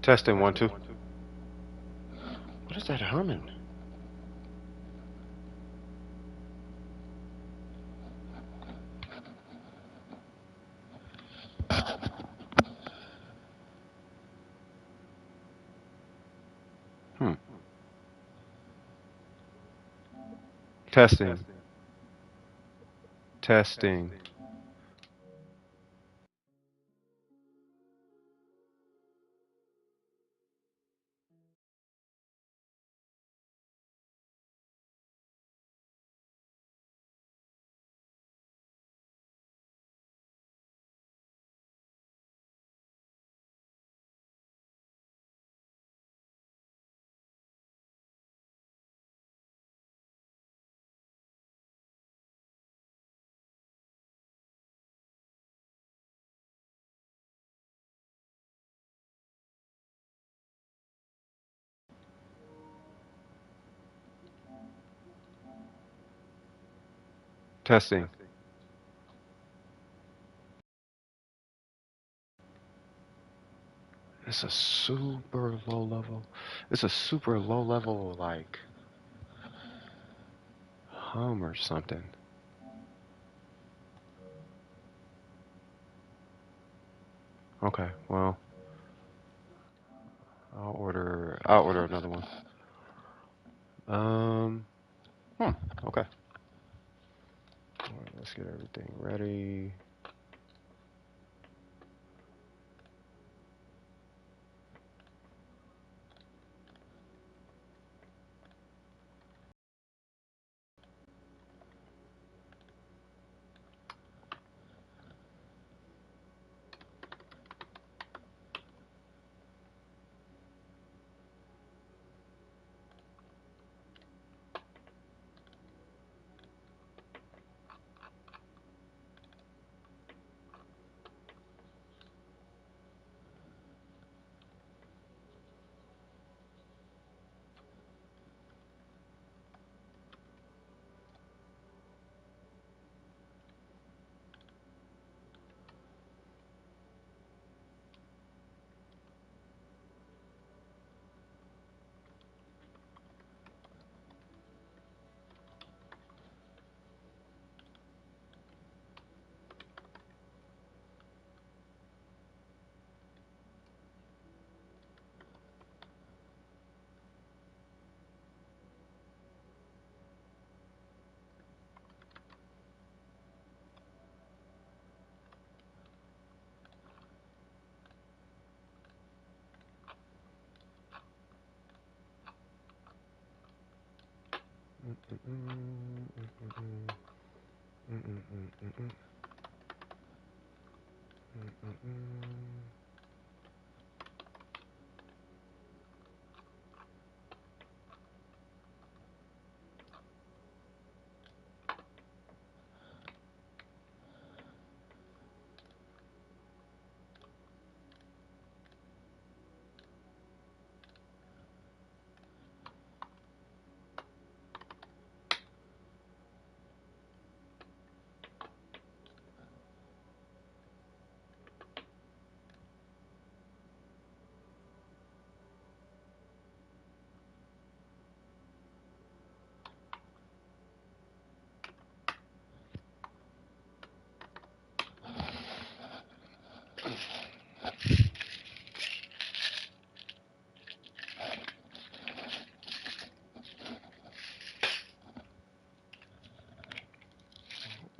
Testing 1 2. What is that humming? Hmm. Testing. Testing. Testing. It's a super low level. It's a super low level, like, hum or something. Okay, well, I'll order another one. Um, hmm, okay. All right, let's get everything ready.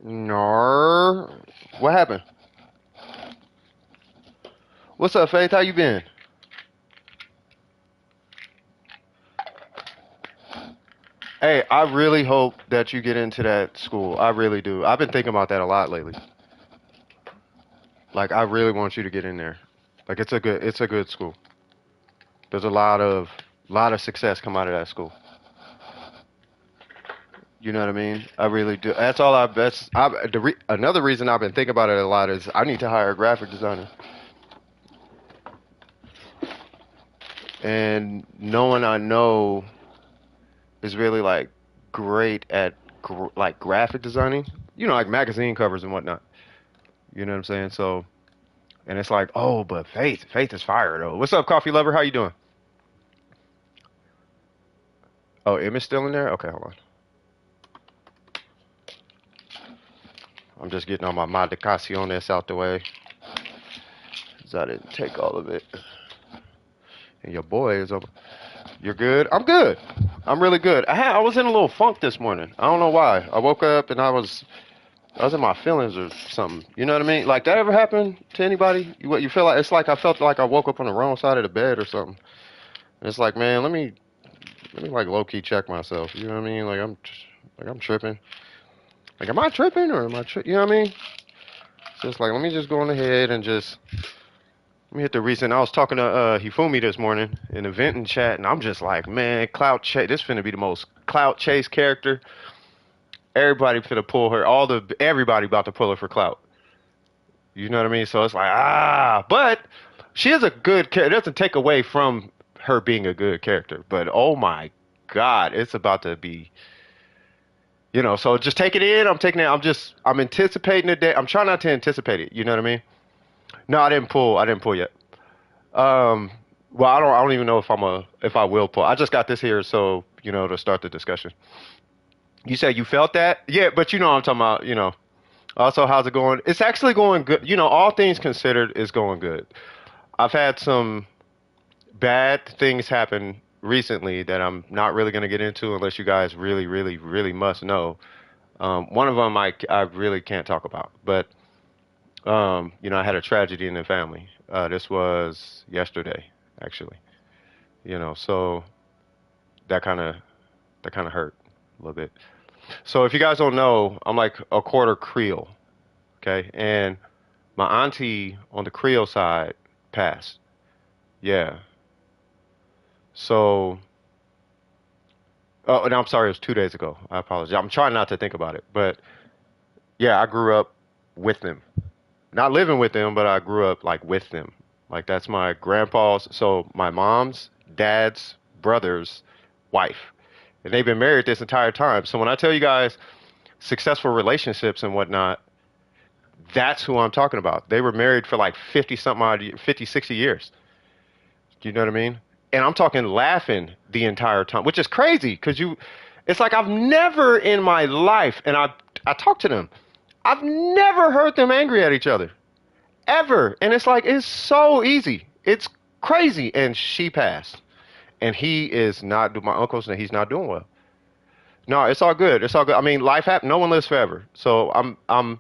No. What happened? What's up, Faith? How you been? Hey, I really hope that you get into that school. I really do. I've been thinking about that a lot lately. Like, I really want you to get in there. Like, it's a good school. There's a lot of success come out of that school. You know what I mean? I really do. That's all I. Another reason I've been thinking about it a lot is I need to hire a graphic designer, and no one I know is really like great at like graphic designing. You know, like magazine covers and whatnot. You know what I'm saying? So And it's like, oh, but Faith is fire though. What's up, coffee lover? How you doing? Oh, Emma's still in there? Okay, hold on. I'm just getting all my modificaciones out the way. Cause I didn't take all of it. And your boy is over. You're good? I'm good. I'm really good. I was in a little funk this morning. I don't know why. I woke up and I was in my feelings or something. You know what I mean? Like that ever happened to anybody? You feel like it's like I felt like I woke up on the wrong side of the bed or something. And it's like, man, let me like low key check myself. You know what I mean? Like I'm tripping. Like am I tripping or am I you know what I mean? So it's like let me just go on ahead and just let me hit the recent. I was talking to Hifumi this morning in the venting chat, and I'm just like, man, Cloud Chase. This finna be the most Cloud Chase character. Everybody finna pull her. Everybody about to pull her for Clout. You know what I mean? So it's like but she is a good character. It doesn't take away from her being a good character, but oh my God, it's about to be. You know, so just take it in. I'm taking it. I'm anticipating the day. I'm trying not to anticipate it. You know what I mean? No, I didn't pull. I didn't pull yet. Um, well, I don't even know if I will pull. I just got this here, so to start the discussion. You said you felt that, yeah, but you know what I'm talking about. Also, how's it going? It's actually going good. All things considered, it's going good. I've had some bad things happen recently that I'm not really going to get into unless you guys really, really, really must know. One of them I really can't talk about, but I had a tragedy in the family. This was yesterday, actually. So that kind of hurt a little bit. So if you guys don't know, I'm like a quarter Creole, okay? And my auntie on the Creole side passed. Yeah. So, oh, and I'm sorry, it was 2 days ago. I apologize. I'm trying not to think about it, but yeah, I grew up with them. Not living with them, but I grew up like with them. Like that's my grandpa's, so my mom's dad's brother's wife. And they've been married this entire time. So when I tell you guys successful relationships and whatnot, that's who I'm talking about. They were married for like 50 something odd, 50, 60 years. Do you know what I mean? And I'm talking laughing the entire time, which is crazy because it's like I've never in my life, and I talk to them, I've never heard them angry at each other. Ever. And it's like, it's so easy. It's crazy. And she passed. And he is not, my uncle's, he's not doing well. No, it's all good. It's all good. I mean, life happens. No one lives forever. So I'm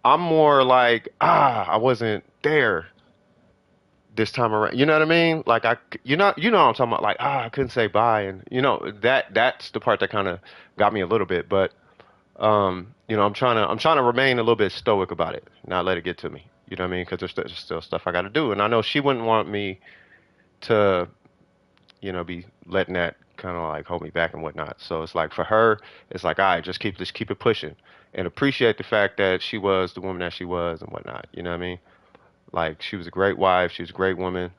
more like, I wasn't there this time around. You know what I mean? Like you know what I'm talking about. Like, I couldn't say bye. And that's the part that kind of got me a little bit. But, I'm trying to remain a little bit stoic about it, not let it get to me. You know what I mean? Because there's still stuff I got to do, and I know she wouldn't want me to, be letting that kind of like hold me back and whatnot. So it's like for her, it's like, all right, just keep it pushing, and appreciate the fact that she was the woman that she was and whatnot. You know what I mean? Like she was a great wife, she was a great woman,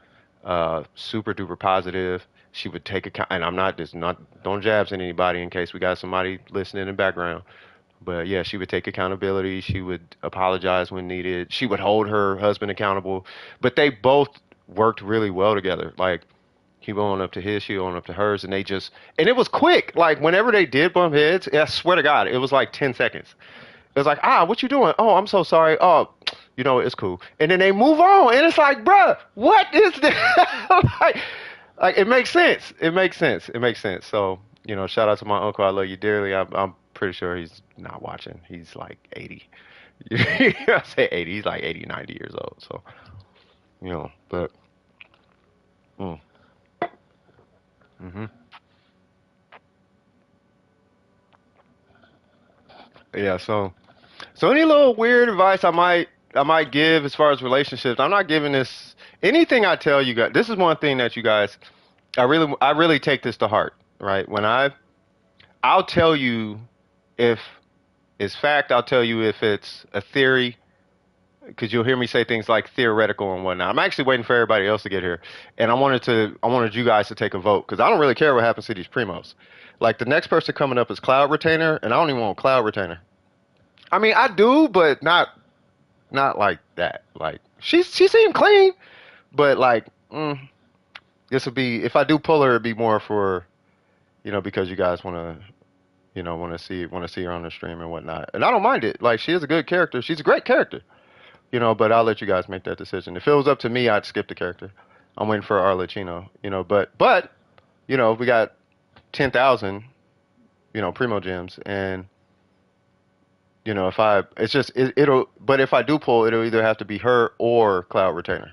super duper positive. She would take account, and I'm not don't jabs at anybody in case we got somebody listening in the background. But yeah, she would take accountability. She would apologize when needed. She would hold her husband accountable. But they both worked really well together. Like he owned up to his, she owned up to hers, and and it was quick. Like whenever they did bump heads, I swear to God, it was like 10 seconds. It was like, what you doing? Oh, I'm so sorry. Oh, it's cool. And then they move on, and it's like, bruh, what is this? like, it makes sense. It makes sense. It makes sense. So, shout out to my uncle. I love you dearly. I'm pretty sure he's not watching. He's like 80. I say 80. He's like 80, 90 years old. So, but, mm, hmm yeah. So any little weird advice I might give as far as relationships, I'm not giving this anything I tell you guys. This is one thing that you guys, I really take this to heart, right? I'll tell you if it's fact, I'll tell you if it's a theory, because you'll hear me say things like theoretical and whatnot. I'm actually waiting for everybody else to get here, and I wanted you guys to take a vote because I don't really care what happens to these primos. Like the next person coming up is Cloud Retainer, and I don't even want Cloud Retainer. I mean, I do, but not like that. Like She seemed clean, but like, this would be if I do pull her, it'd be more for because you guys want to see her on the stream and whatnot, and I don't mind it. Like she is a good character. She's a great character. But I'll let you guys make that decision. If it was up to me, I'd skip the character. I'm waiting for Arlecchino, but we got 10,000, primo gems, and if but if I do pull, it'll either have to be her or Cloud Retainer,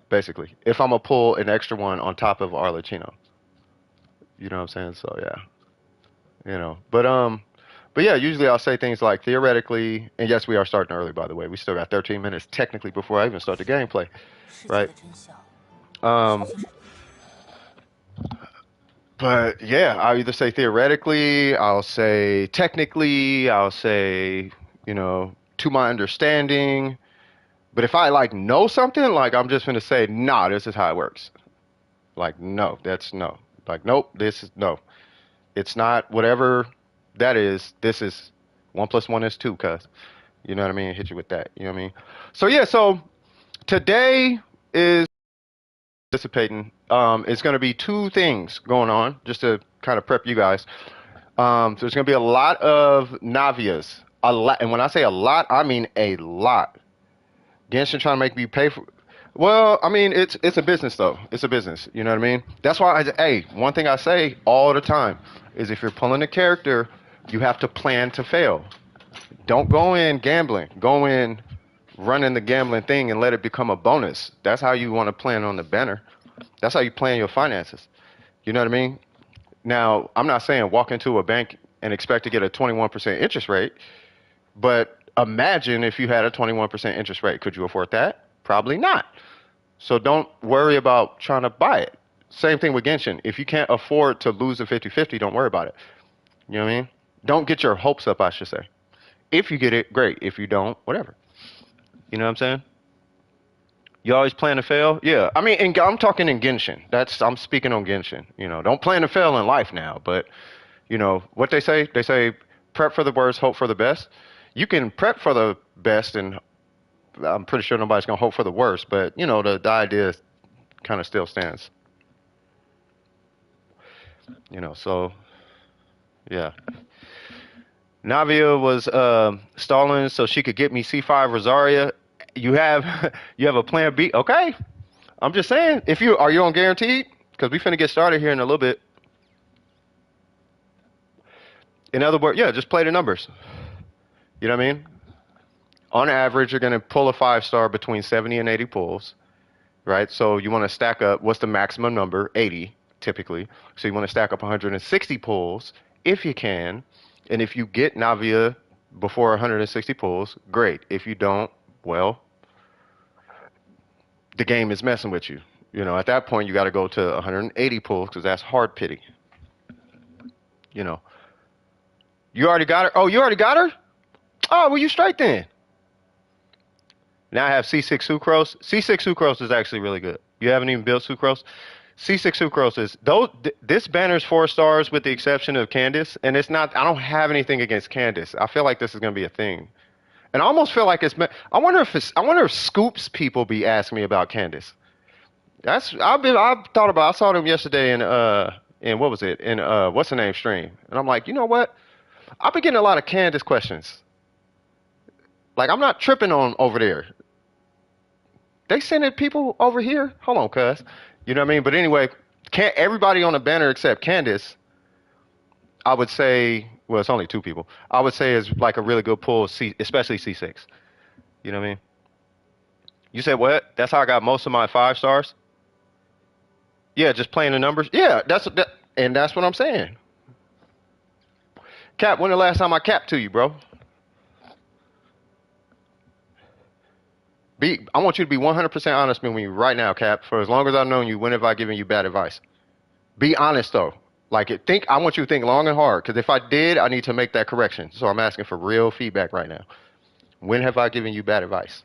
basically. If I'm gonna pull an extra one on top of Arlecchino, you know what I'm saying? So yeah, but yeah, usually I'll say things like theoretically, and yes, we are starting early, by the way. We still got 13 minutes technically before I even start the gameplay, right? Um, but yeah, I'll either say theoretically, I'll say technically, I'll say, to my understanding. But if I like know something, like I'm just gonna say, nah, this is how it works. Like, no, that's no. Like, nope, this is no. It's not whatever that is. This is 1 + 1 is 2, cuz. You know what I mean? Hit you with that. You know what I mean? So yeah, so today is anticipating. It's going to be two things going on, just to kind of prep you guys. So there's going to be a lot of Navias. A lot, and when I say a lot, I mean a lot. Genshin trying to make me pay for. Well, I mean it's a business though. It's a business. You know what I mean? That's why one thing I say all the time is if you're pulling a character, you have to plan to fail. Don't go in gambling. Go in running the gambling thing and let it become a bonus. That's how you want to plan on the banner. That's how you plan your finances. You know what I mean? Now, I'm not saying walk into a bank and expect to get a 21% interest rate, but imagine if you had a 21% interest rate. Could you afford that? Probably not. So don't worry about trying to buy it. Same thing with Genshin. If you can't afford to lose a 50-50, don't worry about it. You know what I mean? Don't get your hopes up, I should say. If you get it, great. If you don't, whatever. You know what I'm saying? You always plan to fail? Yeah. I mean, I'm talking in Genshin. I'm speaking on Genshin. Don't plan to fail in life now. But, what they say? They say prep for the worst, hope for the best. You can prep for the best, and I'm pretty sure nobody's going to hope for the worst. But, the idea kind of still stands. So, yeah. Navia was stalling so she could get me C5 Rosaria. You have a plan B? Okay. I'm just saying, are you on guaranteed? Because we finna get started here in a little bit. In other words, yeah, just play the numbers. You know what I mean? On average, you're gonna pull a 5-star between 70 and 80 pulls, right? So you want to stack up. What's the maximum number? 80, typically. So you want to stack up 160 pulls if you can. And if you get Navia before 160 pulls, great. If you don't, well, the game is messing with you. At that point, you got to go to 180 pulls because that's hard pity. You already got her? Oh, you already got her? Oh, well, you straight then. Now I have C6 Sucrose. C6 Sucrose is actually really good. You haven't even built Sucrose? C6 Sucrose is, this banner is 4 stars with the exception of Candace, and it's not, I don't have anything against Candace. I feel like this is going to be a thing. And I almost feel like I wonder if Scoops people be asking me about Candace. I thought about, I saw them yesterday in what was it? In what's the name stream. And I'm like, you know what? I've been getting a lot of Candace questions. Like, I'm not tripping on over there. They sending people over here? Hold on, cuz. You know what I mean? But anyway, everybody on the banner except Candace, I would say, well, it's only 2 people. I would say is like a really good pull, especially C6. You know what I mean? You said what? That's how I got most of my 5 stars? Yeah, just playing the numbers. Yeah, that's what I'm saying. Cap, when the last time I capped to you, bro? I want you to be 100% honest with me right now, Cap. For as long as I've known you, when have I given you bad advice? Be honest though. I want you to think long and hard. Because if I did, I need to make that correction. So I'm asking for real feedback right now. When have I given you bad advice?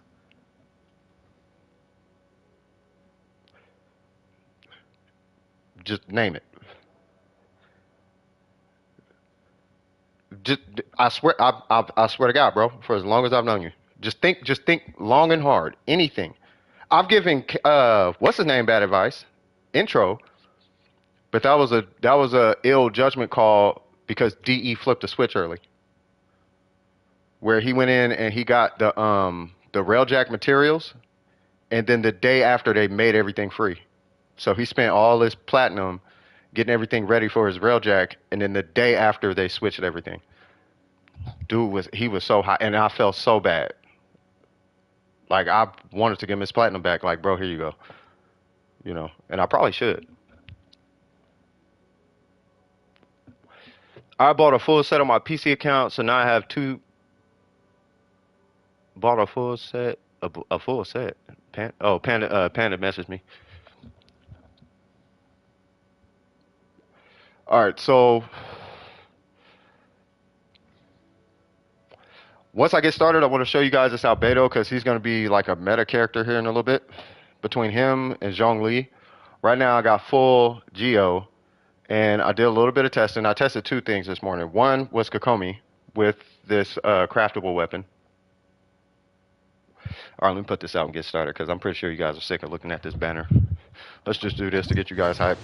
Just name it. I swear, I swear to God, bro. For as long as I've known you, just think long and hard. Anything. I'm giving what's his name bad advice, intro, but that was a ill judgment call because DE flipped the switch early, where he went in and he got the railjack materials, and then the day after they made everything free. So he spent all this platinum getting everything ready for his railjack, and then the day after they switched everything. Dude was so hot, and I felt so bad. Like I wanted to give him his platinum back. Like, bro, here you go. And I probably should. I bought a full set on my PC account, so now I have two. Bought a full set, a full set. Panda messaged me. All right, so once I get started, I want to show you guys this Albedo because he's going to be like a meta character here in a little bit. Between him and Zhongli, right now I got full Geo, and I did a little bit of testing. I tested two things this morning. One was Kokomi with this craftable weapon. All right, let me put this out and get started because I'm pretty sure you guys are sick of looking at this banner. Let's just do this to get you guys hyped.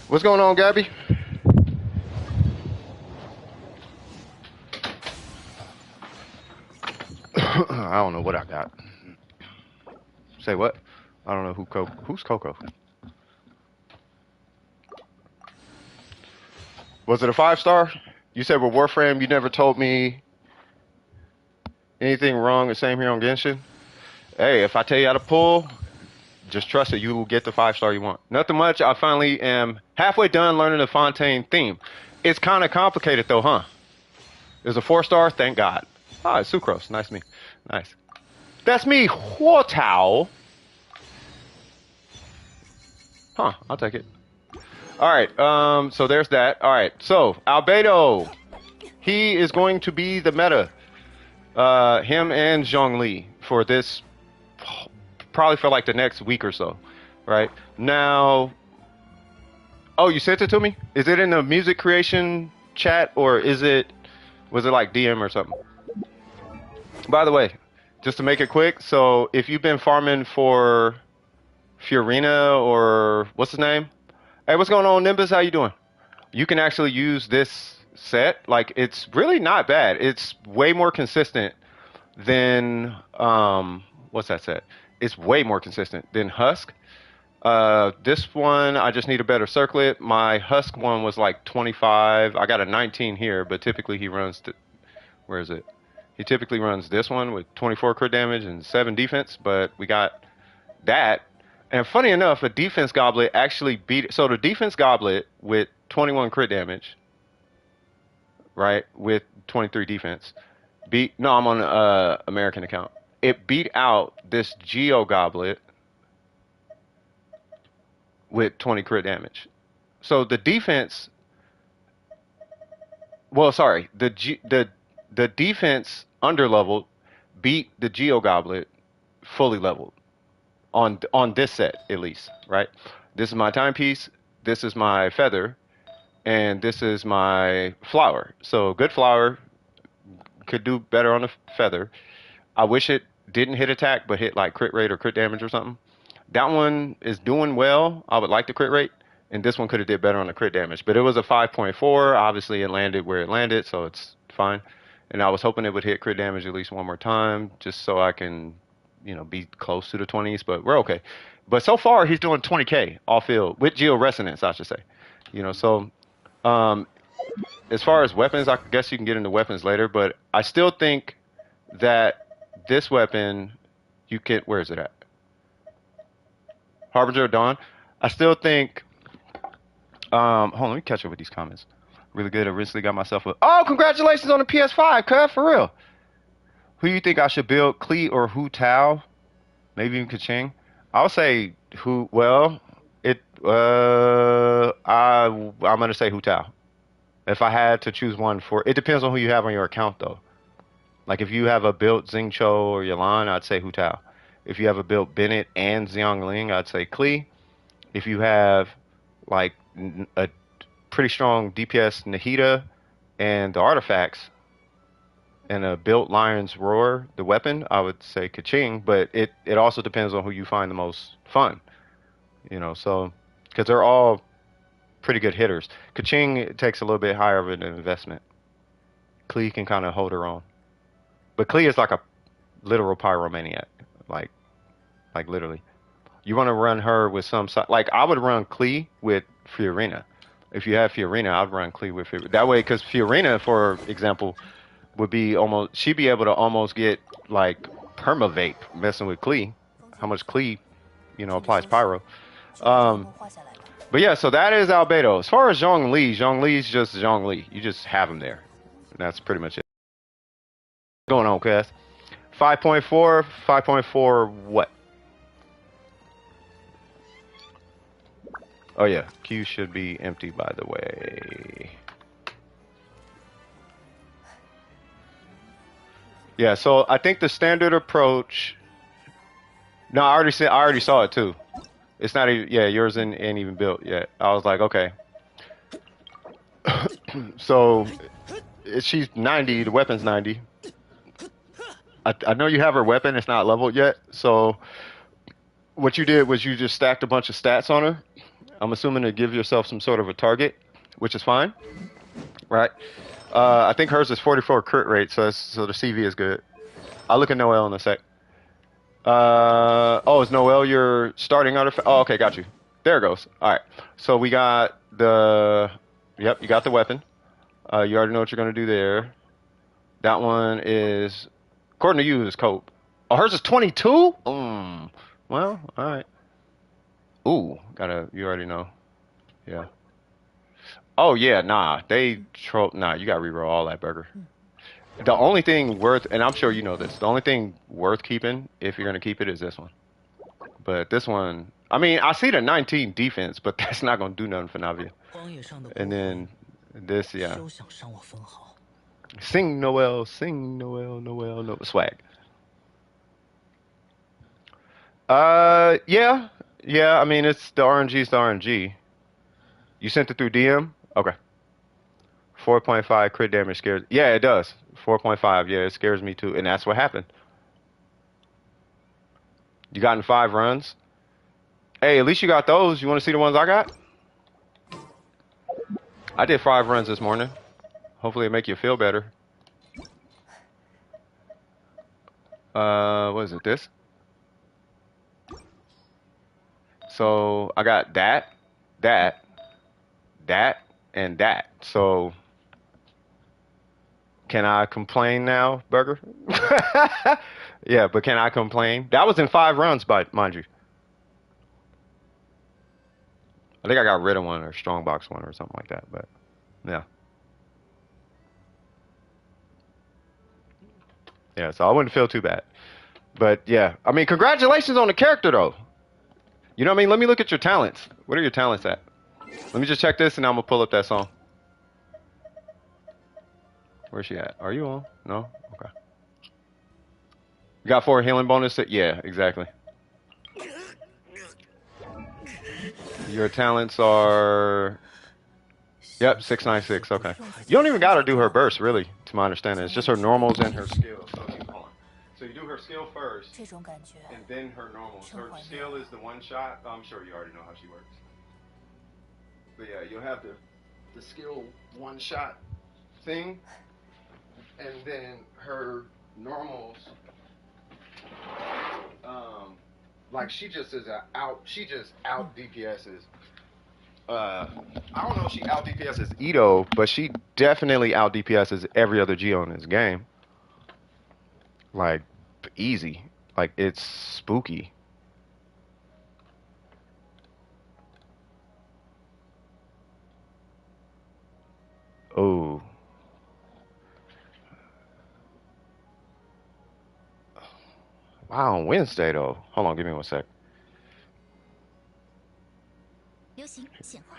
What's going on, Gabby? I don't know what I got. Say what? I don't know who's Coco. Was it a 5-star? You said with Warframe you never told me anything wrong. The same here on Genshin. Hey, if I tell you how to pull, just trust it. You will get the 5-star you want. Nothing much. I finally am halfway done learning the Fontaine theme. It's kind of complicated though, huh? There's a 4-star. Thank God. Ah, it's Sucrose. Nice to meet. Nice. That's me, Huotao. Huh, I'll take it. Alright, so there's that. Alright, so, Albedo. He is going to be the meta. Him and Zhongli for this, probably for like the next week or so. Right? Now, oh, you sent it to me? Is it in the music creation chat or was it like DM or something? By the way, just to make it quick, so if you've been farming for Fiorina or what's his name? Hey, what's going on, Nimbus? How you doing? You can actually use this set. Like, it's really not bad. It's way more consistent than what's that set? It's way more consistent than Husk. This one, I just need a better circlet. My Husk one was like 25. I got a 19 here, but typically he runs where is it? He typically runs this one with 24 crit damage and 7 defense, but we got that. And funny enough, a defense goblet actually beat. So the defense goblet with 21 crit damage, right, with 23 defense, beat. No, I'm on an American account. It beat out this Geo goblet with 20 crit damage. So the defense. Well, sorry, the defense under leveled beat the Geo goblet fully leveled. On this set, at least, right? This is my timepiece, this is my feather, and this is my flower. So good flower could do better on the feather. I wish it didn't hit attack, but hit like crit rate or crit damage or something. That one is doing well. I would like the crit rate, and this one could have did better on the crit damage. But it was a 5.4. Obviously, it landed where it landed, so it's fine. And I was hoping it would hit crit damage at least one more time, just so I can be close to the 20s, but we're okay. But so far, he's doing 20K off field with Geo Resonance, I should say. So as far as weapons, I guess you can get into weapons later, but I still think that this weapon, you can, where is it at? Harbinger of Dawn. I still think, hold on, let me catch up with these comments. Really good. I recently got myself a, oh, congratulations on the PS5, cuz, for real. Who do you think I should build, Klee or Hu Tao? Maybe even Kaching? I'll say Hu. Well, I'm gonna say Hu Tao. If I had to choose one it depends on who you have on your account though. Like if you have a built Xingqiu or Yalan, I'd say Hu Tao. If you have a built Bennett and Xiangling, I'd say Klee. If you have like a pretty strong DPS Nahida and the artifacts, and a built Lion's Roar, the weapon, I would say Kaching, but it also depends on who you find the most fun, you know, so, because they're all pretty good hitters. Kaching takes a little bit higher of an investment. Klee can kind of hold her own. But Klee is like a literal pyromaniac. Like, like literally. You want to run her with some side. Like, I would run Klee with Fiorina. If you have Fiorina, I'd run Klee with Fiorina. That way, because Fiorina, for example, would be almost, she'd be able to almost get, like, permavape messing with Klee. How much Klee, you know, applies pyro. Um, but yeah, so that is Albedo. As far as Zhongli's just Zhongli. You just have him there. And that's pretty much it. What's going on, Cass? 5.4, 5.4 what? Oh yeah, Q should be empty, by the way. Yeah, so I think the standard approach. No, I already saw it too. It's not even. Yeah, yours ain't even built yet. I was like, okay. So she's 90. The weapon's 90. I know you have her weapon. It's not leveled yet. So what you did was you just stacked a bunch of stats on her. I'm assuming to give yourself some sort of a target, which is fine, right? I think hers is 44 crit rate, so the CV is good. I'll look at Noelle in a sec. Oh, is Noelle your starting artifact? Oh, okay, got you. There it goes. All right. So we got the. Yep, you got the weapon. You already know what you're gonna do there. That one is, according to you, is cope. Oh, hers is 22. Well, all right. Ooh, you already know. Yeah. Oh yeah, nah. They troll. Nah, you gotta reroll all that burger. The only thing worth, and I'm sure you know this, the only thing worth keeping, if you're gonna keep it, is this one. But this one, I mean, I see the 19 defense, but that's not gonna do nothing for Navia. And then this, yeah. Sing Noel, Noel, no swag. Yeah, yeah. I mean, it's the RNG's the RNG. You sent it through DM? Okay. 4.5 crit damage scares. Yeah, it does. 4.5. Yeah, it scares me too, and that's what happened. You got in 5 runs. Hey, at least you got those. You want to see the ones I got? I did 5 runs this morning. Hopefully, it make you feel better. What is it? This? So I got that, and that. So can I complain now, Burger? Yeah, but can I complain? That was in 5 runs, but mind you. I think I got rid of one or strongbox one or something like that, but yeah. Yeah, so I wouldn't feel too bad. But yeah, I mean, congratulations on the character though. You know what I mean? Let me look at your talents. What are your talents at? Let me just check this and I'm gonna pull up that song. Where's she at? Are you on? No? Okay. You got 4 healing bonus? Yeah, exactly. Your talents are... Yep, 696. Okay. You don't even gotta do her burst, really, to my understanding. It's just her normals and her skills. So you do her skill first, and then her normals. Her skill is the one shot. I'm sure you already know how she works. But yeah, you'll have the skill one shot thing, and then her normals. Like she just out DPS's. I don't know if she out DPS's Ito, but she definitely out DPS's every other Geo in this game. Like easy. Like it's spooky. Oh. Wow, on Wednesday though. Hold on, give me 1 sec.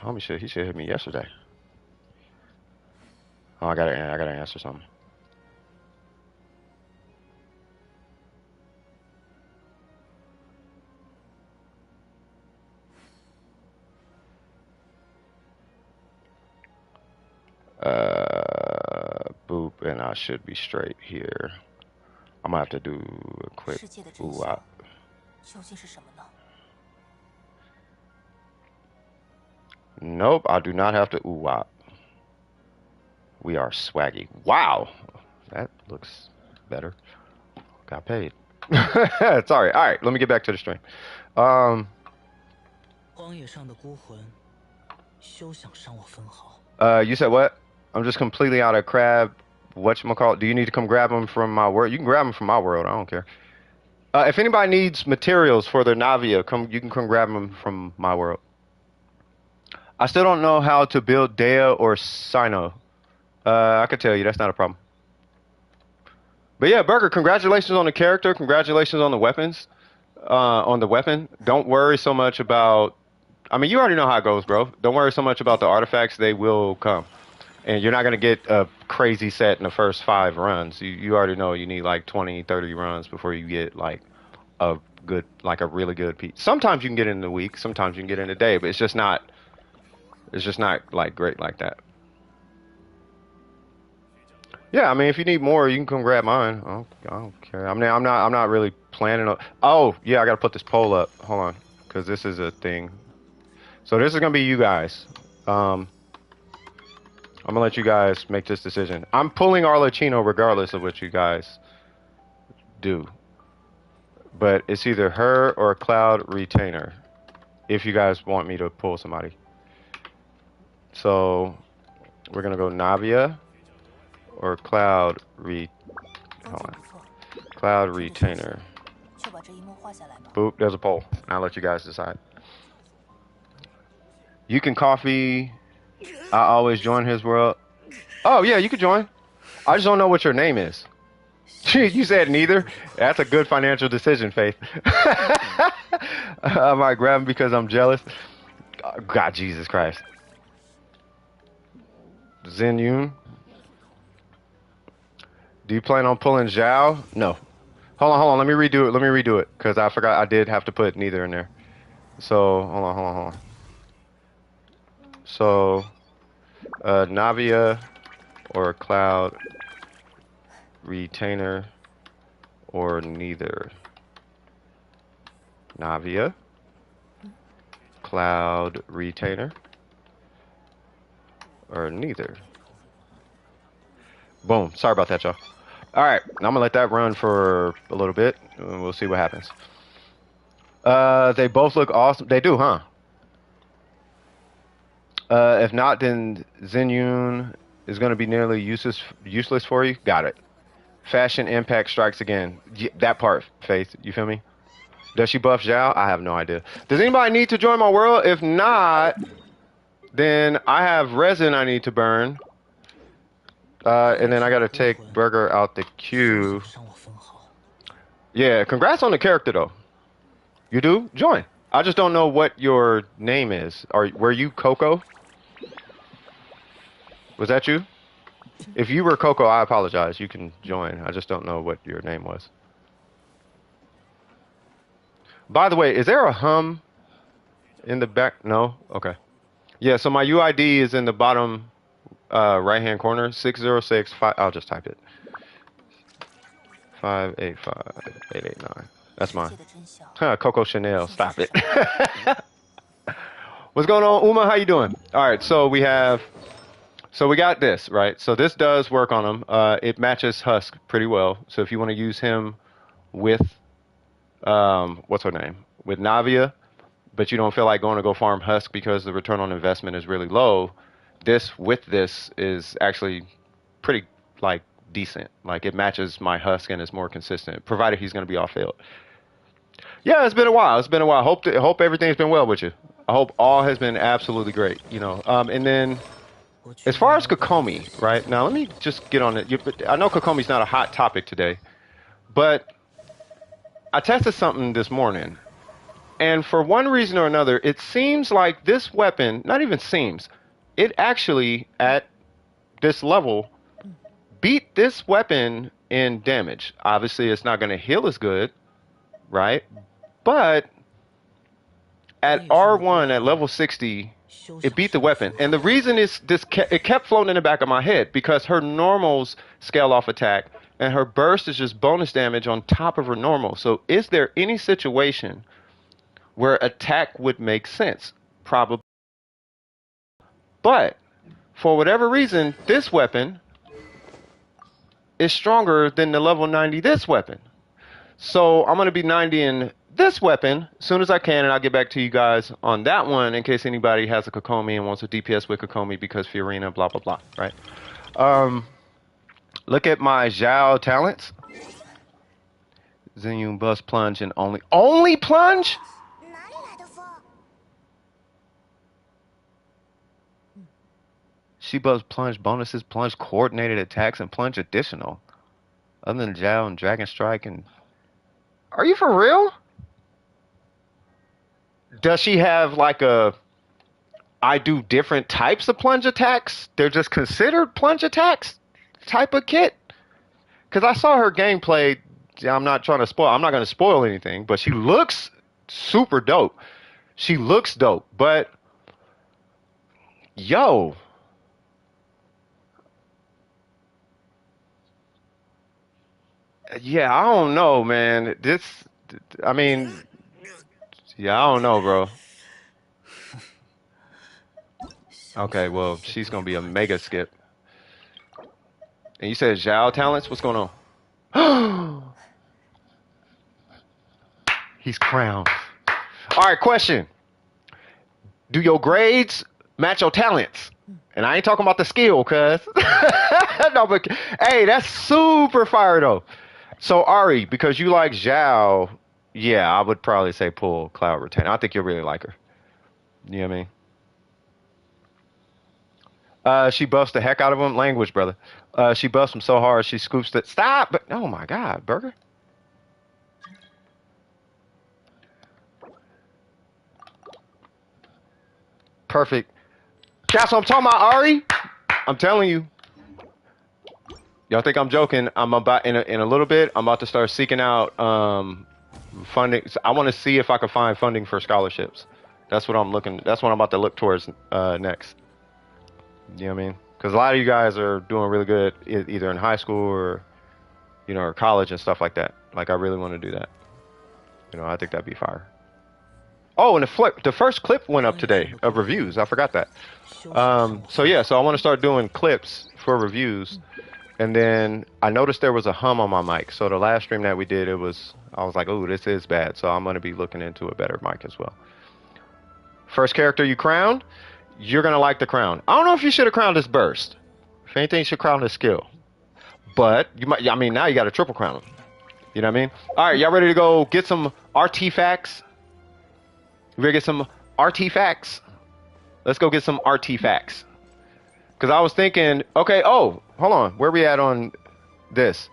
Homie shit, he should hit me yesterday. Oh, I gotta answer something. Boop, and I should be straight here. I'm gonna have to do a quick ooh ah. Nope, I do not have to ooh ah. We are swaggy. Wow, that looks better. Got paid. Sorry. All right, let me get back to the stream. You said what? I'm just completely out of crab. Whatchamacallit? Do you need to come grab them from my world? You can grab them from my world. I don't care. If anybody needs materials for their Navia, you can come grab them from my world. I still don't know how to build Dea or Sino. I could tell you. That's not a problem. But yeah, Burger, congratulations on the character. Congratulations on the weapons. On the weapon. Don't worry so much about... I mean, you already know how it goes, bro. Don't worry so much about the artifacts. They will come. And you're not going to get a crazy set in the first 5 runs. You already know you need like 20, 30 runs before you get like a good, like a really good piece. Sometimes you can get in a week. Sometimes you can get in a day. But it's just not like great like that. Yeah, I mean, if you need more, you can come grab mine. I don't care. I mean, I'm not really planning on... Oh, yeah, I got to put this poll up. Hold on. Because this is a thing. So this is going to be you guys. I'm going to let you guys make this decision. I'm pulling Arlecchino regardless of what you guys do. But it's either her or Cloud Retainer. If you guys want me to pull somebody. So we're going to go Navia or Cloud Cloud Retainer. Boop, there's a poll. I'll let you guys decide. You can coffee. I always join his world. Oh, yeah, you could join. I just don't know what your name is. You said neither? That's a good financial decision, Faith. I might grab him because I'm jealous. God, Jesus Christ. Zen Yun. Do you plan on pulling Zhao? No. Hold on. Let me redo it. Because I forgot I did have to put neither in there. So, hold on. So, Navia or Cloud Retainer or neither. Navia, Cloud Retainer or neither. Boom. Sorry about that, y'all. All right, I'm gonna let that run for a little bit, and we'll see what happens. They both look awesome. They do, huh? If not, then Zen is going to be nearly useless for you. Got it. Fashion impact strikes again. That part, Faith. You feel me? Does she buff Zhao? I have no idea. Does anybody need to join my world? If not, then I have resin I need to burn. And then I got to take Burger out the queue. Yeah, congrats on the character, though. You do? Join. I just don't know what your name is. Were you Coco? Was that you? If you were Coco, I apologize. You can join. I just don't know what your name was. By the way, is there a hum in the back? No? Okay. Yeah, so my UID is in the bottom right-hand corner. 6065. I'll just type it. 585889. That's mine. Coco Chanel. Stop it. What's going on, Uma? How you doing? All right, so we got this, right? So this does work on him. It matches Husk pretty well. So if you want to use him with, what's her name? With Navia, but you don't feel like going to go farm Husk because the return on investment is really low, this is actually pretty, like, decent. Like, it matches my Husk and is more consistent, provided he's going to be off field. Yeah, it's been a while. Hope everything's been well with you. I hope all has been absolutely great, you know. And then, as far as Kokomi, right? Now, let me just get on it. I know Kokomi's not a hot topic today, but I tested something this morning. And for one reason or another, it seems like this weapon, not even seems, it actually, at this level, beat this weapon in damage. Obviously, it's not going to heal as good, right? But At R1 at level 60, it beat the weapon. And the reason is it kept floating in the back of my head because her normals scale off attack and her burst is just bonus damage on top of her normal. So is there any situation where attack would make sense? Probably. But for whatever reason, this weapon is stronger than the level 90 this weapon. So I'm going to be 90 in this weapon as soon as I can, and I'll get back to you guys on that one in case anybody has a Kokomi and wants a DPS with Kokomi because Fiorina, blah, blah, blah, right? Look at my Zhao talents. Zenyu, Bust, Plunge, and Only Plunge? She buffs Plunge bonuses, Plunge coordinated attacks, and Plunge additional. Other than Zhao and Dragon Strike and... Are you for real? Does she have like I do different types of plunge attacks? They're just considered plunge attacks type of kit? Because I saw her gameplay. I'm not trying to spoil. I'm not going to spoil anything, but she looks super dope. She looks dope, but yo. Yeah, I don't know, man. I mean, yeah, I don't know, bro. Okay, well, she's going to be a mega skip. And you said Zhao talents? What's going on? He's crowned. All right, question. Do your grades match your talents? And I ain't talking about the skill, cuz. No, but, hey, that's super fire, though. So, Ari, because you like Zhao, yeah, I would probably say pull Cloud Retain. I think you'll really like her. You know what I mean? She buffs the heck out of him. Language, brother. She buffs him so hard, she scoops the... Stop! But, oh, my God, Burger. Perfect. That's what I'm talking about, Ari. I'm telling you. Y'all think I'm joking? I'm about in a little bit. I'm about to start seeking out funding. I want to see if I can find funding for scholarships. That's what I'm looking. That's what I'm about to look towards next. You know what I mean? Because a lot of you guys are doing really good either in high school or or college and stuff like that. Like I really want to do that. I think that'd be fire. Oh, and the first clip went up today of reviews. I forgot that. So yeah, so I want to start doing clips for reviews. And then I noticed there was a hum on my mic. So the last stream that we did, I was like, oh, this is bad. So I'm going to be looking into a better mic as well. First character you crowned, you're going to like the crown. I don't know if you should have crowned this burst. If anything, you should crown this skill. But, now you got to triple crown him. You know what I mean? All right, y'all ready to go get some artifacts? You ready to get some artifacts? Let's go get some artifacts. Because I was thinking, okay, hold on. Where we at on this?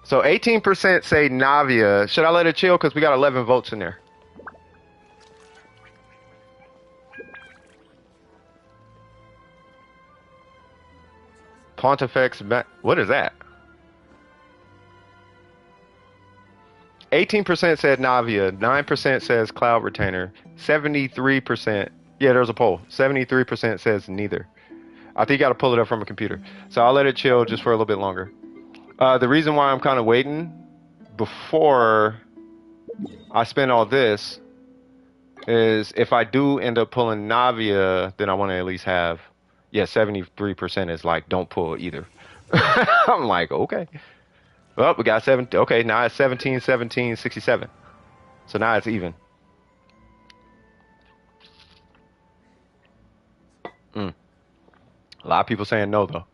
So 18% say NAVIA. Should I let it chill? Because we got 11 votes in there. Pontifex, what is that? 18% said NAVIA. 9% says Cloud Retainer. 73%, yeah, there's a poll. 73% says neither. I think you got to pull it up from a computer. So I'll let it chill just for a little bit longer. The reason why I'm kind of waiting before I spend all this is if I do end up pulling Navia, then I want to at least have, 73% is like, don't pull either. I'm like, okay. Well, we got 7. Okay, now it's 17, 17, 67. So now it's even. A lot of people saying no, though.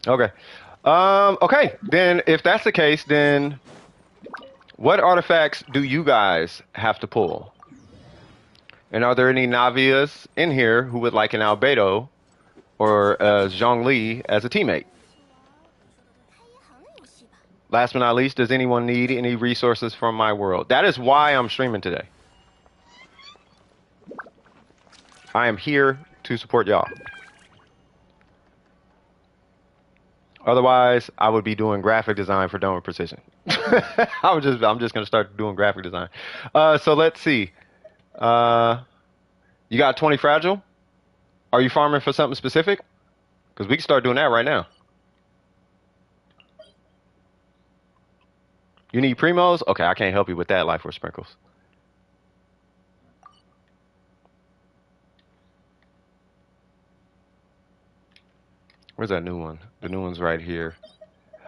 Okay. Okay, then if that's the case, then what artifacts do you guys have to pull? And are there any Navias in here who would like an Albedo or Zhongli as a teammate? Last but not least, does anyone need any resources from my world? That is why I'm streaming today. I am here to support y'all. Otherwise, I would be doing graphic design for Dome of Precision. I'm just gonna start doing graphic design. So let's see. Uh, you got 20 fragile? Are you farming for something specific? Because we can start doing that right now. You need primos? Okay, I can't help you with that, Life Force Sprinkles. Where's that new one? The new one's right here.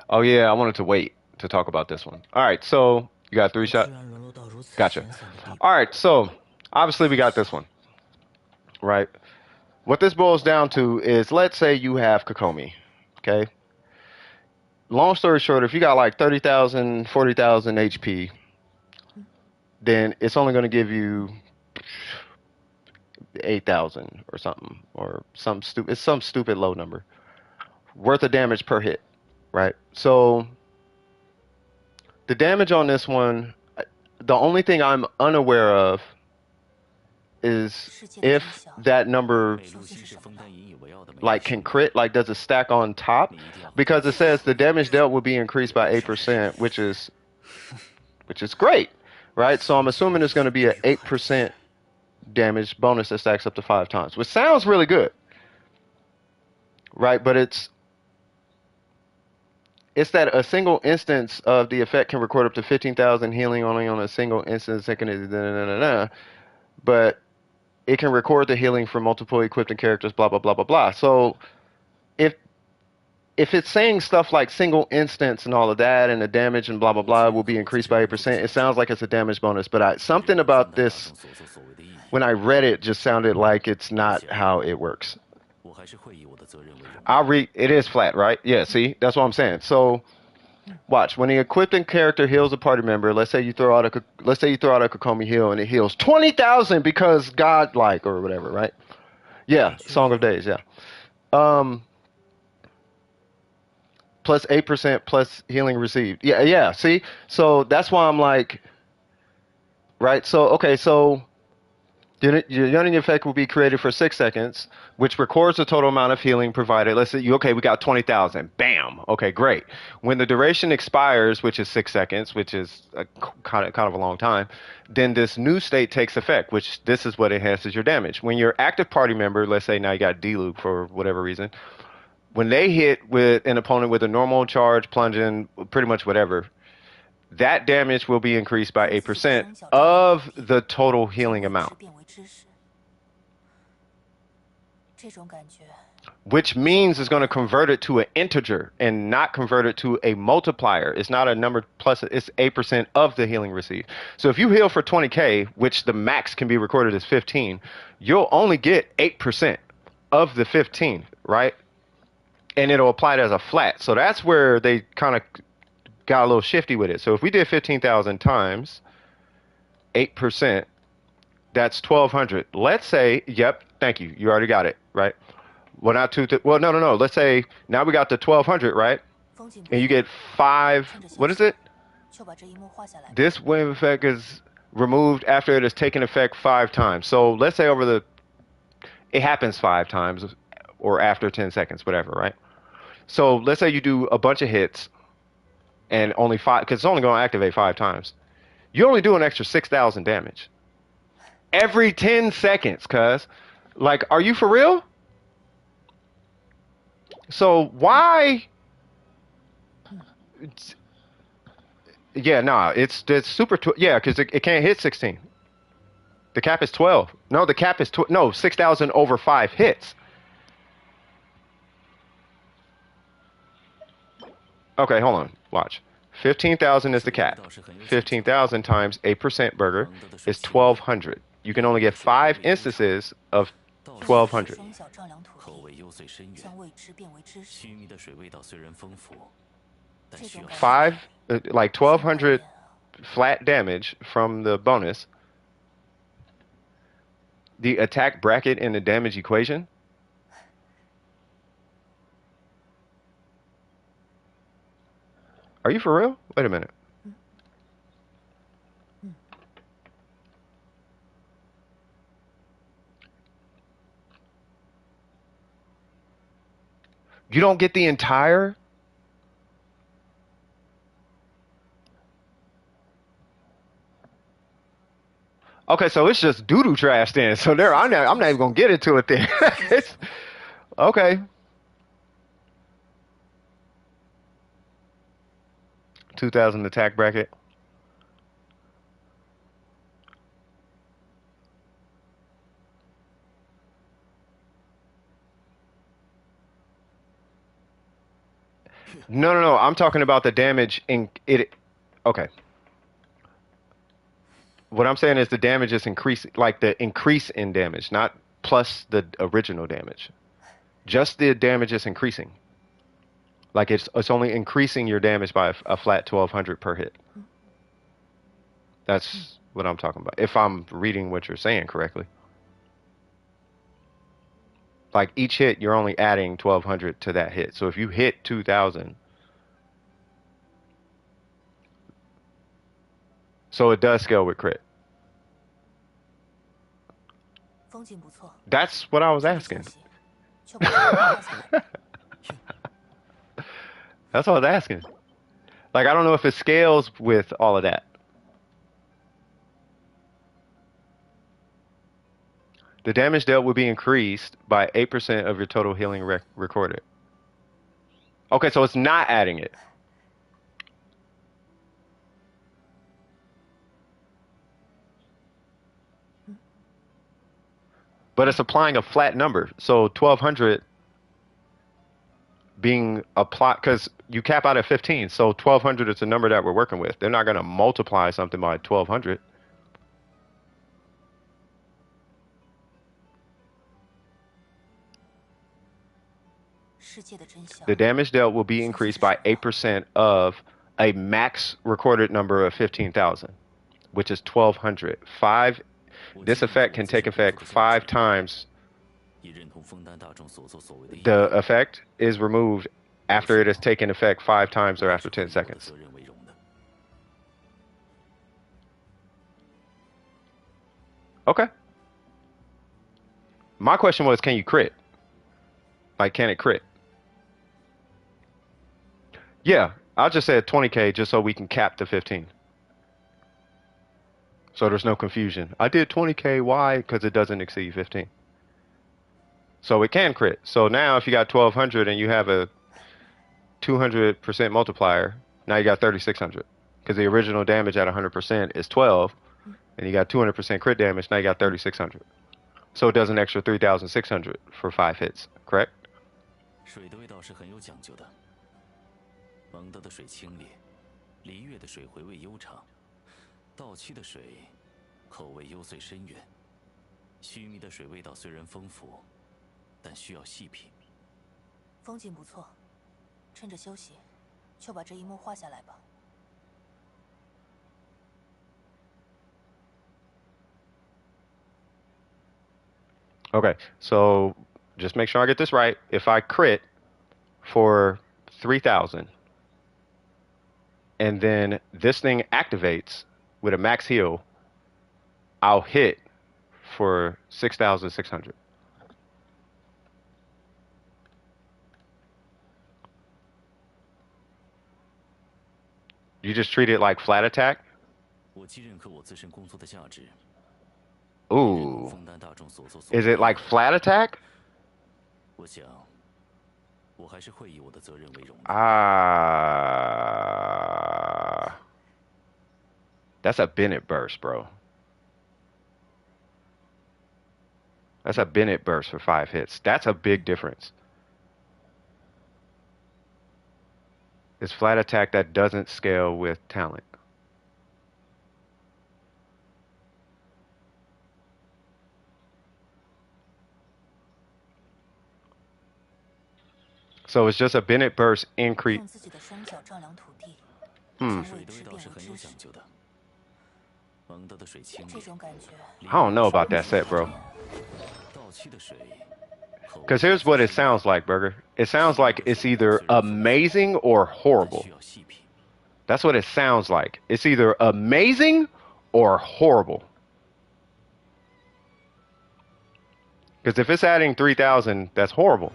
Oh yeah, I wanted to wait to talk about this one. All right, so you got 3 shot. Gotcha. All right, so obviously we got this one, right? What this boils down to is, let's say you have Kokomi, okay? Long story short, if you got like 30,000, 40,000 HP, then it's only going to give you 8,000 or something, or it's some stupid low number worth of damage per hit, right? So the damage on this one, the only thing I'm unaware of is if that number like can crit, like does it stack on top? Because it says the damage dealt will be increased by 8%, which is great, right? So I'm assuming it's going to be an 8% damage bonus that stacks up to 5 times, which sounds really good, right? But it's that a single instance of the effect can record up to 15,000 healing only on a single instance. But it can record the healing for multiple equipped characters, blah blah blah blah blah. So if it's saying stuff like single instance and all of that, and the damage and blah blah blah will be increased by 8%, it sounds like it's a damage bonus. But something about this, when I read it, just sounded like it's not how it works. I'll read. It is flat, right? Yeah. See, that's what I'm saying. So watch, when the equipping character heals a party member. Let's say you throw out a Kokomi heal and it heals 20,000 because godlike or whatever, right? Yeah, Song of Days. Yeah. Um, plus 8% plus healing received. Yeah, yeah. See, so that's why I'm like, right? So okay, so your yawning effect will be created for 6 seconds, which records the total amount of healing provided. Let's say we got 20,000. Bam. Okay, great. When the duration expires, which is 6 seconds, which is kind of a long time, then this new state takes effect, which this is what enhances your damage. When your active party member, let's say now you got D-Luke for whatever reason, when they hit with an opponent with a normal charge, plunging, pretty much whatever, that damage will be increased by 8% of the total healing amount. Which means it's going to convert it to an integer and not convert it to a multiplier. It's not a number plus, it's 8% of the healing received. So if you heal for 20k, which the max can be recorded as 15, you'll only get 8% of the 15, right? And it'll apply it as a flat. So that's where they kind of got a little shifty with it. So if we did 15,000 times 8%, that's 1,200. Let's say, yep, thank you. You already got it, right? Well, not well, no. Let's say now we got the 1,200, right? And you get 5, what is it? This wave effect is removed after it has taken effect 5 times. So let's say it happens 5 times or after 10 seconds, whatever, right? So let's say you do a bunch of hits and only 5, because it's only going to activate 5 times. You only do an extra 6,000 damage every 10 seconds, cuz. Like, are you for real? So why? Yeah, nah, it's super. Yeah, because it can't hit 16. The cap is 12. No, the cap is 6,000 over 5 hits. Okay, hold on. Watch. 15,000 is the cap. 15,000 times 8% burger is 1,200. You can only get 5 instances of 1,200. 5, like 1,200 flat damage from the bonus. The attack bracket and the damage equation. Are you for real? Wait a minute. You don't get the entire? Okay, so it's just doo-doo trash then. So there, I'm not even gonna get into it then. It's, okay. 2000 attack bracket. No, no, no. I'm talking about the damage in it. Okay. What I'm saying is the damage is increasing, like the increase in damage, not plus the original damage. Just the damage is increasing. Like it's only increasing your damage by a flat 1200 per hit. That's what I'm talking about. If I'm reading what you're saying correctly. Like each hit, you're only adding 1200 to that hit. So if you hit 2000, so it does scale with crit. That's what I was asking. That's what I was asking. Like, I don't know if it scales with all of that. The damage dealt will be increased by 8% of your total healing recorded. Okay, so it's not adding it. But it's applying a flat number. So 1200 being applied, because you cap out at 15. So 1200 is the number that we're working with. They're not going to multiply something by 1200. The damage dealt will be increased by 8% of a max recorded number of 15,000, which is 1200. This effect can take effect 5 times. The effect is removed after it has taken effect 5 times or after 10 seconds. Okay. My question was, can you crit? Like, can it crit? Yeah, I just said 20K just so we can cap the 15. So there's no confusion. I did 20K, why? Because it doesn't exceed 15. So it can crit. So now if you got 1200 and you have a 200% multiplier, now you got 3600. Because the original damage at 100% is 12, and you got 200% crit damage, now you got 3600. So it does an extra 3600 for 5 hits, correct? 水的味道是很有讲究的。蒙德的水清冽，璃月的水回味悠长，稻期的水口味幽邃深远。须弥的水味道虽然丰富，但需要细品。风景不错，趁着休息，就把这一幕画下来吧。Okay, so just make sure I get this right. If I crit for 3000 and then this thing activates with a max heal, I'll hit for 6600. You just treat it like flat attack? Ooh. Is it like flat attack? That's a Bennett burst, bro. That's a Bennett burst for 5 hits. That's a big difference. It's flat attack that doesn't scale with talent. So it's just a Bennett burst increase. I don't know about that set, bro. Because here's what it sounds like, Burger. It sounds like it's either amazing or horrible. That's what it sounds like. It's either amazing or horrible. Because if it's adding 3000, that's horrible.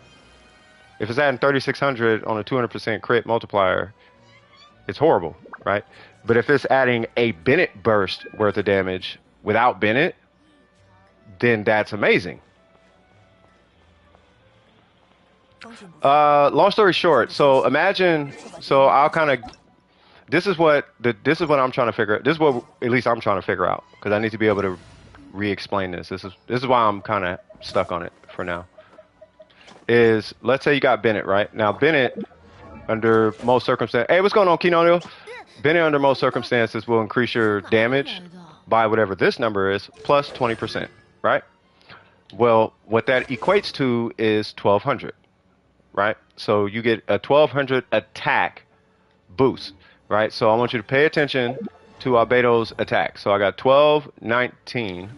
If it's adding 3600 on a 200% crit multiplier, it's horrible, right? But if it's adding a Bennett burst worth of damage without Bennett, then that's amazing. Long story short, so imagine, so I'll kind of, this is what I'm trying to figure out. This is what at least I'm trying to figure out, because I need to be able to re-explain this. This is why I'm kind of stuck on it for now. Is, let's say you got Bennett, right? Now Bennett, under most circumstances, hey, what's going on, Kino? Bennett under most circumstances will increase your damage by whatever this number is, plus 20%, right? Well, what that equates to is 1200, right? So you get a 1200 attack boost, right? So I want you to pay attention to Albedo's attack. So I got 1219.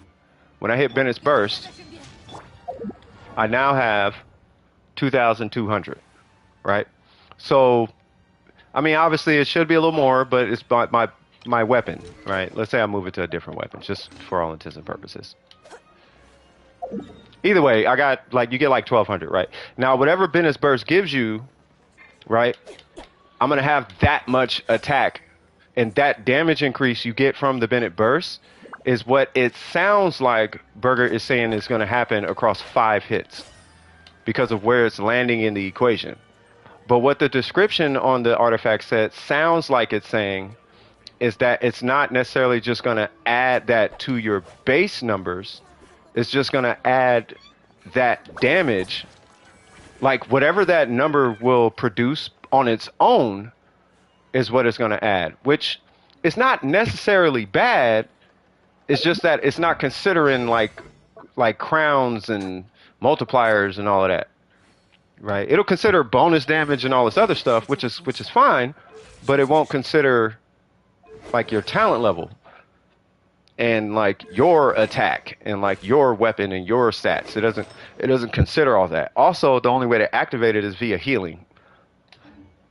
When I hit Bennett's burst, I now have 2200, right? So, I mean, obviously it should be a little more, but it's my weapon, right? Let's say I move it to a different weapon, just for all intents and purposes. Either way, I got, like, you get like 1200, right? Now, whatever Bennett's burst gives you, right, I'm going to have that much attack. And that damage increase you get from the Bennett burst is what it sounds like Burger is saying is going to happen across 5 hits because of where it's landing in the equation. But what the description on the artifact set sounds like it's saying is that it's not necessarily just going to add that to your base numbers. It's just going to add that damage, like whatever that number will produce on its own is what it's going to add, which is not necessarily bad. It's just that it's not considering like crowns and multipliers and all of that, right? It'll consider bonus damage and all this other stuff, which is fine, but it won't consider like your talent level and like your attack and like your weapon and your stats. It doesn't consider all that. Also, the only way to activate it is via healing.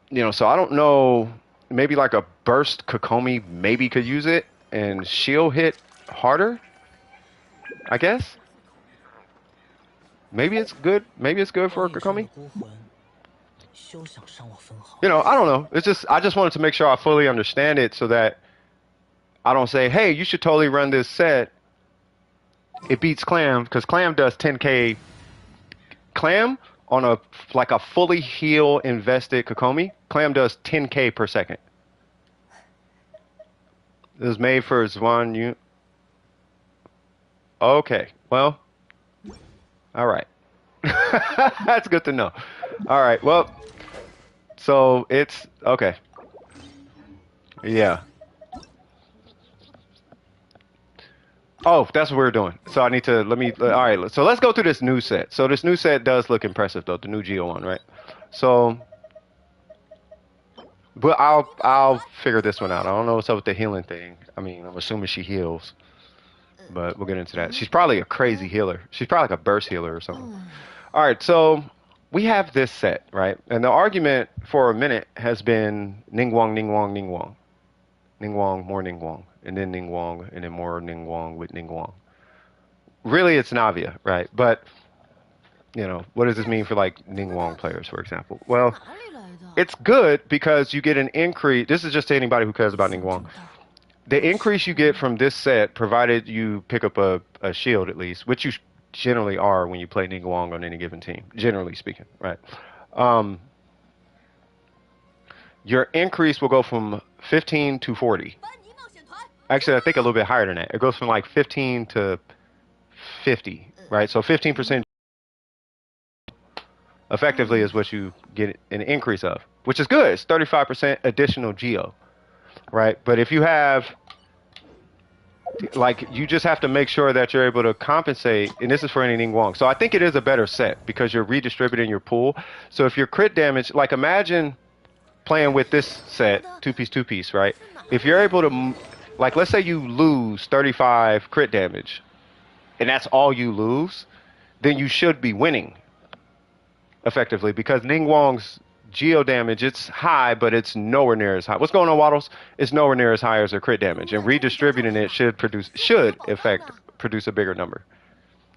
You know, so I don't know, maybe like a burst Kokomi maybe could use it and shield hit harder, I guess. Maybe it's good. Maybe it's good for Kokomi. You know, I don't know. It's just, I just wanted to make sure I fully understand it so that I don't say, hey, you should totally run this set. It beats Clam, because Clam does 10k. Clam on a fully heal invested Kokomi, Clam does 10k per second. It was made for Zwan Yu. Okay, well, all right. That's good to know. All right, well, so it's okay. Yeah. Oh, that's what we're doing. So I need to, all right, so let's go through this new set. So this new set does look impressive though, the new Geo one, right? So, but I'll figure this one out. I don't know what's up with the healing thing. I mean, I'm assuming she heals, but we'll get into that. She's probably a crazy healer. She's probably like a burst healer or something. All right, so we have this set, right? And the argument for a minute has been Ningguang, Ningguang, Ningguang. Ningguang, more Ningguang. And then Ningguang, and then more Ningguang with Ningguang. Really, it's Navia, right? But, you know, what does this mean for, like, Ningguang players, for example? Well, it's good because you get an increase. This is just to anybody who cares about Ningguang. The increase you get from this set, provided you pick up a shield at least, which you generally are when you play Ningguang on any given team, generally speaking, right? Your increase will go from 15 to 40. Actually, I think a little bit higher than that. It goes from like 15 to 50, right? So 15% effectively is what you get an increase of, which is good. It's 35% additional geo, right? But if you have, like, you just have to make sure that you're able to compensate, and this is for any Ningguang. So I think it is a better set because you're redistributing your pool. So if your crit damage, like imagine playing with this set, two-piece, right? If you're able to, like, let's say you lose 35 crit damage, and that's all you lose, then you should be winning, effectively, because Ningguang's geo damage, it's high, but it's nowhere near as high. What's going on, Waddles? It's nowhere near as high as their crit damage, and redistributing it should produce a bigger number.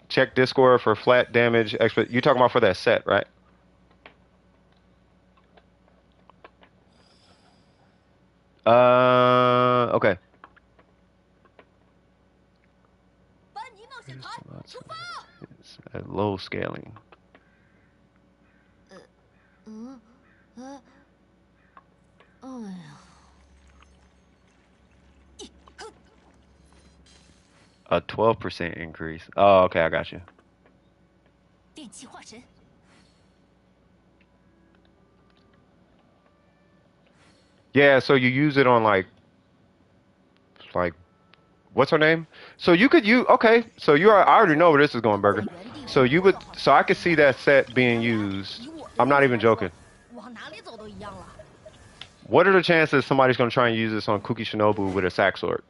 Check Discord for flat damage. You're talking about for that set, right? Okay. It's at low scaling. A 12% increase. Oh, okay, I got you. Yeah, so you use it on like what's her name? So you could use okay. So I already know where this is going, Burger. So I could see that set being used. I'm not even joking. What are the chances somebody's gonna try and use this on Kuki Shinobu with a sack sword?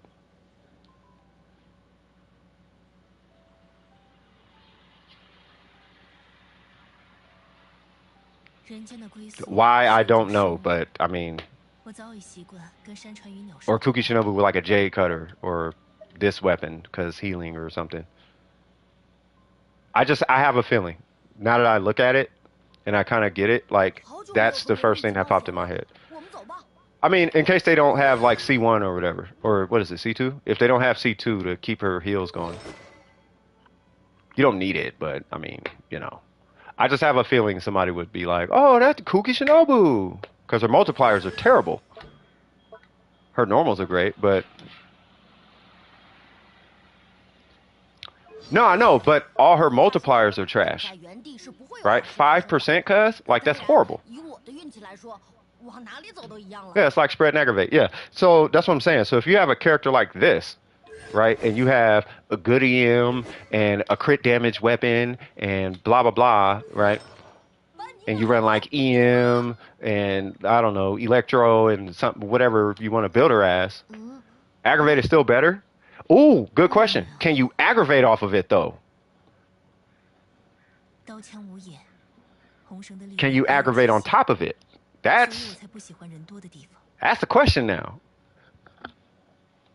Why I don't know, but I mean, or Kuki Shinobu with like a jade cutter or this weapon because healing or something. I have a feeling. Now that I look at it and I kind of get it, like that's the first thing that popped in my head. I mean, in case they don't have like C1 or whatever, or what is it, C2? If they don't have C2 to keep her heals going, you don't need it. But I mean, you know, I just have a feeling somebody would be like, "Oh, that's Kuki Shinobu," because her multipliers are terrible. Her normals are great, but no, I know, but all her multipliers are trash, right? 5%, cuz like that's horrible. Yeah, it's like spread and aggravate. Yeah, so that's what I'm saying. So if you have a character like this, right, and you have a good EM and a crit damage weapon and blah blah blah, right, and you run like EM and I don't know Electro and something whatever you want to build her as, aggravate is still better. Ooh, good question. Can you aggravate off of it though? Can you aggravate on top of it? That's the question now.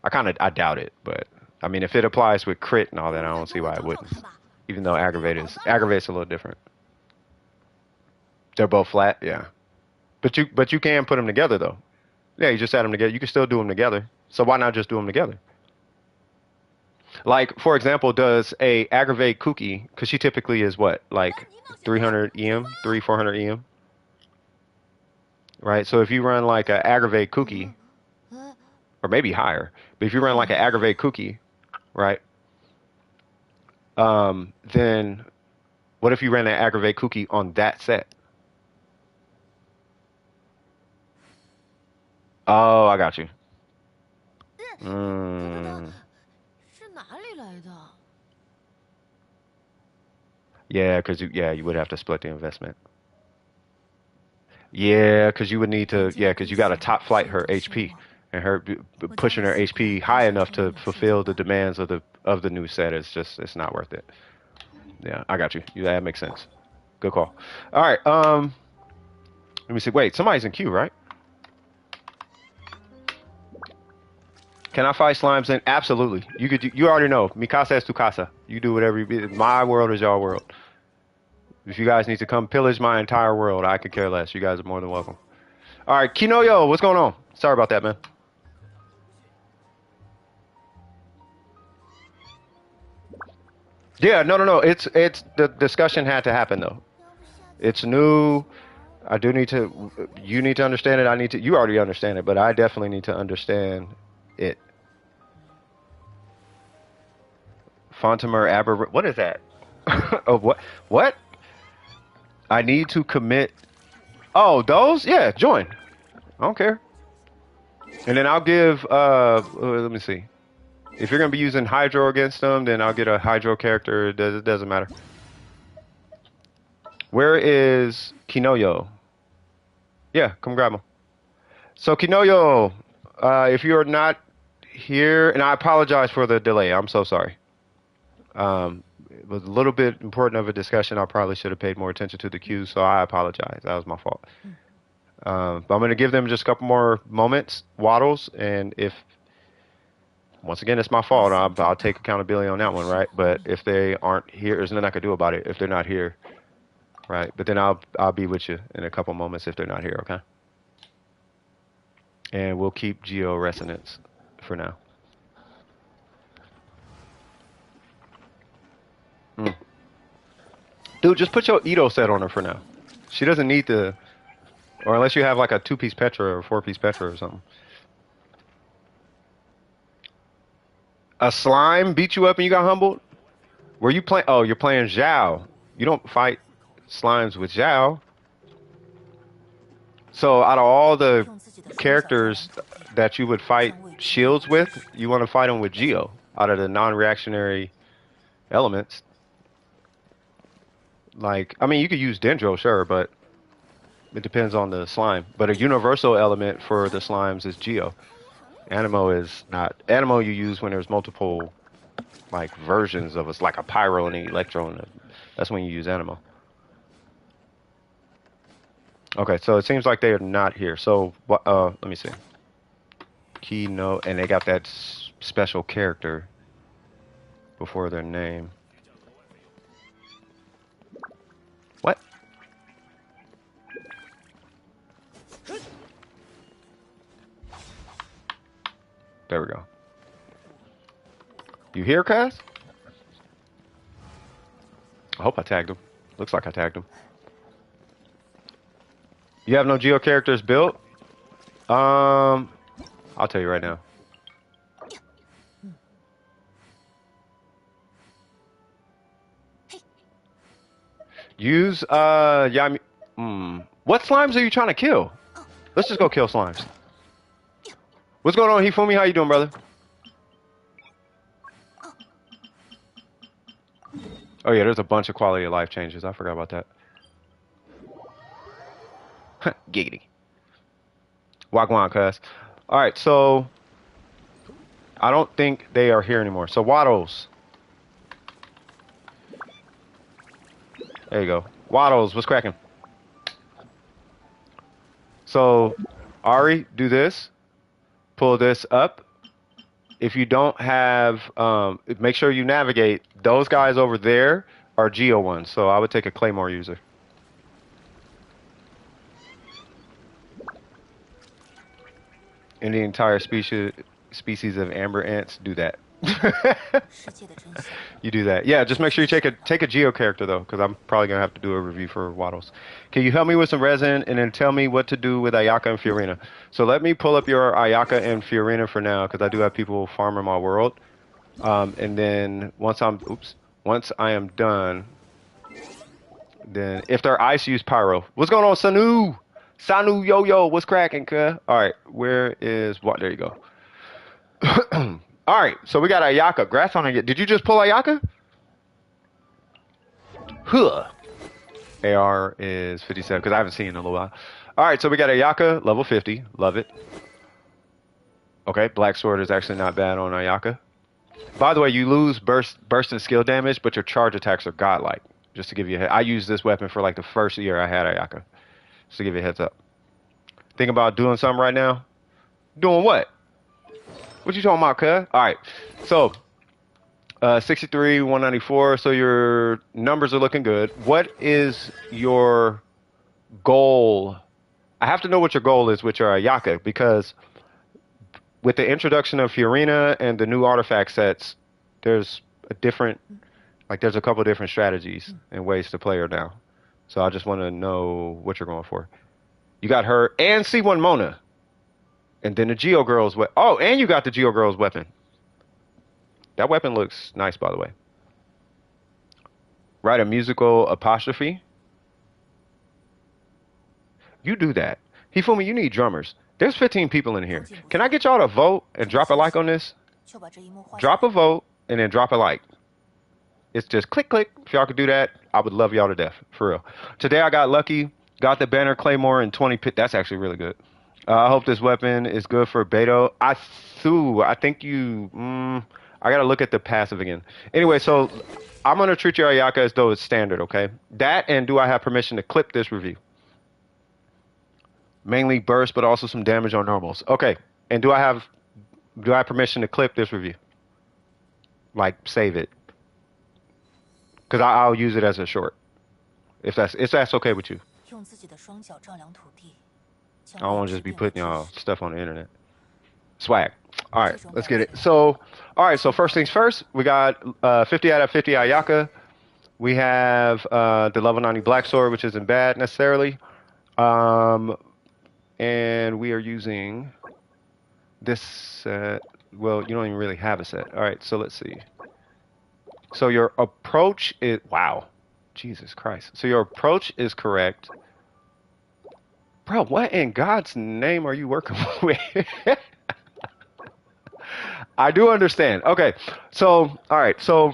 I doubt it, but I mean, if it applies with crit and all that, I don't see why it wouldn't. Even though aggravate's a little different. They're both flat, yeah. But you can put them together though. Yeah, you just add them together. You can still do them together. So why not just do them together? Like for example, does a aggravate Kuki? Because she typically is what, like 300 EM, 400 EM, right? So if you run like a aggravate Kuki, or maybe higher, but if you run like an aggravate Kuki, right? Then what if you ran an aggravate Kuki on that set? Oh, I got you. Yeah, because you would have to split the investment. Yeah, because you would need to. Yeah, because you got to top flight her HP, and her pushing her HP high enough to fulfill the demands of the new set is just it's not worth it. Yeah, I got you. That makes sense. Good call. All right. Let me see. Wait, somebody's in queue, right? Can I fight slimes in? Absolutely. You could. You already know. Mikasa es tu casa. You do whatever you. My world is your world. If you guys need to come pillage my entire world, I could care less. You guys are more than welcome. All right, Kinoyo, what's going on? Sorry about that, man. Yeah, no. It's the discussion had to happen though. It's new. I do need to. You need to understand it. I need to. You already understand it, but I definitely need to understand it. Fontamer Aber. What is that? Of what? What? I need to commit. Oh, those? Yeah, join. I don't care. And then I'll give. Let me see. If you're gonna be using Hydro against them, then I'll get a Hydro character. It doesn't matter. Where is Kinoyo? Yeah, come grab him. So Kinoyo, if you're not here, and I apologize for the delay. I'm so sorry. It was a little bit important of a discussion. I probably should have paid more attention to the cues, so I apologize. That was my fault. But I'm going to give them just a couple more moments, waddles, and if once again it's my fault, I'll take accountability on that one, right? But if they aren't here, there's nothing I can do about it if they're not here, right? But then I'll be with you in a couple moments if they're not here, okay? And we'll keep geo resonance for now. Dude, just put your Edo set on her for now. She doesn't need the... Or unless you have like a 2-piece Petra or 4-piece Petra or something. A slime beat you up and you got humbled? Were you playing... Oh, you're playing Zhao. You don't fight slimes with Zhao. So out of all the characters that you would fight shields with, you want to fight them with Geo. Out of the non-reactionary elements. Like, I mean, you could use Dendro, sure, but it depends on the slime. But a universal element for the slimes is Geo. Animo is not. Animo you use when there's multiple, like, versions of us, like a Pyro and an Electro. That's when you use Animo. Okay, so it seems like they are not here. So, let me see. Keynote, and they got that special character before their name. What? There we go. You here, Cass? I hope I tagged him. Looks like I tagged him. You have no Geo characters built? I'll tell you right now. Use, Yami... What slimes are you trying to kill? Let's just go kill slimes. What's going on, Hifumi? How you doing, brother? Oh, yeah, there's a bunch of quality of life changes. I forgot about that. Giggity. Wagwan, cuz. Alright, so... I don't think they are here anymore. So, Waddles. There you go. Waddles, what's cracking? So, Ari, do this. Pull this up. If you don't have... make sure you navigate. Those guys over there are Geo ones. So, I would take a Claymore user. In the entire species of amber ants, do that. You do that. Yeah, just make sure you take a Geo character though, because I'm probably gonna have to do a review for Waddles. Can you help me with some resin and then tell me what to do with Ayaka and Fiorina? So let me pull up your Ayaka and Fiorina for now, because I do have people farming my world. And then once I am done, then if they're ice, use Pyro. What's going on, Sanu? Sanu Yo-Yo, what's cracking, cuh? Alright, where is what? There you go. Alright, so we got Ayaka. Grass on it. Did you just pull Ayaka? Huh. AR is 57, because I haven't seen it in a little while. Alright, so we got Ayaka, level 50. Love it. Okay, Black Sword is actually not bad on Ayaka. By the way, you lose burst and skill damage, but your charge attacks are godlike. Just to give you a head. I used this weapon for like the first year I had Ayaka. Just to give you a heads up. Think about doing something right now? Doing what? What you talking about, cuz? Alright. So, 63, 194. So your numbers are looking good. What is your goal? I have to know what your goal is with your Ayaka, because with the introduction of Fiorina and the new artifact sets, there's a couple different strategies and ways to play her now. So I just want to know what you're going for. You got her and C1 Mona. And then the Geo Girl's weapon. Oh, and you got the Geo Girl's weapon. That weapon looks nice, by the way. Write a musical apostrophe. You do that. Hifumi, you need drummers. There's 15 people in here. Can I get y'all to vote and drop a like on this? Drop a vote and then drop a like. It's just click, click. If y'all could do that, I would love y'all to death. For real. Today I got lucky. Got the banner Claymore and 20 pit. That's actually really good. I hope this weapon is good for Beto. I think you... I got to look at the passive again. Anyway, so I'm going to treat your Ayaka as though it's standard, okay? That, and do I have permission to clip this review? Mainly burst, but also some damage on normals. Okay, and do I have permission to clip this review? Like, save it. Because I'll use it as a short. If that's okay with you. I don't want to just be putting y'all stuff on the internet. Swag. All right, let's get it. So, all right, so first things first, we got 50 out of 50 Ayaka. We have the level 90 Black Sword, which isn't bad necessarily. And we are using this set. Well, you don't even really have a set. All right, so let's see. So your approach is, wow, Jesus Christ. So your approach is correct. Bro, what in God's name are you working with? I do understand. Okay, so, all right, so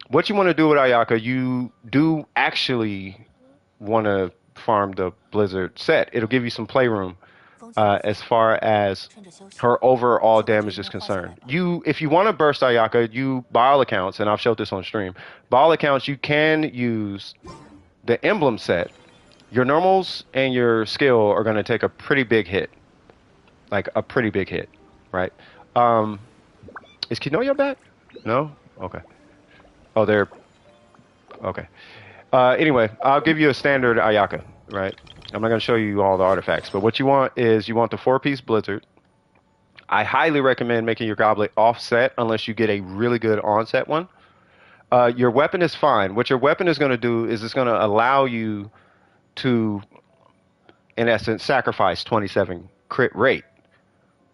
what you want to do with Ayaka, you do actually want to farm the Blizzard set. It'll give you some playroom as far as her overall damage is concerned. If you want to burst Ayaka, you, by all accounts, and I've showed this on stream, by all accounts, you can use the emblem set. Your normals and your skill are going to take a pretty big hit. Like a pretty big hit, right? Is Kinoya back? No? Okay. Oh, they're... Okay. Anyway, I'll give you a standard Ayaka, right? I'm not going to show you all the artifacts, but what you want is you want the 4-piece Blizzard. I highly recommend making your goblet offset unless you get a really good onset one. Your weapon is fine. What your weapon is going to do is it's going to allow you to, in essence, sacrifice 27 crit rate,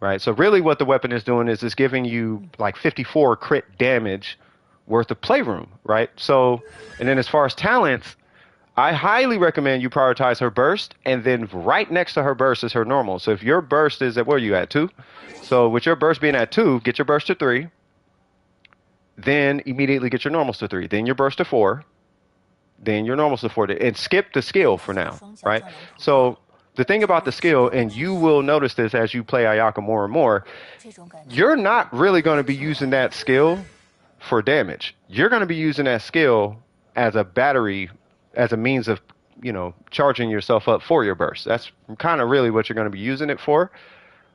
right? So really what the weapon is doing is it's giving you like 54 crit damage worth of playroom, right? So, and then as far as talents, I highly recommend you prioritize her burst, and then right next to her burst is her normal. So if your burst is at, where are you at, 2? So with your burst being at 2, get your burst to 3, then immediately get your normals to 3, then your burst to 4, then your normals to 4, and skip the skill for now, right? So the thing about the skill, and you will notice this as you play Ayaka more and more, you're not really going to be using that skill for damage. You're going to be using that skill as a battery, as a means of, you know, charging yourself up for your burst. That's kind of really what you're going to be using it for,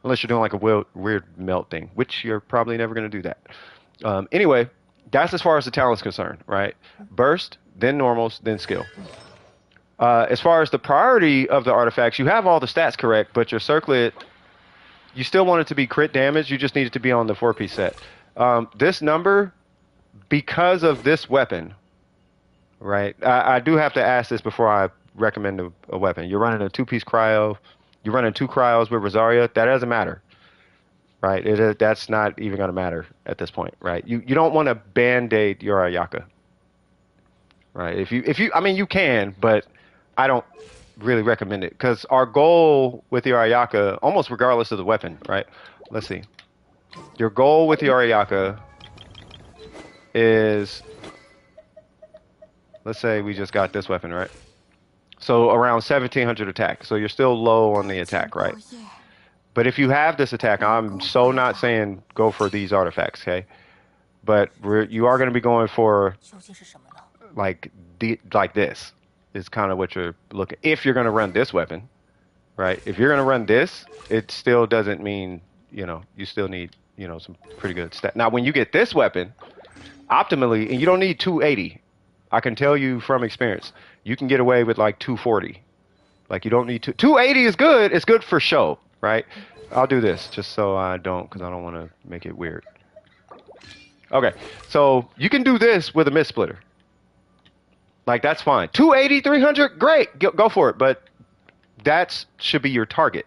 unless you're doing like a weird melt thing, which you're probably never going to do that. Anyway, that's as far as the talent's concerned, right? Burst, then normals, then skill. As far as the priority of the artifacts, you have all the stats correct, but your circlet, you still want it to be crit damage. You just need it to be on the 4-piece set. This number, because of this weapon, right? I do have to ask this before I recommend a weapon. You're running a 2-piece cryo. You're running 2 cryos with Rosaria. That doesn't matter, right? That's not even going to matter at this point, right? You don't want to band-aid your Ayaka, right? If you, I mean, you can, but I don't really recommend it, because our goal with your Ayaka, almost regardless of the weapon, right? Let's see. Your goal with your Ayaka is, let's say we just got this weapon, right? So around 1700 attack. So you're still low on the attack, right? But if you have this attack, I'm so not saying go for these artifacts, okay? But you are going to be going for like this is kind of what you're looking. If you're going to run this weapon, right? If you're going to run this, it still doesn't mean, you know, you still need, you know, some pretty good stat. Now, when you get this weapon, optimally, and you don't need 280. I can tell you from experience, you can get away with like 240. Like you don't need 280 is good. It's good for show, right? I'll do this just so I don't, because I don't want to make it weird. Okay, so you can do this with a mist splitter. Like that's fine. 280, 300, great, go for it. But that should be your target,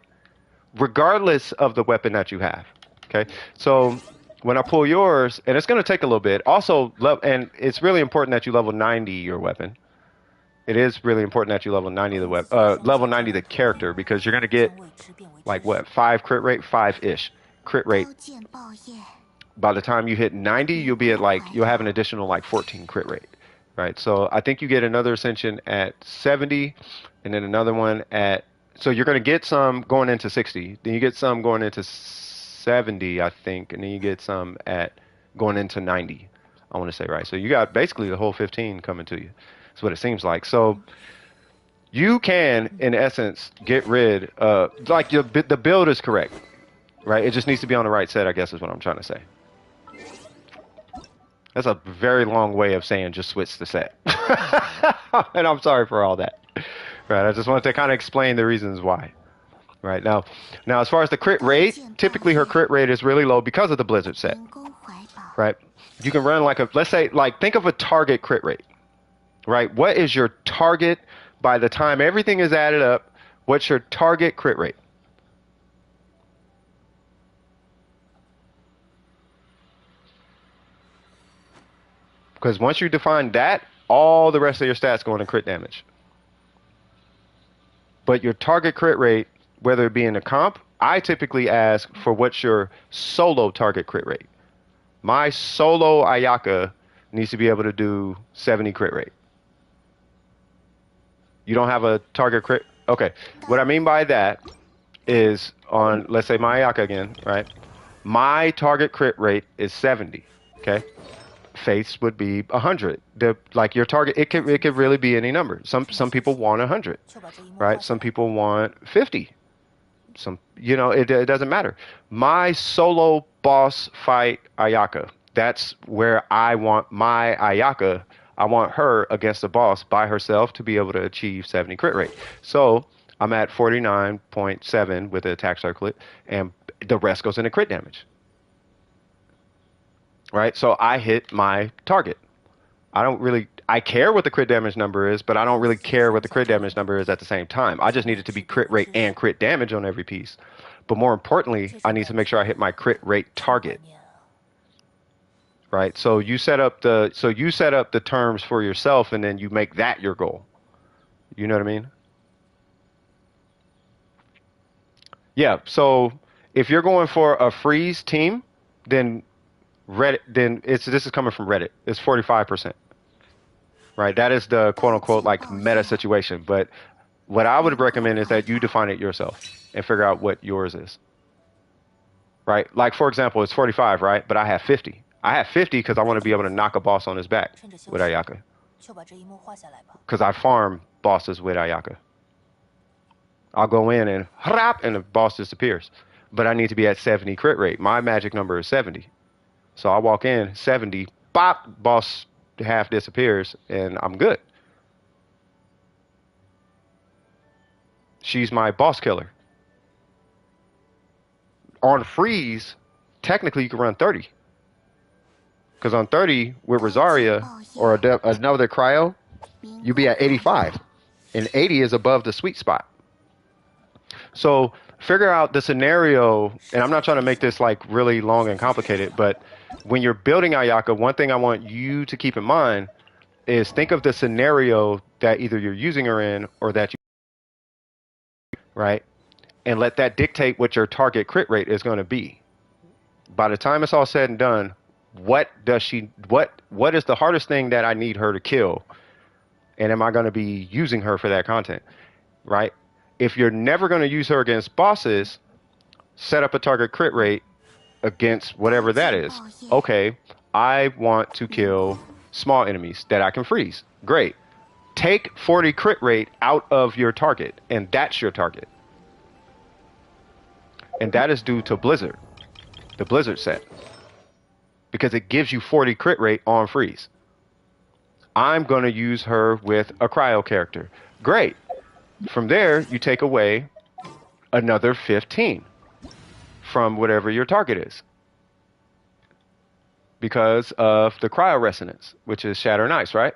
regardless of the weapon that you have. Okay, so when I pull yours, and it's going to take a little bit. Also, and it's really important that you level 90 your weapon. It is really important that you level 90 the weapon, level 90 the character, because you're going to get like what, 5 crit rate, 5-ish crit rate. By the time you hit 90, you'll be at like, you'll have an additional like 14 crit rate, right? So I think you get another ascension at 70, and then another one at, so you're going to get some going into 60, then you get some going into 70, I think, and then you get some at going into 90, I want to say, right? So you got basically the whole 15 coming to you. That's what it seems like. So you can, in essence, get rid of, like, the build is correct, right? It just needs to be on the right set, I guess is what I'm trying to say. That's a very long way of saying just switch the set. And I'm sorry for all that. Right, I just wanted to kind of explain the reasons why. Right, now as far as the crit rate, typically her crit rate is really low because of the Blizzard set. Right? You can run like a, let's say, like, think of a target crit rate. right? What is your target by the time everything is added up? What's your target crit rate? Because once you define that, all the rest of your stats go into crit damage. But your target crit rate, whether it be in a comp, I typically ask for what's your solo target crit rate. My solo Ayaka needs to be able to do 70 crit rate. You don't have a target crit? Okay. What I mean by that is on, let's say my Ayaka again, right? My target crit rate is 70, okay? Faith's would be 100. Like your target, it could really be any number. Some people want 100, right? Some people want 50. It doesn't matter. My solo boss fight Ayaka, that's where I want my Ayaka. I want her against the boss by herself to be able to achieve 70 crit rate. So I'm at 49.7 with the attack circlet, and the rest goes into crit damage. Right? So I hit my target. I care what the crit damage number is, but I don't really care what the crit damage number is at the same time. I just need it to be crit rate and crit damage on every piece. But more importantly, I need to make sure I hit my crit rate target. Right? So you set up the terms for yourself, and then you make that your goal. You know what I mean? Yeah. So if you're going for a freeze team, then this is coming from Reddit. It's 45%. Right? That is the quote unquote like meta situation. But what I would recommend is that you define it yourself and figure out what yours is. Right? Like, for example, it's 45, right? But I have 50. I have 50 because I want to be able to knock a boss on his back with Ayaka. Because I farm bosses with Ayaka. I'll go in and the boss disappears. But I need to be at 70 crit rate. My magic number is 70. So I walk in, 70, bop, boss half disappears, and I'm good. She's my boss killer. On freeze, technically you can run 30. Because on 30, with Rosaria or another cryo, you'd be at 85. And 80 is above the sweet spot. So figure out the scenario, and I'm not trying to make this like really long and complicated, but when you're building Ayaka, one thing I want you to keep in mind is think of the scenario that either you're using her in or that you, right? And let that dictate what your target crit rate is going to be. By the time it's all said and done, what is the hardest thing that I need her to kill? And am I going to be using her for that content, right? If you're never going to use her against bosses, set up a target crit rate against whatever that is. Okay, I want to kill small enemies that I can freeze. Great. Take 40 crit rate out of your target, and that's your target. And that is due to Blizzard, the Blizzard set, because it gives you 40 crit rate on freeze. I'm going to use her with a cryo character. Great. From there, you take away another 15 from whatever your target is because of the cryo resonance, which is Shatter and Ice, right?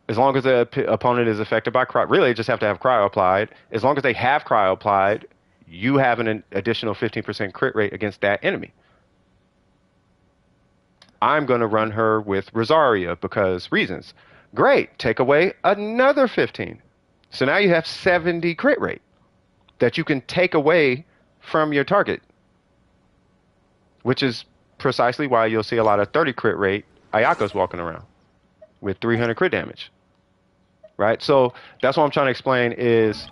As long as the opponent is affected by cryo, really, they just have to have cryo applied. As long as they have cryo applied, you have an additional 15% crit rate against that enemy. I'm going to run her with Rosaria because reasons. Great. Take away another 15. So now you have 70 crit rate that you can take away from your target, which is precisely why you'll see a lot of 30 crit rate Ayakas walking around with 300 crit damage, right? So that's what I'm trying to explain is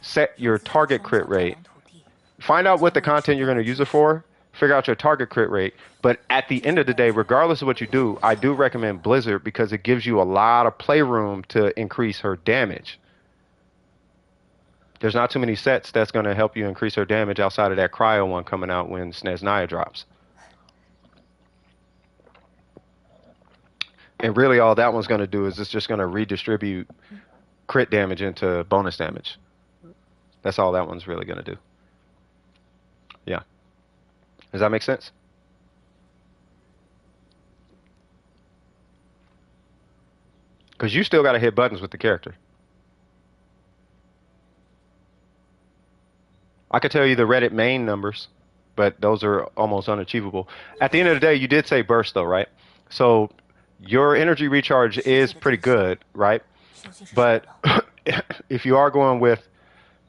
set your target crit rate, find out what the content you're going to use it for, figure out your target crit rate. But at the end of the day, regardless of what you do, I do recommend Blizzard because it gives you a lot of playroom to increase her damage. There's not too many sets that's going to help you increase her damage outside of that cryo one coming out when Snezhnaya drops. And really all that one's going to do is it's just going to redistribute crit damage into bonus damage. That's all that one's really going to do. Yeah. Does that make sense? Because you still got to hit buttons with the character. I could tell you the Reddit main numbers, but those are almost unachievable. At the end of the day, you did say burst though, right? So your energy recharge is pretty good, right? 雄心是谁 But 了？ if you are going with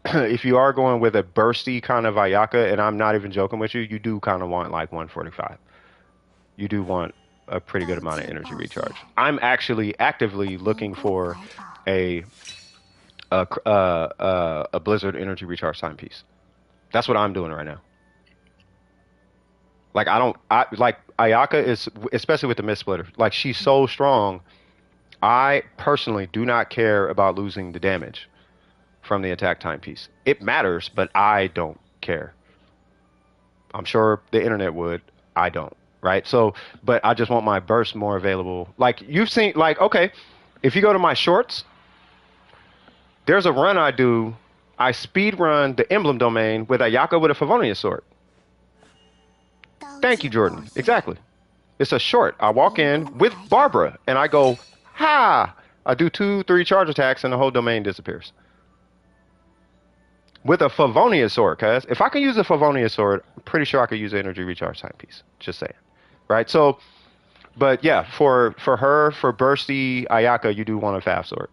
if you are going with a bursty kind of Ayaka, and I'm not even joking with you, you do kind of want like 145. You do want a pretty good amount of energy recharge. I'm actually actively looking for a a Blizzard energy recharge timepiece. That's what I'm doing right now. Like I like Ayaka is, especially with the mist splitter. Like she's so strong. I personally do not care about losing the damage from the attack timepiece. It matters, but I don't care. I'm sure the internet would. I don't. Right? So, but I just want my burst more available. Like you've seen, like, okay, if you go to my shorts, there's a run I do. I speed run the emblem domain with Ayaka with a Favonius sword. Thank you, Jordan. Exactly. It's a short. I walk in with Barbara and I go, ha! I do 2-3 charge attacks and the whole domain disappears. With a Favonius sword, cuz if I can use a Favonius sword, I'm pretty sure I could use an energy recharge timepiece. Just saying. Right? So, but yeah, for her, for Bursty Ayaka, you do want a Faf sword.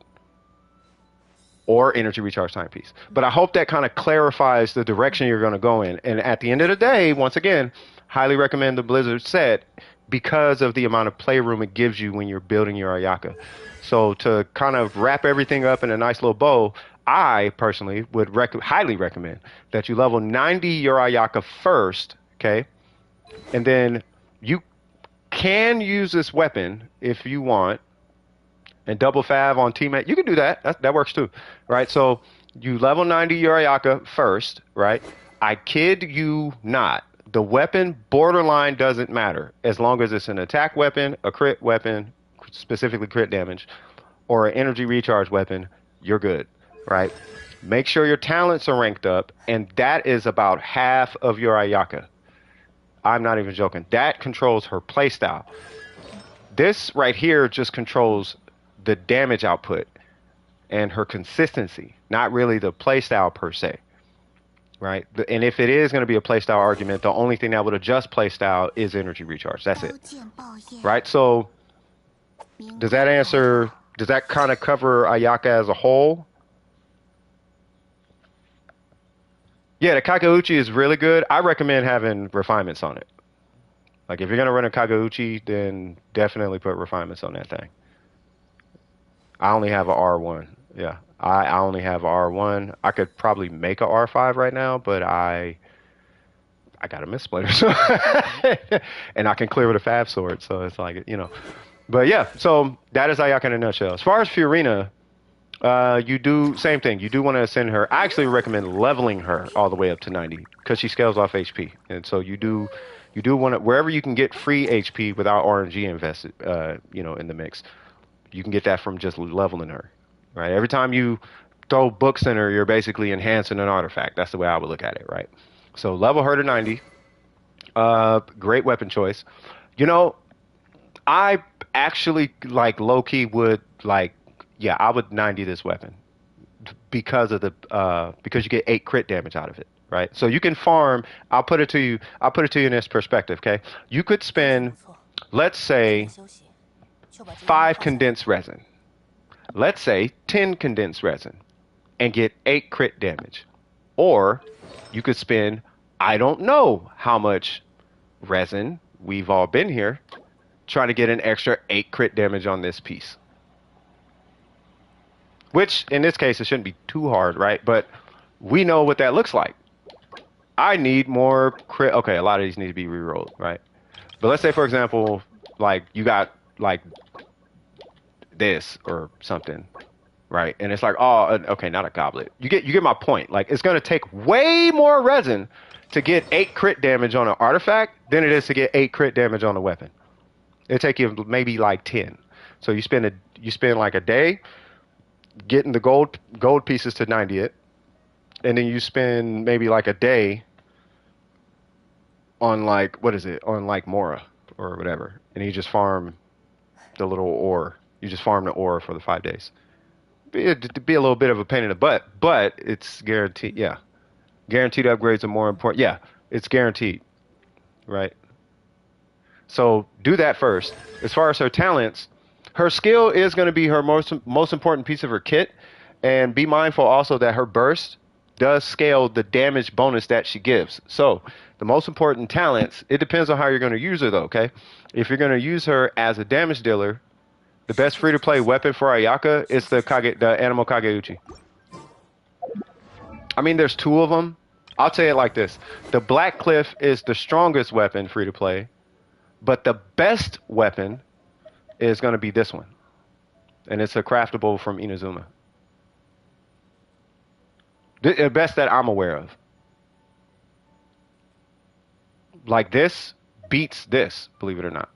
Or energy recharge timepiece. But I hope that kind of clarifies the direction you're going to go in. And at the end of the day, once again, highly recommend the Blizzard set because of the amount of playroom it gives you when you're building your Ayaka. So to kind of wrap everything up in a nice little bow, I personally would highly recommend that you level 90 your Ayaka first, okay? And then you can use this weapon if you want, and double fav on teammate. You can do that. That works too, right? So you level 90 your Ayaka first, right? I kid you not. The weapon borderline doesn't matter as long as it's an attack weapon, a crit weapon, specifically crit damage, or an energy recharge weapon. You're good, right? Make sure your talents are ranked up, and that is about half of your Ayaka. I'm not even joking. That controls her playstyle. This right here just controls the damage output and her consistency, not really the playstyle per se, right? And if it is going to be a playstyle argument, the only thing that would adjust playstyle is energy recharge. That's it, right? So does that answer, does that kind of cover Ayaka as a whole? Yeah, the Kakauchi is really good. I recommend having refinements on it. Like if you're going to run a Kakauchi, then definitely put refinements on that thing. I only have a R1. Yeah, I only have a R1. I could probably make a R5 right now, but I got a mist splitter, so and I can clear with a Fab sword, so it's like, you know. But yeah, so that is Ayaka in a nutshell. As far as Fiorina, you do same thing. You do want to ascend her. I actually recommend leveling her all the way up to 90 because she scales off HP, and so you do want to, wherever you can get free HP without RNG invested, you know, in the mix. You can get that from just leveling her, right? Every time you throw books in her, you're basically enhancing an artifact. That's the way I would look at it, right? So level her to 90. Great weapon choice. You know, I actually like low-key would like, yeah, I would 90 this weapon because of the because you get 8 crit damage out of it, right? So you can farm. I'll put it to you in this perspective, okay? You could spend, let's say, 5 condensed resin. Let's say 10 condensed resin and get 8 crit damage. Or you could spend, I don't know how much resin, we've all been here, trying to get an extra 8 crit damage on this piece. Which, in this case, it shouldn't be too hard, right? But we know what that looks like. I need more crit. Okay, a lot of these need to be re-rolled, right? But let's say, for example, like you got like this or something, right? And it's like, oh, okay, not a goblet. You get my point. Like it's gonna take way more resin to get 8 crit damage on an artifact than it is to get 8 crit damage on a weapon. It'll take you maybe like 10. So you spend like a day getting the gold pieces to 90 it, and then you spend maybe like a day on like, what is it, on like Mora or whatever, and you just farm the little ore, You just farm the ore for the 5 days. It'd be a little bit of a pain in the butt, but it's guaranteed. Yeah, guaranteed upgrades are more important. Yeah, it's guaranteed, right? So do that first. As far as her talents, her skill is going to be her most important piece of her kit, and be mindful also that her burst does scale the damage bonus that she gives. So the most important talents, it depends on how you're going to use her though, okay? If you're going to use her as a damage dealer, the best free-to-play weapon for Ayaka is the Animal Kageuchi. I mean, there's two of them. I'll tell you like this. The Black Cliff is the strongest weapon free-to-play, but the best weapon is going to be this one. And it's a craftable from Inazuma. The best that I'm aware of. Like this beats this, believe it or not.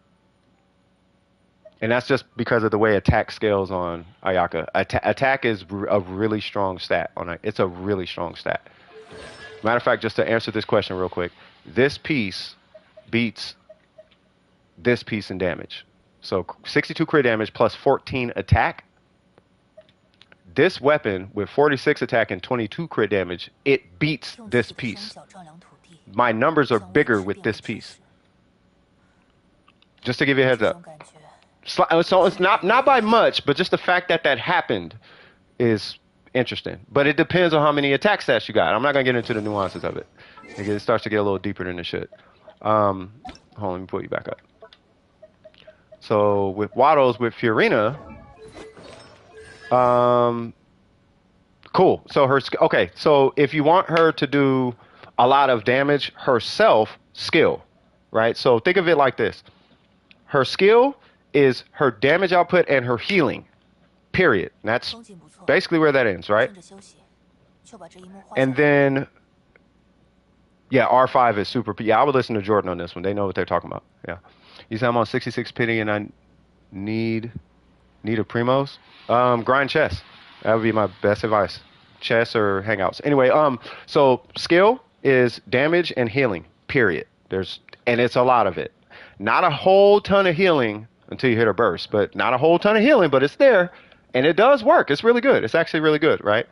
And that's just because of the way attack scales on Ayaka. Attack is a really strong stat. It's a really strong stat. Matter of fact, just to answer this question real quick, this piece beats this piece in damage. So 62 crit damage plus 14 attack. This weapon with 46 attack and 22 crit damage, it beats this piece. My numbers are bigger with this piece. Just to give you a heads up. So it's not by much, but just the fact that that happened is interesting. But it depends on how many attack stats you got. I'm not going to get into the nuances of it. It starts to get a little deeper than it should. Hold on, let me pull you back up. So with Waddles, with Fiorina, cool. So okay, so if you want her to do a lot of damage herself, skill, right? So think of it like this. Her skill is her damage output and her healing, period. And that's basically where that ends, right? And then, yeah, R5 is super. Yeah, I would listen to Jordan on this one. They know what they're talking about. Yeah. You say I'm on 66 pity and I need a primos. Grind chess. That would be my best advice. Chess or hangouts. Anyway, so skill is damage and healing, period. And it's a lot of it. Not a whole ton of healing until you hit a burst, but not a whole ton of healing, but it's there, and it does work. It's really good. It's actually really good, right?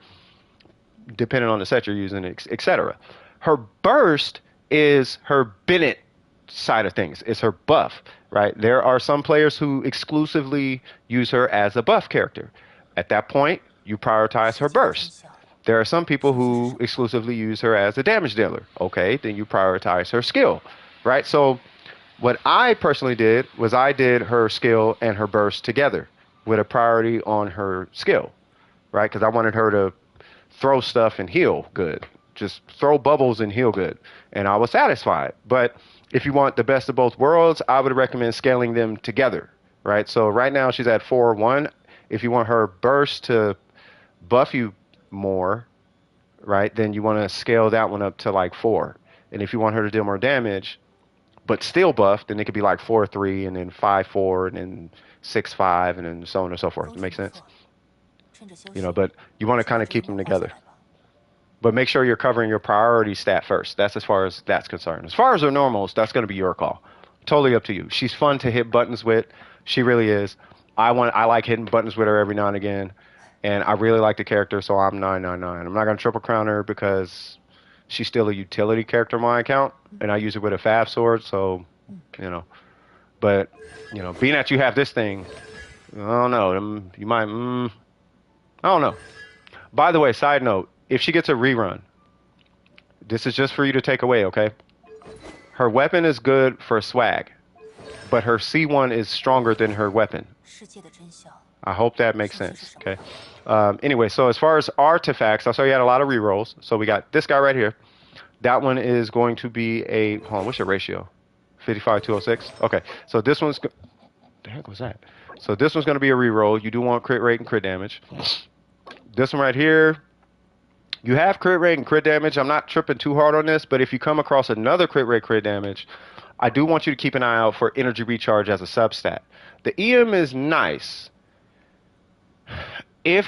Depending on the set you're using, etc. Her burst is her Bennett side of things. It's her buff, right? There are some players who exclusively use her as a buff character. At that point, you prioritize her burst. There are some people who exclusively use her as a damage dealer. Okay, then you prioritize her skill, right? So what I personally did was I did her skill and her burst together with a priority on her skill, right? Because I wanted her to throw stuff and heal good. Just throw bubbles and heal good. And I was satisfied. But if you want the best of both worlds, I would recommend scaling them together, right? So right now she's at 4-1. If you want her burst to buff you more, right, then you want to scale that one up to like 4. And if you want her to deal more damage, but still buffed, then it could be like 4-3 and then 5-4 and then 6-5 and then so on and so forth. It makes sense? You know, but you want to kind of keep them together. But make sure you're covering your priority stat first. That's as far as that's concerned. As far as her normals, that's going to be your call. Totally up to you. She's fun to hit buttons with. She really is. I like hitting buttons with her every now and again. And I really like the character, so I'm 999. I'm not going to triple crown her because she's still a utility character on my account, and I use it with a Fab sword, so, you know. But, you know, being that you have this thing, I don't know. You might, I don't know. By the way, side note, if she gets a rerun, this is just for you to take away, okay? Her weapon is good for swag, but her C1 is stronger than her weapon. I hope that makes sense, okay? Anyway, so as far as artifacts, I saw you had a lot of rerolls. So we got this guy right here. That one is going to be a, hold on, what's your ratio? 55-206? Okay, so this one's, the heck was that? So this one's going to be a reroll. You do want crit rate and crit damage. This one right here, you have crit rate and crit damage. I'm not tripping too hard on this, but if you come across another crit rate, crit damage, I do want you to keep an eye out for energy recharge as a substat. The EM is nice. if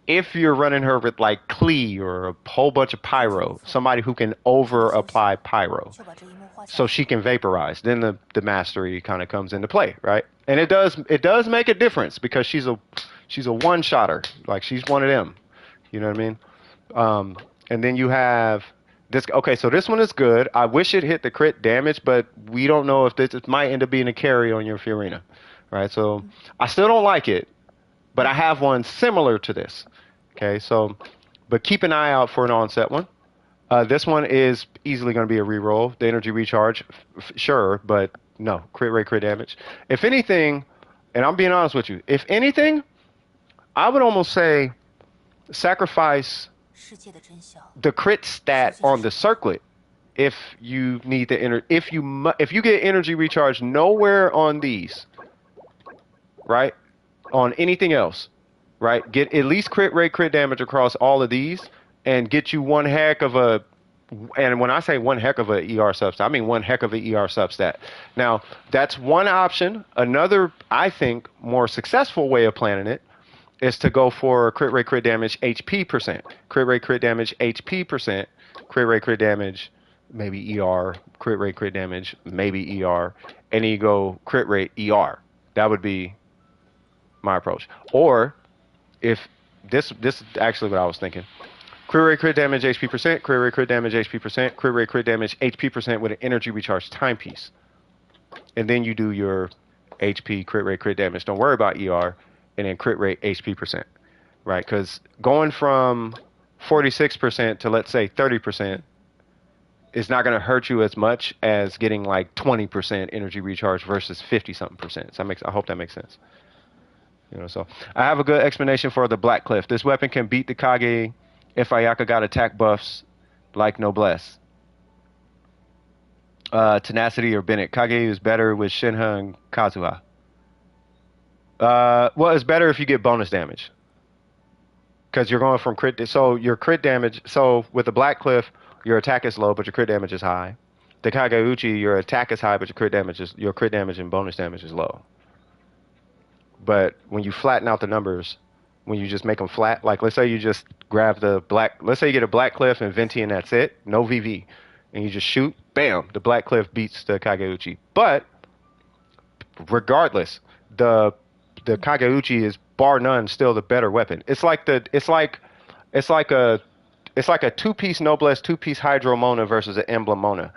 if you're running her with like Klee or a whole bunch of pyro, somebody who can over apply pyro, 就把这一幕画下 so 来。 she can vaporize, then the mastery kind of comes into play, right? And it does make a difference because she's a one shotter, like she's one of them. You know what I mean? And then you have this. Okay, so this one is good. I wish it hit the crit damage, but we don't know if this it might end up being a carry on your Fiorina, right? So I still don't like it, but I have one similar to this. Okay, so but keep an eye out for an onset one. This one is easily going to be a reroll. The energy recharge, sure, but no crit rate, crit damage. If anything, and I'm being honest with you, if anything, I would almost say sacrifice 世界的真相。 the crit stat on the circlet if you need the if you get energy recharge nowhere on these, right? On anything else, right? Get at least crit rate, crit damage across all of these, and get you one heck of a. And when I say one heck of a ER substat, I mean one heck of a ER substat. Now that's one option. Another, I think, more successful way of planning it is to go for crit rate, crit damage, HP percent. Crit rate, crit damage, HP percent. Crit rate, crit damage, maybe ER. Crit rate, crit damage, maybe ER. And then you go crit rate, ER. That would be my approach. Or if this is actually what I was thinking. Crit rate, crit damage, HP percent. Crit rate, crit damage, HP percent. Crit rate, crit damage, HP percent with an energy recharge timepiece. And then you do your HP, crit rate, crit damage. Don't worry about ER. And then crit rate, HP percent. Right? Because going from 46% to, let's say, 30% is not going to hurt you as much as getting like 20% energy recharge versus 50-something percent. So I hope that makes sense. You know, so I have a good explanation for the Black Cliff. This weapon can beat the Kage if Ayaka got attack buffs like Noblesse. Tenacity or Bennett. Kage is better with Shinha and Kazuha. Well, it's better if you get bonus damage. Because you're going from crit. So your crit damage. So with the Black Cliff, your attack is low, but your crit damage is high. The Kageuchi, your attack is high, but your crit damage and bonus damage is low. But when you flatten out the numbers, when you just make them flat, like let's say you just grab let's say you get a Black Cliff and Venti and that's it, no VV, and you just shoot, bam, the Black Cliff beats the Kageuchi. But regardless, the Kageuchi is bar none still the better weapon. It's like a two-piece Noblesse, two-piece Hydro Mona versus an Emblem Mona.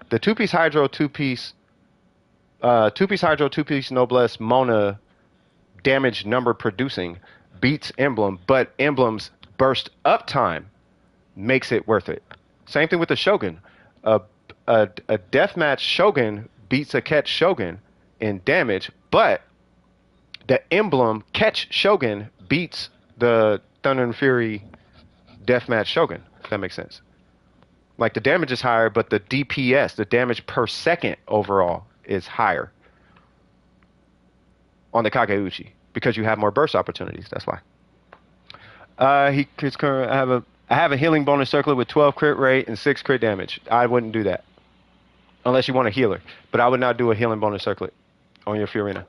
The two-piece Hydro, two-piece Noblesse Mona damage number producing beats Emblem, but Emblem's burst up time makes it worth it. Same thing with the Shogun. A deathmatch Shogun beats a catch Shogun in damage, but the Emblem catch Shogun beats the Thunder and Fury deathmatch Shogun, if that makes sense. Like the damage is higher, but the DPS, the damage per second overall, is higher on the Kageuchi because you have more burst opportunities. That's why. I have a healing bonus circlet with 12 crit rate and 6 crit damage. I wouldn't do that unless you want a healer, but I would not do a healing bonus circlet on your Fiorina.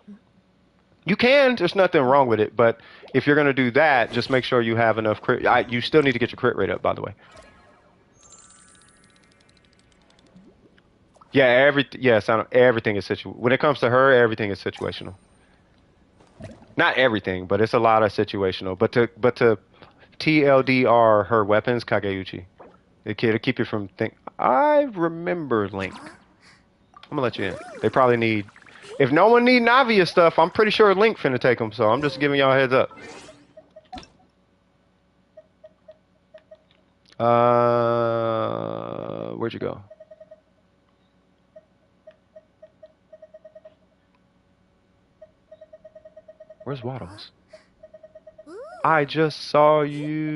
You can. There's nothing wrong with it, but if you're going to do that, just make sure you have enough crit. You still need to get your crit rate up, by the way. Yeah, everything is situational. When it comes to her, everything is situational. Not everything, but it's a lot of situational. But to TLDR her weapons, Kageuchi. It'll keep you from I remember Link. I'm gonna let you in. They probably need. If no one need NAVIA stuff, I'm pretty sure Link finna take them. So I'm just giving y'all a heads up. Where'd you go? Where's Waddles? I just saw you.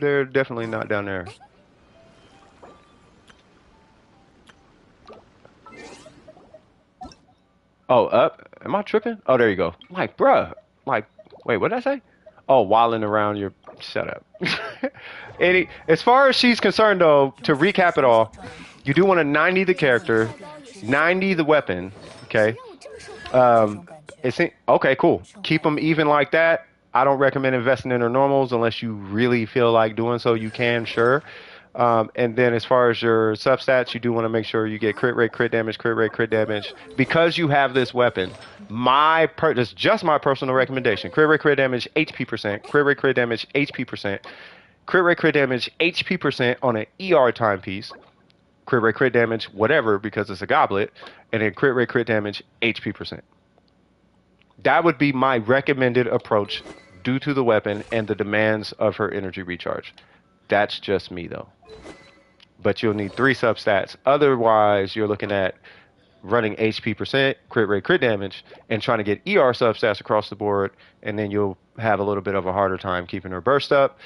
They're definitely not down there. Oh, up? Am I tripping? Oh, there you go. Like, bruh. Like, wait, what did I say? Oh, wilding around your... Shut up. As far as she's concerned, though, to recap it all, you do want to 90 the character, 90 the weapon, okay? Okay, cool. Keep them even like that. I don't recommend investing in their normals unless you really feel like doing so. You can, sure. And then as far as your substats, you do want to make sure you get crit rate, crit damage, crit rate, crit damage. Because you have this weapon, this is just my personal recommendation. Crit rate, crit damage, HP percent. Crit rate, crit damage, HP percent. Crit rate, crit damage, HP percent on an ER timepiece. Crit rate, crit damage, whatever, because it's a goblet. And then crit rate, crit damage, HP percent. That would be my recommended approach due to the weapon and the demands of her energy recharge. That's just me, though. But you'll need 3 substats. Otherwise, you're looking at running HP percent, crit rate, crit damage, and trying to get ER substats across the board, and then you'll have a little bit of a harder time keeping her burst up.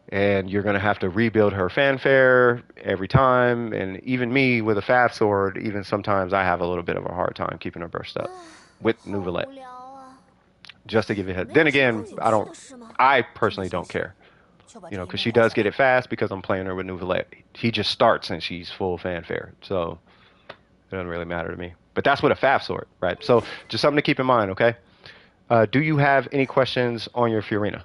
And you're going to have to rebuild her fanfare every time. And even me with a fast sword, even sometimes I have a little bit of a hard time keeping her burst up with Nouvellette. Just to give you a head. Then again, I personally don't care. You know, because she does get it fast because I'm playing her with Nouvellette. He just starts and she's full fanfare. So it doesn't really matter to me. But that's with a fast sword, right? So just something to keep in mind, okay? Do you have any questions on your Fiorina?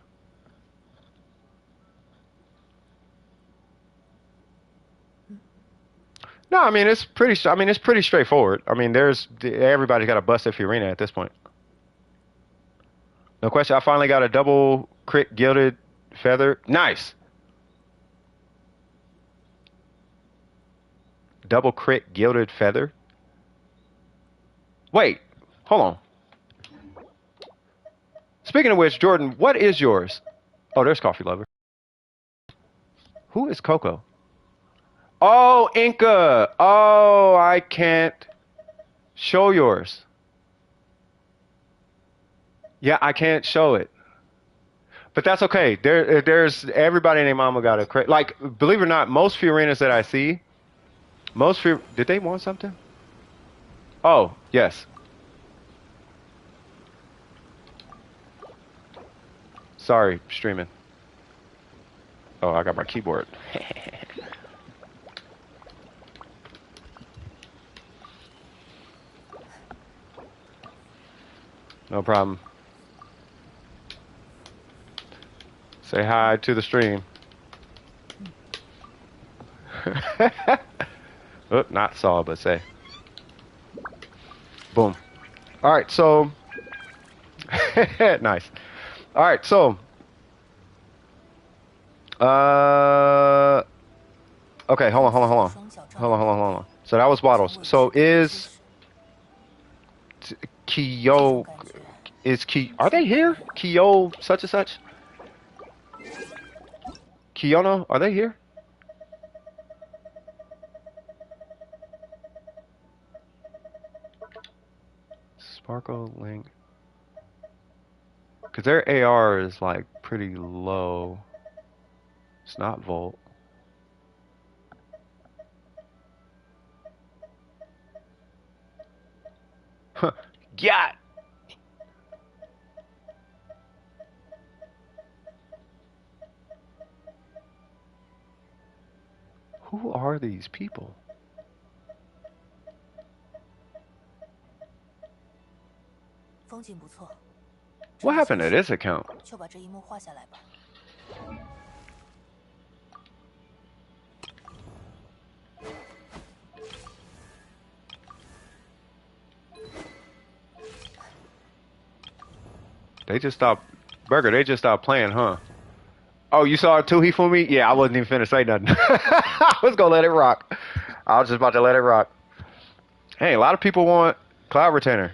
No, I mean it's pretty straightforward. I mean, everybody's got a busted Fiorina at this point. No question. I finally got a double crit gilded feather. Nice. Double crit gilded feather. Wait, hold on. Speaking of which, Jordan, what is yours? Oh, there's Coffee Lover. Who is Coco? Oh, Inca. Oh, I can't show yours. Yeah, I can't show it. But that's okay. There's everybody named Mama got a crit. Like, believe it or not, most Fiorinas that I see, did they want something? Oh, yes. Sorry, streaming. Oh, I got my keyboard. No problem. Say hi to the stream. Oh, not saw, but say. Boom. All right, so nice. All right, so okay, hold on. So that was bottles. So is Kyo are they here? Kyo such and such? Kiyono, are they here? Sparkle Link. Because their AR is like pretty low. It's not Volt. Huh. Yeah. Who are these people? What happened to this account? They just stopped. Burger, they just stopped playing, huh? Oh, you saw it too, he for me? Yeah, I wasn't even finna say nothing. I was gonna let it rock. I was just about to let it rock. Hey, a lot of people want Cloud Retainer.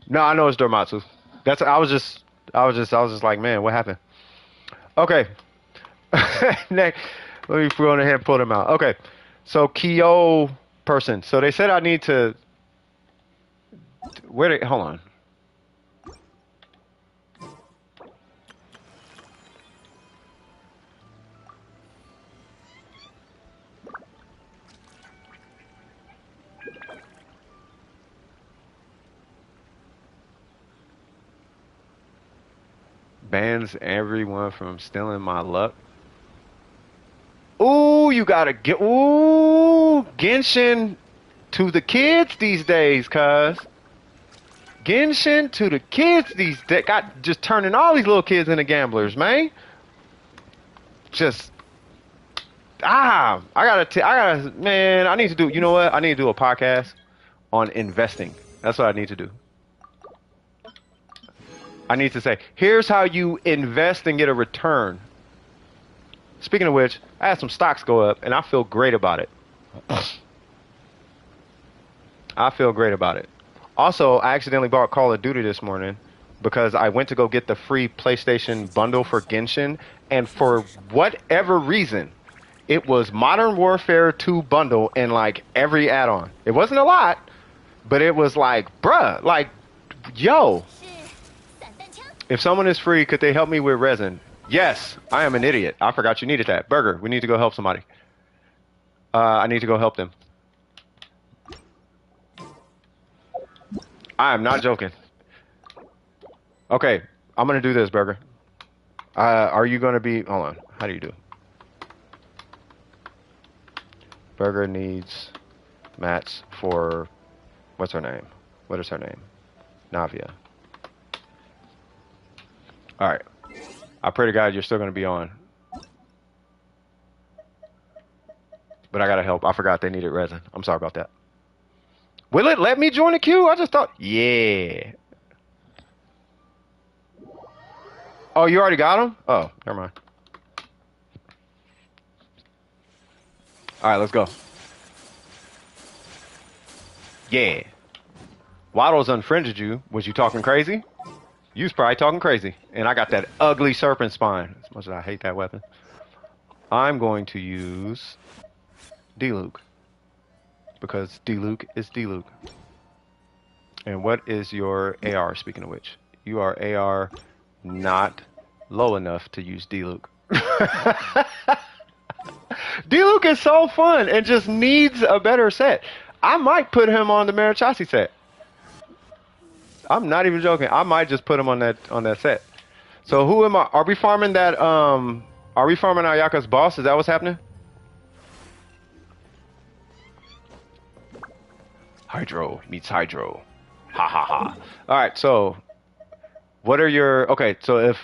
No, I know it's Dormatsu. I was just like, man, what happened? Okay. Next, let me go ahead and pull them out. Okay. So Kyo person. So they said I need to hold on. Bans everyone from stealing my luck. Ooh, you gotta Genshin to the kids these days, cuz. Genshin to the kids these that got just turning all these little kids into gamblers, man. Just I gotta man, I need to do, you know what? I need to do a podcast on investing. That's what I need to do. I need to say, here's how you invest and get a return. Speaking of which, I had some stocks go up and I feel great about it. I feel great about it. Also, I accidentally bought Call of Duty this morning because I went to go get the free PlayStation bundle for Genshin, and for whatever reason, it was Modern Warfare 2 bundle in like every add-on. It wasn't a lot, but it was like, bruh, like, yo, if someone is free, could they help me with resin? Yes, I am an idiot. I forgot you needed that. Burger, we need to go help somebody. I need to go help them. I am not joking. Okay, I'm gonna do this, Burger. Are you gonna be? Hold on. How do you do? Burger needs mats for what's her name? What is her name? NAVIA. All right. I pray to God you're still gonna be on. But I gotta help. I forgot they needed resin. I'm sorry about that. Will it let me join the queue? I just thought, yeah. Oh, you already got them? Oh, never mind. All right, let's go. Yeah. Waddles unfriended you. Was you talking crazy? You was probably talking crazy. And I got that ugly serpent spine. As much as I hate that weapon. I'm going to use D-Luke. Because D-Luke is D-Luke. And what is your AR, speaking of which? You are AR not low enough to use D-Luke. D-Luke is so fun and just needs a better set. I might put him on the Marichasi set. I'm not even joking. I might just put him on that set. So who am I? Are we farming that are we farming Ayaka's boss? Is that what's happening? Hydro meets Hydro. Ha ha ha. Alright, so what are your okay, so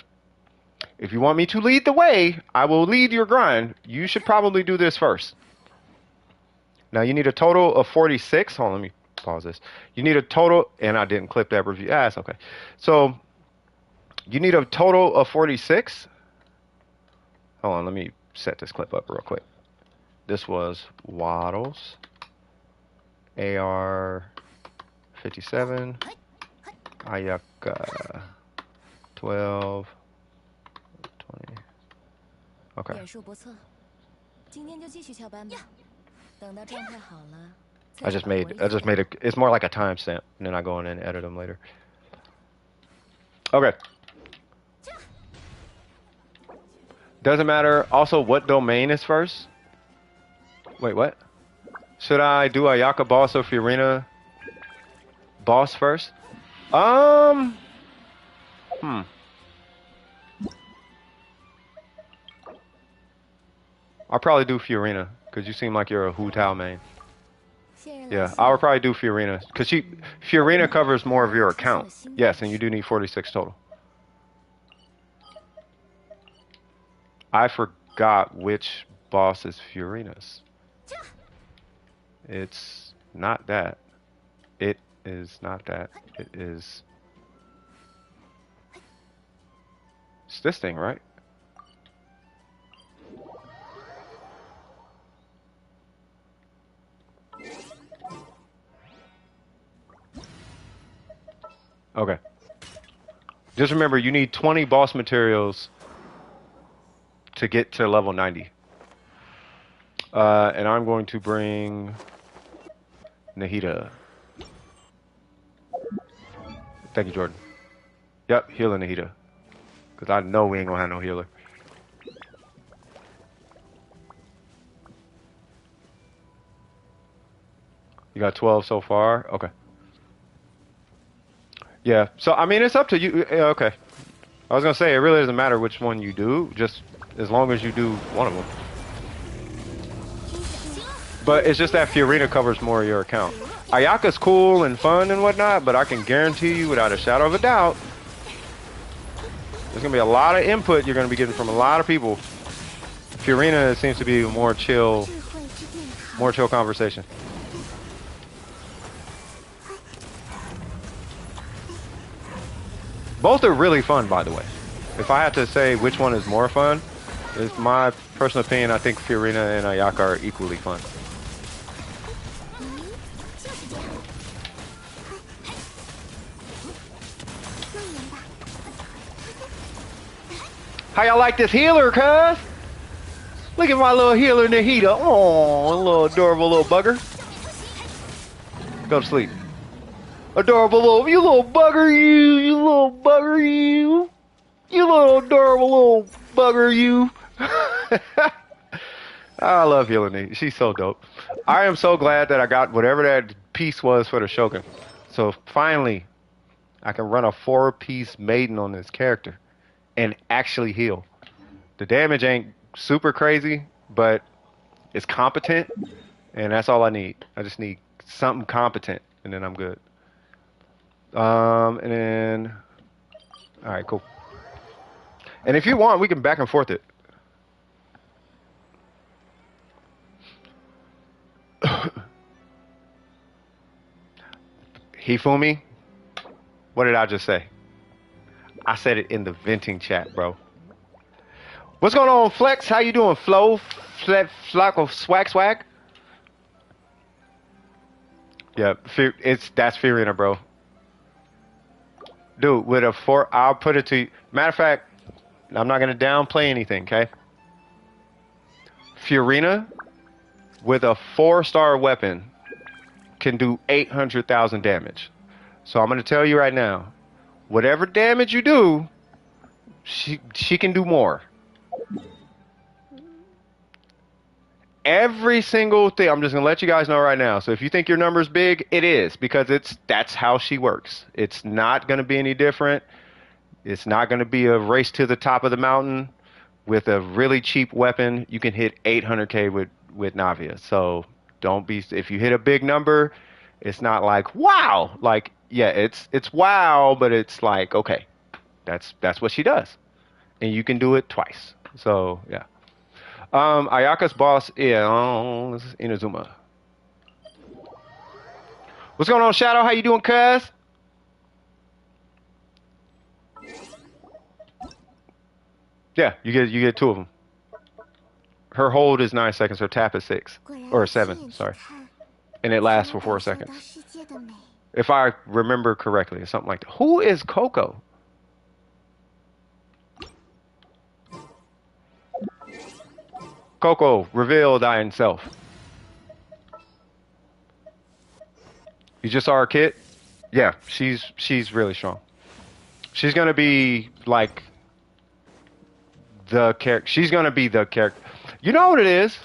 if you want me to lead the way, I will lead your grind. You should probably do this first. Now you need a total of 46. Hold on, let me pause this. You need a total, and I didn't clip that review. Ah, it's okay. So you need a total of 46. Hold on, let me set this clip up real quick. This was Waddles. AR57. Ayaka 12. 20. Okay. I just made it. It's more like a timestamp, and then I go in and edit them later. Okay. Doesn't matter. Also, what domain is first? Wait, what? Should I do Ayaka boss or Fiorina boss first? I'll probably do Fiorina, because you seem like you're a Hu Tao main. Yeah, I would probably do Fiorina, because Fiorina covers more of your account. Yes, and you do need 46 total. I forgot which boss is Fiorina's. It's not that. It is not that. It is... It's this thing, right? Okay. Just remember, you need 20 boss materials to get to level 90. And I'm going to bring Nahida. Thank you, Jordan. Yep, healing Nahida. Because I know we ain't going to have no healer. You got 12 so far? Okay. Yeah, so I mean, it's up to you. Yeah, okay. I was going to say, it really doesn't matter which one you do, just as long as you do one of them. But it's just that Fiorina covers more of your account. Ayaka's cool and fun and whatnot, but I can guarantee you without a shadow of a doubt, there's gonna be a lot of input you're gonna be getting from a lot of people. Fiorina seems to be more chill conversation. Both are really fun, by the way. If I had to say which one is more fun, it's my personal opinion. I think Fiorina and Ayaka are equally fun. How y'all like this healer, cuz? Look at my little healer Nahida. Oh, a little adorable little bugger. Go to sleep. Adorable you little bugger, you little bugger, you little adorable little bugger, you. I love Helene. She's so dope. I am so glad that I got whatever that piece was for the Shogun. So finally, I can run a 4-piece maiden on this character and actually heal. The damage ain't super crazy, but it's competent, and that's all I need. I just need something competent, and then I'm good. And then, all right, cool. And if you want, we can back and forth it. Hifumi, what did I just say? I said it in the venting chat, bro. What's going on, Flex? How you doing, Flo? Flock of swag? Yeah, that's Fiorina, bro. Dude, with a 4, I'll put it to you. Matter of fact, I'm not gonna downplay anything, okay? Fiorina with a 4-star weapon can do 800,000 damage. So I'm gonna tell you right now, whatever damage you do, she can do more. Every single thing. I'm just gonna let you guys know right now. So if you think your number's big, it is, because that's how she works. It's not gonna be any different. It's not gonna be a race to the top of the mountain with a really cheap weapon. You can hit 800K with Navia. So don't be, if you hit a big number, it's not like wow. Like, yeah, it's wow, but it's like, okay, that's what she does, and you can do it twice. So yeah. Ayaka's boss is Inazuma. What's going on, Shadow? How you doing, cuz? Yeah, you get 2 of them. Her hold is 9 seconds. Her tap is 6 or 7. Sorry, and it lasts for 4 seconds. If I remember correctly, or something like that. Who is Coco? Coco, reveal thy self. You just saw her kit? Yeah, she's really strong. She's gonna be like the character. She's gonna be the character. You know what it is?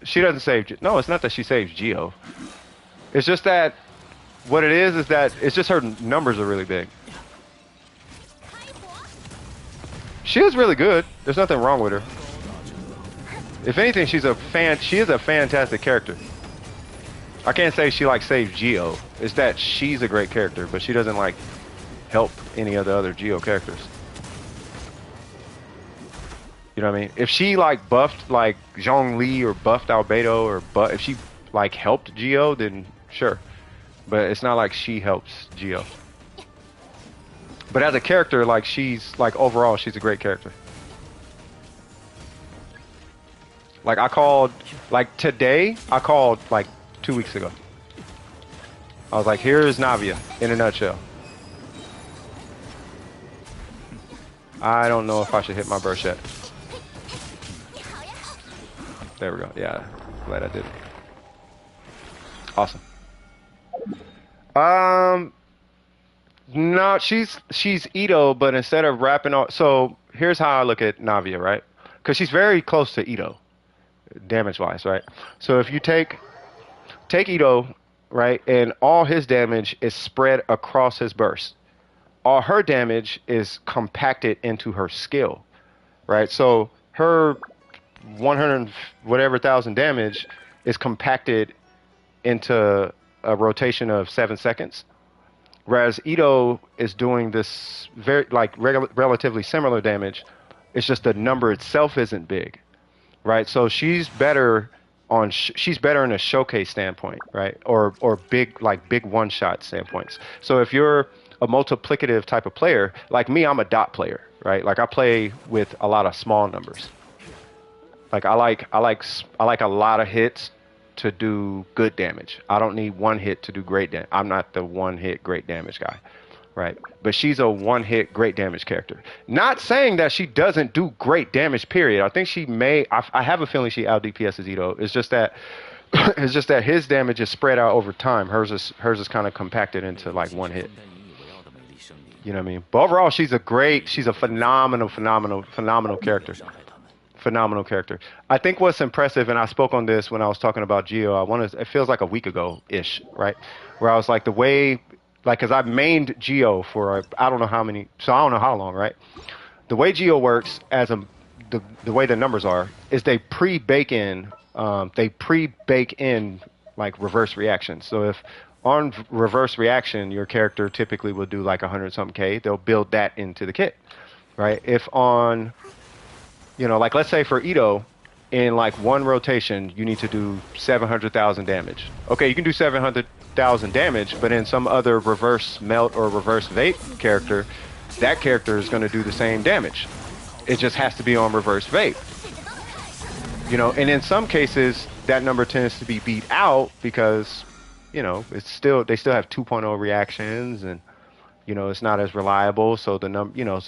She doesn't save. No, it's not that she saves Geo. It's just that what it is that it's just her numbers are really big. She is really good. There's nothing wrong with her. If anything, she is a fantastic character. I can't say she like saves Geo. It's that she's a great character, but she doesn't like help any of the other Geo characters. You know what I mean? If she like buffed like Zhongli or buffed Albedo or if she like helped Geo, then sure. But it's not like she helps Geo. But as a character, like overall, she's a great character. Like today, I called like 2 weeks ago. I was like, here's Navia in a nutshell. I don't know if I should hit my burst yet. There we go. Yeah, glad I did it. Awesome. No, she's Ito, but instead of wrapping on, so here's how I look at Navia, right? Because she's very close to Ito, damage-wise, right? So if you take Ito, right, and all his damage is spread across his burst, all her damage is compacted into her skill, right? So her 100 whatever thousand damage is compacted into a rotation of 7 seconds, whereas Ito is doing this very like relatively similar damage. It's just the number itself isn't big, right? So she's better on she's better in a showcase standpoint, right? Or big one shot standpoints. So if you're a multiplicative type of player, like me, I'm a dot player, right? Like I play with a lot of small numbers. Like I like a lot of hits to do good damage. I don't need one hit to do great damage. I'm not the one hit great damage guy, right? But she's a one hit great damage character. Not saying that she doesn't do great damage, period. I think she may. I have a feeling she out DPS's Ito. It's just that his damage is spread out over time. Hers is kind of compacted into like one hit. You know what I mean? But overall, she's a phenomenal character. Phenomenal character. I think what's impressive, and I spoke on this when I was talking about Geo. It feels like a week ago ish, right? Where I was like, the way, like, because I've mained Geo for I don't know how many, so I don't know how long, right? The way Geo works the way the numbers are is they pre-bake in like reverse reactions. So if on reverse reaction your character typically will do like 100-something K, they'll build that into the kit, right? If on, you know, like let's say for Ito, in like one rotation, you need to do 700,000 damage. Okay, you can do 700,000 damage, but in some other reverse melt or reverse vape character, that character is going to do the same damage. It just has to be on reverse vape. You know, and in some cases, that number tends to be beat out because, you know, they still have 2.0 reactions, and, you know, it's not as reliable. So the number, you know.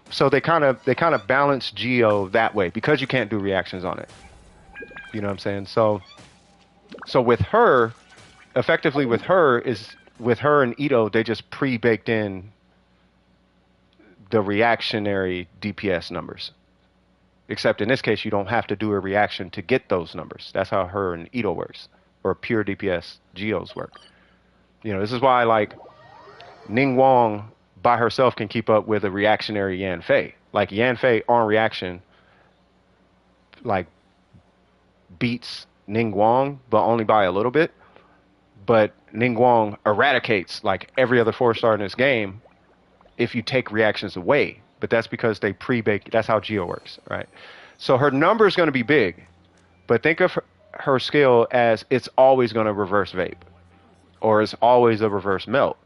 So they kind of balance Geo that way because you can't do reactions on it. You know what I'm saying? So with her, effectively with her and Ito, they just pre-baked in the reactionary DPS numbers. Except in this case, you don't have to do a reaction to get those numbers. That's how her and Ito works, or pure DPS Geos work. You know, this is why like Ning Wong by herself can keep up with a reactionary Yan Fei. Like Yan Fei on reaction, like beats Ning Wong, but only by a little bit. But Ning Wong eradicates like every other 4-star in this game if you take reactions away. But that's because they pre-bake. That's how Geo works, right? So her number is going to be big, but think of her skill as it's always going to reverse vape, or it's always a reverse melt.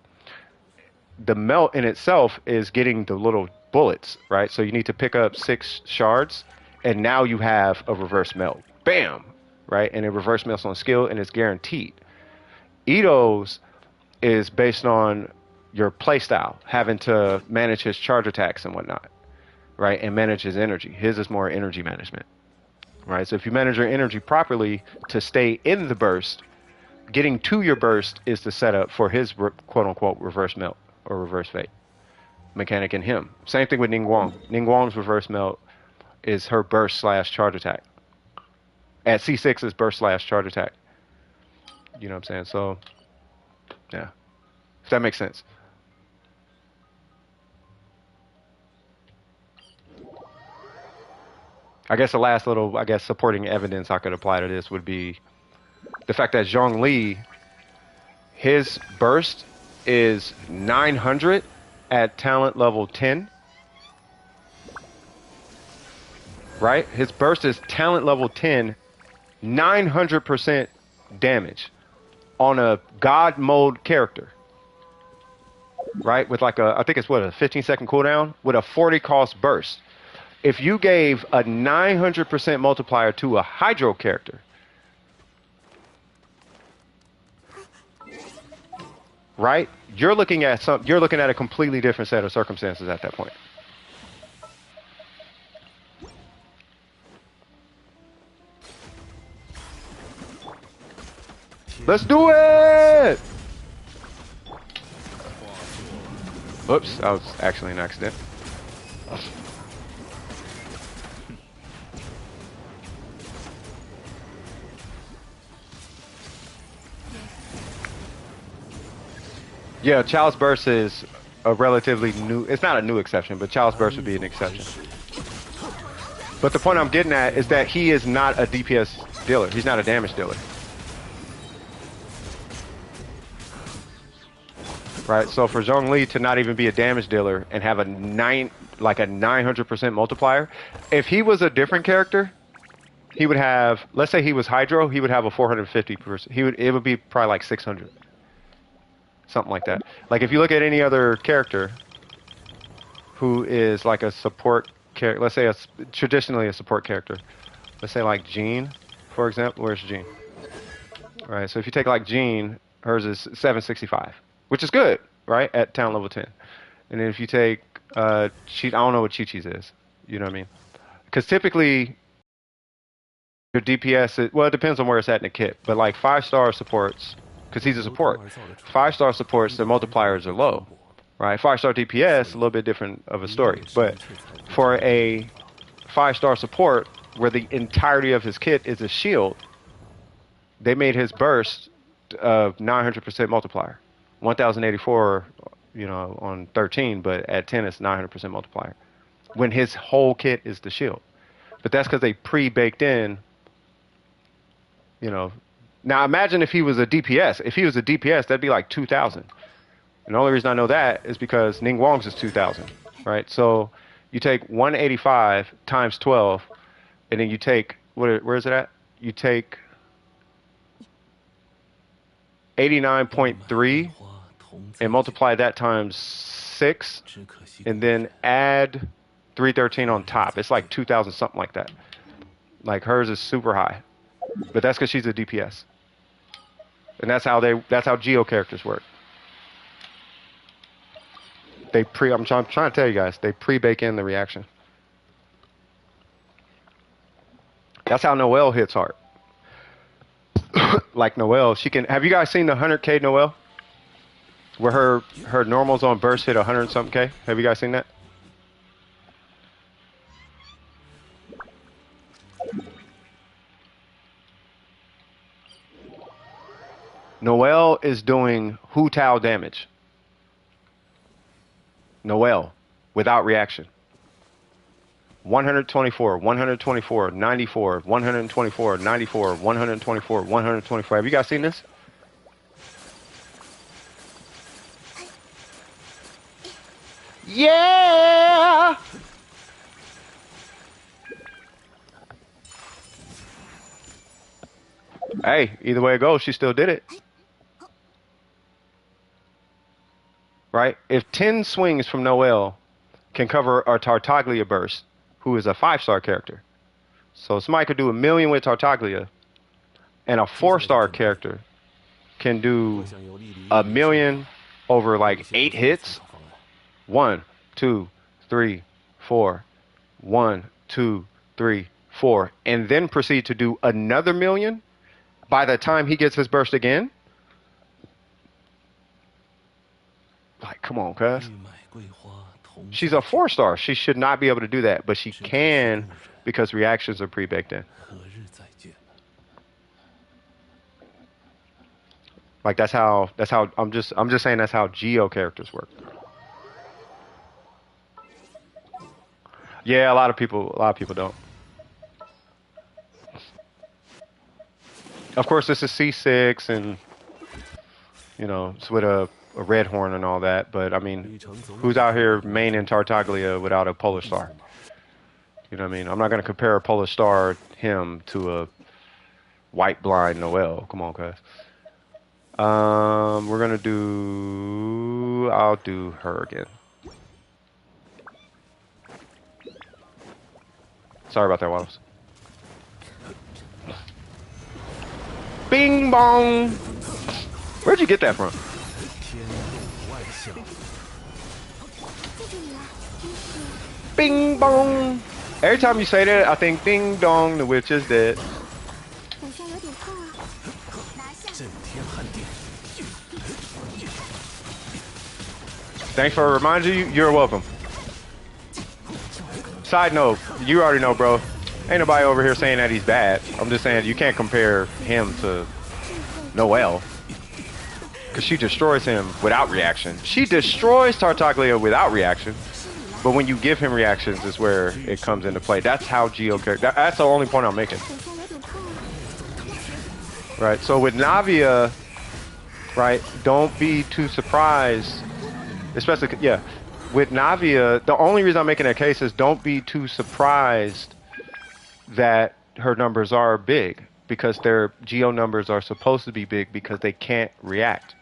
The melt in itself is getting the little bullets, right? So you need to pick up 6 shards, and now you have a reverse melt. Bam! Right? And it reverse melts on skill, and it's guaranteed. Ito's is based on your playstyle, having to manage his charge attacks and whatnot, right? And manage his energy. His is more energy management, right? So if you manage your energy properly to stay in the burst, getting to your burst is the setup for his quote-unquote reverse melt or reverse fate mechanic in him. Same thing with Ning Wong. Ning Wong's reverse melt is her burst / charge attack. At C6 is burst / charge attack. You know what I'm saying? So, yeah. If that makes sense. I guess the last little, supporting evidence I could apply to this would be the fact that Zhongli, his burst is 900 at talent level 10. Right? His burst is talent level 10, 900% damage on a God mode character. Right? With like I think it's what, a 15-second cooldown with a 40 cost burst. If you gave a 900% multiplier to a Hydro character, right? You're looking at a completely different set of circumstances at that point. Let's do it! Oops, that was actually an accident. Yeah, Child's Burst is a relatively new, it's not a new exception, but Child's Burst would be an exception. But the point I'm getting at is that he is not a DPS dealer. He's not a damage dealer. right? So for Zhongli to not even be a damage dealer and have a 900% multiplier, if he was a different character, he would have, let's say he was Hydro, he would have a 450%. It would be probably like 600. Something like that. Like if you look at any other character who is like a support character, let's say traditionally a support character. Let's say like Jean, for example. Where's Jean? All right, so if you take like Jean, hers is 765, which is good, right? At town level 10. And then if you take, I don't know what Chi-Chi's is. You know what I mean? Because typically, your DPS, well, it depends on where it's at in the kit. But like 5-star supports, because he's a support, 5-star supports, their multipliers are low, right? 5-star DPS, a little bit different of a story. But for a 5-star support, where the entirety of his kit is a shield, they made his burst 900% multiplier. 1084, you know, on 13, but at 10 it's 900% multiplier. When his whole kit is the shield. But that's because they pre-baked in, you know. Now imagine if he was a DPS. If he was a DPS, that'd be like 2,000. And the only reason I know that is because Ning Wong's is 2,000, right? So you take 185 times 12, and then you take, where is it at? You take 89.3 and multiply that times 6, and then add 313 on top. It's like 2,000, something like that. Like hers is super high, but that's because she's a DPS, and that's how Geo characters work. I'm trying to tell you guys, they pre-bake in the reaction. That's how Noelle hits hard. Like Noelle, she can. Have you guys seen the 100K Noelle? Where her normals on burst hit 100 and something K? Have you guys seen that? Noelle is doing Hu Tao damage. Noelle, without reaction. 124, 124, 94, 124, 94, 124, 124. Have you guys seen this? Yeah! Hey, either way it goes, she still did it. Right? If 10 swings from Noelle can cover our Tartaglia burst, who is a 5-star character. So somebody could do 1 million with Tartaglia, and a 4-star character can do 1 million over like 8 hits. 1, 2, 3, 4. 1, 2, 3, 4. And then proceed to do another 1 million by the time he gets his burst again. Like, come on, cuz. She's a 4-star. She should not be able to do that, but she can because reactions are pre-baked in. Like that's how I'm just saying that's how Geo characters work. Yeah, a lot of people don't. Of course, this is C6, and you know it's with a red horn and all that. But I mean, who's out here maining Tartaglia without a Polish star? You know what I mean? I'm not going to compare a Polish star him to a white blind Noelle. Come on, guys. We're gonna do. I'll do her again. Sorry about that, Wallace. Bing bong. Where'd you get that from? Bing bong. Every time you say that, I think ding dong, the witch is dead. Thanks for reminding you. You're welcome. Side note, you already know, bro. Ain't nobody over here saying that he's bad. I'm just saying you can't compare him to Noelle. Because she destroys him without reaction. She destroys Tartaglia without reaction. But when you give him reactions is where it comes into play. That's how Geo character. That's the only point I'm making. Right, so with NAVIA, right? Don't be too surprised, especially, yeah, with Navia. The only reason I'm making that case is don't be too surprised that her numbers are big, because their geo numbers are supposed to be big because they can't react.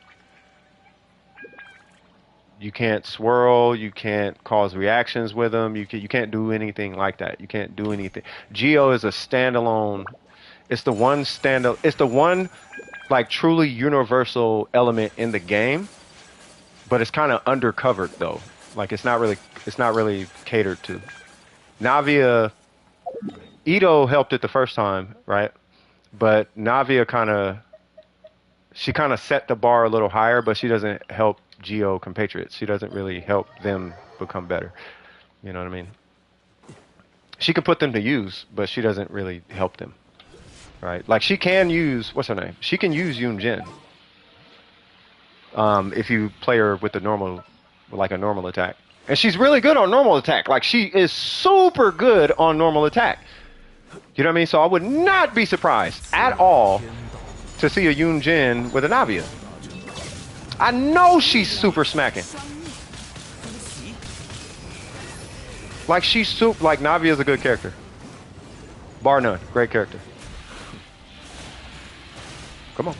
You can't swirl, you can't cause reactions with them, you can't do anything like that. You can't do anything. Geo is a standalone. It's the one it's the one like truly universal element in the game, but it's kind of undercovered though. Like it's not really catered to. Navia, Ito helped it the first time, right? But Navia she kind of set the bar a little higher, but she doesn't help Geo compatriots. She doesn't really help them become better. You know what I mean? She can put them to use, but she doesn't really help them, right? Like she can use, what's her name? She can use Yoon Jin. If you play her with a normal attack. And she's really good on normal attack. Like she is super good on normal attack. You know what I mean? So I would not be surprised at all to see a Yoon Jin with a Navia. I know she's super smacking. Like like Navia is a good character. Bar none. Great character. Come on.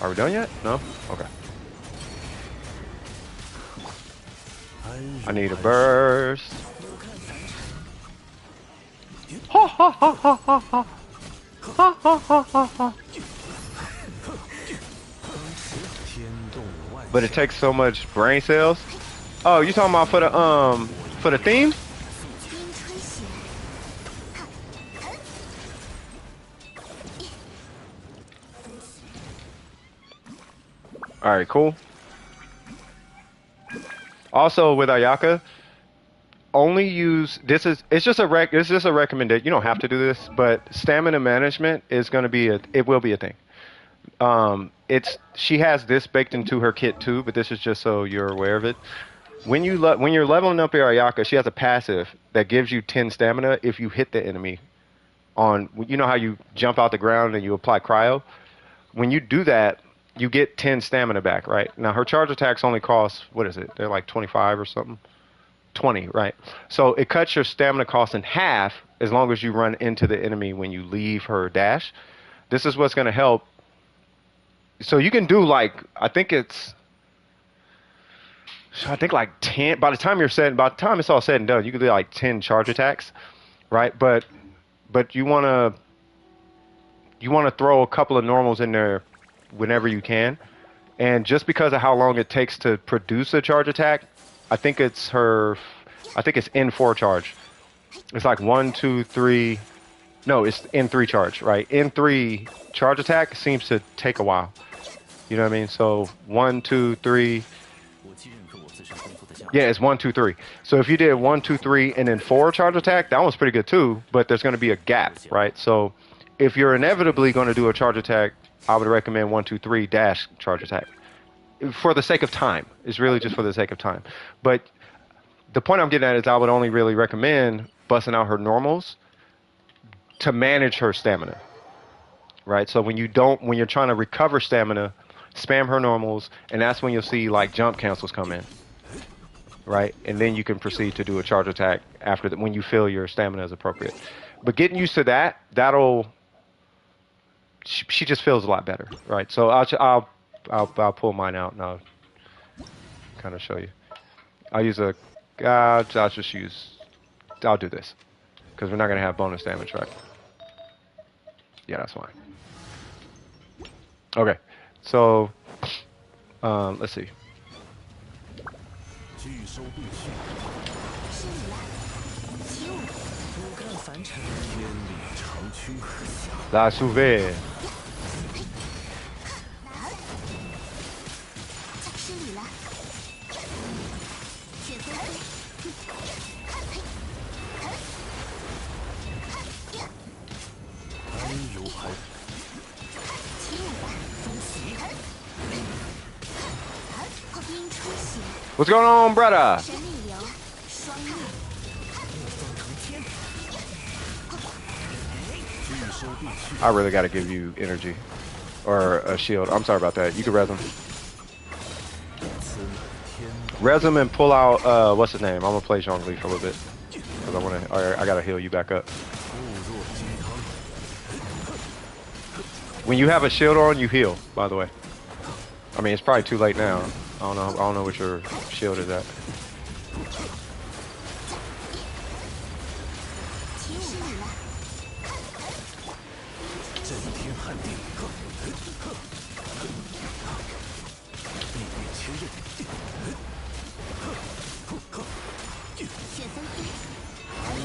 Are we done yet? No? Okay. I need a burst. Ha ha ha ha ha ha. Ha ha ha ha ha. But it takes so much brain cells. Oh, you talking about for the theme? All right, cool. Also with Ayaka, only use it's just a recommendation. You don't have to do this, but stamina management is going to be it will be a thing. She has this baked into her kit too, but this is just so you're aware of it. When you're leveling up your Ayaka, she has a passive that gives you 10 stamina if you hit the enemy on, you know how you jump out the ground and you apply cryo? When you do that, you get 10 stamina back, right? Now her charge attacks only cost, what is it? They're like 25 or something. 20, right? So it cuts your stamina cost in half as long as you run into the enemy when you leave her dash. This is what's going to help. So you can do like, I think like 10, by the time it's all said and done, you can do like 10 charge attacks, right? But you want to throw a couple of normals in there whenever you can. And just because of how long it takes to produce a charge attack, I think it's N4 charge. It's like 1, 2, 3. No, it's N3 charge, right? N3 charge attack seems to take a while. You know what I mean? So 1, 2, 3. Yeah, it's 1, 2, 3. So if you did 1, 2, 3, and then 4 charge attack, that one's pretty good too. But there's going to be a gap, right? So if you're inevitably going to do a charge attack, I would recommend 1, 2, 3 dash charge attack. For the sake of time. It's really just for the sake of time. But the point I'm getting at is I would only really recommend busting out her normals to manage her stamina. Right? So when you're trying to recover stamina, spam her normals, and that's when you'll see like jump cancels come in. Right? And then you can proceed to do a charge attack after that when you feel your stamina is appropriate. But getting used to that, she just feels a lot better. Right? So I'll pull mine out and I'll kind of show you. I'll use I'll do this because we're not going to have bonus damage, right? Yeah, that's fine. Okay, so let's see. La Souve. What's going on, brother? I really got to give you energy. Or a shield. I'm sorry about that. You can res him. Res him and pull out, what's his name? I'm going to play Zhongli for a little bit. Because I got to heal you back up. When you have a shield on, you heal, by the way. I mean, it's probably too late now. I don't know what your shield is at.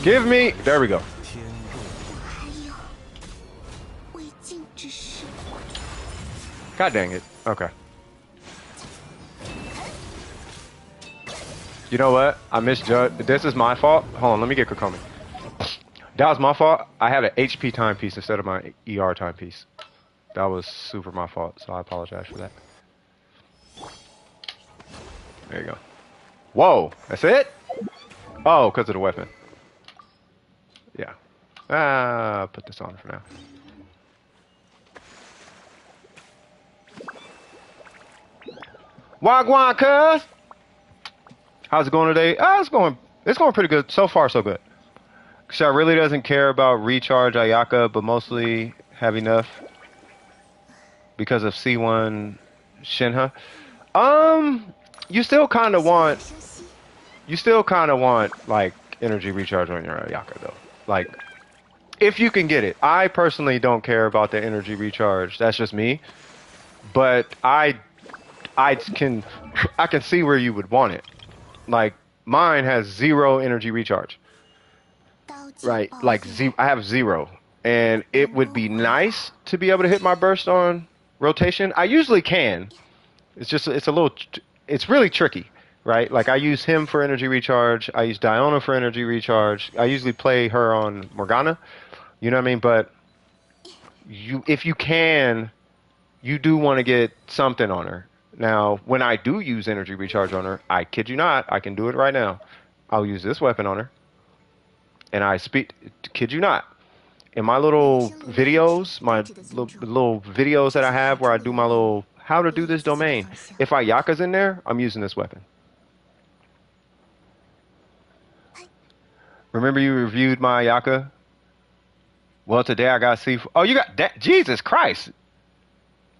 Give me. There we go. God dang it. Okay. You know what? I misjudged. This is my fault. Hold on, let me get Kokomi. That was my fault. I had an HP timepiece instead of my ER timepiece. That was super my fault, so I apologize for that. There you go. Whoa, that's it? Oh, because of the weapon. Yeah. Put this on for now. Wagwan, cuz! How's it going today? It's going pretty good. So far, so good. Ksha really doesn't care about recharge Ayaka, but mostly have enough because of C1 Shinha. You still kind of want like energy recharge on your Ayaka though. Like, if you can get it. I personally don't care about the energy recharge. That's just me. But I can see where you would want it. Like, mine has 0 energy recharge. Right, like I have 0. And it would be nice to be able to hit my burst on rotation. I usually can. It's really tricky, right? Like, I use him for energy recharge. I use Diona for energy recharge. I usually play her on Morgana. You know what I mean? But if you can, you do want to get something on her. Now, when I do use energy recharge on her, I kid you not, I can do it right now. I'll use this weapon on her. And kid you not, in my little videos, my little videos that I have where I do my little how to do this domain, if Ayaka's in there, I'm using this weapon. Remember you reviewed my Ayaka? Well, today I got C4. Oh, you got that? Jesus Christ.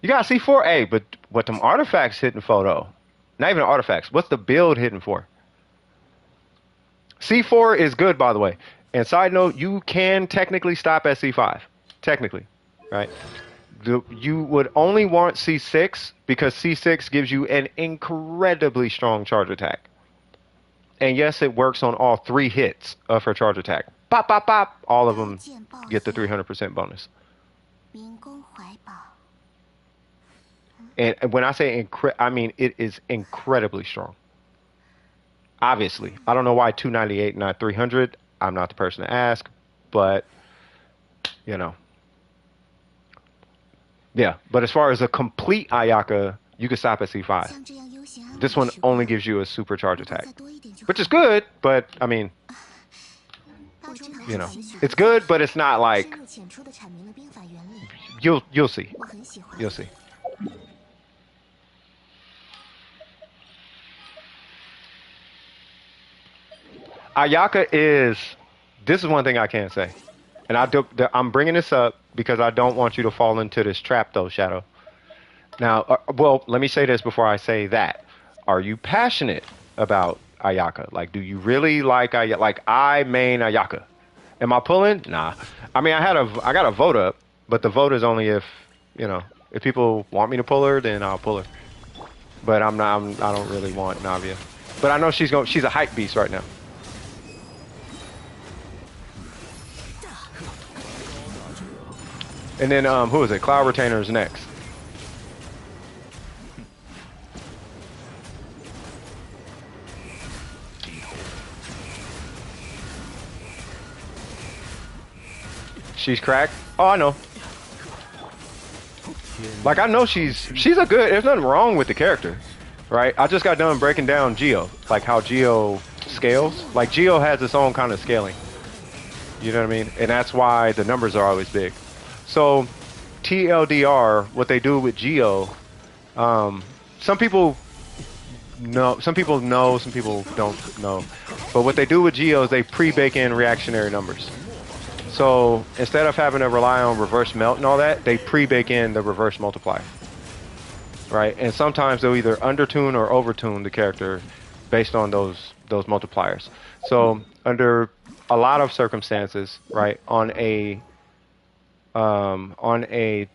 You got C4? Hey, but what them artifacts hitting for, though? Not even artifacts. What's the build hitting for? C4 is good, by the way. And side note, you can technically stop at C5. Technically, right? You would only want C6 because C6 gives you an incredibly strong charge attack. And yes, it works on all 3 hits of her charge attack. Pop, pop, pop. All of them get the 300% bonus. And when I say I mean it is incredibly strong. Obviously, I don't know why 298 and not 300. I'm not the person to ask, but you know. Yeah, but as far as a complete Ayaka, you can stop at C5. This one only gives you a supercharge attack, which is good, but I mean, you know, it's good, but it's not like you'll see. You'll see. Ayaka this is one thing I can't say. And I'm bringing this up because I don't want you to fall into this trap though, Shadow. Now, well, let me say this before I say that. Are you passionate about Ayaka? Like, do you really like Ayaka? Like, I main Ayaka. Am I pulling? Nah. I mean, I got a vote up, but the vote is only if, you know, if people want me to pull her, then I'll pull her. But I don't really want Navia. But I know she's a hype beast right now. And then, who is it? Cloud Retainer is next. She's cracked? Oh, I know. Like, I know she's a good, there's nothing wrong with the character, right? I just got done breaking down Geo, like how Geo scales. Like, Geo has its own kind of scaling. You know what I mean? And that's why the numbers are always big. So TLDR, what they do with Geo, some people know, some people don't know. But what they do with Geo is they pre-bake in reactionary numbers. So instead of having to rely on reverse melt and all that, they pre-bake in the reverse multiplier. Right? And sometimes they'll either undertune or overtune the character based on those multipliers. So under a lot of circumstances, right, on a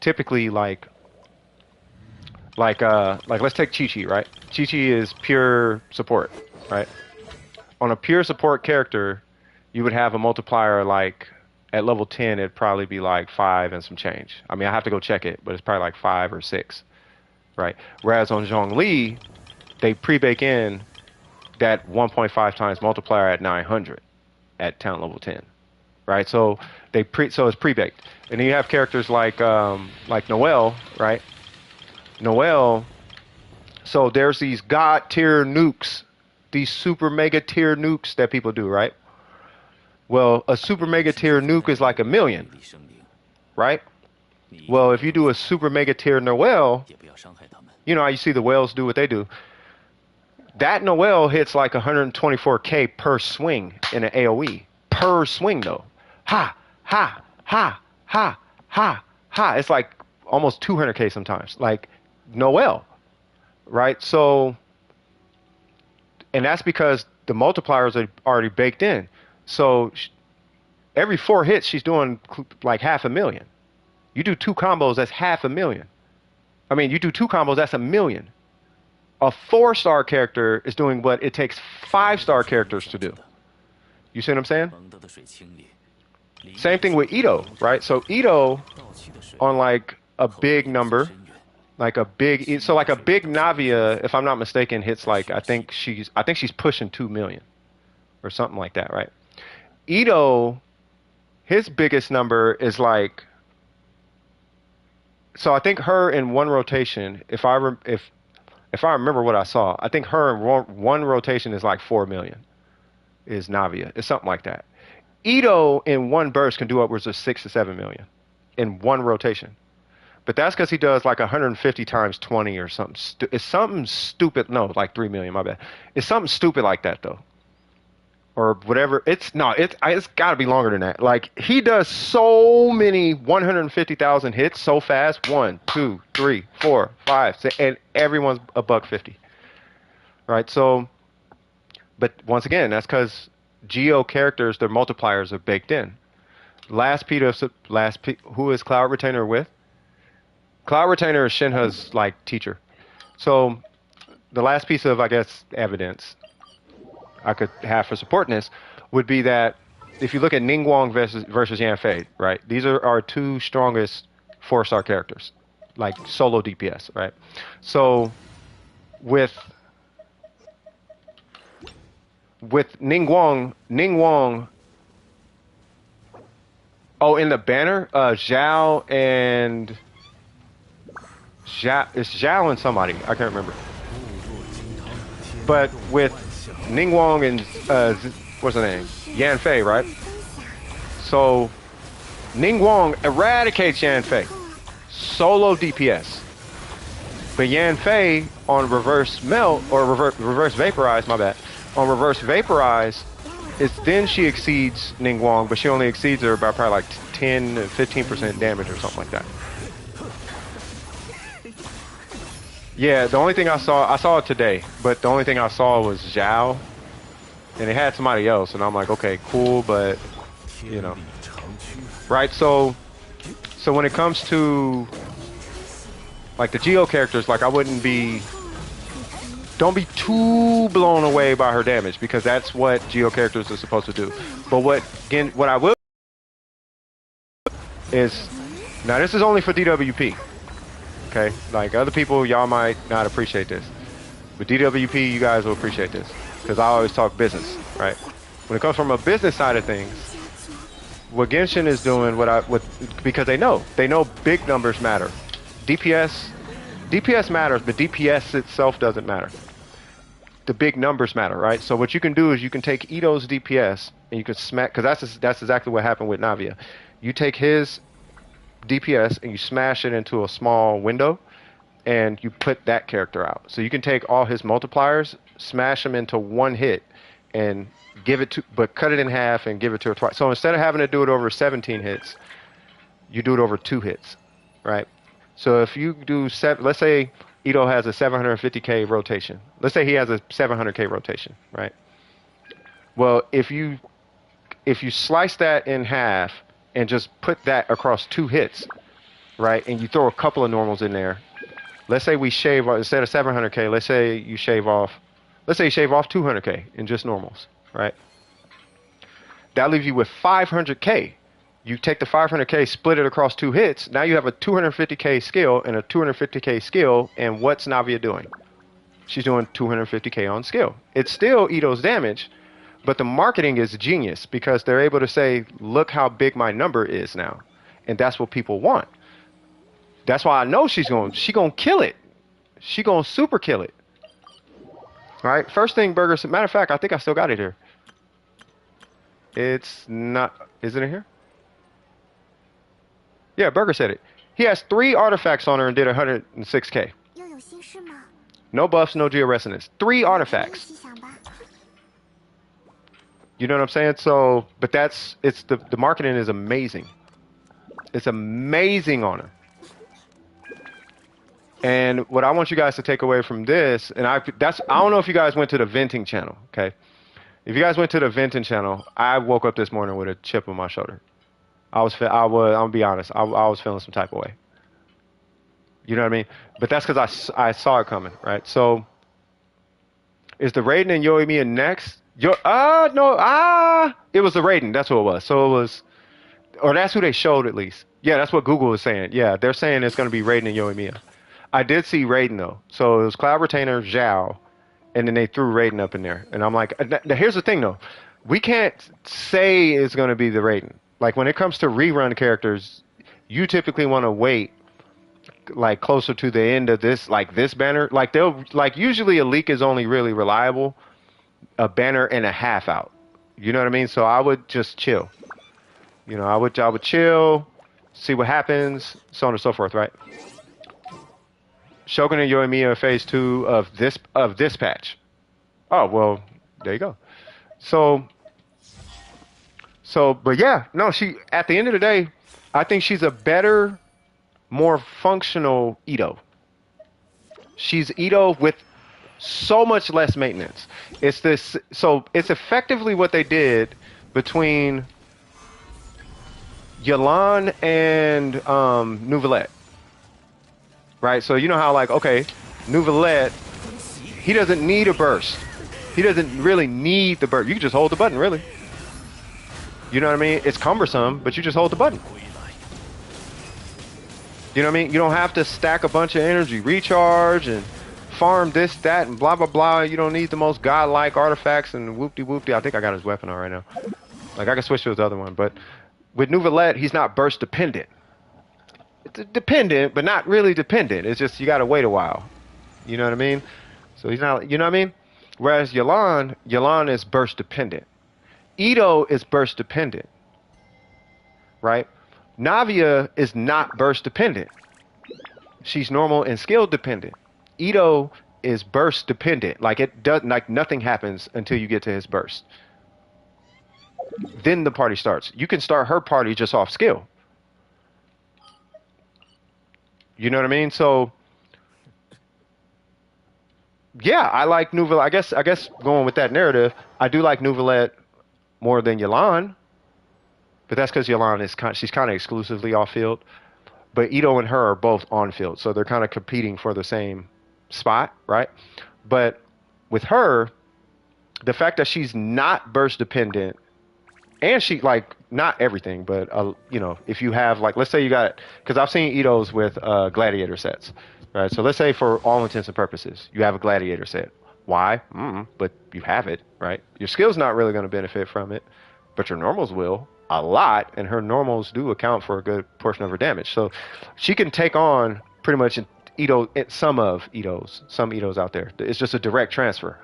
typically like let's take Chi-Chi, right? Chi-Chi is pure support, right? On a pure support character, you would have a multiplier like at level 10 it'd probably be like 5 and some change. I mean, I have to go check it, but it's probably like 5 or 6. Right. Whereas on Zhongli, they pre-bake in that 1.5 times multiplier at 900 at talent level 10. Right. So so it's pre-baked. And then you have characters like Noelle, right? Noelle. So there's these god tier nukes, these super mega tier nukes that people do, right? Well, a super mega tier nuke is like 1,000,000, right? Well, if you do a super mega tier Noelle, you know how you see the whales do what they do. That Noelle hits like 124k per swing in an AoE. Per swing, though. Ha, ha, ha, ha, ha, ha. It's like almost 200k sometimes. Like Noelle, right? So, and that's because the multipliers are already baked in. So every 4 hits, she's doing like 500,000. You do 2 combos, that's 500,000. I mean, you do 2 combos, that's 1,000,000. A 4-star character is doing what it takes 5-star characters to do. You see what I'm saying? Same thing with Ito, right? So Ito, on like a big number, like a big NAVIA, if I'm not mistaken, hits like I think she's pushing 2 million or something like that, right? Ito, his biggest number is like. So I think her in one rotation, if I remember what I saw, I think her in one rotation is like 4 million. Is NAVIA? It's something like that. Ito in one burst can do upwards of 6 to 7 million in one rotation, but that's because he does like 150 times 20 or something. It's something stupid. No, like 3 million. My bad. It's something stupid like that though. Or whatever. It's got to be longer than that. Like he does so many 150,000 hits so fast. 1, 2, 3, 4, 5, 6, and everyone's $150. Right. So, but once again, that's because Geo characters, their multipliers are baked in. Who is Cloud Retainer with? Cloud Retainer is Shinha's like teacher. So the last piece of, I guess, evidence I could have for supporting this would be that if you look at Ningguang versus Yanfei, right? These are our 2 strongest 4-star characters, like solo DPS, right? So with Ningguang, oh, in the banner, Zhao and somebody, I can't remember. But with Ningguang and what's her name? Yanfei, right? So Ningguang eradicates Yanfei, solo DPS. But Yanfei on reverse melt or reverse vaporize, my bad. On reverse vaporize, then she exceeds Ningguang, but she only exceeds her by probably like 10, 15% damage or something like that. Yeah, the only thing I saw it today, but the only thing I saw was Zhao, and it had somebody else, and I'm like, okay, cool, but, you know. Right, so when it comes to, like, the Geo characters, like, don't be too blown away by her damage, because that's what Geo characters are supposed to do. But what I will is, now this is only for DWP. Okay, like other people, y'all might not appreciate this, but DWP, you guys will appreciate this because I always talk business, right? When it comes from a business side of things, what Genshin is doing, because they know big numbers matter. DPS matters, but DPS itself doesn't matter. The big numbers matter, right? So what you can do is you can take Ito's DPS and you can smack, because that's exactly what happened with NAVIA. You take his DPS and you smash it into a small window, and you put that character out. So you can take all his multipliers, smash them into one hit, and give it to, but cut it in half and give it to her twice. So instead of having to do it over 17 hits, you do it over 2 hits, right? So if you do let's say Ito has a 750k rotation. Let's say he has a 700k rotation, right? Well, if you slice that in half and just put that across 2 hits, right, and you throw a couple of normals in there, let's say we shave, instead of 700k, let's say you shave off 200k in just normals, right? That leaves you with 500k. You take the 500k, split it across 2 hits. Now you have a 250k skill and a 250k skill, and what's Navia doing? She's doing 250k on skill. It's still Ito's damage, but the marketing is genius because they're able to say, look how big my number is now. And that's what people want. That's why I know she's going to kill it. She's going to super kill it. All right, first thing, Burger said, matter of fact, I think I still got it here. It's not, is it in here? Yeah, Burger said it. He has 3 artifacts on her and did 106k. No buffs, no georesonance. 3 artifacts. You know what I'm saying? So, but the marketing is amazing. It's amazing on her. And what I want you guys to take away from this, and I don't know if you guys went to the venting channel, okay? If you guys went to the venting channel, I woke up this morning with a chip on my shoulder. I'm gonna be honest, I was feeling some type of way. You know what I mean? But that's because I saw it coming, right? So, is the Raiden and Yoimiya next? It was the Raiden. That's what it was. So it was, or that's who they showed at least. Yeah, that's what Google is saying. Yeah, they're saying it's going to be Raiden and Yoimiya. I did see Raiden though. So it was Cloud Retainer, Zhao, and then they threw Raiden up in there. And I'm like, here's the thing though. We can't say it's going to be the Raiden. Like when it comes to rerun characters, you typically want to wait like closer to the end of this banner. Like usually a leak is only really reliable a banner and a half out. You know what I mean? So I would just chill. You know, I would chill, see what happens, so on and so forth, right? Shogun and Yoimiya phase 2 of this patch. Oh, well, there you go. So but yeah, no, at the end of the day, I think she's a better, more functional Ito. She's Ito with so much less maintenance. It's effectively what they did between Yelan and Neuvillette. Right? So you know how like, okay, Neuvillette, he doesn't need a burst. He doesn't really need the burst. You can just hold the button, really. You know what I mean? It's cumbersome, but you just hold the button. You know what I mean? You don't have to stack a bunch of energy, recharge, and farm this, that, and blah, blah, blah. You don't need the most godlike artifacts and whoop-de-whoop-de. I think I got his weapon on right now. Like, I can switch to his other one. But with Neuvillette, he's not burst dependent. It's dependent, but not really dependent. It's just you got to wait a while. You know what I mean? So he's not, you know what I mean? Whereas Yelan is burst dependent. Ito is burst dependent. Right? Navia is not burst dependent. She's normal and skill dependent. Ito is burst dependent. Like nothing happens until you get to his burst. Then the party starts. You can start her party just off skill. You know what I mean? So yeah, I like Neuvillette. I guess going with that narrative, I do like Neuvillette more than Yelan. But that's because Yelan she's kind of exclusively off field. But Ito and her are both on field, so they're kind of competing for the same spot, right? But with her, the fact that she's not burst dependent, and she like not everything, but you know, if you have like, let's say you got, because I've seen Itos with gladiator sets, right? So let's say for all intents and purposes, you have a gladiator set. Why? But you have it, right? Your skill's not really going to benefit from it, but your normals will. A lot, and her normals do account for a good portion of her damage. So she can take on pretty much some Itos out there. It's just a direct transfer.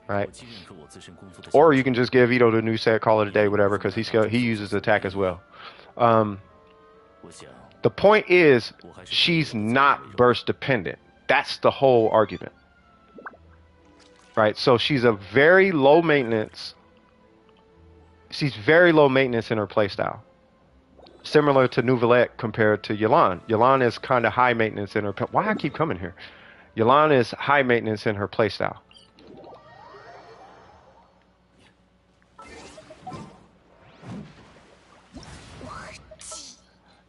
Right? Or you can just give Ito the new set, call it a day, whatever, because he uses attack as well. The point is, she's not burst dependent. That's the whole argument. Right? So she's a very low maintenance. She's very low maintenance in her playstyle. Similar to Nouvellette compared to Yelan. Yelan is kind of high maintenance in her... Why I keep coming here? Yelan is high maintenance in her playstyle.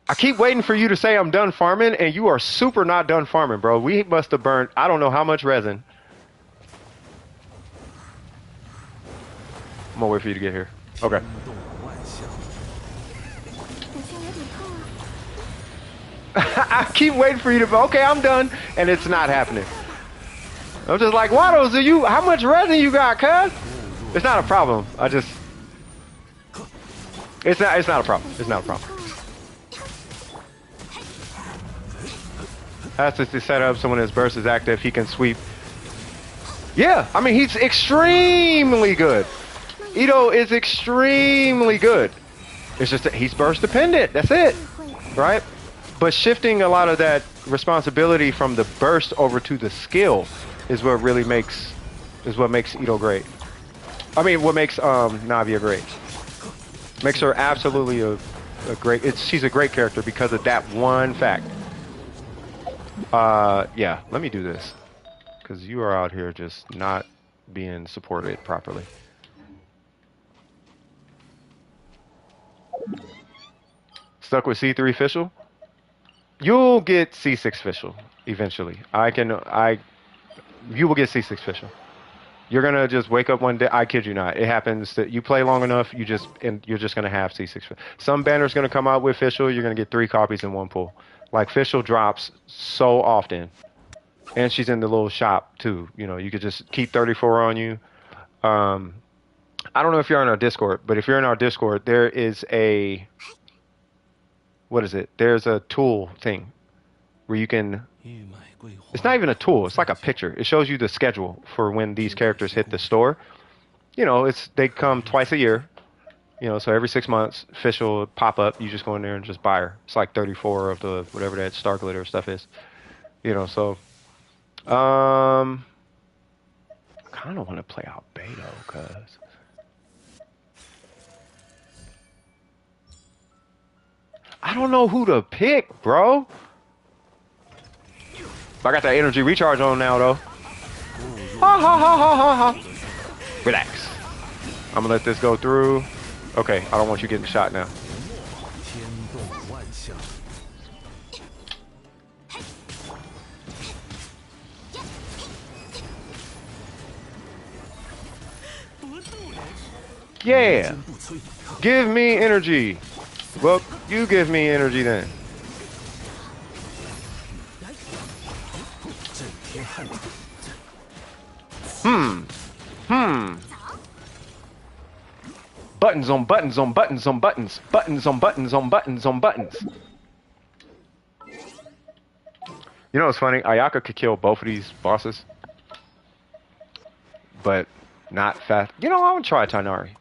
I keep waiting for you to say I'm done farming, and you are super not done farming, bro. We must have burned, I don't know how much resin. I'm gonna wait for you to get here. Okay. I keep waiting for you to, okay, I'm done, and it's not happening. I'm just like, Waddles, how much resin you got, cuz? It's not a problem. It's not a problem. It's not a problem. That's just to set up so when his burst is active, he can sweep. Yeah, I mean, he's extremely good. Ito is extremely good. It's just that he's burst dependent. That's it, right? But shifting a lot of that responsibility from the burst over to the skill is what really makes Ito great. I mean, what makes Navia great. Makes her absolutely a great. She's a great character because of that one fact. Yeah, let me do this because you are out here just not being supported properly. Stuck with C3 official? You'll get C6 official eventually. You will get C6 official. You're gonna just wake up one day. I kid you not. It happens that you play long enough. You're just gonna have C6. Some banner's gonna come out with official. You're gonna get 3 copies in one pull. Like official drops so often, and she's in the little shop too. You know, you could just keep 34 on you. I don't know if you're in our Discord, but if you're in our Discord, there is a There's a tool thing where you can. It's not even a tool. It's like a picture. It shows you the schedule for when these characters hit the store. You know, they come twice a year. You know, so every 6 months, official pop up. You just go in there and just buy her. It's like 34 of the whatever that star glitter stuff is. You know, so I kind of want to play out Beto, cause I don't know who to pick, bro. I got that energy recharge on now, though. Ha ha ha ha ha ha. Relax. I'm gonna let this go through. Okay, I don't want you getting shot now. Yeah. Give me energy. Well, you give me energy then. Buttons on buttons on buttons on buttons. Buttons on buttons on buttons on buttons. You know what's funny? Ayaka could kill both of these bosses. But not fast. You know, I'm gonna try Tainari.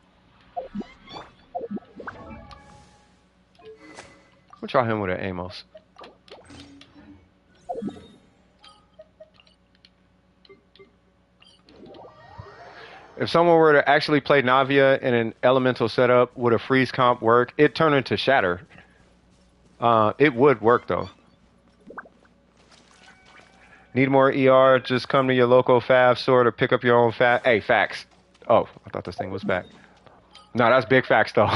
We'll try him with an Amos. If someone were to actually play Navia in an elemental setup, would a freeze comp work? It turned into Shatter. It would work though. Need more ER? Just come to your local Fav store or pick up your own Fav. Hey, facts. Oh, I thought this thing was back. No, that's big facts though.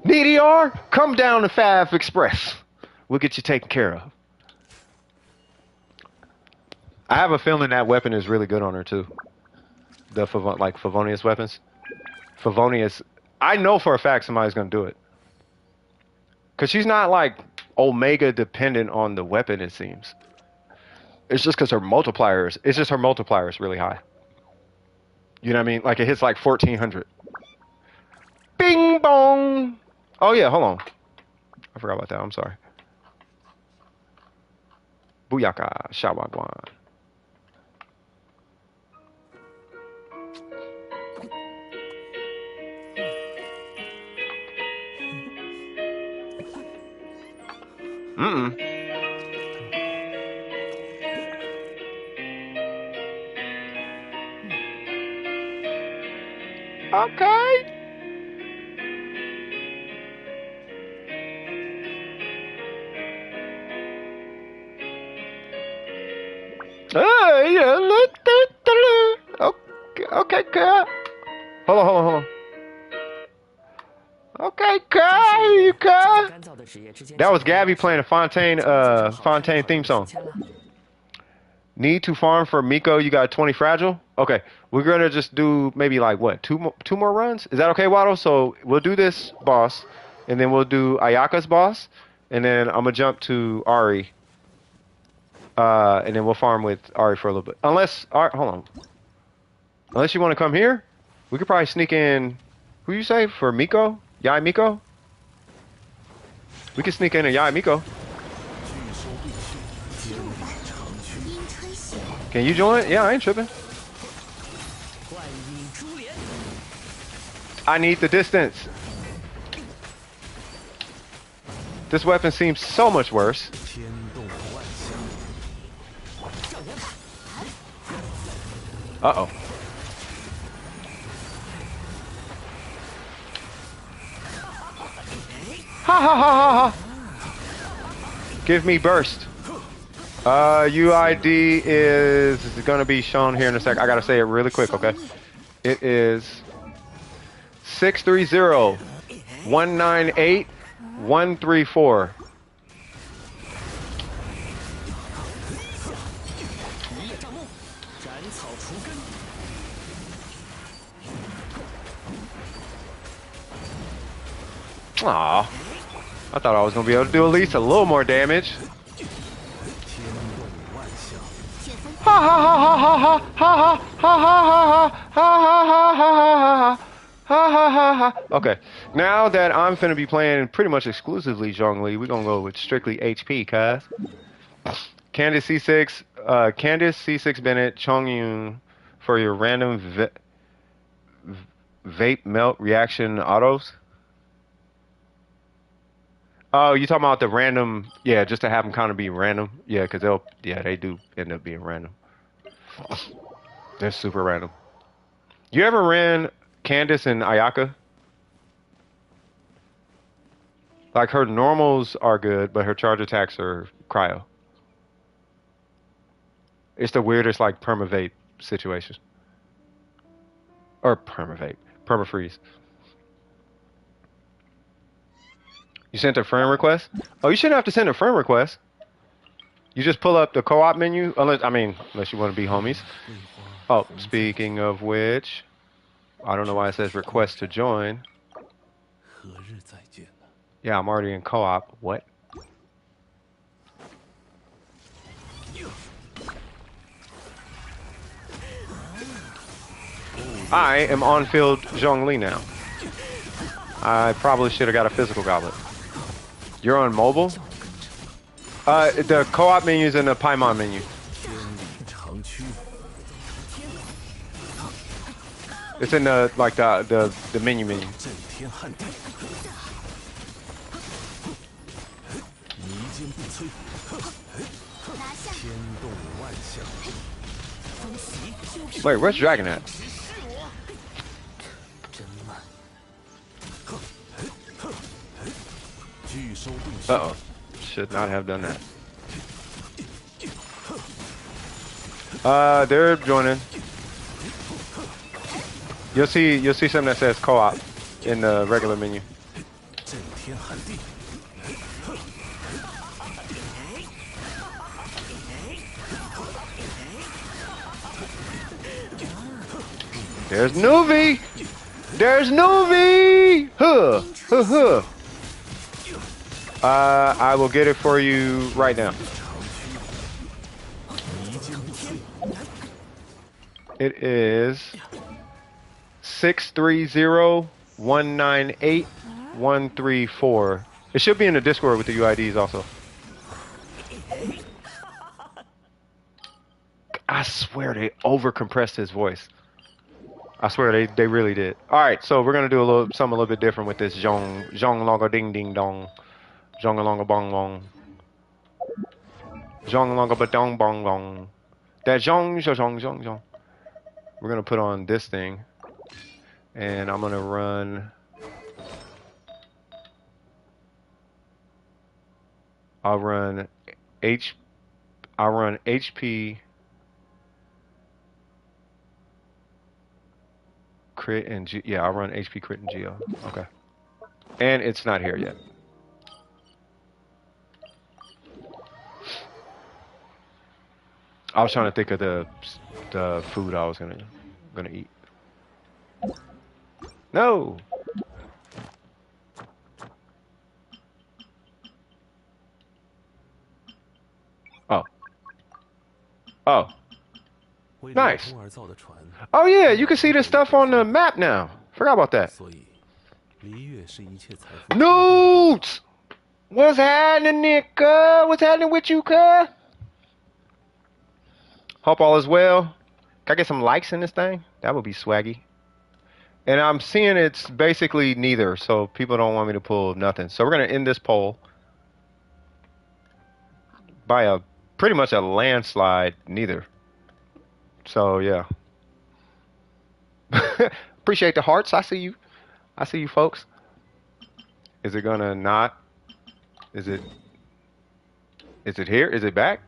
Need ER? Come down to Fav Express. We'll get you taken care of. I have a feeling that weapon is really good on her too. The Favonius weapons. Favonius. I know for a fact somebody's gonna do it. Cause she's not like Omega dependent on the weapon, it seems. It's just because her multipliers. It's just her multiplier is really high. You know what I mean? Like it hits like 1400. Bing bong. Oh yeah, hold on. I forgot about that. I'm sorry. Booyaka Shawagwan. Mm-mm. Okay. Yeah, look. Okay, okay, girl. Hold on. Okay, girl. That was Gabby playing a Fontaine theme song. Need to farm for Miko. You got 20 fragile. Okay, we're gonna just do maybe like what two more runs. Is that okay, Waddle? So we'll do this boss, and then we'll do Ayaka's boss, and then I'm gonna jump to Ari, and then we'll farm with Ari for a little bit. Unless, hold on. Unless you want to come here, we could probably sneak in. Who you say for Miko? Yai Miko? We could sneak in a Yai Miko. Can you join? Yeah, I ain't tripping. I need the distance. This weapon seems so much worse. Uh-oh. Ha ha ha ha ha! Give me burst. UID is gonna be shown here in a sec. I gotta say it really quick, okay? It is 630-198-134. Aw, I thought I was gonna be able to do at least a little more damage. Ha ha ha ha ha ha ha ha ha ha ha. Okay, now that I'm finna be playing pretty much exclusively Zhongli, we're gonna go with strictly HP, cuz. Candace C6, Candace C6 Bennett, Chongyun for your random vape melt reaction autos. Oh, you talking about the random? Yeah, just to have them kind of be random. Yeah, because they do end up being random. They're super random. You ever ran Candace and Ayaka? Like her normals are good, but her charge attacks are cryo. It's the weirdest like perma-vape situation. Or perma-vape. Perma-freeze. You sent a friend request? Oh, you shouldn't have to send a friend request. You just pull up the co-op menu, unless you want to be homies. Oh, speaking of which, I don't know why it says request to join. Yeah, I'm already in co-op. What? I am on field Zhongli now. I probably should have got a physical goblet. You're on mobile? The co-op menu is in the Paimon menu. It's in the menu. Wait, where's Dragon at? Uh-oh. Should not have done that. They're joining. You'll see something that says co-op in the regular menu. There's Nuvi! There's Nuvi! Huh! Huh! Huh! I will get it for you right now. It is 630-198-134. It should be in the Discord with the UIDs also. I swear they overcompressed his voice. I swear they really did. All right, so we're gonna do something a little bit different with this Zhong Longa Ding Ding Dong, Zhong Longa Bong Bong. Zhong longa ba dong bong bong. That zhong zhong zhong zhong. We're gonna put on this thing, and I'm gonna run. I'll run H. I'll run HP crit and G. Yeah, I'll run HP crit and Geo. Okay. And it's not here yet. I was trying to think of the food I was gonna eat. No. Oh. Oh. Nice. Oh yeah, you can see this stuff on the map now. Forgot about that. Newts! What's happening, Nick? What's happening with you, cuz? Hope all is well. Can I get some likes in this thing? That would be swaggy. And I'm seeing it's basically neither, so people don't want me to pull nothing. So we're gonna end this poll by a pretty much a landslide neither. So yeah. Appreciate the hearts. I see you. I see you folks. Is it gonna not? Is it here? Is it back?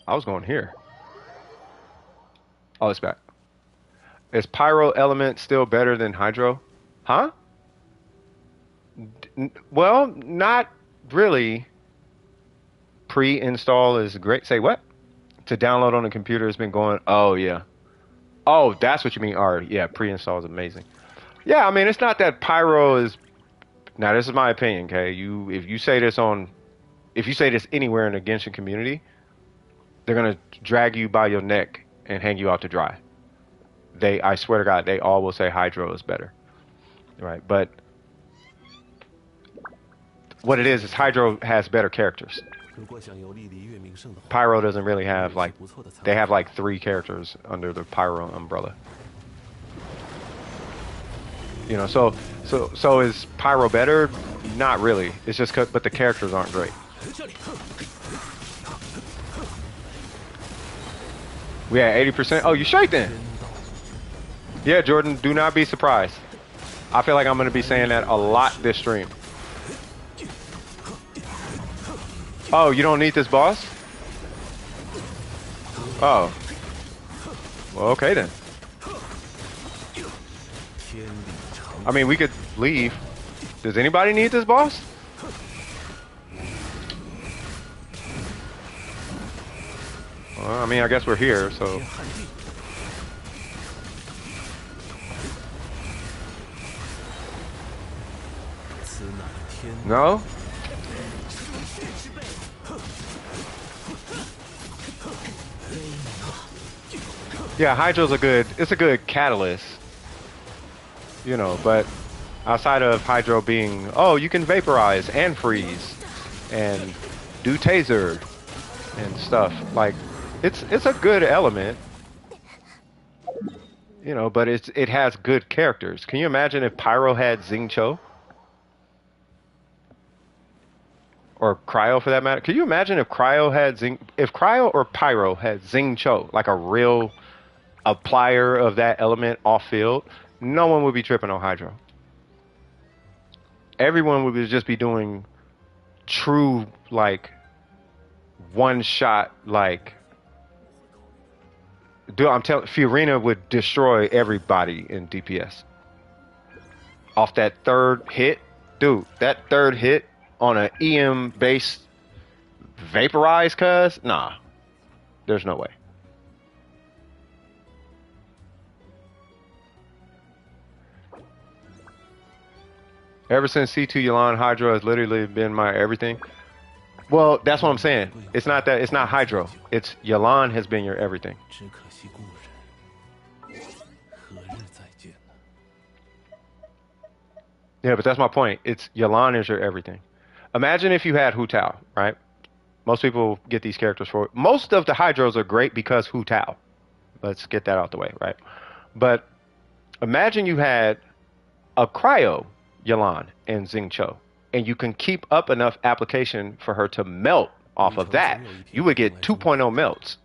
I was going here. Oh, it's back. Is pyro element still better than hydro? Huh? Well, not really. Pre-install is great. Say what? To download on the computer has been going. Oh yeah. Oh, that's what you mean. All right. Yeah, pre-install is amazing. Yeah, I mean it's not that pyro is. Now this is my opinion. Okay, if you say this anywhere in the Genshin community, they're gonna drag you by your neck and hang you out to dry. I swear to God, they all will say hydro is better. Right, but what it is hydro has better characters. Pyro doesn't really have they have like 3 characters under the pyro umbrella. You know, so is pyro better? Not really. It's just but the characters aren't great. We at 80%. Oh, you straight then? Yeah, Jordan. Do not be surprised. I feel like I'm gonna be saying that a lot this stream. Oh, you don't need this boss? Oh. Well, okay then. I mean, we could leave. Does anybody need this boss? Well, I mean, I guess we're here, so. No? Yeah, hydro's it's a good catalyst. You know, but outside of hydro being, oh, you can vaporize and freeze and do taser and stuff. Like, it's a good element. You know, but it has good characters. Can you imagine if Pyro had Xingqiu? Or Cryo for that matter? Can you imagine if Cryo or Pyro had Xingqiu, like a real applier of that element off field? No one would be tripping on hydro. Everyone would just be doing true, like, one shot, like, I'm telling Fiorina would destroy everybody in DPS. Off that third hit, dude, that third hit on an EM based vaporize, nah, there's no way. Ever since C2 Yelan, Hydro has literally been my everything. Well, that's what I'm saying. It's not Hydro. It's Yelan has been your everything. Yeah, but that's my point. It's Yelan is your everything. Imagine if you had Hu Tao, right? Most people get these characters for. Most of the Hydros are great because Hu Tao. Let's get that out the way, right? But imagine you had a Cryo Yelan and Xingqiu. and you can keep up enough application for her to melt off of that, you would get 2.0 melts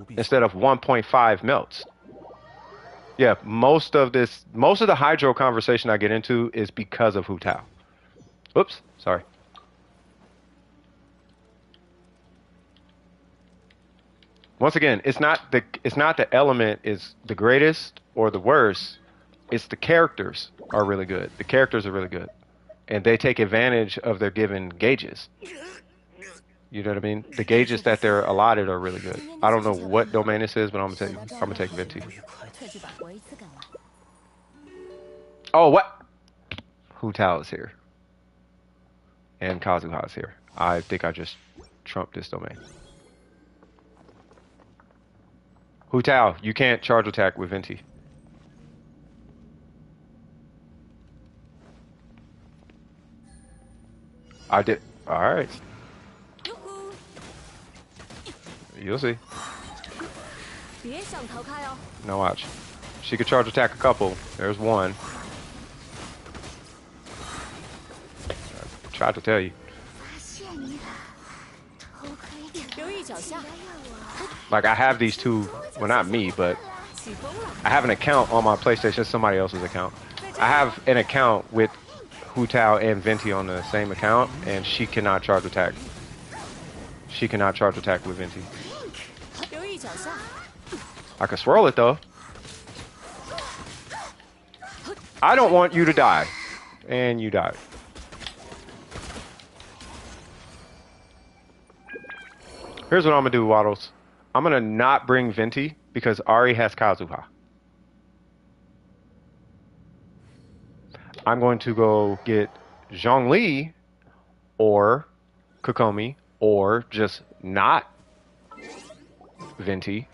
instead of 1.5 melts. Yeah, most of the hydro conversation I get into is because of Hu Tao. Oops, sorry. Once again, it's not the element is the greatest or the worst. It's the characters are really good. The characters are really good, and they take advantage of their given gauges. You know what I mean? The gauges that they're allotted are really good. I don't know what domain this is, but I'm gonna tell you. I'm gonna take Venti. Oh, what? Hu Tao is here, and Kazuha is here. I think I just trumped this domain. Hu Tao, you can't charge attack with Venti. I did. All right. You'll see. Now watch. She could charge attack a couple. There's one. I tried to tell you. Like, I have these two. Well, not me, but I have an account on my PlayStation, somebody else's account. I have an account with Hu Tao and Venti on the same account, and she cannot charge attack. She cannot charge attack with Venti. I can swirl it though. I don't want you to die. And you died. Here's what I'm gonna do, Waddles. I'm gonna not bring Venti because Ari has Kazuha. I'm going to go get Zhongli or Kokomi or just not Venti,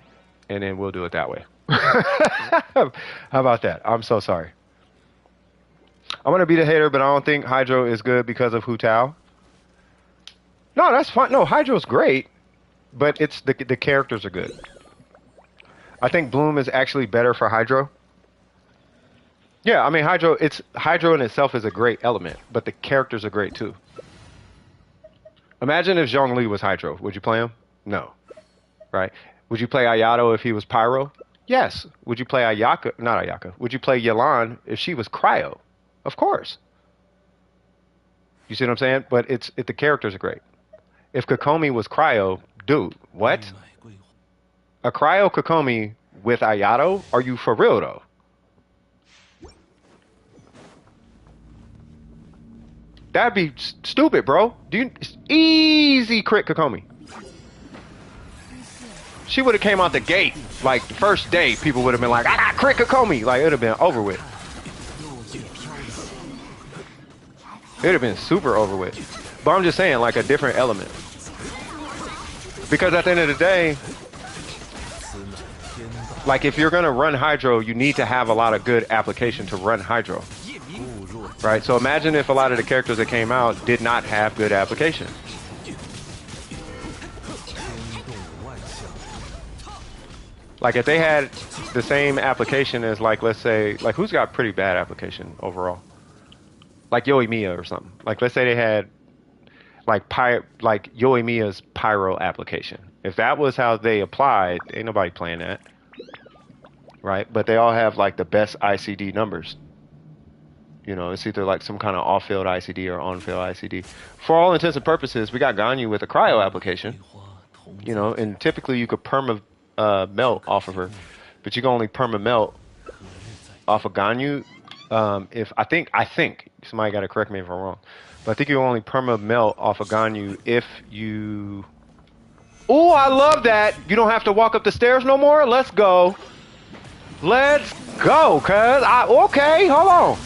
and then we'll do it that way. How about that? I'm so sorry. I'm gonna be the hater, but I don't think Hydro is good because of Hu Tao. No, that's fine. No, Hydro's great, but it's the characters are good. I think Bloom is actually better for Hydro. Yeah, I mean Hydro in itself is a great element, but the characters are great too. Imagine if Zhongli was Hydro. Would you play him? No. Right? Would you play Ayato if he was Pyro? Yes. Would you play Ayaka? Not Ayaka. Would you play Yelan if she was Cryo? Of course. You see what I'm saying? But the characters are great. If Kokomi was Cryo, dude, what? A Cryo Kokomi with Ayato? Are you for real though? That'd be stupid, bro. Easy crit Kokomi. She would have came out the gate like the first day. People would have been like, "I got crit Kokomi." Like it'd have been over with. It'd have been super over with. But I'm just saying, like a different element. Because at the end of the day, like if you're gonna run Hydro, you need to have a lot of good application to run Hydro. Right? So imagine if a lot of the characters that came out did not have good application. Like if they had the same application as like, let's say, like who's got pretty bad application overall? Like Yoimiya or something. Like let's say they had like Yoimiya's Pyro application. If that was how they applied, ain't nobody playing that. Right? But they all have like the best ICD numbers. You know, it's either like some kind of off-field ICD or on-field ICD. For all intents and purposes, we got Ganyu with a Cryo application. You know, and typically you could perma melt off of her, but you can only perma melt off of Ganyu. If I think somebody got to correct me if I'm wrong, but I think you only perma melt off of Ganyu if you. Oh, I love that! You don't have to walk up the stairs no more. Let's go. Let's go, cuz. Okay, hold on.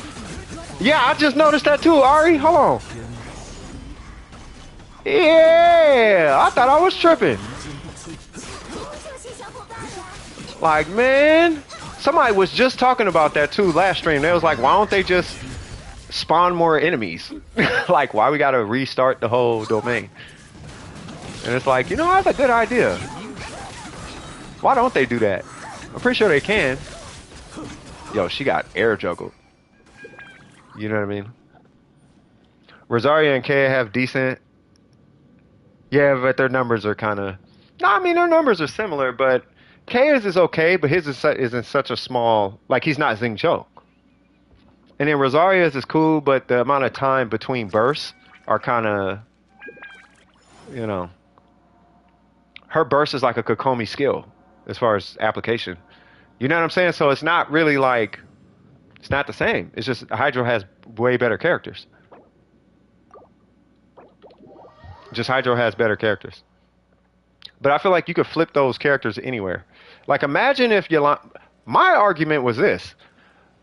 Yeah, I just noticed that too, Ari. Hold on. Yeah, I thought I was tripping. Like, man, somebody was just talking about that too last stream. They was like, why don't they just spawn more enemies? Like, why we gotta restart the whole domain? And it's like, you know, that's a good idea. Why don't they do that? I'm pretty sure they can. Yo, she got air juggled. You know what I mean? Rosaria and Kaya have decent. Yeah, but their numbers are kind of. No, I mean their numbers are similar, but Kaya's is okay, but his is in such a small. Like he's not Xing Cho. And then Rosaria's is cool, but the amount of time between bursts are kind of, you know, her burst is like a Kokomi skill as far as application. You know what I'm saying? So it's not really like, it's not the same. It's just Hydro has way better characters. Just Hydro has better characters. But I feel like you could flip those characters anywhere. Like imagine if Yelan, my argument was this.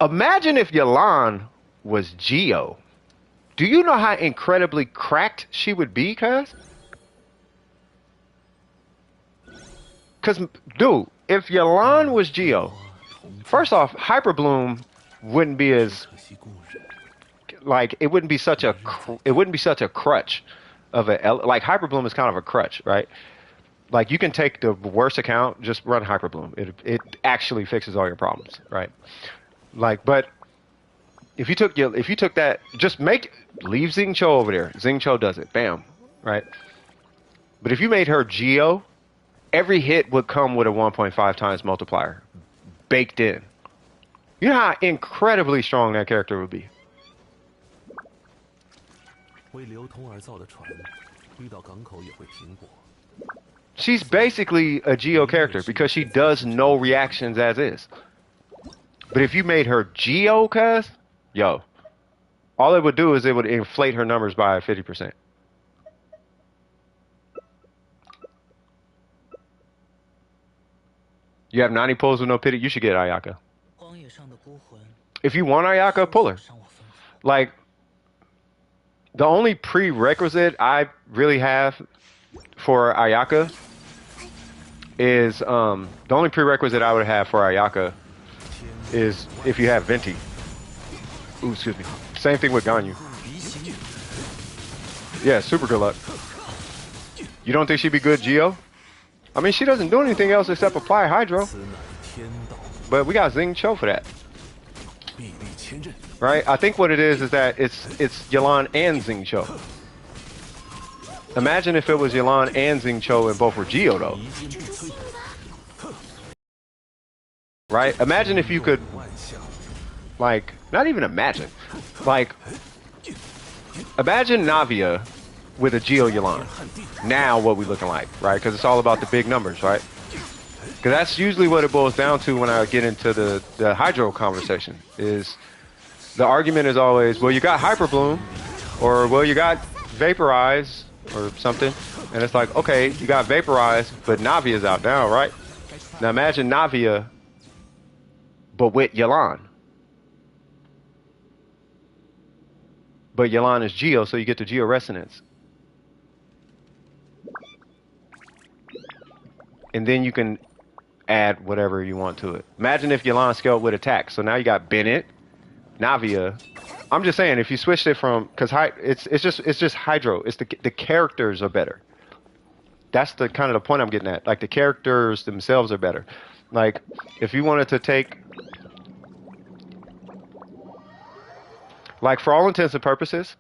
Imagine if Yelan was Geo. Do you know how incredibly cracked she would be, cuz? Because, dude, if Yelan was Geo, first off, Hyper Bloom wouldn't be as, like, it wouldn't be such a crutch of a, like, Hyper Bloom is kind of a crutch, right? Like, you can take the worst account, just run Hyper Bloom. It actually fixes all your problems, right? Like, but if you took that, just leave Xing Cho over there. Xing Cho does it, bam, right? But if you made her Geo, every hit would come with a 1.5 times multiplier baked in. You know how incredibly strong that character would be. She's basically a Geo character because she does no reactions as is. But if you made her Geo, cuz, yo, all it would do is it would inflate her numbers by 50%. You have 90 pulls with no pity, you should get Ayaka. If you want Ayaka, pull her. Like, the only prerequisite I really have for Ayaka is, the only prerequisite I would have for Ayaka is if you have Venti. Ooh, excuse me. Same thing with Ganyu. Yeah, super good luck. You don't think she'd be good Geo? I mean, she doesn't do anything else except apply Hydro. But we got Xing Cho for that. Right? I think what it is that it's Yelan and Xing Cho. Imagine if it was Yelan and Xing Cho and both were Geo, though. Right? Imagine if you could, like, not even imagine. Like, imagine Navia with a Geo Yelan. Now what we looking like, right? Because it's all about the big numbers, right? Because that's usually what it boils down to when I get into the Hydro conversation. Is the argument is always, well, you got Hyper Bloom, or well, you got Vaporize, or something. And it's like, okay, you got Vaporize, but Navia's out now, right? Now imagine Navia, but with Yelan. But Yelan is Geo, so you get the Geo Resonance. And then you can add whatever you want to it. Imagine if Yelan scaled with attack. So now you got Bennett, Navia. I'm just saying, if you switched it from, because it's just Hydro. It's the characters are better. That's the kind of the point I'm getting at. Like the characters themselves are better. Like if you wanted to take, like for all intents and purposes,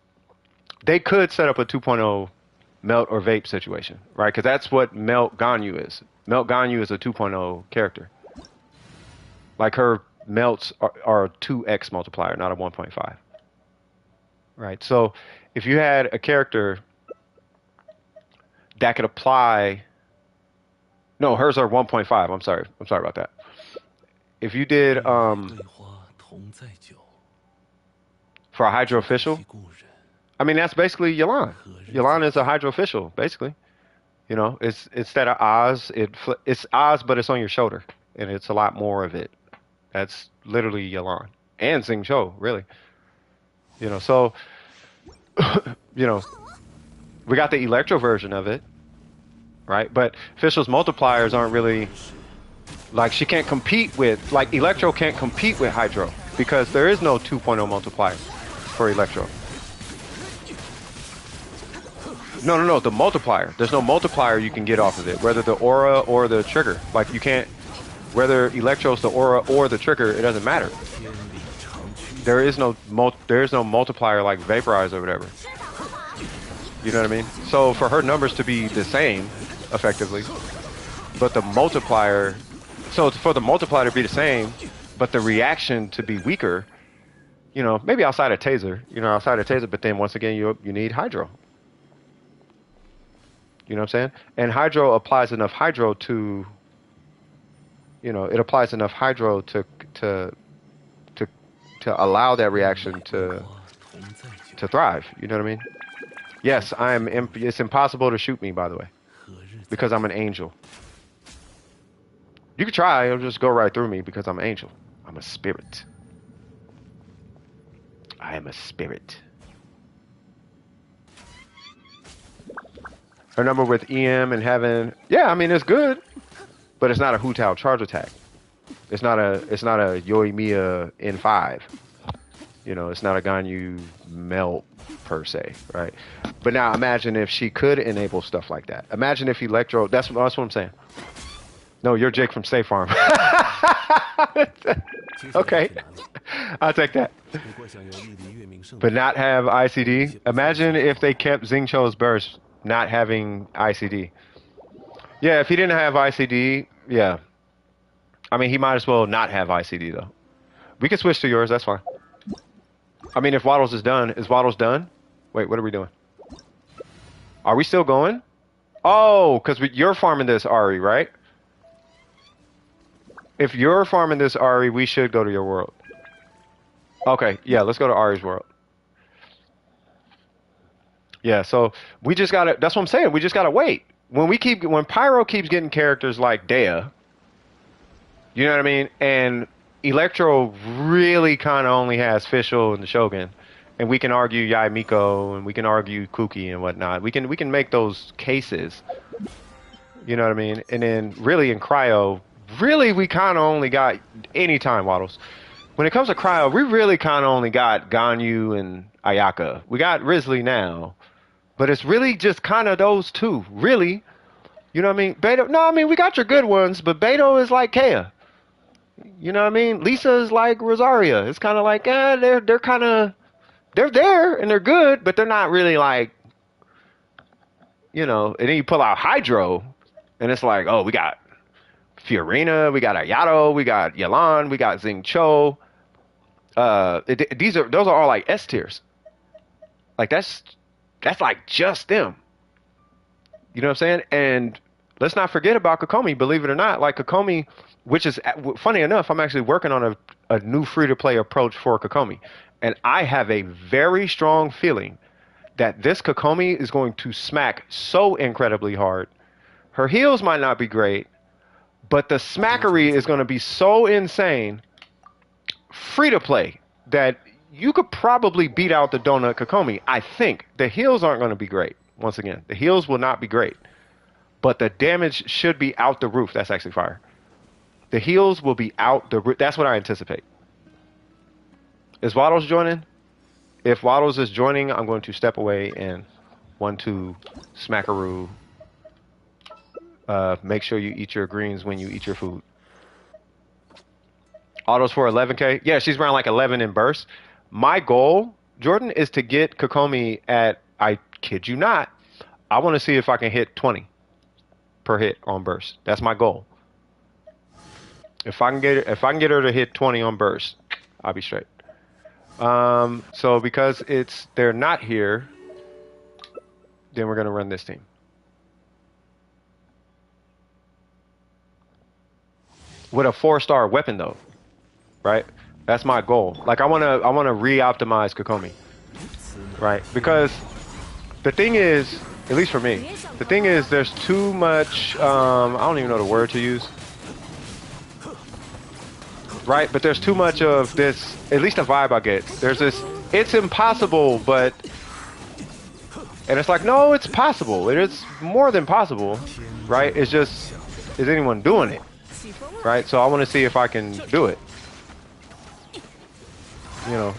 they could set up a 2.0 Melt or Vape situation, right? Because that's what Melt Ganyu is. Melt Ganyu is a 2.0 character. Like her melts are a 2x multiplier, not a 1.5. Right? So if you had a character that could apply... No, hers are 1.5. I'm sorry about that. If you did... for a Hydro Official... I mean, that's basically Yelan. Yelan is a Hydro Official, basically. You know, it's instead of Oz, it's Oz, but it's on your shoulder, and it's a lot more of it. That's literally Yelan and Xing Cho, really. You know, so you know, we got the Electro version of it, right? But Official's multipliers aren't really like she can't compete with Electro can't compete with Hydro because there is no 2.0 multiplier for Electro. No, the multiplier. There's no multiplier you can get off of it, whether the aura or the trigger. Like you can't, whether Electro's the aura or the trigger, it doesn't matter. There is no multiplier like Vaporize or whatever. You know what I mean? So for her numbers to be the same, effectively, but the multiplier, so for the multiplier to be the same, but the reaction to be weaker, you know, maybe outside of taser, but then once again, you need hydro. You know what I'm saying? And hydro applies enough hydro to, you know, it applies enough hydro to to allow that reaction to thrive. You know what I mean? Yes, it's impossible to shoot me, by the way, because I'm an angel. You could try, it'll just go right through me because I'm an angel. I'm a spirit. I am a spirit. Her number with EM and having, yeah, I mean it's good, but it's not a Hu Tao charge attack. It's not a Yoimiya N5. You know, it's not a Ganyu melt per se, right? But now imagine if she could enable stuff like that. Imagine if Electro, that's what I'm saying. No, you're Jake from State Farm. Okay, I'll take that. But not have ICD. Imagine if they kept Xingqiu's burst not having ICD. Yeah, if he didn't have ICD, yeah. I mean, he might as well not have ICD, though. We can switch to yours, that's fine. I mean, if Waddles is done, is Waddles done? Wait, what are we doing? Are we still going? Oh, because you're farming this, Ari, right? If you're farming this, Ari, we should go to your world. Okay, yeah, let's go to Ari's world. Yeah, so we just gotta, that's what I'm saying, we just gotta wait. When Pyro keeps getting characters like Dea, you know what I mean? And Electro really kind of only has Fischl and the Shogun. And we can argue Yai Miko and we can argue Kuki and whatnot. We can make those cases. You know what I mean? And then really in Cryo, really we kind of only got anytime Waddles. When it comes to Cryo, we really kind of only got Ganyu and Ayaka. We got Risley now. But it's really just kind of those two, really. You know what I mean? Beto, no, I mean, we got your good ones, but Beto is like Kea. You know what I mean? Lisa is like Rosaria. It's kind of like, they're kind of, they're there and they're good, but they're not really like, you know, and then you pull out Hydro, and it's like, oh, we got Fiorina, we got Ayato, we got Yelan, we got Xingqiu. Those are all like S tiers. Like that's like just them. You know what I'm saying? And let's not forget about Kokomi, believe it or not. Like Kokomi, which is funny enough, I'm actually working on a new free-to-play approach for Kokomi. And I have a very strong feeling that this Kokomi is going to smack so incredibly hard. Her heals might not be great, but the smackery is going to be so insane, free-to-play, that you could probably beat out the Donut Kokomi. I think. The heals aren't going to be great. Once again, the heals will not be great. But the damage should be out the roof. That's actually fire. The heals will be out the roof. That's what I anticipate. Is Waddles joining? If Waddles is joining, I'm going to step away and 1-2 smackaroo. Make sure you eat your greens when you eat your food. Autos for 11K. Yeah, she's around like 11 in burst. My goal, Jordan, is to get Kokomi at, I kid you not, I want to see if I can hit 20 per hit on burst. That's my goal. If I can get her to hit 20 on burst, I'll be straight. So because they're not here, then we're gonna run this team. With a 4-star weapon though, right? That's my goal. Like I wanna re-optimize Kokomi, right? Because the thing is, at least for me, the thing is there's too much. I don't even know the word to use. Right, but there's too much of this, at least the vibe I get. There's this, it's impossible, but, and it's like, no, it's possible. It is more than possible, right? It's just, is anyone doing it, right? So I want to see if I can do it, you know,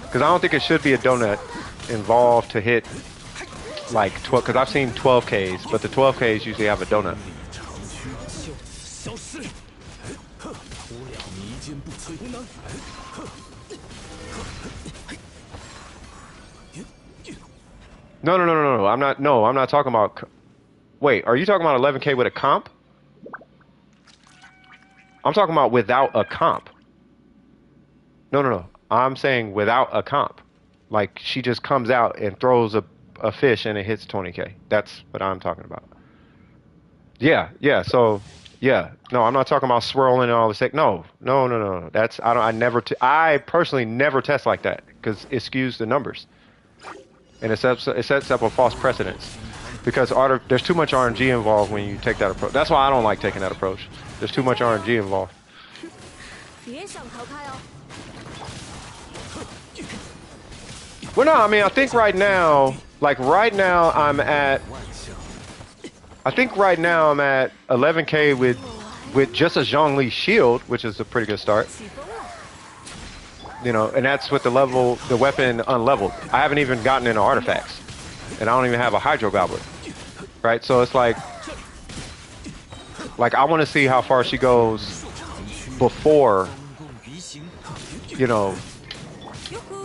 because I don't think it should be a donut involved to hit like 12, because I've seen 12Ks, but the 12Ks usually have a donut. No, no, no, no, no. I'm not. No, I'm not talking about. Wait, are you talking about 11K with a comp? I'm talking about without a comp. No, no, no. I'm saying without a comp. Like she just comes out and throws a fish and it hits 20K. That's what I'm talking about. Yeah, yeah. So, yeah. No, I'm not talking about swirling and all this. No, no, no, no, no. That's I don't. I never. I personally never test like that because it skews the numbers and it sets up a false precedence because there's too much RNG involved when you take that approach. That's why I don't like taking that approach. There's too much RNG involved. 别想逃开哦！ Well, no, I mean, I think right now, like right now, I think right now I'm at 11K with just a Zhongli shield, which is a pretty good start. 起风了！ You know, and that's with the weapon unleveled. I haven't even gotten into artifacts, and I don't even have a Hydro Goblet, right? So it's like I want to see how far she goes before, you know, 哟呼！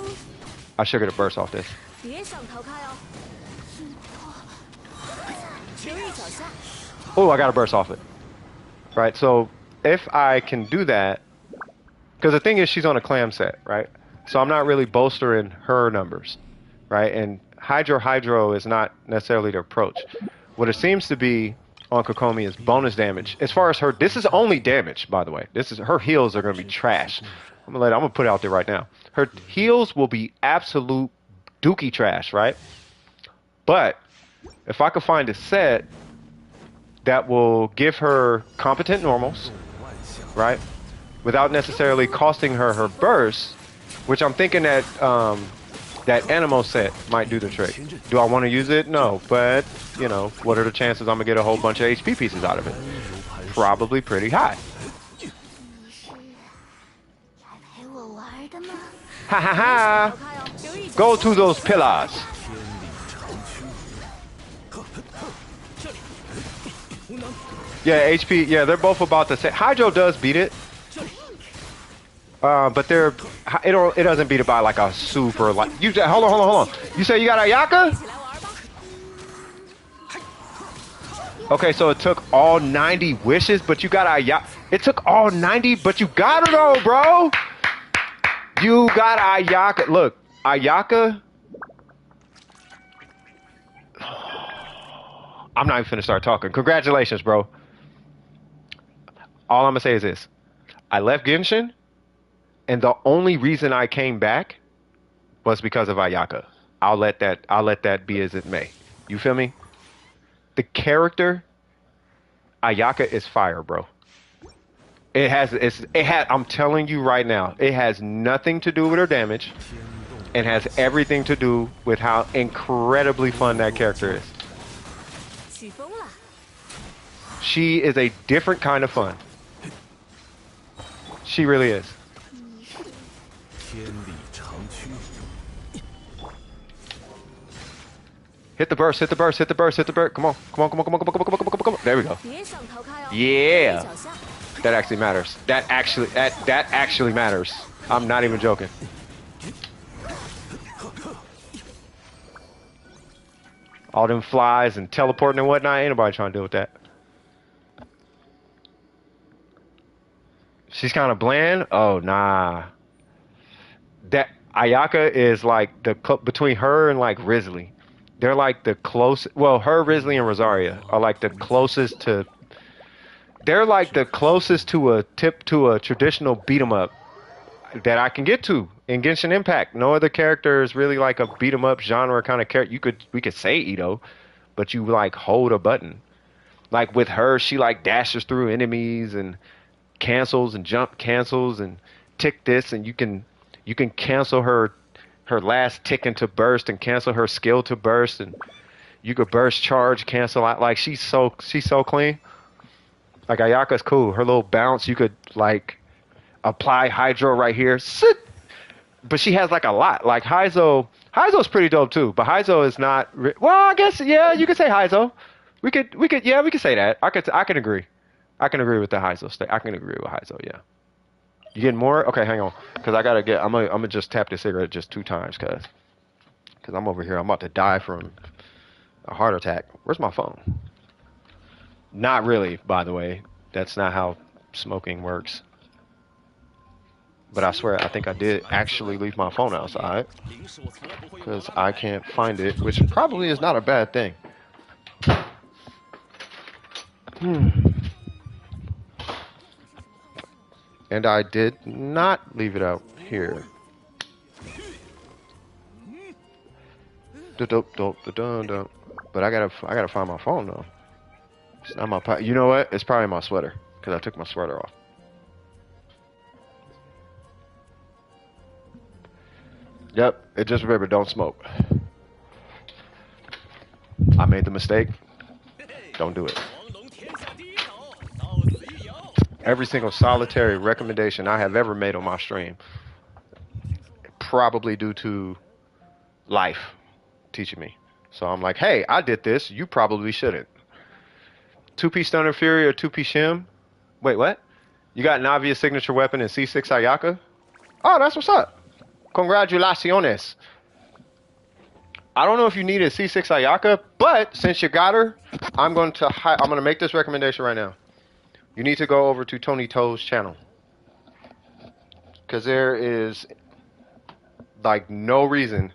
I should get a burst off this. 别想逃开哦！留意脚下。 Oh, I got a burst off it. Right, so if I can do that, because the thing is she's on a clam set, right? So I'm not really bolstering her numbers, right? And Hydro is not necessarily the approach. What it seems to be on Kokomi is bonus damage. As far as this is only damage, by the way. Her heals are going to be trash. I'm gonna put it out there right now. Her heals will be absolute dookie trash, right? But if I could find a set that will give her competent normals, right? Without necessarily costing her burst, which I'm thinking that that Animo set might do the trick. Do I want to use it? No, but you know, what are the chances I'm gonna get a whole bunch of HP pieces out of it? Probably pretty high. 你是来陪我玩的吗？ Ha ha 逃 ha! 开哦！留意脚 Go 下。 to those pillars. Yeah, HP. Yeah, they're both about the same. Hydro does beat it, but it doesn't beat it by like a super like. Hold on. You say you got Ayaka? 一起来玩吧！ Okay, so it took all 90 wishes, but you got Ayaka. It took all 90, but you got her though, bro. You got Ayaka. Look, Ayaka. I'm not even finna start talking. Congratulations, bro. All I'm gonna say is this. I left Genshin, and the only reason I came back was because of Ayaka. I'll let that be as it may. You feel me? The character Ayaka is fire, bro. I'm telling you right now, it has nothing to do with her damage. It has everything to do with how incredibly fun that character is. 起风了！ She is a different kind of fun. She really is. 天理长驱， Hit the burst. Come on. There we go. 别想逃开哦！ Yeah. 留意脚下。 That actually matters. That actually matters. I'm not even joking. All them flies and teleporting and whatnot, ain't nobody trying to deal with that. She's kind of bland. Oh nah. That Ayaka is like between her and like Risley. They're like the close. Well, her, Risley, and Rosaria are like the closest to. They're like the closest to a traditional beat 'em up that I can get to in Genshin Impact. No other character is really like a beat 'em up genre kind of character. We could say Ito, but you like hold a button. Like with her, she like dashes through enemies and cancels and jump cancels and tick this, and you can cancel her last tick into burst and cancel her skill to burst, and you could burst charge cancel out. Like she's so clean. Like Ayaka's cool. Her little bounce, you could like apply Hydro right here. Sit. But she has like a lot. Like Heizo's pretty dope too. But Heizo is not. Well, I guess yeah, you could say Heizo. We could say that. I can agree. I can agree with the Heizo state. I can agree with Heizo. Yeah. You getting more? Okay, hang on. Cause I gotta get. I'm gonna just tap the cigarette just 2 times. Cause Because I'm over here. I'm about to die from a heart attack. Where's my phone? Not really, by the way. That's not how smoking works. But I swear, I think I did actually leave my phone outside. Because I can't find it, which probably is not a bad thing. And I did not leave it out here. But I gotta find my phone though. It's not my You know what? It's probably my sweater because I took my sweater off. Yep, it just remembered don't smoke. I made the mistake. Don't do it. Every single solitary recommendation I have ever made on my stream, probably due to life teaching me. So I'm like, hey, I did this. You probably shouldn't. 2-piece Thunder Fury or 2-piece Shim? Wait, what? You got Navia signature weapon and C6 Ayaka? Oh, that's what's up. Congratulaciones. I don't know if you needed C6 Ayaka, but since you got her, I'm gonna make this recommendation right now. You need to go over to Tony Toe's channel. Because there is like no reason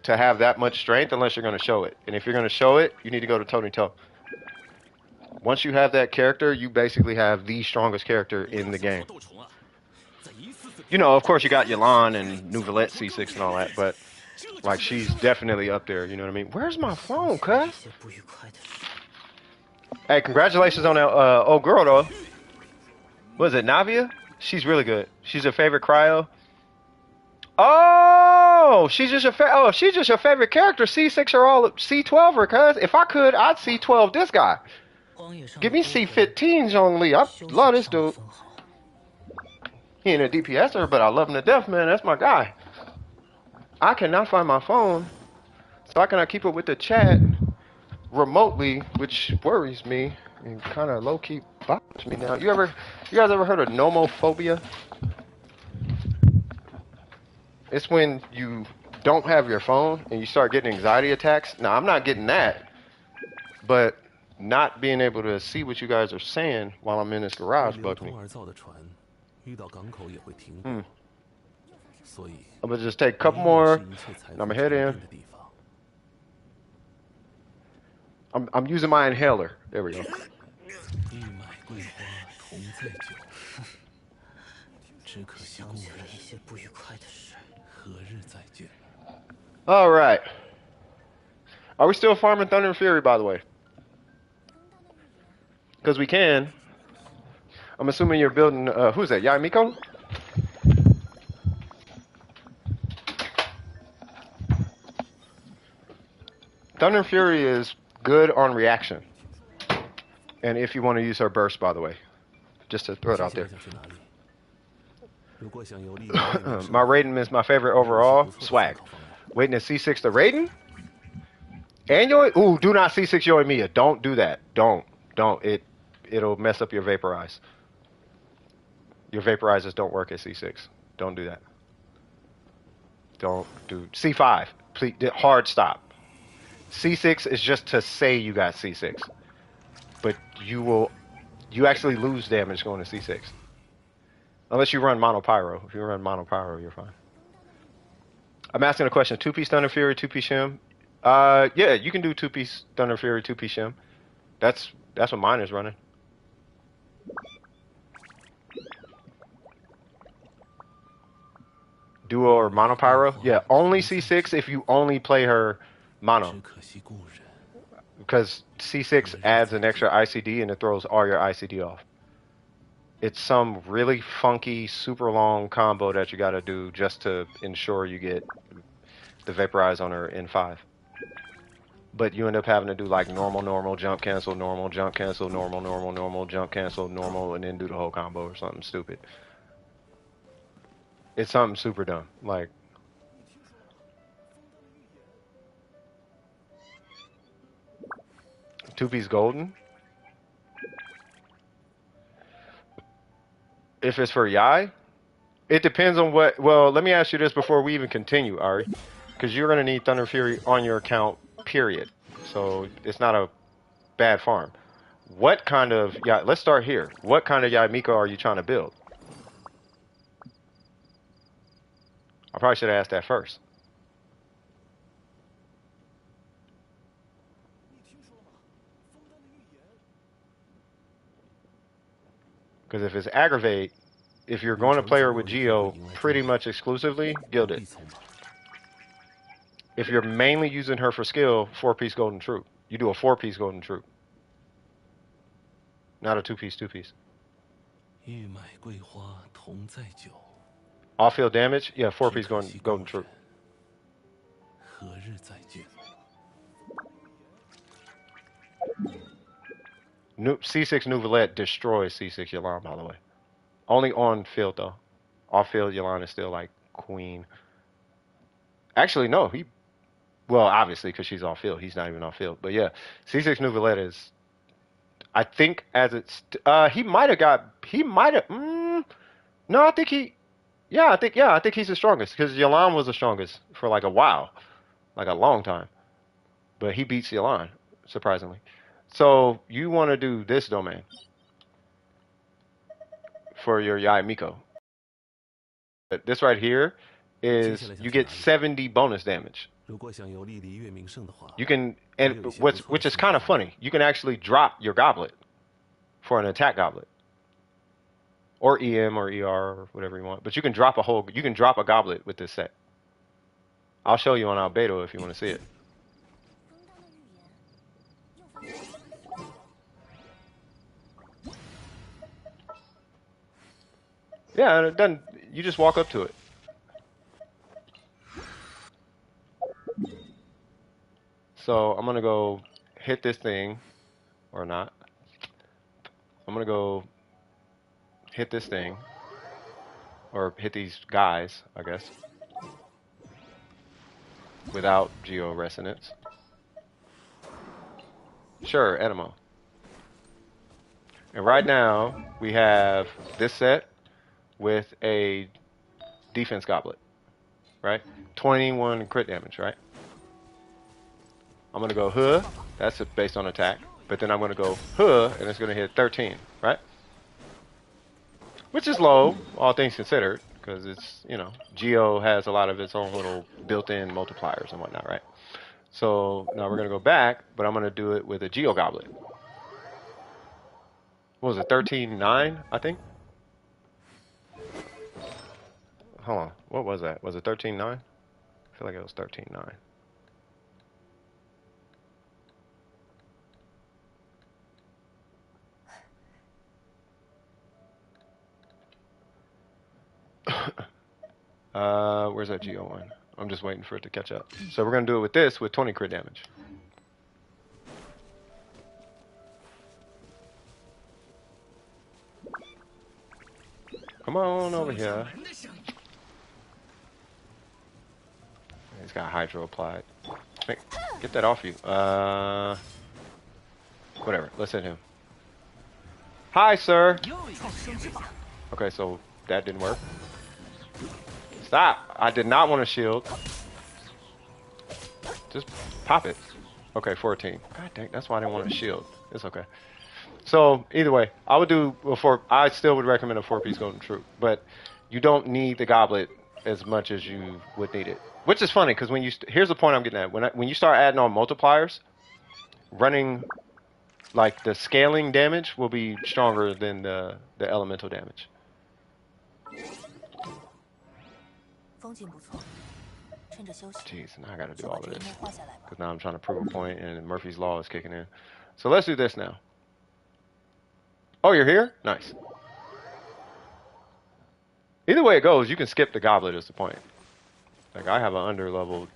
to have that much strength unless you're going to show it. And if you're going to show it, you need to go to Tony Toe. Once you have that character, you basically have the strongest character in the game. You know, of course, you got Yelan and Nouvellette C6 and all that, but like she's definitely up there. You know what I mean? Where's my phone, cuz? Hey, congratulations on that old girl, though. What is it, Navia? She's really good. She's your favorite cryo. Oh, she's just your she's just your favorite character. C6 or all C12 or cuz. If I could, I'd C12 this guy. Give me C15 Zhongli. I love this dude. He ain't a DPSer, but I love him to death, man. That's my guy. I cannot find my phone, so I cannot keep up with the chat remotely, which worries me and kind of low-key bothers me now. You guys ever heard of nomophobia? It's when you don't have your phone and you start getting anxiety attacks. Now, I'm not getting that, but not being able to see what you guys are saying while I'm in this garage bugs me. I'm gonna just take a couple more, and I'm gonna head in. I'm using my inhaler. There we go. All right. Are we still farming Thunder and Fury, by the way? Because we can. I'm assuming you're building... who's that? Yaimiko? Thunder and Fury is good on reaction. And if you want to use her burst, by the way. Just to throw it out there. My Raiden is my favorite overall. Swag. Waiting at C6 to Raiden? And ooh, do not C6 Yoimiya. Don't do that. Don't. It'll mess up your vaporize. Your vaporizers don't work at C6. Don't do that. Don't do C5. Please, hard stop. C6 is just to say you got C6. But you actually lose damage going to C6. Unless you run Mono Pyro. If you run Mono Pyro, you're fine. I'm asking a question. 2-piece Thunder Fury, 2-piece Shim. Yeah, you can do 2-piece Thunder Fury, 2-piece Shim. That's what mine is running. Duo or Mono Pyro? Yeah, only C6 if you only play her Mono. Because C6 adds an extra ICD and it throws all your ICD off. It's some really funky, super long combo that you gotta do just to ensure you get the vaporize on her in 5. But you end up having to do like normal, jump cancel, normal, jump cancel, normal, jump cancel, normal, and then do the whole combo or something stupid. It's something super dumb. Like, two-piece golden? If it's for Yai? It depends on what... Well, let me ask you this before we even continue, Ari. because you're gonna need Thunder Fury on your account, period. So it's not a bad farm. What kind of let's start here. What kind of Yaimiko are you trying to build? I probably should have asked that first. Because if it's aggravate, if you're going to play her with Geo pretty much exclusively, gild it. If you're mainly using her for skill, 4-piece golden troop. You do a 4-piece golden troop. Not a 2-piece, 2-piece. Off-field damage? Yeah, 4-piece golden troop. C6 Nouvelette destroys C6 Yalan, by the way. Only on field, though. Off-field, Yalan is still like queen. Actually, no. Well, obviously, because she's off-field. He's not even off-field. But yeah, C6 Nouvelette is... I think as it's... he might have... no, I think he... I think he's the strongest. Because Yalan was the strongest for like a while. Like a long time. But he beats Yalan, surprisingly. So you want to do this domain for your Yaimiko. This right here is you get 70 bonus damage. You can, and which is kind of funny. You can actually drop your goblet for an attack goblet, or EM or ER or whatever you want. But you can drop a goblet with this set. I'll show you on Albedo if you want to see it. Yeah, and it doesn't. You just walk up to it. So I'm gonna go hit this thing, or not. I'm gonna go hit this thing, or hit these guys, I guess, without Geo Resonance. Sure, Edemo. And right now we have this set with a defense goblet, right? 21 crit damage, right? I'm gonna go huh, that's based on attack, but then I'm gonna go huh, and it's gonna hit 13, right? Which is low, all things considered, because it's, you know, Geo has a lot of its own little built-in multipliers and whatnot, right? So now we're gonna go back, but I'm gonna do it with a Geo goblet. What was it, 13.9, I think? Hold on, what was that? Was it 13.9? I feel like it was 13.9. Where's that Geo one? I'm just waiting for it to catch up. So we're gonna do it with this with 20 crit damage. Come on over here. He's got Hydro applied. Get that off you. Whatever. Let's hit him. Hi, sir. Okay, so that didn't work. Stop. I did not want to shield. Just pop it. Okay, 14. God dang, that's why I didn't want to shield. It's okay. So either way, I would do I still would recommend a 4-piece golden troop, but you don't need the goblet as much as you would need it. Which is funny because when you here's the point I'm getting at. When you start adding on multipliers, running like the scaling damage will be stronger than the elemental damage. Jeez, now I gotta do all of this because now I'm trying to prove a point and Murphy's Law is kicking in. So let's do this now. Oh, you're here? Nice. Either way it goes, you can skip the goblet is the point. Like, I have an under-leveled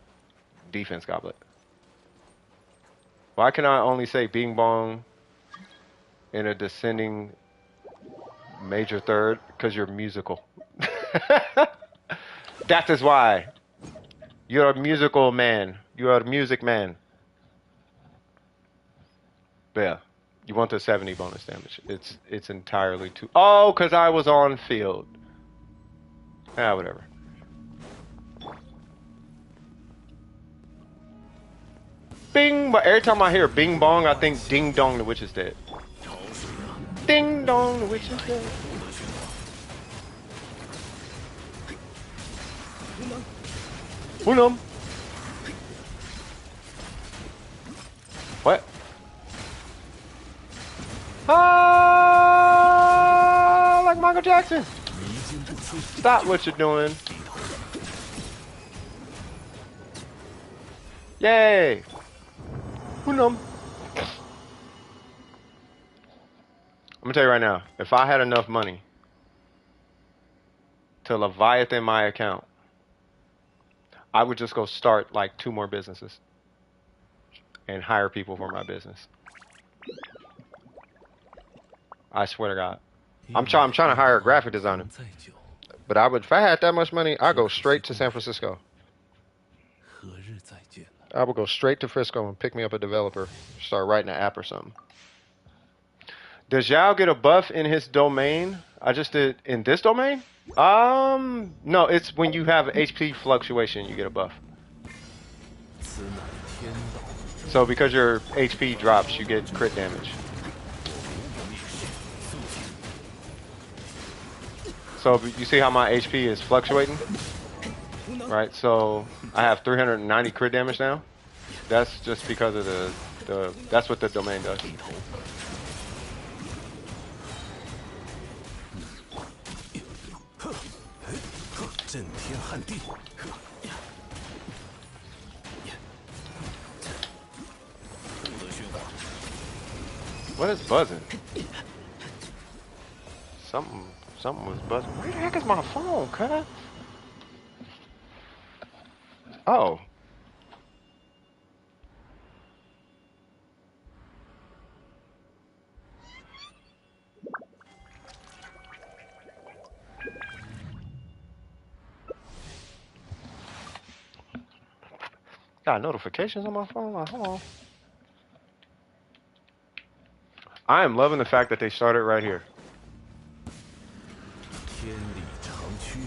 defense goblet. Why can I only say Bing Bong in a descending major third? Because you're musical. That is why. You're a musical man. You are a music man. But yeah. You want the 70 bonus damage. It's entirely too... Oh, because I was on field. Ah, whatever. Bing, but every time I hear bing bong, I think ding dong, the witch is dead. 潮水啊， Ding dong, the witch is dead. 不得喧哗。 Unum. What? Ah, like Michael Jackson. 迷津不摧， Stop what you're doing. 低头。 Yay. Unum. I'm gonna tell you right now, if I had enough money to Leviathan my account, I would just go start like 2 more businesses and hire people for my business. I swear to God. I'm trying to hire a graphic designer. 再久， But I would, if I had that much money, I'd go straight to San Francisco. 何日再见呢？ I would go straight to Frisco and pick me up a developer, start writing an app or something. Does Yao get a buff in his domain? I just did in this domain? No, it's when you have HP fluctuation, you get a buff. 此乃天道， So because your HP drops, you get crit damage. 灭世速记。 So you see how my HP is fluctuating? Right, so I have 390 crit damage now. That's just because of that's what the domain does. 低头。震天撼地。 不得喧哗。 What is buzzing? Something was buzzing. Where the heck is my phone, cuz? Oh. Got notifications on my phone. Like, hold on. I am loving the fact that they started right here. 天理长驱。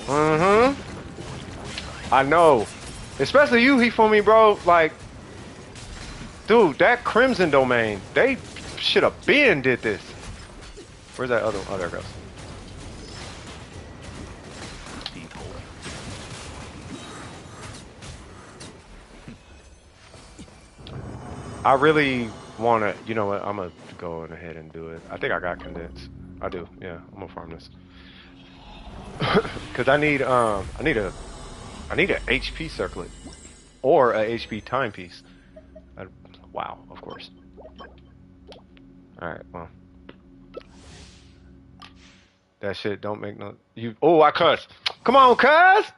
Mm-hmm. I know. Especially you, he for me, bro. Like, dude, that Crimson domain, they should have been did this. Where's that other? Oh, there it goes. 低头。 I really want to, you know what, I'm going to go on ahead and do it. I think I got condensed. I do, yeah, I'm going to farm this. Because I need a HP circlet. Or a HP timepiece. Wow, of course. Alright, well. That shit don't make no, oh, I cuss. Come on, cuz!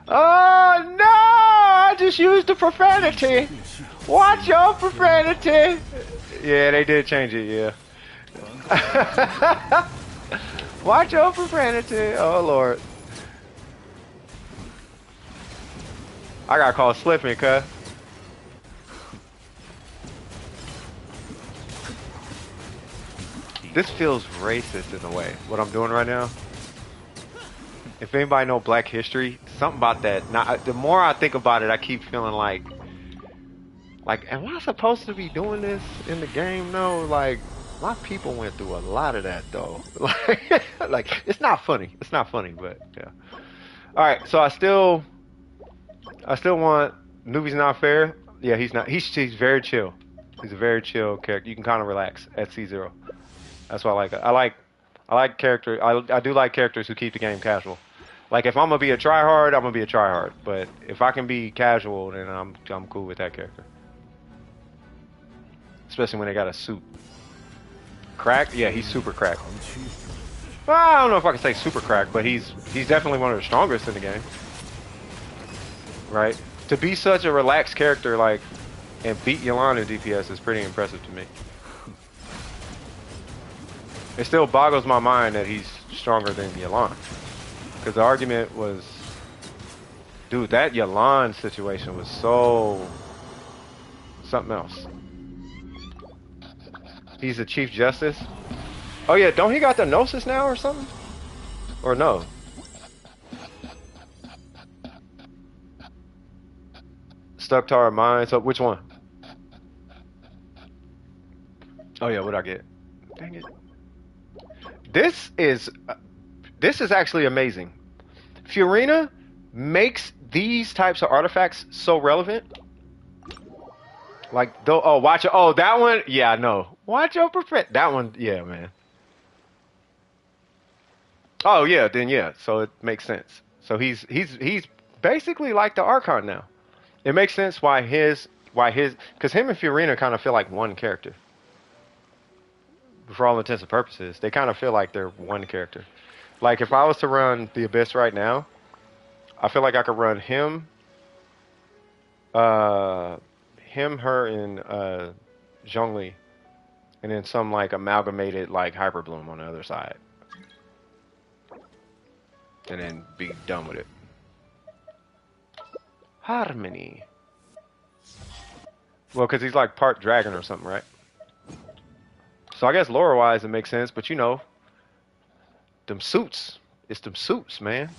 Oh no! I just used the profanity. Watch your profanity. Yeah, they did change it. Yeah. Watch your profanity. Oh Lord. I got called slipping, cuz. This feels racist in a way. What I'm doing right now. If anybody know Black history, something about that. Now, the more I think about it, I keep feeling like, am I supposed to be doing this in the game? No, like, my people went through a lot of that though. Like, it's not funny. It's not funny, but yeah. All right, so I still want Nubi's not fair. Yeah, he's not. He's very chill. He's a very chill character. You can kind of relax at C0. That's why I like it. I like character. I do like characters who keep the game casual. Like if I'm gonna be a tryhard, I'm gonna be a tryhard. But if I can be casual, then I'm cool with that character. Especially when they got a suit. Crack? Yeah, he's super cracked. Well, I don't know if I can say super cracked, but he's definitely one of the strongest in the game. Right? To be such a relaxed character like and beat Yolanda in DPS is pretty impressive to me. It still boggles my mind that he's stronger than Yolanda. Because the argument was, dude, that Yolanda situation was so something else. He's the Chief Justice. Oh yeah, don't he got the Gnosis now or something? Or no? Stuck to our minds. So which one? Oh yeah, what'd I get? Dang it. This is actually amazing. Fiorina makes these types of artifacts so relevant. Like, though, oh, watch it. Oh, that one. Yeah, no. Watch your perfect. That one. Yeah, man. Oh yeah, then yeah. So it makes sense. So he's basically like the Archon now. It makes sense why his because him and Fiorina kind of feel like one character. For all intents and purposes, they kind of feel like they're one character. Like if I was to run the Abyss right now, I feel like I could run him, uh, her, and Zhongli, and then some like amalgamated like Hyper Bloom on the other side, and then be done with it. Harmony. Well, because he's like part dragon or something, right? So I guess lore-wise it makes sense, but you know, them suits. It's them suits, man.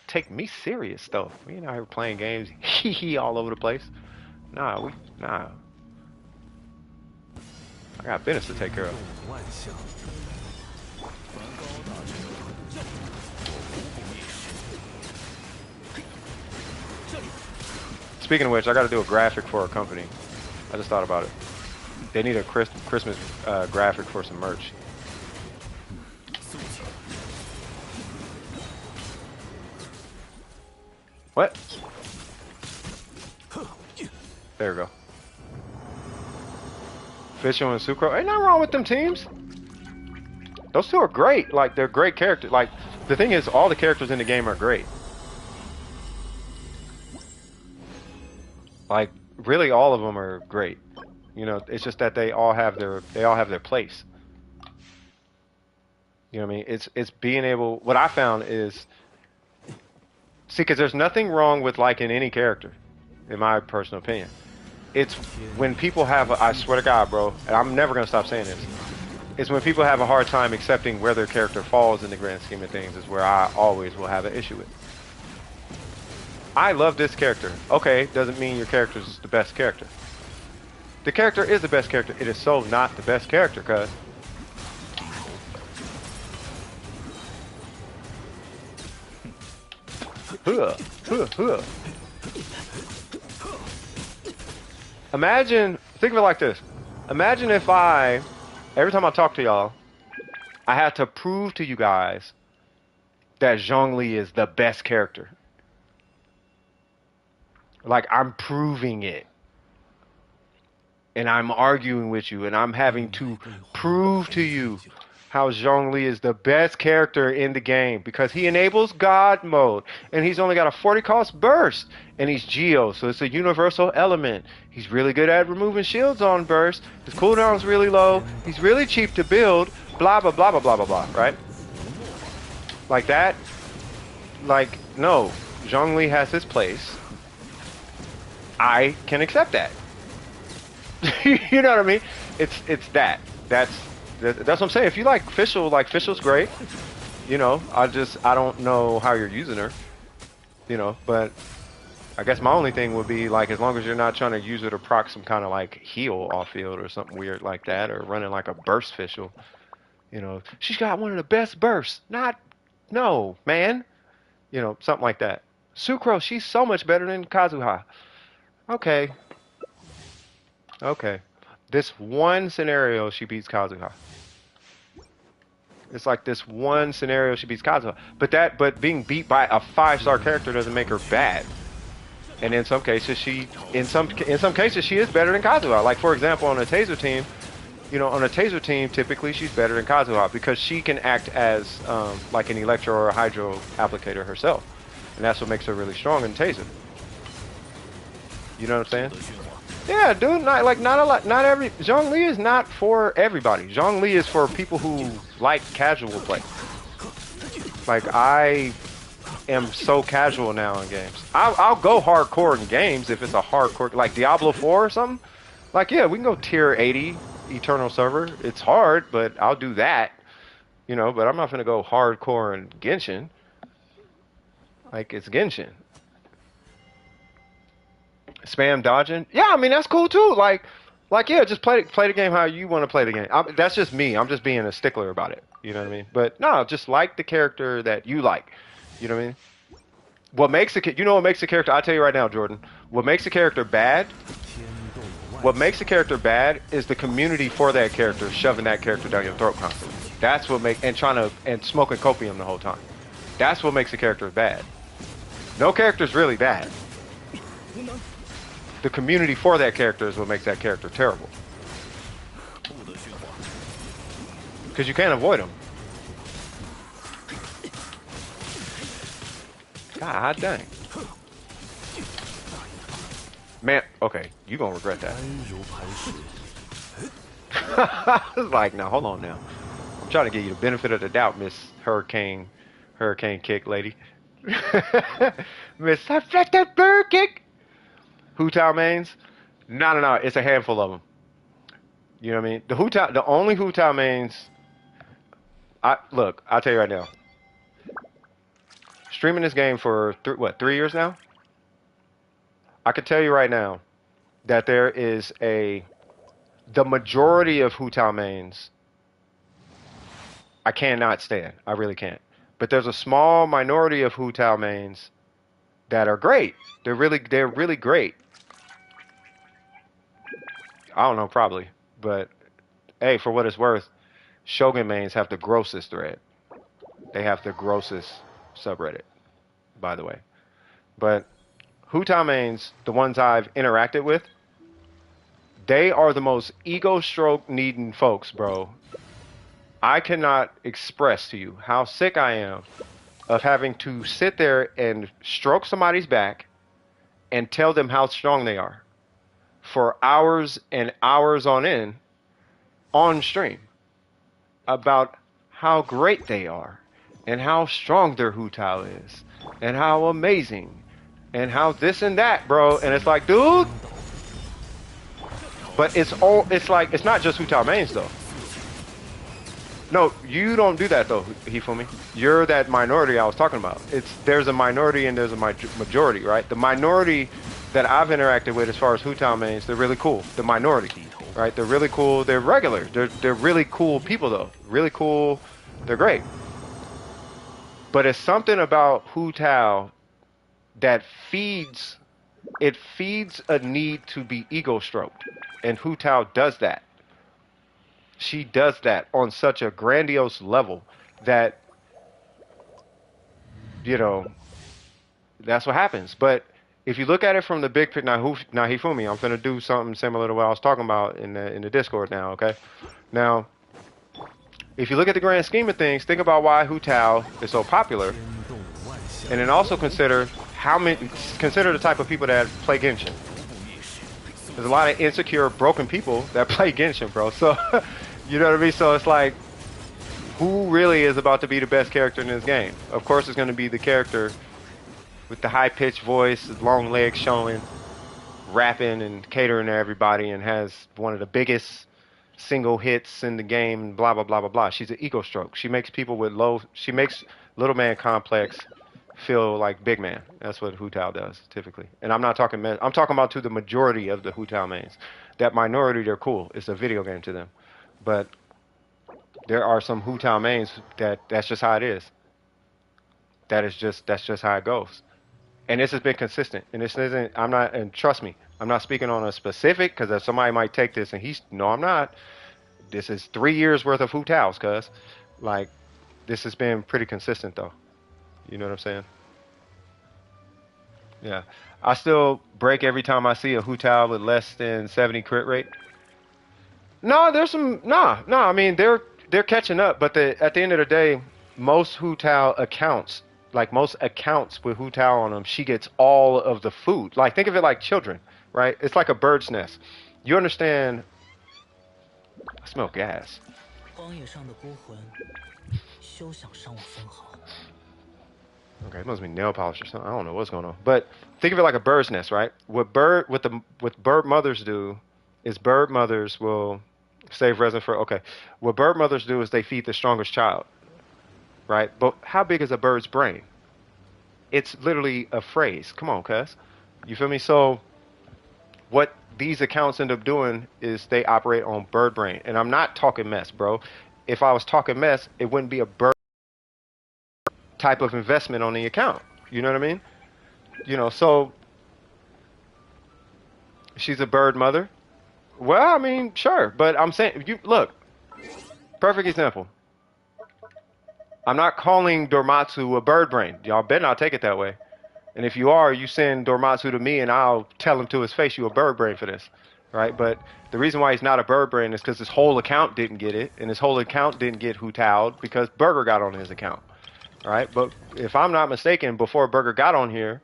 Take me serious, though. We ain't out here playing games, hee hee, all over the place. Nah. I got business to take care of. Speaking of which, I got to do a graphic for a company. I just thought about it. They need a Christmas graphic for some merch. What? There we go. Fischl and Sucro. Ain't nothing wrong with them teams. Those two are great. Like, they're great characters. Like, the thing is, all the characters in the game are great. Like, really, all of them are great. You know, it's just that they all have their place. You know what I mean? It's being able. What I found is, see, because there's nothing wrong with liking any character, in my personal opinion. It's when people have, I swear to God, bro, and I'm never gonna stop saying this. It's when people have a hard time accepting where their character falls in the grand scheme of things is where I always will have an issue with. I love this character. Okay, doesn't mean your character is the best character. The character is the best character. It is so not the best character, cuz. Imagine, think of it like this. Imagine if every time I talk to y'all, I had to prove to you guys that Zhongli is the best character. Like, I'm proving it. And I'm arguing with you, and I'm having to prove to you how Zhongli is the best character in the game because he enables God mode, and he's only got a 40 cost burst, and he's Geo, so it's a universal element. He's really good at removing shields on burst. His cooldown's really low. He's really cheap to build. Blah blah blah blah blah blah blah. Right? Like that. Like no, Zhongli has his place. I can accept that. You know what I mean? It's that. That's what I'm saying. If you like Fischl's great. You know, I don't know how you're using her. You know, but I guess my only thing would be like as long as you're not trying to use her to proc some kind of like heal off field or something weird like that, or running like a burst Fischl. You know, she's got one of the best bursts. No, man. You know, something like that. Sucro, she's so much better than Kazuha. Okay. This one scenario, she beats Kazuha. It's like this one scenario, she beats Kazuha. But being beat by a 5-star character doesn't make her bad. And in some cases, she is better than Kazuha. Like for example, on a taser team, you know, typically she's better than Kazuha because she can act as like an electro or a hydro applicator herself, and that's what makes her really strong in taser. You know what I'm saying? Yeah, dude. Not a lot. Not every Zhongli is not for everybody. Zhongli is for people who like casual play. Like I am so casual now in games. I'll go hardcore in games if it's a hardcore like Diablo 4 or something. Like yeah, we can go tier 80 Eternal server. It's hard, but I'll do that. You know, but I'm not gonna go hardcore in Genshin. Like it's Genshin. Spam dodging. Yeah, I mean that's cool too. Like yeah, just play the game how you want to play the game. That's just me. I'm just being a stickler about it. You know what I mean? But no, just like the character that you like. You know what I mean? You know what makes a character? I'll tell you right now, Jordan. What makes a character bad? What makes a character bad is the community for that character shoving that character down your throat constantly. That's what and smoking copium the whole time. That's what makes a character bad. No character's really bad. The community for that character is what makes that character terrible. Because you can't avoid them. God dang. Man, okay, you gonna regret that. I was like, now hold on now. I'm trying to give you the benefit of the doubt, Miss Hurricane Kick lady. Miss Bird Kick. Hu Tao mains? No. It's a handful of them. You know what I mean? The only Hu Tao mains. Look, I'll tell you right now. Streaming this game for 3 years now. I can tell you right now that there is the majority of Hu Tao mains. I cannot stand. I really can't. But there's a small minority of Hu Tao mains that are great. They're really great. I don't know, probably. But hey, for what it's worth, Shogun mains have the grossest thread. They have the grossest subreddit, by the way. But Hu Tao mains, the ones I've interacted with, they are the most ego stroke needing folks, bro. I cannot express to you how sick I am of having to sit there and stroke somebody's back and tell them how strong they are for hours and hours on end on stream about how great they are and how strong their Hu Tao is and how amazing and how this and that, bro. And it's like, dude, but it's not just Hu Tao mains though. No, you don't do that though, Hifumi. You're that minority I was talking about. There's a minority and there's a majority, right? The minority that I've interacted with as far as Hu Tao mains, they're really cool. The minority, right? They're really cool. They're regular. They're really cool people though. Really cool. They're great. But it's something about Hu Tao that feeds a need to be ego stroked, and Hu Tao does that. She does that on such a grandiose level that, you know, that's what happens. But if you look at it from the big picture, now Hifumi, I'm going to do something similar to what I was talking about in the Discord now, okay? Now, if you look at the grand scheme of things, think about why Hu Tao is so popular, and then also consider the type of people that play Genshin. There's a lot of insecure, broken people that play Genshin, bro. So, you know what I mean? So it's like, who really is about to be the best character in this game? Of course, it's going to be the character with the high-pitched voice, long legs showing, rapping and catering to everybody, and has one of the biggest single hits in the game, blah, blah, blah, blah, blah. She's an ego stroke. She makes little man complex feel like big man. That's what Hu Tao does, typically. And I'm talking about to the majority of the Hu Tao mains. That minority, they're cool. It's a video game to them. But there are some Hu Tao mains that's just how it is. That's just how it goes. And this has been consistent. And this isn't, and trust me, I'm not speaking on a specific, because somebody might take this and no, I'm not. This is 3 years worth of Hu Taos, cuz. Like, this has been pretty consistent, though. You know what I'm saying? Yeah. I still break every time I see a Hu Tao with less than 70 crit rate. No, there's some, I mean, they're catching up, but at the end of the day, most Hu Tao accounts, like most accounts with Hu Tao on them, she gets all of the food. Like, think of it like children, right? It's like a bird's nest. You understand? I smell gas. Okay, it must be nail polish or something. I don't know what's going on. But think of it like a bird's nest, right? What bird mothers do is bird mothers will save resin for, okay. What bird mothers do is they feed the strongest child, right? But how big is a bird's brain? It's literally a phrase. Come on, cuz. You feel me? So what these accounts end up doing is they operate on bird brain. And I'm not talking mess, bro. If I was talking mess, it wouldn't be a bird type of investment on the account. You know what I mean? You know, so she's a bird mother. Well, I mean, sure, but I'm saying, you look, perfect example. I'm not calling Dormatsu a bird brain. Y'all better not take it that way. And if you are, you send Dormatsu to me and I'll tell him to his face you a bird brain for this. Right? But the reason why he's not a bird brain is because his whole account didn't get it, and his whole account didn't get Hu-Tao'd because Burger got on his account. Right? But if I'm not mistaken, before Burger got on here,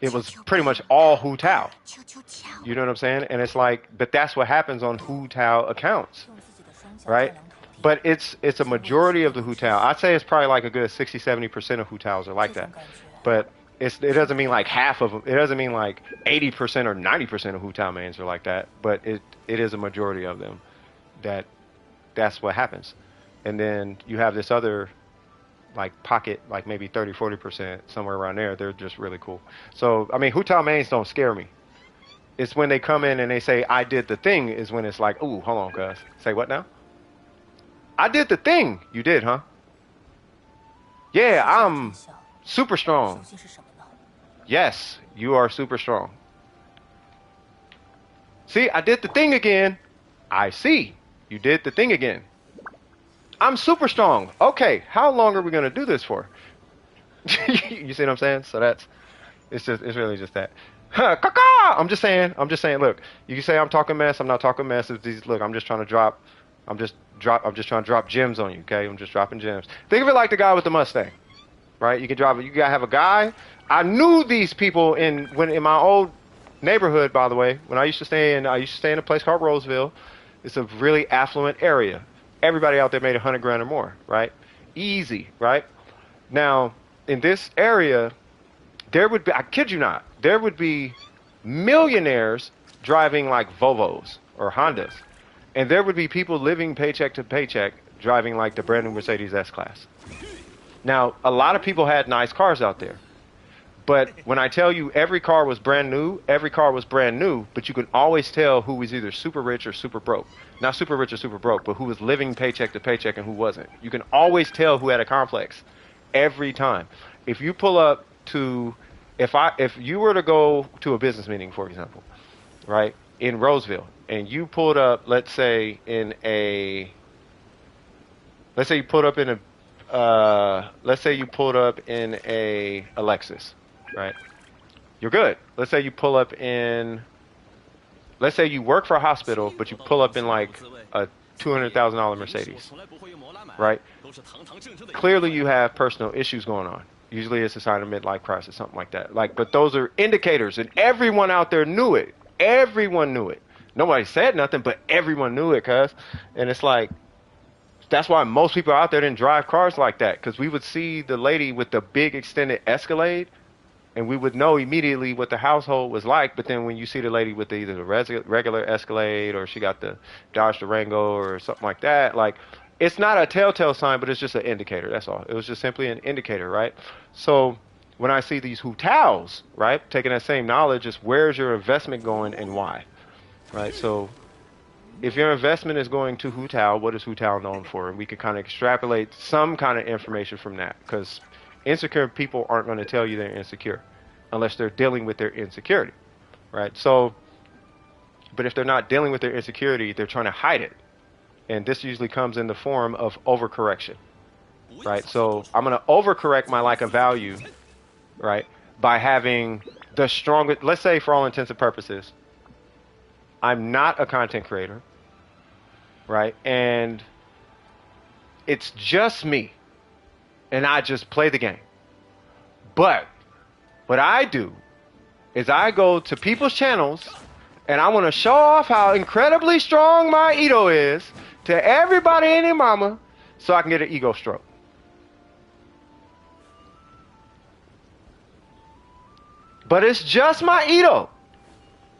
it was pretty much all Hu-Tao. You know what I'm saying? And it's like, but that's what happens on Hu-Tao accounts. Right? But it's a majority of the Hu-Tao. I'd say it's probably like a good 60-70% of Hu-Taos are like that. But it doesn't mean like half of them. It doesn't mean like 80% or 90% of Hu-Tao mains are like that. But it is a majority of them that's what happens. And then you have this other like pocket, like maybe 30-40%, somewhere around there. They're just really cool. So, I mean, Hu-Tao mains don't scare me. It's when they come in and they say, I did the thing, is when it's like, ooh, hold on, cuz. Say what now? I did the thing. You did, huh? Yeah, I'm super strong. Yes, you are super strong. See, I did the thing again. I see. You did the thing again. I'm super strong. Okay, how long are we going to do this for? You see what I'm saying? So it's really just that. I'm just saying, look, you can say I'm talking mess, I'm not talking mess. Look, I'm just trying to drop gems on you, okay? I'm just dropping gems. Think of it like the guy with the Mustang, right? You gotta have a guy. I knew these people in my old neighborhood, by the way, when I used to stay in a place called Roseville. It's a really affluent area. Everybody out there made 100 grand or more, right? Easy, right? Now, in this area, there would be, I kid you not, there would be millionaires driving like Volvos or Hondas. And there would be people living paycheck to paycheck driving like the brand new Mercedes S-Class. Now, a lot of people had nice cars out there. But when I tell you every car was brand new, but you could always tell who was either super rich or super broke. Not super rich or super broke, but who was living paycheck to paycheck and who wasn't. You can always tell who had a complex every time. If you pull up to, if you were to go to a business meeting, for example, right, in Roseville, and you pulled up, let's say you pulled up in a Lexus, right? You're good. Let's say you pull up in, let's say you work for a hospital, but you pull up in like a $200,000 Mercedes, right? Clearly you have personal issues going on. Usually it's a sign of midlife crisis, something like that. But those are indicators, and everyone out there knew it. Everyone knew it. Nobody said nothing, but everyone knew it, cuz. And it's like, that's why most people out there didn't drive cars like that, because we would see the lady with the big extended Escalade, and we would know immediately what the household was like. But then when you see the lady with either the regular Escalade or she got the Dodge Durango or something like that, like, it's not a telltale sign, but it's just an indicator. That's all. It was just simply an indicator, right? So when I see these Hu-Taos, right, taking that same knowledge, is where's your investment going and why, right? So if your investment is going to Hu-Tao, what is Hu-Tao known for? And we can kind of extrapolate some kind of information from that, because insecure people aren't going to tell you they're insecure unless they're dealing with their insecurity, right? So, but if they're not dealing with their insecurity, they're trying to hide it. And this usually comes in the form of overcorrection, right? So I'm going to overcorrect my lack of value, right, by having the strongest, let's say for all intents and purposes, I'm not a content creator, right? And it's just me, and I just play the game. But what I do is I go to people's channels, and I want to show off how incredibly strong my Ito is to everybody and their mama, so I can get an ego stroke. But it's just my Ito.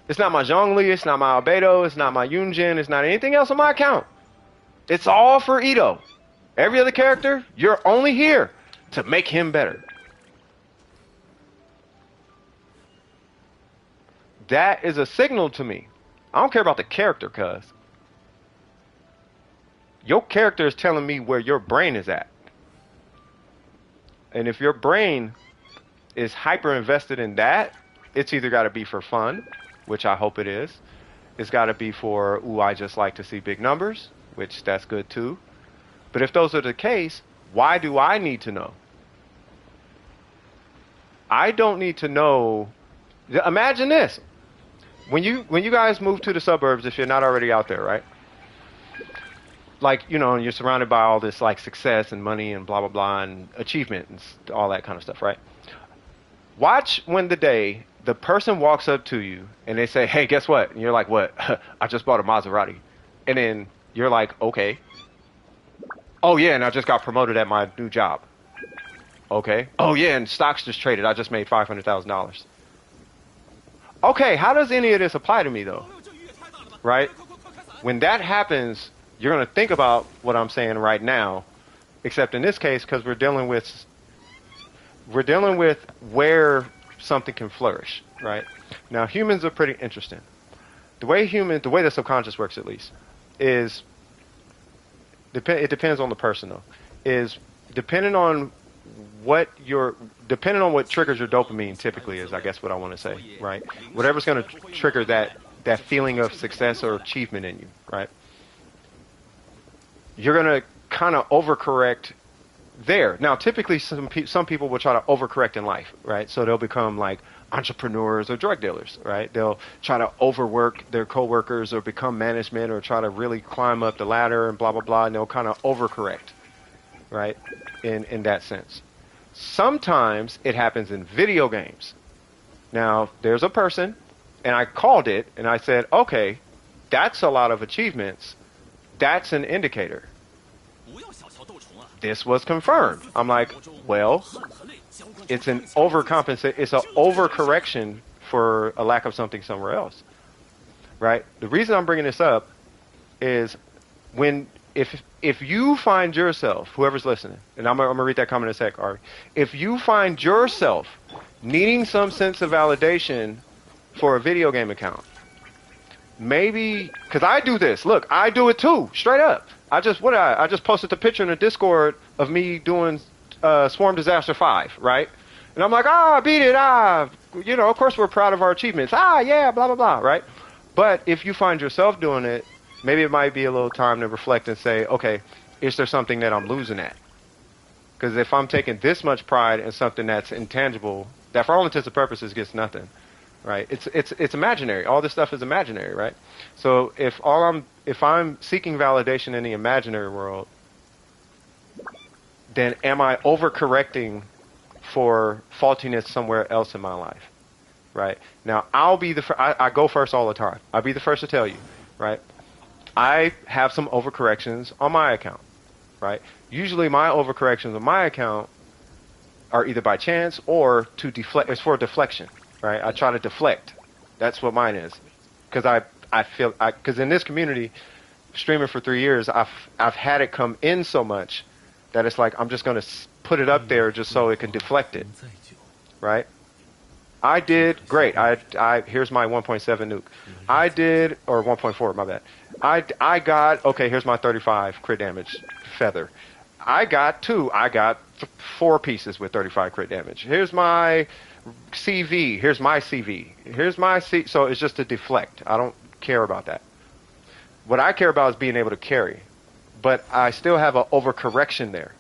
It's not my Zhongli, it's not my Albedo, it's not my Yunjin, it's not anything else on my account. It's all for Ito. Every other character, you're only here to make him better. that is a signal to me. I don't care about the character, cuz your character is telling me where your brain is at. And if your brain is hyper invested in that, it's either got to be for fun, which I hope it is. It's got to be for, ooh, I just like to see big numbers, which that's good too. But if those are the case, why do I need to know? I don't need to know. Imagine this. When you guys move to the suburbs, if you're not already out there, right? Like, you know, and you're surrounded by all this like success and money and blah, blah, blah, and achievement and all that kind of stuff, right? Watch when the person walks up to you and they say, hey, guess what? And you're like, what? I just bought a Maserati. And then you're like, okay. Oh, yeah, and I just got promoted at my new job. Okay. Oh, yeah, and stocks just traded. I just made $500,000. Okay, how does any of this apply to me, though? Right? When that happens, you're going to think about what I'm saying right now, except in this case, because we're dealing with where something can flourish, right? Now, humans are pretty interesting. The way the subconscious works, at least, is it depends on the person, though. Is depending on what triggers your dopamine typically is, I guess what I want to say, right? Whatever's going to trigger that feeling of success or achievement in you, right? You're going to kind of overcorrect there. Now, typically, some people will try to overcorrect in life, right? So they'll become like entrepreneurs or drug dealers, right? They'll try to overwork their coworkers or become management or try to really climb up the ladder and blah, blah, blah, and they'll kind of overcorrect, right, in that sense. Sometimes it happens in video games. Now, there's a person, and I called it, and I said, okay, that's a lot of achievements. That's an indicator. This was confirmed. I'm like, well, it's an overcorrection for a lack of something somewhere else, right? The reason I'm bringing this up is if you find yourself, whoever's listening, and I'm gonna read that comment in a sec, Ari. If you find yourself needing some sense of validation for a video game account, maybe, because I do this. Look, I do it too, straight up. I just posted the picture in the Discord of me doing Swarm Disaster 5, right? And I'm like, I beat it, you know, of course we're proud of our achievements. Yeah, blah, blah, blah, right? But if you find yourself doing it, maybe it might be a little time to reflect and say, okay, is there something that I'm losing at? Because if I'm taking this much pride in something that's intangible, that for all intents and purposes gets nothing, right? It's imaginary. All this stuff is imaginary, right? So if I'm seeking validation in the imaginary world, then am I overcorrecting for faultiness somewhere else in my life, right? Now, I'll be I go first all the time. I'll be the first to tell you, right? I have some overcorrections on my account, right? Usually my overcorrections on my account are either by chance or to deflect. It's for deflection, right? I try to deflect. That's what mine is. Because I feel, because in this community, streaming for 3 years, I've had it come in so much that it's like I'm just going to put it up there just so it can deflect it, right? I did great. Here's my 1.7 nuke. I did, or 1.4, my bad. I got, okay, here's my 35 crit damage feather. I got 4 pieces with 35 crit damage. Here's my CV. Here's my CV. Here's my C. So it's just to deflect. I don't care about that. What I care about is being able to carry. But I still have an overcorrection there.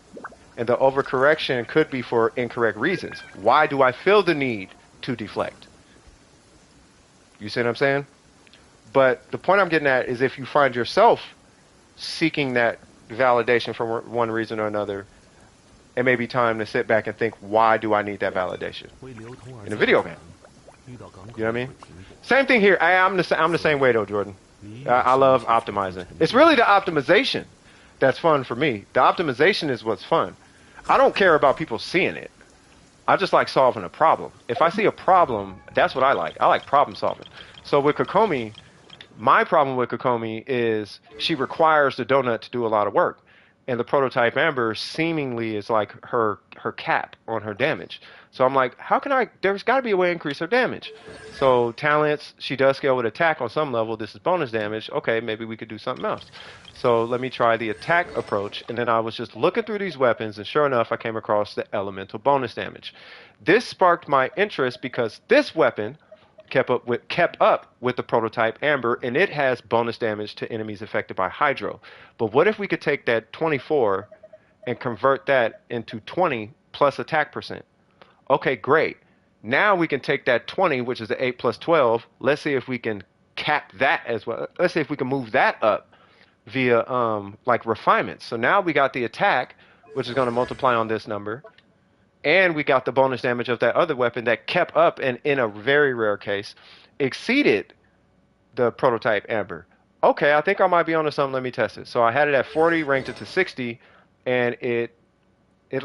And the overcorrection could be for incorrect reasons. Why do I feel the need to deflect? You see what I'm saying? But the point I'm getting at is if you find yourself seeking that validation for one reason or another, it may be time to sit back and think, why do I need that validation in a video game? You know what I mean? Same thing here. I'm the same way though, Jordan. I love optimizing. It's really the optimization that's fun for me. The optimization is what's fun. I don't care about people seeing it. I just like solving a problem. If I see a problem, that's what I like. I like problem solving. So with Kokomi, my problem with Kokomi is she requires the donut to do a lot of work. and the prototype Amber seemingly is like her cap on her damage. So I'm like, how can I? There's got to be a way to increase her damage. So talents, she does scale with attack on some level. This is bonus damage. Okay, maybe we could do something else. So let me try the attack approach, and then I was just looking through these weapons, and sure enough, I came across the elemental bonus damage. This sparked my interest because this weapon kept up with the prototype Amber, and it has bonus damage to enemies affected by Hydro. But what if we could take that 24 and convert that into 20 plus attack percent? Okay, great. Now we can take that 20, which is the 8 plus 12. Let's see if we can cap that as well. Let's see if we can move that up via like refinements. So now we got the attack, which is going to multiply on this number. And we got the bonus damage of that other weapon that kept up and, in a very rare case, exceeded the prototype Amber. Okay, I think I might be onto something. Let me test it. So I had it at 40, ranked it to 60, and it's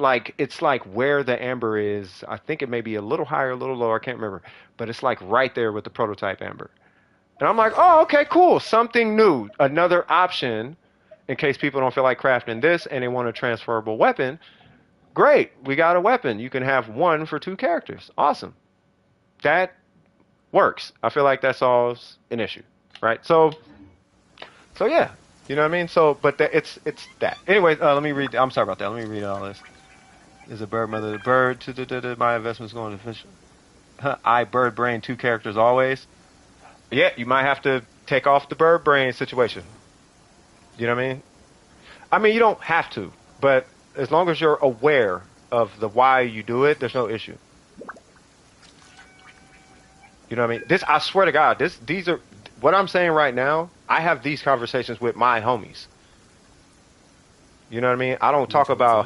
like where the Amber is. I think it may be a little higher, a little lower. I can't remember, but it's like right there with the prototype Amber. And I'm like, oh, okay, cool. Something new, another option, in case people don't feel like crafting this and they want a transferable weapon. Great, we got a weapon. You can have one for 2 characters. Awesome. That works. I feel like that solves an issue, right? So yeah, you know what I mean? So, but it's that. Anyways, let me read. I'm sorry about that. Let me read all this. Is a bird mother? The bird. My investment's going to fish. I bird brain 2 characters always. Yeah, you might have to take off the bird brain situation. You know what I mean? I mean, you don't have to, but as long as you're aware of the why you do it, there's no issue. You know what I mean? This, I swear to God, these are what I'm saying right now. I have these conversations with my homies. You know what I mean? I don't talk about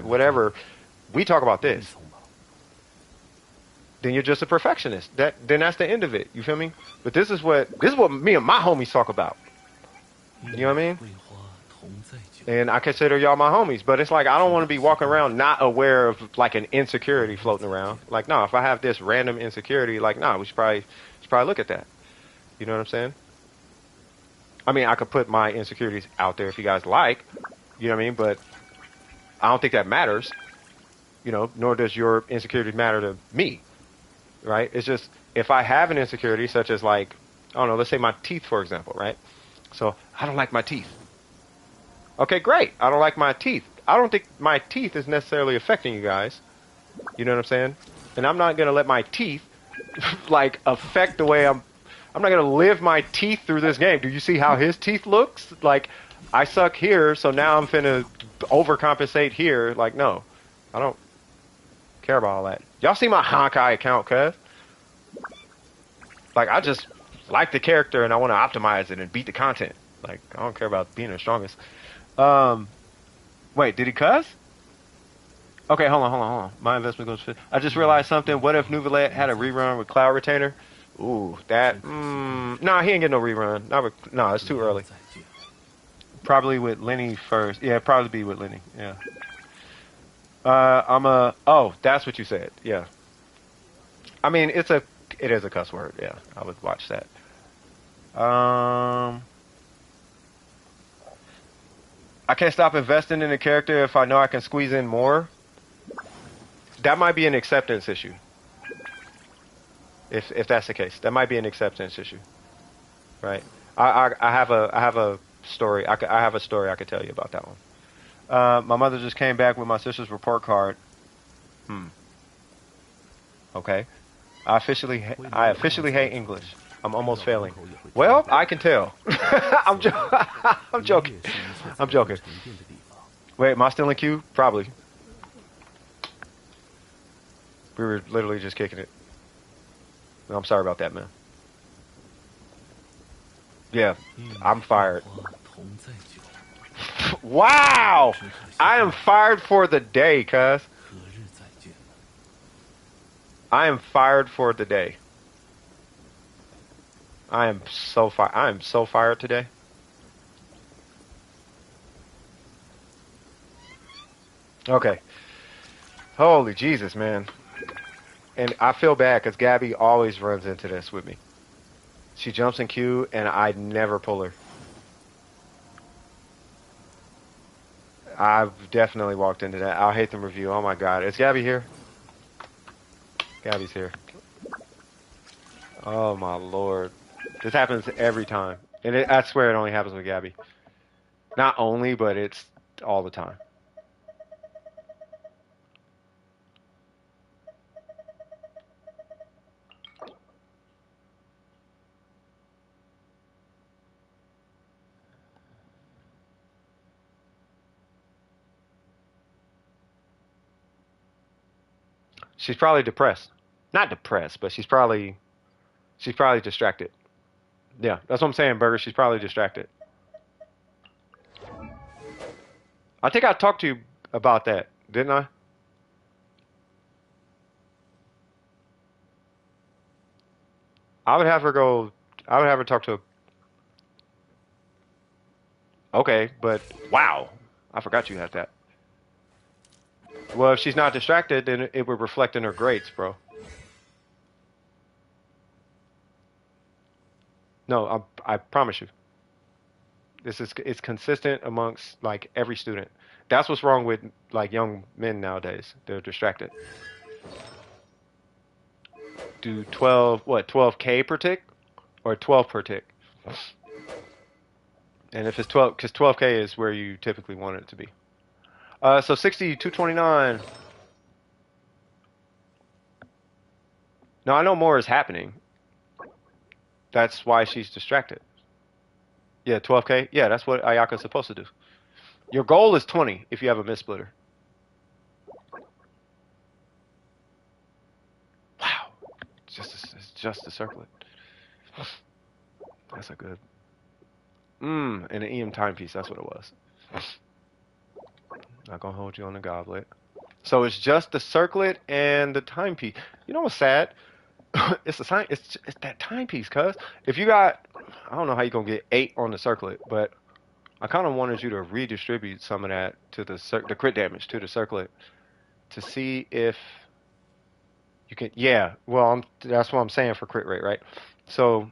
whatever. We talk about this. Then you're just a perfectionist. Then that's the end of it. You feel me? But this is what me and my homies talk about. You know what I mean? And I consider y'all my homies, but it's like I don't want to be walking around not aware of like an insecurity floating around. Like, no, if I have this random insecurity, like, no, we should probably look at that. You know what I'm saying? I mean, I could put my insecurities out there if you guys like. You know what I mean? But I don't think that matters. You know, nor does your insecurity matter to me. Right? It's just if I have an insecurity, such as like, I don't know, let's say my teeth, for example, right? So I don't like my teeth. Okay, great. I don't like my teeth. I don't think my teeth is necessarily affecting you guys. You know what I'm saying? And I'm not going to let my teeth, like, affect the way I'm not going to live my teeth through this game. Do you see how his teeth looks? Like, I suck here, so now I'm finna overcompensate here. Like, no. I don't care about all that. Y'all see my Honkai account, cuz? Like, I just like the character and I want to optimize it and beat the content. Like, I don't care about being the strongest. Wait, did he cuss? Okay, hold on. My investment goes to... I just realized something. What if Nouvelle had a rerun with Cloud Retainer? Ooh, that... Nah, he ain't getting no rerun. No, it's too early. Probably with Lenny first. Yeah, probably be with Lenny. Yeah. Oh, that's what you said. Yeah. I mean, it is a cuss word. Yeah, I would watch that. I can't stop investing in a character if I know I can squeeze in more. That might be an acceptance issue. If that's the case, that might be an acceptance issue, right? I have a story. I have a story I could tell you about that one. My mother just came back with my sister's report card. Okay. I officially hate English. I'm almost failing. Well, I can tell. I'm joking. I'm joking. Wait, am I still in queue? Probably. We were literally just kicking it. I'm sorry about that, man. Yeah, I'm fired. Wow! I am fired for the day, cuz. I am fired for the day. I am so fired today. Okay. Holy Jesus, man. And I feel bad because Gabby always runs into this with me. She jumps in queue and I never pull her. I've definitely walked into that. I'll hate them review. Oh my god. Is Gabby here? Gabby's here. Oh my lord. This happens every time. And I swear it only happens with Gabby. Not only, but it's all the time. She's probably depressed. Not depressed, but she's probably distracted. Yeah, that's what I'm saying, Burger. She's probably distracted. I think I talked to you about that, didn't I? I would have her go. I would have her talk to. Okay, but wow, I forgot you had that. Well, if she's not distracted, then it would reflect in her grades, bro. No, I promise you. It's consistent amongst like every student. That's what's wrong with like young men nowadays. They're distracted. Do 12 what 12K per tick or 12 per tick? And if it's 12, because 12K is where you typically want it to be. So 60, 229. Now I know more is happening. That's why she's distracted. Yeah, 12K. Yeah, that's what Ayaka's supposed to do. Your goal is 20 if you have a mid splitter. Wow. It's just to circle it. That's a good. And an EM timepiece. That's what it was. Not gonna hold you on the goblet. So it's just the circlet and the timepiece. You know what's sad? It's the sign. It's that timepiece, cuz if you got, I don't know how you gonna get 8 on the circlet, but I kind of wanted you to redistribute some of that to the crit damage to the circlet to see if you can. Yeah, well, that's what I'm saying for crit rate, right? So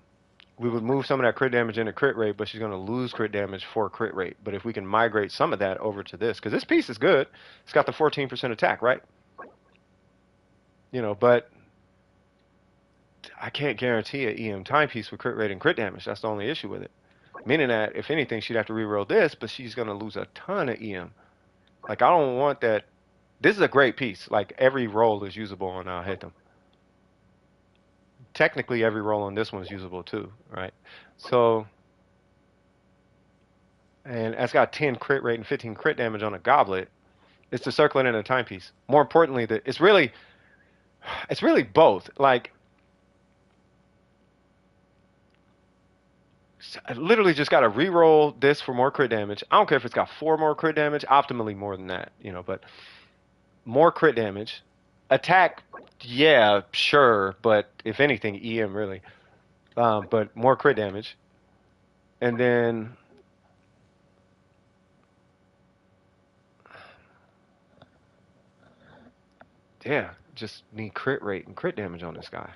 we would move some of that crit damage into crit rate, but she's gonna lose crit damage for crit rate. But if we can migrate some of that over to this, because this piece is good, it's got the 14% attack, right? You know, but I can't guarantee an EM timepiece with crit rate and crit damage. That's the only issue with it. Meaning that, if anything, she'd have to reroll this, but she's going to lose a ton of EM. Like, I don't want that. This is a great piece. Like, every roll is usable on hit them. Technically, every roll on this one is usable too, right? So, and it's got 10 crit rate and 15 crit damage on a goblet. It's the circlet and a timepiece. More importantly, it's really both. Like, I literally just got to re-roll this for more crit damage. I don't care if it's got 4 more crit damage, optimally more than that, you know, but more crit damage. Attack, yeah, sure, but if anything, EM really. But more crit damage. And then yeah, just need crit rate and crit damage on this guy.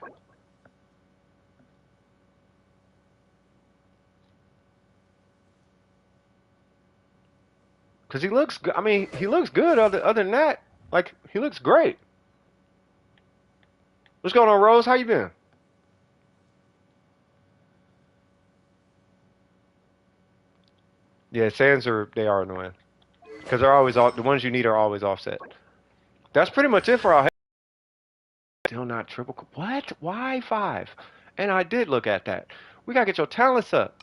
Because he looks good. I mean, he looks good other than that. Like, he looks great. What's going on, Rose? How you been? Yeah, sands they are annoying. Because they're always the ones you need are always offset. That's pretty much it for our still not triple. What? Why 5? And I did look at that. We gotta get your talents up.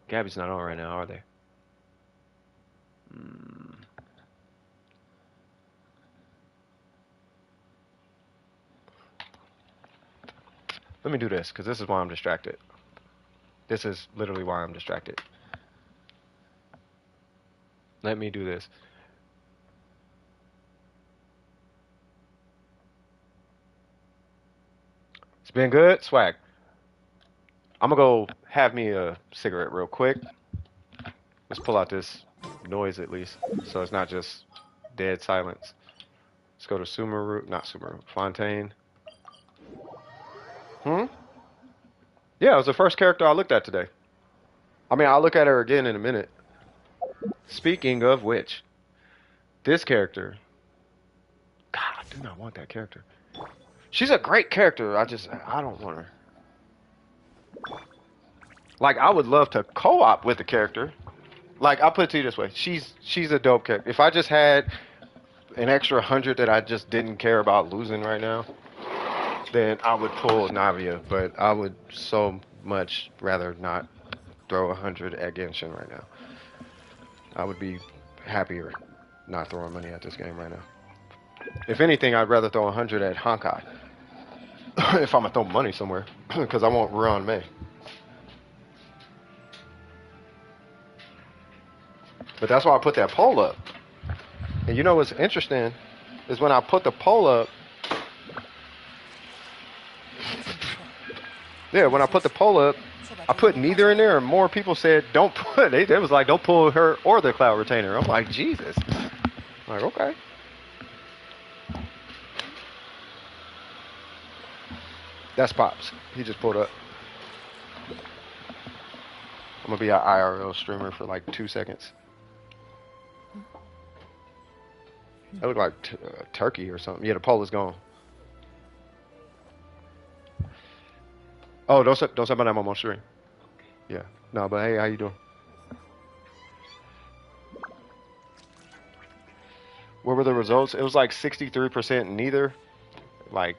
Gabby's not on right now, are they? Let me do this, because this is why I'm distracted. This is literally why I'm distracted. Let me do this. It's been good? Swag. I'm gonna go have me a cigarette real quick. Let's pull out this noise at least, so it's not just dead silence. Let's go to Sumeru, not Sumeru, Fontaine. Yeah, it was the first character I looked at today. I mean, I'll look at her again in a minute. Speaking of which, this character. God, I do not want that character. She's a great character. I don't want her. Like, I would love to co-op with the character. Like, I'll put it to you this way. She's a dope character. If I just had an extra 100 that I just didn't care about losing right now, then I would pull Navia. But I would so much rather not throw 100 at Genshin right now. I would be happier not throwing money at this game right now. If anything, I'd rather throw 100 at Honkai. If I'm gonna throw money somewhere, because I want Ruan May. But that's why I put that poll up. And you know what's interesting is when I put the poll up. Yeah, when I put the poll up, I put neither in there, and more people said don't put it. They was like, don't pull her or the Cloud Retainer. I'm like, Jesus. I'm like, okay. That's Pops. He just pulled up. I'm gonna be an IRL streamer for like 2 seconds. That looked like turkey or something. Yeah, the poll is gone. Oh, don't say my name on my stream. Yeah. No, but hey, how you doing? What were the results? It was like 63% neither, like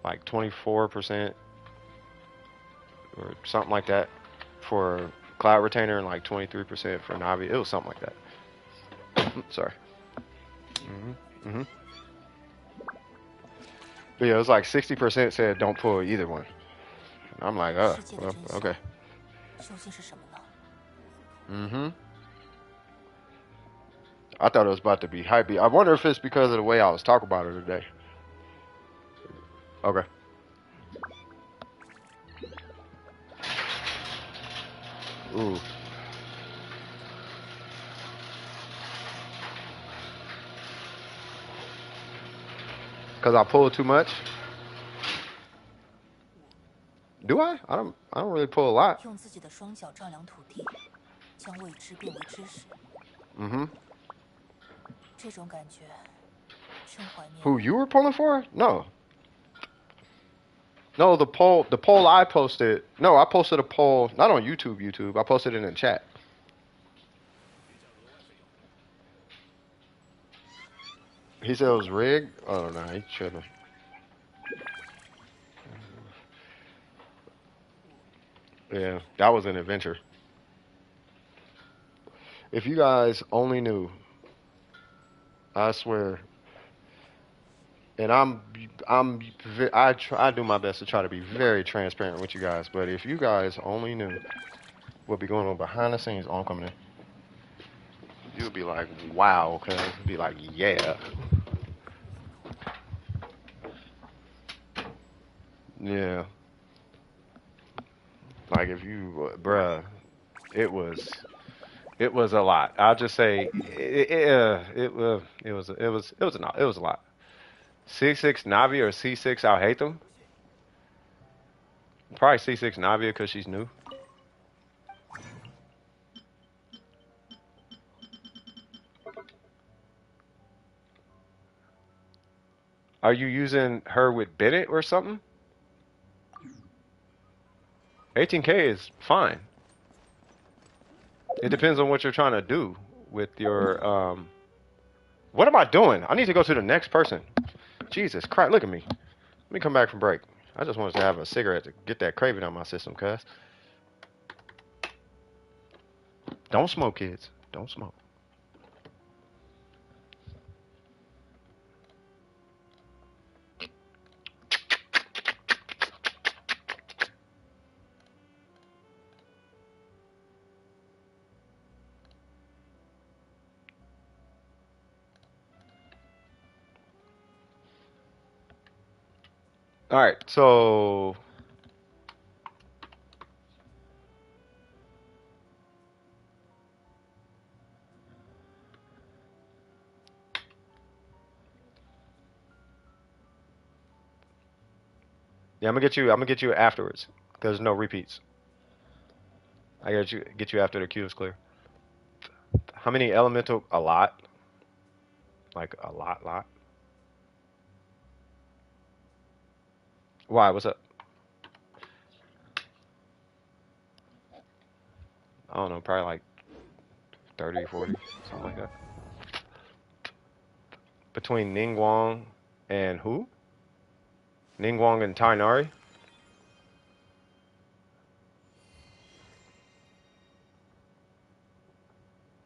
24% or something like that for Cloud Retainer and like 23% for Navi. It was something like that. Sorry. But yeah, it was like 60% said don't pull either one. I'm like, well, okay. I thought it was about to be hypey. I wonder if it's because of the way I was talking about her today. Okay. Ooh. Cause I pulled too much. Do I? I don't really pull a lot. Who you were pulling for? No. No, the poll I posted. No, I posted a poll not on YouTube. I posted it in the chat. He said it was rigged. Oh no, he shouldn't. Yeah, that was an adventure. If you guys only knew, I swear. And I do my best to try to be very transparent with you guys. But if you guys only knew what be going on behind the scenes, on coming in, you'd be like, wow, cuz be like, yeah. Yeah. Like if you, bruh, it was a lot. I'll just say it was a lot. C6 Navia or C6 I'll hate them. Probably C6 Navia because she's new. Are you using her with Bennett or something? 18K is fine. It depends on what you're trying to do with your what am I doing? I need to go to the next person. Jesus Christ, look at me. Let me come back from break. I just wanted to have a cigarette to get that craving out of my system, cuz. Don't smoke, kids. Don't smoke. All right, so Yeah, I'm gonna get you afterwards. There's no repeats. I get you after the queue is clear. How many elemental? A lot. Like a lot. Why? What's up? I don't know. Probably like 30, 40, something like that. Between Ningguang and who? Ningguang and Tainari?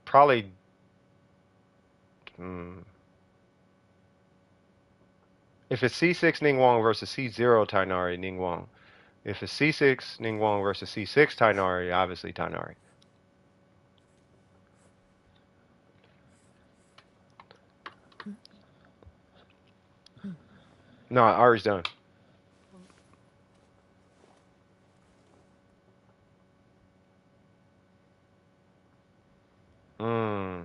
Probably. Hmm. If it's C6 Ningguang versus C0 Tainari, Ningguang. If it's C6 Ningguang versus C6 Tainari, obviously Tainari. No, Ari's done. Hmm.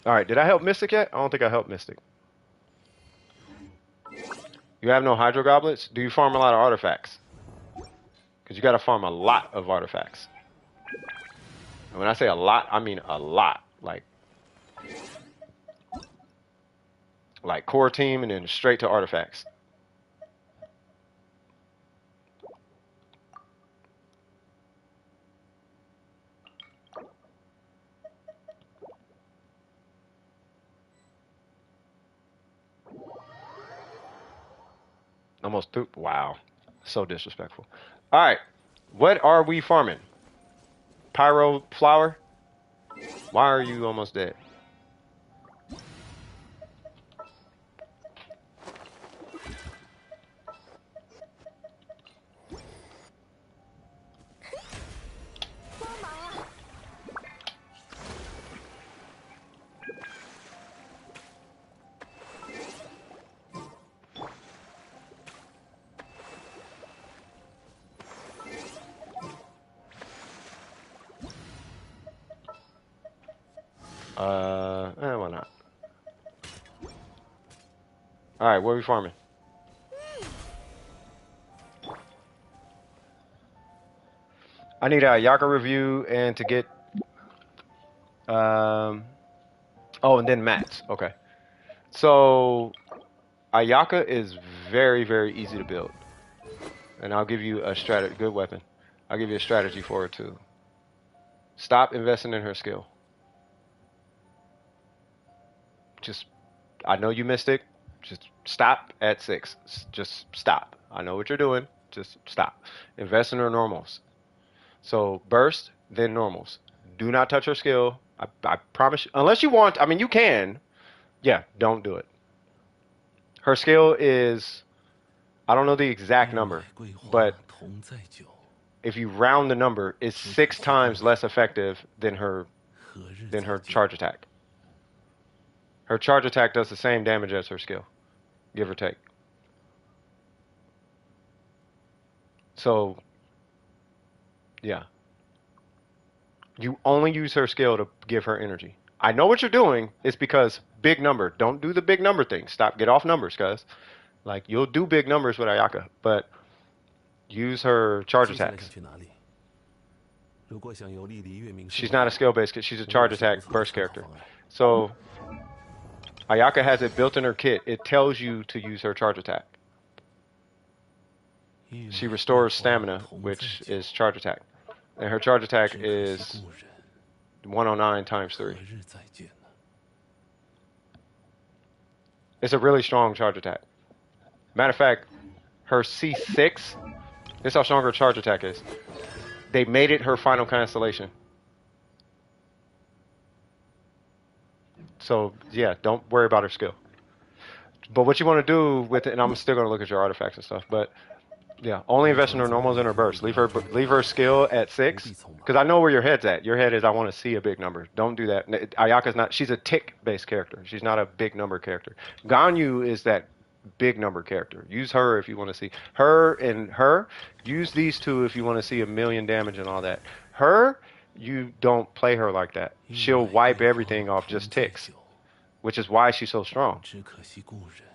All right, did I help Mystic yet? I don't think I helped Mystic. You have no Hydro Goblets? Do you farm a lot of artifacts? Because you got to farm a lot of artifacts. And when I say a lot, I mean a lot. Like core team and then straight to artifacts. Almost through. Wow. So disrespectful. All right. What are we farming? Pyro flower? Why are you almost dead? Why not? All right, what are we farming? I need a Yaka review and to get oh, and then mats. Okay. So Ayaka is very, very easy to build. And I'll give you a good weapon. I'll give you a strategy for it too. Stop investing in her skill. Just, I know you missed it. Just stop at 6. Just stop. I know what you're doing. Just stop. Invest in her normals. So burst, then normals. Do not touch her skill. I promise you. Unless you want, I mean, you can. Yeah, don't do it. Her skill is, I don't know the exact number, but if you round the number, it's 6 times less effective than her charge attack. Her charge attack does the same damage as her skill, give or take. So, yeah. You only use her skill to give her energy. I know what you're doing. It's because big number. Don't do the big number thing. Stop. Get off numbers, guys. Like, you'll do big numbers with Ayaka, but use her charge attacks. She's not a skill-based. She's a charge attack burst character. So, Ayaka has it built in her kit. It tells you to use her charge attack. She restores stamina, which is charge attack. And her charge attack is 109 times 3. It's a really strong charge attack. Matter of fact, her C6, this is how strong her charge attack is. They made it her final constellation. So, yeah, don't worry about her skill. But what you want to do with it, and I'm still going to look at your artifacts and stuff, but yeah, only invest in her normals and her burst. Leave her skill at 6, because I know where your head's at. Your head is, I want to see a big number. Don't do that. Ayaka's not, she's a tick-based character. She's not a big number character. Ganyu is that big number character. Use her if you want to see. Her and her, use these two if you want to see a million damage and all that. Her, you don't play her like that. She'll wipe everything off just ticks. which is why she's so strong. 只可惜故人。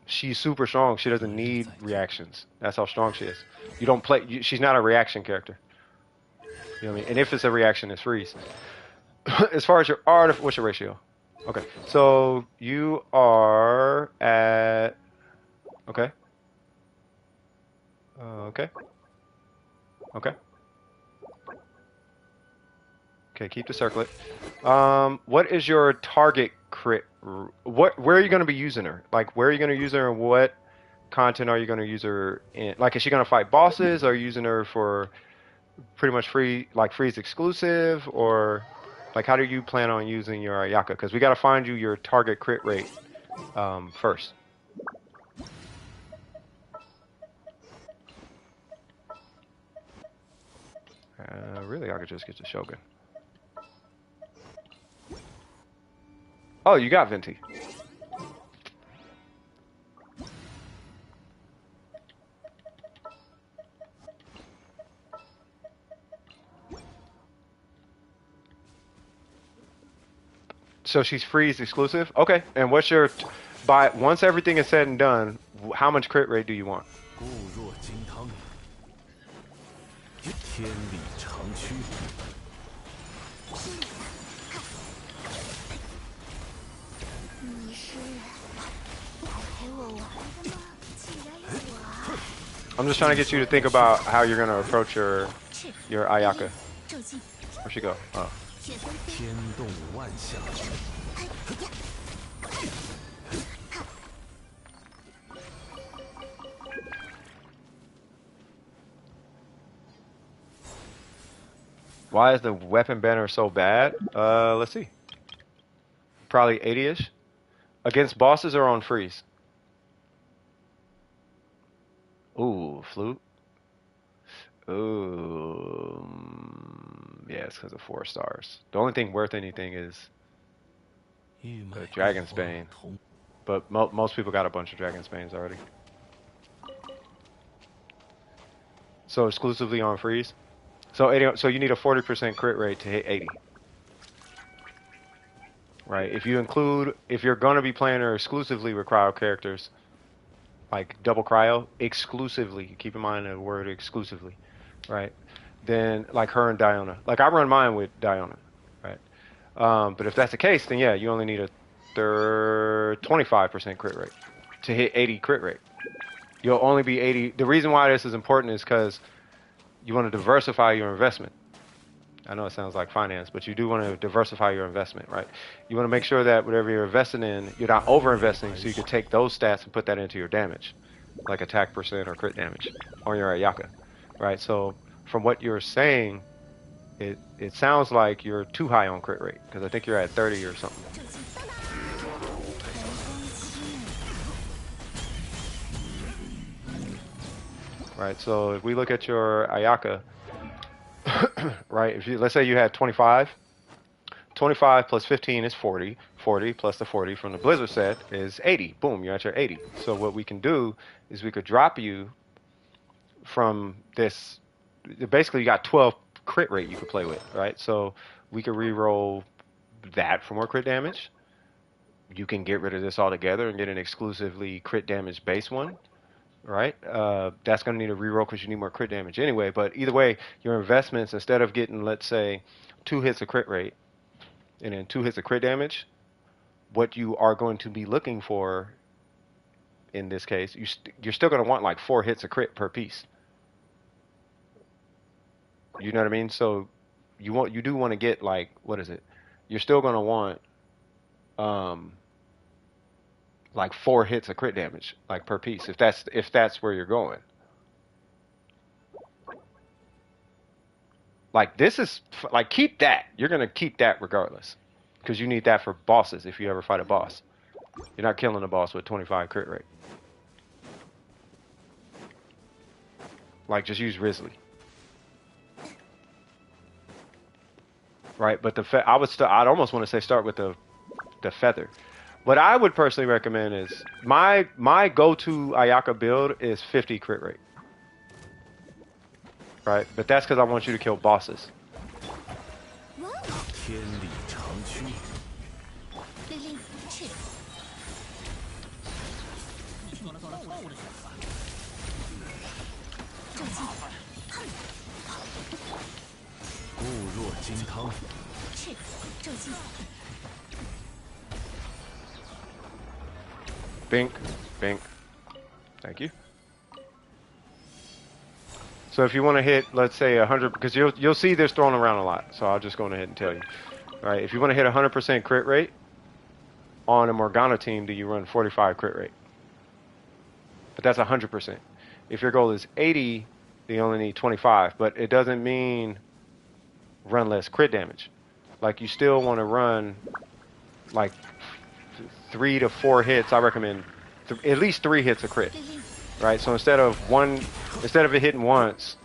She's super strong. She doesn't need reactions. That's how strong she is. You don't play. She's not a reaction character. You know what I mean? And if it's a reaction, it's freeze. As far as your art, what's your ratio? Okay, so you are at. Okay. Okay. Okay. Okay, keep the circlet. What is your target crit? Where are you going to be using her? Like, where are you going to use her, and what content are you going to use her in? Like, is she going to fight bosses? Are you using her for pretty much freeze exclusive, or like, how do you plan on using your Ayaka? Because we got to find you your target crit rate first. Really, I could just get the Shogun. Oh, you got Venti. So she's freeze exclusive? Okay. And what's your once everything is said and done, how much crit rate do you want? 固若金汤，天理长驱。你是来陪我玩的吗？既然有玩， I'm just trying to get you to think about how you're gonna approach your Ayaka. 正气， Where'd she go? Oh. 天动万象， Why is the weapon banner so bad? Let's see. Probably 80-ish. Against bosses or on freeze? Ooh, flute. Ooh. Yeah, it's because of 4 stars. The only thing worth anything is 玉麦 the Dragon's Bane. 同 But most people got a bunch of Dragon's Banes already. So exclusively on freeze? So 80, so you need a 40% crit rate to hit 80. Right? If you're going to be playing her exclusively with cryo characters, like double cryo, exclusively, keep in mind the word exclusively, right? Then like her and Diona. Like I run mine with Diona, right? But if that's the case, then yeah, you only need a 25% crit rate to hit 80 crit rate. You'll only be 80. The reason why this is important is because you want to diversify your investment. I know it sounds like finance, but you do want to diversify your investment, right? You want to make sure that whatever you're investing in, you're not over-investing, so you can take those stats and put that into your damage, like attack percent or crit damage on your Ayaka, right? So from what you're saying, it sounds like you're too high on crit rate, because I think you're at 30 or something. Right, so if we look at your Ayaka, right, if you, let's say you had 25 plus 15 is 40, 40 plus the 40 from the Blizzard set is 80. Boom, you're at your 80. So what we can do is we could drop you from this, basically you got 12 crit rate you could play with, right? So we could re-roll that for more crit damage. You can get rid of this altogether and get an exclusively crit damage base one. Right? That's going to need a reroll because you need more crit damage anyway. But either way, your investments, instead of getting, let's say, 2 hits of crit rate and then 2 hits of crit damage, what you are going to be looking for in this case, you're still going to want like 4 hits of crit per piece. You know what I mean? So you do want to get like, what is it? You're still going to want like 4 hits of crit damage, like per piece, if that's where you're going. Like this is like, keep that. You're gonna keep that regardless, because you need that for bosses. If you ever fight a boss, you're not killing a boss with 25 crit rate. Like just use Risley. Right, but I'd almost want to say start with the feather. What I would personally recommend is my go-to Ayaka build is 50 crit rate. Right? But that's because I want you to kill bosses. 天理长驱， 令令赤子固若金汤。Bink, bink. Thank you. So if you want to hit, let's say 100, because you'll see this thrown around a lot. So I'll just go ahead and tell you. All right, if you want to hit 100% crit rate on a Morgana team, do you run 45 crit rate? But that's 100%. If your goal is 80, you only need 25. But it doesn't mean run less crit damage. Like you still want to run like 3 to 4 hits. I recommend at least 3 hits a crit. Right? So instead of it hitting once,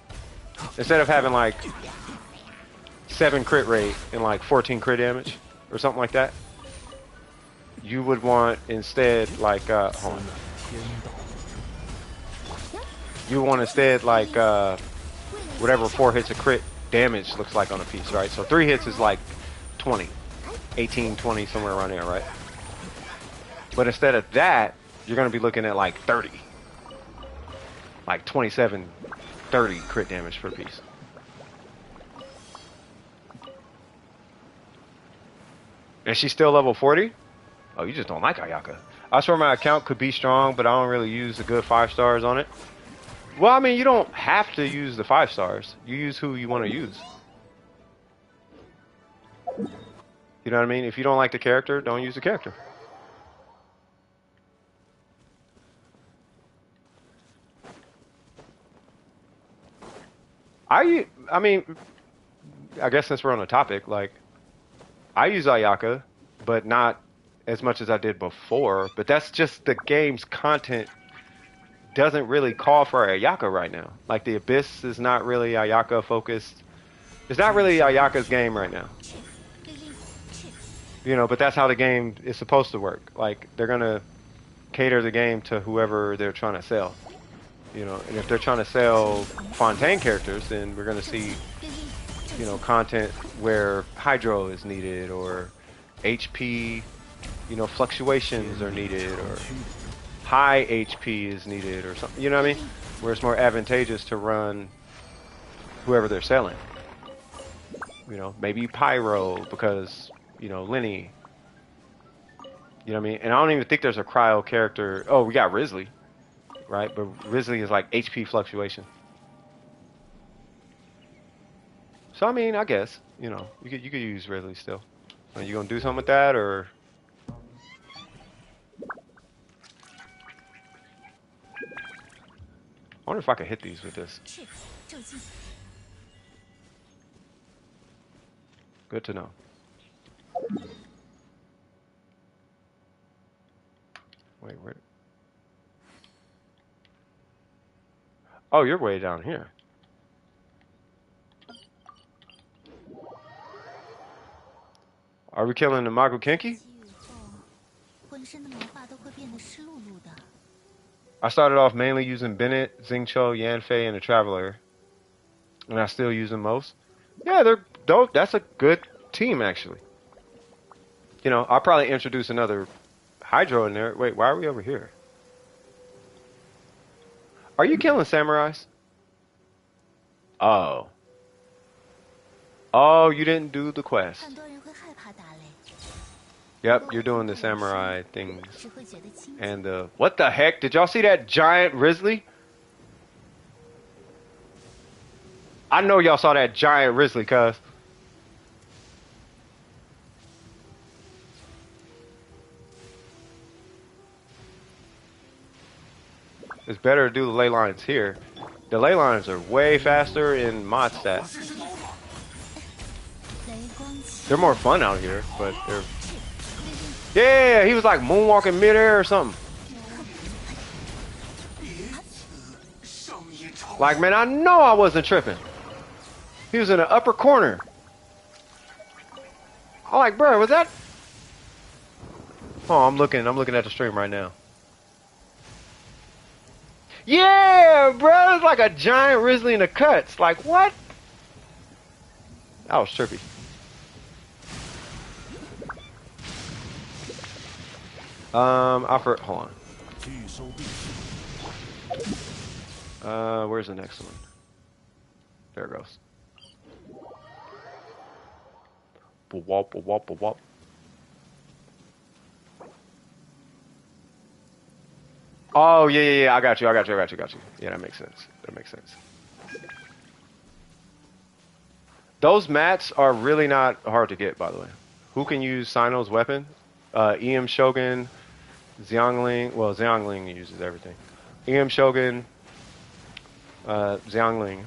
instead of having like 7 crit rate and like 14 crit damage or something like that, you would want instead like hold on. You want instead like whatever 4 hits of crit damage looks like on a piece, right? So 3 hits is like 20, 18, 20, somewhere around there, right? But instead of that, you're going to be looking at like 30, like 27, 30 crit damage per piece. And she's still level 40? Oh, you just don't like Ayaka. I swear my account could be strong, but I don't really use a good 5 stars on it. Well, I mean, you don't have to use the 5 stars. You use who you want to use. You know what I mean? If you don't like the character, don't use the character. I mean, I guess since we're on the topic, like, I use Ayaka, but not as much as I did before. But that's just the game's content doesn't really call for Ayaka right now. Like, the Abyss is not really Ayaka focused. It's not really Ayaka's game right now. You know, but that's how the game is supposed to work. Like, they're going to cater the game to whoever they're trying to sell. You know, and if they're trying to sell Fontaine characters, then we're going to see, you know, content where Hydro is needed, or HP, you know, fluctuations are needed, or high HP is needed, or something. You know what I mean? Where it's more advantageous to run whoever they're selling. You know, maybe Pyro because, you know, Lenny. You know what I mean? And I don't even think there's a cryo character. Oh, we got Risley. Right, but Risley is like HP fluctuation. So I mean, I guess you know you could use Risley still. Are you gonna do something with that, or? I wonder if I could hit these with this. Good to know. Wait, where? Oh, you're way down here. Are we killing the Magokenki? I started off mainly using Bennett, Xingqiu, Yanfei, and the Traveler. And I still use them most. Yeah, they're dope. That's a good team, actually. You know, I'll probably introduce another Hydro in there. Wait, why are we over here? Are you killing samurais? Oh. Oh, you didn't do the quest. Yep, you're doing the samurai things. And what the heck? Did y'all see that giant Risley? I know y'all saw that giant Risley, cuz. It's better to do the ley lines here. The ley lines are way faster in mod stats. They're more fun out here, but they're... Yeah, he was like moonwalking midair or something. Like, man, I know I wasn't tripping. He was in the upper corner. I'm like, bro, was that... Oh, I'm looking at the stream right now. Yeah, bro, it's like a giant Risley in the cuts. Like, what? That was trippy. Hold on. Where's the next one? There it goes. Wop, wop, wop. Oh, yeah. I got you. Yeah, that makes sense. Those mats are really not hard to get, by the way. Who can use Sino's weapon? EM Shogun, Xiangling. Well, Xiangling uses everything. EM Shogun, Xiangling.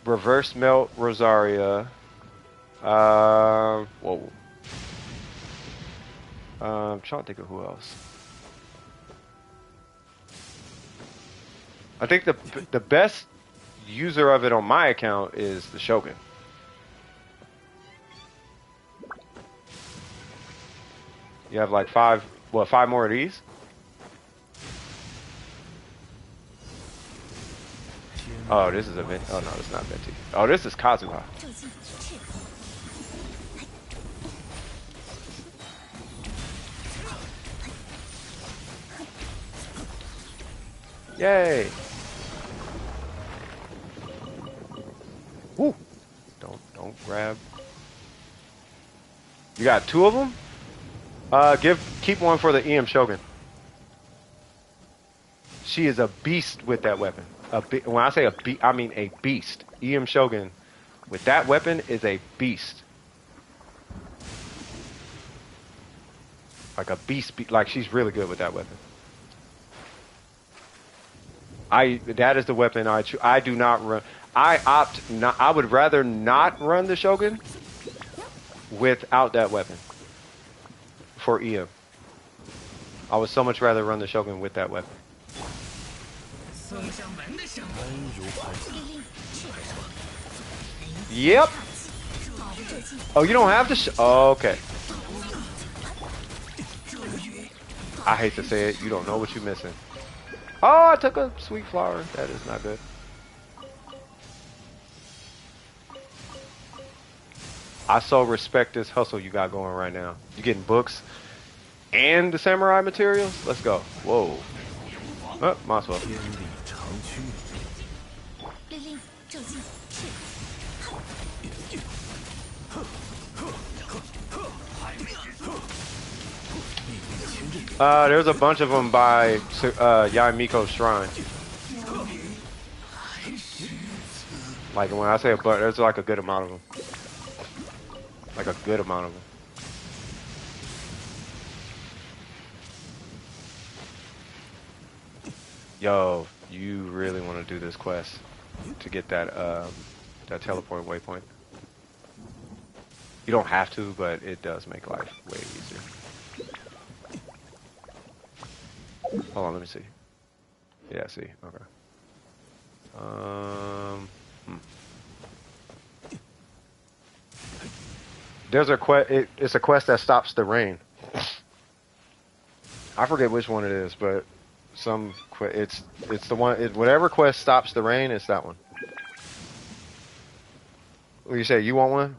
Reverse Melt Rosaria. Whoa. I'm trying to think of who else. I think the best user of it on my account is the Shogun. You have like five more of these? Oh, this is a Venti. Oh no, it's not Venti. Oh, this is Kazuha. Yay! Woo! Don't grab. You got two of them? Keep one for the EM Shogun. She is a beast with that weapon. When I say I mean a beast. EM Shogun with that weapon is a beast. Like a beast. Like she's really good with that weapon. That is the weapon I choose. I do not run. I would rather not run the Shogun without that weapon for EM. I would so much rather run the Shogun with that weapon. Yep. Oh, you don't have the oh, okay. I hate to say it. You don't know what you're missing. Oh, I took a sweet flower. That is not good. I so respect this hustle you got going right now. You getting books and the samurai materials? Let's go. Whoa. Oh, might as well. There's a bunch of them by Yae Miko's shrine. Like when I say a bunch, there's like a good amount of them. Like a good amount of them. Yo, you really want to do this quest to get that that teleport waypoint? You don't have to, but it does make life way easier. Hold on, let me see. Yeah, see. Okay. There's a quest. It's a quest that stops the rain. I forget which one it is, but it's the one. Whatever quest stops the rain, it's that one. What you say? You want one?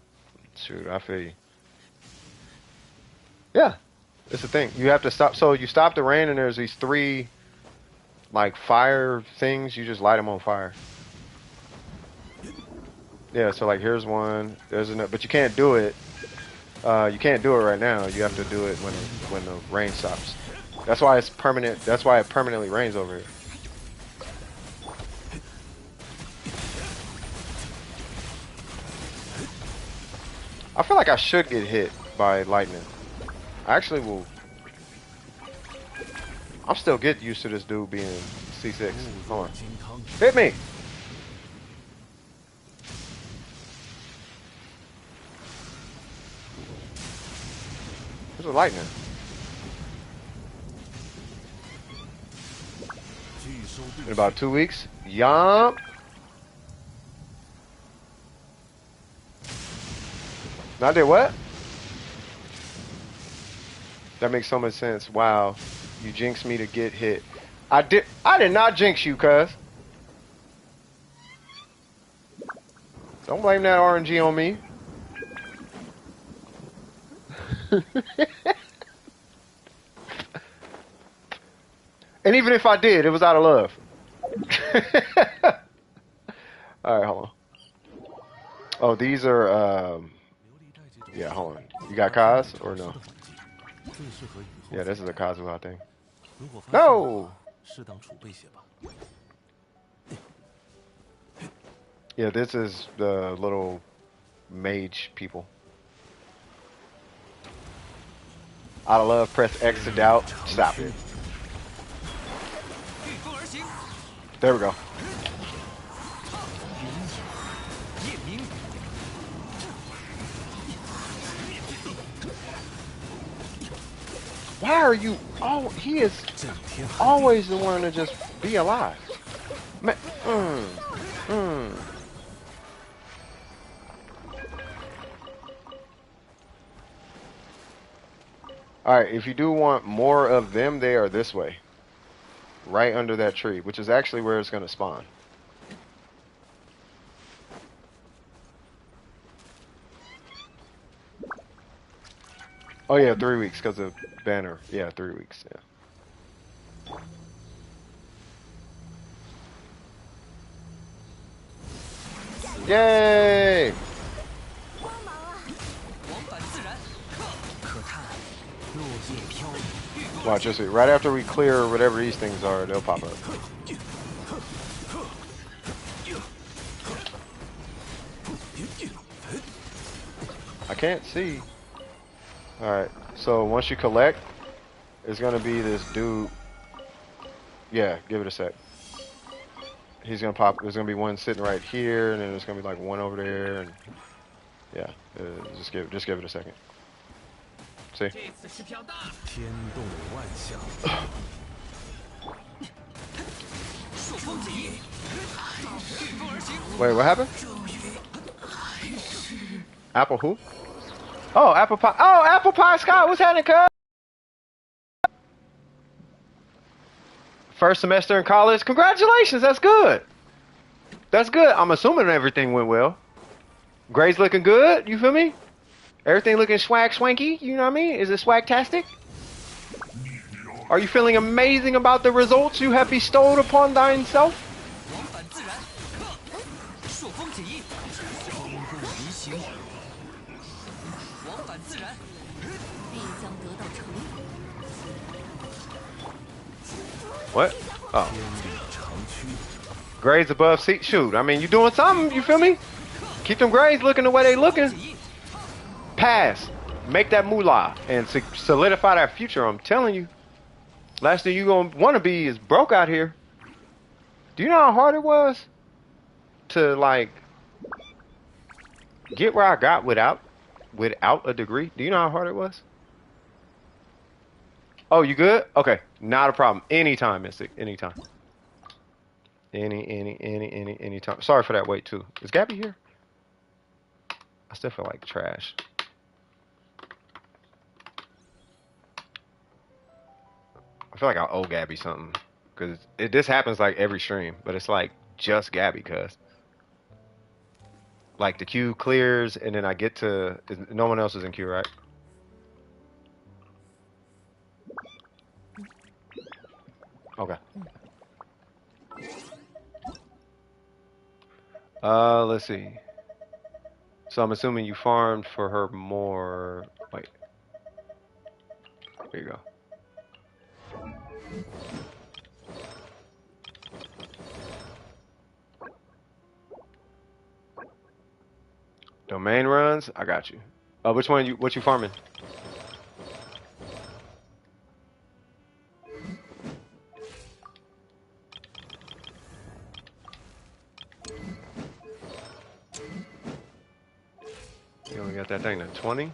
Shoot, I feel you. Yeah, it's the thing. You have to stop. So you stop the rain, and there's these three, like fire things. You just light them on fire. Yeah. So like, here's one. There's another, but you can't do it. You can't do it right now. You have to do it when the rain stops. That's why it's permanent. That's why it permanently rains over here. I feel like I should get hit by lightning. I actually will. I'm still getting used to this dude being C6. Hold on. Hit me! There's a lightning. In about 2 weeks. Yup. I did what? That makes so much sense. Wow. You jinxed me to get hit. I did not jinx you, cuz. Don't blame that RNG on me. And even if I did, it was out of love. All right, hold on. Oh, these are yeah, hold on. You got Kaz or no? Yeah, this is a Kazuha thing. No. Yeah, this is the little mage people. Out of love, press X to doubt. Stop it. There we go. Why are you? Oh, he is always the one to just be alive. Man, All right, if you do want more of them, they are this way. Right under that tree, which is actually where it's going to spawn. Oh yeah, 3 weeks because of banner. Yeah, 3 weeks. Yeah. Yay! Watch this. Right after we clear whatever these things are, they'll pop up. I can't see. Alright, so once you collect, it's gonna be this dude. Yeah, give it a sec. He's gonna pop. There's gonna be one sitting right here, and then there's gonna be like one over there, and yeah, just give it a second. See? Wait, what happened? Apple who? Oh, Apple Pie. Oh, Apple Pie Scott. What's happening, cuz? First semester in college. Congratulations. That's good. That's good. I'm assuming everything went well. Grades looking good. You feel me? Everything looking swag swanky. You know what I mean? Is it swagtastic? Are you feeling amazing about the results you have bestowed upon thyself? What? Oh. Grades above C. Shoot, I mean, you doing something, you feel me? Keep them grades looking the way they looking. Pass. Make that moolah and solidify that future, I'm telling you. Last thing you gonna want to be is broke out here. Do you know how hard it was to, like, get where I got without a degree? Do you know how hard it was? Oh, you good? Okay, not a problem. Anytime, Mystic. Anytime. Anytime. Sorry for that wait too. Is Gabby here? I still feel like trash. I feel like I owe Gabby something because this happens like every stream, but it's like just Gabby, cuz like the queue clears and then I get to no one else is in queue, right? Okay. Let's see. So I'm assuming you farmed for her more. Wait. Here you go. Domain runs. I got you. Which one? What you farming? You only got that thing to 20.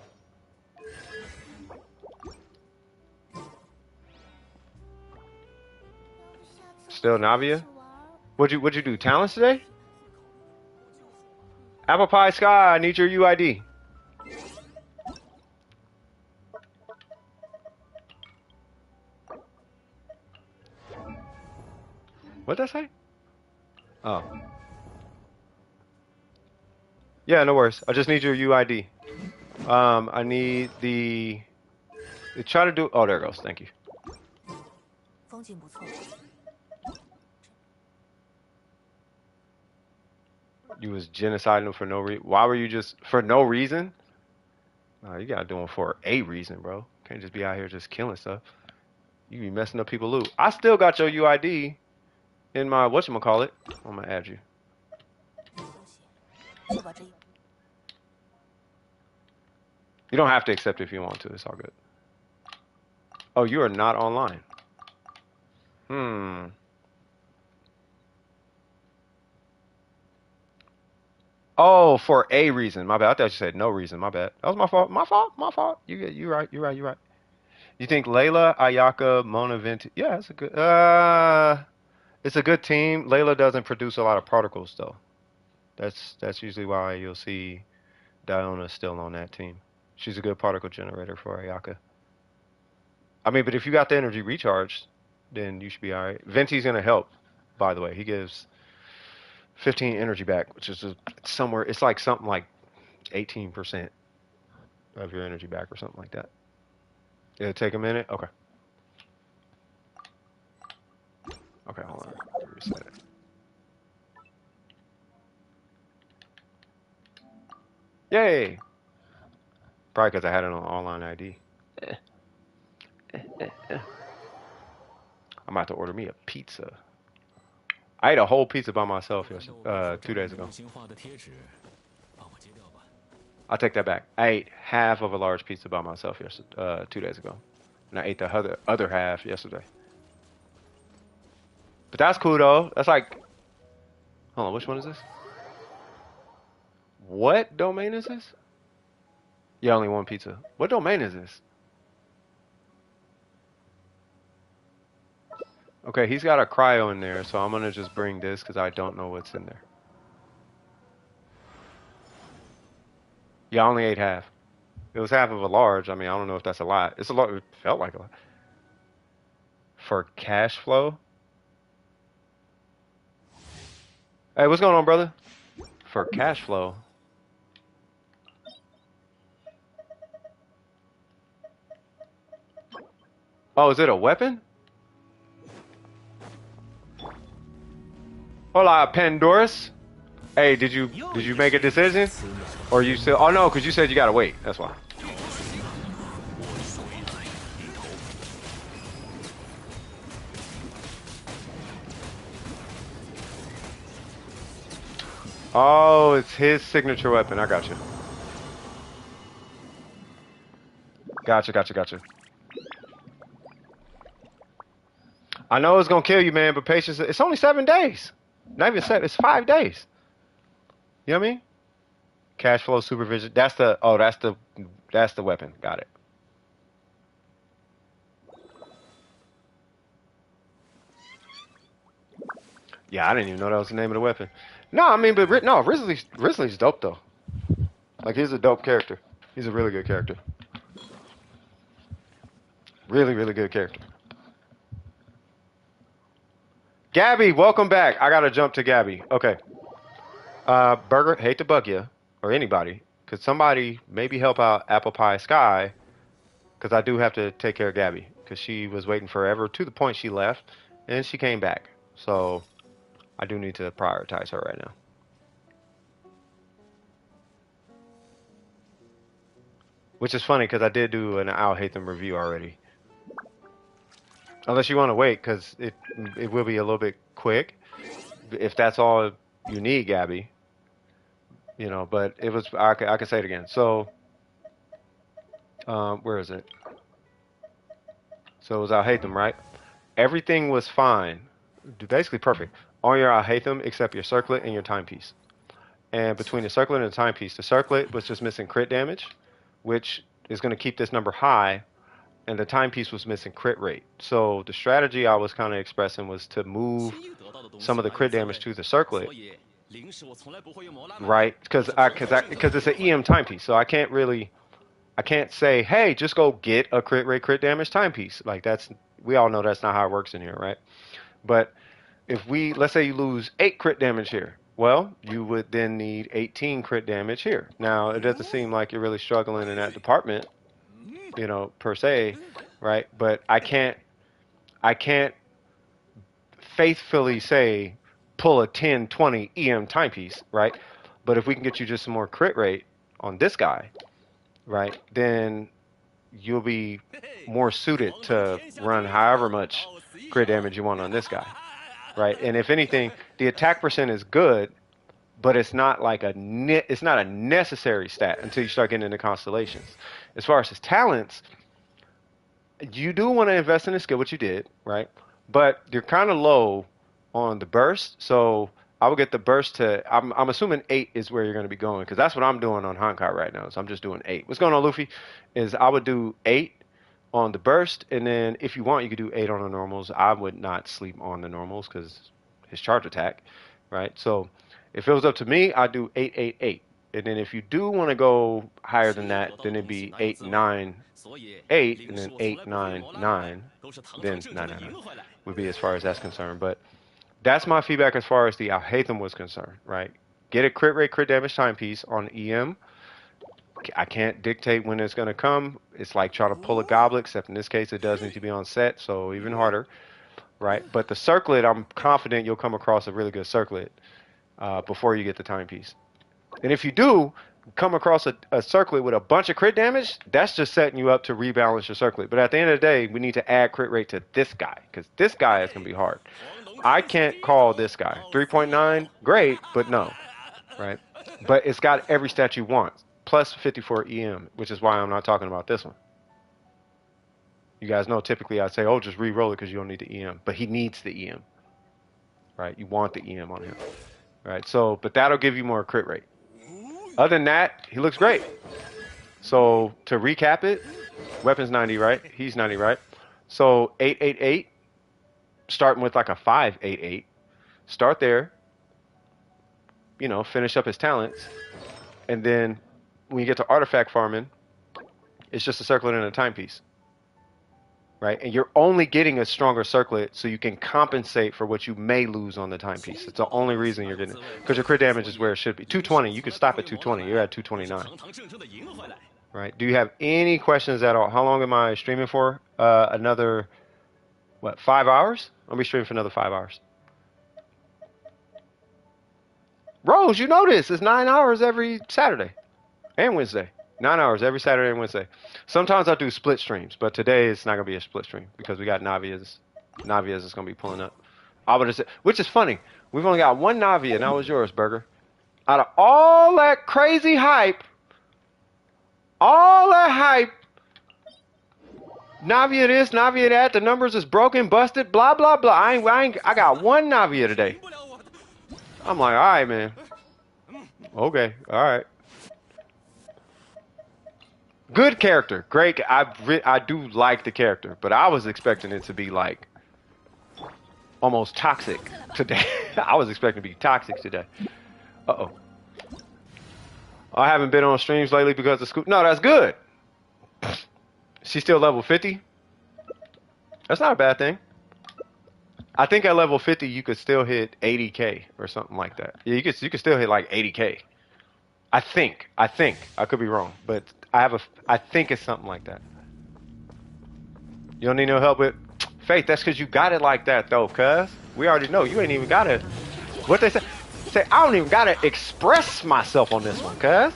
Still Navia? What'd you do? Talents today? Apple Pie Sky, I need your UID. What'd that say? Oh. Yeah, no worries. I just need your UID. I need the... Try to do... Oh, there it goes. Thank you. 风景不错。 You was genociding for no reason. Why were you just for no reason? Nah, you gotta do it for a reason, bro. Can't just be out here just killing stuff. You be messing up people loot. I still got your UID in my whatchamacallit. I'm gonna add you. 就把这一 You don't have to accept it if you want to. It's all good. Oh, you are not online. Oh, for a reason. My bad. I thought you said no reason. My bad. That was my fault. My fault. My fault. You right. You right. You right. You think Layla, Ayaka, Mona Venti? Yeah, it's a good. It's a good team. Layla doesn't produce a lot of particles though. That's usually why you'll see Diona still on that team. She's a good particle generator for Ayaka. I mean, but if you got the energy recharged, then you should be alright. Venti's gonna help. By the way, he gives 15 energy back, which is somewhere. It's like something like 18% of your energy back or something like that. It'll take a minute. Okay. Okay, hold on. Reset it. Yay! Probably because I had it on online ID. I'm about to order me a pizza. I ate a whole pizza by myself 2 days ago. I'll take that back. I ate half of a large pizza by myself 2 days ago. And I ate the other half yesterday. But that's cool though. That's like, hold on, which one is this? What domain is this? Yeah, only one pizza. What domain is this? Okay, he's got a cryo in there, so I'm gonna just bring this because I don't know what's in there. Yeah, I only ate half. It was half of a large. I mean, I don't know if that's a lot. It's a lot. It felt like a lot. For cash flow? Hey, what's going on, brother? For cash flow. Oh, is it a weapon? Hola, Pandoris. Hey, did you make a decision? Or you still? Oh no, because you said you gotta wait. That's why. Oh, it's his signature weapon. I got you. Gotcha. I know it's gonna kill you, man, but patience. It's only 7 days. Not even 7. It's 5 days. You know what I mean? Cash flow supervision. That's the. Oh, that's the weapon. Got it. Yeah, I didn't even know that was the name of the weapon. No, I mean, but no, Risley's dope though. Like he's a dope character. He's a really good character. Really good character. Gabby, welcome back. I gotta jump to Gabby. Okay. Burger, hate to bug you or anybody. Could somebody maybe help out Apple Pie Sky? Because I do have to take care of Gabby because she was waiting forever to the point she left and she came back. So I do need to prioritize her right now. Which is funny because I did do an I'll Hate Them review already. Unless you want to wait because it will be a little bit quick. If that's all you need, Gabby. You know, but it was, I can say it again. So, where is it? So it was I'll Hate Them, right? Everything was fine. Basically perfect. On your I'll Hate Them except your circlet and your timepiece. And between the circlet and the timepiece, the circlet was just missing crit damage, which is going to keep this number high, and the timepiece was missing crit rate. So the strategy I was kind of expressing was to move some of the crit damage to the circlet, right? Because it's an EM timepiece, so I can't say, hey, just go get a crit rate, crit damage timepiece. Like we all know that's not how it works in here, right? But if let's say you lose 8 crit damage here, well, you would then need 18 crit damage here. Now, it doesn't seem like you're really struggling in that department, you know, per se, right? But I can't faithfully say pull a 10, 20 EM timepiece, right? But if we can get you just some more crit rate on this guy, right, then you'll be more suited to run however much crit damage you want on this guy, right? And if anything, the attack percent is good, but it's not like it's not a necessary stat until you start getting into constellations. As far as his talents, you do want to invest in his skill, which you did, right? But you're kind of low on the burst, so I would get the burst to. I'm assuming 8 is where you're going to be going because that's what I'm doing on Honkai right now. So I'm just doing 8. What's going on, Luffy? Is I would do 8 on the burst, and then if you want, you could do 8 on the normals. I would not sleep on the normals because his charge attack, right? So if it was up to me, I'd do 8, 8, 8. And then if you do want to go higher than that, then it'd be 8, 9, 8, and then 8, 9, 9, then 9, 9, 9 would be as far as that's concerned. But that's my feedback as far as the Alhaitham was concerned, right? Get a crit rate, crit damage timepiece on EM. I can't dictate when it's going to come. It's like trying to pull a goblet, except in this case, it does need to be on set, so even harder, right? But the circlet, I'm confident you'll come across a really good circlet before you get the timepiece. And if you do come across a circlet with a bunch of crit damage, that's just setting you up to rebalance your circlet. But at the end of the day, we need to add crit rate to this guy, because this guy is going to be hard. I can't call this guy. 3.9, great, but no, right? But it's got every stat you want, plus 54 EM, which is why I'm not talking about this one. You guys know typically I'd say, oh, just re-roll it because you don't need the EM. But he needs the EM, right? You want the EM on him, right? So, but that'll give you more crit rate. Other than that, he looks great. So to recap it, weapons 90, right? He's 90, right? So 888, starting with like a 588. Start there, you know, finish up his talents. And then when you get to artifact farming, it's just a circlet and a timepiece. Right? And you're only getting a stronger circlet so you can compensate for what you may lose on the timepiece. It's the only reason you're getting it. Because your crit damage is where it should be. 220, you can stop at 220. You're at 229. Right? Do you have any questions at all? How long am I streaming for? Another, what, 5 hours? I'll be streaming for another 5 hours. Rose, you know this. It's 9 hours every Saturday and Wednesday. 9 hours every Saturday and Wednesday. Sometimes I do split streams, but today it's not going to be a split stream because we got Navias. Navias is going to be pulling up. I would have said, which is funny. We've only got one Navia, and that was yours, Burger. Out of all that crazy hype, Navia this, Navia that, the numbers is broken, busted, blah, blah, blah. I got one Navia today. I'm like, all right, man. Okay, all right. Good character, great. I do like the character, but I was expecting it to be like almost toxic today. I was expecting to be toxic today. Uh-oh. I haven't been on streams lately because of school. No, that's good. She's still level 50. That's not a bad thing. I think at level 50 you could still hit 80k or something like that. Yeah, you could still hit like 80k. I think. I could be wrong, but I think it's something like that. You don't need no help with Faith. That's because you got it like that, though, cuz. We already know. You ain't even got to. What they say? Say, I don't even got to express myself on this one, cuz.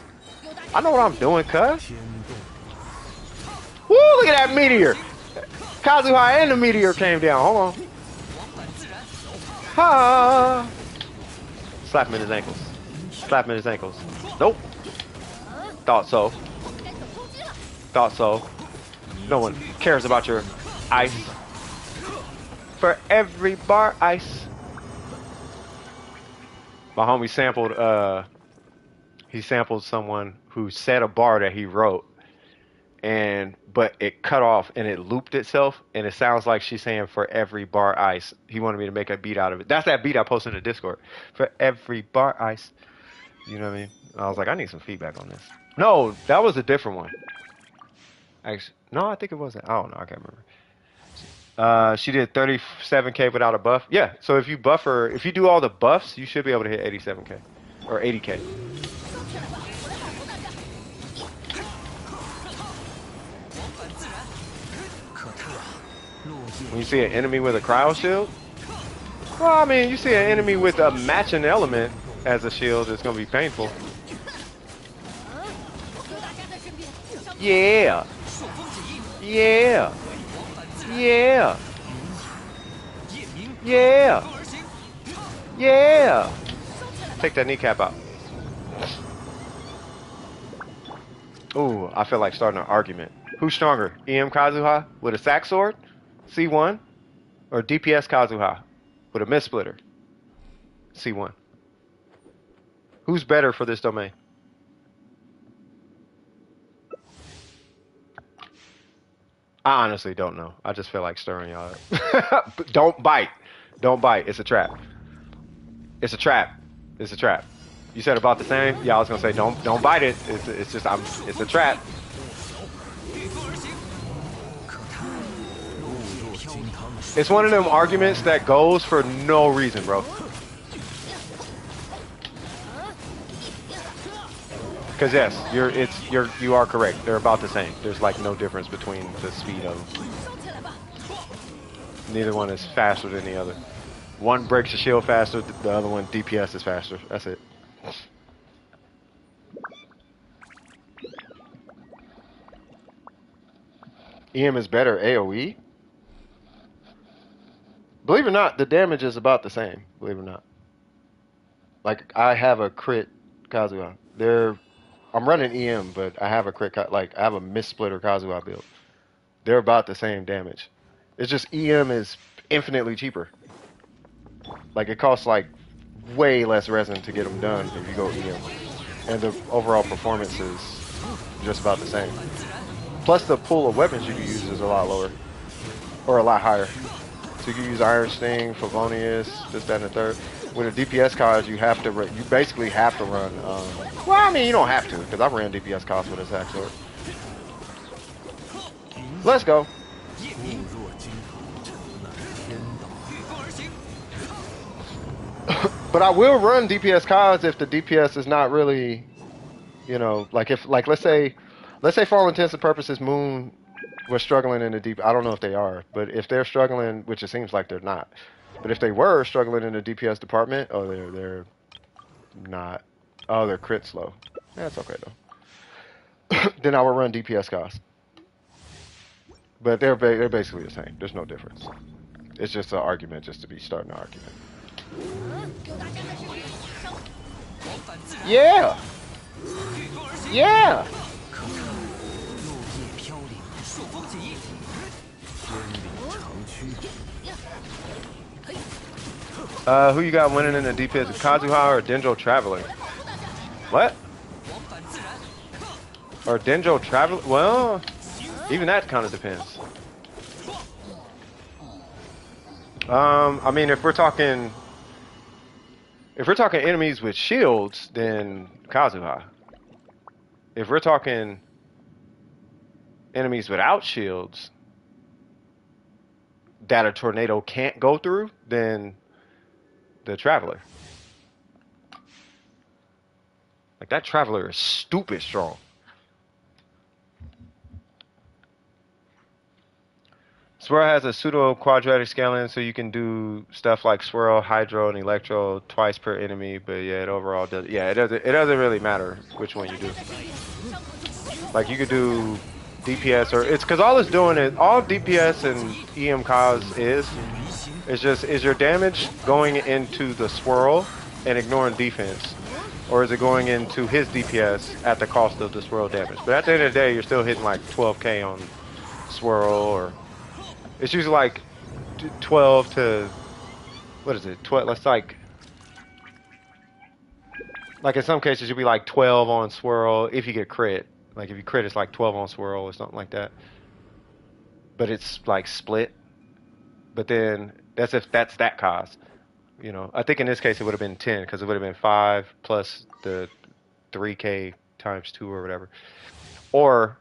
I know what I'm doing, cuz. Woo, look at that meteor. Kazuha and the meteor came down. Hold on. Ha! Slap him in his ankles. Slap him in his ankles. Nope. Thought so. Thought so. No one cares about your ice. For every bar, ice. My homie sampled, he sampled someone who said a bar that he wrote, but it cut off and it looped itself, and it sounds like she's saying for every bar ice. He wanted me to make a beat out of it. That's that beat I posted in the Discord. For every bar ice. You know what I mean? I was like, I need some feedback on this. No, that was a different one. Actually, no, I think it wasn't. I don't know. I can't remember. She did 37k without a buff. Yeah, so if you buff her, if you do all the buffs, you should be able to hit 87k or 80k. When you see an enemy with a cryo shield, Well, I mean, you see an enemy with a matching element as a shield, it's gonna be painful. Yeah. Yeah. Yeah. Yeah. Yeah. Take that kneecap out. Ooh, I feel like starting an argument. Who's stronger, EM Kazuha with a sack sword, C1, or DPS Kazuha with a mist splitter, C1? Who's better for this domain? I honestly don't know. I just feel like stirring y'all up. Don't bite. Don't bite. It's a trap. It's a trap. It's a trap. You said about the same? Yeah, I was gonna say don't bite it. It's just it's a trap. It's one of them arguments that goes for no reason, bro. Because yes, you are correct. They're about the same. There's like no difference between the speed of them. Neither one is faster than the other. One breaks the shield faster, the other one DPS is faster. That's it. EM is better AoE? Believe it or not, the damage is about the same, believe it or not. Like, I have a crit Kazuha. I'm running EM, but I have a crit, I have a mist splitter Kazuha build. They're about the same damage. It's just EM is infinitely cheaper. Like, it costs like way less resin to get them done if you go EM. And the overall performance is just about the same. Plus the pool of weapons you can use is a lot lower. Or a lot higher. So you can use Iron Sting, Favonius, this, that, and the third. With a DPS cause, you basically have to run, well, I mean, you don't have to, because I ran DPS cause with a sack sword. Let's go. But I will run DPS cause if the DPS is not really, like let's say for all intents and purposes, Moon was struggling in the deep. I don't know if they are, but if they're struggling, which it seems like they're not, but if they were struggling in the DPS department, oh, they're not. Oh, they're crit slow. Yeah, that's okay though. Then I would run DPS cost. But they're basically the same. There's no difference. It's just an argument, just to be starting an argument. Yeah. Yeah. Who you got winning in the DPS? Kazuha or Denjo Traveler? What? Or Denjo Traveler? Well, even that kind of depends. I mean, if we're talking enemies with shields, then Kazuha. If we're talking enemies without shields that a tornado can't go through, then the Traveler. Like, that Traveler is stupid strong. Swirl has a pseudo quadratic scaling, so you can do stuff like Swirl, Hydro, and Electro twice per enemy. But yeah, it overall does. Yeah, it doesn't really matter which one you do. Like, you could do DPS, or it's because all it's doing is all DPS and EM cause is your damage going into the Swirl and ignoring defense, or is it going into his DPS at the cost of the Swirl damage? But at the end of the day, you're still hitting like 12k on Swirl, or it's usually like 12 to, what is it? 12. Let's like in some cases you'll be like 12 on Swirl if you get crit. Like if you crit, it's like 12 on Swirl or something like that. But it's like split. But then that's if that's that cost. I think in this case it would have been 10 because it would have been 5 plus the 3k times 2 or whatever. Or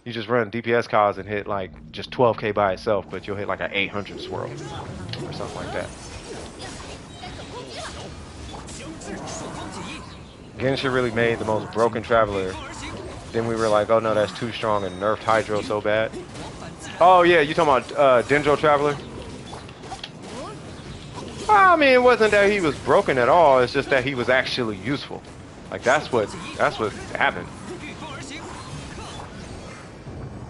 you just run DPS cause and hit like just 12k by itself, but you'll hit like an 800 Swirl or something like that. Genshin really made the most broken Traveler. Then we were like, oh no, that's too strong, and nerfed Hydro so bad. Oh yeah, you talking about Denjo Traveler? I mean, it wasn't that he was broken at all. It's just that he was actually useful. Like that's what happened.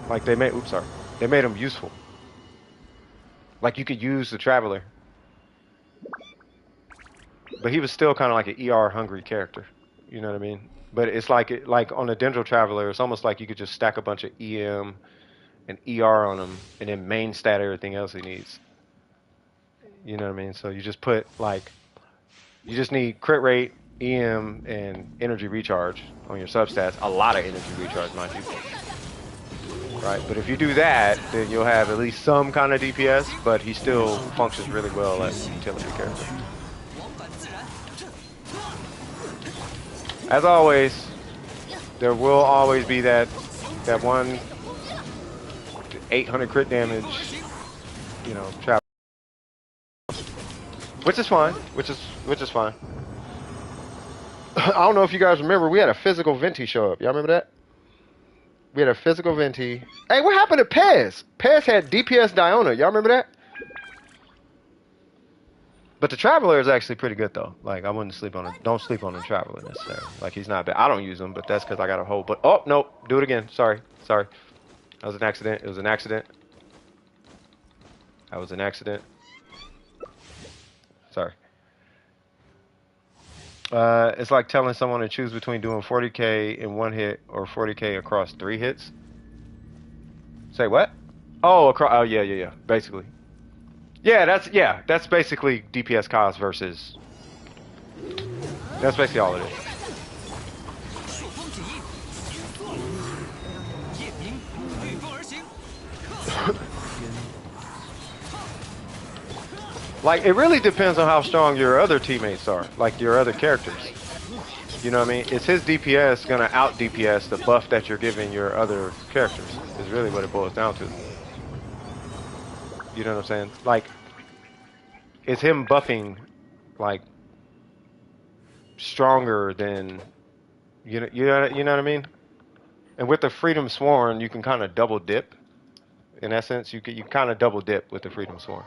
Like they made, oops, sorry, they made him useful. Like you could use the Traveler, but he was still kind of like an ER hungry character. You know what I mean? But it's like on the Dendro Traveler, it's almost like you could just stack a bunch of EM and ER on him, and then main stat everything else he needs. You know what I mean? So you just put like, you just need crit rate, EM, and energy recharge on your substats. A lot of energy recharge, mind you. Right, but if you do that, then you'll have at least some kind of DPS, but he still functions really well as a utility character. As always, there will always be that one 800 crit damage, you know, trap, which is fine, which is fine. I don't know if you guys remember, we had a physical Venti show up. Y'all remember that? We had a physical Venti. Hey, what happened to Pez? Pez had DPS Diona. Y'all remember that? But the Traveler is actually pretty good though. Like I wouldn't sleep on it. Don't sleep on the Traveler necessarily. Like he's not bad. I don't use him, but that's because I got a hold. But oh no, do it again. Sorry. That was an accident. It was an accident. That was an accident. Sorry. It's like telling someone to choose between doing 40k in one hit or 40k across 3 hits. Say what? Oh, across. Oh, yeah. Basically. Yeah, that's basically DPS cost versus. That's basically all it is. Like, it really depends on how strong your other teammates are, like your other characters. You know what I mean? Is his DPS gonna out DPS the buff that you're giving your other characters? Is really what it boils down to. You know what I'm saying? Like, is him buffing, like, stronger than, you know what I mean? And with the Freedom Sworn, you can kind of double dip. In essence, you kind of double dip with the Freedom Sworn.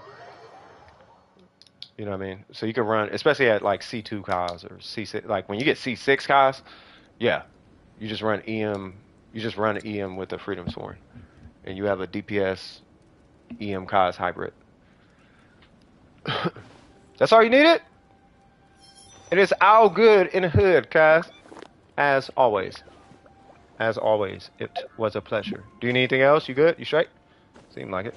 You know what I mean? So you can run, especially at like C2 costs or C6. Like when you get C6 costs, yeah, you just run EM. You just run EM with the Freedom Sworn, and you have a DPS EM cost hybrid. That's all you needed. It is all good in the hood, guys. As always. As always, it was a pleasure. Do you need anything else? You good? You straight? Seemed like it.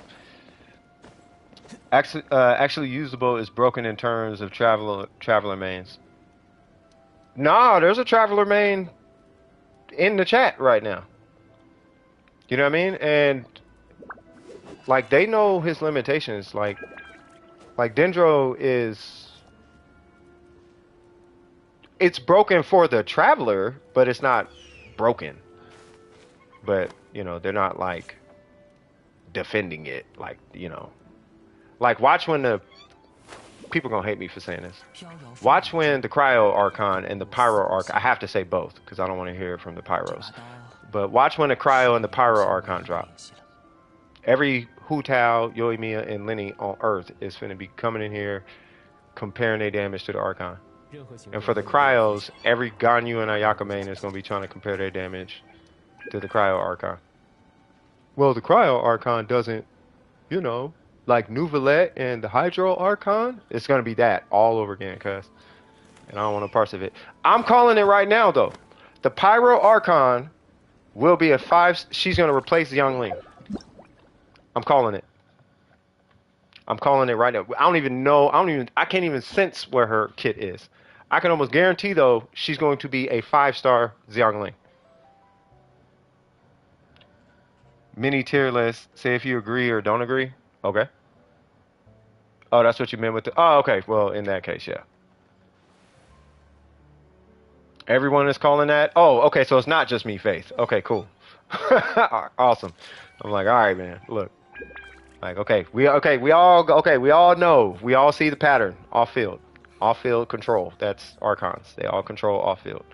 Actually usable is broken in terms of traveler mains. Nah, there's a Traveler main in the chat right now. You know what I mean? And like they know his limitations. Like Dendro is, it's broken for the Traveler, but it's not broken. But you know, they're not like defending it, like, you know. Like, watch when the... People gonna hate me for saying this. Watch when the Cryo Archon and the Pyro Archon... I have to say both, because I don't want to hear it from the Pyros. But watch when the Cryo and the Pyro Archon drop. Every Hu Tao, Yoimiya, and Lenny on Earth is finna be coming in here, comparing their damage to the Archon. And for the Cryos, every Ganyu and Ayaka main is gonna be trying to compare their damage to the Cryo Archon. Well, the Cryo Archon doesn't, you know... Like Nouvelette and the Hydro Archon, it's gonna be that all over again, cuz. And I don't want to parse of it. I'm calling it right now, though. The Pyro Archon will be a 5. She's gonna replace Xiangling. I'm calling it. I'm calling it right now. I don't even know. I can't even sense where her kit is. I can almost guarantee, though, she's going to be a 5-star Xiangling. Mini tier list. Say if you agree or don't agree. Okay. Oh, that's what you meant with the... Oh, okay. Well, in that case, yeah. Everyone is calling that? Oh, okay. So it's not just me, Faith. Okay, cool. Awesome. I'm like, all right, man. Look. Like, okay. We all know. We all see the pattern. Off field. Off field control. That's Archons. They all control off field.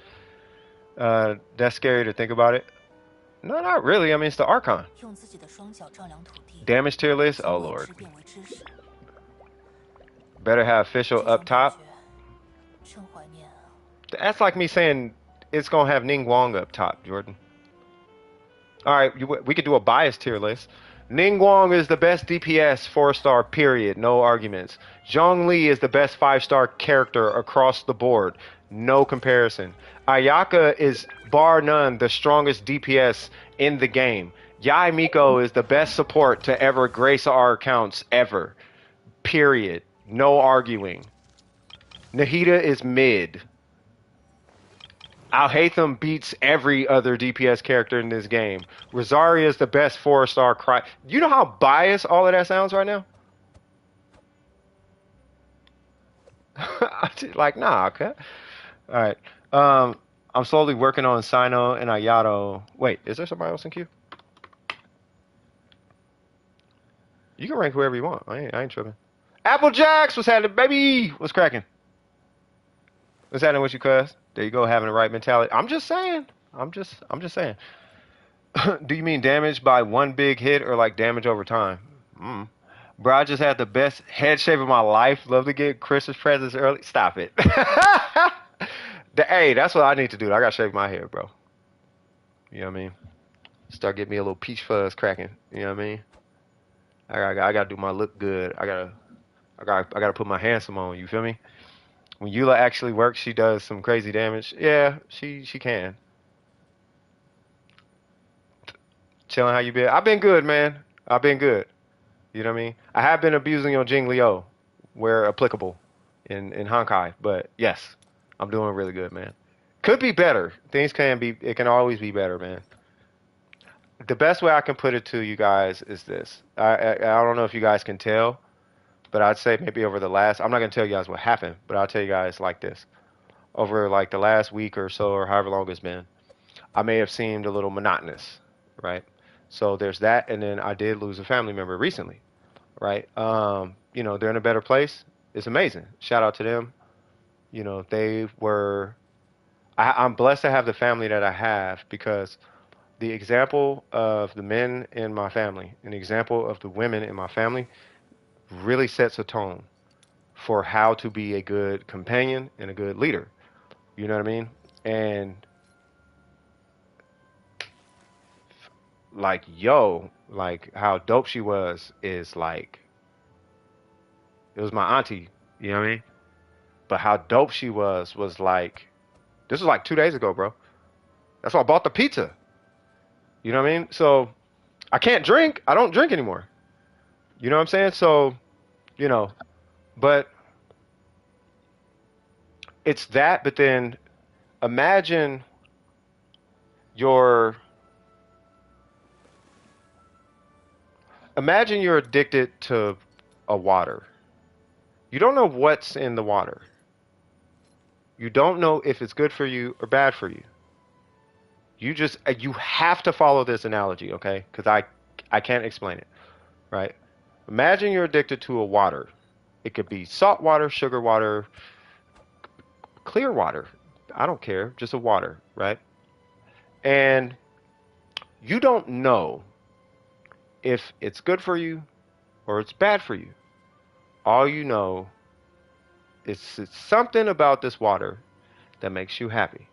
That's scary to think about it. No, not really. I mean, it's the Archon. Damage tier list? Oh, Lord. Better have official 这 up 种感 top. 觉真怀念啊。 That's like me saying it's gonna have Ning Wong up top, Jordan. All right, we could do a bias tier list. Ning Wong is the best DPS 4-star, period. No arguments. Zhongli is the best 5-star character across the board. No comparison. Ayaka is, bar none, the strongest DPS in the game. Yai Miko is the best support to ever grace our accounts ever. Period. No arguing. Nahida is mid. Al-Haytham beats every other DPS character in this game. Rosaria is the best 4-star cry. You know how biased all of that sounds right now? Like, nah, okay. All right. I'm slowly working on Sino and Ayato. Wait, is there somebody else in queue? You can rank whoever you want. I ain't tripping. Applejacks, what's happening, baby? What's cracking? What's happening with you, cuz? There you go, having the right mentality. I'm just saying. I'm just saying. Do you mean damage by one big hit or like damage over time? Bro, I just had the best head shave of my life. Love to get Christmas presents early. Stop it. Hey, that's what I need to do. I gotta shave my hair, bro. You know what I mean? Start getting me a little peach fuzz cracking. You know what I mean? I gotta do my look good. I gotta put my handsome on. You feel me? When Eula actually works, she does some crazy damage. Yeah, she can. Chilling, how you been? I've been good, man. I've been good. You know what I mean? I have been abusing your Jing Liu where applicable in Honkai, but yes, I'm doing really good, man. Could be better. Things can be, it can always be better, man. The best way I can put it to you guys is this. I don't know if you guys can tell, but I'd say maybe over the last, I'm not going to tell you guys what happened, but I'll tell you guys like this. Over like the last week or so, or however long it's been, I may have seemed a little monotonous, right? So there's that, and then I did lose a family member recently, right? You know, they're in a better place. It's amazing. Shout out to them. You know, they were, I'm blessed to have the family that I have because the example of the men in my family and the example of the women in my family really sets a tone for how to be a good companion and a good leader. You know what I mean? And like, yo, like how dope she was is like, it was my auntie, you know what I mean? But how dope she was like, this was like 2 days ago, bro. That's why I bought the pizza. You know what I mean? So I can't drink. I don't drink anymore. You know what I'm saying? So, you know, but it's that, but then imagine you're addicted to a water. You don't know what's in the water. You don't know if it's good for you or bad for you. You have to follow this analogy, okay? Because I can't explain it, right? Imagine you're addicted to a water. It could be salt water, sugar water, clear water. I don't care, just a water, right? And you don't know if it's good for you or it's bad for you. All you know is it's something about this water that makes you happy.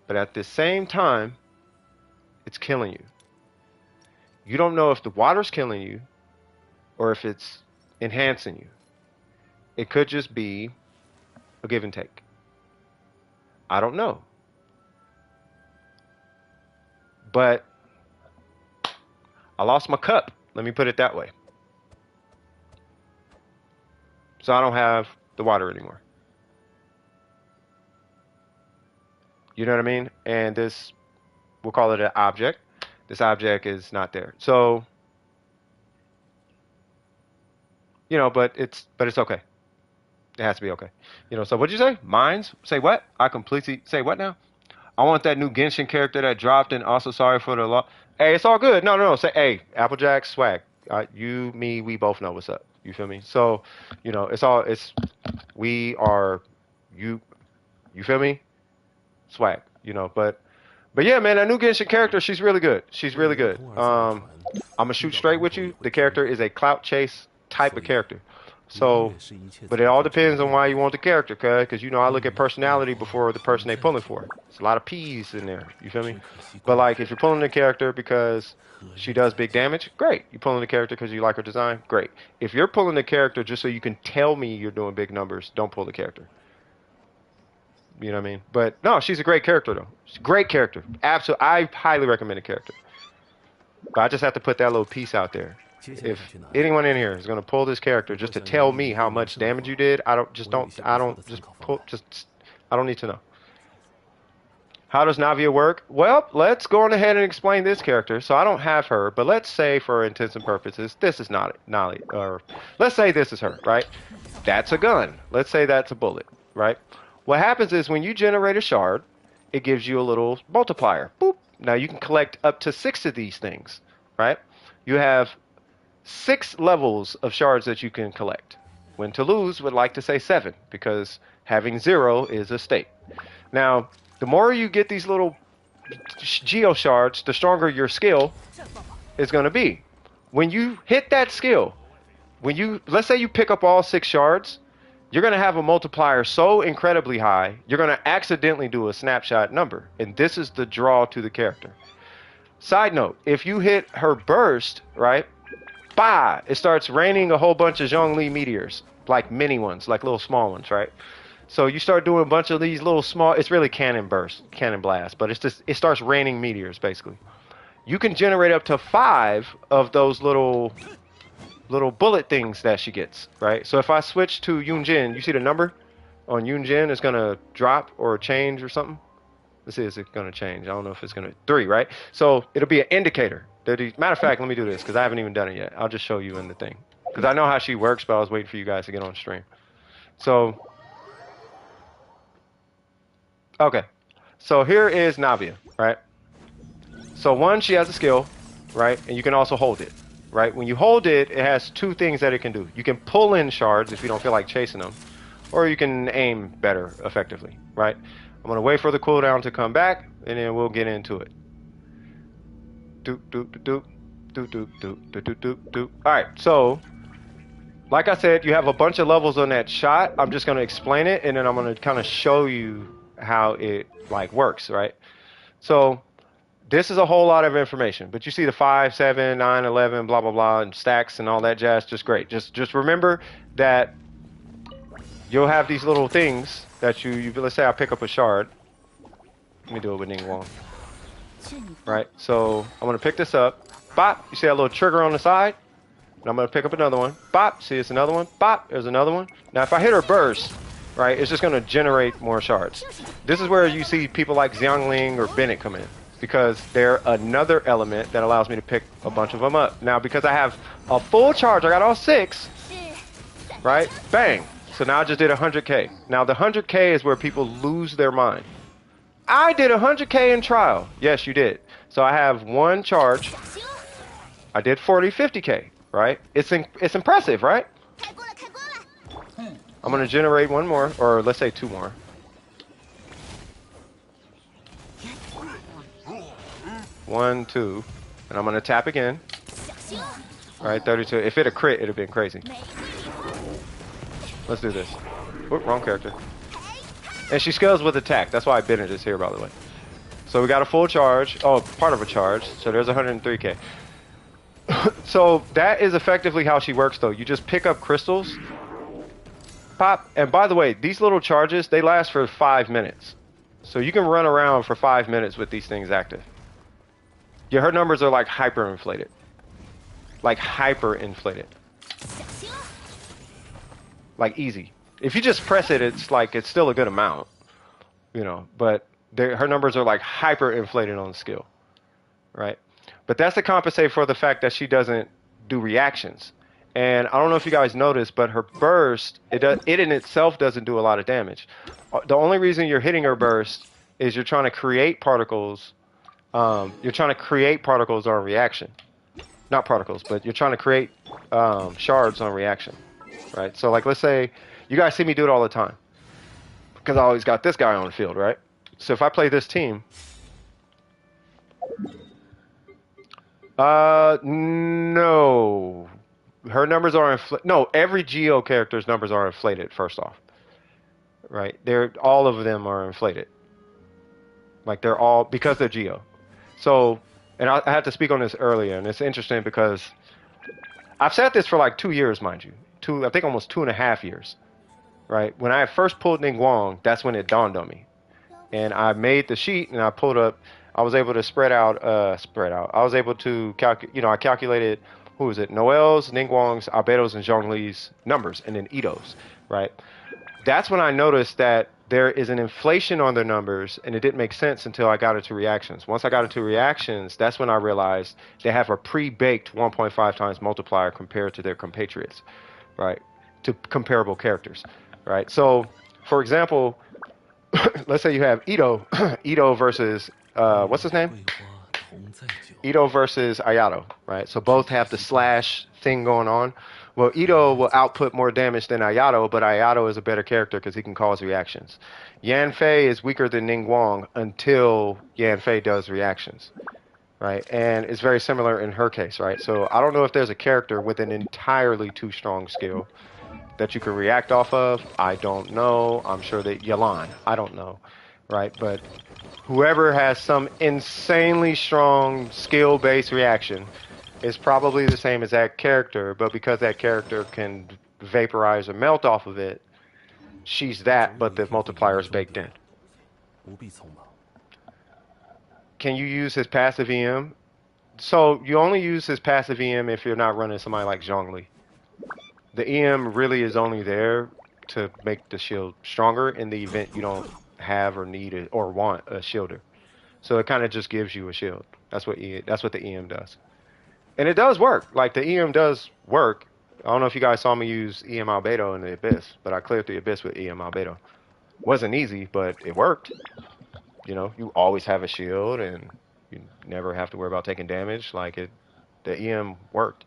But at the same time, it's killing you. You don't know if the water's killing you or if it's enhancing you. It could just be a give and take. I don't know. But I lost my cup. Let me put it that way. So I don't have the water anymore. You know what I mean? And this, we'll call it an object. This object is not there. So, you know, but it's okay. It has to be okay. You know, so what'd you say? Mines? Say what? I completely, say what now? I want that new Genshin character that dropped, and also sorry for the loss. Hey, it's all good. No. Say, hey, Applejack, swag. You, me, we both know what's up. You feel me? So, you know, we are, you feel me? Swag, you know, but yeah, man, that new Genshin character, she's really good. She's really good. I'm gonna shoot straight with you. The character is a clout chase type of character. So, but it all depends on why you want the character, because you know I look at personality before the person they pulling for. It's a lot of P's in there. You feel me? But like if you're pulling the character because she does big damage, great. You're pulling the character because you like her design, great. If you're pulling the character just so you can tell me you're doing big numbers, don't pull the character. You know what I mean? But no, she's a great character though. She's a great character. Absolutely, I highly recommend the character. But I just have to put that little piece out there. If anyone in here is gonna pull this character just to tell me how much damage you did, I don't need to know. How does Navia work? Well, let's go on ahead and explain this character. So I don't have her, but let's say for intents and purposes, this is not Nali, or let's say this is her, right? That's a gun. Let's say that's a bullet, right? What happens is when you generate a shard, it gives you a little multiplier. Boop. Now you can collect up to 6 of these things, right? You have 6 levels of shards that you can collect. When Toulouse would like to say 7 because having 0 is a state. Now, the more you get these little geo shards, the stronger your skill is going to be. When you hit that skill, let's say you pick up all 6 shards, you're going to have a multiplier so incredibly high, you're going to accidentally do a snapshot number. And this is the draw to the character. Side note, if you hit her burst, right, bah, it starts raining a whole bunch of Zhongli meteors, like mini ones, like little small ones, right? So you start doing a bunch of these little small, it's really cannon burst, cannon blast, but it's just, it starts raining meteors, basically. You can generate up to 5 of those little bullet things that she gets, right? So if I switch to Yunjin, you see the number on Yunjin is going to drop or change or something? Let's see, is it going to change? I don't know if it's going to, 3, right? So it'll be an indicator. Matter of fact, let me do this because I haven't even done it yet. I'll just show you in the thing. Because I know how she works, but I was waiting for you guys to get on stream. So, okay. So here is Navia, right? So one, she has a skill, right? And you can also hold it, right? When you hold it, it has 2 things that it can do. You can pull in shards if you don't feel like chasing them, or you can aim better effectively, right? I'm going to wait for the cooldown to come back, and then we'll get into it. Doop, doop, doop, doop, doop, doop, doop, doop, doop, doop. All right, so like I said, you have a bunch of levels on that shot. I'm just going to explain it, and then I'm going to kind of show you how it like works, right? So this is a whole lot of information, but you see the 5, 7, 9, 11, blah, blah, blah, and stacks and all that jazz, just great. Just remember that you'll have these little things that you let's say I pick up a shard. Let me do it with Ning Wong. Right, so I'm going to pick this up. Bop, you see that little trigger on the side? And I'm going to pick up another one. Bop, see it's another one. Bop, there's another one. Now if I hit her burst, right, it's just going to generate more shards. This is where you see people like Xiangling or Bennett come in, because they're another element that allows me to pick a bunch of them up. Now because I have a full charge, I got all 6, right, bang. So now I just did 100k. Now the 100k is where people lose their mind. I did 100k in trial. Yes, you did. So I have 1 charge. I did 40, 50k, right? It's impressive, right? I'm going to generate 1 more, or let's say 2 more. One, 2, and I'm going to tap again. All right, 32. If it a crit, it'd have been crazy. Let's do this. Whoop, wrong character. And she scales with attack. That's why Bennett is here, by the way. So we got a full charge. Oh, part of a charge. So there's 103k. So that is effectively how she works, though. You just pick up crystals. Pop. And by the way, these little charges, they last for 5 minutes. So you can run around for 5 minutes with these things active. Yeah, her numbers are like hyperinflated. Like hyperinflated. Like easy. If you just press it, it's like it's still a good amount, you know. But her numbers are like hyperinflated on skill, right? But that's to compensate for the fact that she doesn't do reactions. And I don't know if you guys noticed, but her burst, it in itself doesn't do a lot of damage. The only reason you're hitting her burst is you're trying to create particles. You're trying to create particles on reaction. Not particles, but you're trying to create shards on reaction, right? So like, let's say you guys see me do it all the time because I always got this guy on the field, right? So if I play this team, no, her numbers are inflated. No, every Geo character's numbers are inflated. First off, right? They're all of them are inflated. Like they're all because they're Geo. So, and I had to speak on this earlier, and it's interesting because I've said this for like 2 years, mind you. I think almost 2.5 years, right? When I first pulled Ningguang, that's when it dawned on me. And I made the sheet and I pulled up, I was able to spread out. I was able to calculate, I calculated, who is it? Noel's, Ningguang's, Albedo's, and Zhongli's numbers, and then Ito's, right? That's when I noticed that there is an inflation on their numbers, and it didn't make sense until I got into reactions. Once I got into reactions, that's when I realized they have a pre-baked 1.5 times multiplier compared to their compatriots, right? To comparable characters, right? So, for example, let's say you have Ito, Ito versus what's his name? Ito versus Ayato, right? So both have the slash thing going on. Well, Ito will output more damage than Ayato, but Ayato is a better character because he can cause reactions. Yanfei is weaker than Ningguang until Yanfei does reactions, right? And it's very similar in her case, right? So I don't know if there's a character with an entirely too strong skill that you can react off of. I don't know. I'm sure that Yalan, I don't know, right? But whoever has some insanely strong skill-based reaction is probably the same as that character, but because that character can vaporize or melt off of it, she's that, but the multiplier is baked in. Can you use his passive EM? So you only use his passive EM if you're not running somebody like Zhongli. The EM really is only there to make the shield stronger in the event you don't have or need it or want a shielder. So it kind of just gives you a shield. That's what the EM does. And it does work. Like the EM does work. I don't know if you guys saw me use EM Albedo in the Abyss, but I cleared the Abyss with EM Albedo. Wasn't easy, but it worked. You always have a shield and you never have to worry about taking damage. The EM worked.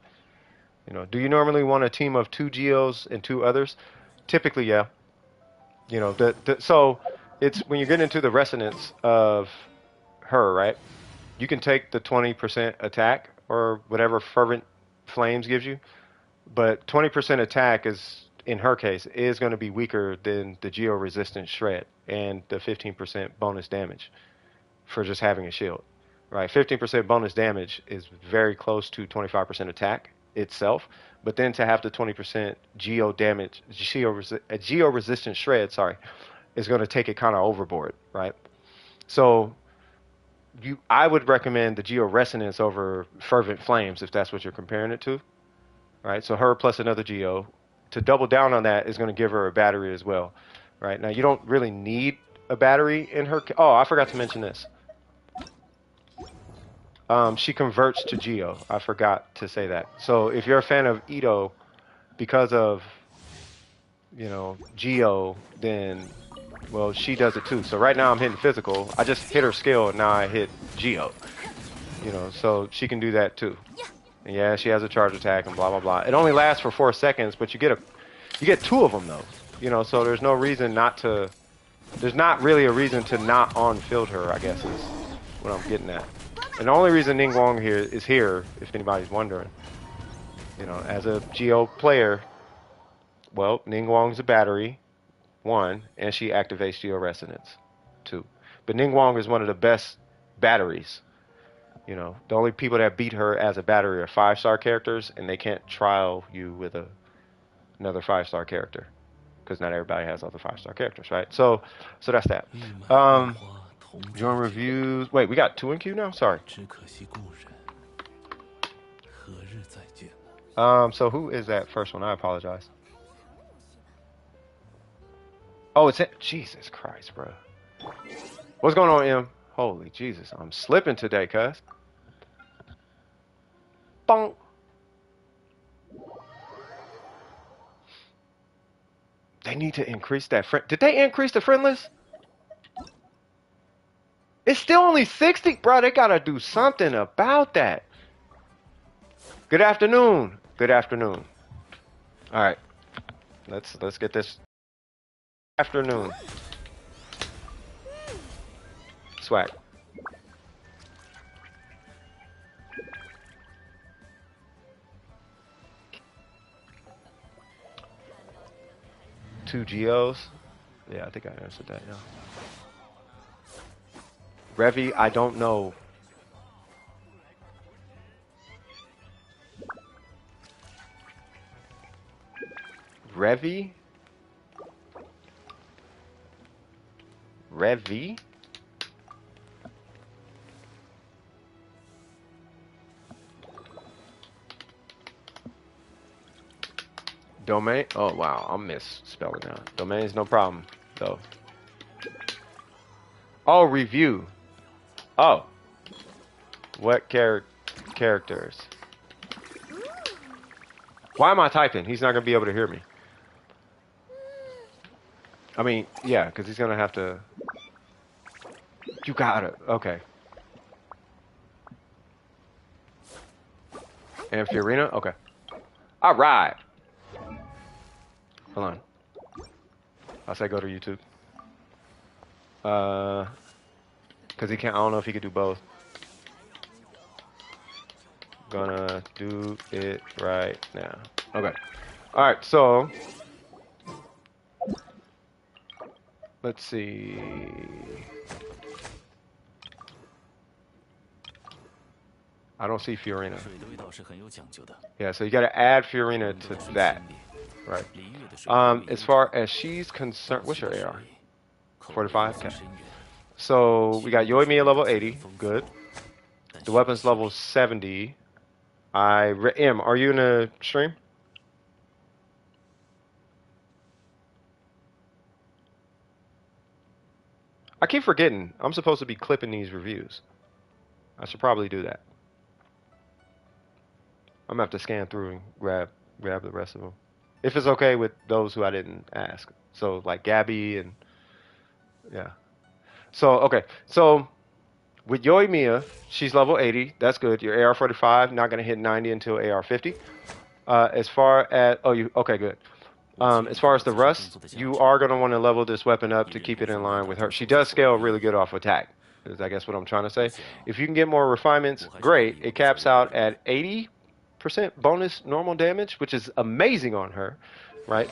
Do you normally want a team of 2 Geos and 2 others? Typically, yeah. So it's when you get into the resonance of her, right? You can take the 20% attack or whatever fervent flames gives you, but 20% attack is, in her case, is going to be weaker than the geo resistant shred and the 15% bonus damage for just having a shield, right? 15% bonus damage is very close to 25% attack itself, but then to have the 20% geo damage, geo resistant shred, sorry, is going to take it kind of overboard, right? So I would recommend the Geo Resonance over Fervent Flames if that's what you're comparing it to, right? So her plus another Geo. To double down on that is going to give her a battery as well, right? Now you don't really need a battery in her. Oh, I forgot to mention this. She converts to Geo. I forgot to say that. So if you're a fan of Ito, because of Geo, then well, she does it too. So right now I'm hitting physical. I just hit her skill and now I hit Geo. So she can do that too. And yeah, she has a charge attack and blah blah blah. It only lasts for 4 seconds, but you get 2 of them though. So there's no reason not to. There's not really a reason to not on-field her, I guess is what I'm getting at. And the only reason Ningguang is here, if anybody's wondering, as a Geo player, well, Ningguang's a battery, 1, and she activates Geo Resonance, 2. But Ningguang is one of the best batteries. The only people that beat her as a battery are 5-star characters, and they can't trial you with another 5-star character because not everybody has other 5-star characters, right? So that's that. Join reviews. Wait, we got 2 in queue now. Sorry. So who is that first one? I apologize. Oh, it's it. Jesus Christ, bro. What's going on, Em? Holy Jesus, I'm slipping today, cuz. Bonk. They need to increase that friend. Did they increase the friend list? It's still only 60, bro. They gotta do something about that. Good afternoon. Good afternoon. All right, let's get this. Afternoon. Swag. 2 geos? Yeah, I think I answered that, yeah. Revi, I don't know. Revi? Revi? Domain? Oh, wow. I'm misspelling now. Domain's no problem, though. Oh, review. Oh. What characters? Why am I typing? He's not going to be able to hear me. I mean, yeah, because he's going to have to... You got it. Okay. And Fiorina? Okay. All right. Hold on. I say go to YouTube. Because he can't... I don't know if he could do both. Gonna do it right now. Okay. All right, so... Let's see... I don't see Fiorina. Yeah, so you got to add Fiorina to that, right? As far as she's concerned, what's your AR? 45. Okay. So we got Yoimiya level 80. Good. The weapons level 70. M, are you in a stream? I keep forgetting. I'm supposed to be clipping these reviews. I should probably do that. I'm gonna have to scan through and grab the rest of them, if it's okay with those who I didn't ask. So like Gabby and yeah. So okay, so with Yoimiya, she's level 80. That's good. Your AR45 not gonna hit 90 until AR50. As far as okay, good. As far as the rust, you are gonna want to level this weapon up to keep it in line with her. She does scale really good off attack. Is I guess what I'm trying to say. If you can get more refinements, great. It caps out at 80% bonus normal damage, which is amazing on her, right?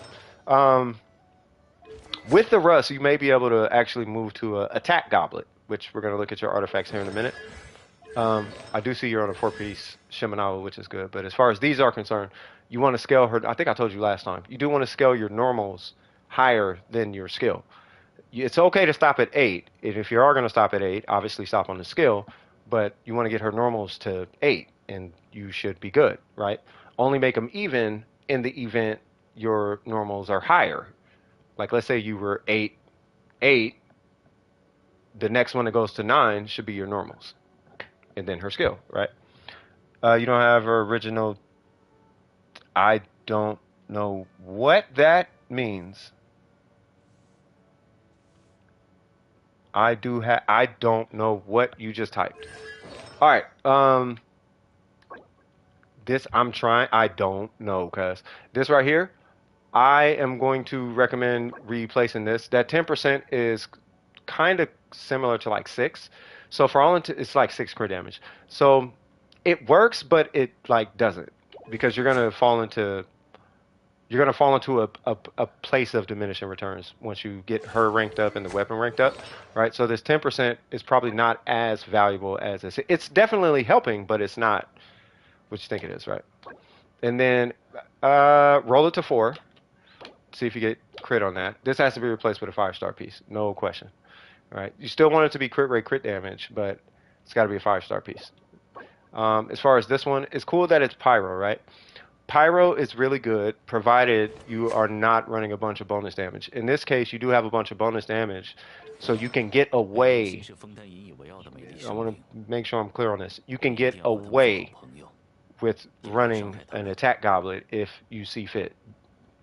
With the rust, you may be able to actually move to a attack goblet, which we're going to look at your artifacts here in a minute. I do see you're on a 4-piece Shimenawa, which is good. But as far as these are concerned, you want to scale her. I think I told you last time. You do want to scale your normals higher than your skill. It's okay to stop at 8. If you are going to stop at 8, obviously stop on the skill. But you want to get her normals to 8, and you should be good, right? Only make them even in the event your normals are higher. Like let's say you were 8, the next one that goes to 9 should be your normals, and then her skill, right? You don't have her original. I don't know what that means. I don't know what you just typed. All right. This I'm trying. I don't know, cuz this right here. I am going to recommend replacing this. That 10% is kind of similar to like 6. So for all it's like 6 crit damage. So it works, but it like doesn't, because you're gonna fall into a place of diminishing returns once you get her ranked up and the weapon ranked up, right? So this 10% is probably not as valuable as this. It's definitely helping, but it's not what you think it is, right? And then roll it to 4. See if you get crit on that. This has to be replaced with a 5-star piece, no question. All right, you still want it to be crit rate, crit damage, but it's got to be a 5-star piece. As far as this one, it's cool that it's pyro, right? Pyro is really good, provided you are not running a bunch of bonus damage. In this case, you do have a bunch of bonus damage, so you can get away. I want to make sure I'm clear on this. You can get away with running an attack goblet if you see fit.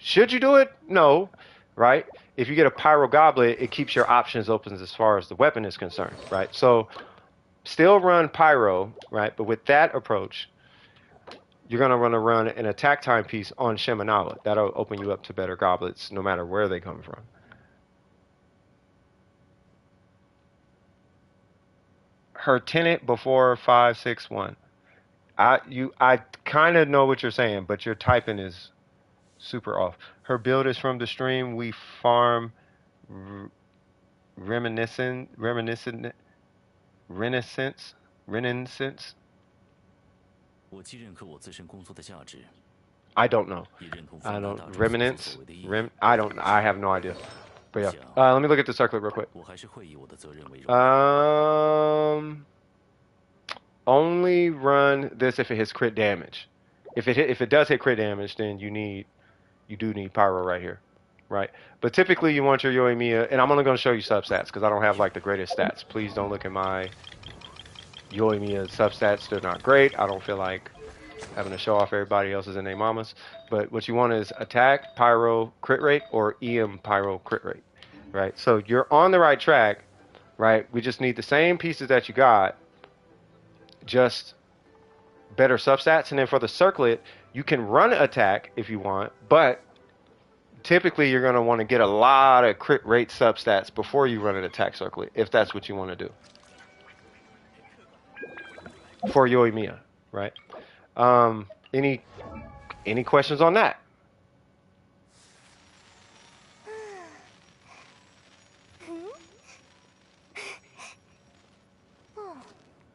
Should you do it? No, right? If you get a pyro goblet, it keeps your options open as far as the weapon is concerned, right? So still run pyro, right? But with that approach, you're going to want to run an attack time piece on Shimenawa. That'll open you up to better goblets no matter where they come from. Her tenant before 561. I kind of know what you're saying, but your typing is Super off. Her build is from the stream. We farm reminiscent, renaissance. 我既认可我自身工作的价值， I don't know. 也认同 I 芬达 don't 大众所作 remnants. 所为的意义。 I have no idea. But yeah. Let me look at the circlet real quick. 我还是会以我的责任为荣。 Only run this if it hits crit damage. If it does hit crit damage, then you do need pyro right here, right? But typically you want your Yoimiya, and I'm only going to show you substats because I don't have like the greatest stats. Please don't look at my Yoimiya substats. They're not great. I don't feel like having to show off everybody else's and their mamas. But what you want is attack, pyro, crit rate, or EM pyro crit rate, right? So you're on the right track, right? We just need the same pieces that you got, just better substats. And then for the circlet, you can run attack if you want, but typically you're going to want to get a lot of crit rate substats before you run an attack circlet, if that's what you want to do for Yoimiya, right? Any questions on that?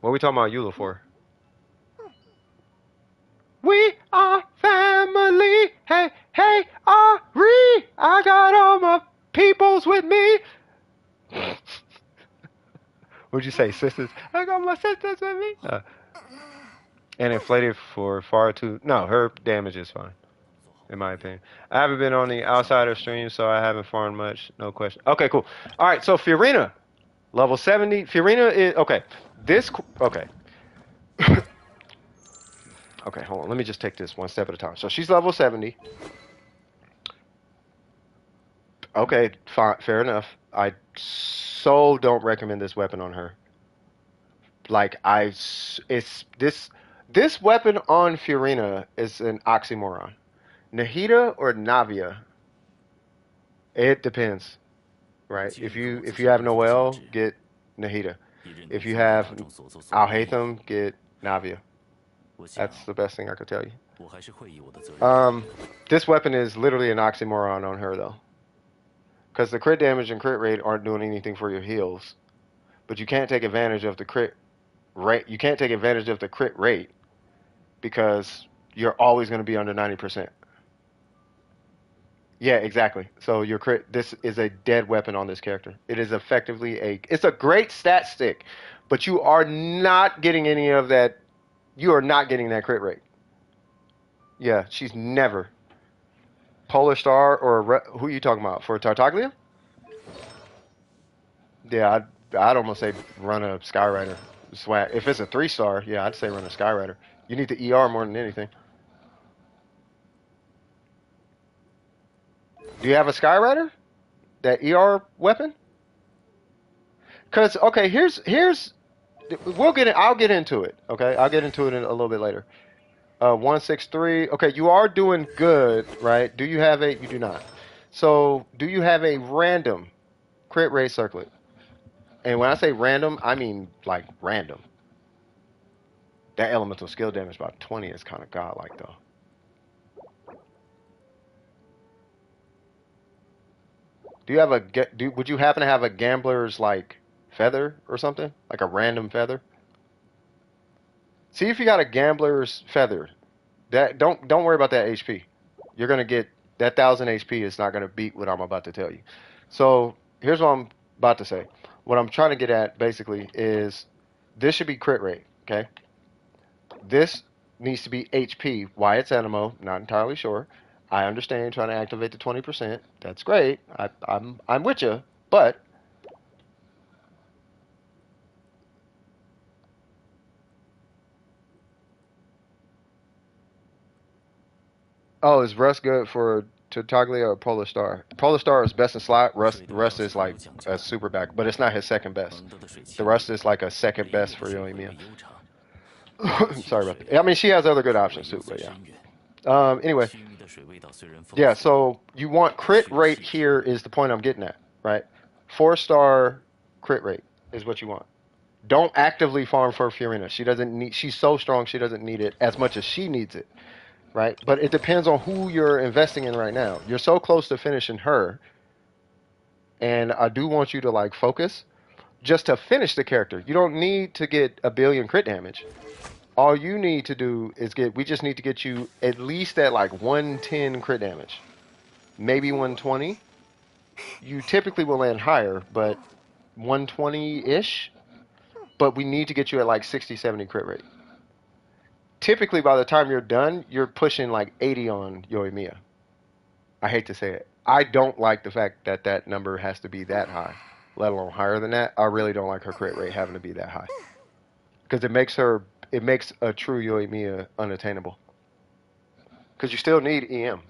What are we talking about Eula for? We are family. Hey, hey, Ari. I got all my peoples with me. What'd you say, sisters? I got my sisters with me. And inflated for far too. No, her damage is fine, in my opinion. I haven't been on the outsider stream, so I haven't farmed much. No question. Okay, cool. All right, so Fiorina, level 70. Fiorina is okay. Okay. Okay, hold on. Let me just take this one step at a time. So she's level 70. Okay, fine, fair enough. I so don't recommend this weapon on her. Like it's this weapon on Fiorina is an oxymoron. Nahida or Navia? It depends, right? If you have Noel, get Nahida. If you have Al-Haytham, get Navia. That's the best thing I could tell you. 我还是会以我的责任。 This weapon is literally an oxymoron on her though, because the crit damage and crit rate aren't doing anything for your heals, but you can't take advantage of the crit rate. You can't take advantage of the crit rate because you're always going to be under 90%. Yeah, exactly. So your crit. This is a dead weapon on this character. It is effectively it's a great stat stick, but you are not getting any of that. You are not getting that crit rate. Yeah, she's never. Polar Star or who are you talking about? For Tartaglia? Yeah, I'd almost say run a Skyrider. Swag. If it's a 3-star, yeah, I'd say run a Skyrider. You need the ER more than anything. Do you have a Skyrider? That ER weapon? Cause okay, here's I'll get into it. Okay, I'll get into it a little bit later. 163. Okay, you are doing good, right? Do you have a? You do not. So, do you have a random crit rate circlet? And when I say random, I mean like random. That elemental skill damage about 20 is kind of godlike though. Do you have would you happen to have a gambler's like feather or something? Like a random feather? See if you got a gambler's feather. That don't worry about that HP. You're gonna get that 1000 HP is not gonna beat what I'm about to tell you. So here's what I'm about to say. What I'm trying to get at basically is this should be crit rate, okay? This needs to be HP. Why it's Animo, not entirely sure. I understand trying to activate the 20%. That's great. I'm with you, but oh, is Rust good for Tartaglia or Polar Star? Polar Star is best in slot. Rust is like a super back, but it's not his second best. The Rust is like a second best for Yoimiya. Sorry about that. I mean, she has other good options too, but yeah. Anyway, yeah. So you want crit rate here is the point I'm getting at, right? 4-star crit rate is what you want. Don't actively farm for Fiorina. She doesn't need. She's so strong. She doesn't need it as much as she needs it. right? But it depends on who you're investing in right now. You're so close to finishing her, and I do want you to like focus just to finish the character. You don't need to get a billion crit damage. All you need to do is we just need to get you at least at like 110 crit damage, maybe 120. You typically will land higher, but 120-ish. But we need to get you at like 60, 70 crit rate. Typically, by the time you're done, you're pushing like 80 on Yoimiya. I hate to say it. I don't like the fact that that number has to be that high, let alone higher than that. I really don't like her crit rate having to be that high. Because it makes a true Yoimiya unattainable. Because you still need EM,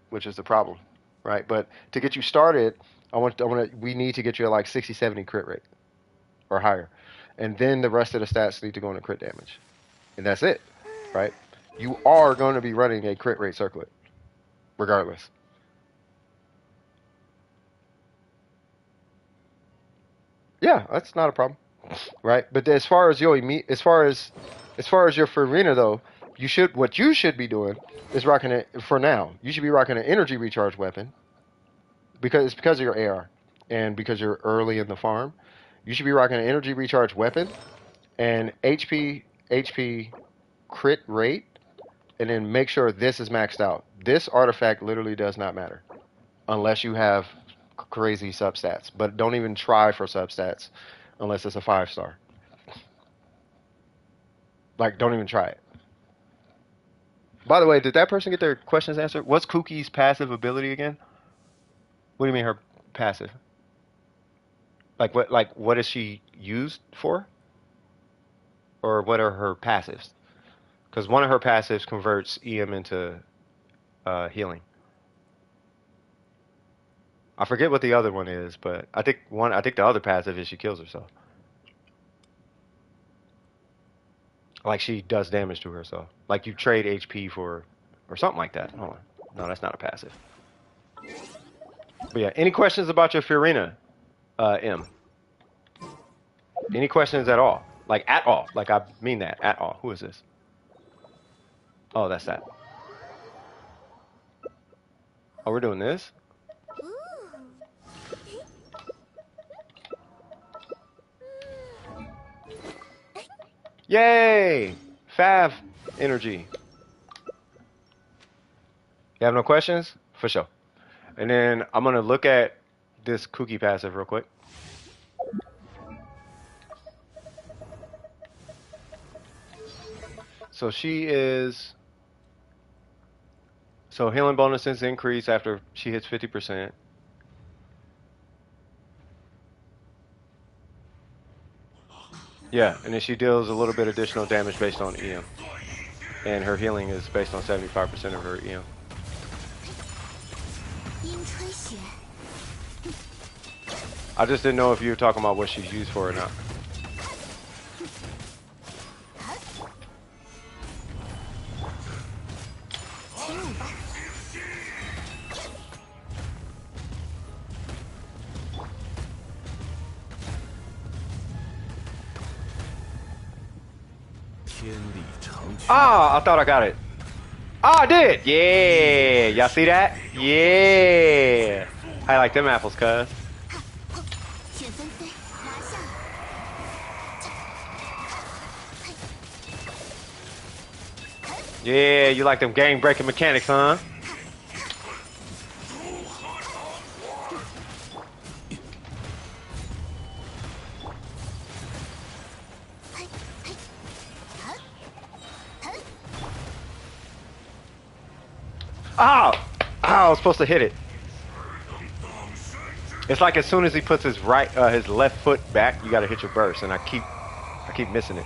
which is the problem, right? But to get you started, we need to get you at like 60, 70 crit rate or higher. And then the rest of the stats need to go into crit damage. And that's it, right? You are going to be running a crit rate circlet, regardless. Yeah, that's not a problem, right? But as far as as far as your Farina though, what you should be doing is rocking it for now. You should be rocking an energy recharge weapon because of your AR and because you're early in the farm. You should be rocking an energy recharge weapon and HP crit rate, and then make sure this is maxed out. This artifact literally does not matter unless you have crazy substats, but don't even try for substats unless it's a 5-star. Like, don't even try it. By the way, did that person get their questions answered? What's Kuki's passive ability again? What do you mean her passive? Like what is she used for? Or what are her passives? Because one of her passives converts EM into healing. I forget what the other one is, but I think the other passive is she kills herself. Like she does damage to herself. Like you trade HP for, or something like that. Hold on. No, that's not a passive. But yeah, any questions about your Fiorina, M? Any questions at all? Like at all? Like I mean that at all. Who is this? Oh, that's that. Oh, we're doing this? Yay! Fav energy. You have no questions? For sure. And then I'm going to look at this Cookie passive real quick. So she is... So healing bonuses increase after she hits 50%. Yeah, and then she deals a little bit additional damage based on EM. And her healing is based on 75% of her EM. I just didn't know if you were talking about what she's used for or not. Ah, I thought I got it. Ah, I did. Yeah, y'all see that? Yeah. I like them apples, cuz. Yeah, you like them game-breaking mechanics, huh? Oh! Oh, I was supposed to hit it. It's like as soon as he puts his his left foot back, you gotta hit your burst, and I keep missing it.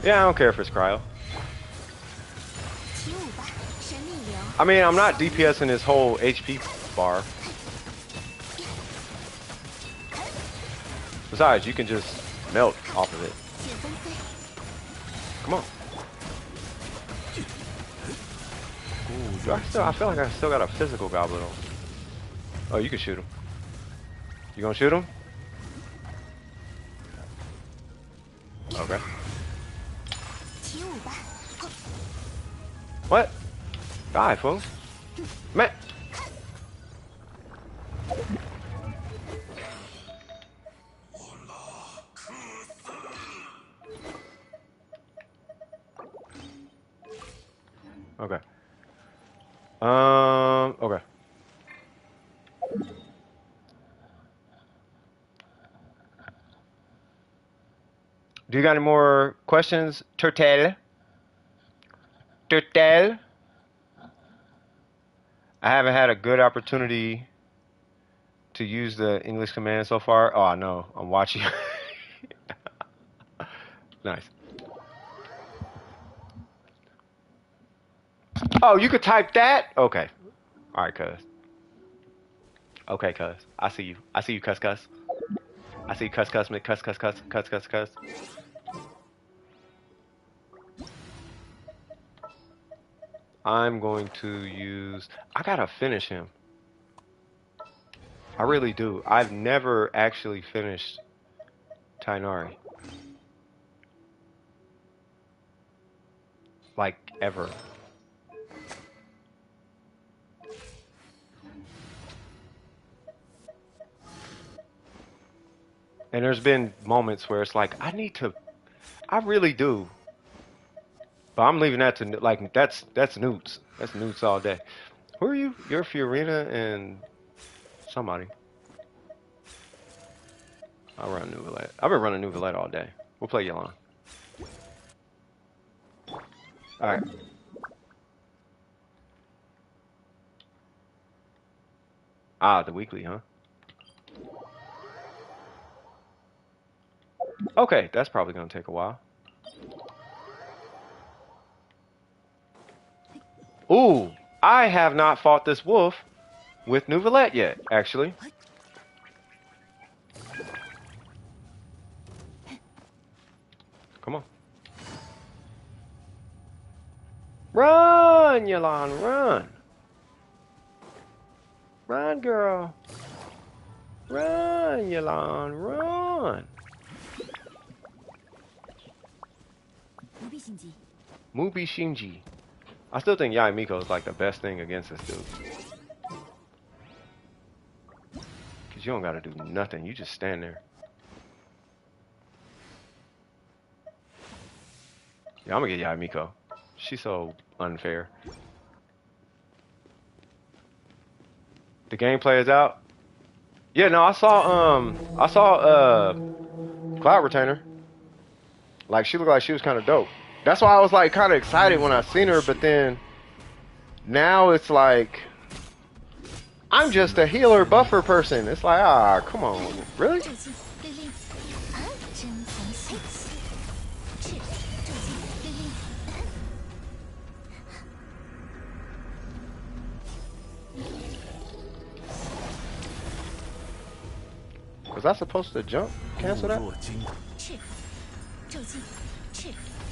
Yeah, I don't care if it's cryo. I mean, I'm not DPSing his whole HP bar. Besides, you can just melt off of it. Come on. Ooh, I feel like I still got a physical goblet on. Oh, you can shoot him. You gonna shoot him? What? Die, fool. Man. Okay. Okay. Do you got any more questions, Turtle? Turtle? I haven't had a good opportunity to use the English command so far. Oh, no. I'm watching. Nice. Oh, you could type that? Okay. All right, cuz. Okay, cuz. I see you. I see you, cuss. I see you, cuss, cuss. I'm going to use... I gotta finish him. I really do. I've never actually finished Tainari. Like, ever. And there's been moments where it's like, I really do. But I'm leaving that to, like, that's Newts. That's Newts all day. Who are you? You're Fiorina and somebody. I'll run Nouvellette. I've been running Nouvellette all day. We'll play Yelan. Alright. Ah, the weekly, huh? Okay, that's probably gonna take a while. Ooh, I have not fought this wolf with Nouvellette yet, actually. Come on. Run, Yelan, run. Run, girl. Run, Yelan, run. Mubi Shinji. I still think Yai Miko is like the best thing against this dude. Cause you don't gotta do nothing. You just stand there. Yeah, I'm gonna get Yai Miko. She's so unfair. The gameplay is out. Yeah, no, I saw Cloud Retainer. Like she looked like she was kind of dope. That's why I was like kind of excited when I seen her, but then now it's like I'm just a healer buffer person. It's like, ah, come on, really? Was I supposed to jump? Cancel that?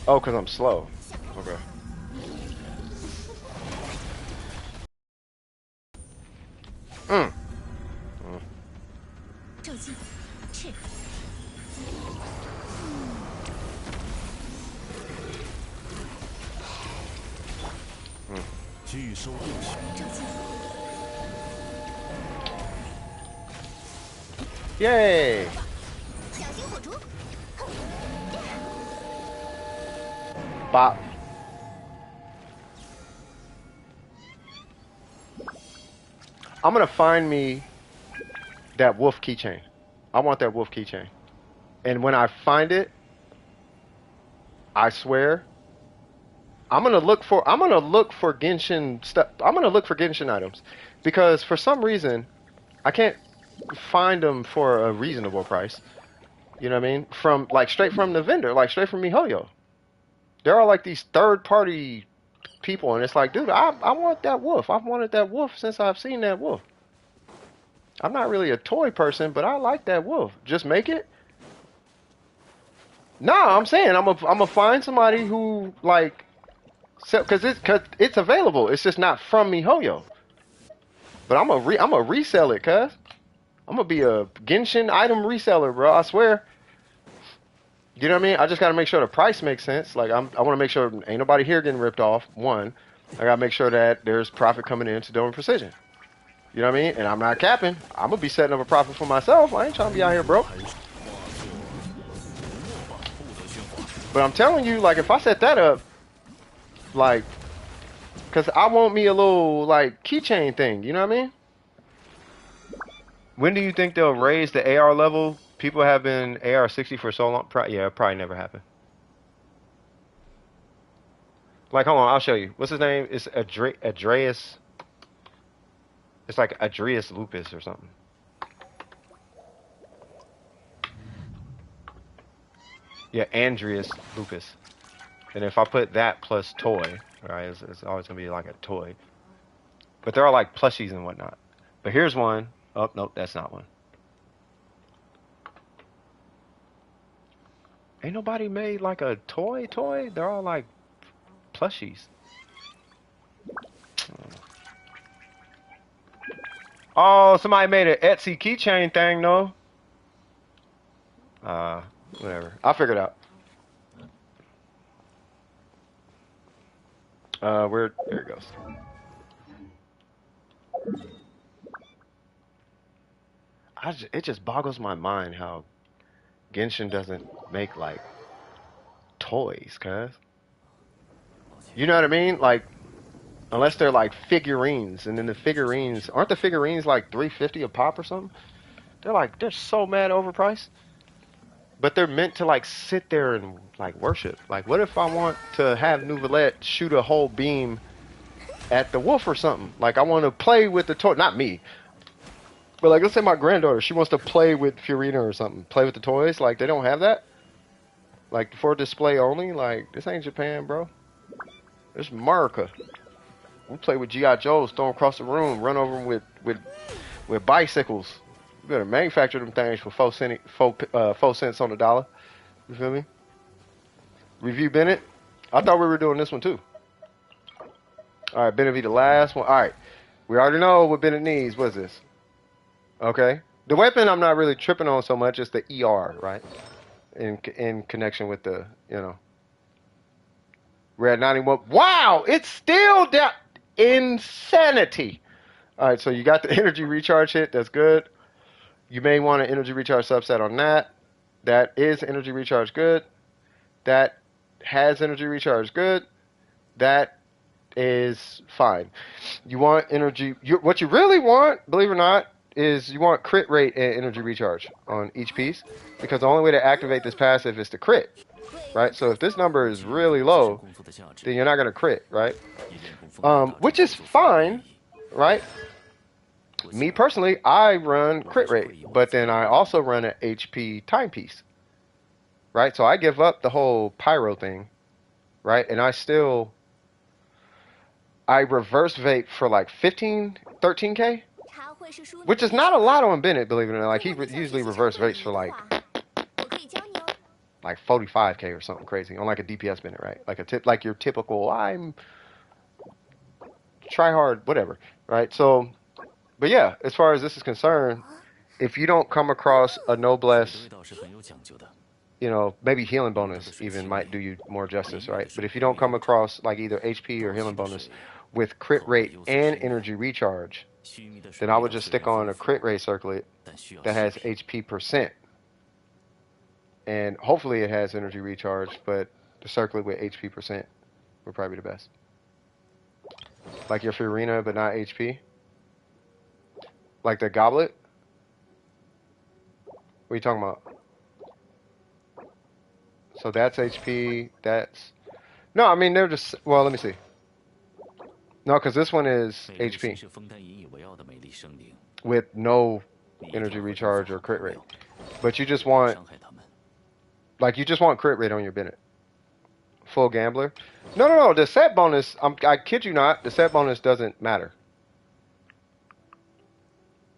Oh, because I'm slow. Okay. Mm. Yay! Bop. I'm gonna find me that wolf keychain. I want that wolf keychain. And when I find it, I swear, I'm gonna look for Genshin stuff. I'm gonna look for Genshin items because for some reason I can't find them for a reasonable price. You know what I mean? From like straight from the vendor, like straight from MiHoYo. There are like these third-party people, and it's like, dude, I want that wolf. I've wanted that wolf since I've seen that wolf. I'm not really a toy person, but I like that wolf. Just make it. Nah, I'm saying I'm gonna find somebody who like, cause it's available. It's just not from MiHoYo. But I'm gonna resell it, cuz I'm gonna be a Genshin item reseller, bro. I swear. You know what I mean? I just got to make sure the price makes sense. Like I want to make sure ain't nobody here getting ripped off. One, I got to make sure that there's profit coming in to Doing Precision. You know what I mean? And I'm not capping. I'm gonna be setting up a profit for myself. I ain't trying to be out here broke. But I'm telling you, like if I set that up, like, cause I want me a little like keychain thing. You know what I mean? When do you think they'll raise the AR level? People have been AR60 for so long. Yeah, it'll probably never happen. Like, hold on, I'll show you. What's his name? It's Adreas. It's like Adreas Lupus or something. Yeah, Andreas Lupus. And if I put that plus toy, right, it's always gonna be like a toy. But they're all like plushies and whatnot. But here's one. Oh, nope, that's not one. Ain't nobody made like a toy? They're all like plushies. Oh, somebody made an Etsy keychain thing, though. Whatever. I'll figure it out. There it goes. It just boggles my mind how Genshin doesn't make like toys, cuz. You know what I mean? Like, unless they're like figurines, and then the figurines aren't the figurines like 350 a pop or something? They're so mad overpriced. But they're meant to like sit there and like worship. Like, what if I want to have Nouvelette shoot a whole beam at the wolf or something? Like, I want to play with the toy. Not me. But like, let's say my granddaughter, she wants to play with Fiorina or something. Play with the toys. Like, they don't have that. Like, for display only. Like, this ain't Japan, bro. This is America. We play with G.I. Joes, throw them across the room, run over them with bicycles. You better manufacture them things for 4 cents on the dollar. You feel me? Review Bennett. I thought we were doing this one too. All right, Bennett be the last one. All right, we already know what Bennett needs. What is this? Okay, the weapon I'm not really tripping on so much. It's the ER, right? In connection with the, you know. We're at 91. Wow, it's still down. Insanity. All right, so you got the energy recharge hit. That's good. You may want an energy recharge subset on that. That is energy recharge good. That has energy recharge good. That is fine. You want energy. What you really want, believe it or not, is you want crit rate and energy recharge on each piece. Because the only way to activate this passive is to crit. Right? So if this number is really low, then you're not going to crit, right? Which is fine, right? Me personally, I run crit rate, but then I also run an HP timepiece, right? So I give up the whole pyro thing, right? And I reverse vape for like 13K, which is not a lot on Bennett, believe it or not. Like, he usually reverse vapes for like 45K or something crazy on like a DPS Bennett, right? Like your typical, I'm try hard, whatever, right? So, but yeah, as far as this is concerned, if you don't come across a noblesse, you know, maybe healing bonus even might do you more justice, right? But if you don't come across like either HP or healing bonus with crit rate and energy recharge, then I would just stick on a crit rate circlet that has HP percent. And hopefully it has energy recharge, but the circlet with HP percent would probably be the best. Like your Fiorina, but not HP. Like the goblet? What are you talking about? So that's HP, that's... No, I mean, they're just... Well, let me see. No, because this one is HP. With no energy recharge or crit rate. But you just want... Like, you just want crit rate on your Bennett. Full gambler. No. The set bonus, I kid you not, the set bonus doesn't matter.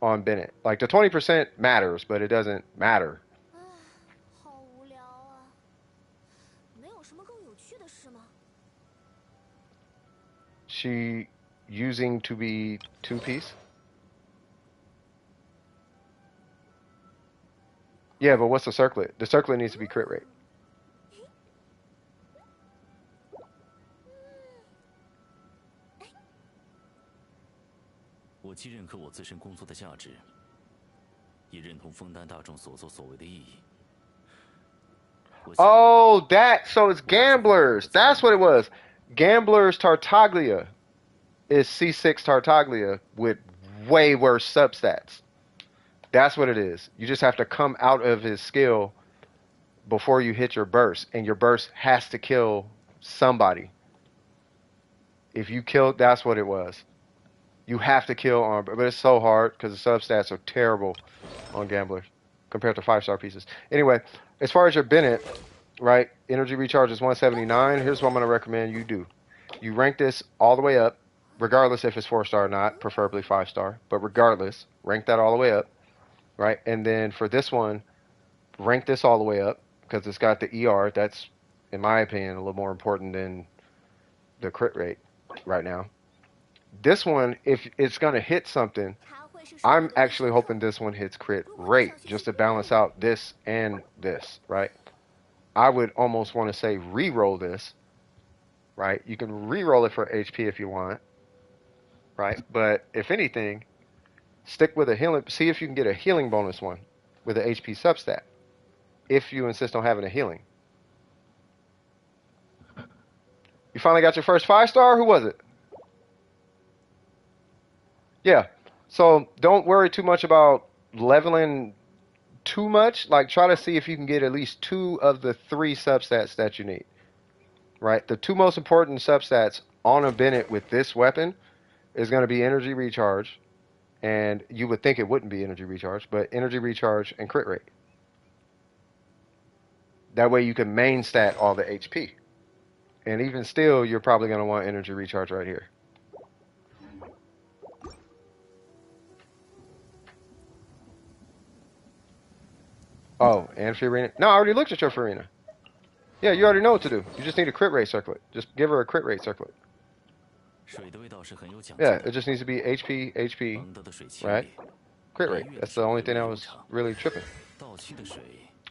On Bennett. Like, the 20% matters, but it doesn't matter. She using to be 2-piece? Yeah, but what's the circlet? The circlet needs to be crit rate. 我既认可我自身工作的价值，也认同分担大众所作所为的意义。 Oh, so it's gamblers. That's what it was. Gamblers Tartaglia is C6 Tartaglia with way worse substats. That's what it is. You just have to come out of his skill before you hit your burst, and your burst has to kill somebody. If you kill, that's what it was. You have to kill on, but it's so hard because the substats are terrible on gamblers compared to 5-star pieces. Anyway, as far as your Bennett, right? Energy recharge is 179. Here's what I'm going to recommend you do. You rank this all the way up, regardless if it's 4-star or not, preferably 5-star, but regardless, rank that all the way up, right? And then for this one, rank this all the way up because it's got the ER. That's, in my opinion, a little more important than the crit rate right now. This one, if it's going to hit something, I'm actually hoping this one hits crit rate just to balance out this and this, right? I would almost want to say re-roll this, right? You can re-roll it for HP if you want, right? But if anything, stick with a healing. See if you can get a healing bonus one with an HP substat if you insist on having a healing. You finally got your first 5-star? Who was it? Yeah. So don't worry too much about leveling too much. Like, try to see if you can get at least 2 of the 3 substats that you need. Right? The 2 most important substats on a Bennett with this weapon is going to be energy recharge. And you would think it wouldn't be energy recharge, but energy recharge and crit rate. That way you can main stat all the HP. And even still, you're probably going to want energy recharge right here. Oh, and Fiorina. No, I already looked at your Fiorina. Yeah, you already know what to do. You just need a crit rate circlet. Just give her a crit rate circlet. Yeah, it just needs to be HP, HP, right? Crit rate. That's the only thing that was really tripping.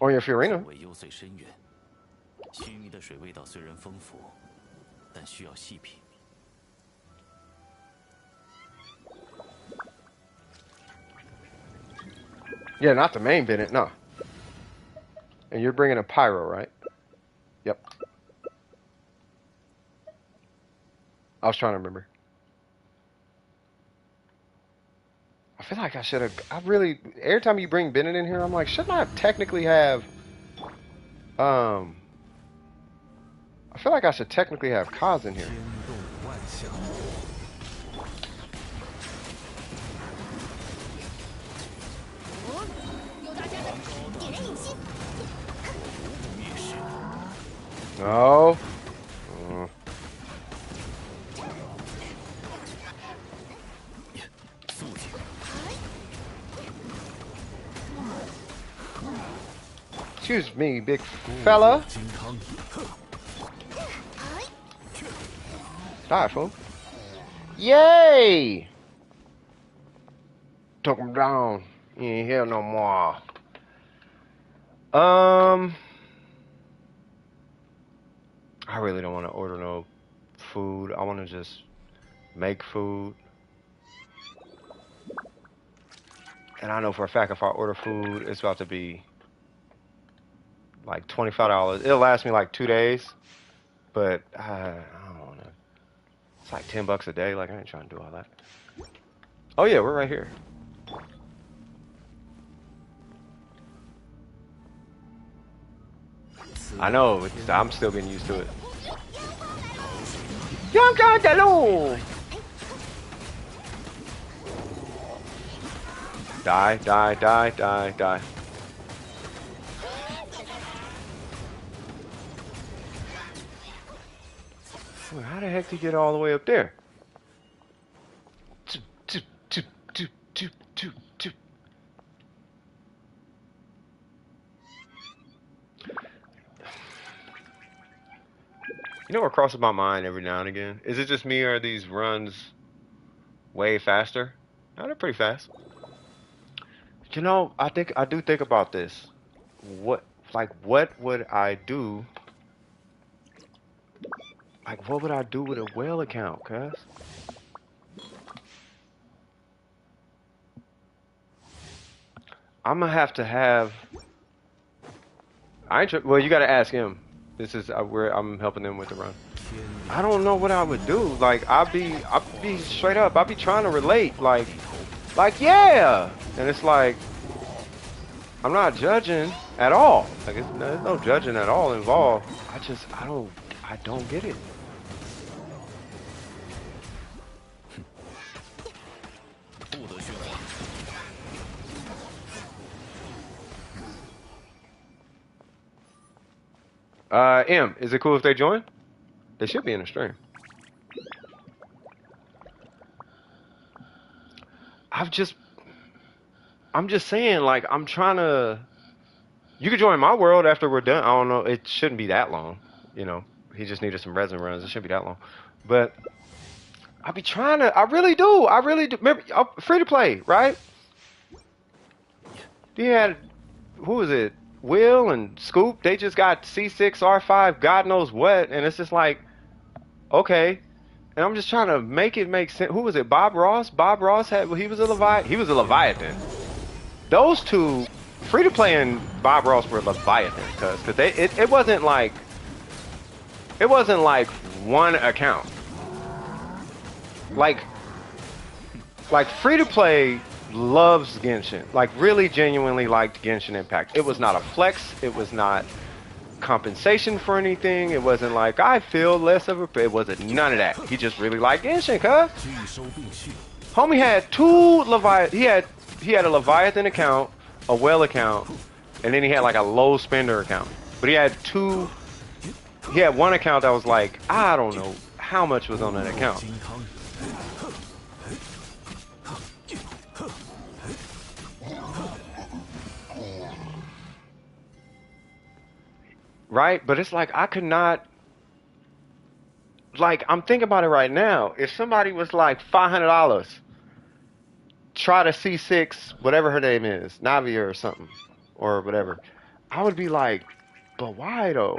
On your Fiorina. Yeah, not the main Bennett, no. And you're bringing a pyro, right? Yep. I was trying to remember. I feel like I should have. Every time you bring Bennett in here, I'm like, shouldn't I technically have. I feel like I should technically have Kaz in here. No. Excuse me, big fella. Die, fool. Yay! Took him down. You ain't here no more. I really don't want to order no food. I want to just make food. And I know for a fact if I order food, it's about to be like $25. It'll last me like 2 days. But I don't want to. It's like $10 a day. Like, I ain't trying to do all that. Oh yeah, we're right here. I know, I'm still getting used to it. Die, die, die, die, die. How the heck did he get all the way up there? You know what crosses my mind every now and again? Is it just me or are these runs way faster? No, they're pretty fast. You know, I do think about this. What would I do? Like, what would I do with a whale account, cuz? I'm gonna have to have. Well, you gotta ask him. This is where I'm helping them with the run. I don't know what I would do. Like I'll be straight up. I'll be trying to relate. Like yeah. And it's like I'm not judging at all. Like there's no judging at all involved. I don't get it. M, is it cool if they join? They should be in the stream. I'm just saying, like, I'm trying to. You could join my world after we're done. I don't know. It shouldn't be that long. You know, he just needed some resin runs. It shouldn't be that long. But I be trying to. I really do. Remember, free to play, right? He had, who was it? Will and Scoop. They just got C6, R5, God knows what, and it's just like, okay. And I'm just trying to make it make sense. Who was it? Bob Ross? Bob Ross he was a Leviathan. He was a Leviathan. Those two, free to play and Bob Ross were Leviathan, cause it wasn't like one account. Like free to play loves Genshin. Like really genuinely liked Genshin Impact. It was not a flex. It was not compensation for anything. It wasn't like I feel less of a. It wasn't none of that. He just really liked Genshin, cuz. Homie had two Leviathan. He had a Leviathan account, a Well account, and then he had like a low spender account. But he had two. He had one account that was like, I don't know how much was on that account. Right? But it's like I could not. Like I'm thinking about it right now. If somebody was like $500, try to C6, whatever her name is, NAVIA or something, or whatever, I would be like, but why though?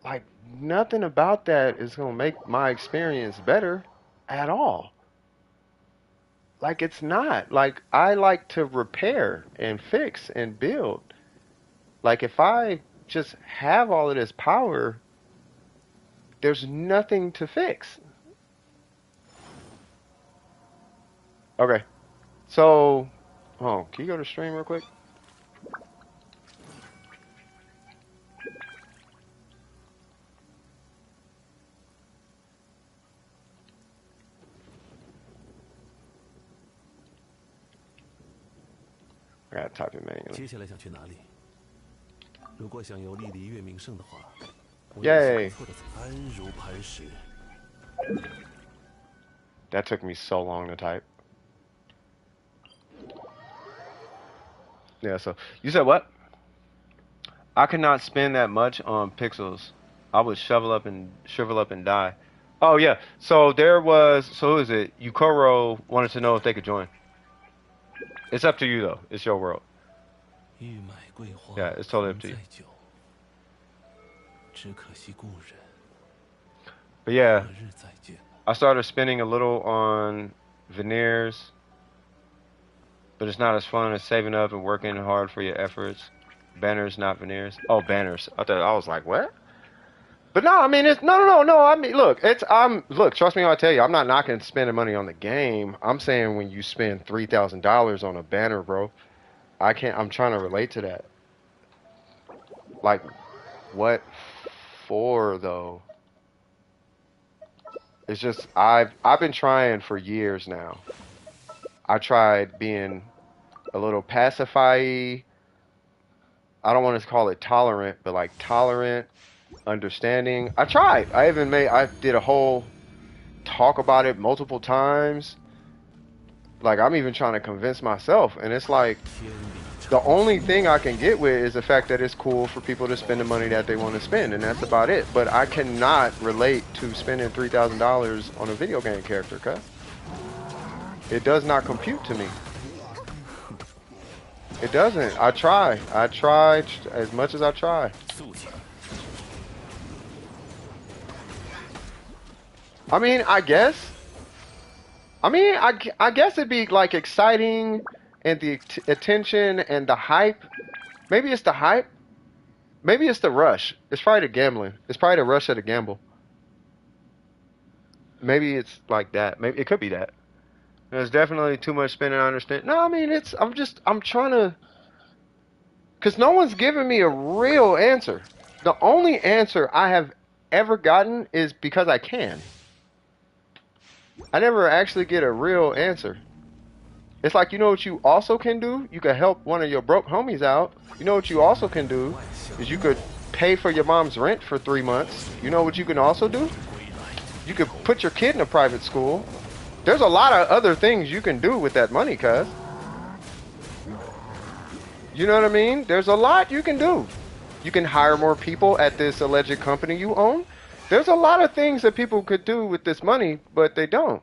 Like nothing about that is gonna make my experience better at all. Like it's not. Like I like to repair and fix and build. Like if I just have all of this power, there's nothing to fix. Okay. So, oh, can you go to stream real quick? I gotta type it manually. 接下来想去哪里？如果想游历璃月名胜的话，我 Yay! 有错的安如磐石。 That took me so long to type. Yeah, so you said what? I could not spend that much on pixels. I would shrivel up and die. Oh yeah. So there was. So who is it? Yukoro wanted to know if they could join. It's up to you though. It's your world. Yeah, it's totally up to you. But yeah, I started spending a little on veneers, but it's not as fun as saving up and working hard for your efforts. Banners, not veneers. Oh, banners. I was like, what? But no, I mean, it's no. I mean, look, look. Trust me when I tell you, I'm not knocking spending money on the game. I'm saying when you spend $3,000 on a banner, bro, I'm trying to relate to that. Like, what for though? It's just I've been trying for years now. I tried being a little pacify-y. I don't want to call it tolerant, but like tolerant, understanding. I tried. I did a whole talk about it multiple times. Like I'm even trying to convince myself, and it's like the only thing I can get with is the fact that it's cool for people to spend the money that they want to spend, and that's about it. But I cannot relate to spending $3,000 on a video game character, cuz it does not compute to me. It doesn't. I try as much as I try. I mean, I guess I mean, I guess it'd be like exciting and the attention and the hype. Maybe it's the hype. Maybe it's the rush. It's probably the gambling. It's probably the rush of the gamble. Maybe it's like that. Maybe it could be that. There's definitely too much spending. I understand. No, I mean it's. I'm trying to. Cause no one's giving me a real answer. The only answer I have ever gotten is because I can. I never actually get a real answer. It's like, you know what you also can do? You can help one of your broke homies out. You know what you also can do is you could pay for your mom's rent for 3 months. You know what you can also do? You could put your kid in a private school. There's a lot of other things you can do with that money, cuz. You know what I mean? There's a lot you can do. You can hire more people at this alleged company you own. There's a lot of things that people could do with this money, but they don't.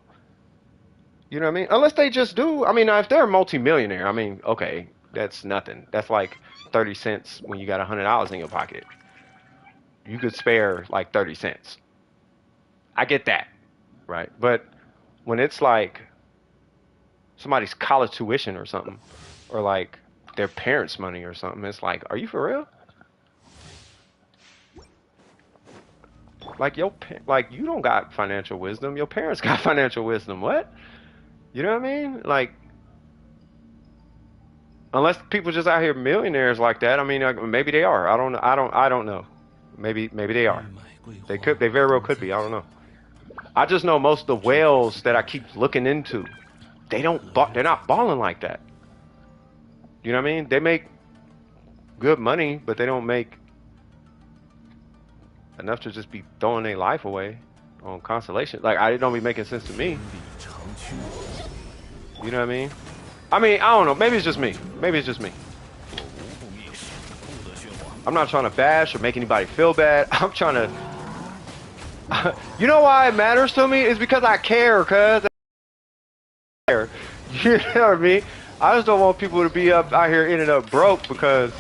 You know what I mean? Unless they just do. I mean, now, if they're a multimillionaire, I mean, okay, that's nothing. That's like 30 cents when you got $100 in your pocket. You could spare like 30 cents. I get that, right? But when it's like somebody's college tuition or something, or like their parents' money or something, it's like, are you for real? Like like you don't got financial wisdom. Your parents got financial wisdom. What? You know what I mean? Like, unless people just out here millionaires like that. I mean, maybe they are. I don't know. Maybe they are. They could. They very well could be. I don't know. I just know most of the whales that I keep looking into, they're not balling like that. You know what I mean? They make good money, but they don't make enough to just be throwing their life away on constellation. Like, it don't be making sense to me. You know what I mean? I don't know. Maybe it's just me. Maybe it's just me. I'm not trying to bash or make anybody feel bad. I'm trying to... You know why it matters to me? It's because I care, cuz. You know what I mean? I just don't want people to be out here ending up broke because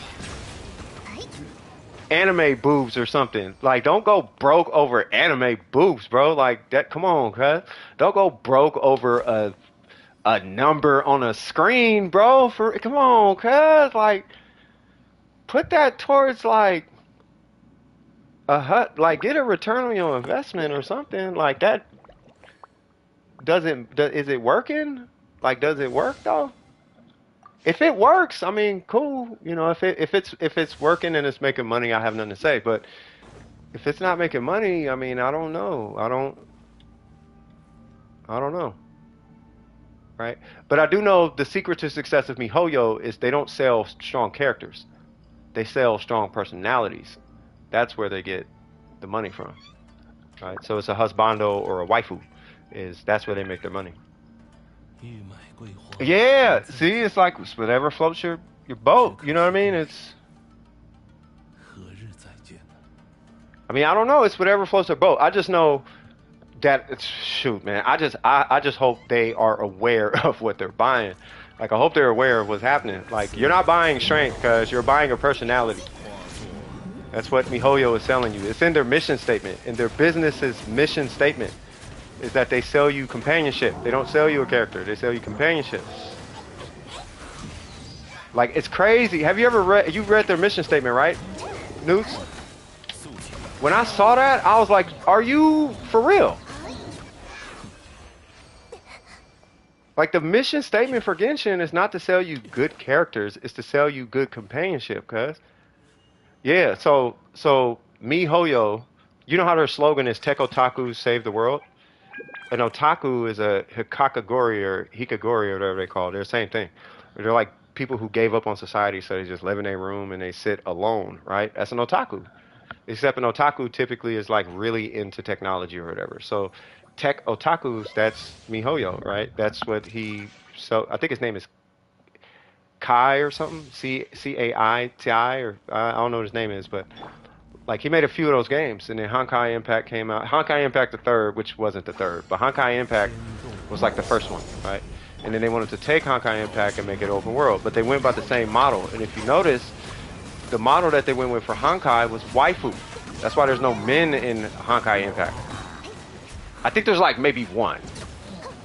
anime boobs or something. Like, don't go broke over anime boobs, bro. Like, that. Come on, cuz. Don't go broke over a number on a screen, bro. Come on, cuz. Like, put that towards like a hut. Like, get a return on your investment or something. Like that. Is it working? Like, does it work though? If it works, I mean, cool. You know, if it's working and it's making money, I have nothing to say. But if it's not making money, I mean, I don't know. I don't know. Right? But I do know the secret to success of MiHoYo is they don't sell strong characters. They sell strong personalities. That's where they get the money from. Right? So it's a husbando or a waifu. That's where they make their money. Yeah, see, it's like whatever floats your boat. You know what I mean? I don't know. It's whatever floats their boat. I just know that shoot, man. I just hope they are aware of what they're buying. Like, I hope they're aware of what's happening. Like, you're not buying strength because you're buying a personality. That's what MiHoYo is selling you. It's in their mission statement. In their business's mission statement is that they sell you companionship. They don't sell you a character. They sell you companionship. Like, it's crazy. Have you ever read their mission statement, right, Newts? When I saw that, I was like, are you for real? Like, the mission statement for Genshin is not to sell you good characters. It's to sell you good companionship, cuz. Yeah, so MiHoYo, you know how their slogan is Tech Otaku Save the World? An otaku is a hikakagori or hikagori or whatever they call it. They're the same thing. They're like people who gave up on society, so they just live in their room and they sit alone, right? That's an otaku. Except an otaku typically is like really into technology or whatever. So tech otakus, that's MiHoYo, right? That's what I think his name is Kai or something, Caiti, or I don't know what his name is, but like, he made a few of those games, and then Honkai Impact came out. Honkai Impact the third, which wasn't the third, but Honkai Impact was like the first one, right? And then they wanted to take Honkai Impact and make it open world, but they went by the same model. And if you notice, the model that they went with for Honkai was waifu. That's why there's no men in Honkai Impact. I think there's like maybe one.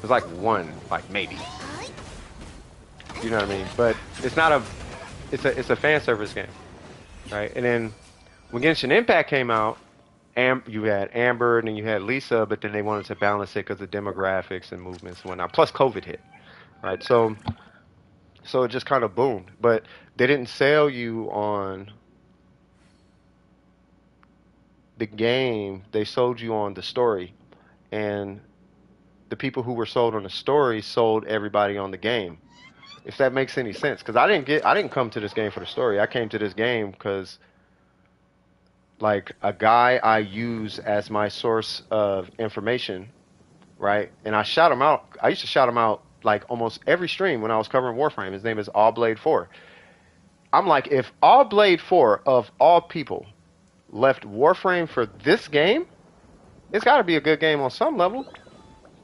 There's like one, like maybe. You know what I mean? But it's not a, it's a fan service game, right? And then when Genshin Impact came out, you had Amber and then you had Lisa, but then they wanted to balance it because of demographics and movements and whatnot. Plus COVID hit, right? So it just kind of boomed. But they didn't sell you on the game, they sold you on the story. And the people who were sold on the story sold everybody on the game. If that makes any sense. Because I didn't come to this game for the story. I came to this game because like a guy I use as my source of information, right? And I shout him out. I used to shout him out like almost every stream when I was covering Warframe. His name is All Blade 4. I'm like, if All Blade 4 of all people left Warframe for this game, it's got to be a good game on some level.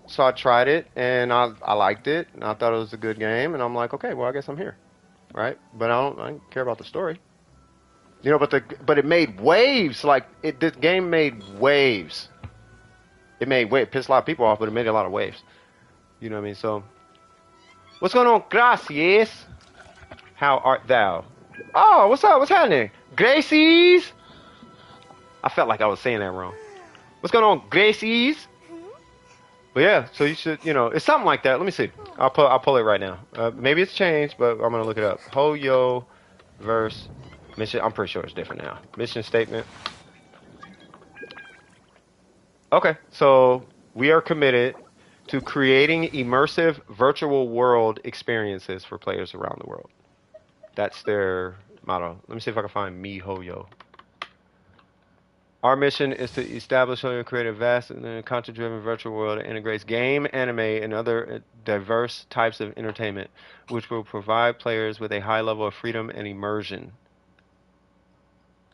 So I tried it and I liked it and I thought it was a good game and I'm like, okay, well I guess I'm here, right? But I don't care about the story, you know. But it made waves. Like this game made waves. It made waves. Pissed a lot of people off, but it made a lot of waves. You know what I mean? So what's going on, Gracias? How art thou? Oh, what's up? What's happening, Gracies? I felt like I was saying that wrong. What's going on, Gracies? But yeah, so you should, you know, it's something like that. Let me see. I'll pull it right now. Maybe it's changed, but I'm gonna look it up. Hoyo verse mission. I'm pretty sure it's different now. Mission statement. Okay, so we are committed to creating immersive virtual world experiences for players around the world. That's their motto. Let me see if I can find me Hoyo. Our mission is to establish and create a vast and content-driven virtual world that integrates game, anime, and other diverse types of entertainment, which will provide players with a high level of freedom and immersion.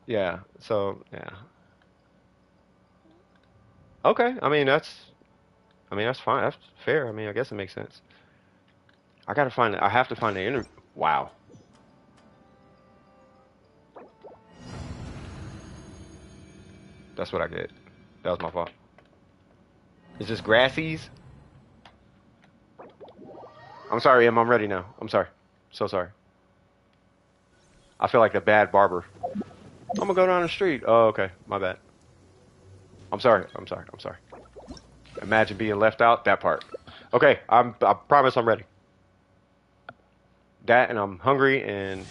Yeah, so, yeah. Okay, I mean, that's fine. That's fair. I mean, I guess it makes sense. I have to find the wow. That's what I get. That was my fault. It's just Grassies. I'm sorry, Em. I'm ready now. I'm sorry. So sorry. I feel like the bad barber. I'm gonna go down the street. Oh, okay. My bad. I'm sorry. I'm sorry. I'm sorry. Imagine being left out. That part. Okay. I promise I'm ready. That and I'm hungry and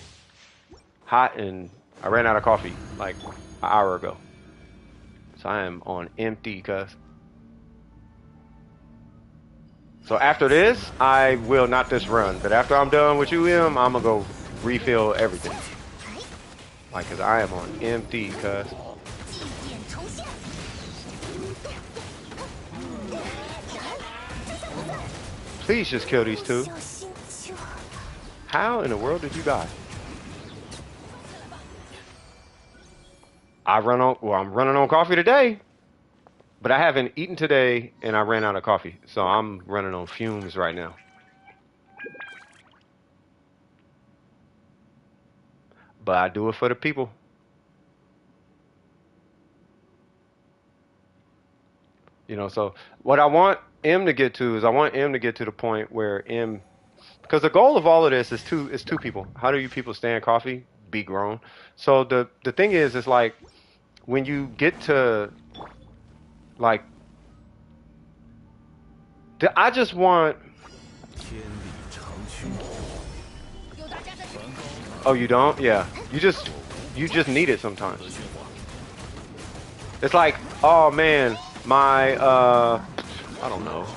hot and I ran out of coffee like an hour ago. So I am on empty, cuz. So after this, I will not this run. But after I'm done with you, Em, I'm gonna go refill everything. Like, cause I am on empty, cuz. Please just kill these two. How in the world did you die? I'm running on coffee today. But I haven't eaten today and I ran out of coffee. So I'm running on fumes right now. But I do it for the people. You know, so what I want M to get to is I want M to get to the point where M, because the goal of all of this is two people. How do you people stand coffee? Be grown. So the thing is, it's like when you get to like, I just want. Oh, you don't? Yeah. You just need it sometimes. It's like, oh man, my I don't know.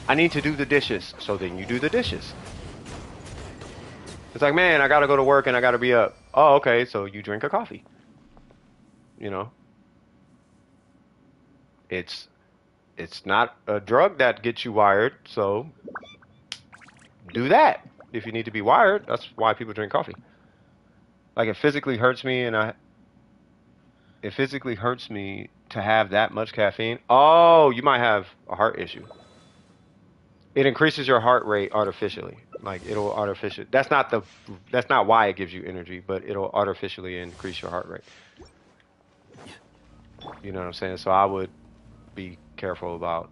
I need to do the dishes. So then you do the dishes. It's like, man, I gotta go to work and I gotta be up. Oh, okay, so you drink a coffee. You know? It's not a drug that gets you wired, so do that. If you need to be wired, that's why people drink coffee. Like, it physically hurts me to have that much caffeine. Oh, you might have a heart issue. It increases your heart rate artificially. Like, it'll artificially. That's not why it gives you energy, but it'll artificially increase your heart rate. You know what I'm saying? So I would be careful about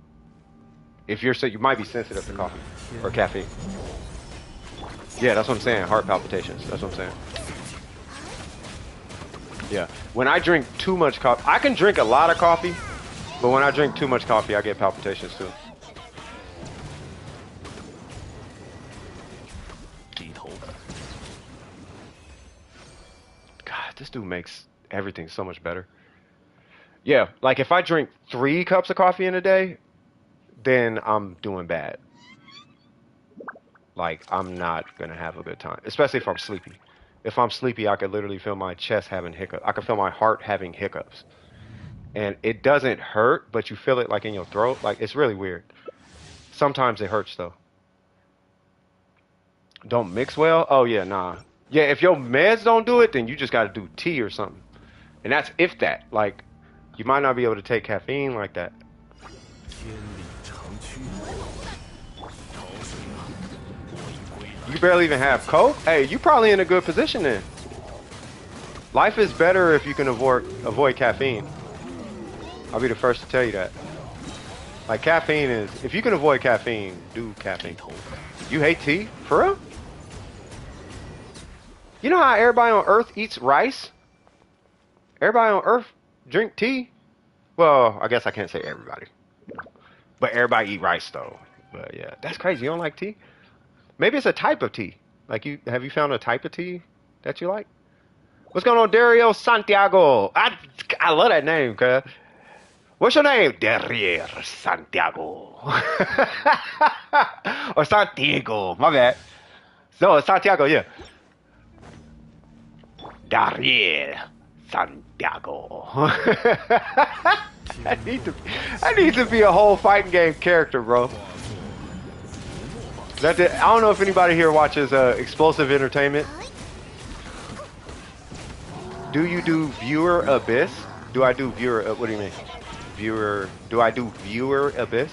If you're so, you might be sensitive to coffee or caffeine. Yeah, that's what I'm saying. Heart palpitations. That's what I'm saying. Yeah. When I drink too much coffee, I can drink a lot of coffee, but when I drink too much coffee, I get palpitations too. God, this dude makes everything so much better. Yeah, like if I drink 3 cups of coffee in a day, then I'm doing bad. Like, I'm not gonna have a good time, especially if I'm sleepy. If I'm sleepy, I could literally feel my chest having hiccups. I could feel my heart having hiccups. And it doesn't hurt, but you feel it like in your throat. Like, it's really weird. Sometimes it hurts though. Don't mix well? Oh yeah, nah. Yeah, if your meds don't do it, then you just gotta do tea or something. And that's if that. Like, you might not be able to take caffeine like that. You barely even have Coke? Hey, you probably in a good position then. Life is better if you can avoid caffeine. I'll be the first to tell you that. Like, caffeine is... If you can avoid caffeine, do caffeine. You hate tea? For real? You know how everybody on Earth eats rice? Everybody on Earth drink tea? Well, I guess I can't say everybody. But everybody eat rice, though. But yeah, that's crazy. You don't like tea? Maybe it's a type of tea. Like, have you found a type of tea that you like? What's going on, Dario Santiago? I love that name, cuz. What's your name? Dario Santiago. Or Santiago. My bad. No, it's Santiago, yeah. Dario Santiago. I need to be a whole fighting game character, bro. I don't know if anybody here watches Explosive Entertainment. Do you do Viewer Abyss? Do I do Viewer... what do you mean? Viewer... Do I do Viewer Abyss?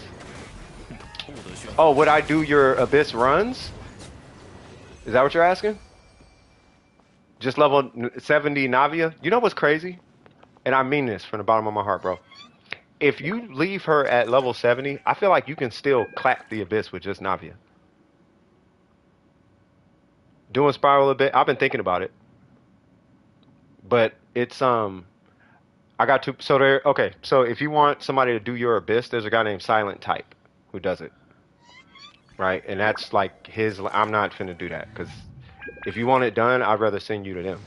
Oh, would I do your Abyss runs? Is that what you're asking? Just level 70 Navia? You know what's crazy? And I mean this from the bottom of my heart, bro. If you leave her at level 70, I feel like you can still clap the Abyss with just Navia. Doing Spiral a bit. I've been thinking about it. But it's I got two. So there. Okay. So if you want somebody to do your Abyss, there's a guy named Silent Type who does it. Right, and that's like his. I'm not finna do that because if you want it done, I'd rather send you to them.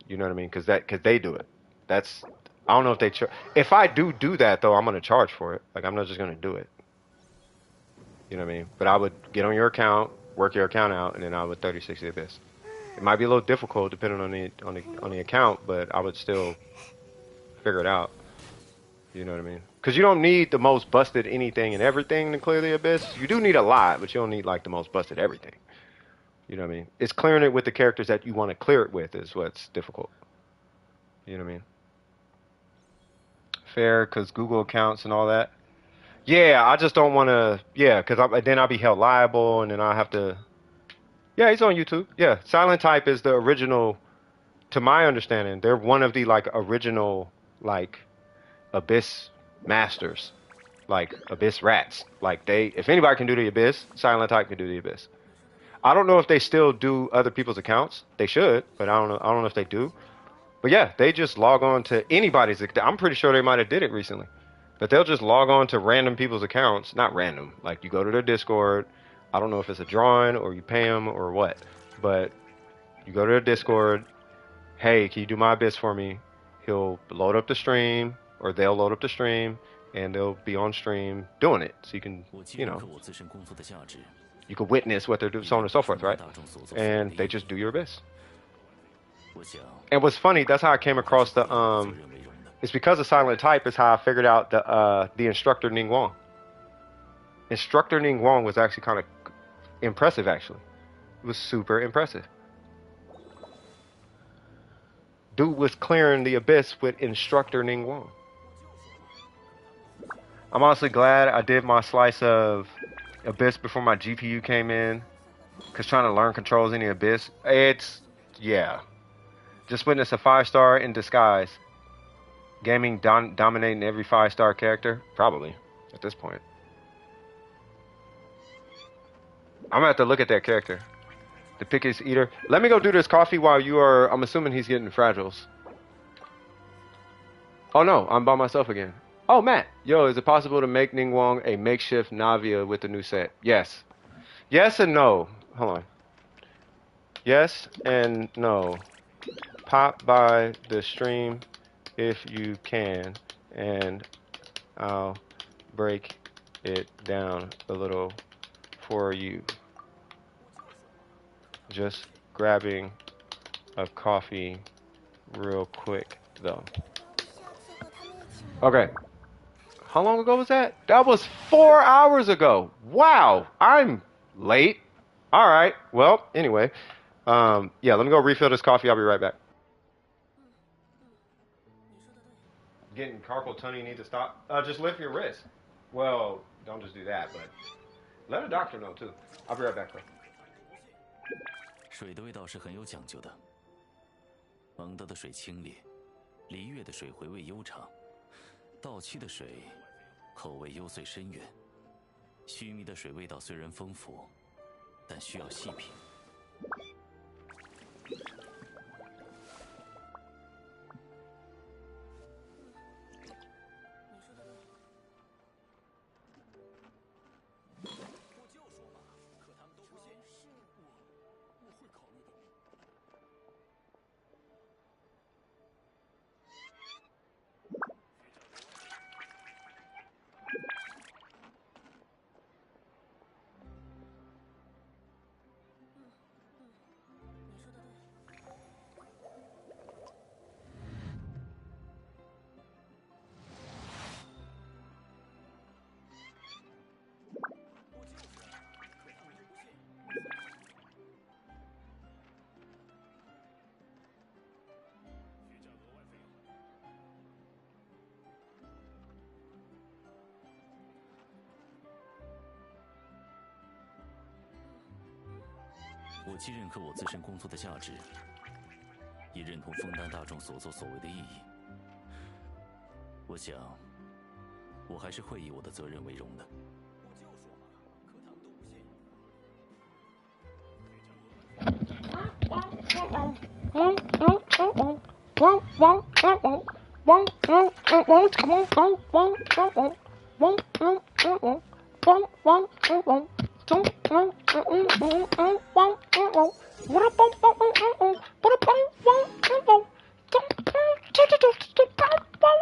You know what I mean? Because they do it. That's. I don't know if they. If I do that though, I'm gonna charge for it. Like I'm not just gonna do it. You know what I mean? But I would get on your account, work your account out, and then I would 3060 Abyss. It might be a little difficult depending on the account, but I would still figure it out. You know what I mean? Because you don't need the most busted anything and everything to clear the Abyss. You do need a lot, but you don't need like the most busted everything. You know what I mean? It's clearing it with the characters that you want to clear it with is what's difficult. You know what I mean? Fair, because Google accounts and all that. Yeah, I just don't want to. Yeah, because then I'll be held liable, and then I'll have to. Yeah, he's on YouTube. Yeah, Silent Type is the original. To my understanding, they're one of the like original like Abyss masters, like Abyss rats. Like if anybody can do the Abyss, Silent Type can do the Abyss. I don't know if they still do other people's accounts. They should, but I don't know. I don't know if they do. But yeah, they just log on to anybody's. I'm pretty sure they might have did it recently, but they'll just log on to random people's accounts. Not random. Like you go to their Discord. I don't know if it's a drawing or you pay them or what, but you go to their Discord. Hey, can you do my Abyss for me? He'll load up the stream, or they'll load up the stream, and they'll be on stream doing it. So you can, you know, you can witness what they're doing, so on and so forth, right? And they just do your Abyss. And what's funny, that's how I came across the, it's because of Silent Type is how I figured out the instructor Ning Wong. Instructor Ning Wong was actually kind of impressive, actually. It was super impressive. Dude was clearing the Abyss with Instructor Ning Wong. I'm honestly glad I did my slice of Abyss before my GPU came in. Because trying to learn controls in the Abyss, yeah. Just witnessed a 5-star in disguise. Gaming dominating every 5-star character? Probably, at this point. I'm gonna have to look at that character. The pickiest eater. Let me go do this coffee while you are. I'm assuming he's getting fragiles. Oh no, I'm by myself again. Oh Matt, yo, is it possible to make Ningguang a makeshift Navia with the new set? Yes. Yes and no. Hold on. Yes and no. Pop by the stream if you can, and I'll break it down a little for you. Just grabbing a coffee real quick though. Okay. How long ago was that? That was 4 hours ago. Wow. I'm late. All right. Well, anyway. Yeah, let me go refill this coffee. I'll be right back. Getting carpal tunnel, you need to stop. Just lift your wrist. Well, don't just do that, but let a doctor know too. I'll be right back, bro. 水的味道是很有讲究的。蒙德的水清冽，璃月的水回味悠长，稻期的水口味幽邃深远，须弥的水味道虽然丰富，但需要细品。我既认可我自身工作的价值，也认同枫丹大众所作所为的意义。我想，我还是会以我的责任为荣的。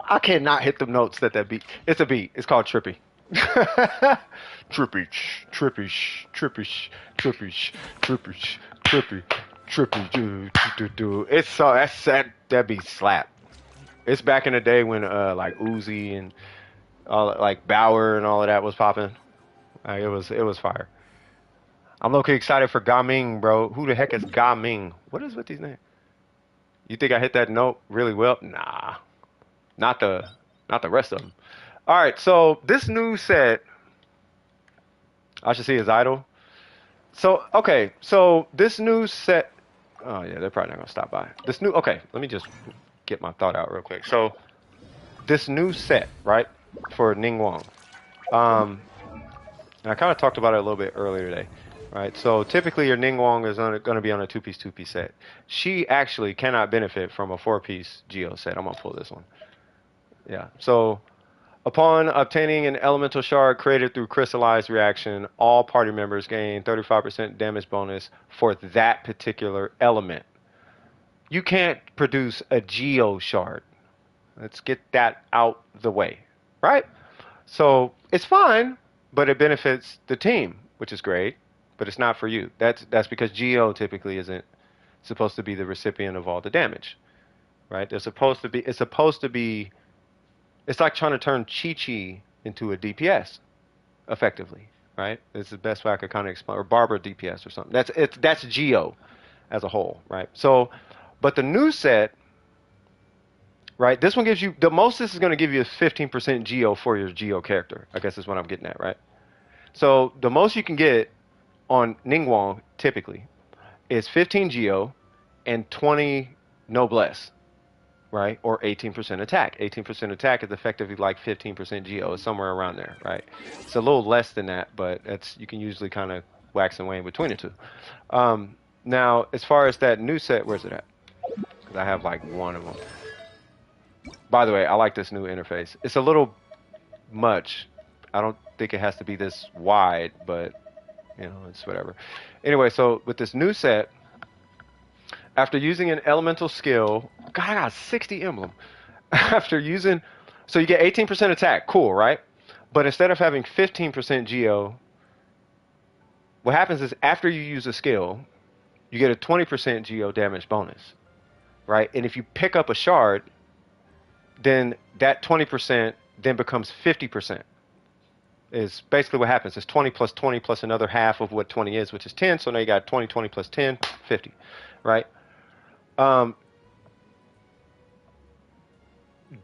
I cannot hit the notes that beat. It's a beat. It's called trippy. Trippy, trippy, trippy, trippy, trippy, trippy, trippy. It's so that beat slap. It's back in the day when like Uzi and all like Bauer and all of that was popping. It was fire. I'm low-key excited for Gaming, bro. Who the heck is Gaming? What is with these names? You think I hit that note really well? Nah. Not the rest of them. All right, so this new set, I should see his idol. So, okay, so this new set, oh yeah, they're probably not gonna stop by. Okay, let me just get my thought out real quick. So, this new set, right, for Ningguang. I kind of talked about it a little bit earlier today. Right, so typically your Ningguang is going to be on a two-piece set. She actually cannot benefit from a four-piece Geo set. I'm going to pull this one. Yeah, so upon obtaining an elemental shard created through crystallized reaction, all party members gain 35% damage bonus for that particular element. You can't produce a Geo shard. Let's get that out the way, right? So it's fine, but it benefits the team, which is great. But it's not for you. That's because Geo typically isn't supposed to be the recipient of all the damage, right? It's supposed to be. It's like trying to turn Chi-Chi into a DPS, effectively, right? It's the best way I could kind of explain, or Barbara DPS or something. That's Geo as a whole, right? So, but the new set, right? This one gives you the most. This is going to give you is 15% Geo for your Geo character. I guess is what I'm getting at, right? So the most you can get on Ningguang typically is 15 Geo and 20 Noblesse, right? Or 18% attack. 18% attack is effectively like 15% Geo. It's somewhere around there, right? It's a little less than that, but you can usually kind of wax and wane between the two. Now, as far as that new set, where's it at? Because I have like one of them. By the way, I like this new interface. It's a little much. I don't think it has to be this wide, but you know, it's whatever. Anyway, so with this new set, after using an elemental skill, God, I got 60 emblem. After using, so you get 18% attack, cool, right? But instead of having 15% geo, what happens is after you use a skill, you get a 20% geo damage bonus, right? And if you pick up a shard, then that 20% then becomes 50%. Is basically what happens. It's 20 plus 20 plus another half of what 20 is, which is 10. So now you got 20, 20 plus 10, 50, right?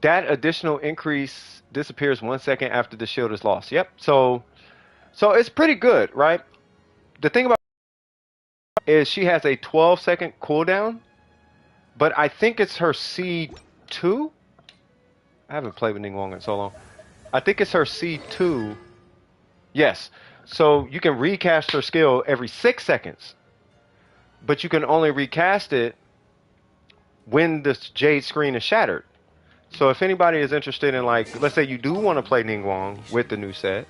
That additional increase disappears 1 second after the shield is lost. Yep. So it's pretty good, right? The thing about is she has a 12-second cooldown, but I think it's her C2. I haven't played with Ningguang in so long. I think it's her C2. Yes. So you can recast her skill every 6 seconds, but you can only recast it when the jade screen is shattered. So if anybody is interested in, like, let's say you do want to play Ningguang with the new set.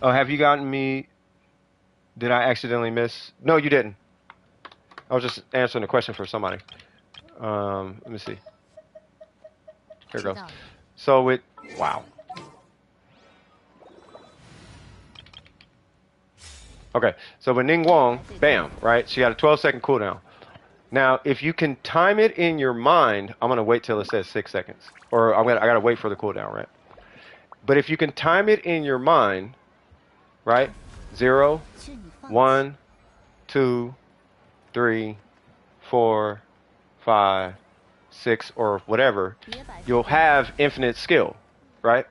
Oh, have you gotten me? Did I accidentally miss? No, you didn't. I was just answering a question for somebody. Let me see. Here it goes. So with, wow. Okay, so with Ningguang, bam, right? She got a 12-second cooldown. Now, if you can time it in your mind, I'm gonna wait till it says 6 seconds, or I gotta wait for the cooldown, right? But if you can time it in your mind, right? 0, 1, 2, 3, 4, 5, 6, or whatever, you'll have infinite skill, right?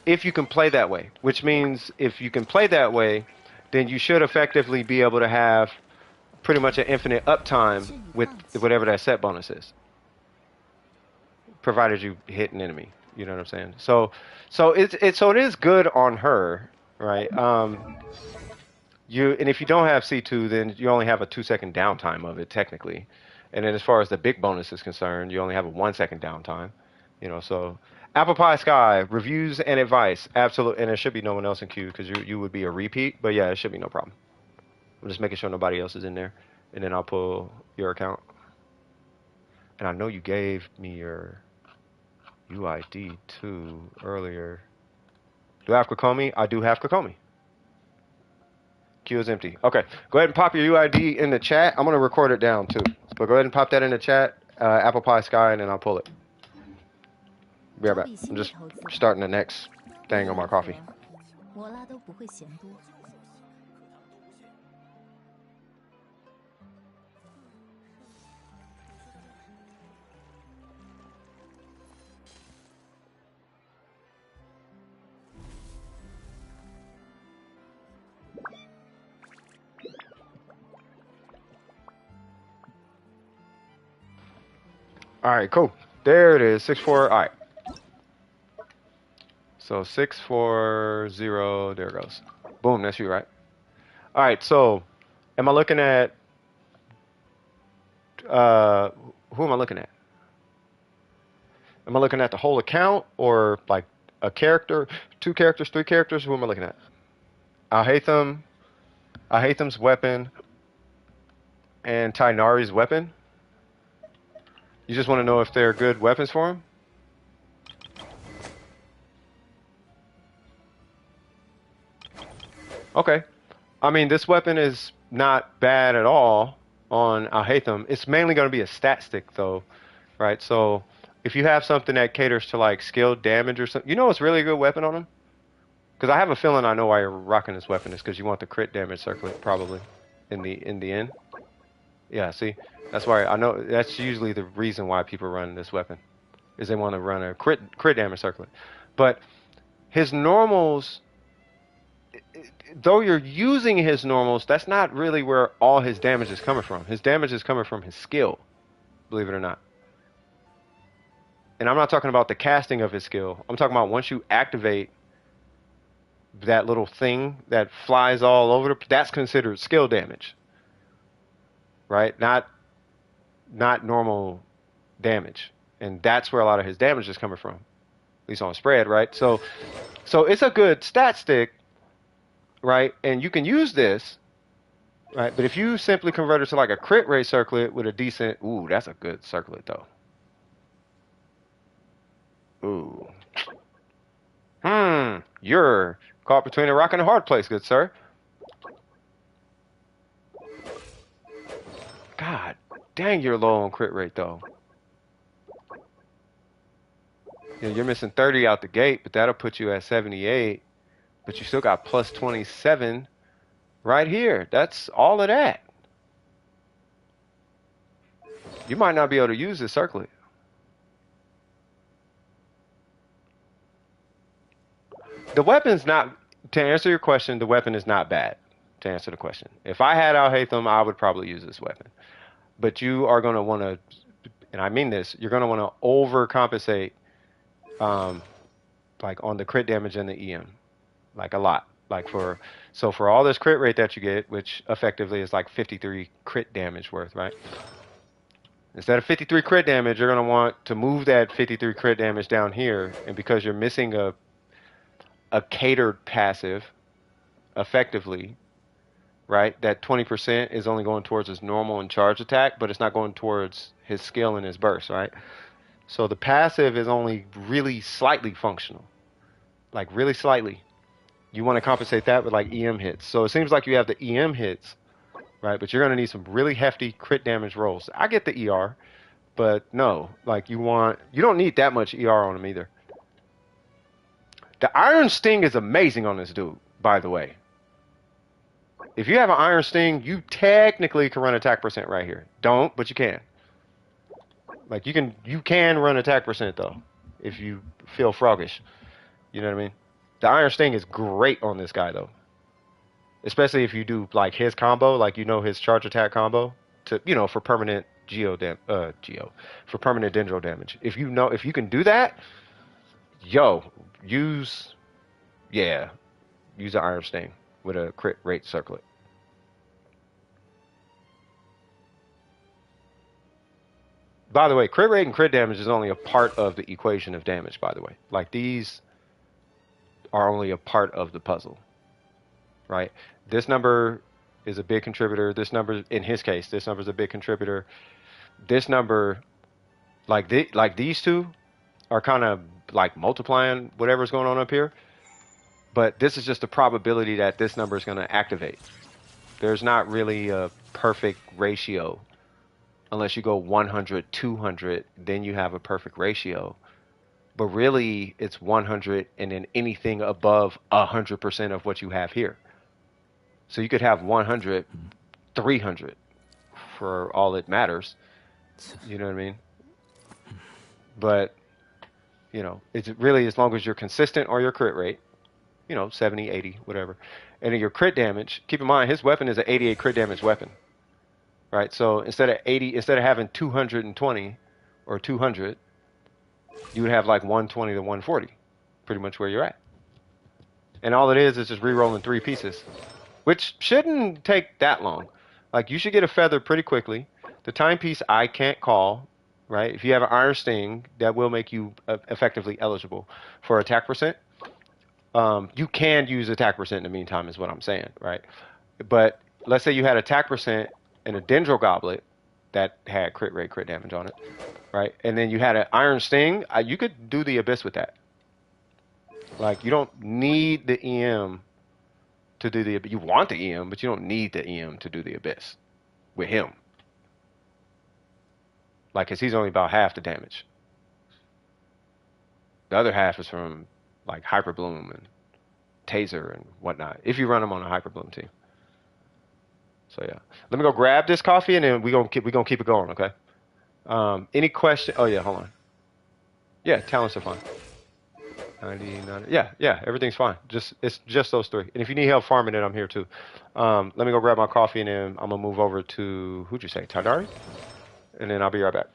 If you can play that way, which means if you can play that way, then you should effectively be able to have pretty much an infinite uptime with whatever that set bonus is, provided you hit an enemy. You know what I'm saying? So it is good on her, right? And if you don't have C2, then you only have a 2-second downtime of it technically. And then as far as the big bonus is concerned, you only have a 1-second downtime. You know, so Apple Pie Sky reviews and advice, absolute, and there should be no one else in queue because you would be a repeat. But yeah, it should be no problem. I'm just making sure nobody else is in there, and then I'll pull your account. And I know you gave me your UID too earlier. Do I have Kokomi? I do have Kokomi. Queue is empty. Okay, go ahead and pop your UID in the chat. I'm gonna record it down too, but go ahead and pop that in the chat. Apple Pie Sky, and then I'll pull it. Be right back. I'm just starting the next thing on my coffee. All right, cool. There it is, 6-4. All right. So 640. There it goes. Boom. That's you, right? All right. So, am I looking at? Who am I looking at? Am I looking at the whole account or like a character, 2 characters, 3 characters? Who am I looking at? Alhaitham's weapon, and Tainari's weapon. You just want to know if they're good weapons for him? Okay. I mean, this weapon is not bad at all on Alhaitham. It's mainly going to be a stat stick, though, right? So if you have something that caters to, like, skill damage or something, you know what's really a good weapon on him? Because I have a feeling I know why you're rocking this weapon. It's because you want the crit damage circlet, probably, in the end. Yeah, see? That's why I know that's usually the reason why people run this weapon, is they want to run a crit damage circlet. But his normals, though you're using his normals, that's not really where all his damage is coming from. His damage is coming from his skill, believe it or not. And I'm not talking about the casting of his skill. I'm talking about once you activate that little thing that flies all over, that's considered skill damage, right? Not normal damage. And that's where a lot of his damage is coming from, at least on spread, right? So it's a good stat stick, right? And you can use this, right? But if you simply convert it to like a crit rate circlet with a decent, ooh, that's a good circlet though. Ooh. You're caught between a rock and a hard place, good sir. God dang, you're low on crit rate though. Yeah, you're missing 30 out the gate, but that'll put you at 78. But you still got plus 27 right here. That's all of that. You might not be able to use this circlet. The weapon's not, to answer your question, the weapon is not bad, to answer the question. If I had Al Haytham, I would probably use this weapon. But you are going to want to, and I mean this, you're going to want to overcompensate like on the crit damage and the EM. Like a lot. Like for all this crit rate that you get, which effectively is like 53 crit damage worth, right? Instead of 53 crit damage, you're going to want to move that 53 crit damage down here. And because you're missing a catered passive, effectively, right? That 20% is only going towards his normal and charge attack, but it's not going towards his skill and his burst, right? So the passive is only really slightly functional. Like really slightly. You want to compensate that with like EM hits. So it seems like you have the EM hits, right? But you're going to need some really hefty crit damage rolls. I get the ER, but no. Like you don't need that much ER on him either. The Iron Sting is amazing on this dude, by the way. If you have an Iron Sting, you technically can run attack percent right here. Don't, but you can. Like you can run attack percent though, if you feel froggish. You know what I mean? The Iron Sting is great on this guy though. Especially if you do like his combo, like his charge attack combo to for permanent for permanent dendro damage. If you can do that, use the Iron Sting with a crit rate circlet. By the way, crit rate and crit damage is only a part of the equation of damage, by the way. Like these are only a part of the puzzle. Right? This number is a big contributor. This number, in his case, this number is a big contributor. This number, like these two, are kind of like multiplying whatever's going on up here. But this is just the probability that this number is going to activate. There's not really a perfect ratio. Unless you go 100, 200, then you have a perfect ratio. But really, it's 100 and then anything above 100% of what you have here. So you could have 100, 300 for all it matters. You know what I mean? But, it's really as long as you're consistent or your crit rate, 70, 80, whatever. And then your crit damage, keep in mind, his weapon is an 88 crit damage weapon. Right? So instead of having 220 or 200, you would have like 120 to 140, pretty much where you're at. And all it is just re-rolling 3 pieces, which shouldn't take that long. Like you should get a feather pretty quickly. The timepiece I can't call, right? If you have an Iron Sting, that will make you effectively eligible for attack percent. You can use attack percent in the meantime, is what I'm saying, right? But let's say you had attack percent and a Dendro Goblet that had crit rate, crit damage on it, right? And then you had an Iron Sting. You could do the Abyss with that. Like, you don't need the EM to do the Abyss. You want the EM, but you don't need the EM to do the Abyss with him. Like, because he's only about half the damage. The other half is from, like, Hyper Bloom and Taser and whatnot, if you run him on a Hyper Bloom team. So yeah, let me go grab this coffee and then we're gonna keep it going, okay? Any question? Oh yeah, hold on. Yeah, talents are fine. 99. Yeah, everything's fine. It's just those 3. And if you need help farming it, I'm here too. Let me go grab my coffee and then I'm gonna move over to who'd you say, Tadari? And then I'll be right back.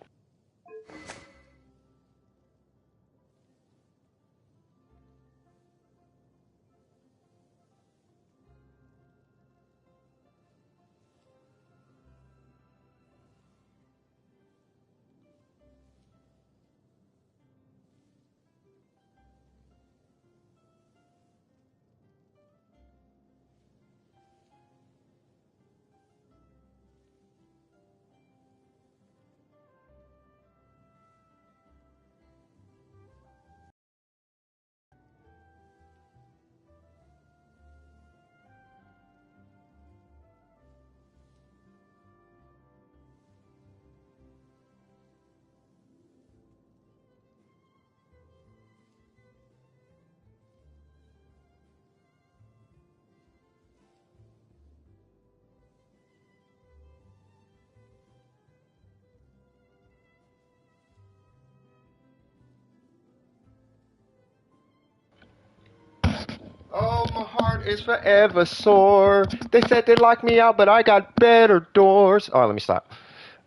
is forever sore. They said they locked me out, but I got better doors. All right, let me stop.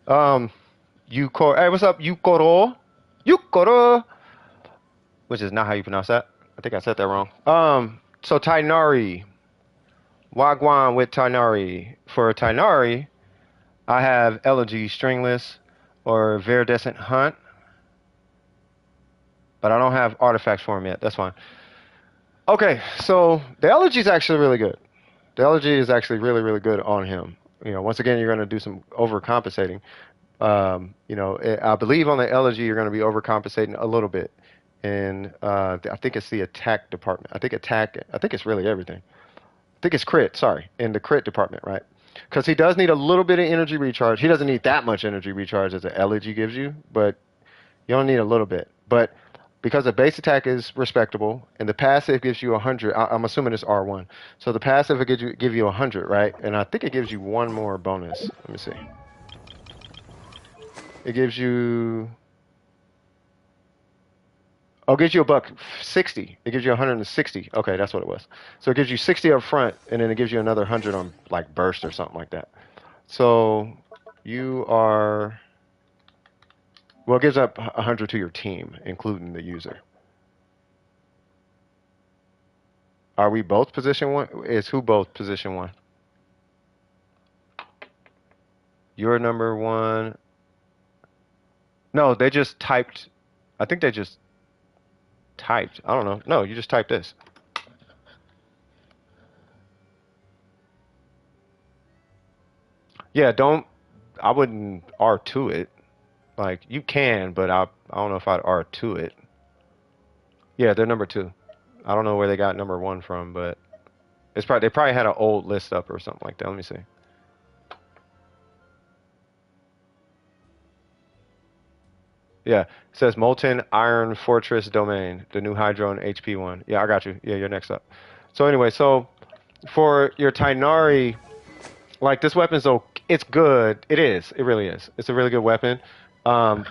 Hey, what's up, Yukoro? Yukoro, which is not how you pronounce that. I think I said that wrong. So Tainari, Wagwan with Tainari. For Tainari, I have Elegy Stringless or Viridescent Hunt, but I don't have artifacts for him yet. That's fine. Okay, so the Elegy is actually really good. The Elegy is actually really, really good on him. You know, once again, you're going to do some overcompensating. You know, I believe on the Elegy, you're going to be overcompensating a little bit. And I think it's the attack department. I think it's really everything. I think it's crit, sorry, in the crit department, right? Because he does need a little bit of energy recharge. He doesn't need that much energy recharge as the Elegy gives you, but you only need a little bit. But because the base attack is respectable and the passive gives you 100, I'm assuming it's R1. So the passive will give you 100, right? And I think it gives you one more bonus. Let me see. It gives you... Oh, it gives you a buck 60. It gives you 160. Okay, that's what it was. So it gives you 60 up front, and then it gives you another 100 on like burst or something like that. So you are... Well, it gives up 100 to your team, including the user. Are we both position 1? Is who both position 1? You're number 1. No, they just typed. I think they just typed. I don't know. No, you just typed this. Yeah, I wouldn't R2 it. Like, you can, but I don't know if I'd R2 it. Yeah, they're number 2. I don't know where they got number 1 from, but they probably had an old list up or something like that. Let me see. Yeah, it says Molten Iron Fortress Domain, the new Hydro and HP one. Yeah, I got you. Yeah, you're next up. So anyway, so for your Tainari, like this weapon's it's good. It is. It really is. It's a really good weapon.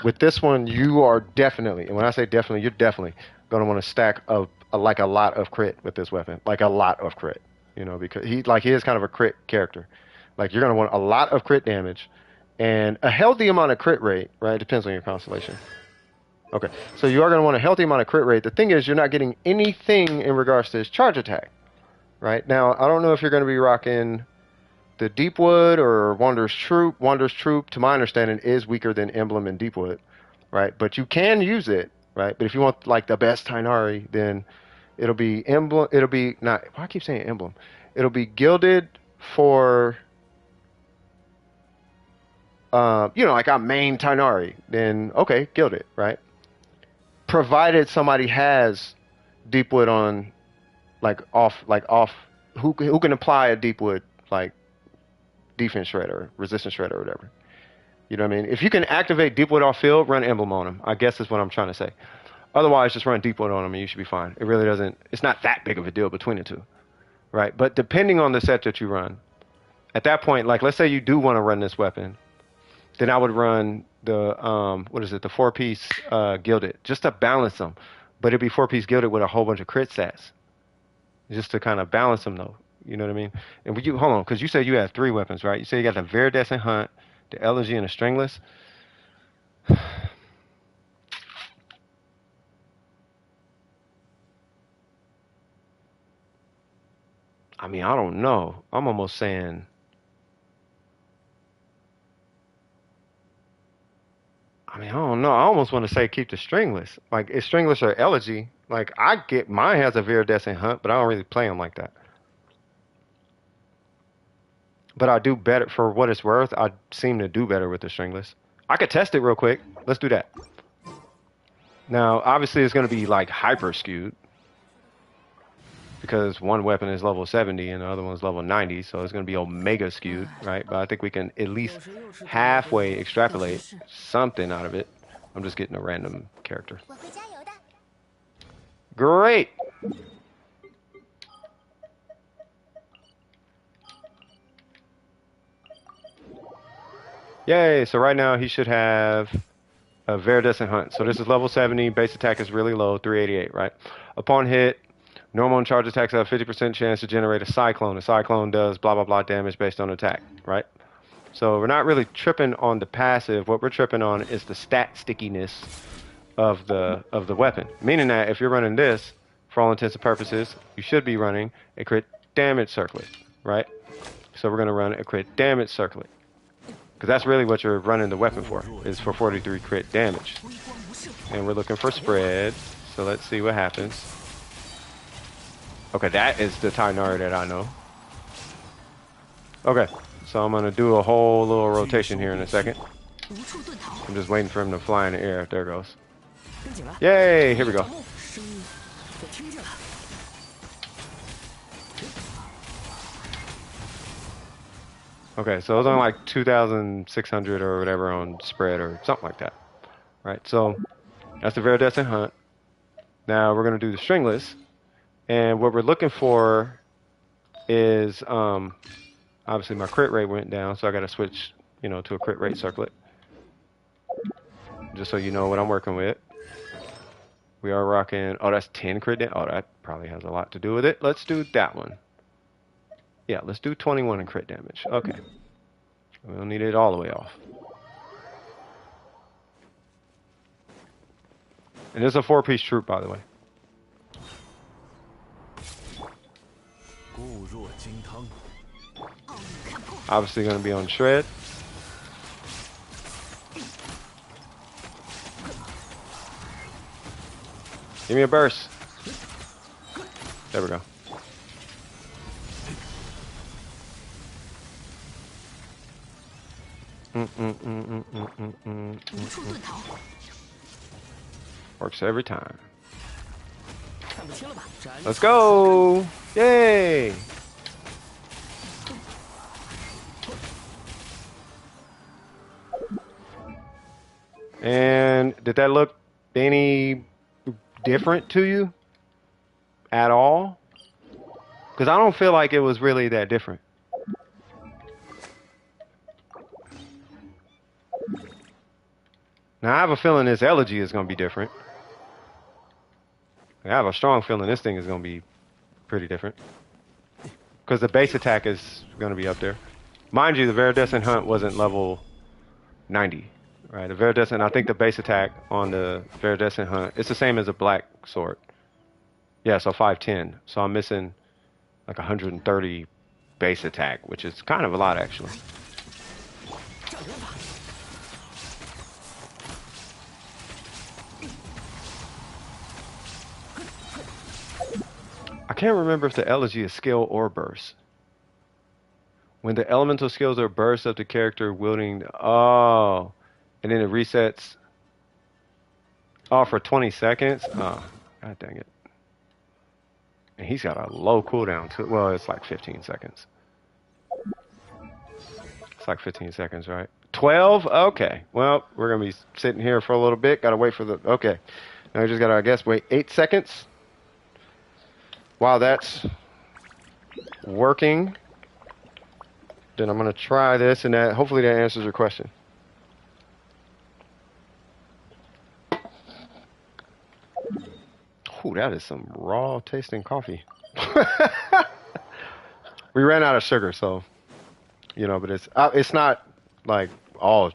With this one, you are definitely, and when I say definitely, you're definitely gonna want to stack a lot of crit with this weapon, like a lot of crit. You know, because he is kind of a crit character. Like you're gonna want a lot of crit damage and a healthy amount of crit rate, right? It depends on your constellation. Okay, so you are going to want a healthy amount of crit rate. The thing is, you're not getting anything in regards to his charge attack, right? Now, I don't know if you're going to be rocking the Deepwood or Wander's Troop. Wander's Troop, to my understanding, is weaker than Emblem and Deepwood, right? But you can use it, right? But if you want like the best Tainari, then it'll be Emblem. It'll be not. Why I keep saying Emblem? It'll be Gilded for. You know, like our main Tainari, then okay, Gilded, right? Provided somebody has Deepwood on, like off, who can apply a Deepwood like defense shredder, resistance shredder, or whatever. You know what I mean? If you can activate Deepwood off field, run Emblem on him. I guess is what I'm trying to say. Otherwise, just run Deepwood on him and you should be fine. It really doesn't. It's not that big of a deal between the two, right? But depending on the set that you run, at that point, like let's say you do want to run this weapon. Then I would run the, the 4-piece Gilded, just to balance them. But it'd be 4-piece Gilded with a whole bunch of crit stats. Just to kind of balance them, though. You know what I mean? And hold on, because you said you have 3 weapons, right? You said you got the Viridescent Hunt, the Elegy, and the Stringless. I mean, I don't know. I'm almost saying... I mean, I don't know. I almost want to say keep the Stringless. Like, if Stringless or Elegy, like, mine has a Viridescent Hunt, but I don't really play them like that. But I do better, for what it's worth, I seem to do better with the Stringless. I could test it real quick. Let's do that. Now, obviously, it's going to be, like, hyper skewed. Because one weapon is level 70 and the other one's level 90, so it's going to be omega skewed, right? But I think we can at least halfway extrapolate something out of it. I'm just getting a random character. Great! Yay! So right now he should have a Viridescent Hunt. So this is level 70, base attack is really low, 388, right? Upon hit, Normal and charge attacks have a 50% chance to generate a cyclone. A cyclone does blah blah blah damage based on attack, right? So we're not really tripping on the passive. What we're tripping on is the stat stickiness of the weapon. Meaning that if you're running this, for all intents and purposes, you should be running a crit damage circlet, right? So we're gonna run a crit damage circlet. Because that's really what you're running the weapon for, is for 43 crit damage. And we're looking for spread, so let's see what happens. Okay, that is the Tainari that I know. Okay, so I'm gonna do a whole little rotation here in a second. I'm just waiting for him to fly in the air. There it goes. Yay, here we go. Okay, so it was only like 2,600 or whatever on spread or something like that. Right, so that's the Viridescent Hunt. Now we're going to do the stringless. And what we're looking for is, obviously my crit rate went down, so I got to switch, to a crit rate circlet. Just so you know what I'm working with. We are rocking, oh, that's 10 crit damage. Oh, that probably has a lot to do with it. Let's do that one. Yeah, let's do 21 in crit damage. Okay. We don't need it all the way off. And this is a 4-piece troop, by the way. Obviously going to be on shred. Give me a burst. There we go. Works every time. Let's go! Yay! And did that look any different to you at all? Because I don't feel like it was really that different. Now I have a feeling this elegy is going to be different. I have a strong feeling this thing is going to be pretty different. Because the base attack is going to be up there. Mind you, the Viridescent Hunt wasn't level 90. Right, the Viridescent, I think the base attack on the Viridescent Hunt, it's the same as a black sword. Yeah, so 510. So I'm missing like 130 base attack, which is kind of a lot actually. I can't remember if the elegy is skill or burst. When the elemental skills are burst of the character wielding, oh, and then it resets. Oh, for 20 seconds. Oh, god dang it. And he's got a low cooldown too. Well, it's like 15 seconds. It's like 15 seconds, right? 12? Okay. Well, we're gonna be sitting here for a little bit. Gotta wait for the. Okay. Now we just gotta, I guess, wait 8 seconds. While that's working, then I'm gonna try this, and that hopefully that answers your question. Ooh, that is some raw tasting coffee. We ran out of sugar, so but it's not like all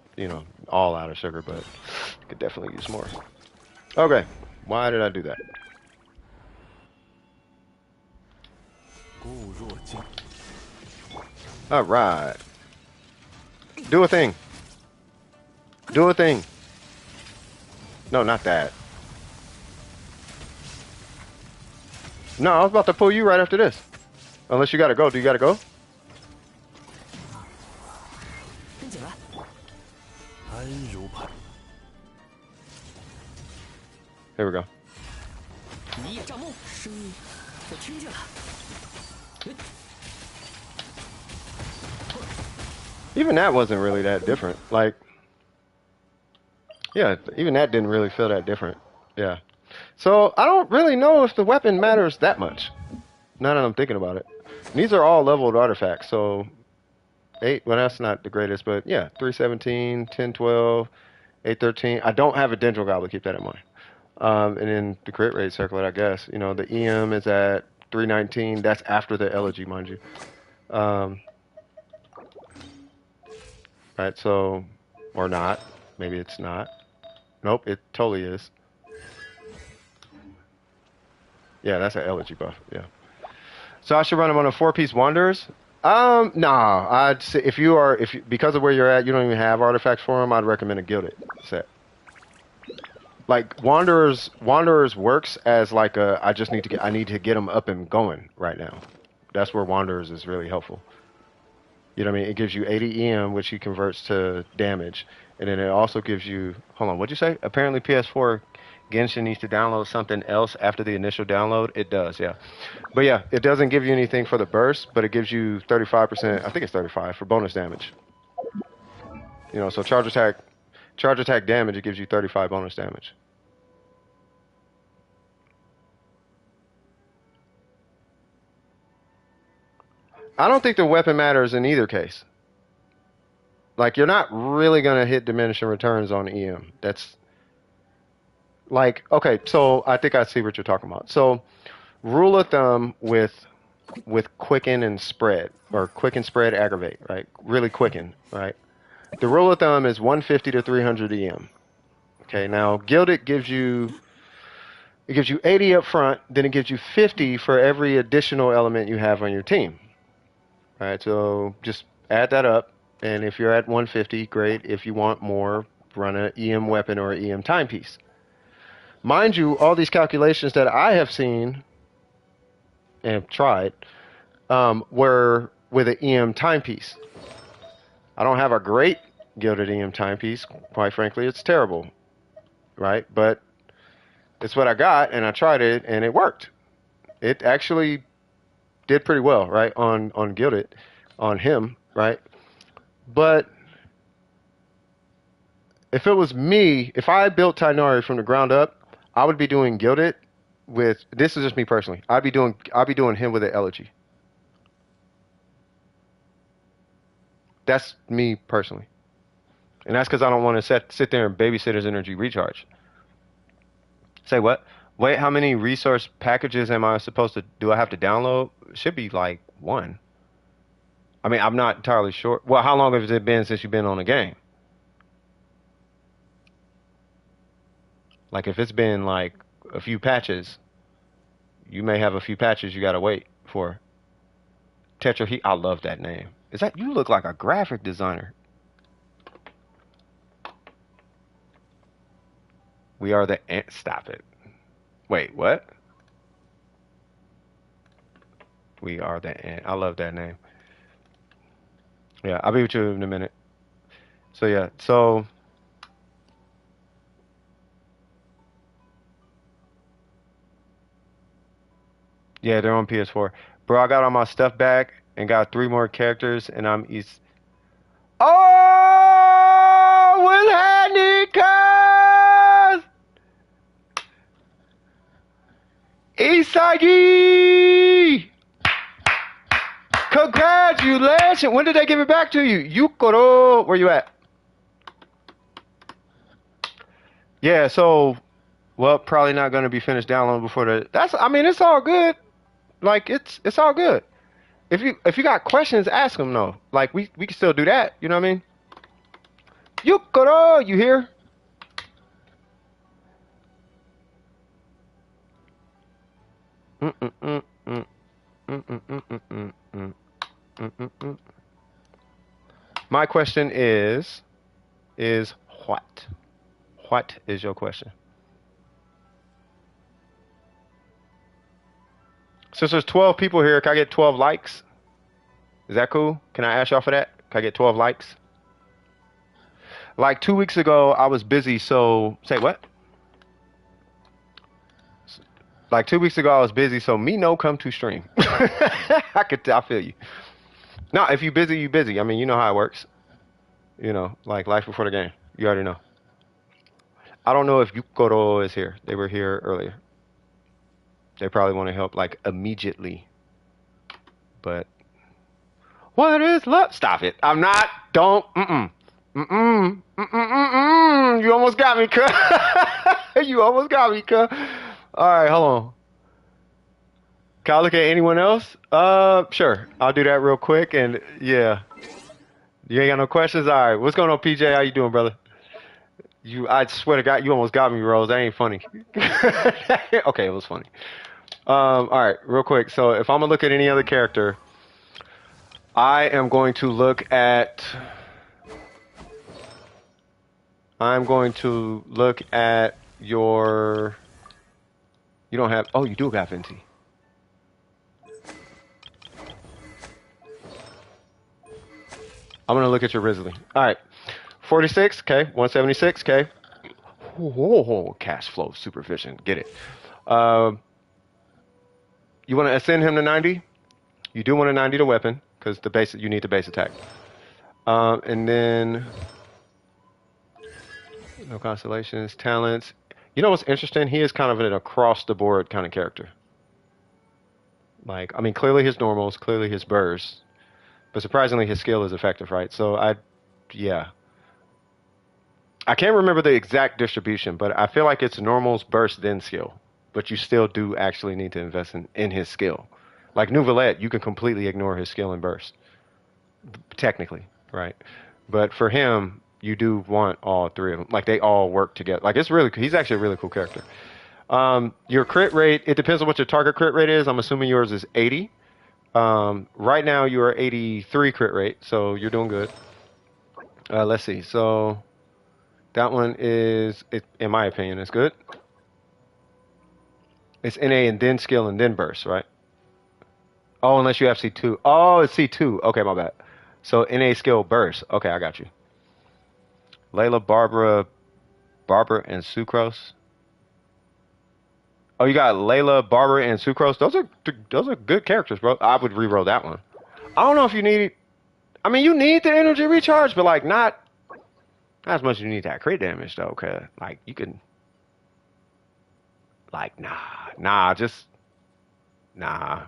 all out of sugar, but could definitely use more. Okay, why did I do that? All right, do a thing. Do a thing. No, not that. No, I was about to pull you right after this. Unless you gotta go. Do you gotta go? Here we go. Even that wasn't really that different. Like, yeah, even that didn't really feel that different. Yeah. So I don't really know if the weapon matters that much. Now that I'm thinking about it. And these are all leveled artifacts. So 8, well, that's not the greatest, but yeah, 317, 1012, 813. I don't have a Dendro Goblet, keep that in mind. And then the crit rate circlet, I guess. You know, the EM is at 319. That's after the elegy, mind you. Right, so, or not. Maybe it's not. Nope, it totally is. Yeah, that's an elegy buff. Yeah. So I should run them on a 4-piece Wanderers. Nah. I'd say because of where you're at, you don't even have artifacts for them. I'd recommend a Gilded set. Like Wanderers works as like a I need to get them up and going right now. That's where Wanderers is really helpful. You know what I mean? It gives you 80 EM, which he converts to damage, and then it also gives you. Hold on, what'd you say? Apparently, PS4 Genshin needs to download something else after the initial download. It does, yeah. But yeah, it doesn't give you anything for the burst, but it gives you 35%. I think it's 35 for bonus damage. You know, so charge attack damage. It gives you 35 bonus damage. I don't think the weapon matters in either case. Like, you're not really going to hit diminishing returns on EM. That's like, okay, so I think I see what you're talking about. So, rule of thumb with quicken and spread, or quicken, spread, aggravate, right? Really quicken, right? The rule of thumb is 150 to 300 EM. Okay, now Gilded gives you 80 up front, then it gives you 50 for every additional element you have on your team. All right, so just add that up, and if you're at 150, great. If you want more, run an EM weapon or an EM timepiece. Mind you, all these calculations that I have seen and tried were with an EM timepiece. I don't have a great Gilded EM timepiece. Quite frankly, it's terrible, right? But it's what I got, and I tried it, and it worked. It actually did pretty well, right, on Gilded, on him, right? But if it was me, if I built Tainari from the ground up, I would be doing Gilded with, this is just me personally, I'd be doing him with an elegy. That's me personally. And that's because I don't want to sit there and babysit his energy recharge. Say what? Wait, how many resource packages am I supposed to, do I have to download? It should be like 1. I mean, I'm not entirely sure. Well, how long has it been since you've been on the game? Like, if it's been like a few patches, you may have a few patches you gotta wait for. Tetra, I love that name. Is that, you look like a graphic designer. We are the ant. Stop it. Wait, what? We are the ant. I love that name. Yeah, I'll be with you in a minute. So yeah, so yeah, they're on PS4. Bro, I got all my stuff back and got 3 more characters, and I'm East. Oh, what's happening, cuz? Isagi! Congratulations! When did they give it back to you? Yukoro, where you at? Yeah, so, well, probably not going to be finished downloading before the. I mean, it's all good. Like, it's all good. If you got questions, ask them though. Like, we can still do that. You know what I mean? Yukoro, you here? My question is what? What is your question? Since there's 12 people here, can I get 12 likes? Is that cool? Can I ask y'all for that? Can I get 12 likes? Like 2 weeks ago, I was busy, so say what? Like 2 weeks ago, I was busy, so me no come to stream. I feel you. No, if you busy, you busy. I mean, you know how it works. You know, like life before the game. You already know. I don't know if Yukoro is here. They were here earlier. They probably want to help like immediately. But what is love? Stop it. I'm not. Don't. You almost got me, cuz. You almost got me, cuz. All right, hold on. Can I look at anyone else? Sure. I'll do that real quick. And yeah, you ain't got no questions. All right. What's going on, PJ? How you doing, brother? I swear to God, you almost got me, Rose. That ain't funny. Okay, it was funny. All right, real quick. So if I'm gonna look at any other character, I am going to look at. I'm going to look at your. You don't have. Oh, you do have Venti. I'm gonna look at your Risley. All right, 46. Okay, 176. Okay. Whoa, cash flow supervision. Get it. You want to ascend him to 90? You do want a 90 to weapon because the base you need the base attack. And then no constellations, talents. You know what's interesting? He is kind of an across the board kind of character. Like, I mean, clearly his normals, clearly his bursts, but surprisingly his skill is effective, right? So yeah. I can't remember the exact distribution, but I feel like it's normals, burst, then skill. But you still do actually need to invest in his skill. Like Nouvelette, you can completely ignore his skill and burst, technically, right? But for him, you do want all three of them. Like they all work together. Like he's actually a really cool character. Your crit rate, it depends on what your target crit rate is. I'm assuming yours is 80. Right now you are 83 crit rate, so you're doing good. Let's see. So that one is, in my opinion, is good. It's NA and then skill and then burst, right? Oh, unless you have C2. Oh, it's C2. Okay, my bad. So NA skill burst. Okay, I got you. Layla, Barbara, and Sucrose. Oh, you got Layla, Barbara, and Sucrose. Those are good characters, bro. I would reroll that one. I don't know if you need. I mean, you need the energy recharge, but like not as much as you need that crit damage though. Cause like you can. Like nah, just nah.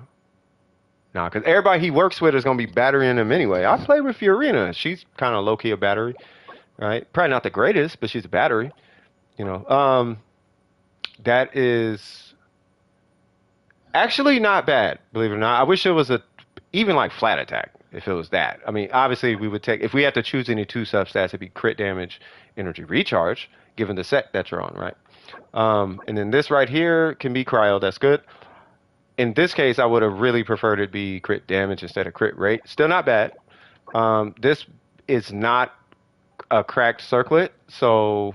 Because everybody he works with is gonna be battering him anyway. I play with Fiorina. She's kind of low key a battery, right? Probably not the greatest, but she's a battery. You know. That is actually not bad, believe it or not. I wish it was even like flat attack, if it was that. I mean, obviously we would take, if we had to choose any two substats, it'd be crit damage, energy recharge, given the set that you're on, right? And then this right here can be cryo, that's good. In this case, I would have really preferred it be crit damage instead of crit rate. Still not bad. This is not a cracked circlet, so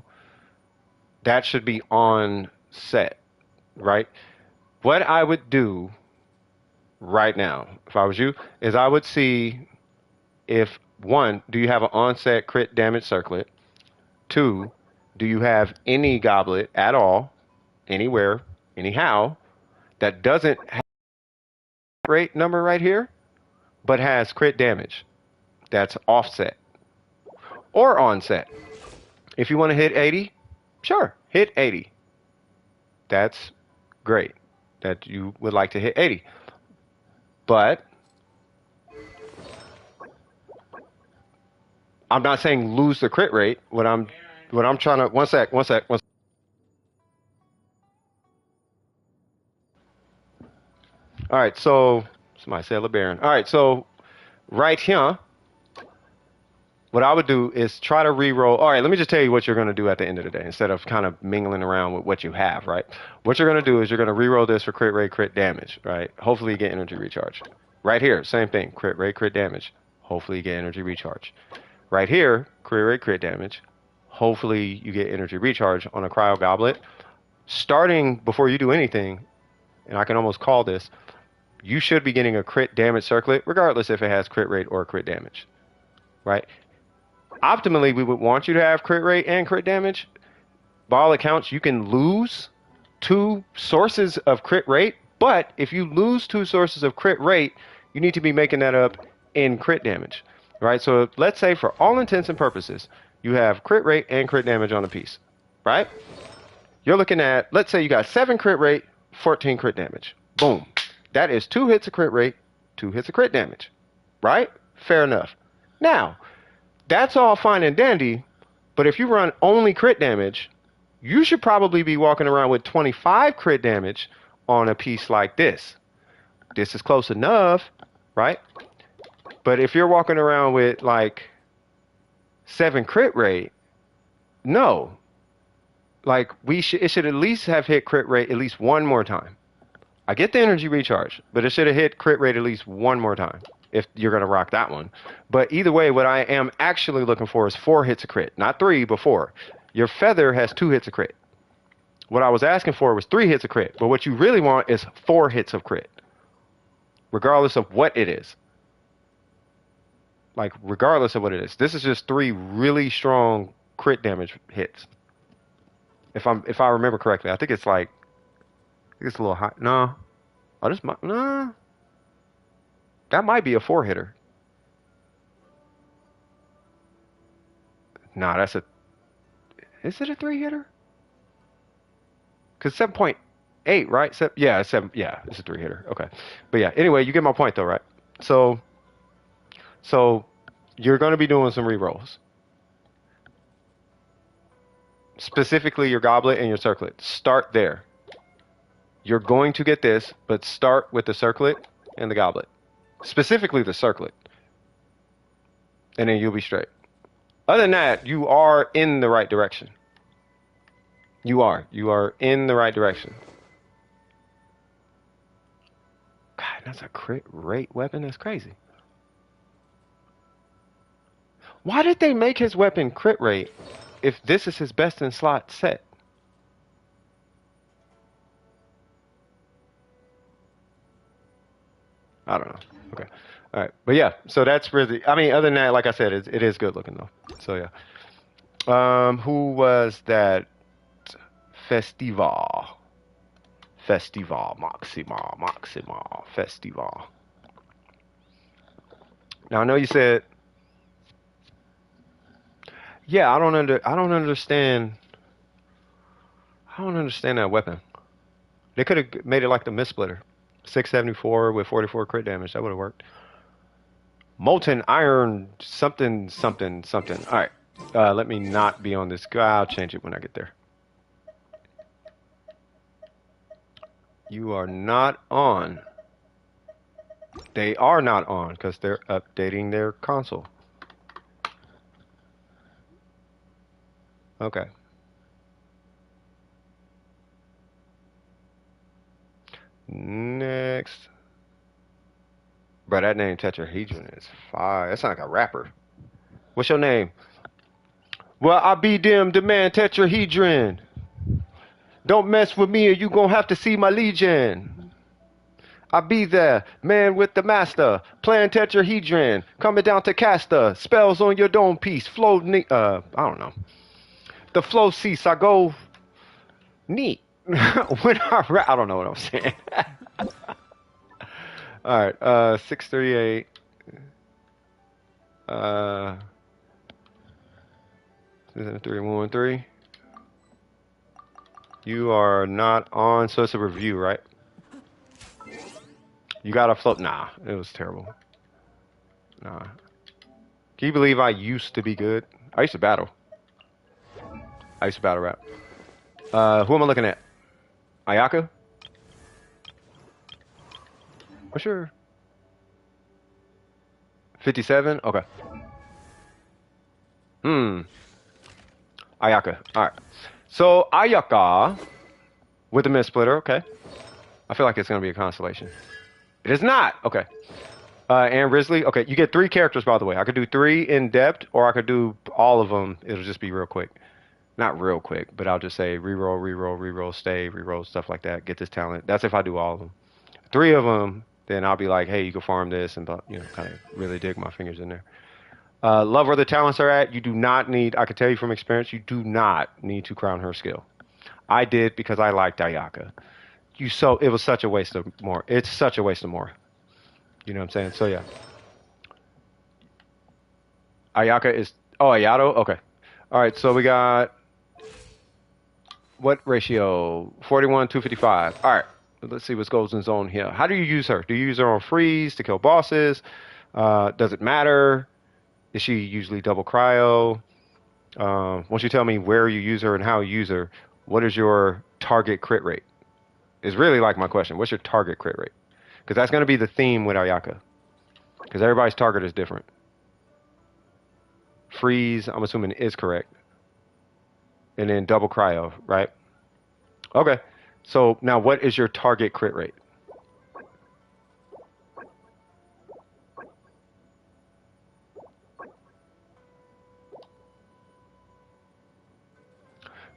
that should be on set, right? What I would do right now, if I was you, is I would see if, one, do you have an onset crit damage circlet? Two, do you have any goblet at all, anywhere, anyhow, that doesn't have a rate number right here, but has crit damage that's offset or onset? If you want to hit 80, sure, hit 80. That's great that you would like to hit 80. But I'm not saying lose the crit rate. What I'm trying to, one sec. All right, so somebody said LeBaron. All right, so right here, what I would do is try to re-roll. All right, let me just tell you what you're going to do at the end of the day instead of kind of mingling around with what you have, right? What you're going to do is you're going to re-roll this for crit rate, crit damage, right? Hopefully you get energy recharge. Right here, same thing, crit rate, crit damage. Hopefully you get energy recharge. Right here, crit rate, crit damage. Hopefully you get energy recharge on a cryo goblet. Starting before you do anything, and I can almost call this, you should be getting a crit damage circlet, regardless if it has crit rate or crit damage, right? Optimally, we would want you to have crit rate and crit damage. By all accounts, you can lose 2 sources of crit rate, but if you lose 2 sources of crit rate, you need to be making that up in crit damage, right? So let's say for all intents and purposes, you have crit rate and crit damage on a piece, right? You're looking at, let's say you got 7 crit rate, 14 crit damage. Boom. That is 2 hits of crit rate, 2 hits of crit damage, right? Fair enough. Now, that's all fine and dandy, but if you run only crit damage, you should probably be walking around with 25 crit damage on a piece like this. This is close enough, right? But if you're walking around with like 7 crit rate, no. Like it should at least have hit crit rate at least one more time. I get the energy recharge, but it should have hit crit rate at least one more time if you're going to rock that one. But either way, what I am actually looking for is 4 hits of crit. Not 3, but 4. Your feather has 2 hits of crit. What I was asking for was 3 hits of crit. But what you really want is 4 hits of crit. Regardless of what it is. Like, regardless of what it is. This is just 3 really strong crit damage hits. If I remember correctly. I think it's like... it's a little high. No. Oh, this might... no. That might be a 4-hitter. Nah, that's a... is it a 3-hitter? Because 7.8, right? Yeah, 7. Yeah, it's a 3-hitter. Okay. But yeah, anyway, you get my point though, right? So you're going to be doing some rerolls. Specifically your goblet and your circlet. Start there. You're going to get this, but start with the circlet and the goblet. Specifically the circlet. And then you'll be straight. Other than that, you are in the right direction. You are in the right direction. God, that's a crit rate weapon? That's crazy. Why did they make his weapon crit rate if this is his best in slot set? I don't know. Okay. All right. But yeah, so that's really, I mean, other than that, like I said, it is good looking though. So yeah. Who was that? Festival Maxima. Festival. Now I know you said, yeah, I don't understand that weapon. They could have made it like the Mist Splitter. 674 with 44 crit damage. That would have worked. Molten Iron something. All right. Let me not be on this guy. I'll change it when I get there. You are not on. They are not on because they're updating their console. Okay. Next. Bro, that name Tetrahedron is fire. That sounds like a rapper. What's your name? Well, I be them, the man Tetrahedron. Don't mess with me or you gonna have to see my legion. I be there, man with the master, playing Tetrahedron, coming down to caster, spells on your dome piece, flow, I don't know. The flow cease, I go neat. When I don't know what I'm saying. Alright, 638. 3113. You are not on, so it's a review, right? You got to float. Nah, it was terrible. Nah. Can you believe I used to be good? I used to battle. I used to battle rap. Who am I looking at? Ayaka? What's your... 57? Okay. Ayaka. Alright. So, Ayaka with the Mist Splitter. Okay. I feel like it's going to be a constellation. It is not. Okay. And Risley. Okay, you get 3 characters, by the way. I could do 3 in depth, or I could do all of them. It'll just be real quick. Not real quick, but I'll just say reroll, stay, reroll, stuff like that. Get this talent. That's if I do all of them. 3 of them, then I'll be like, hey, you can farm this, and kind of really dig my fingers in there. Love where the talents are at. You do not need, I can tell you from experience, you do not need to crown her skill. I did because I liked Ayaka. It was such a waste of more. It's such a waste of more. You know what I'm saying? So yeah. Ayaka is, Ayato? Okay. All right, so we got, what ratio? 41, 255. All right, let's see what goes in zone here. How do you use her? Do you use her on freeze to kill bosses? Does it matter? Is she usually double cryo? Once you tell me where you use her and how you use her, what is your target crit rate? Is really like my question. What's your target crit rate? Because that's going to be the theme with Ayaka. Because everybody's target is different. Freeze, I'm assuming, is correct. And then double cryo, right? Okay. So now what is your target crit rate?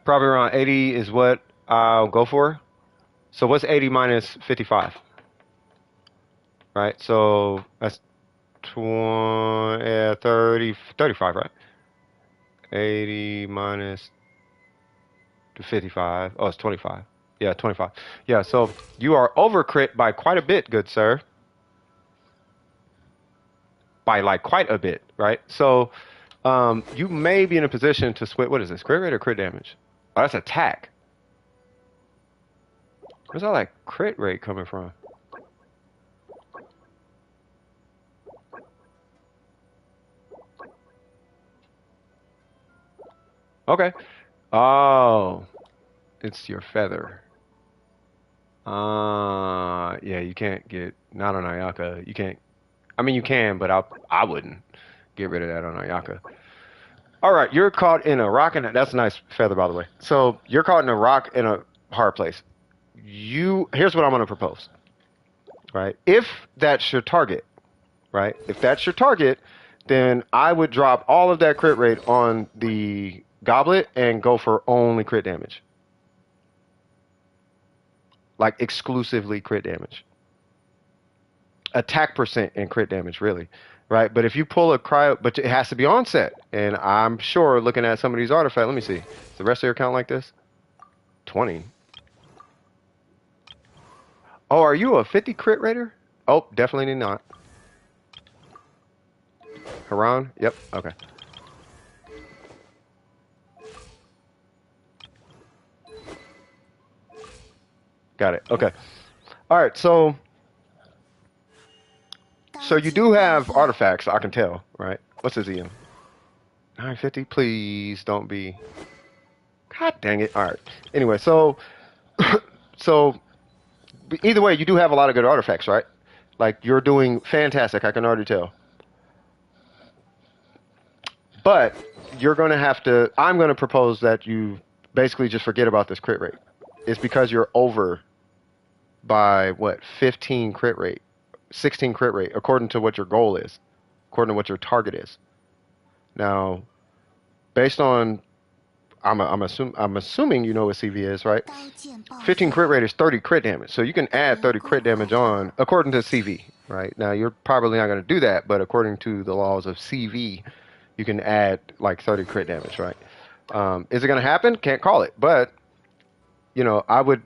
Probably around 80 is what I'll go for. So what's 80 minus 55? Right? So that's 20, yeah, 30, 35, right? 80 minus 55. Oh, it's 25. Yeah, 25. Yeah, so you are over crit by quite a bit, good sir. By like quite a bit, right? So you may be in a position to switch. What is this? Crit rate or crit damage? Oh, that's attack. Where's all that crit rate coming from? Okay. Oh, it's your feather. Yeah, you can't get, not on Ayaka. You can't, I mean, you can, but I wouldn't get rid of that on Ayaka. All right, you're caught in a rock and that's a nice feather, by the way. So you're caught in a rock in a hard place. Here's what I'm going to propose, right? If that's your target, right? If that's your target, then I would drop all of that crit rate on the goblet and go for only crit damage. Like exclusively crit damage. Attack percent and crit damage, really. Right? But if you pull a cryo, but it has to be onset. And I'm sure looking at some of these artifacts, let me see. Is the rest of your count like this? 20. Oh, are you a 50 crit rater? Oh, definitely not. Haran? Yep. Okay. Got it. Okay. All right. So you do have artifacts, I can tell, right? What's his EM? 950? Please don't be. God dang it. All right. Anyway, so so either way, you do have a lot of good artifacts, right? Like you're doing fantastic. I can already tell. But you're going to have to. I'm going to propose that you basically just forget about this crit rate. It's because you're over by what 15 crit rate, 16 crit rate, according to what your goal is, according to what your target is. Now, based on I'm assuming you know what CV is, right? 15 crit rate is 30 crit damage. So you can add 30 crit damage on according to CV, right? Now you're probably not going to do that, but according to the laws of CV, you can add like 30 crit damage, right? Is it going to happen? Can't call it, but I would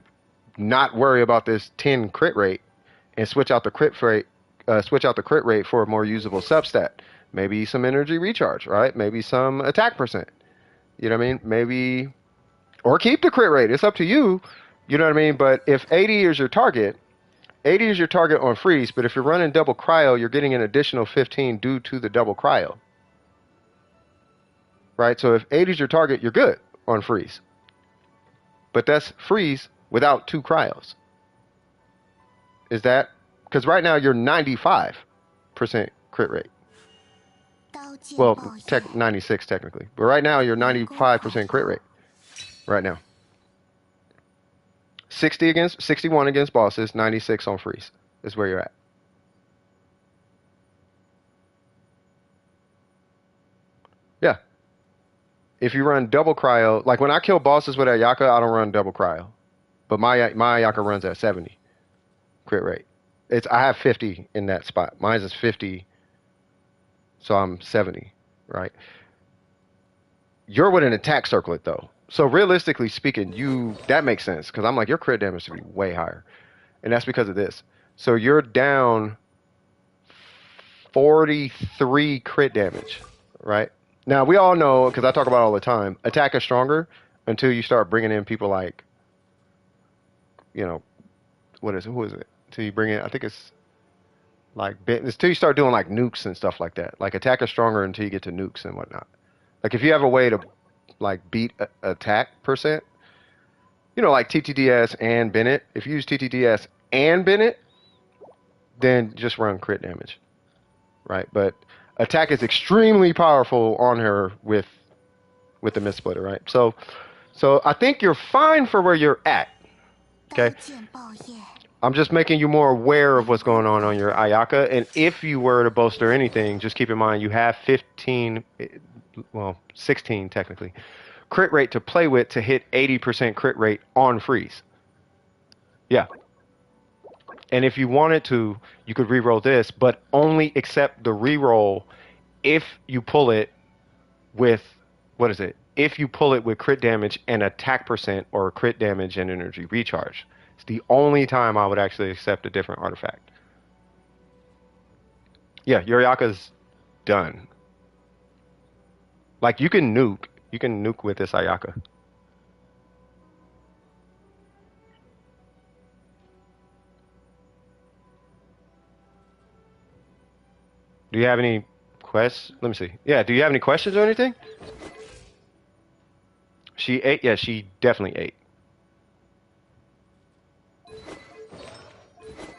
not worry about this 10 crit rate and switch out the crit rate for a more usable substat. Maybe some energy recharge, right? Maybe some attack percent. You know what I mean? Maybe, or keep the crit rate. It's up to you. You know what I mean? But if 80 is your target, 80 is your target on freeze. But if you're running double cryo, you're getting an additional 15 due to the double cryo. Right? So if 80 is your target, you're good on freeze. But that's freeze without 2 cryos. Is that? Because right now you're 95% crit rate. Well, 96 technically. But right now you're 95% crit rate. Right now. 61 against bosses, 96 on freeze is where you're at. Yeah. If you run double cryo, like when I kill bosses with Ayaka, I don't run double cryo. But my Ayaka runs at 70 crit rate. I have 50 in that spot. Mine is 50, so I'm 70, right? You're with an attack circlet though. So realistically speaking, that makes sense because I'm like your crit damage should be way higher. And that's because of this. So you're down 43 crit damage, right? Now, we all know, because I talk about it all the time, attack is stronger until you start bringing in people like, who is it? Until you bring in, I think it's Like it's till you start doing like nukes and stuff like that. Like attack is stronger until you get to nukes and whatnot. Like if you have a way to like beat attack percent, you know, like TTDS and Bennett. If you use TTDS and Bennett, then just run crit damage, right? But attack is extremely powerful on her with the mid splitter, right? So I think you're fine for where you're at. Okay. I'm just making you more aware of what's going on your Ayaka. And if you were to bolster anything, just keep in mind you have 15, well, 16 technically, crit rate to play with to hit 80% crit rate on freeze. Yeah. And if you wanted to, you could reroll this, but only accept the reroll if you pull it with, what is it? If you pull it with crit damage and attack percent or crit damage and energy recharge. It's the only time I would actually accept a different artifact. Yeah, your Ayaka's done. Like you can nuke with this Ayaka. Do you have any questions? Let me see. Yeah, do you have any questions or anything? She ate? Yeah, she definitely ate.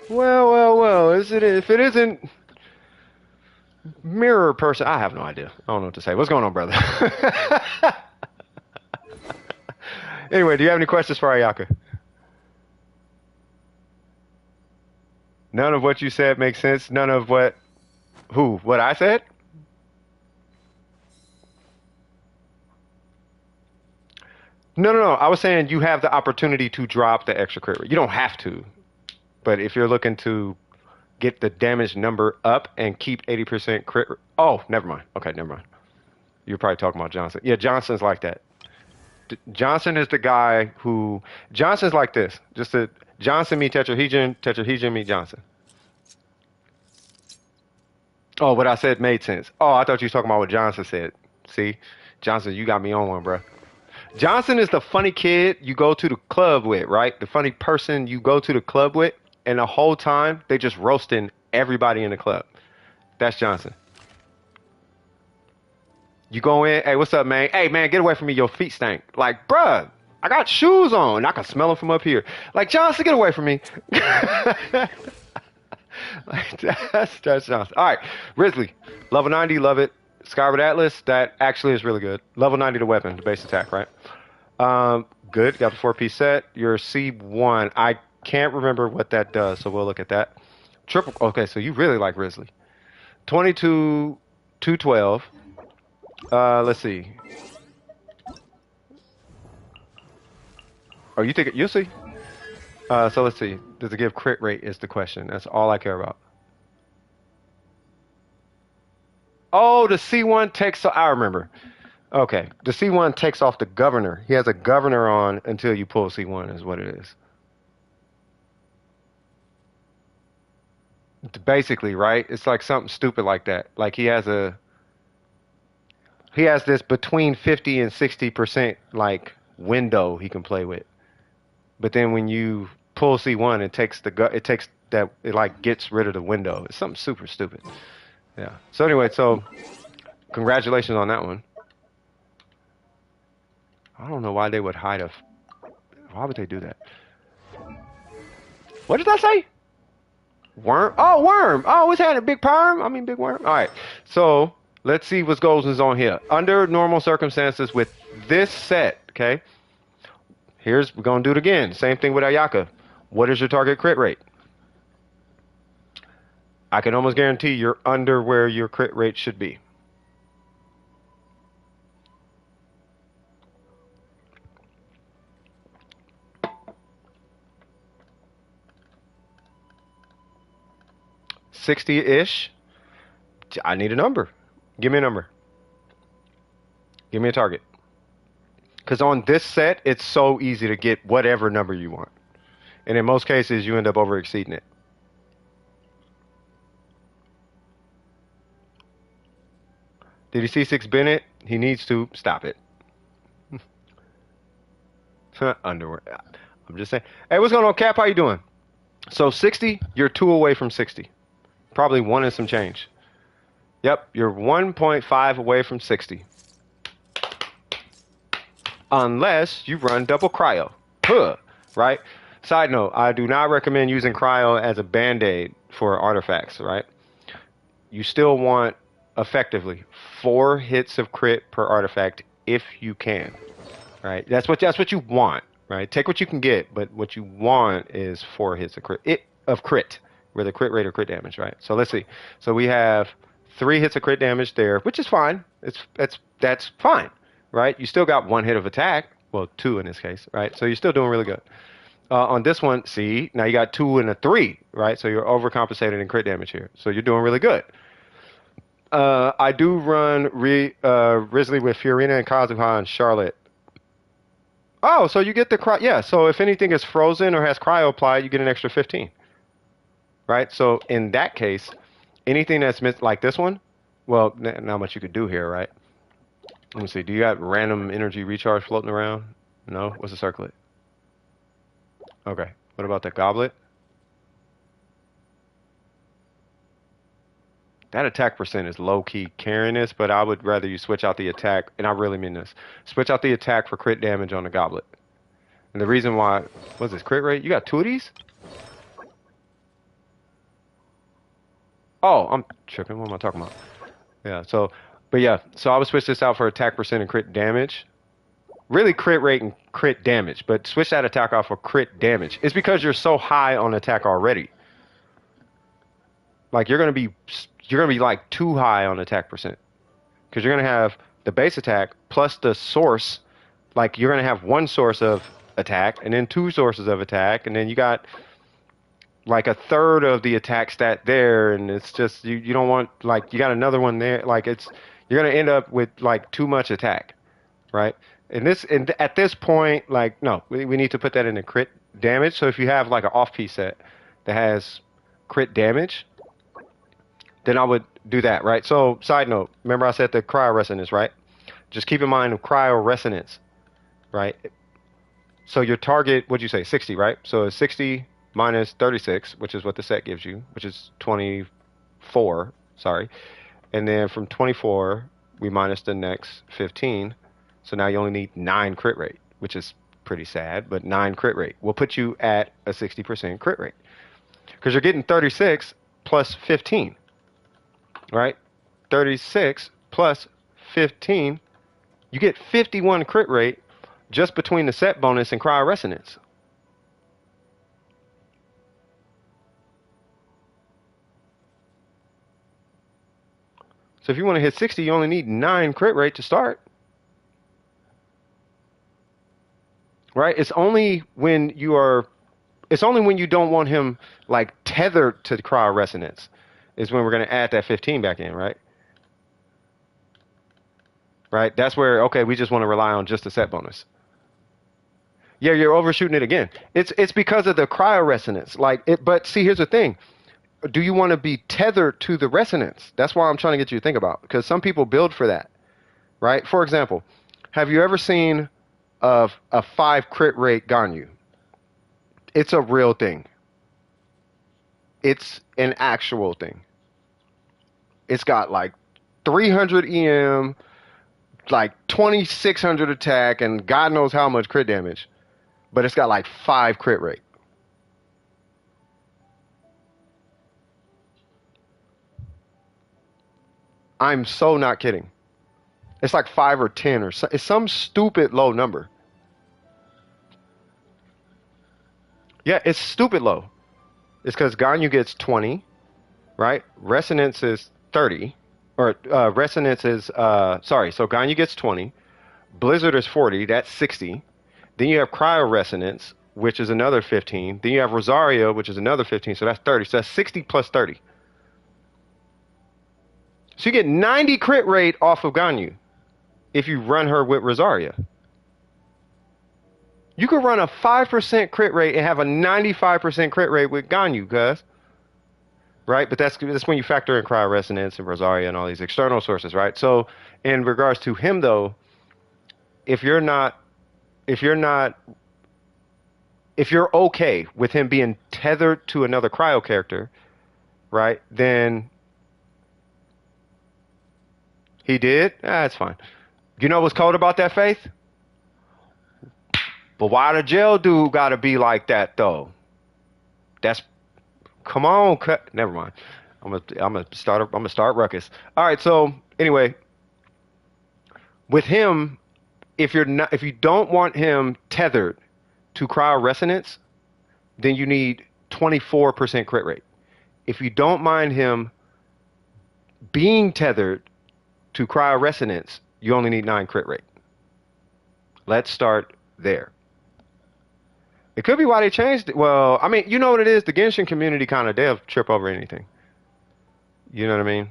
Well, is it, if it isn't mirror person, I have no idea. I don't know what to say. What's going on, brother? Anyway, do you have any questions for Ayaka? None of what you said makes sense. None of what I said? No. I was saying you have the opportunity to drop the extra crit rate. You don't have to. But if you're looking to get the damage number up and keep 80% crit... Oh, never mind. Okay, never mind. You're probably talking about Johnson. Yeah, Johnson's like that. Johnson is the guy who... Johnson's like this. Just a Johnson meet tetrahedron, tetrahedron meet Johnson. Oh, what I said made sense. Oh, I thought you were talking about what Johnson said. See? Johnson, you got me on one, bro. Johnson is the funny kid you go to the club with, right? The funny person you go to the club with, and the whole time they just roasting everybody in the club. That's Johnson. You go in, hey, what's up, man? Hey, man, get away from me. Your feet stink. Like, bruh, I got shoes on. I can smell them from up here. Like, Johnson, get away from me. Like, that's Johnson. All right, Risley, level 90, love it. Skyward Atlas, that actually is really good. Level 90 the weapon, the base attack, right? Good, got the 4-piece set. Your C1, I can't remember what that does, so we'll look at that. Triple, okay, so you really like Risley. 22, 212. Let's see. Oh, you think you'll see? So let's see. Does it give crit rate is the question. That's all I care about. Oh, the C1 takes... I remember. Okay. The C1 takes off the governor. He has a governor on until you pull C1 is what it is. Basically, right? It's like something stupid like that. Like he has this between 50 and 60% like window he can play with. But then when you pull C1, it like gets rid of the window. It's something super stupid. Yeah. So anyway, so congratulations on that one. I don't know why they would hide a... Why would they do that? What did I say? Worm? Oh, worm. Oh, it's had a big perm. I mean, big worm. All right. So let's see what goes on here. Under normal circumstances with this set, okay? We're going to do it again. Same thing with Ayaka. What is your target crit rate? I can almost guarantee you're under where your crit rate should be. $60-ish. I need a number. Give me a number. Give me a target. Because on this set, it's so easy to get whatever number you want. And in most cases, you end up over exceeding it. Did he see 6 Bennett? He needs to stop it. Underwear. I'm just saying. Hey, what's going on, Cap? How you doing? So 60, you're 2 away from 60. Probably 1 and some change. Yep, you're 1.5 away from 60. Unless you run double cryo. Huh, right? Side note, I do not recommend using cryo as a band-aid for artifacts, right? You still want, effectively, 4 hits of crit per artifact if you can, right? That's what you want, right? Take what you can get, but what you want is 4 hits of crit, whether crit rate or crit damage, right? So let's see. So we have 3 hits of crit damage there, which is fine. That's fine, right? You still got 1 hit of attack. Well, 2 in this case, right? So you're still doing really good. On this one, see, now you got 2 and a 3, right? So you're overcompensated in crit damage here. So you're doing really good. I do run Risley with Fiorina and Kazuha and Charlotte. Oh, so you get the cryo. Yeah, so if anything is frozen or has cryo applied, you get an extra 15. Right? So in that case, anything that's missed, like this one, well, not much you could do here, right? Let me see. Do you have random energy recharge floating around? No? What's the circlet? Okay. What about the goblet? That attack percent is low-key carrying this, but I would rather you switch out the attack, and I really mean this. Switch out the attack for crit damage on the goblet. And the reason why, what's this, crit rate? You got 2 of these? Oh, I'm tripping. What am I talking about? Yeah, so, but yeah, so I would switch this out for attack percent and crit damage. Really crit rate and crit damage, but switch that attack out for crit damage. It's because you're so high on attack already. Like you're gonna be like too high on attack percent. Because you're gonna have the base attack plus the source. Like you're gonna have 1 source of attack and then 2 sources of attack, and then you got like a third of the attack stat there, and it's just you don't want, like, you got another one there, like you're gonna end up with like too much attack, right? And at this point, like, no, we need to put that into crit damage. So if you have like an off-piece set that has crit damage, then I would do that, right? So side note, remember I said the cryo resonance, right? Just keep in mind of cryo resonance, right? So your target, what'd you say, 60, right? So it's 60 minus 36, which is what the set gives you, which is 24, sorry. And then from 24, we minus the next 15. So now you only need 9 crit rate, which is pretty sad, but 9 crit rate will put you at a 60% crit rate. Because you're getting 36 plus 15, right? 36 plus 15, you get 51 crit rate just between the set bonus and cryo resonance. So if you want to hit 60, you only need 9 crit rate to start. Right? It's only when you don't want him like tethered to the cryo resonance is when we're going to add that 15 back in, right? Right? That's where, okay, we just want to rely on just the set bonus. Yeah, you're overshooting it again. It's because of the cryo resonance. But see, here's the thing. Do you want to be tethered to the resonance? That's why I'm trying to get you to think about, because some people build for that, right? For example, have you ever seen of a 5 crit rate Ganyu? It's a real thing. It's an actual thing. It's got like 300 EM, like 2600 attack, and God knows how much crit damage, but it's got like 5 crit rate. I'm so not kidding. It's like 5 or 10 or so. It's some stupid low number. Yeah, it's stupid low. It's because Ganyu gets 20, right? Resonance is 30. Or Resonance is, sorry, so Ganyu gets 20. Blizzard is 40, that's 60. Then you have Cryo Resonance, which is another 15. Then you have Rosario, which is another 15, so that's 30. So that's 60 plus 30. So you get 90 crit rate off of Ganyu if you run her with Rosaria. You could run a 5% crit rate and have a 95% crit rate with Ganyu, cuz. Right? But that's when you factor in Cryo Resonance and Rosaria and all these external sources, right? So in regards to him, though, if you're okay with him being tethered to another cryo character, right? Then he did. That's fine. You know what's cold about that, Faith? But why the jail dude got to be like that though? That's come on. Never mind. I'm gonna start ruckus. All right. So anyway, with him, if you don't want him tethered to cryo resonance, then you need 24% crit rate. If you don't mind him being tethered to cryo resonance, you only need 9 crit rate. Let's start there. It could be why they changed it. Well, I mean, you know what it is? The Genshin community they'll trip over anything. You know what I mean?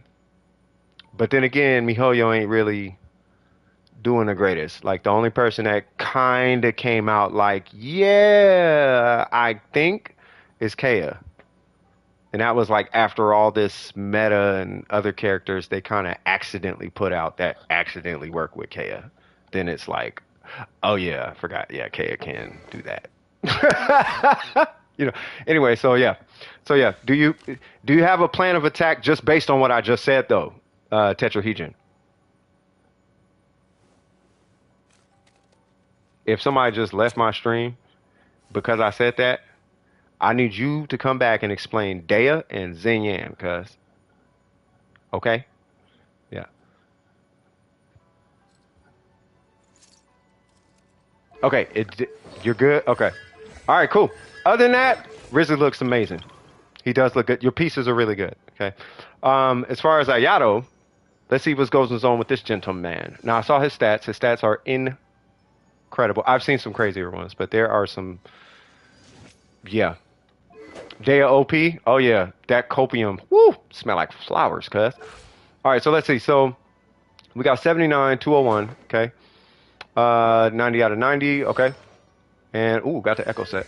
But then again, MiHoYo ain't really doing the greatest. Like, the only person that kind of came out like, yeah, I think, is Kea. And that was like after all this meta and other characters they kind of accidentally put out that accidentally work with Kea. Then it's like, oh yeah, I forgot. Yeah, Kea can do that. You know. Anyway, so yeah. Do you have a plan of attack just based on what I just said though, Tetrahedron? If somebody just left my stream because I said that, I need you to come back and explain Dea and Xinyan, cuz. Okay? Yeah. Okay, you're good? Okay. All right, cool. Other than that, Rizzy looks amazing. He does look good. Your pieces are really good, okay? As far as Ayato, let's see what goes on with this gentleman. Now, I saw his stats. His stats are incredible. I've seen some crazier ones, but there are some, yeah. Dea OP, oh yeah, that copium, woo, smell like flowers, cuz. All right, so let's see. So we got 79, 201, okay. 90 out of 90, okay. And ooh, got the echo set.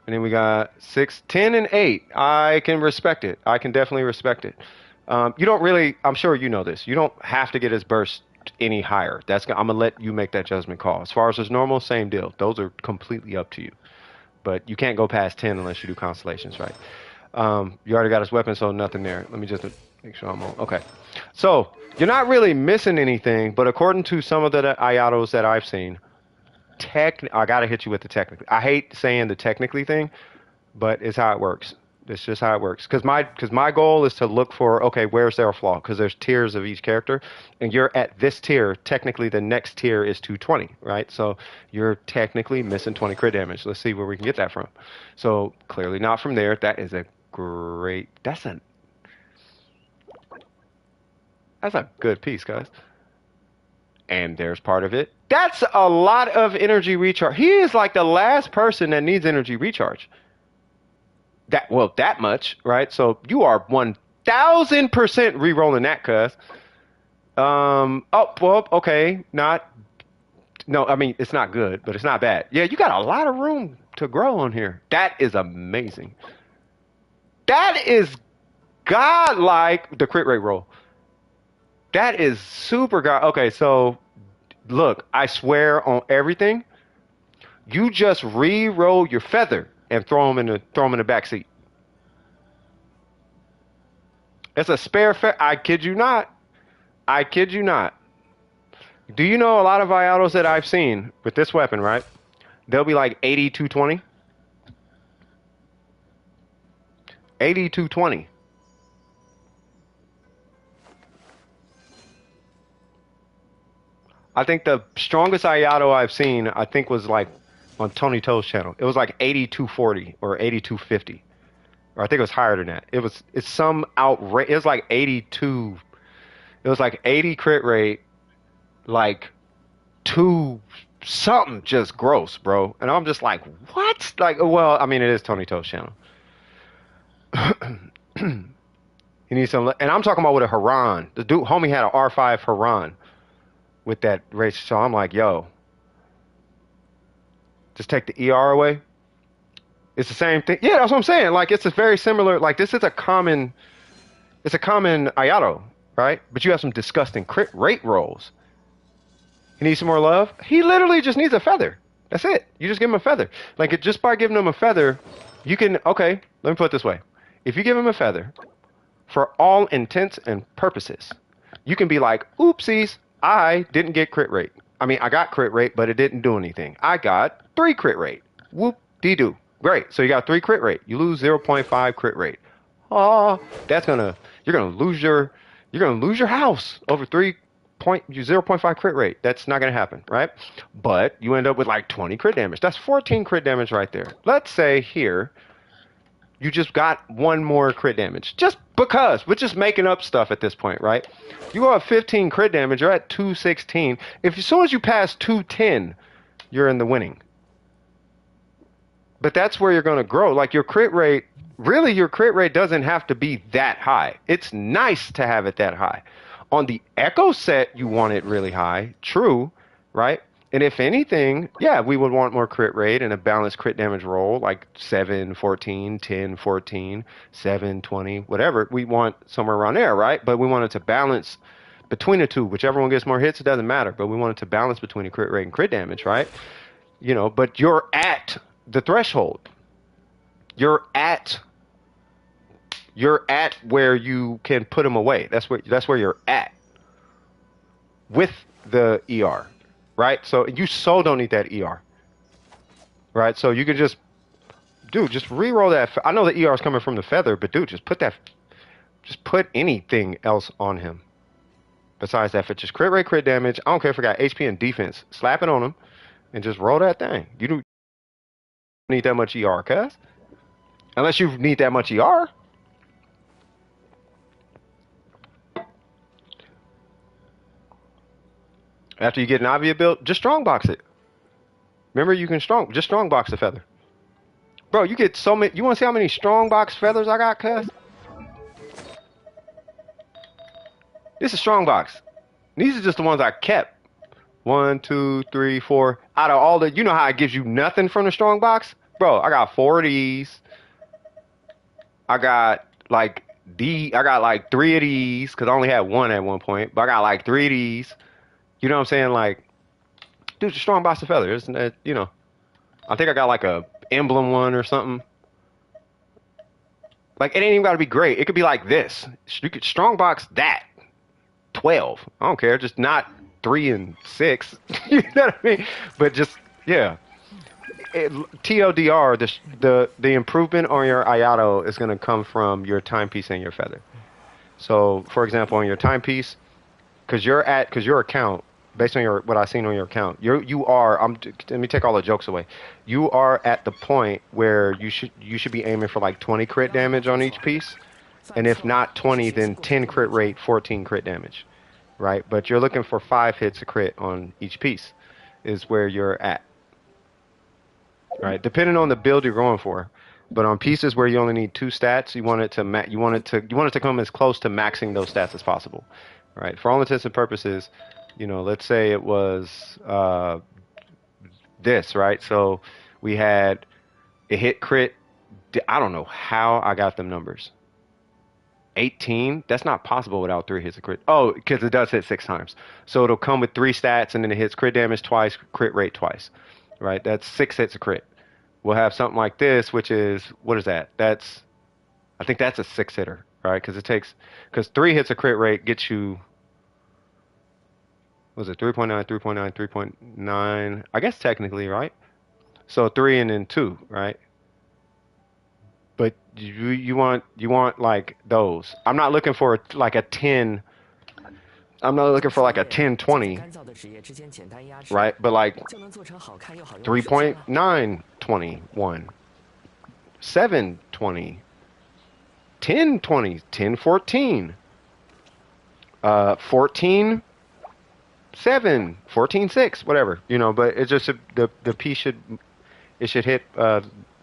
And then we got 6, 10, and 8. I can respect it. I can definitely respect it. You don't really, I'm sure you know this. You don't have to get his burst any higher. I'm gonna let you make that judgment call. As far as his normal, same deal. Those are completely up to you. But you can't go past 10 unless you do constellations, right? You already got his weapon, so nothing there. Let me just make sure I'm on. Okay. So you're not really missing anything, but according to some of the Ayatos that I've seen, I got to hit you with the technically. I hate saying the technically thing, but it's how it works. It's just how it works. Because my goal is to look for, okay, where's their flaw? Because there's tiers of each character, and you're at this tier. Technically, the next tier is 220, right? So you're technically missing 20 crit damage. Let's see where we can get that from. So clearly not from there. That is a great. That's a good piece, guys. And there's part of it. That's a lot of energy recharge. He is like the last person that needs energy recharge. That much, right? So you are 1000% re-rolling that, cuz. Okay. I mean, it's not good, but it's not bad. Yeah, you got a lot of room to grow on here. That is amazing. That is godlike, the crit rate roll. That is super god. Okay, so look, I swear on everything, you just re-roll your feather and throw him in the back seat. It's a spare feather. I kid you not. Do you know a lot of Ayatos that I've seen with this weapon, right? They'll be like 80, 220. 80, 220. I think the strongest Ayato I've seen, I think, was like on Tony Toe's channel. It was like 8240 or 8250. Or I think it was higher than that. It's some outrage. It was like 82. It was like 80 crit rate, like 2 something just gross, bro. And I'm just like, what? Like, well, I mean, it is Tony Toe's channel. He needs some, and I'm talking about with a Haran. The dude, homie, had an R5 Haran with that race. So I'm like, yo, just take the ER away. It's the same thing. Yeah, that's what I'm saying. Like, it's a very similar, like, this is a common Ayato, right? But you have some disgusting crit rate rolls. He needs some more love. He literally just needs a feather. That's it. You just give him a feather. Like, just by giving him a feather, you can, okay, let me put it this way. If you give him a feather, for all intents and purposes. You can be like, oopsies, I didn't get crit rate. I mean, I got crit rate, but it didn't do anything. I got 3 crit rate. Whoop-dee-doo. Great. So you got 3 crit rate. You lose 0.5 crit rate. Oh, you're gonna lose your house over 0.5 crit rate. That's not gonna happen, right? But you end up with like 20 crit damage. That's 14 crit damage right there. Let's say here you just got 1 more crit damage. Just because. We're just making up stuff at this point, right? You go up 15 crit damage, you're at 216. As soon as you pass 210, you're in the winning. But that's where you're going to grow. Like your crit rate doesn't have to be that high. It's nice to have it that high. On the Echo set, you want it really high. True, right? And if anything, yeah, we would want more crit rate and a balanced crit damage roll, like 7, 14, 10, 14, 7, 20, whatever. We want somewhere around there, right? But we want it to balance between the two. Whichever one gets more hits, it doesn't matter. But we want it to balance between the crit rate and crit damage, right? You know, but you're at the threshold. You're at where you can put them away. That's where you're at with the ER, right? So you don't need that ER, right? So you can just re-roll that. I know the ER is coming from the feather, but dude, just put anything else on him besides that. If it's just crit rate, crit damage, I don't care if I got HP and defense. Slap it on him and just roll that thing. You don't need that much ER, cuz. Unless you need that much ER. After you get an NAVIA built, just strongbox it. Remember, you can just strongbox the feather. Bro, you get so many. You want to see how many strongbox feathers I got, cuz? This is strongbox. These are just the ones I kept. 1, 2, 3, 4. Out of all the, you know how it gives you nothing from the strongbox? Bro, I got 4 of these. I got like 3 of these, because I only had 1 at one point. But I got like 3 of these. You know what I'm saying? Like, dude, it's a strong box of feathers, isn't it? You know, I think I got like a emblem one or something. Like, it ain't even got to be great. It could be like this. You could strong box that. 12. I don't care. Just not 3 and 6. You know what I mean? But just, yeah. TLDR, the improvement on your Ayato is going to come from your timepiece and your feather. So, for example, on your timepiece, because your account, based on what I've seen on your account, let me take all the jokes away. You are at the point where you should be aiming for like 20 crit damage on each piece, and if not 20, then 10 crit rate, 14 crit damage, right? But you're looking for 5 hits a crit on each piece, is where you're at, right? Depending on the build you're going for. But on pieces where you only need 2 stats, you want it to come as close to maxing those stats as possible, right? For all intents and purposes, you know, let's say it was this, right? So we had a hit crit. I don't know how I got them numbers. 18. That's not possible without 3 hits of crit. Oh, because it does hit 6 times. So it'll come with 3 stats, and then it hits crit damage twice, crit rate twice, right? That's 6 hits of crit. We'll have something like this, which is, what is that? I think that's a 6 hitter, right? Because 3 hits of crit rate gets you, was it 3.9, 3.9, 3.9? I guess technically, right? So 3 and then 2, right? But you want like those. I'm not looking for like a 10. I'm not looking for like a 10, 20, right? But like 3.9, 21, 7, 20, 10, 20, 10, 14, 14, 7, 14, 6, whatever, you know. But it's just the piece should hit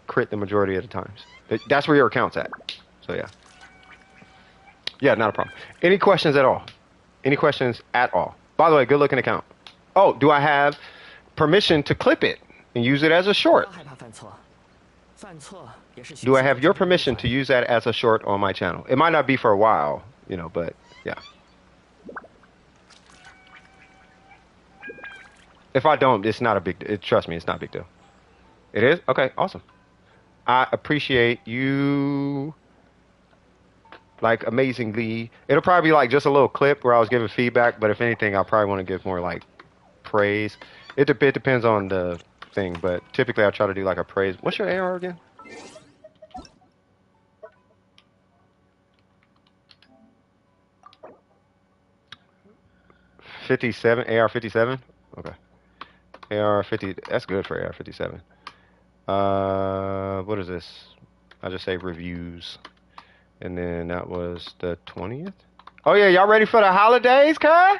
crit the majority of the times. That's where your account's at. So yeah, not a problem. Any questions at all? Any questions at all? By the way, good looking account. Oh, do I have permission to clip it and use it as a short? Do I have your permission to use that as a short on my channel? It might not be for a while, you know, but yeah. If I don't, it's not a big deal. Trust me, it's not a big deal. It is? Okay, awesome. I appreciate you like amazingly. It'll probably be like just a little clip where I was giving feedback, but if anything, I'll probably want to give more like praise. It depends on the thing, but typically I try to do like a praise. What's your AR again? 57 AR57. Okay, AR50. That's good for AR57. What is this? I just say reviews, and then that was the 20th. Oh yeah, y'all ready for the holidays, cuz?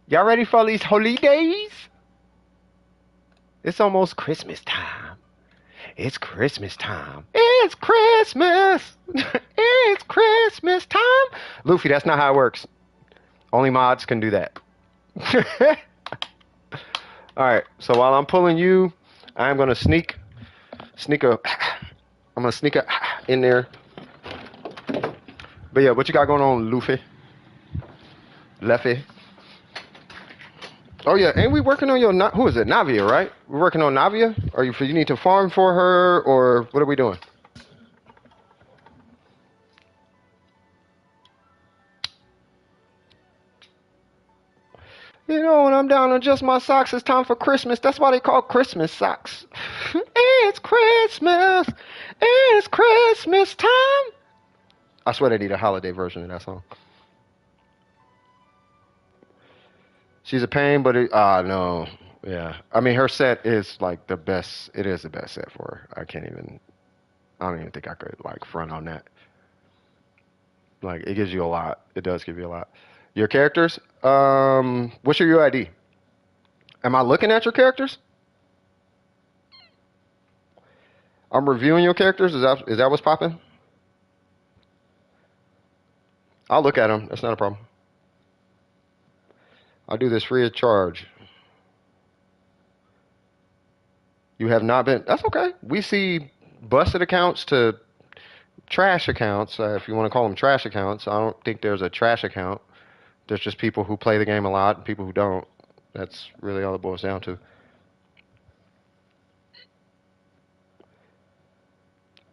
Y'all ready for these holidays? It's almost Christmas time. It's Christmas time. It's Christmas. It's Christmas time. Luffy, that's not how it works. Only mods can do that. Alright, so while I'm pulling you, I'm gonna sneak in there. But yeah, what you got going on, Luffy? Leffy? Oh yeah, ain't we working on your who is it? Navia, right? We're working on Navia? Or you need to farm for her, or what are we doing? You know, when I'm down to just my socks, it's time for Christmas. That's why they call Christmas socks. It's Christmas. It's Christmas time. I swear they need a holiday version of that song. She's a pain, but no. Yeah. I mean, her set is like the best. It is the best set for her. I don't even think I could like front on that. Like, it gives you a lot. It does give you a lot. Your characters? What's your UID? Am I looking at your characters? I'm reviewing your characters. Is that what's popping? I'll look at them. That's not a problem. I'll do this free of charge. You have not been. That's okay. We see busted accounts to trash accounts, if you want to call them trash accounts. I don't think there's a trash account. There's just people who play the game a lot and people who don't. That's really all it boils down to.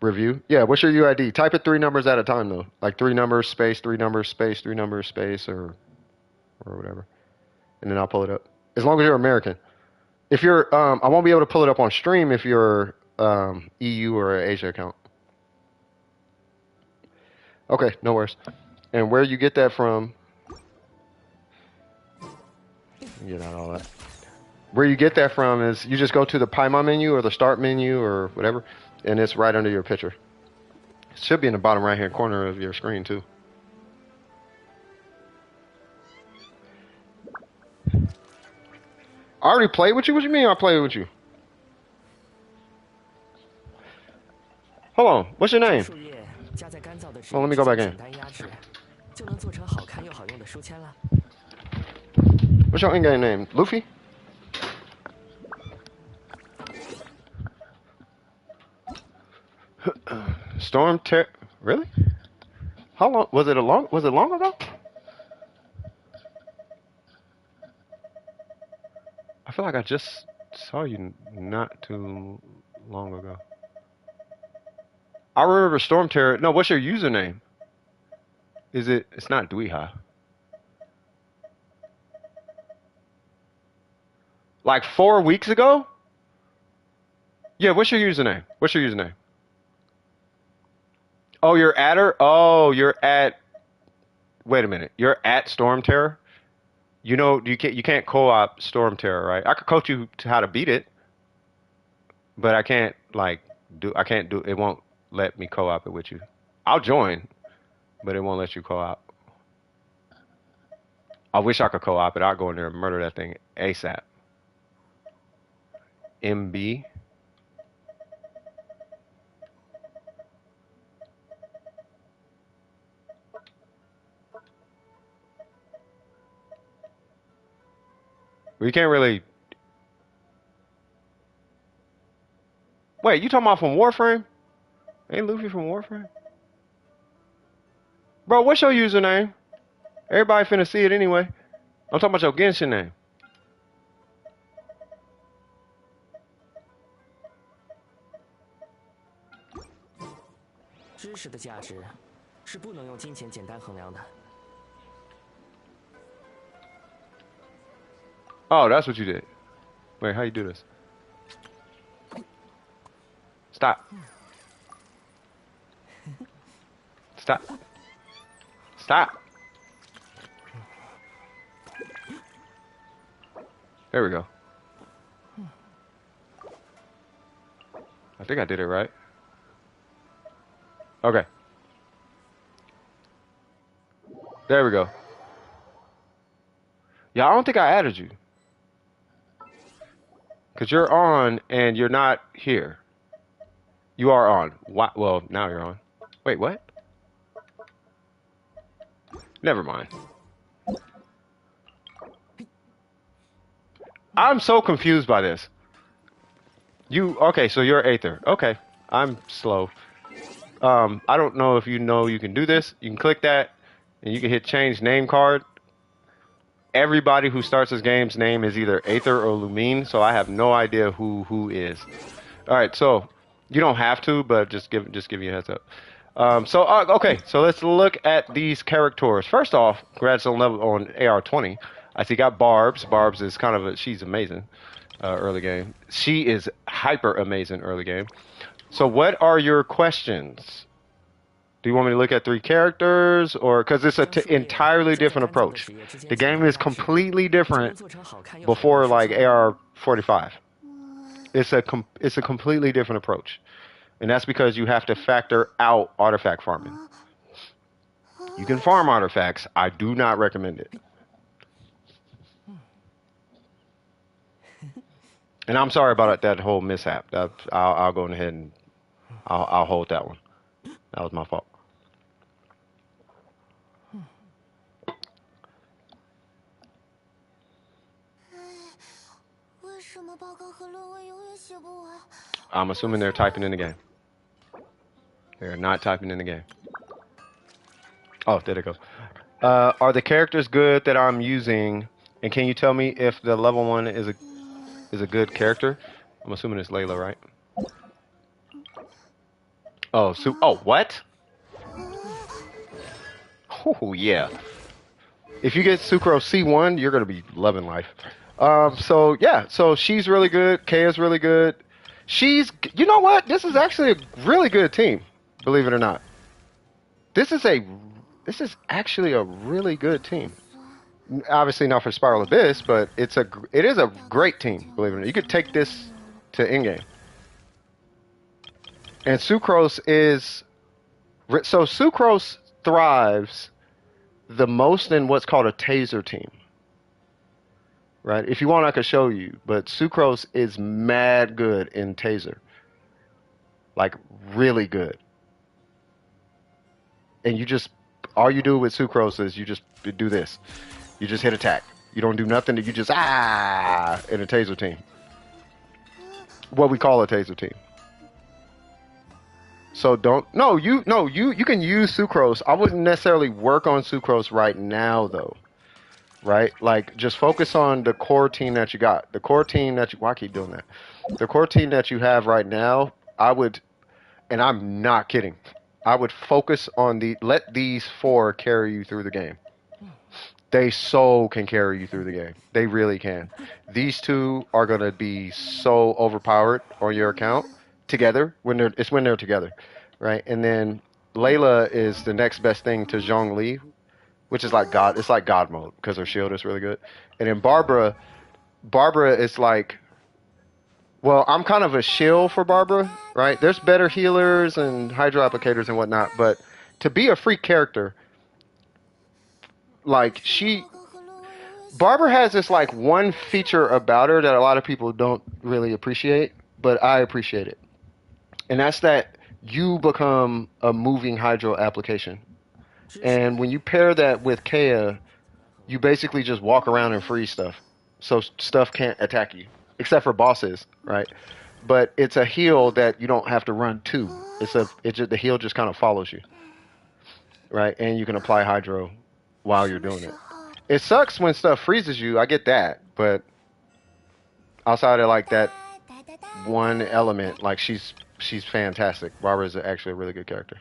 Review? Yeah, what's your UID? Type it 3 numbers at a time, though. Like 3 numbers, space, 3 numbers, space, 3 numbers, space, or whatever. And then I'll pull it up. As long as you're American. If you're, I won't be able to pull it up on stream if you're EU or Asia account. Okay, no worries. And where you get that from? Get out all that. Where you get that from is you just go to the Paimon menu or the start menu or whatever, and it's right under your picture. It should be in the bottom right hand corner of your screen too. I already played with you? What you mean I played with you? Hold on, what's your name? Oh, let me go back in. What's your in-game name? Luffy? Storm Terror. Really? How long was it? Was it long ago? I feel like I just saw you not too long ago. I remember Storm Terror. No, what's your username? It's not Dweeha. Like 4 weeks ago? Yeah, what's your username? What's your username? Oh, you're at her? Oh, you're at. Wait a minute. You're at Storm Terror? You know, you can't co-op Storm Terror, right? I could coach you to how to beat it, but I can't it won't let me co-op it with you. I'll join, but it won't let you co-op. I wish I could co-op it. I'll go in there and murder that thing ASAP. MB. We can't really. Wait, you talking about from Warframe? Ain't Luffy from Warframe? Bro, what's your username? Everybody finna see it anyway. I'm talking about your Genshin name. 是不能用金钱简单衡量的。Oh, that's what you did. Wait, how you do this? Stop. Stop. Stop. There we go. I think I did it right. Okay. There we go. Yeah, I don't think I added you. Because you're on and you're not here. You are on. Well, now you're on. Wait, what? Never mind. I'm so confused by this. Okay, so you're Aether. Okay, I'm slow. I don't know if you know you can do this. You can click that, and you can hit change name card. Everybody who starts this game's name is either Aether or Lumine, so I have no idea who is. All right, so you don't have to, but just give you a heads up. Okay, so let's look at these characters. First off, congrats on AR20. I see got Barbs. Barbs is she's amazing early game. She is hyper amazing early game. So what are your questions? Do you want me to look at 3 characters, or because it's an entirely different approach? The game is completely different before like AR45. It's a completely different approach, and that's because you have to factor out artifact farming. You can farm artifacts. I do not recommend it. And I'm sorry about that whole mishap. I'll go ahead and I'll hold that one. That was my fault. I'm assuming they're typing in the game. They're not typing in the game. Oh, there it goes. Are the characters good that I'm using? And can you tell me if the level 1 is a good character? I'm assuming it's Layla, right? Oh, what? Oh, yeah. If you get Sucrose C1, you're going to be loving life. So she's really good. Kaya's really good. You know what? This is actually a really good team, believe it or not. This is actually a really good team. Obviously not for Spiral Abyss, but it is a great team, believe it or not. You could take this to in-game. And Sucrose thrives the most in what's called a taser team. Right? If you want, I could show you, but Sucrose is mad good in taser. Like, really good. And all you do with Sucrose is you just do this. You just hit attack. You don't do nothing. You just, in a taser team. What we call a taser team. So you can use Sucrose. I wouldn't necessarily work on Sucrose right now, though. Right? Like, just focus on the core team that you got. The core team why I keep doing that? The core team that you have right now, and I'm not kidding, I would focus on let these 4 carry you through the game. They can carry you through the game. They really can. These 2 are going to be so overpowered on your account together when they're together, right? And then Layla is the next best thing to Zhongli, which is like God. It's like God mode because her shield is really good. And then Barbara is like, well, I'm kind of a shield for Barbara, right? There's better healers and hydro applicators and whatnot, but to be a free character, like Barbara has this like one feature about her that a lot of people don't really appreciate, but I appreciate it. And that's that you become a moving hydro application. And when you pair that with Kaya, you basically just walk around and freeze stuff. So stuff can't attack you. Except for bosses, right? But it's a heal that you don't have to run to. The heal just kind of follows you. Right? And you can apply hydro while you're doing it. It sucks when stuff freezes you, I get that, but outside of like that one element, like she's fantastic. Barbara is actually a really good character.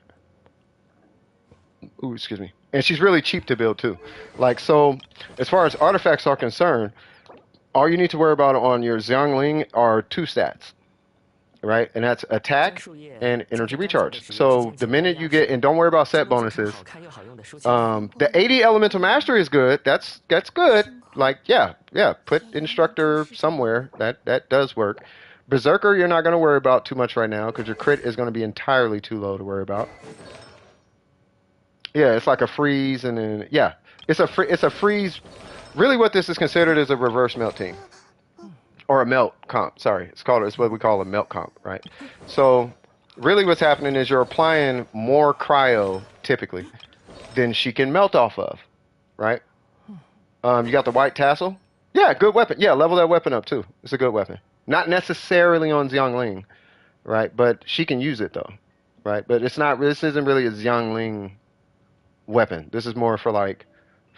Ooh, excuse me. And she's really cheap to build too. Like, so as far as artifacts are concerned, all you need to worry about on your Xiangling are two stats, right? And that's attack and energy recharge. So the minute you get, and don't worry about set bonuses. The 80 elemental mastery is good. That's good. Like, yeah, put instructor somewhere. That does work. Berserker, you're not going to worry about too much right now because your crit is going to be entirely too low to worry about. Yeah, it's like a freeze, and then yeah, it's a freeze. Really, what this is considered is a reverse melt team or a melt comp. Sorry, it's what we call a melt comp, right? So really, what's happening is you're applying more cryo typically than she can melt off of, right? You got the white tassel. Yeah, good weapon. Yeah, level that weapon up too. It's a good weapon. Not necessarily on Xiangling, right? But she can use it though, right? But it's not. This isn't really a Xiangling weapon. This is more for like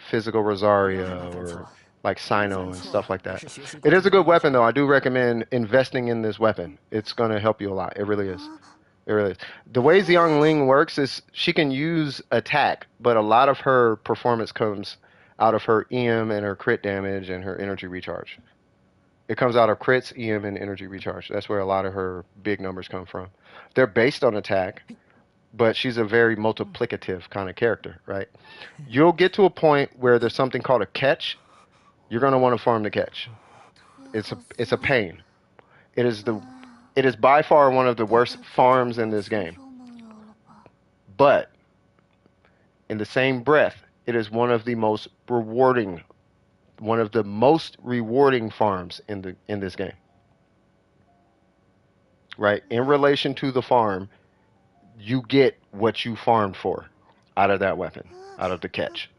physical Rosaria or like Sino and stuff like that. It is a good weapon though. I do recommend investing in this weapon. It's going to help you a lot. It really is. It really is. The way Xiangling works is she can use attack, but a lot of her performance comes out of her EM and her crit damage and her energy recharge. It comes out of crits, EM, and energy recharge. That's where a lot of her big numbers come from. They're based on attack, but she's a very multiplicative kind of character, right? You'll get to a point where there's something called a catch. You're going to want to farm the catch. It's a pain. It is by far one of the worst farms in this game. But in the same breath, it is one of the most rewarding farms in this game. Right? In relation to the farm, you get what you farmed for out of that weapon, out of the catch.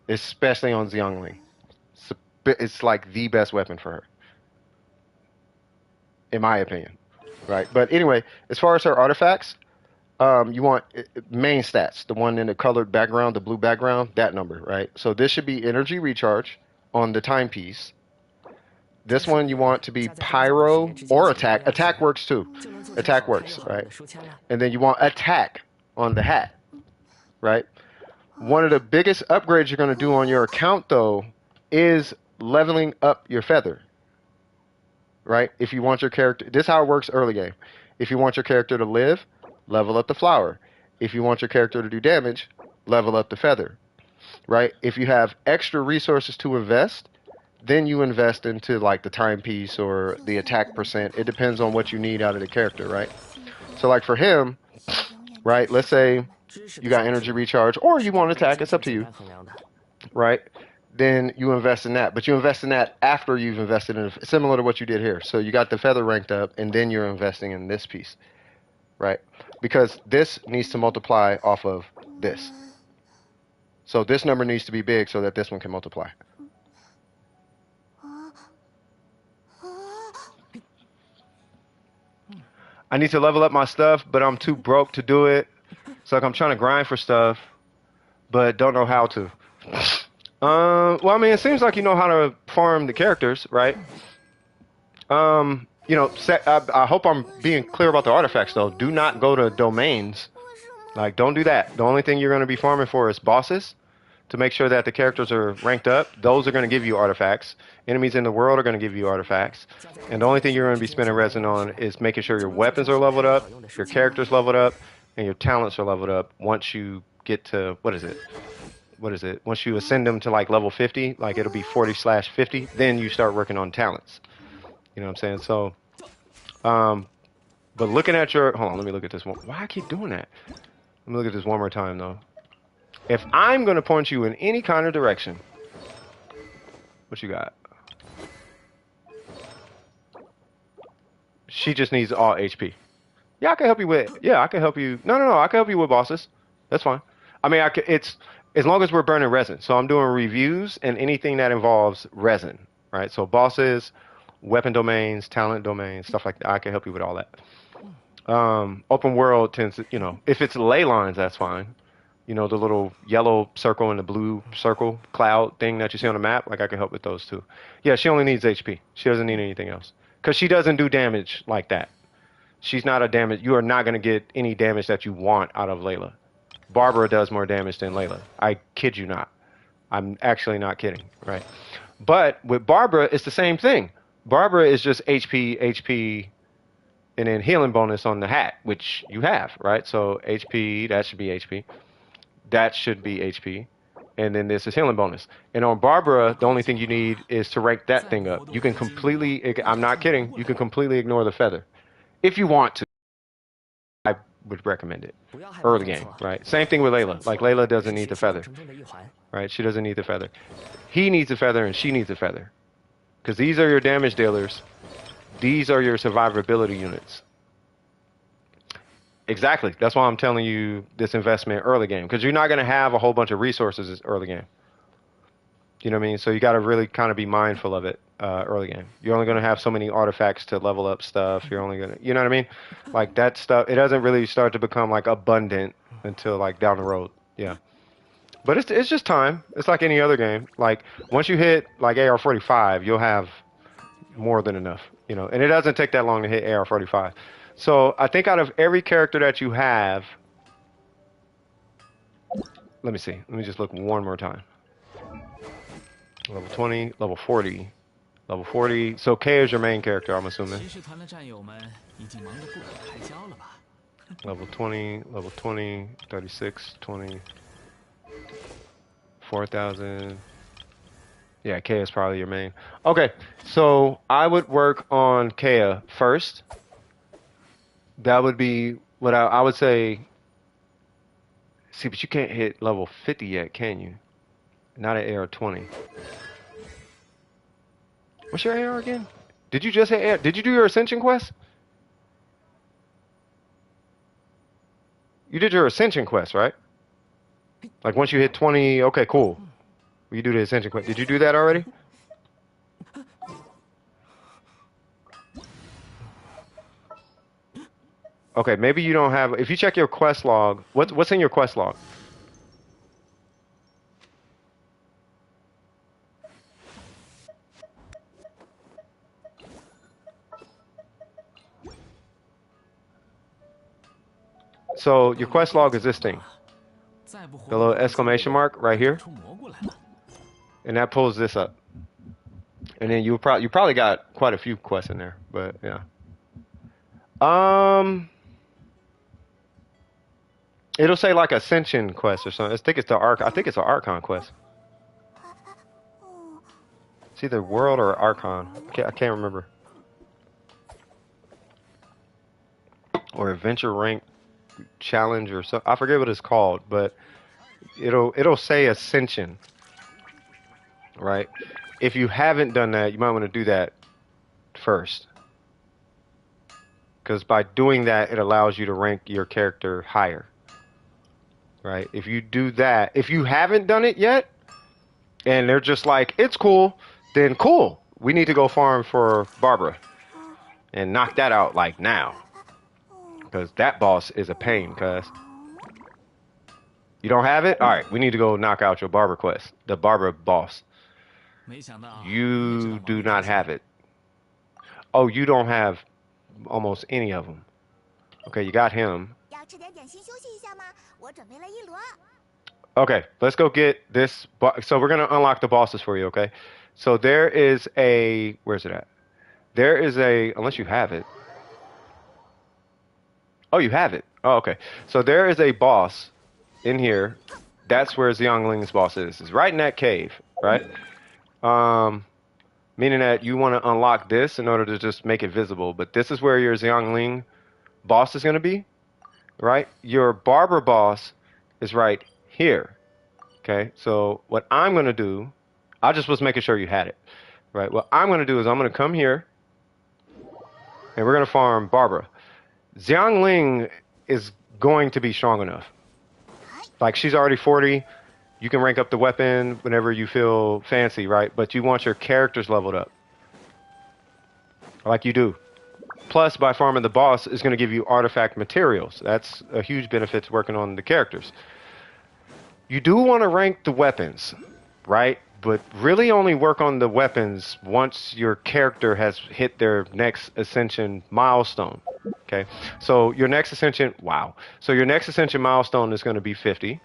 Especially on Xiangling. It's like the best weapon for her. In my opinion. Right? But anyway, as far as her artifacts, you want main stats, the one in the colored background, the blue background, that number, right? So this should be energy recharge on the timepiece. This one you want to be pyro or attack. Attack works too. Attack works, right? And then you want attack on the hat, right? One of the biggest upgrades you're going to do on your account, though, is leveling up your feather, right? If you want your character, this is how it works early game. If you want your character to live, level up the flower. If you want your character to do damage, level up the feather, right? If you have extra resources to invest, then you invest into like the timepiece or the attack percent. It depends on what you need out of the character, right? So like for him, right, let's say you got energy recharge or you want attack, it's up to you, right? Then you invest in that. But you invest in that after you've invested in, similar to what you did here. So you got the feather ranked up and then you're investing in this piece, right? Because this needs to multiply off of this. So this number needs to be big so that this one can multiply. I need to level up my stuff, but I'm too broke to do it. So like I'm trying to grind for stuff, but don't know how to. Well, I mean, it seems like you know how to farm the characters, right? You know, I hope I'm being clear about the artifacts, though. Do not go to domains. Like, don't do that. The only thing you're going to be farming for is bosses to make sure that the characters are ranked up. Those are going to give you artifacts. Enemies in the world are going to give you artifacts. And the only thing you're going to be spending resin on is making sure your weapons are leveled up, your characters leveled up, and your talents are leveled up once you get to, what is it? Once you ascend them to like level 50, like it'll be 40/50, then you start working on talents. You know what I'm saying? So, but looking at your, hold on, let me look at this one. Why I keep doing that? Let me look at this one more time though. If I'm going to point you in any kind of direction, what you got? She just needs all HP. Yeah, I can help you with, I can help you. No, I can help you with bosses. That's fine. I mean, it's, as long as we're burning resin. So I'm doing reviews and anything that involves resin, right? So bosses, weapon domains, talent domains, stuff like that. I can help you with all that. Open world tends to, you know, if it's ley lines, that's fine. You know, the little yellow circle and the blue circle cloud thing that you see on the map, like I can help with those too. Yeah, she only needs HP. She doesn't need anything else. Because she doesn't do damage like that. She's not a damage. You are not going to get any damage that you want out of Layla. Barbara does more damage than Layla. I kid you not. I'm actually not kidding, right? But with Barbara, it's the same thing. Barbara is just HP, HP, and then healing bonus on the hat, which you have, right? So HP, that should be HP. That should be HP. And then this is healing bonus. And on Barbara, the only thing you need is to rank that thing up. You can completely, I'm not kidding, you can completely ignore the feather. If you want to, I would recommend it. Early game, right? Same thing with Layla. Like, Layla doesn't need the feather, right? She doesn't need the feather. He needs a feather and she needs a feather. Because these are your damage dealers. These are your survivability units. Exactly. That's why I'm telling you this investment early game. Because you're not going to have a whole bunch of resources early game. You know what I mean? So you got to really kind of be mindful of it early game. You're only going to have so many artifacts to level up stuff. You're only going to, you know what I mean? Like, that stuff, it doesn't really start to become, like, abundant until, like, down the road. Yeah. But it's just time. It's like any other game. Like, once you hit, like, AR45, you'll have more than enough, you know. And it doesn't take that long to hit AR45. So I think out of every character that you have, let me see. Let me just look one more time. Level 20, level 40, level 40. So K is your main character, I'm assuming. Level 20, 36, 20, 4,000. Yeah, Kea is probably your main. Okay, so I would work on Kea first. That would be what I would say. See, but you can't hit level 50 yet, can you? Not at AR20. What's your AR again? Did you just hit AR? Did you do your Ascension quest? You did your Ascension quest, right? Like, once you hit 20, okay, cool. You do the Ascension quest. Did you do that already? Okay, maybe you don't have. If you check your quest log, what's in your quest log? So your quest log is this thing, the little exclamation mark right here, and that pulls this up. And then you probably got quite a few quests in there, but yeah. It'll say like Ascension quest or something. I think it's the I think it's an Archon quest. It's either World or Archon. I can't remember. Or Adventure Rank Challenge or so. I forget what it's called, but it'll say Ascension. Right? If you haven't done that, you might want to do that first. Because by doing that, it allows you to rank your character higher. Right? If you do that, if you haven't done it yet, and they're just like, it's cool, then cool. We need to go farm for Barbara. And knock that out, like, now. Because that boss is a pain, cuz. You don't have it? Alright, we need to go knock out your Barbara quest. The Barbara boss. You do not have it. Oh, you don't have almost any of them. Okay, you got him. Okay, let's go get this. So we're going to unlock the bosses for you, okay? So there is a... Where's it at? There is a... Unless you have it. Oh, you have it. Oh, okay. So there is a boss in here. That's where Xiangling's boss is. It's right in that cave, right? Meaning that you want to unlock this in order to just make it visible. But this is where your Xiangling boss is going to be, right? Your Barber boss is right here. Okay, so what I'm going to do, I just was making sure you had it, right? What I'm going to do is I'm going to come here, and we're going to farm Barbara. Xiangling is going to be strong enough. Like, she's already 40. You can rank up the weapon whenever you feel fancy, right? But you want your characters leveled up. Like you do. Plus, by farming the boss is going to give you artifact materials. That's a huge benefit to working on the characters. You do want to rank the weapons, right? But really only work on the weapons once your character has hit their next ascension milestone. Okay, so your next ascension, wow. So your next ascension milestone is going to be 50.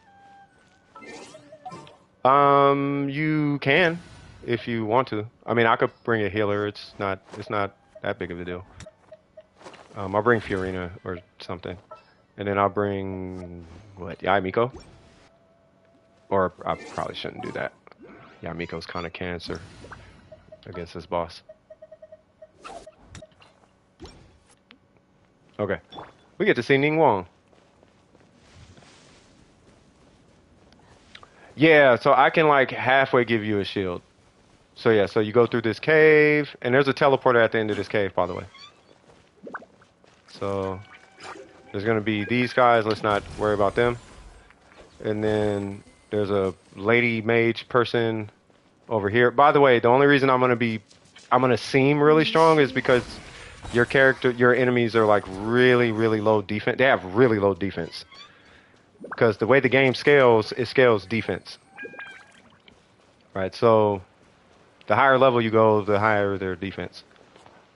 You can, if you want to. I mean, I could bring a healer. It's not that big of a deal. I'll bring Fiorina or something, and then I'll bring what? Miko. Or I probably shouldn't do that. Miko's kind of cancer against this boss. Okay, we get to see Ning Wong. Yeah, so I can like halfway give you a shield. So yeah, so you go through this cave, and there's a teleporter at the end of this cave, by the way. So there's gonna be these guys. Let's not worry about them. And then there's a lady mage person over here. By the way, the only reason I'm gonna seem really strong is because your enemies are like really, really low defense. They have really low defense. Because the way the game scales, it scales defense. Right, so the higher level you go, the higher their defense.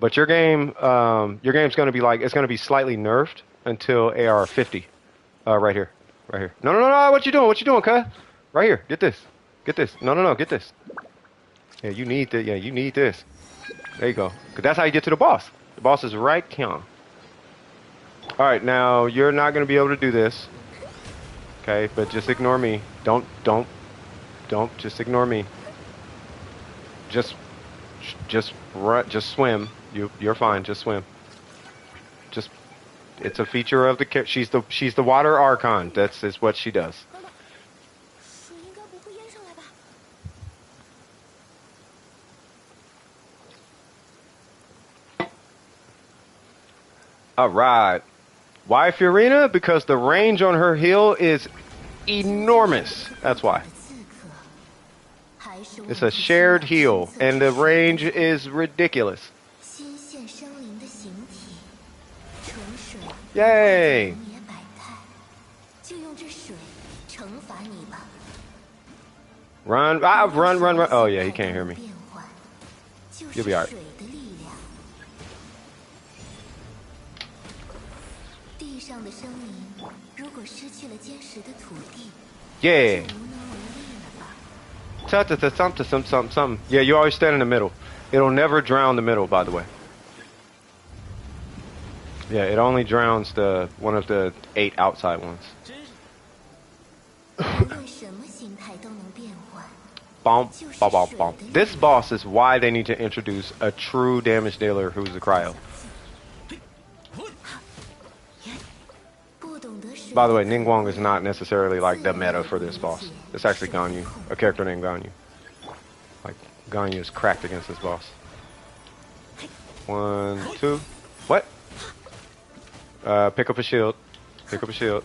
But your game's gonna be like, it's gonna be slightly nerfed until AR60. Right here. Right here. No, what you doing? What you doing, cuz? Right here. Get this. Get this. No, get this. Yeah, you need that. Yeah, you need this. There you go. Cause that's how you get to the boss. The boss is right here. Alright, now you're not gonna be able to do this. Okay, but just ignore me. Don't just ignore me. Just run, just swim. You're fine, just swim. Just it's a feature of the she's the water archon. That's what she does. Alright. Why Fiorina? Because the range on her heal is enormous. That's why. It's a shared heal, and the range is ridiculous. Yay! Run, run. Oh yeah, he can't hear me. You'll be alright. Yeah. Something. Yeah, you always stand in the middle. It'll never drown the middle, by the way. Yeah, it only drowns one of the 8 outside ones. Bomb. This boss is why they need to introduce a true damage dealer who's a cryo. By the way, Ning Wong is not necessarily like the meta for this boss. It's actually Ganyu, a character named Ganyu. Like, Ganyu is cracked against this boss. 1, 2. What? Pick up a shield. Pick up a shield.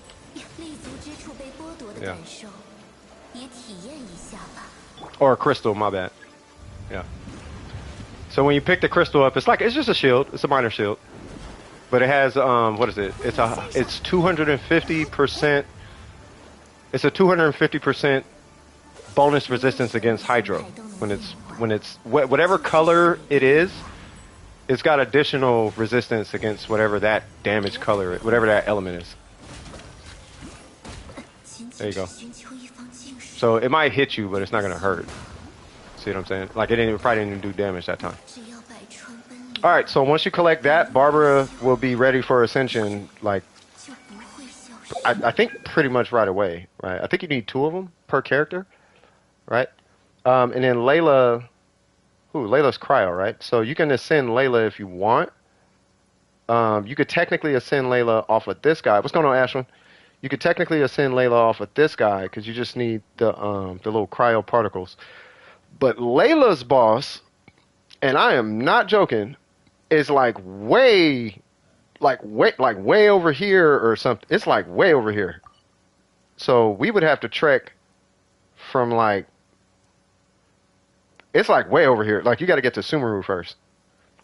Yeah. Or a crystal, my bad. Yeah. So when you pick the crystal up, it's just a shield. It's a minor shield. But it has what is it? It's 250%. It's a 250% bonus resistance against hydro. When it's whatever color it is, it's got additional resistance against whatever that damage color, whatever that element is. There you go. So it might hit you, but it's not gonna hurt. See what I'm saying? Like it probably didn't even do damage that time. Alright, so once you collect that, Barbara will be ready for Ascension, like, I think pretty much right away, right? I think you need 2 of them per character, right? And then Layla, Layla's cryo, right? So you can ascend Layla if you want. You could technically ascend Layla off of this guy. What's going on, Ashwin? You could technically ascend Layla off of this guy, because you just need the little cryo particles. But Layla's boss, and I am not joking, is like way over here or something. It's like way over here. So we would have to trek from it's like way over here. Like you got to get to Sumeru first.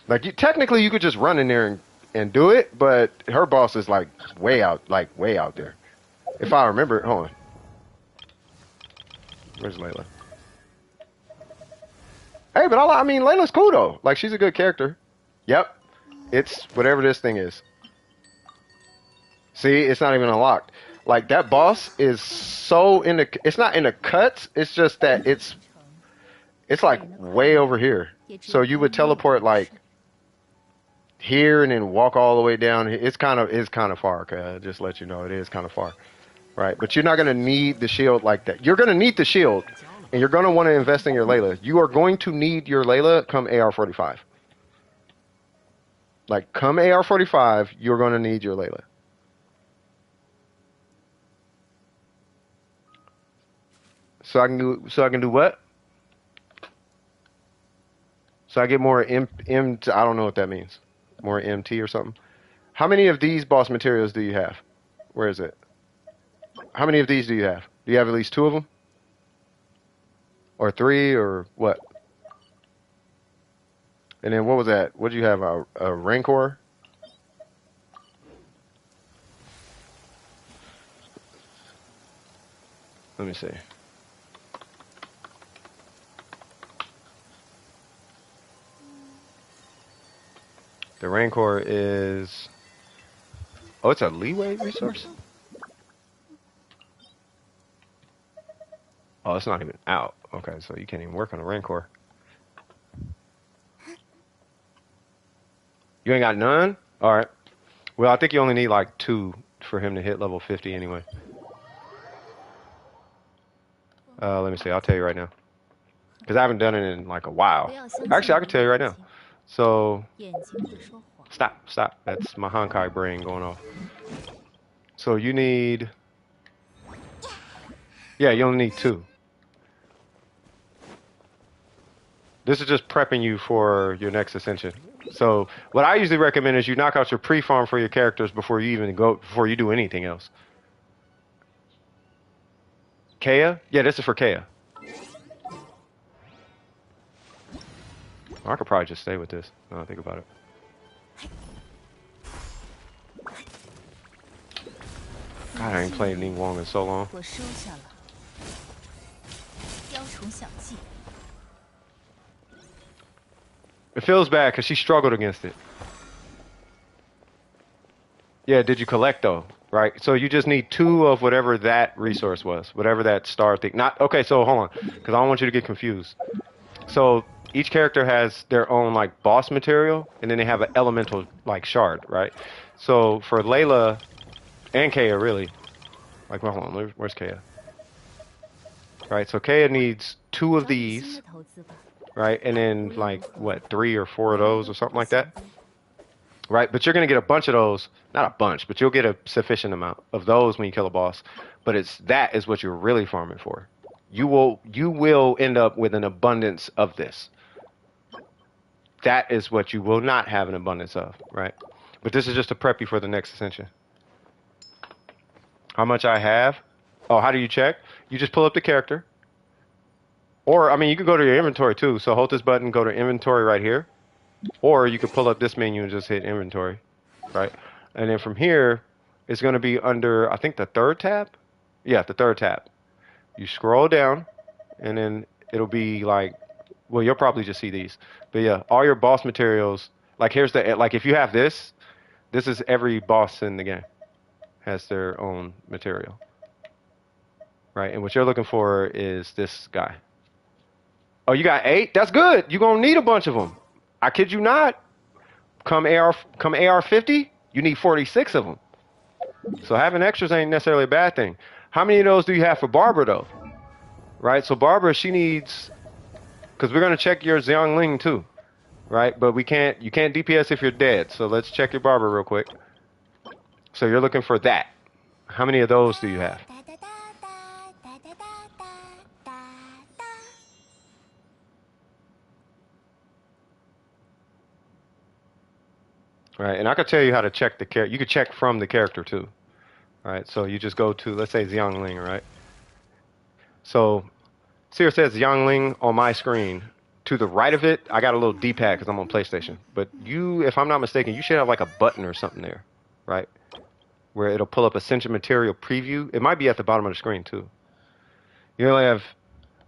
Like technically you could just run in there and do it, but her boss is like way out there. If I remember it, hold on. Where's Layla? Hey, but I mean Layla's cool though. Like she's a good character. Yep. It's whatever this thing is. See, it's not even unlocked. Like that boss is so in the. It's not in the cuts. It's just that it's like way over here. So you would teleport like here and then walk all the way down. It's kind of far. Okay, just let you know it is kind of far, right? But you're not gonna need the shield like that. You're gonna need the shield, and you're gonna want to invest in your Layla. You are going to need your Layla come AR45. Like come AR45, you're gonna need your Layla. So I can do. So I can do what? So I get more I don't know what that means. More MT or something. How many of these boss materials do you have? Where is it? How many of these do you have? Do you have at least 2 of them? Or 3 or what? And then what was that? What did you have? A Rancor? Let me see. The Rancor is... Oh, it's a leeway resource? Oh, it's not even out. Okay, so you can't even work on a Rancor. You ain't got none? Alright. Well, I think you only need like 2 for him to hit level 50 anyway. Let me see. I'll tell you right now. Because I haven't done it in like a while. Actually, I can tell you right now. So... Stop. That's my Honkai brain going off. So you need... Yeah, you only need 2. This is just prepping you for your next ascension. So what I usually recommend is you knock out your pre-farm for your characters before you do anything else. Kea? Yeah, this is for Kea. I could probably just stay with this. Now I think about it. God, I ain't played Ning Wong in so long. It feels bad because she struggled against it. Yeah, did you collect though? Right? So you just need 2 of whatever that resource was. Whatever that star thing. Not okay, so hold on. Because I don't want you to get confused. So each character has their own like boss material, and then they have an elemental like shard, right? So for Layla and Kea really. Like, well, hold on, where's Kea? Right, so Kea needs 2 of these. Right, and then like what, 3 or 4 of those or something like that. Right, but you're gonna get a bunch of those, not a bunch, but you'll get a sufficient amount of those when you kill a boss. But that is what you're really farming for. You will end up with an abundance of this. That is what you will not have an abundance of, right? But this is just to prep you for the next ascension. How much I have? Oh, how do you check? You just pull up the character. Or, I mean, you can go to your inventory too. So hold this button, go to inventory right here. Or you could pull up this menu and just hit inventory, right? And then from here, it's going to be under, I think, the 3rd tab. Yeah, the 3rd tab. You scroll down, and then it'll be like, well, you'll probably just see these. But yeah, all your boss materials, like here's the, like if you have this is every boss in the game has their own material, right? And what you're looking for is this guy. Oh, you got 8? That's good. You're going to need a bunch of them. I kid you not. Come AR50, you need 46 of them. So having extras ain't necessarily a bad thing. How many of those do you have for Barbara, though? Right? So Barbara, she needs... Because we're going to check your Xiangling, too. Right? But you can't DPS if you're dead. So let's check your Barbara real quick. So you're looking for that. How many of those do you have? Right, and I could tell you how to check the character. You could check from the character too. Right, so you just go to, let's say, Xiangling, right? So, see where it says Xiangling on my screen. To the right of it, I got a little D-pad because I'm on PlayStation. But you, if I'm not mistaken, you should have like a button or something there, right? Where it'll pull up Ascension Material Preview. It might be at the bottom of the screen too. You only have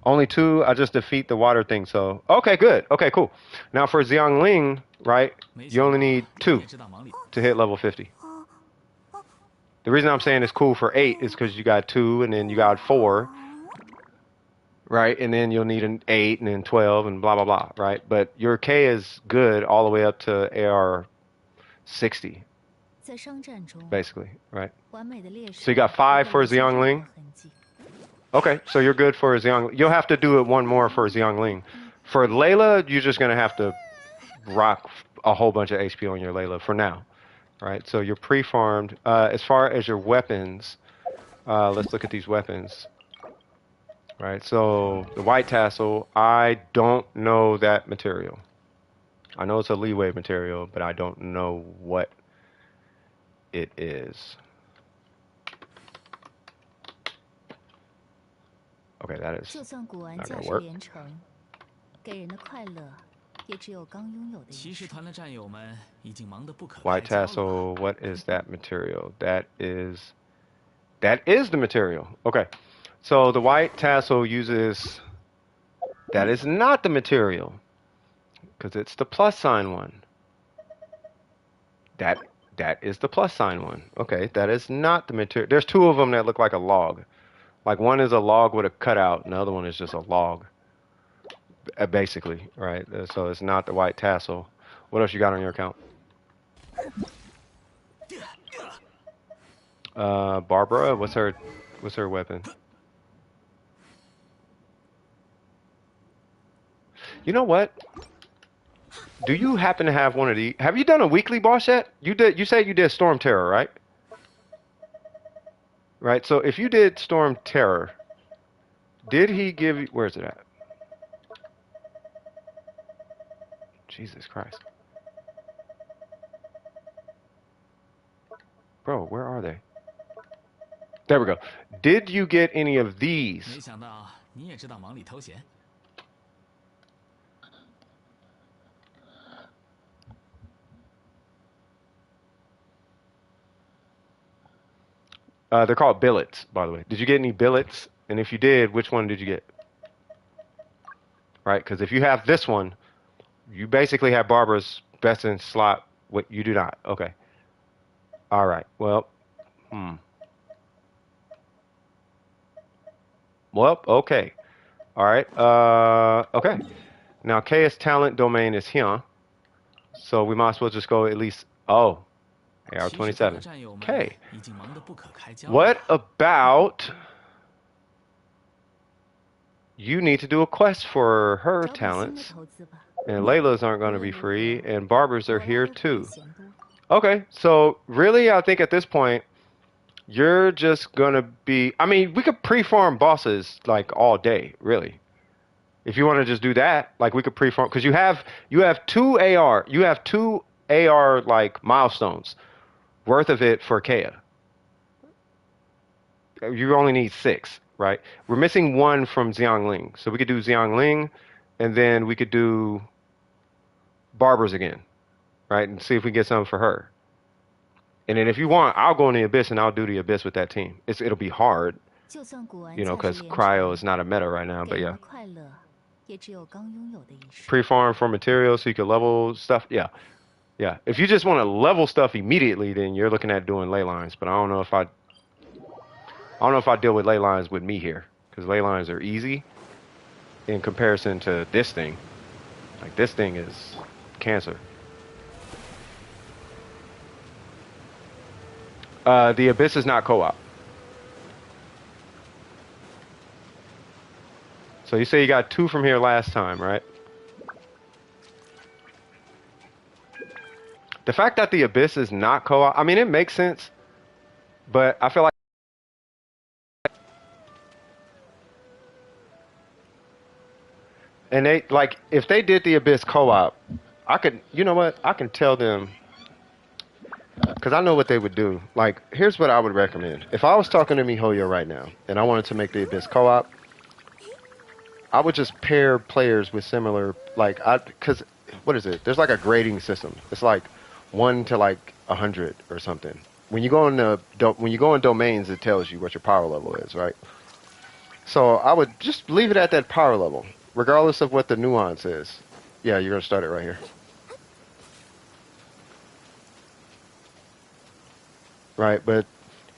only 2. I just defeat the water thing, so... Okay, good. Okay, cool. Now for Xiangling, right, you only need 2 to hit level 50. The reason I'm saying it's cool for 8 is because you got 2 and then you got 4, right? And then you'll need an 8 and then 12 and blah, blah, blah, right? But your K is good all the way up to AR60, 在商战中， basically, right? 完美的猎手 So you got 5 for Xiangling. 痕迹。 Okay, so you're good for Xiangling. You'll have to do it one more for Xiangling. For Layla, you're just going to have to rock a whole bunch of HP on your Layla for now, right? So you're pre-farmed. As far as your weapons, let's look at these weapons. Right, so the white tassel, I don't know that material. I know it's a leeway material, but I don't know what it is. Okay, that is 就算古玩 not 价 gonna 值 work. 连城，给人的快乐也只有刚拥有的一骑士团的战友们已经忙得不可开 White 交了。 tassel, what is that material? That is the material. Okay, so the white tassel uses, that is not the material, because it's the plus sign one. That is the plus sign one. Okay, that is not the material. There's 2 of them that look like a log. Like one is a log with a cutout, and the other one is just a log, basically, right? So it's not the white tassel. What else you got on your account? Barbara, what's her weapon? You know what? Do you happen to have one of these? Have you done a weekly boss yet? You did. You said you did Storm Terror, right? Right. So if you did Storm Terror, did he give you? Where's it at? Jesus Christ, bro, where are they? There we go. Did you get any of 没 these? 想到你也知道忙里偷闲。 They're called billets, by the way. Did you get any billets? And if you did, which one did you get? Right, because if you have this one, you basically have Barbara's best in slot. What you do not. Okay. All right. Well. Well. Okay. All right. Okay. Now, KS talent domain is here, so we might as well just go at least. Oh, 骑士团的 AR27. 战友们 Okay. 已经忙得不可开交了。 What about you need to do a quest for her 找笔新的 talents, 投资吧。 and Layla's aren't going to be free, and Barbara's are 我 here 拉的会 too. 嫌多。 Okay, so really, I think at this point, you're just gonna be. I mean, we could pre-farm bosses like all day, really. If you want to just do that, like we could pre-farm because you have 2 AR, you have 2 AR like milestones worth of it for Kea. You only need 6, right? We're missing 1 from Xiangling, so we could do Xiangling, and then we could do Barbers again, right? And see if we can get something for her. And then if you want, I'll go in the Abyss and I'll do the Abyss with that team. It'll be hard, 就算古玩 you know, 价 because 值连 Cryo 城， is not a meta right now. 给 But 人 yeah, 的快乐也只有刚拥有的一瞬。 pre-farm for materials so you can level stuff. Yeah, yeah. If you just want to level stuff immediately, then you're looking at doing ley lines. But I don't know if I deal with ley lines with me here, because ley lines are easy in comparison to this thing. Like this thing is cancer. The Abyss is not co-op. So you say you got 2 from here last time, right? The fact that the Abyss is not co-op, I mean, it makes sense, but I feel like and they like if they did the Abyss co-op, I could, you know what? I can tell them because I know what they would do. Like, here's what I would recommend. If I was talking to MiHoYo right now and I wanted to make the Abyss co-op, I would just pair players with similar, like, because what is it? There's like a grading system. It's like 1 to like 100 or something. When you go in domains, it tells you what your power level is, right? So I would just leave it at that power level, regardless of what the nuance is. Yeah, you're gonna start it right here. Right, but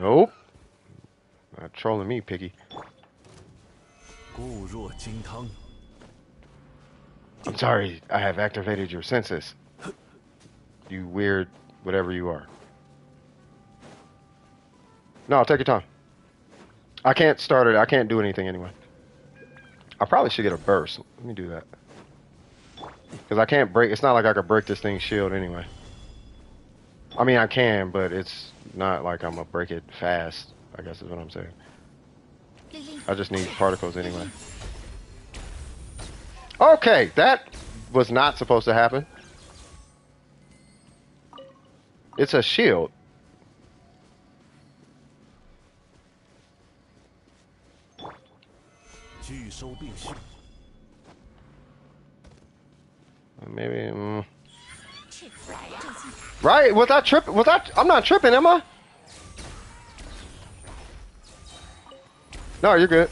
Nope. Not trolling me, piggy. 固若金汤。 I'm sorry, I have activated your senses. You weird whatever you are. No, take your time. I can't start it. I can't do anything anyway. I probably should get a burst. Let me do that. Because I can't break... It's not like I could break this thing's shield anyway. I mean, I can, but it's not like I'm going to break it fast, I guess is what I'm saying. I just need particles anyway. Okay, that was not supposed to happen. It's a shield. Maybe. Right? Was I tripping? I'm not tripping, am I? No, you're good.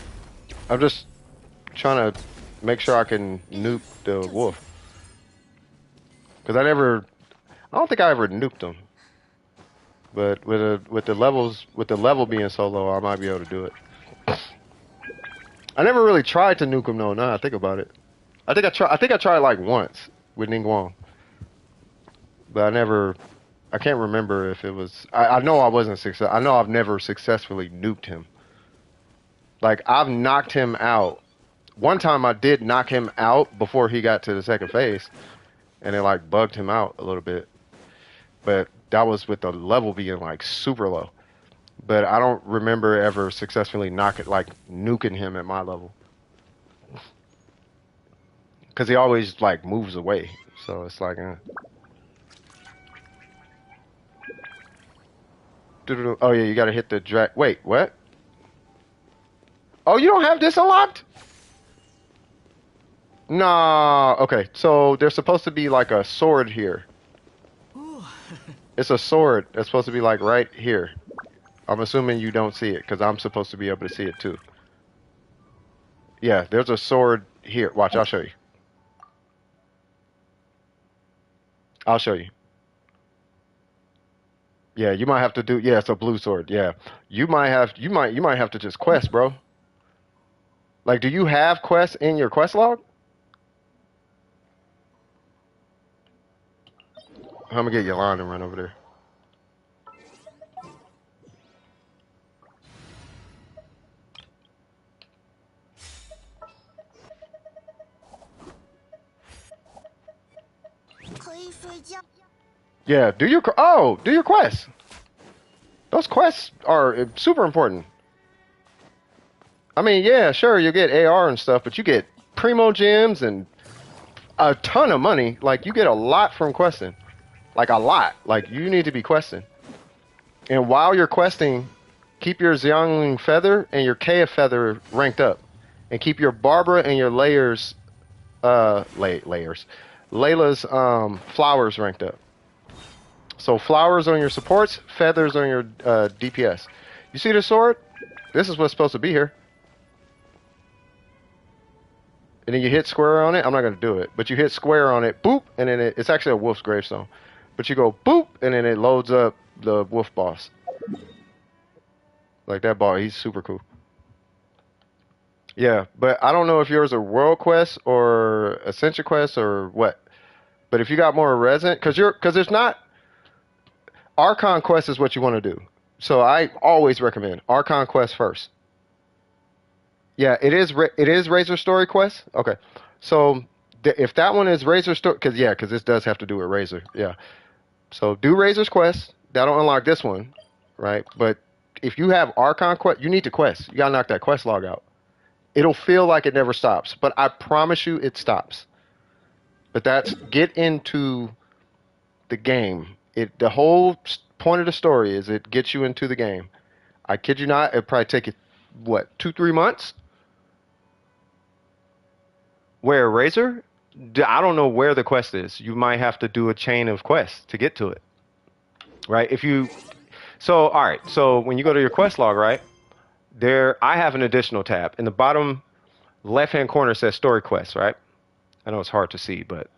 I'm just trying to make sure I can nuke the wolf. Because I don't think I ever nuked him. But with the level being so low, I might be able to do it. I never really tried to nuke him though. Now I think about it. I think I tried like once with Ningguang. But I can't remember if it was. I know I wasn't success. I know I've never successfully nuked him. Like I've knocked him out. One time I did knock him out before he got to the second phase, and it like bugged him out a little bit. But that was with the level being like super low. But I don't remember ever successfully nuking him at my level. Because he always like moves away. So it's like Oh yeah, you gotta hit the drag. Wait, what? Oh, you don't have this unlocked? Nah, okay. So there's supposed to be like a sword here. It's a sword that's supposed to be like right here. I'm assuming you don't see it because I'm supposed to be able to see it too. Yeah, there's a sword here. Watch, I'll show you. I'll show you. Yeah, you might have to do. Yeah, it's a blue sword. Yeah, you might have to just quest, bro. Like, do you have quests in your quest log? I'm gonna get Yolanda and run over there. Yeah, do your quests. Those quests are super important. I mean, yeah, sure, you get AR and stuff, but you get primo gems and a ton of money. Like, you get a lot from questing. Like, a lot. Like, you need to be questing. And while you're questing, keep your Xiangling feather and your Kea feather ranked up. And keep your Barbara and your Layla's flowers ranked up. So flowers on your supports, feathers on your DPS. You see the sword? This is what's supposed to be here. And then you hit square on it. I'm not going to do it. But you hit square on it, boop, and then it's actually a wolf's gravestone. But you go boop, and then it loads up the wolf boss. Like that boss, he's super cool. Yeah, but I don't know if yours are world quests or ascension quests or what. But if you got more resin, because there's not... Archon quest is what you want to do. So I always recommend Archon quest first. Yeah, it is Razor Story quest. Okay, so if that one is Razor Story, because this does have to do with Razor. Yeah, so do Razor's quest. That'll unlock this one, right? But if you have Archon quest, you need to quest. You gotta knock that quest log out. It'll feel like it never stops, but I promise you it stops. But get into the game. The whole point of the story is it gets you into the game. I kid you not, it'd probably take you, 2-3 months? Where, Razor? I don't know where the quest is. You might have to do a chain of quests to get to it. Right? Alright, so when you go to your quest log, right? I have an additional tab. In the bottom left-hand corner says story quests, right? I know it's hard to see, but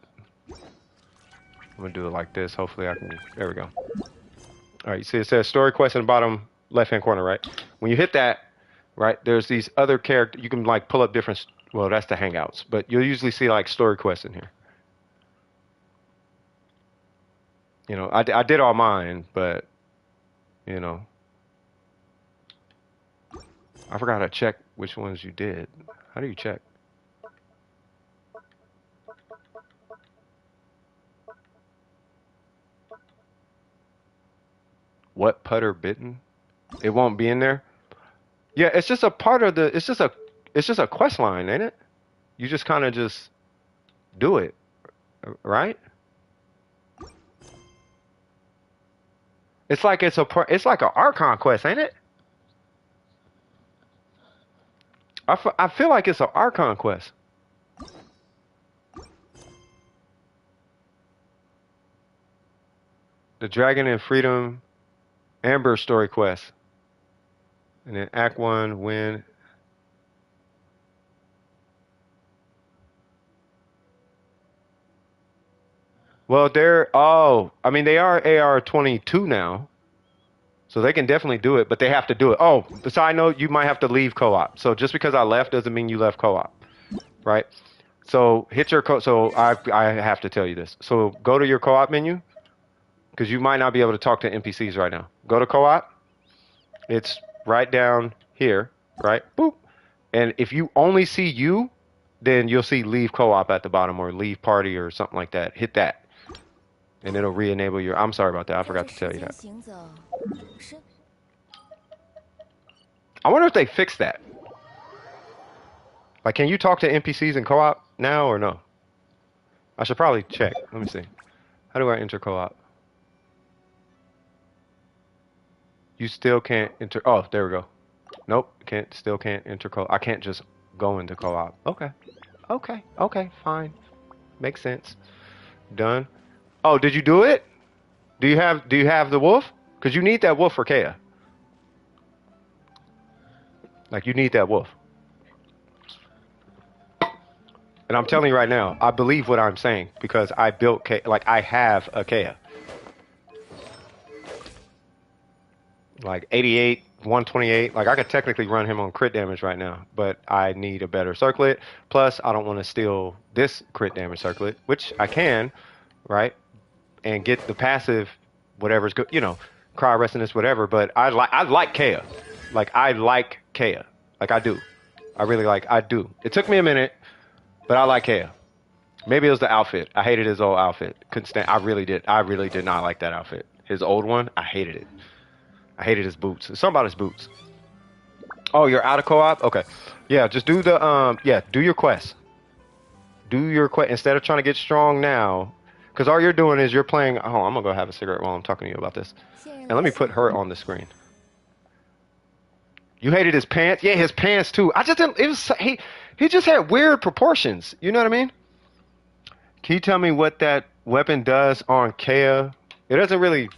I'm gonna do it like this. Hopefully I can. There we go. All right, you see it says story quest in the bottom left-hand corner, right? When you hit that, right, there's these other characters. You can like pull up different. Well, that's the Hangouts, but you'll usually see like story quests in here. You know, I did all mine, but you know, I forgot to check which ones you did. How do you check? What putter bitten? It won't be in there. Yeah, it's just a part of the. It's just a quest line, ain't it? You just kind of just do it, right? It's like it's like an Archon quest, ain't it? I feel like it's an Archon quest. The Dragon and Freedom Amber story quest. And then Act 1, win. Well, I mean, they are AR22 now. So they can definitely do it, but they have to do it. Oh, side note, you might have to leave co-op. So just because I left doesn't mean you left co-op, right? So hit your so I have to tell you this. So go to your co-op menu, because you might not be able to talk to NPCs right now. Go to co-op. It's right down here, right? Boop. And if you only see you, then you'll see leave co-op at the bottom or leave party or something like that. Hit that. And it'll re-enable your... I'm sorry about that. I forgot to tell you that. I wonder if they fixed that. Like, can you talk to NPCs in co-op now or no? I should probably check. Let me see. How do I enter co-op? You still can't enter... Oh, there we go. Nope. Still can't enter co-op. I can't just go into co-op. Okay. Okay. Fine. Makes sense. Done. Oh, did you do it? Do you have the wolf? Because you need that wolf for Kea. Like, you need that wolf. And I'm telling you right now, I believe what I'm saying because I built Kea. Like, I have a Kea. Like, 88, 128. Like, I could technically run him on crit damage right now, but I need a better circlet. Plus, I don't want to steal this crit damage circlet, which I can, right? And get the passive, whatever's good, you know, cry resonance, whatever. But I like Kea. Like, I like Kea. Like, I do. I do. It took me a minute, but I like Kea. Maybe it was the outfit. I hated his old outfit. Couldn't stand. I really did not like that outfit. His old one, I hated it. I hated his boots. Something about his boots. Oh, you're out of co-op? Okay. Yeah, just do the do your quest. Do your quest instead of trying to get strong now. Because all you're doing is you're playing... Oh, I'm going to go have a cigarette while I'm talking to you about this. And let me put her on the screen. You hated his pants? Yeah, his pants too. I just didn't... It was... He just had weird proportions. You know what I mean? Can you tell me what that weapon does on Kea? It doesn't really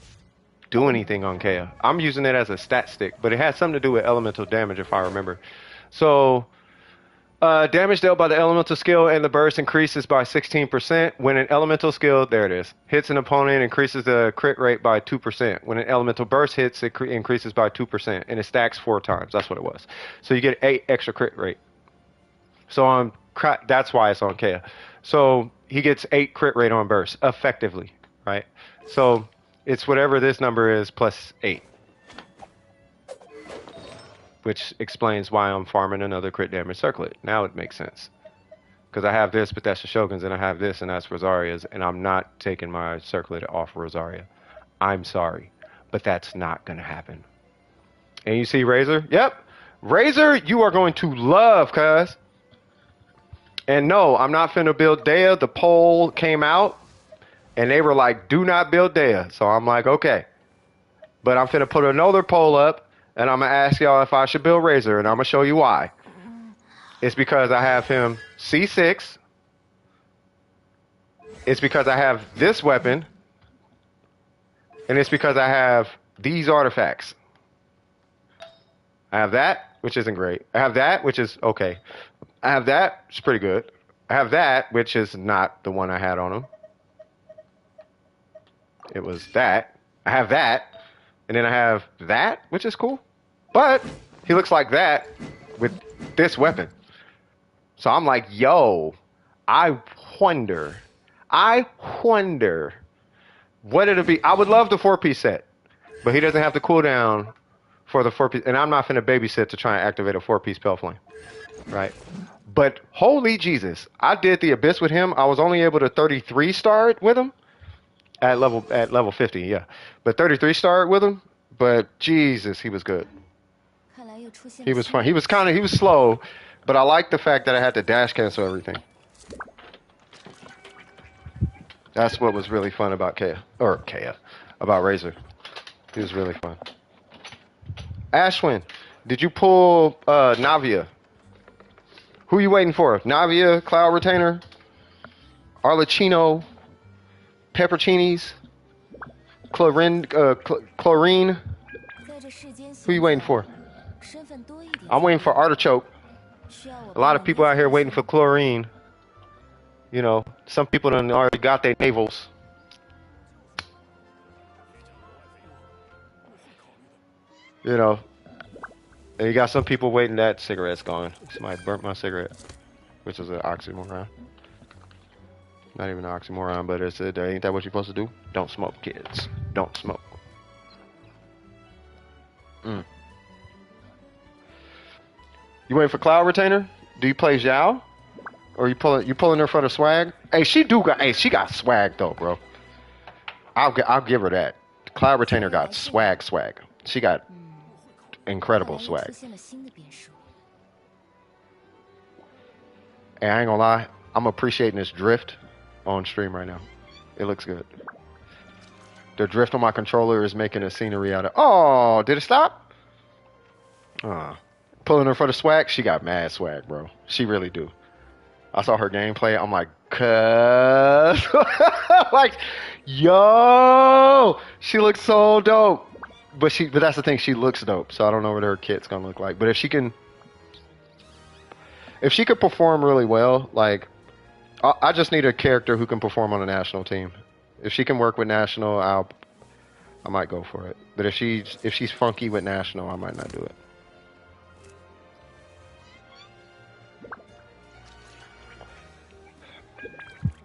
do anything on Kea. I'm using it as a stat stick. But it has something to do with elemental damage if I remember. So... damage dealt by the elemental skill and the burst increases by 16%. When an elemental skill, there it is, hits an opponent, increases the crit rate by 2%. When an elemental burst hits, it increases by 2%, and it stacks 4 times. That's what it was. So you get 8 extra crit rate. So that's why it's on Kea. So he gets 8 crit rate on burst, effectively, right? So it's whatever this number is plus 8. Which explains why I'm farming another crit damage circlet. Now it makes sense. Because I have this, but that's the Shogun's, and I have this, and that's Rosaria's, and I'm not taking my circlet off Rosaria. I'm sorry, but that's not going to happen. And you see Razor? Yep. Razor, you are going to love, cuz. And no, I'm not finna build Dea. The poll came out, and they were like, do not build Dea. So I'm like, okay. But I'm finna put another poll up, and I'm going to ask y'all if I should build Razor, and I'm going to show you why. It's because I have him C6. It's because I have this weapon. And it's because I have these artifacts. I have that, which isn't great. I have that, which is okay. I have that, which is pretty good. I have that, which is not the one I had on him. It was that. I have that, And then I have that, which is cool. But he looks like that with this weapon. So I'm like, yo, I wonder, I wonder what it'll be. I would love the 4-piece set, but he doesn't have the cooldown for the 4-piece. And I'm not finna babysit to try and activate a 4-piece Pale Flame, right? But holy Jesus, I did the Abyss with him. I was only able to 33 star it with him at level 50, yeah. But 33 star it with him. But Jesus, he was good. He was fun. He was slow, but I like the fact that I had to dash cancel everything. That's what was really fun about about Razor. He was really fun. Ashwin, did you pull Navia? Who you waiting for? Navia, Cloud Retainer, Arlecchino, Peppercinis, Chlorine. Who you waiting for? I'm waiting for Artichoke. A lot of people out here waiting for Chlorine. You know, some people done already got their navels. You know, and you got some people waiting. That cigarette's gone. Somebody burnt my cigarette, which is an oxymoron. Not even an oxymoron, but ain't that what you're supposed to do? Don't smoke, kids. Don't smoke. You waiting for Cloud Retainer? Do you play Zhao? Or you pulling her for the swag? Hey, she got swag though, bro. I'll give her that. Cloud Retainer got swag. She got incredible swag. And I ain't gonna lie, I'm appreciating this drift on stream right now. It looks good. The drift on my controller is making a scenery out of. Oh, did it stop? Pulling her for the swag. She got mad swag, bro. She really do. I saw her gameplay. I'm like, like, yo, she looks so dope. But that's the thing. She looks dope. So I don't know what her kit's gonna look like. But if she could perform really well, like, I just need a character who can perform on a national team. If she can work with national, I might go for it. But if she's funky with national, I might not do it.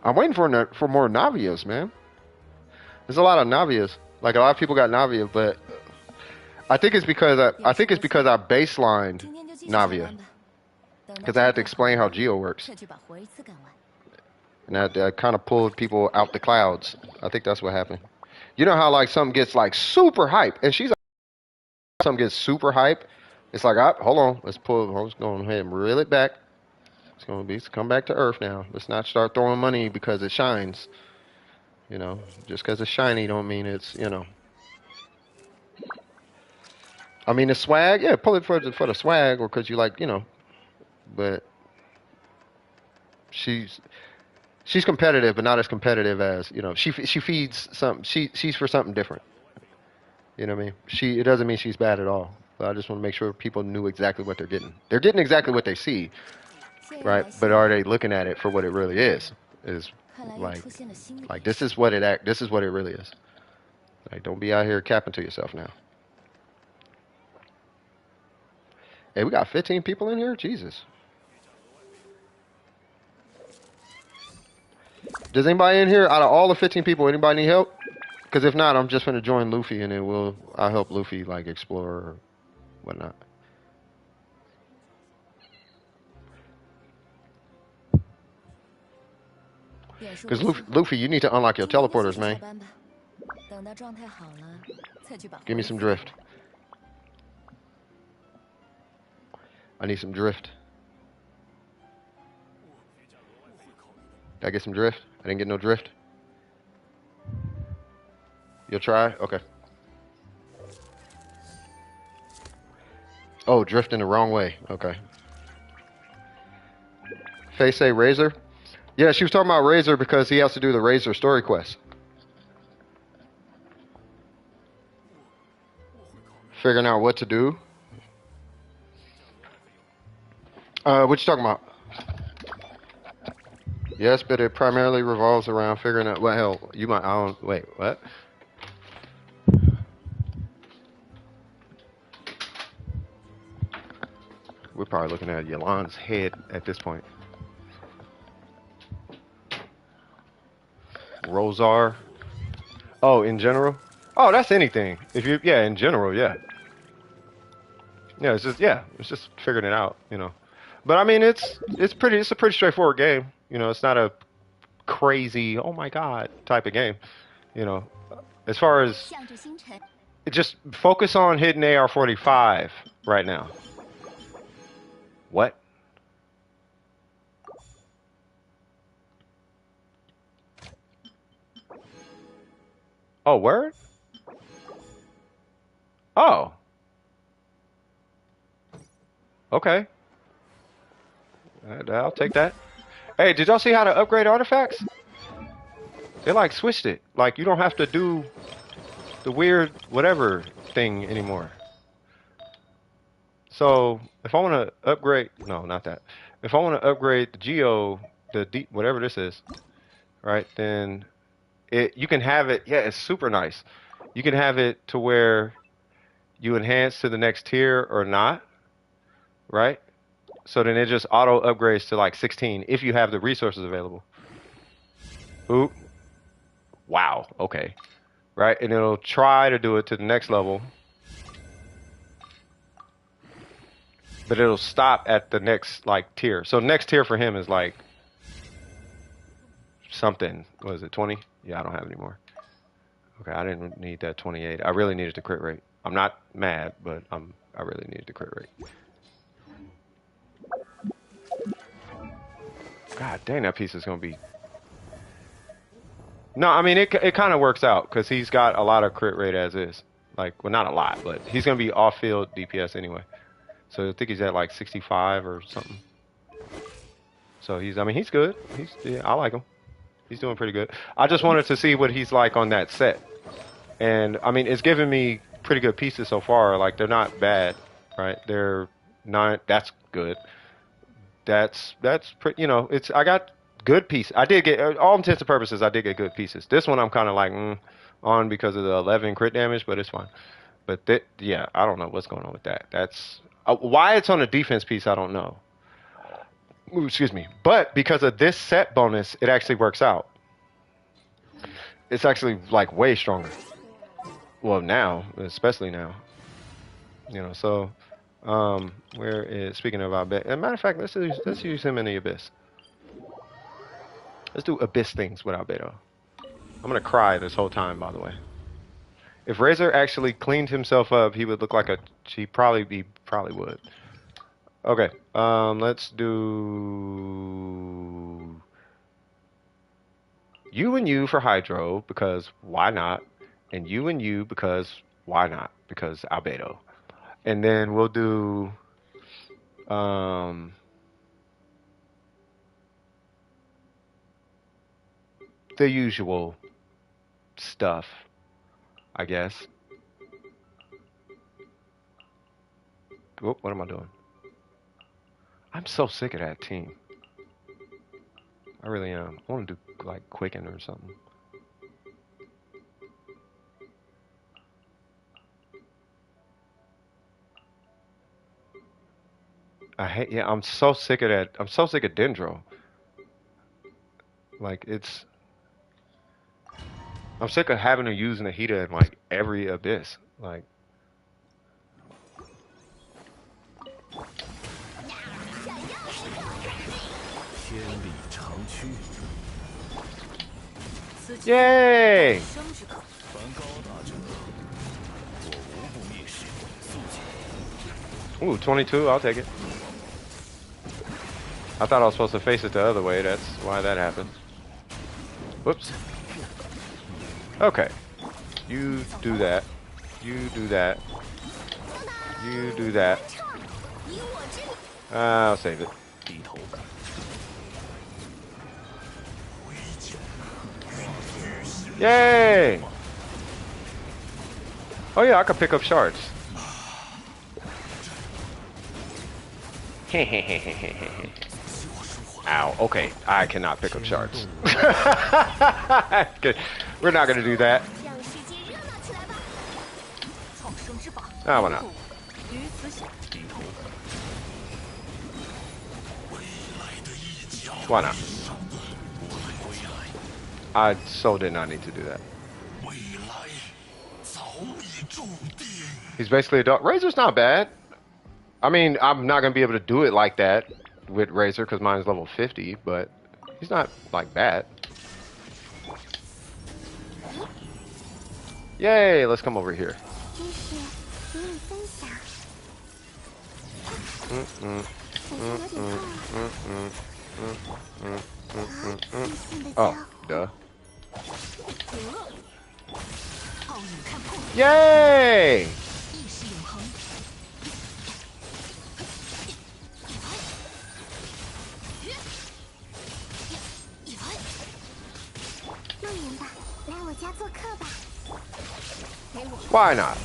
I'm waiting for more Navias, man. There's a lot of Navias. Like, a lot of people got Navia, but I think it's because I baselined Navia, because I had to explain how Geo works, and I kind of pulled people out the clouds. I think that's what happened. You know how like something gets like super hype, and something gets super hype. It's like, hold on, let's go ahead and reel it back. It's come back to earth now. Let's not start throwing money because it shines. You know, just because it's shiny don't mean it's, you know. I mean, the swag, yeah, pull it for the swag, or because you like, you know. But she's competitive, but not as competitive as, you know. She feeds something. She's for something different. You know what I mean? It doesn't mean she's bad at all. But I just want to make sure people knew exactly what they're getting. They're getting exactly what they see. Right, but are they looking at it for what it really is? Is like this is what it really is. Like, don't be out here capping to yourself now. Hey, we got 15 people in here? Jesus. Does anybody in here, out of all the 15 people, anybody need help? Because if not, I'm just gonna join Luffy and then I'll help Luffy like explore or whatnot. Because Luffy, you need to unlock your teleporters, man. Give me some drift. I need some drift. Did I get some drift? I didn't get no drift. You'll try? Okay. Oh, drifting the wrong way. Okay. Face say Razor. Yeah, she was talking about Razor because he has to do the Razor story quest. Figuring out what to do. What you talking about? Yes, but it primarily revolves around figuring out. Well, hell, you might. I don't. Wait, what? We're probably looking at Yolanda's head at this point. Rosar. Oh, in general? Oh, that's anything. If you, yeah, in general, yeah. Yeah, it's just figuring it out, you know. But I mean, it's a pretty straightforward game. You know, it's not a crazy, oh my god type of game. You know, as far as just focus on hitting AR45 right now. What? Oh, word? Oh. Okay. I'll take that. Hey, did y'all see how to upgrade artifacts? They like switched it. Like you don't have to do the weird whatever thing anymore. So if I want to upgrade, no, not that. If I want to upgrade the Geo, whatever this is, right? Then you can have it. Yeah, it's super nice. You can have it to where you enhance to the next tier or not, right? So then it just auto upgrades to like 16 if you have the resources available. Ooh. Wow. Okay. Right, and it'll try to do it to the next level, but it'll stop at the next like tier. So next tier for him is like something. What is it? 20? Yeah, I don't have any more. Okay, I didn't need that 28. I really needed the crit rate. I'm not mad, but I really needed the crit rate. God dang, that piece is gonna be. No, I mean it kind of works out because he's got a lot of crit rate as is. Like, well, not a lot, but he's gonna be off-field DPS anyway. So I think he's at like 65 or something. So I mean, he's good. Yeah, I like him. He's doing pretty good. I just wanted to see what he's like on that set. And I mean, it's giving me pretty good pieces so far. Like, they're not bad, right? They're not, that's good. That's pretty, you know, I got good pieces. I did get, all intents and purposes, I did get good pieces. This one I'm kind of like, on because of the 11 crit damage, but it's fine. But yeah, I don't know what's going on with that. That's, why it's on a defense piece, I don't know. Ooh, excuse me. But because of this set bonus, it actually works out. It's actually like way stronger. Well, now, especially now. You know, so where is, speaking of Abyss, as a matter of fact, let's use him in the Abyss. Let's do Abyss things with Albedo. I'm gonna cry this whole time, by the way. If Razor actually cleaned himself up, he would look like he probably would. Okay, let's do you and you for Hydro, because why not? And you because why not? Because Albedo. And then we'll do the usual stuff, I guess. Whoop, what am I doing? I'm so sick of that team. I really am. I want to do like Quicken or something. Yeah, I'm so sick of that. I'm so sick of Dendro. Like, I'm sick of having to use Nahida in like every Abyss. Like, yay! Ooh, 22, I'll take it. I thought I was supposed to face it the other way, that's why that happened. Whoops. Okay. You do that. You do that. You do that. I'll save it. Yay! Oh yeah, I can pick up shards. Ow, okay, I cannot pick up shards. We're not gonna do that. Oh, why not? Why not? I so did not need to do that. He's basically a dog. Razor's not bad. I mean, I'm not gonna be able to do it like that with Razor because mine's level 50, but he's not like bad. Yay! Let's come over here. Oh, duh. Yay! Why not?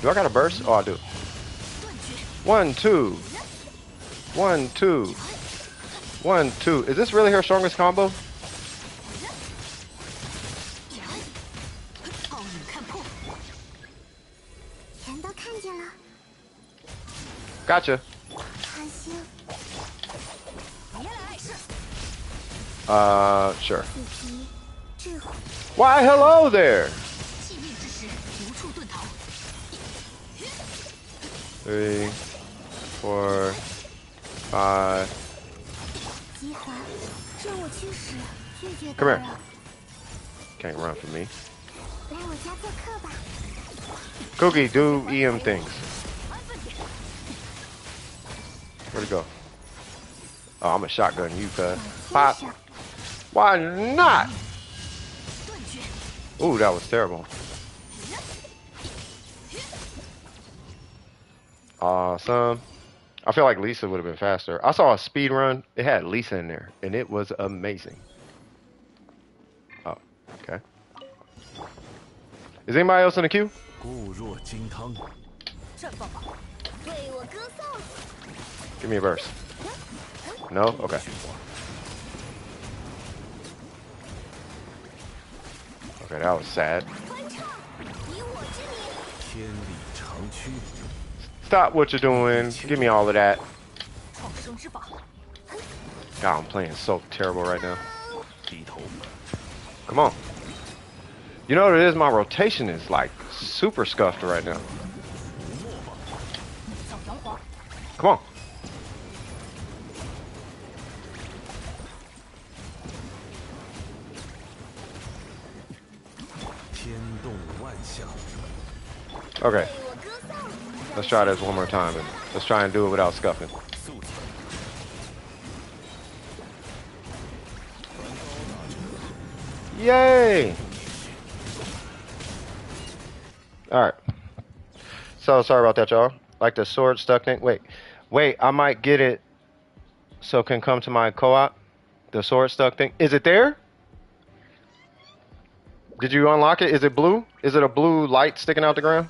Do I got a burst? Oh, I do. 1, 2. 1, 2. 1, 2. Is this really her strongest combo? Gotcha. Sure. Why, hello there. 3, 4, 5. Come here. Can't run from me. Cookie, do EM things. Where'd it go? Oh, I'm a shotgun you, cuz. Pop. Why not? Ooh, that was terrible. Awesome. I feel like Lisa would have been faster. I saw a speed run. It had Lisa in there, and it was amazing. Oh, okay. Is anybody else in the queue? Give me a verse. No? Okay. Okay, that was sad. Stop what you're doing. Give me all of that. God, I'm playing so terrible right now. Come on. You know what it is? My rotation is like super scuffed right now. Come on. Okay. Let's try this one more time and let's try and do it without scuffing. Yay! Alright. So sorry about that, y'all. Like the sword stuck thing. Wait, I might get it so it can come to my co-op. The sword stuck thing. Is it there? Did you unlock it? Is it blue? Is it a blue light sticking out the ground?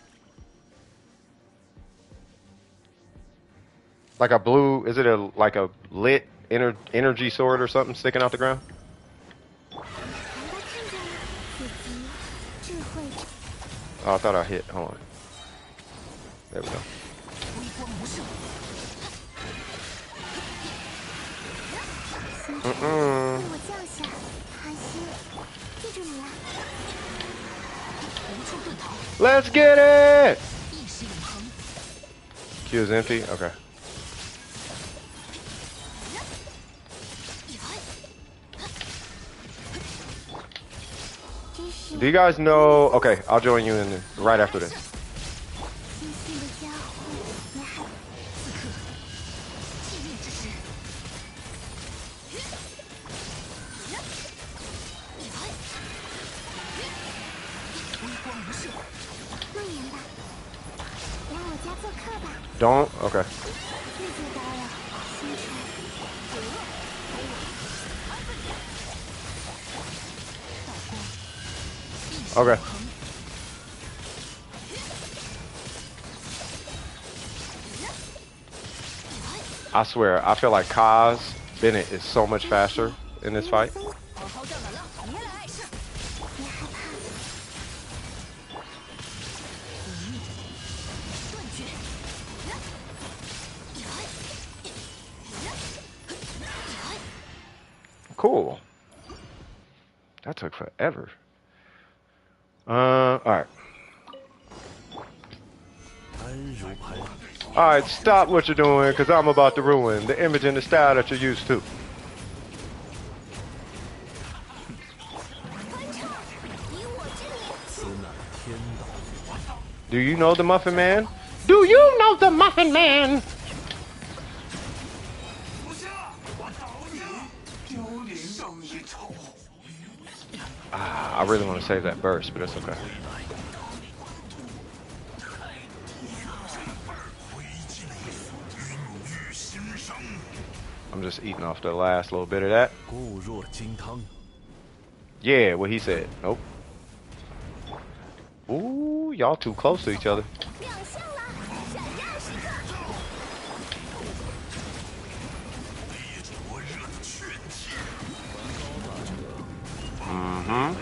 Like a blue, is it like a lit energy sword or something sticking out the ground? Oh, I thought I hit. Hold on. There we go. Let's get it! Q is empty? Okay. Do you guys know? Okay, I'll join you in right after this. Don't? Okay. Okay. I swear, I feel like Kaz Bennett is so much faster in this fight. cool. That took forever. Alright. Alright, stop what you're doing, because I'm about to ruin the image and the style that you're used to. Do you know the Muffin Man? Do you know the Muffin Man? I really want to save that burst, but it's okay. I'm just eating off the last little bit of that. Yeah, what he said. Nope. Ooh, y'all too close to each other. Mm-hmm.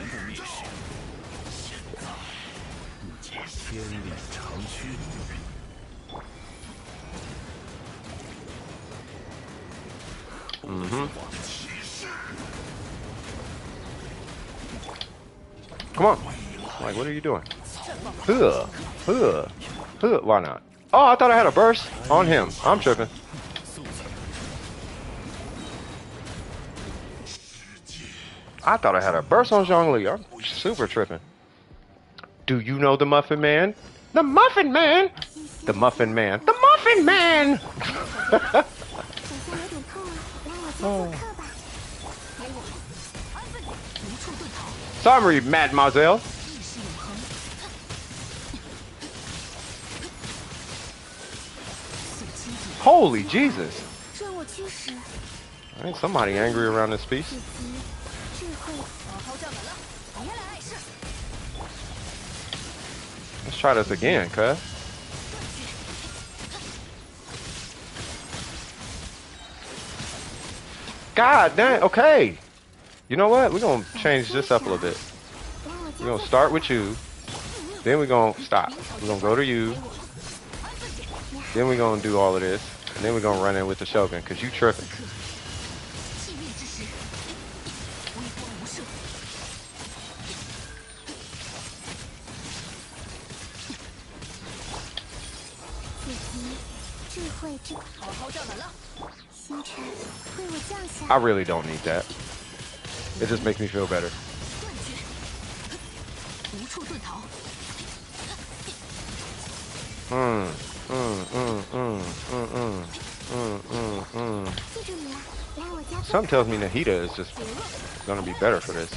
Mm-hmm. Come on. Like, what are you doing? Why not? Oh, I thought I had a burst on him. I'm tripping. I thought I had a burst on Zhongli. I'm super tripping. Do you know the Muffin Man? The Muffin Man! The Muffin Man. The Muffin Man! Oh. Sorry, mademoiselle. Holy Jesus. Ain't somebody angry around this piece. Let's try this again, cuz. God damn, okay. You know what? We're going to change this up a little bit. We're going to start with you. Then we're going to stop. We're going to go to you. Then we're going to do all of this. And then we're going to run in with the Shogun, because you tripping. I really don't need that. It just makes me feel better. Something tells me Nahida is just gonna be better for this.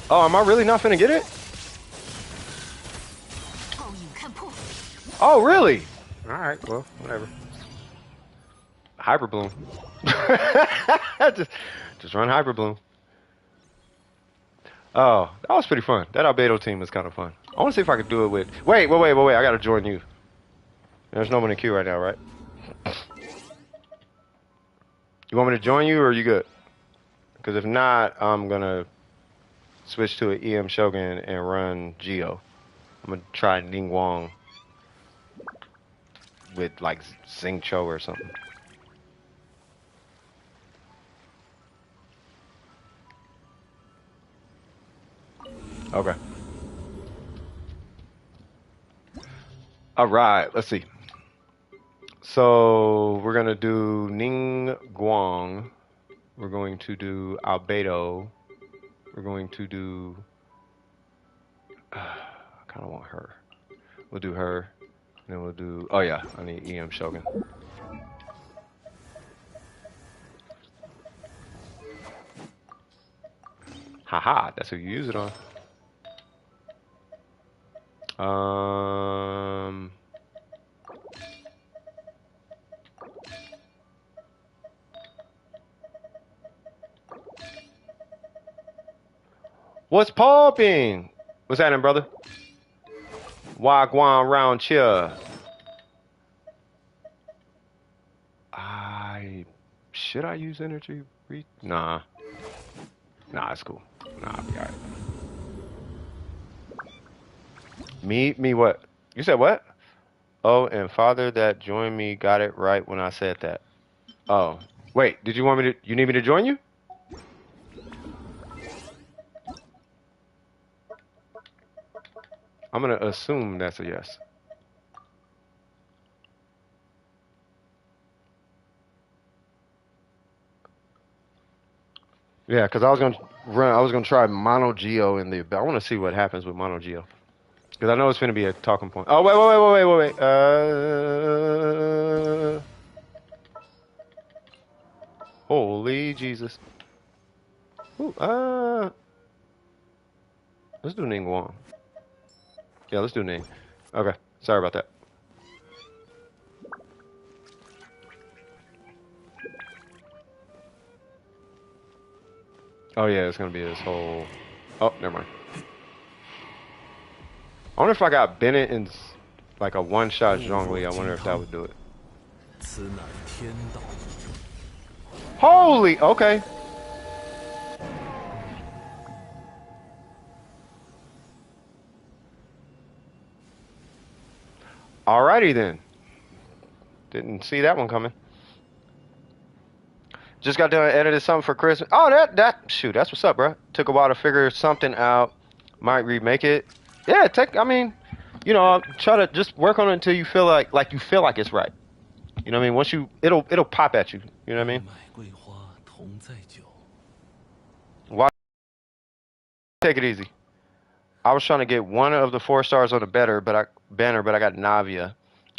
Oh, am I really not finna get it? Oh, really? Alright, well, whatever. Hyper Bloom. just run Hyper Bloom. Oh, that was pretty fun. That Albedo team was kind of fun. I want to see if I could do it with... Wait. I gotta join you. There's no one in queue right now, right? You want me to join you, or are you good? Because if not, I'm gonna switch to an EM Shogun and run Geo. I'm gonna try Ning Wong with like Xing Cho or something. Okay. All right, let's see. So we're gonna do Ning Guang. We're going to do Albedo. We're going to do... I kind of want her. We'll do her. And then we'll do... Oh yeah, I need EM Shogun. Haha, that's who you use it on. What's popping? What's happening, brother? Wagwan round cheer. Should I use energy? Nah. Nah, it's cool. Nah, I'll be alright. Me what? You said what? Oh, and father that joined me got it right when I said that. Oh, wait. Did you want me to? You need me to join you? I'm gonna assume that's a yes. Yeah, because I was gonna run. I was gonna try Mono Geo in the. I want to see what happens with Mono Geo because I know it's gonna be a talking point. Oh wait. Holy Jesus. Ooh, let's do Ning Wong. Yeah, let's do Ning. Okay, sorry about that. Oh yeah, it's gonna be this whole. Oh, never mind. I wonder if I got Bennett in like a one-shot Zhongli. I wonder if that would do it. Holy, okay. Alrighty then. Didn't see that one coming. Just got done editing something for Christmas. Oh, shoot, that's what's up, bro. Took a while to figure something out. Might remake it. Yeah, I mean, try to just work on it until you feel like it's right. You know what I mean? Once it'll pop at you. You know what I mean? Why take it easy? I was trying to get one of the 4 stars on the banner, but I got NAVIA.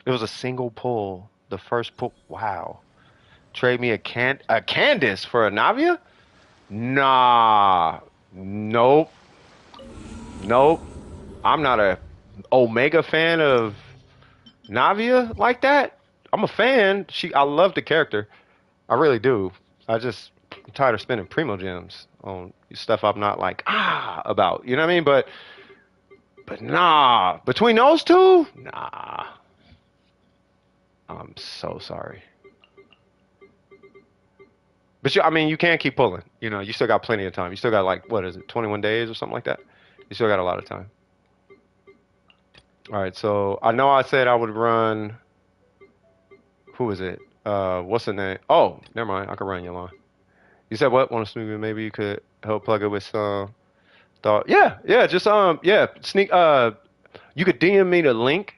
It was a single pull. The first pull. Wow. Trade me a Candace for a NAVIA? Nah. Nope. I'm not a Omega fan of NAVIA like that. I'm a fan. I love the character. I really do. I'm tired of spending Primo gems on stuff I'm not like about. You know what I mean? But nah. Between those two, nah. I'm so sorry. But I mean, you can't keep pulling. You still got plenty of time. You still got like, what is it, 21 days or something like that? You still got a lot of time. All right, so I know I said I would run. Who is it? What's the name? Oh, never mind. I can run your line. You said what? Want to smooth it? Maybe you could help plug it with some thought. Yeah. Just yeah. Sneak. You could DM me the link.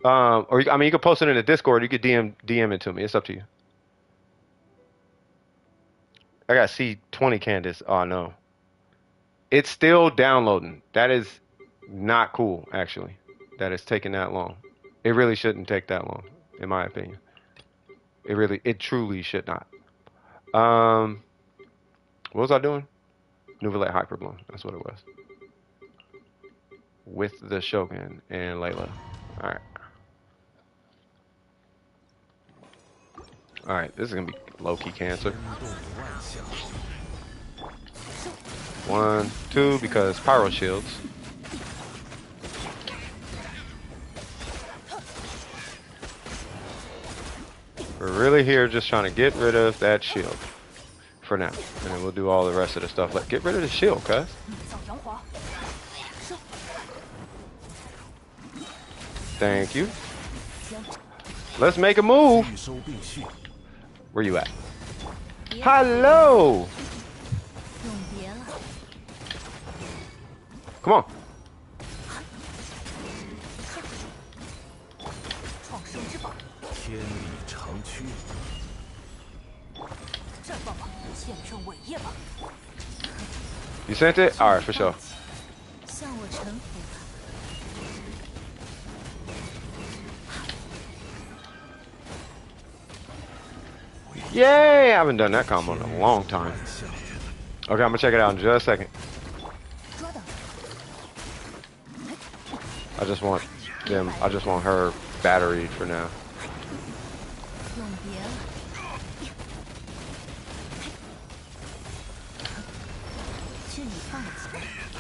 Or I mean, you could post it in the Discord. You could DM it to me. It's up to you. I got C20 Candace. Oh no. It's still downloading. That is not cool, actually. That it's taking that long. It really shouldn't take that long, in my opinion. It truly should not. What was I doing? Nouvelle Hyperbloom. That's what it was. With the Shogun and Layla. Alright. Alright, this is gonna be low-key cancer. 1, 2, because Pyro Shields. We're really here just trying to get rid of that shield. For now. And then we'll do all the rest of the stuff. Get rid of the shield, cuz. Thank you. Let's make a move. Where you at? Hello. Come on. You sent it? Alright, for sure. Yay! I haven't done that combo in a long time. Okay, I'm gonna check it out in just a second. I just want her battery for now.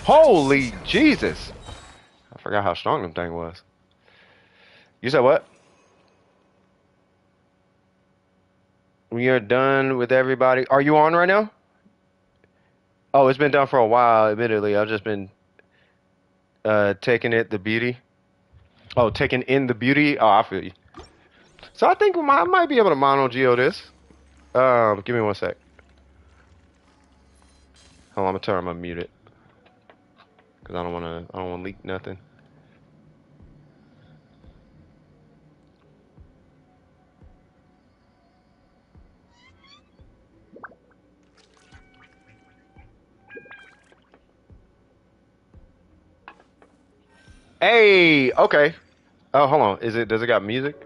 Holy Jesus! I forgot how strong them thing was. You said what? We are done with everybody. Are you on right now? Oh, it's been done for a while, admittedly. I've just been taking it the beauty. Oh, taking in the beauty. Oh, I feel you. So I think I might be able to mono geo this. Give me one sec. Hold on, I'm gonna mute it because I don't wanna leak nothing. Hey, okay. Oh, hold on. Does it got music?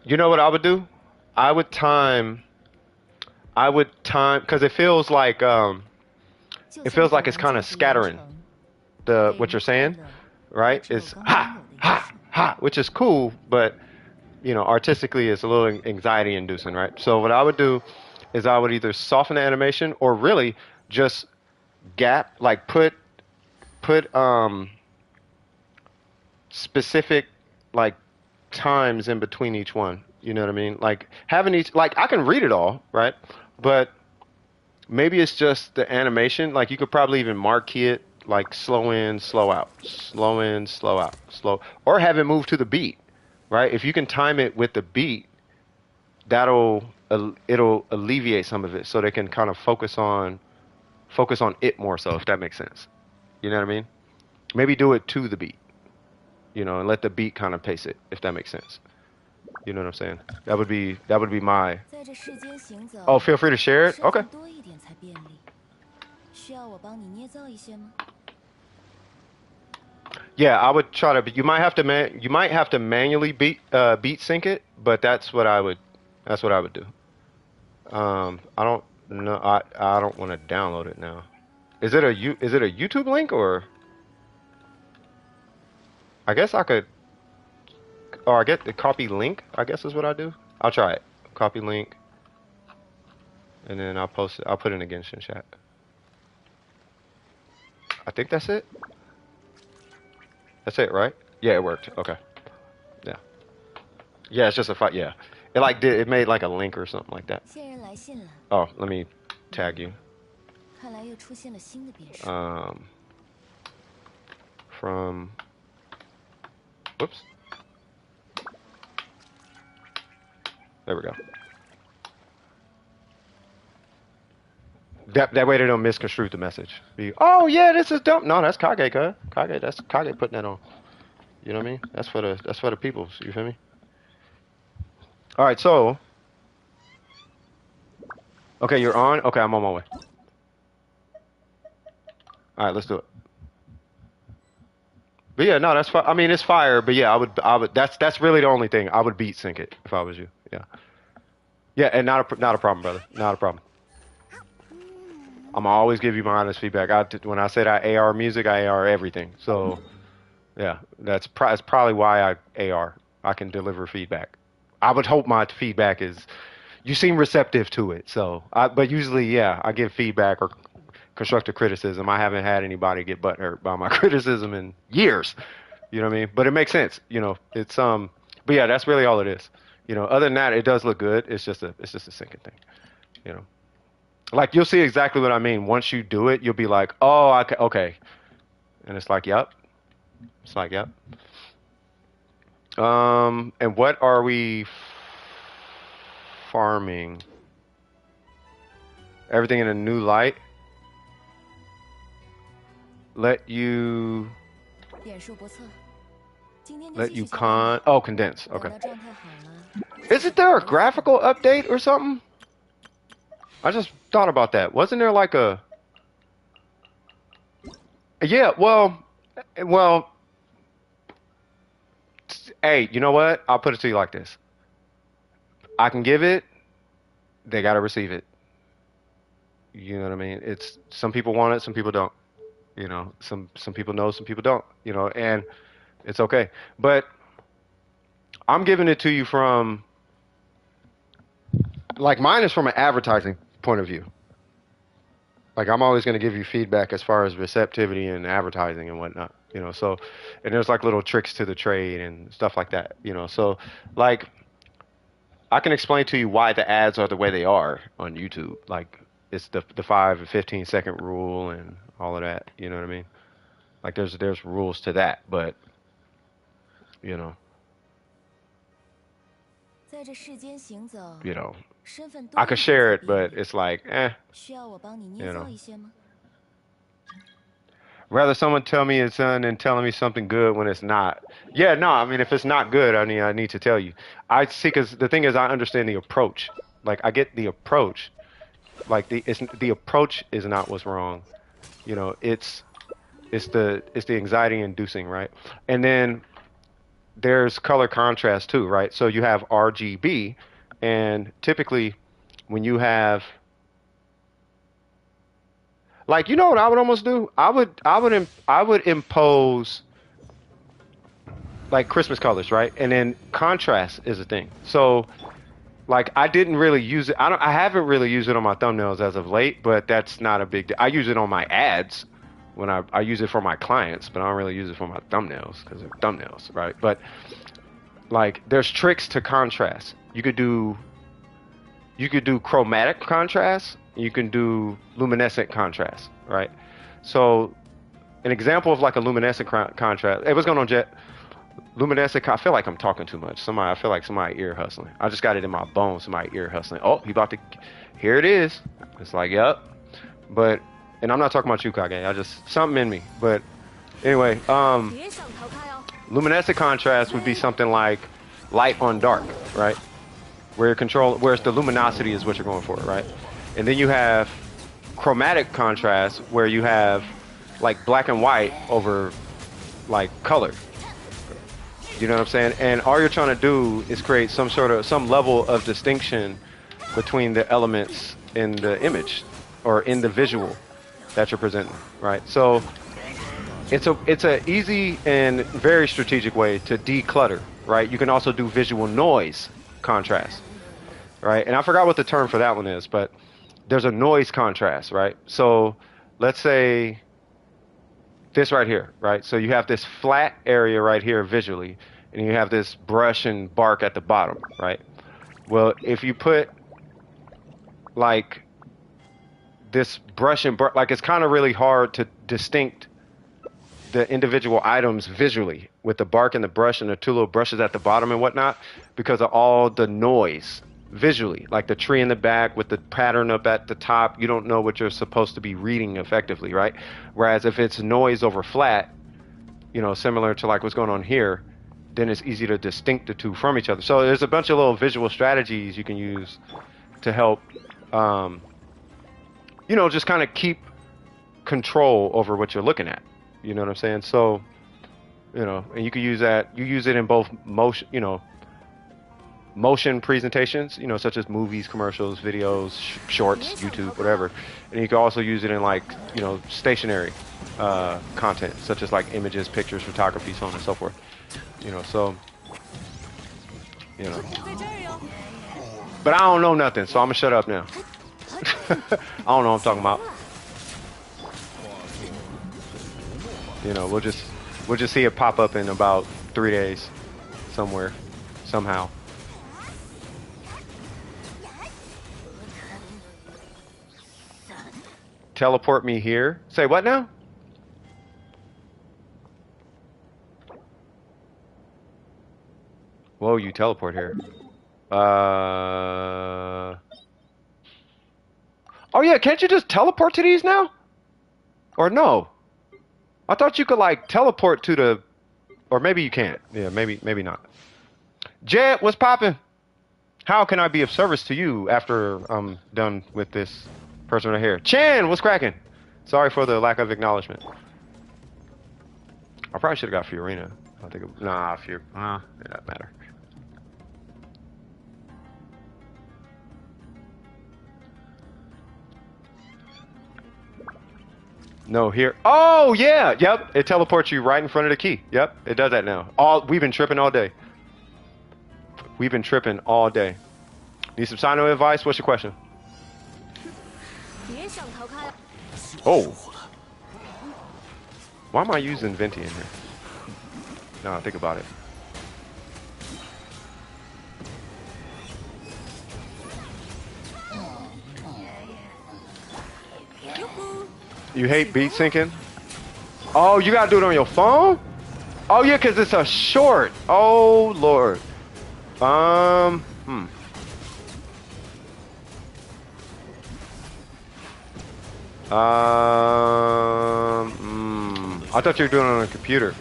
You know what I would do? I would time because it feels like it's kind of scattering the what you're saying, right? It's ha ha ha, which is cool, but artistically it's a little anxiety inducing, right? So what I would do is I would either soften the animation or really just gap, like put specific like times in between each one. You know what I mean? Like having each, like I can read it all, right? But maybe it's just the animation. Like you could probably even marquee it like slow in, slow out, slow in, slow out, slow, or have it move to the beat, right? If you can time it with the beat, it'll alleviate some of it, so they can kind of focus on it more. So if that makes sense, you know what I mean? Maybe do it to the beat, and let the beat kind of pace it, if that makes sense. You know what I'm saying? That would be my. 在这世间行走， Oh, feel free to share it. 事 Okay. 情多一点才便利。需要我帮你捏造一些吗？ Yeah, I would try to. You might have to manually beat sync it, but that's what I would do. I don't know. I don't want to download it now. Is it a YouTube link or? I guess I could, or I get the copy link. I guess is what I do. I'll try it. Copy link, and then I'll post it. I'll put it in the Genshin chat. I think that's it. That's it, right? Yeah, it worked. Okay. Yeah. Yeah, it's just a fight. Yeah. It made like a link or something like that. 线人来信了， Oh, let me tag you. 看来又出现了新的变数。 From. Whoops. There we go. That way they don't misconstrue the message. Oh yeah, this is dumb. No, that's Kage, cuz. That's Kage putting that on. You know what I mean? That's for the peoples. You feel me? All right, so. Okay, you're on. Okay, I'm on my way. All right, let's do it. But yeah, no, that's fine. I mean, it's fire. But yeah, I would. That's really the only thing. I would beat sync it if I was you. Yeah. Yeah, and not a problem, brother. Not a problem. I'm always give you my honest feedback. When I said I AR music, I AR everything. So, yeah, that's probably why I AR. I can deliver feedback. I would hope my feedback is. You seem receptive to it. So, but usually, yeah, I give feedback or constructive criticism. I haven't had anybody get butthurt by my criticism in years. You know what I mean? But it makes sense. It's But yeah, that's really all it is. Other than that, it does look good. It's just a syncing thing. Like you'll see exactly what I mean. Once you do it, you'll be like, oh, okay. And it's like, yep. It's like, yep. And what are we farming? Everything in a new light. Let you 点数不错，今天就 let 继 you 续下单吧 Oh, condense. 等 Okay. 到状态好了， Isn't there a graphical update or something? I just thought about that. Wasn't there like a? Yeah. Well. Hey, you know what? I'll put it to you like this. I can give it. They gotta receive it. You know what I mean? It's some people want it, some people don't. Some people know, some people don't. And it's okay. But I'm giving it to you from like mine is from an advertising point of view. Like I'm always going to give you feedback as far as receptivity and advertising and whatnot. So and there's like little tricks to the trade and stuff like that. So like I can explain to you why the ads are the way they are on YouTube. Like it's the 5 and 15-second rule and all of that. You know what I mean? Like there's rules to that, but you know, 在这世间行走， you know, 身份 I 多 could 一 share 不 it, 可比 but it's like, 需要我帮你 you 捏 know. 造一些吗？ Rather someone tell me it's done than telling me something good when it's not. Yeah, no, I mean if it's not good, I mean I need to tell you. I see, because the thing is, I understand the approach. Like I get the approach. Like the approach is not what's wrong. You know, it's the anxiety inducing, right? And then there's color contrast too, right? So you have RGB, and typically when you have, like, you know what I would almost do? I would impose like Christmas colors, right? And then contrast is a thing. So like I didn't really use it. I haven't really used it on my thumbnails as of late, but that's not a big deal. I use it on my ads when I use it for my clients, but I don't really use it for my thumbnails because they're thumbnails, right? But like there's tricks to contrast. You could do chromatic contrast, you can do luminescent contrast, right? So an example of like a luminescent contrast. Hey, what's going on, Jet? Luminescent. I feel like I'm talking too much. I feel like somebody ear hustling. I just got it in my bones. Somebody ear hustling. Oh, he about to. Here it is. It's like, yep. But, and I'm not talking about you, Kage. I just something in me. But anyway, 别想逃开哦！ luminescent contrast would be something like light on dark, right? Whereas the luminosity is what you're going for, right? And then you have chromatic contrast where you have like black and white over like color. You know what I'm saying? And all you're trying to do is create some level of distinction between the elements in the image or in the visual that you're presenting, right? So it's a easy and very strategic way to declutter, right? You can also do visual noise contrast, right? And I forgot what the term for that one is, but there's a noise contrast, right? So let's say this right here, right? So you have this flat area right here visually, and you have this brush and bark at the bottom, right? Well, if you put like this brush and bark, like it's kind of really hard to distinct the individual items visually with the bark and the brush and the two little brushes at the bottom and whatnot because of all the noise visually, like the tree in the back with the pattern up at the top. You don't know what you're supposed to be reading effectively, right? Whereas if it's noise over flat, you know, similar to like what's going on here, then it's easy to distinct the two from each other. So there's a bunch of little visual strategies you can use to help, you know, just kind of keep control over what you're looking at. You know what I'm saying? So, you know, and you can use that. You use it in both motion, you know, motion presentations, you know, such as movies, commercials, videos, shorts, YouTube, whatever. And you can also use it in like, you know, stationary content, such as like images, pictures, photography, so on and so forth. You know, so, you know. But I don't know nothing, so I'm gonna shut up now. I don't know what I'm talking about. You know, we'll just see it pop up in about 3 days, somewhere, somehow. Teleport me here. Say what now? Whoa, you teleport here. Oh yeah, can't you just teleport to these now? Or no? I thought you could like teleport to the, or maybe you can't. Yeah, maybe not. Jet, what's poppin'? How can I be of service to you after I'm done with this person right here? Chan, what's cracking? Sorry for the lack of acknowledgement. I probably should have got Fiorina. I think it, nah, it doesn't matter. No, here. Oh, yeah. Yep. It teleports you right in front of the key. Yep. It does that now. We've been tripping all day. We've been tripping all day. Need some sign-up advice? What's your question? Oh. Why am I using Venti in here? Now I think about it. You hate beat syncing? Oh, you gotta do it on your phone? Oh yeah, cause it's a short. Oh lord. Hmm. I thought you were doing it on a computer.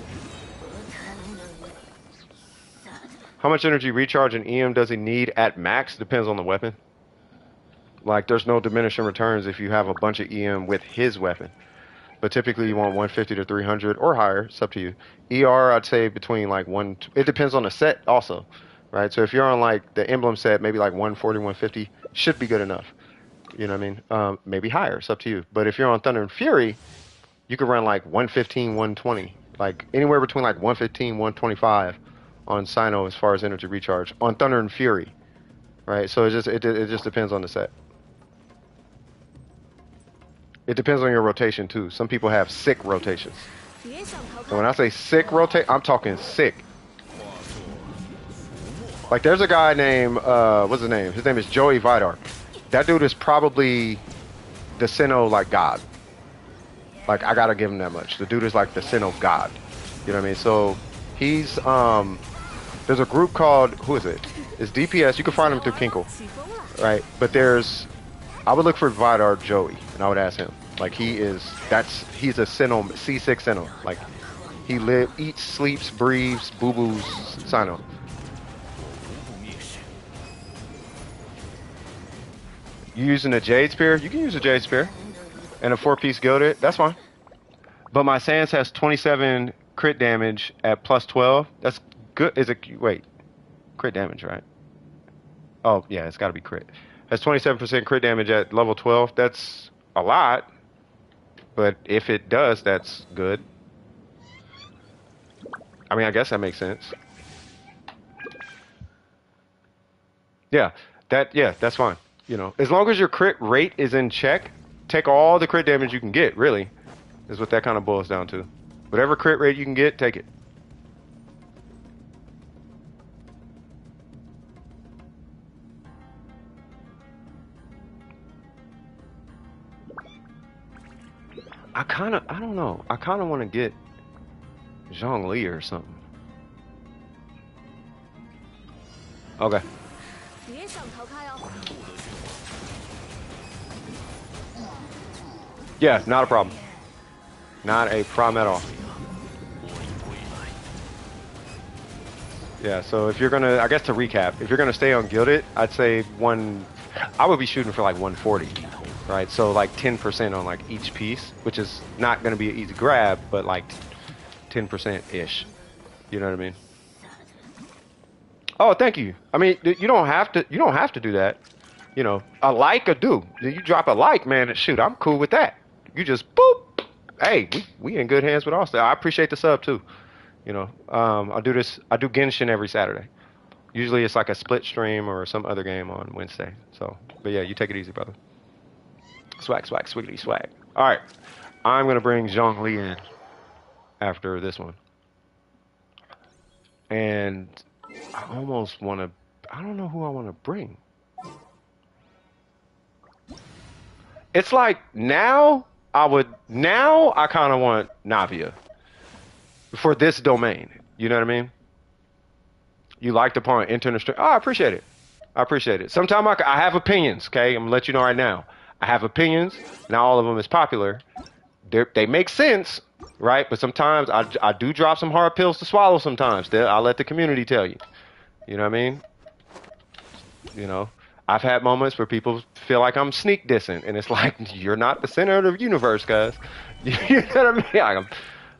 How much energy recharge and EM does he need at max? Depends on the weapon. Like, there's no diminishing returns if you have a bunch of EM with his weapon. But typically you want 150 to 300 or higher. It's up to you. ER, I'd say between like one. It depends on the set also, right? So if you're on like the emblem set, maybe like 140, 150 should be good enough. You know what I mean? Maybe higher. It's up to you. But if you're on Thunder and Fury, you could run like 115, 120, like anywhere between like 115, 125 on Sino as far as energy recharge on Thunder and Fury, right? So it just depends on the set. It depends on your rotation too. Some people have sick rotations. And when I say sick rotate, I'm talking sick. Like there's a guy named what's his name? His name is Joey Vidar. That dude is probably the Sinnoh like god. Like I gotta give him that much. The dude is like the Sinnoh god. You know what I mean? So he's there's a group called, who is it? It's DPS. You can find him through Kinkle, right? But I would look for Vidar Joey, and I would ask him. Like he's a Sinnoh, C6 Sinnoh. Like he eats, sleeps, breathes, boo-boos Sinnoh. You using a Jade Spear? You can use a Jade Spear. And a 4-piece gilded, that's fine. But my Sans has 27 crit damage at plus 12. That's good. Wait, crit damage, right? Oh, yeah, it's got to be crit. Has 27% crit damage at level 12. That's a lot. But if it does, that's good. I mean, I guess that makes sense. Yeah, that's fine. You know, as long as your crit rate is in check, take all the crit damage you can get, really, is what that kind of boils down to. Whatever crit rate you can get, take it. I don't know. I kind of want to get Zhongli or something. Okay. Yeah, not a problem. Not a problem at all. Yeah, so if you're gonna, I guess to recap, if you're gonna stay on Gilded, I'd say I would be shooting for like 140, right? So like 10% on like each piece, which is not gonna be an easy grab, but like 10%-ish. You know what I mean? Oh, thank you. I mean, you don't have to do that. You know, a like or do. You drop a like, man, and shoot, I'm cool with that. You just boop. Hey, we in good hands with all stuff. I appreciate the sub too. You know, I do Genshin every Saturday. Usually it's like a split stream or some other game on Wednesday. So, but yeah, you take it easy, brother. Swag, swiggity, swag. All right, I'm gonna bring Zhongli in after this one, and I almost want to. I don't know who I want to bring. It's like now I kind of want Navia for this domain. You know what I mean? You like the point, enter the stream. Oh, I appreciate it. I appreciate it. Sometimes I have opinions, okay? I'm going to let you know right now. I have opinions. Not all of them is popular. They make sense, right? But sometimes I do drop some hard pills to swallow sometimes. I'll let the community tell you. You know what I mean? You know? I've had moments where people feel like I'm sneak dissing, and it's like, you're not the center of the universe, guys. You know what I mean? I'm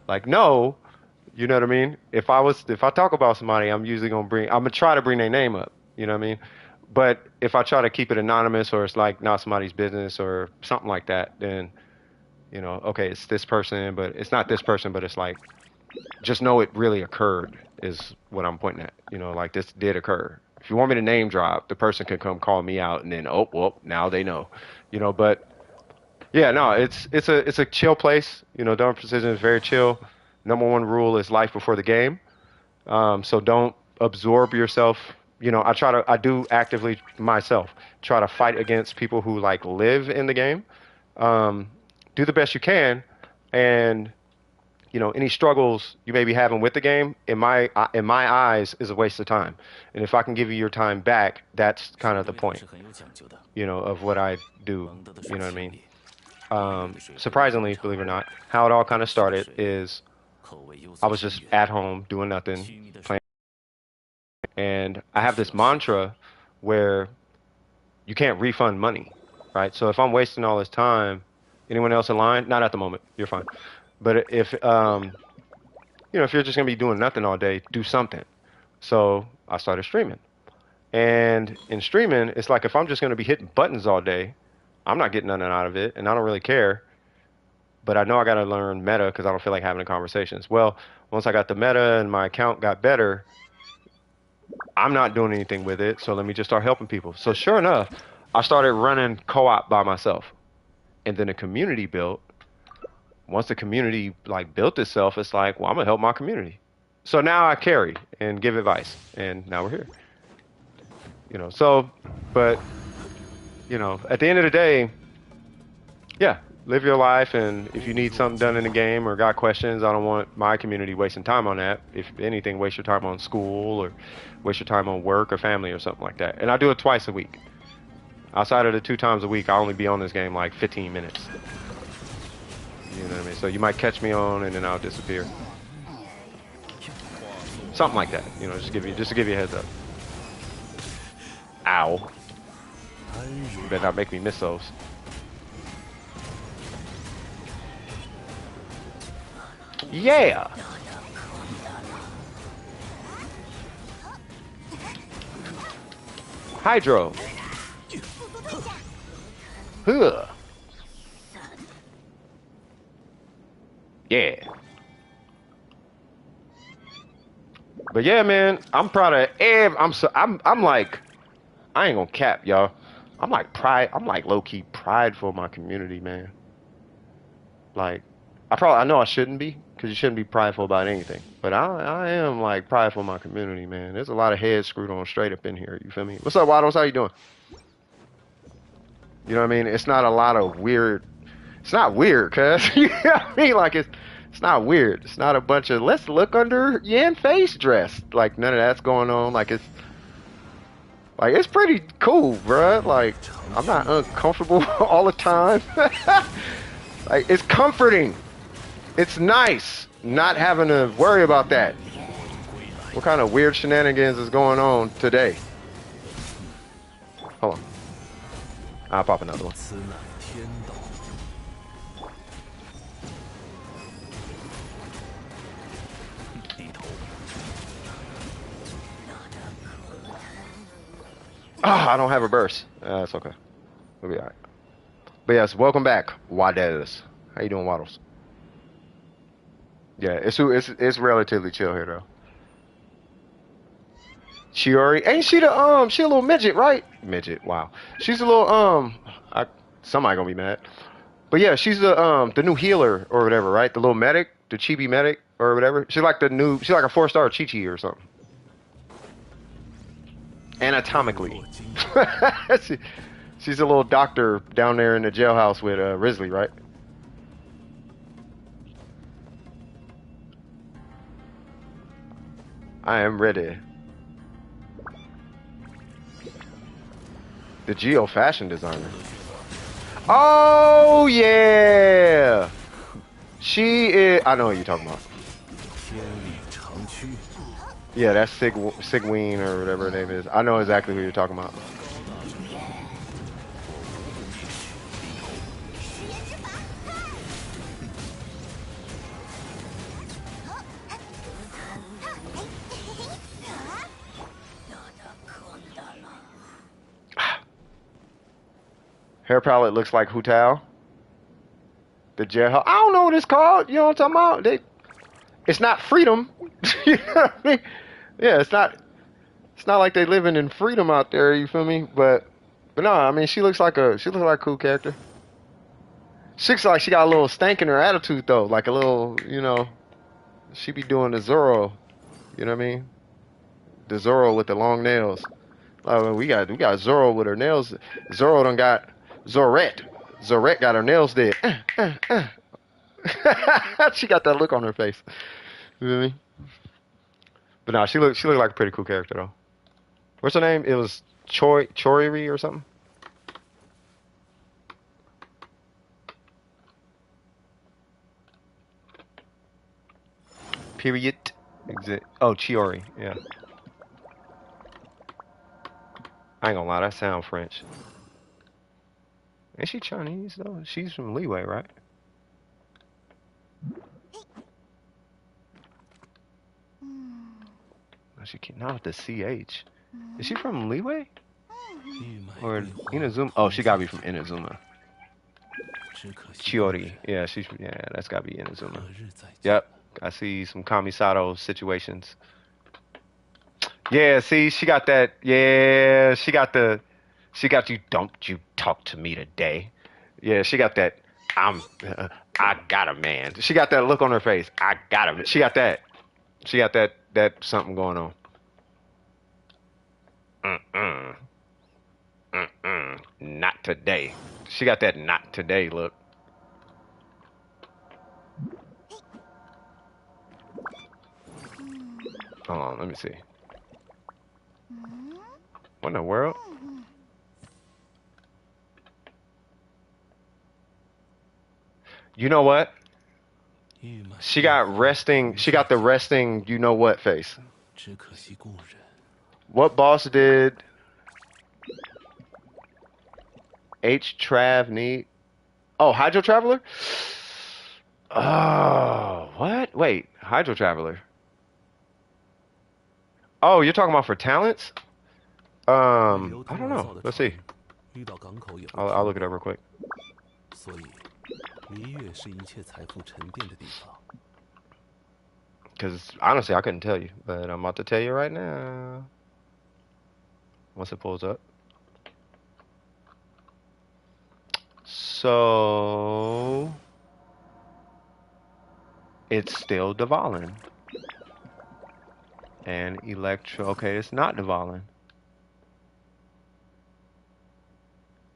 like, no. You know what I mean? If I talk about somebody, I'm gonna try to bring their name up. You know what I mean? But if I try to keep it anonymous, or it's like not somebody's business or something like that, then, you know, okay, it's this person, but it's not this person, but it's like, just know it really occurred is what I'm pointing at. You know, like this did occur. If you want me to name drop, the person can come call me out, and then, oh, well, now they know. You know, but yeah, no, it's a chill place. You know, Dawn Precision is very chill. Number one rule is life before the game. So don't absorb yourself. You know, I do actively myself try to fight against people who like live in the game. do the best you can, and you know, any struggles you may be having with the game, in my eyes, is a waste of time. And if I can give you your time back, that's kind of the point, you know, of what I do. You know what I mean? Surprisingly, believe it or not, how it all kind of started is I was just at home doing nothing, playing, and I have this mantra where you can't refund money, right? So if I'm wasting all this time, anyone else in line? Not at the moment. You're fine. But if you know, if you're just gonna be doing nothing all day, do something. So I started streaming. And in streaming, it's like if I'm just gonna be hitting buttons all day, I'm not getting nothing out of it, and I don't really care. But I know I gotta learn meta because I don't feel like having the conversations. Well, once I got the meta and my account got better, I'm not doing anything with it, so let me just start helping people. So sure enough, I started running co-op by myself, and then a community built. Once the community like built itself, it's like, well, I'm gonna help my community. So now I carry and give advice, and now we're here. You know, so, but you know, at the end of the day, yeah, live your life, and if you need something done in the game or got questions, I don't want my community wasting time on that. If anything, waste your time on school or waste your time on work or family or something like that. And I do it twice a week. Outside of the 2 times a week, I only be on this game like 15 minutes. You know what I mean? So you might catch me on and then I'll disappear. Something like that. You know, just to give you a heads up. Ow. You better not make me miss those. Yeah. Hydro. Huh. Yeah. But yeah, man, I'm proud of I'm like, I ain't gonna cap, y'all. I'm like low-key prideful of my community, man. Like, I know I shouldn't be, because you shouldn't be prideful about anything. But I am like prideful of my community, man. There's a lot of heads screwed on straight up in here, you feel me? What's up, Waddles? How you doing? You know what I mean? It's not a lot of weird. It's not weird, cuz. You know what I mean? Like, it's not weird. It's not a bunch of, let's look under Yan face dress. Like, none of that's going on. Like, it's pretty cool, bruh. Like, I'm not uncomfortable all the time. Like, it's comforting. It's nice not having to worry about that. What kind of weird shenanigans is going on today? Hold on. I'll pop another one. I don't have a burst. That's okay. We'll be alright. But yes, welcome back, Waddles. How you doing, Waddles? Yeah, it's relatively chill here though. Chiori, ain't she she a little midget, right? Midget, wow. She's a little somebody gonna be mad. But yeah, she's the new healer or whatever, right? The little medic, the chibi medic or whatever. She's like a 4-star Chi-Chi or something. Anatomically. She's a little doctor down there in the jailhouse with Risley, right? I am ready. The Geo fashion designer. Oh yeah, she is. I know what you're talking about. Yeah, that's Sigween or whatever her name is. I know exactly who you're talking about. Hair palette looks like Hu Tao. The jailhouse. I don't know what it's called. You know what I'm talking about? It's not freedom. You know what I mean? Yeah, it's not like they living in freedom out there. You feel me? But no, I mean she looks like a cool character. She looks like she got a little stank in her attitude though, like a little, you know. She be doing the Zoro. You know what I mean? The Zoro with the long nails. Oh, we got Zoro with her nails. Zoro done got Zorette. Zarek got her nails did. She got that look on her face. You know what I mean? But nah, she looked like a pretty cool character though. What's her name? It was Choriri or something. Period. Oh, Chiori. Yeah. I ain't gonna lie, that sound French. Is she Chinese though? She's from Leeway, right? No, she can't. Not with the CH. Is she from Leeway? Or Inazuma? Oh, she gotta be from Inazuma. Chiori. Yeah, that's gotta be Inazuma. Yep. I see some Kamisato situations. Yeah, see, she got that. Yeah, she got you. Don't you talk to me today? Yeah, she got that. I got a man. She got that look on her face. I got him. She got that. She got that something going on. Not today. She got that not today look. Hold on, let me see. What in the world? You know what? She got the resting, you know what face. What boss did Trav need? Oh, Hydro Traveler? Oh, what? Wait, Hydro Traveler. Oh, you're talking about for talents? I don't know. Let's see. I'll look it up real quick. Because honestly, I couldn't tell you, but I'm about to tell you right now. Once it pulls up. So it's still Dvalin. And Electro. Okay, it's not Dvalin.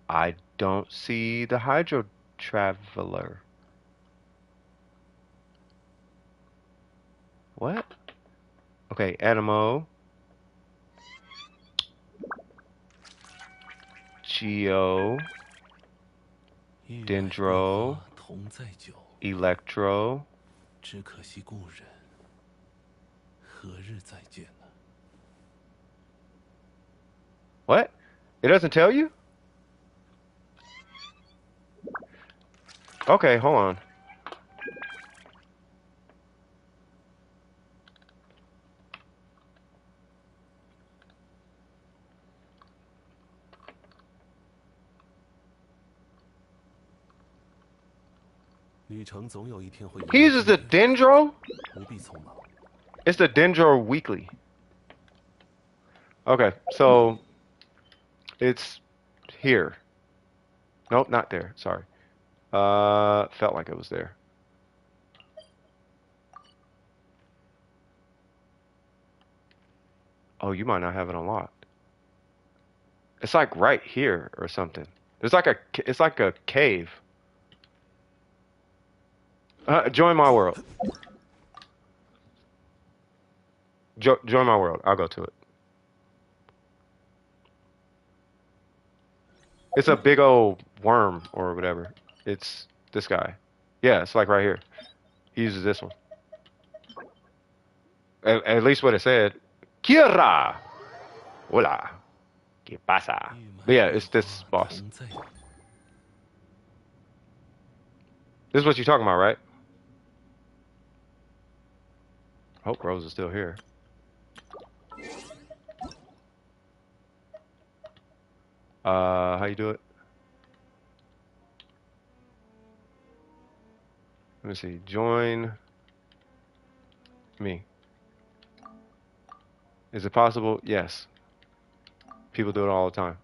I don't see the Hydro Traveler. What? Okay, Animo. Geo. Dendro. Electro. What? It doesn't tell you? Okay, hold on. He uses the Dendro? It's the Dendro Weekly. Okay, so it's here. Nope, not there. Sorry. Felt like it was there. Oh, you might not have it unlocked. It's like right here or something. It's like a cave. Join my world. Join my world. I'll go to it. It's a big old worm or whatever. It's this guy. Yeah, it's like right here. He uses this one. At least what it said. Kira! Hola. ¿Qué pasa? But yeah, it's this boss. This is what you're talking about, right? Hope Rose is still here. How you do it? Let me see. Join me. Is it possible? Yes. People do it all the time.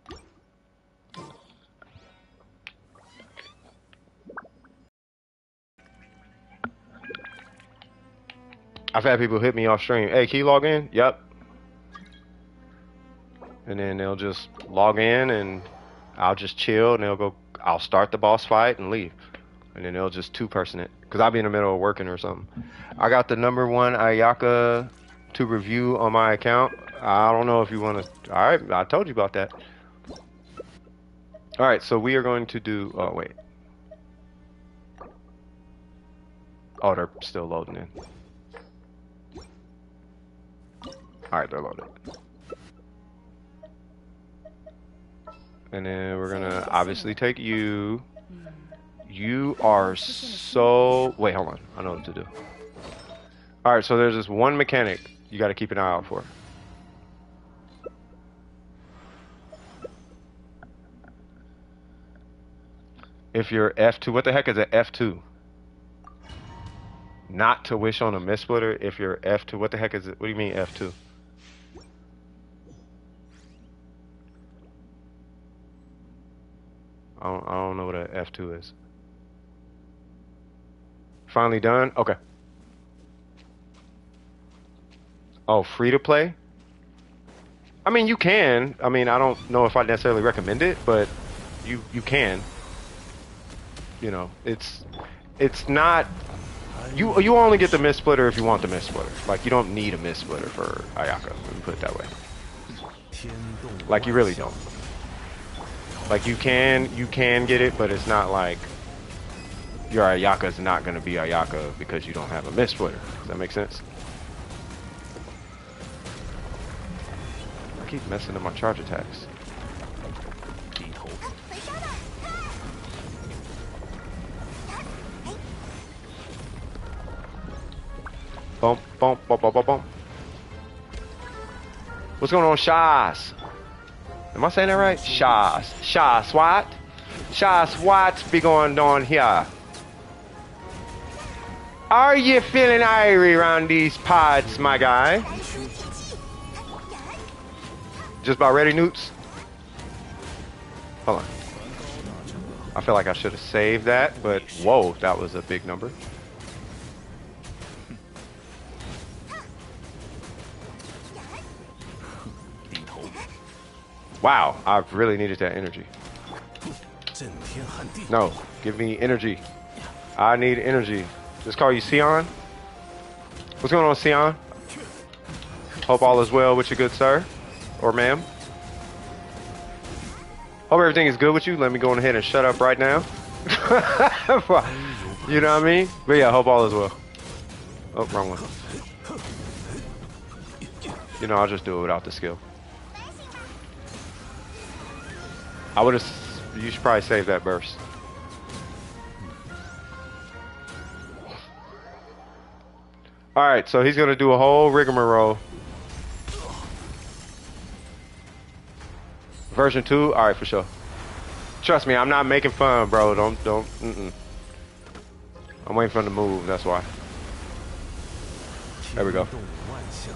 I've had people hit me off stream. Hey, can you log in? Yep. And then they'll just log in and I'll just chill and they'll go. I'll start the boss fight and leave, and then they'll just two-person it because I'll be in the middle of working or something. I got the #1 Ayaka to review on my account. I don't know if you want to. All right, I told you about that. All right, so we are going to do. Oh wait. Oh, they're still loading in. All right, they're loaded. And then we're gonna obviously take you. You are so... Wait, hold on. I know what to do. All right, so there's this one mechanic you got to keep an eye out for. If you're F2, what the heck is an F2? Not to wish on a mist-splitter. If you're F2, what the heck is it? What do you mean F2? I don't know what an F2 is. Finally done? Okay. Oh, free to play? I mean, you can. I mean, I don't know if I necessarily recommend it, but you can. You know, it's not... You only get the mist splitter if you want the mist splitter. Like, you don't need a mist splitter for Ayaka, let me put it that way. Like, you really don't. Like, you can get it, but it's not like your Ayaka is not going to be Ayaka because you don't have a mist splitter. Does that make sense? I keep messing up my charge attacks. Bump, bump, bump, bump, bump, bump. What's going on, Shaz? Am I saying that right? Shaz. Shaz, what? Shaz, what's be going on here? Are you feeling irie around these pods, my guy? Just about ready, Newts? Hold on. I feel like I should have saved that, but whoa, that was a big number. Wow, I really needed that energy. No, give me energy. I need energy. Just call you Sion. What's going on, Sion? Hope all is well with you, good sir. Or ma'am. Hope everything is good with you. Let me go on ahead and shut up right now. You know what I mean? But yeah, hope all is well. Oh, wrong one. You know, I'll just do it without the skill. I would have... You should probably save that burst. Alright, so he's going to do a whole rigmarole. Version 2? Alright, for sure. Trust me, I'm not making fun, bro. Don't... I'm waiting for him to move, that's why. There we go.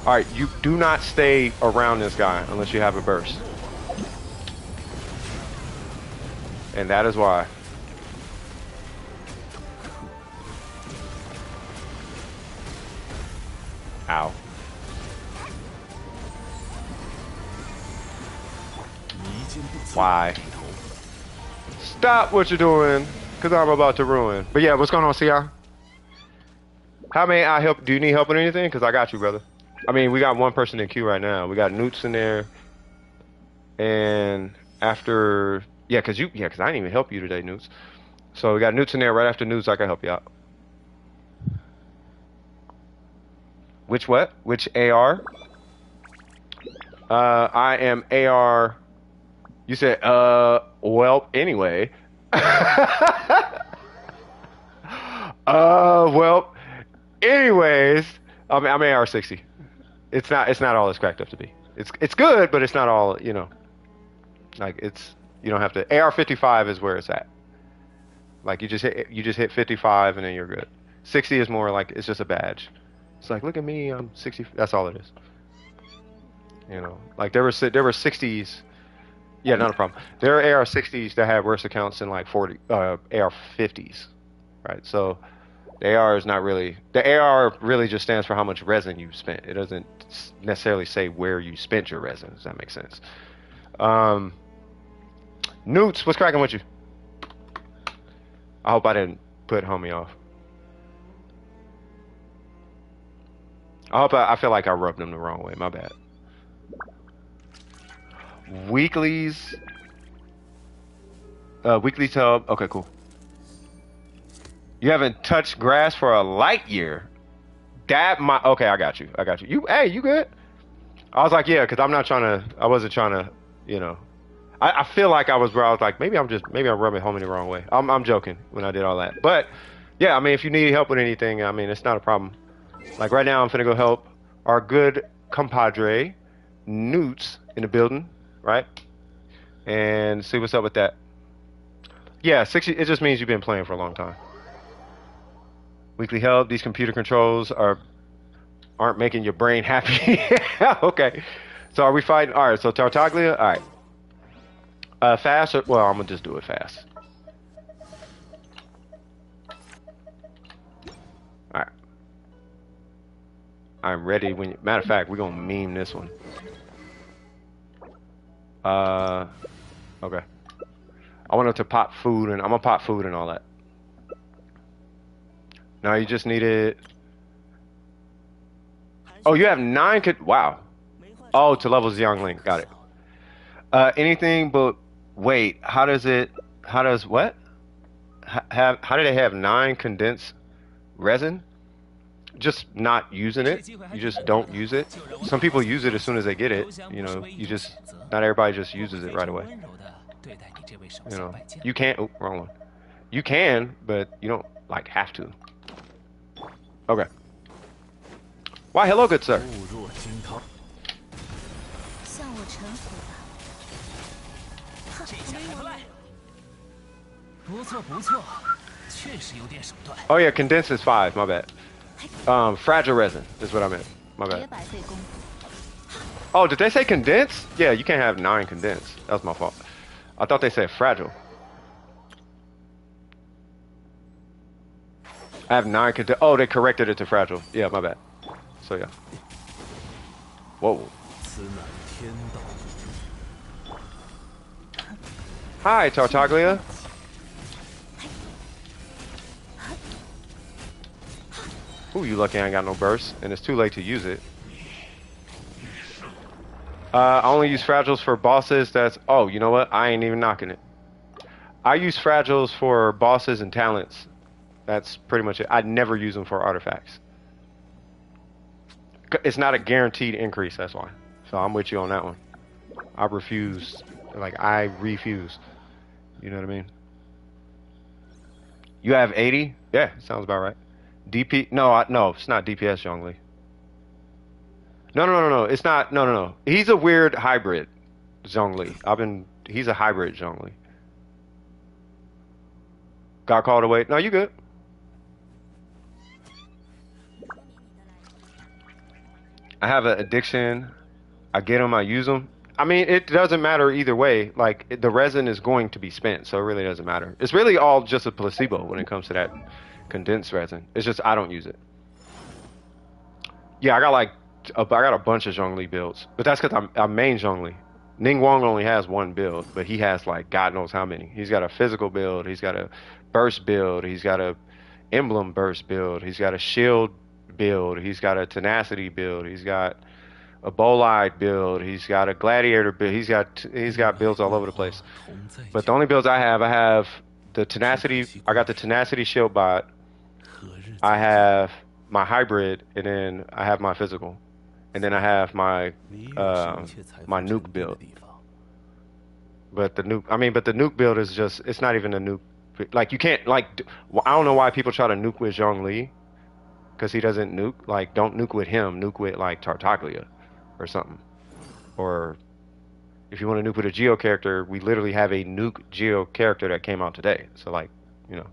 Alright, you do not stay around this guy unless you have a burst. And that is why. Ow. Why? Stop what you're doing, because I'm about to ruin. But yeah, what's going on, CR? How may I help? Do you need help with anything? Because I got you, brother. I mean, we got one person in queue right now. We got Newts in there. And after... Yeah, because I didn't even help you today, Newts. So we got Newts in there. Right after Newts, I can help you out. Which what? Which AR? I am AR... You said, well, anyway. Well, anyways, I'm AR60. It's not all it's cracked up to be. It's good, but it's not all, you know. Like you don't have to. AR55 is where it's at. Like you just hit 55 and then you're good. 60 is more like it's just a badge. It's like, look at me, I'm 60. That's all it is. You know, like there were 60s. Yeah, not a problem. There are AR60s that have worse accounts than like AR50s, right? So the AR is not really... The AR really just stands for how much resin you spent. It doesn't necessarily say where you spent your resin. Does that make sense? Newts, what's cracking with you? I hope I didn't put homie off. I feel like I rubbed him the wrong way. My bad. Weeklies. Weekly tub. Okay, cool. You haven't touched grass for a light year. Okay, I got you. Hey, you good? I was like, yeah, because I wasn't trying to, you know. I feel like I was like, maybe I'm rubbing homie the wrong way. I'm joking when I did all that. But, yeah, I mean, if you need help with anything, I mean, it's not a problem. Like right now, I'm finna go help our good compadre, Newts, in the building, right? And see what's up with that. Yeah, 60, it just means you've been playing for a long time. Weekly help, these computer controls aren't making your brain happy. Okay. So are we fighting? All right, so Tartaglia, all right. Fast, well, I'm gonna just do it fast. All right. I'm ready when, matter of fact, we're gonna meme this one. Okay. I want to pop food, and I'm gonna pop food and all that. Now you just needed. Oh, you have 9. Wow. Oh, to level Xiangling. Got it. Anything but wait. How does what? How do they have 9 condensed resin? Just not using it. You just don't use it. Some people use it as soon as they get it. You know, not everybody just uses it right away. You know, you can't. Oh, wrong one. You can, but you don't like have to. Okay. Why, hello, good sir. Oh yeah, condensed is 5. My bad. Fragile resin is what I meant. My bad. Oh, did they say condensed? Yeah, you can't have 9 condensed. That was my fault. I thought they said fragile. I have 9 condensed. Oh, they corrected it to fragile. Yeah, my bad. So yeah. Whoa. Hi, Tartaglia. Ooh, you lucky I ain't got no burst, and it's too late to use it. I only use fragiles for bosses. Oh, you know what? I ain't even knocking it. I use fragiles for bosses and talents. That's pretty much it. I never use them for artifacts. It's not a guaranteed increase, that's why. So I'm with you on that one. I refuse. I refuse. You know what I mean? You have 80? Yeah, sounds about right. DP? No, no, it's not DPS, Zhongli. No. It's not. No. He's a weird hybrid, Zhongli. He's a hybrid, Zhongli. Got called away. No, you good. I have an addiction. I get them, I use them. I mean, it doesn't matter either way. Like, the resin is going to be spent, so it really doesn't matter. It's really all just a placebo when it comes to that condensed resin. It's just I don't use it. Yeah, I got a bunch of Zhongli builds, but that's because I'm main Zhongli. Ning Wong only has 1 build, but he has like God knows how many. He's got a physical build, he's got a burst build, he's got a emblem burst build, he's got a shield build, he's got a tenacity build, he's got a bolide build, he's got a gladiator build, he's got builds all over the place. But the only builds I have the tenacity. I got the tenacity shield bot. I have my hybrid, and then I have my physical, and then I have my my nuke build. But the nuke build is just, it's not even a nuke. Like, you can't, like, I don't know why people try to nuke with Zhongli, because he doesn't nuke. Like, don't nuke with him, nuke with like Tartaglia or something. Or if you want to nuke with a Geo character, we literally have a nuke Geo character that came out today. So, like, you know,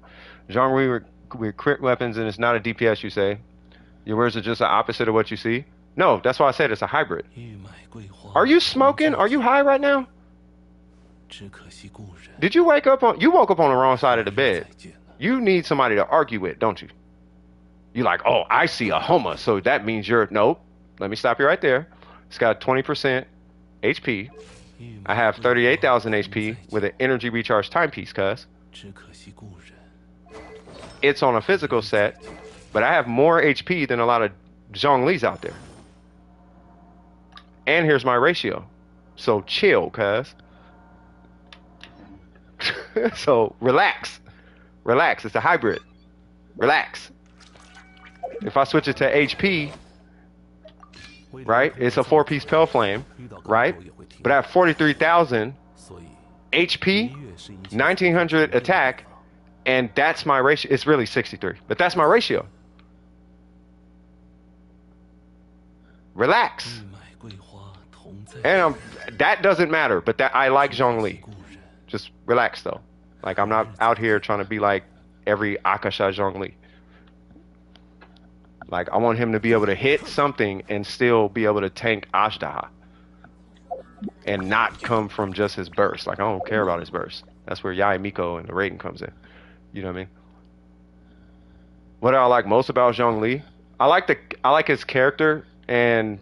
Zhongli with crit weapons, and it's not a DPS, you say. Your words are just the opposite of what you see. No, that's why I said it's a hybrid. Are you smoking? Are you high right now? Did you wake up on? You woke up on the wrong side of the bed. You need somebody to argue with, don't you? You're like, oh, I see a Homa, so that means you're. Nope. Let me stop you right there. It's got 20% HP. I have 38,000 HP with an energy recharge timepiece, cuz. It's on a physical set, but I have more HP than a lot of Zhongli's out there. And here's my ratio. So chill, cuz. So relax. Relax. It's a hybrid. Relax. If I switch it to HP, right, it's a 4-piece Pale Flame, right? But I have 43,000 HP, 1900 attack, and that's my ratio. It's really 63, but that's my ratio. Relax. And that doesn't matter, but that I like Zhongli. Just relax though. Like I'm not out here trying to be like every Akasha Zhongli. Like I want him to be able to hit something and still be able to tank Ashtaha. And not come from just his burst. Like I don't care about his burst. That's where Yai Miko and the Raiden comes in. You know what I mean? What I like most about Zhongli, I like his character and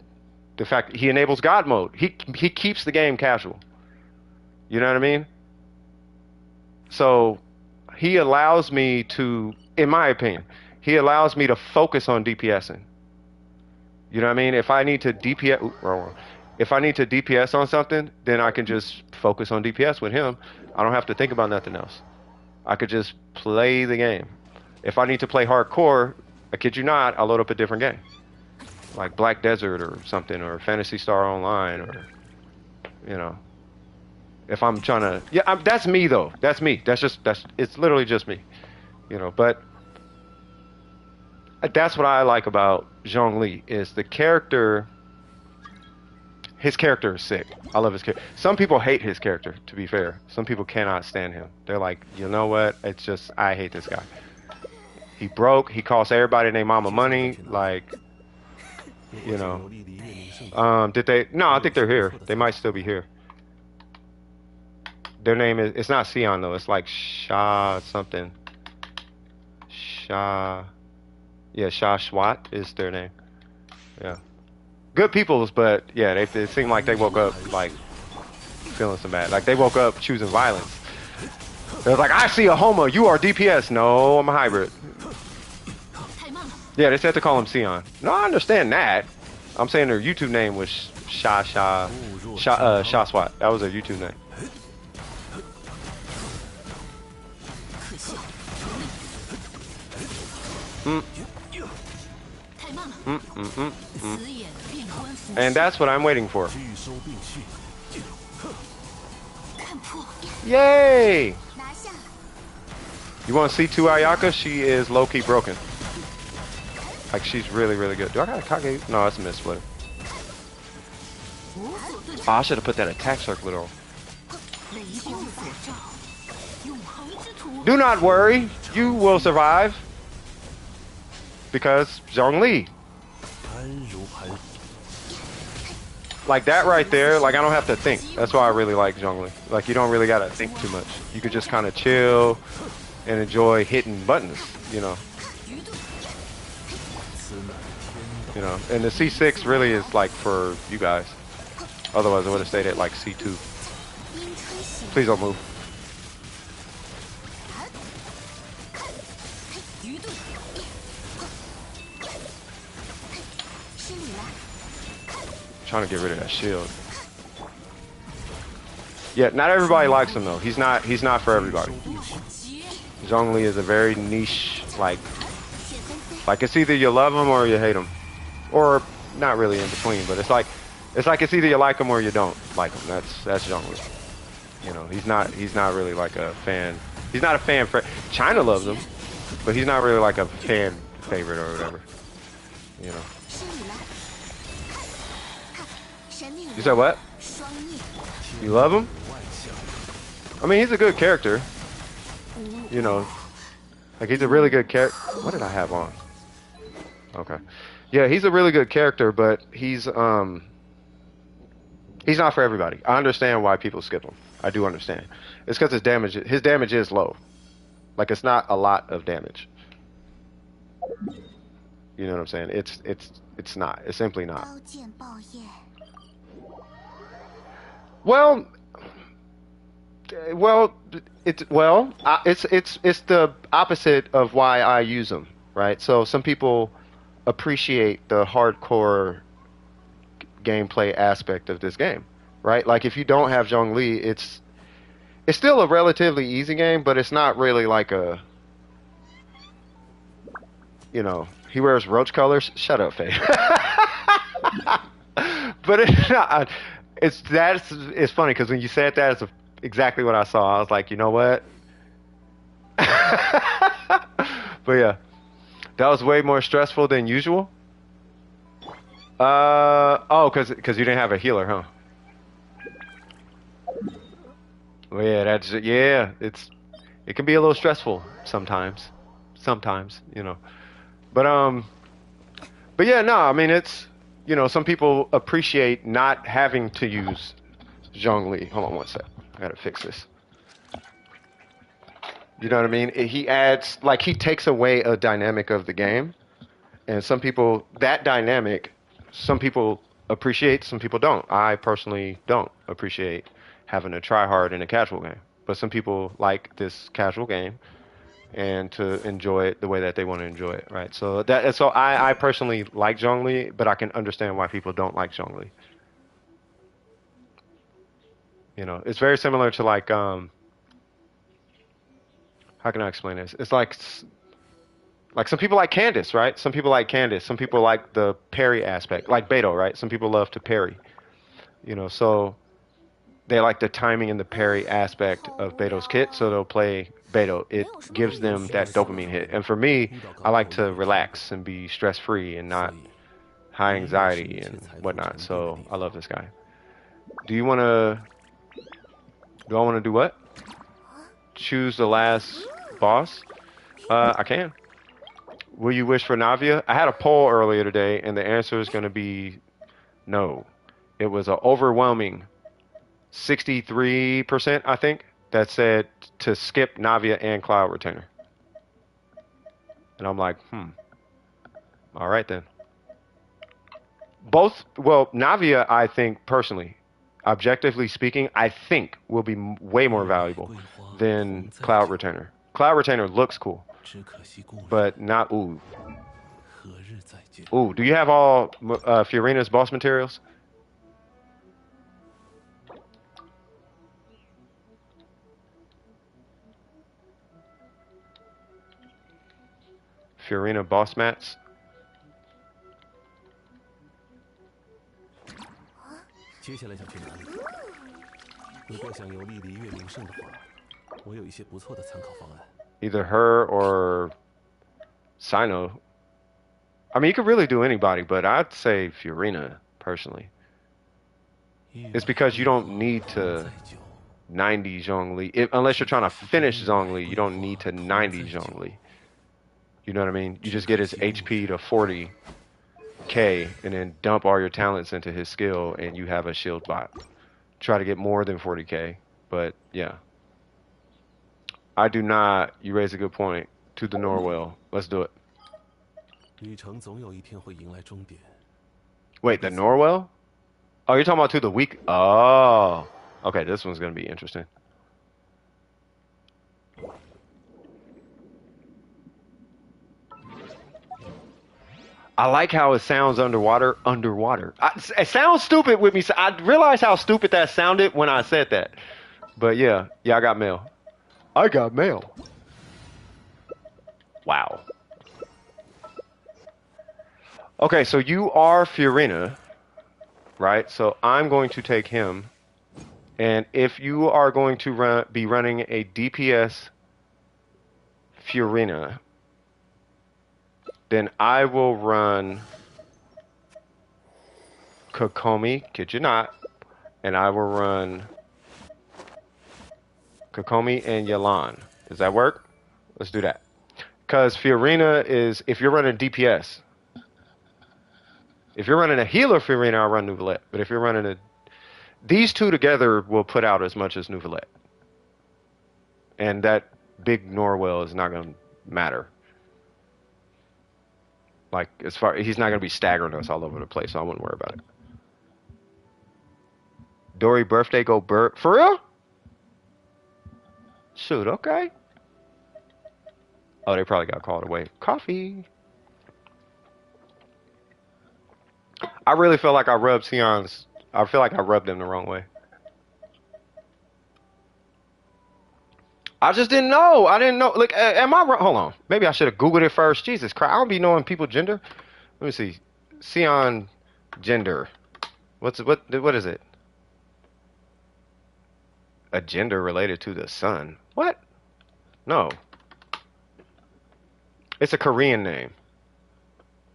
the fact that he enables God mode. He keeps the game casual. You know what I mean? So he allows me to, in my opinion, he allows me to focus on DPSing. You know what I mean? If I need to DPS on something, then I can just focus on DPS with him. I don't have to think about nothing else. I could just play the game. If I need to play hardcore, I kid you not, I'll load up a different game. Like Black Desert or something, or Phantasy Star Online, or, you know. If I'm trying to, that's me though. That's me. It's literally just me. You know, but that's what I like about Zhongli is the character. His character is sick. I love his character. Some people hate his character, to be fair. Some people cannot stand him. They're like, you know what? It's just, I hate this guy. He broke. He costs everybody and their mama money. Like, you know. Did they? No, I think they're here. They might still be here. Their name is, it's not Sion though. It's like Shah something. Shah Swat is their name. Yeah. Good peoples, but yeah, it seemed like they woke up like feeling some bad. Like they woke up choosing violence. They was like, I see a Homo, you are DPS. No, I'm a hybrid. Yeah, they said to call him Sion. No, I understand that. I'm saying their YouTube name was Shah Swat. That was their YouTube name. And that's what I'm waiting for. Yay! You want to see 2 Ayaka? She is low-key broken. Like, she's really, really good. Do I got a Kage? No, that's a missplay. Oh, I should have put that attack circlet on. Do not worry. You will survive. Because Zhongli. Like that right there, like I don't have to think. That's why I really like Zhongli. Like you don't really gotta think too much. You could just kind of chill and enjoy hitting buttons, you know. You know, and the C6 really is like for you guys. Otherwise I would have stayed at like C2. Please don't move. Trying to get rid of that shield. Yeah, not everybody likes him though. He's not for everybody. Zhongli is a very niche, like it's either you love him or you hate him. Or not really in between, but it's like it's either you like him or you don't like him. That's Zhongli. You know, he's not really like a fan. He's not a fan for China loves him, but he's not really like a fan favorite or whatever. You know. You said what? You love him? I mean, he's a good character. You know, like he's a really good character. What did I have on? Okay. Yeah, he's a really good character, but he's not for everybody. I understand why people skip him. I do understand. It's because his damage is low. Like it's not a lot of damage. You know what I'm saying? It's not. It's simply not. Well, well, it's the opposite of why I use them, right? So some people appreciate the hardcore gameplay aspect of this game, right? Like if you don't have Zhongli, it's still a relatively easy game, but it's not really like a, he wears roach colors. Shut up, Faye. But it's not. It's funny because when you said that, it's exactly what I saw. I was like, you know what? But yeah, that was way more stressful than usual. Oh, because you didn't have a healer, huh? Well, yeah, it can be a little stressful sometimes. Sometimes, But but yeah, no, I mean some people appreciate not having to use Zhongli. Hold on one sec. I gotta fix this. You know what I mean? He adds, like, he takes away a dynamic of the game, and that dynamic, some people appreciate, some people don't. I personally don't appreciate having to try hard in a casual game, but some people like this casual game and to enjoy it the way that they want to enjoy it, right? So I personally like Zhongli, but I can understand why people don't like Zhongli. It's very similar to like how can I explain this? It's like some people like Candace, right? Some people like Candace. Some people like the parry aspect, like Beto, right? Some people love to parry. So they like the timing and the parry aspect of Beto's kit, so they'll play Beto. It gives them that dopamine hit. And for me, I like to relax and be stress-free and not high anxiety and whatnot. So I love this guy. Do I want to do what? Choose the last boss? I can. Will you wish for Navia? I had a poll earlier today, and the answer is going to be no. It was an overwhelming 63%, I think, that said to skip Navia and Cloud Retainer. And I'm like, all right then. Navia, I think, personally, objectively speaking, I think will be way more valuable than Cloud Retainer. Cloud Retainer looks cool, but not, ooh. Ooh, do you have all Fiorina's boss materials? Fiorina boss mats? 接下来想去哪里？如果想游历璃月名胜的话，我有一些不错的参考方案。 Either her or Sino. I mean, you could really do anybody, but I'd say Fiorina, personally. It's because you don't need to 90 Zhongli. Unless you're trying to finish Zhongli, you don't need to 90 Zhongli. You know what I mean? You just get his HP to 40k and then dump all your talents into his skill and you have a shield bot. Try to get more than 40k, but yeah. I do not. You raise a good point. To the Norwell. Let's do it. Wait, the Norwell? Oh, you're talking about to the week? Oh. Okay, this one's going to be interesting. I like how it sounds underwater. It sounds stupid with me. I realized how stupid that sounded when I said that. But yeah, I got mail. I got mail. Wow. Okay, so you are Fiorina, right? So I'm going to take him. And if you are going to be running a DPS Fiorina, then I will run Kokomi, kid you not, and I will run Kokomi and Yalan. Does that work? Let's do that. Because Fiorina is, if you're running DPS, if you're running a healer Fiorina, I'll run Nouvellette. But if you're running these two together will put out as much as Nouvellette. And that big Norwell is not going to matter. Like, he's not going to be staggering us all over the place, so I wouldn't worry about it. Dory birthday go for real? Shoot, okay. Oh, they probably got called away. Coffee. I really feel like I rubbed Sion's. I feel like I rubbed him the wrong way. I just didn't know. I didn't know. Look, am I wrong? Hold on. Maybe I should have Googled it first. Jesus Christ. I don't be knowing people gender. Let me see. Sion gender. What is it? A gender related to the sun. What? No. It's a Korean name.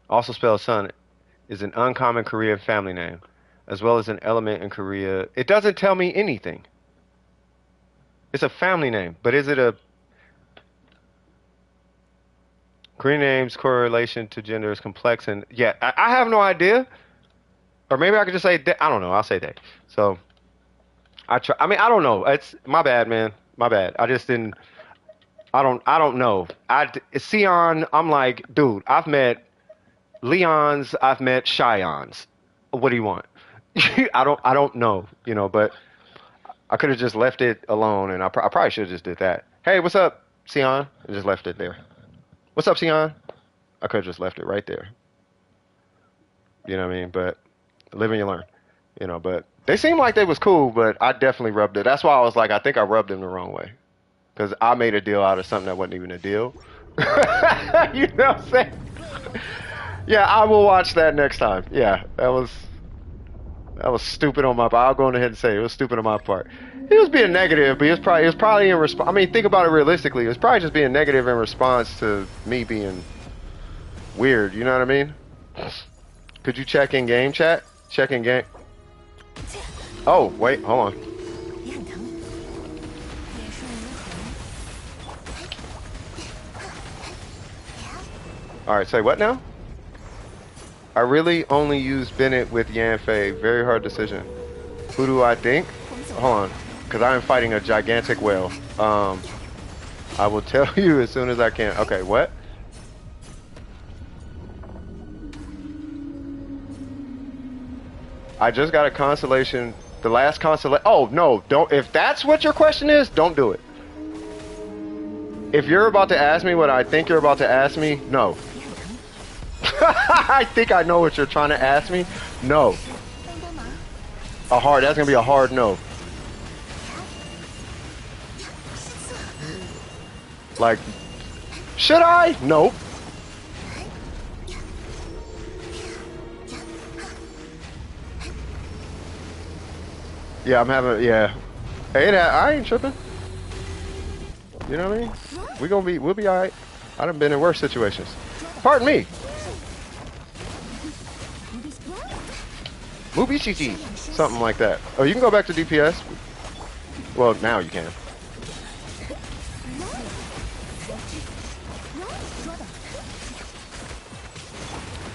Also spelled sun is an uncommon Korean family name, as well as an element in Korea. It doesn't tell me anything. It's a family name, but is it a Korean names correlation to gender is complex and yeah, I have no idea. Or maybe I could just say I don't know. I'll say they. So I try. I mean, I don't know. It's my bad, man. My bad. I just didn't. I don't know. Sion. I'm like, dude. I've met Leons. I've met Cheyennes. What do you want? I don't know. You know, but I could have just left it alone, and I probably should have just did that. Hey, what's up, Sion? And just left it there. What's up, Sion? I could have just left it right there. You know what I mean? But live and you learn. You know, but they seemed like they was cool, but I definitely rubbed it. That's why I was like, I think I rubbed them the wrong way. Because I made a deal out of something that wasn't even a deal. You know what I'm saying? Yeah, I will watch that next time. Yeah, that was stupid on my part. I'll go on ahead and say it was stupid on my part. He was being negative, but it was probably in response. I mean, think about it realistically. It was probably just being negative in response to me being weird. You know what I mean? Could you check in game chat? Check in game. Oh, wait, hold on. Alright, say what now? I really only use Bennett with Yanfei. Very hard decision. Who do I think? Hold on. Because I am fighting a gigantic whale. I will tell you as soon as I can. Okay, what? I just got a constellation. The last constellation. Oh, no. Don't. If that's what your question is, don't do it. If you're about to ask me what I think you're about to ask me, no. I think I know what you're trying to ask me. No. That's gonna be a hard no. Like, should I? Nope. Yeah, I'm having, yeah. Hey, I ain't tripping. You know what I mean? We'll be alright. I done been in worse situations. Pardon me. Mubichichi. Something like that. Oh, you can go back to DPS. Well, now you can.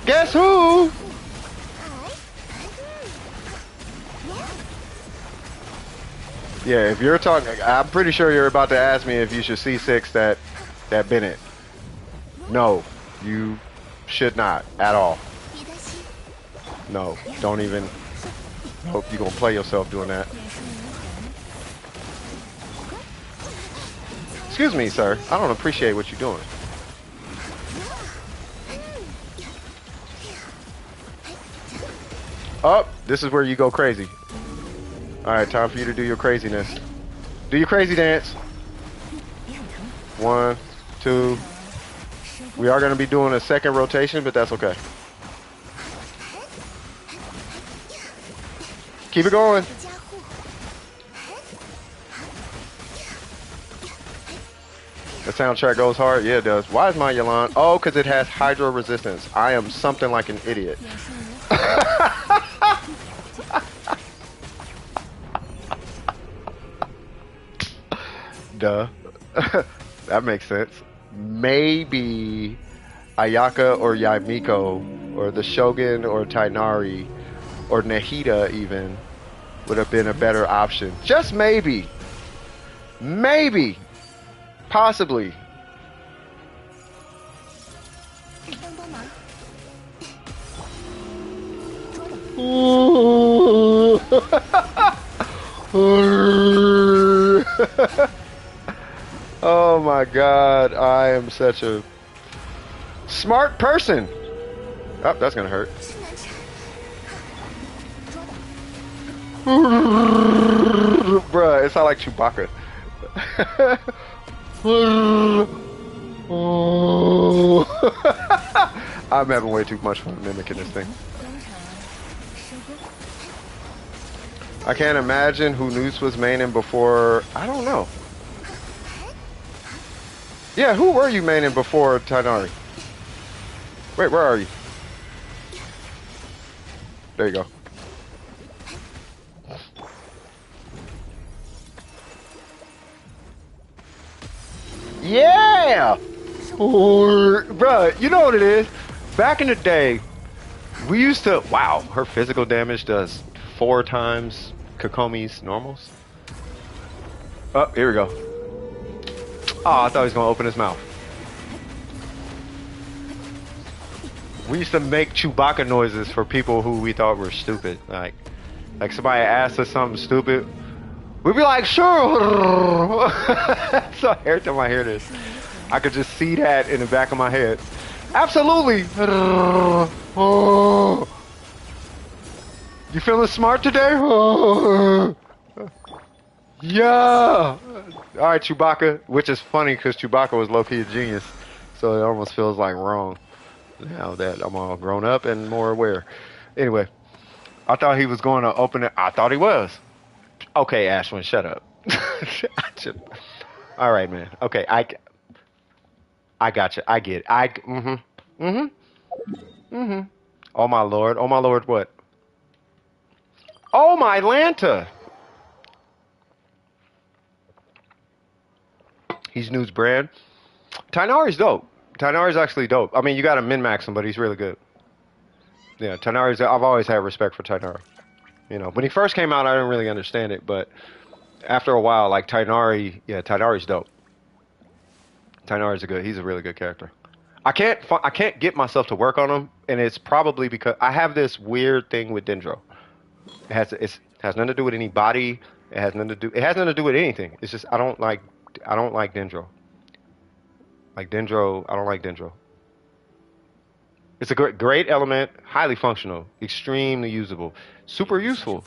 Guess who? Yeah, if you're talking, I'm pretty sure you're about to ask me if you should C6 that Bennett. No, you should not at all. No, don't even. Hope you're gonna play yourself doing that. Excuse me, sir. I don't appreciate what you're doing. Oh, this is where you go crazy. Alright, time for you to do your craziness. Do your crazy dance. 1, 2. We are going to be doing a second rotation, but that's okay. Keep it going. The soundtrack goes hard? Yeah, it does. Why is mine Yalan? Oh, because it has hydro resistance. I am something like an idiot. Duh. That makes sense. Maybe Ayaka or Yamiko or the Shogun or Tainari or Nahida even would have been a better option. Just maybe. Maybe. Possibly. Ooh. Oh my god, I am such a smart person. Oh, that's gonna hurt. Bruh, it's not like Chewbacca. I'm having way too much fun mimicking this thing. I can't imagine who Noose was maining before. I don't know. Yeah, who were you maining before Tainari? Wait, where are you? There you go. Yeah! Bruh, you know what it is? Back in the day, we used to... Wow, her physical damage does 4 times Kokomi's normals. Oh, here we go. Oh, I thought he was going to open his mouth. We used to make Chewbacca noises for people who we thought were stupid. Like somebody asked us something stupid. We'd be like, sure. So every time I hear this, I could just see that in the back of my head. Absolutely. You feeling smart today? Yeah. All right, Chewbacca, which is funny because Chewbacca was low-key a genius, so it almost feels like wrong now that I'm all grown up and more aware. Anyway, I thought he was going to open it. I thought he was. Okay, Ashwin, shut up. All right, man. Okay, I got you. I get it. Oh my lord. Oh my lord, what? Oh my Lanta. He's New's brand. Tainari's dope. Tainari's actually dope. I mean, you got to min-max him, but he's really good. Yeah, Tainari's... I've always had respect for Tainari. You know, when he first came out, I didn't really understand it, but after a while, like Tainari... Yeah, Tainari's dope. Tainari's he's a really good character. I can't get myself to work on him, and it's probably because I have this weird thing with Dendro. It has nothing to do with any body. It has nothing to do with anything. It's just I don't like Dendro. Like Dendro, I don't like Dendro. It's a great element, highly functional, extremely usable, super useful.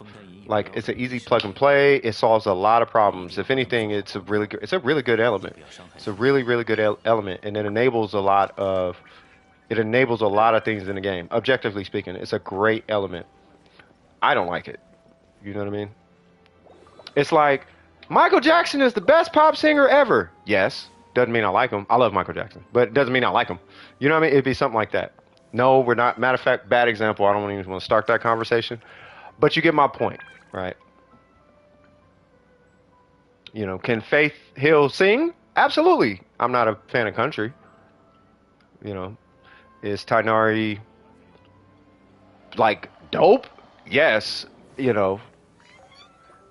Like it's an easy plug and play. It solves a lot of problems. If anything, it's a really good element. It's a really good element, and it enables a lot of things in the game. Objectively speaking, it's a great element. I don't like it. You know what I mean? It's like Michael Jackson is the best pop singer ever. Yes. Doesn't mean I like him. I love Michael Jackson. But it doesn't mean I like him. You know what I mean? It'd be something like that. No, we're not. Matter of fact, bad example. I don't even want to start that conversation. But you get my point, right? You know, can Faith Hill sing? Absolutely. I'm not a fan of country. You know, is Tainari like dope? Yes. You know,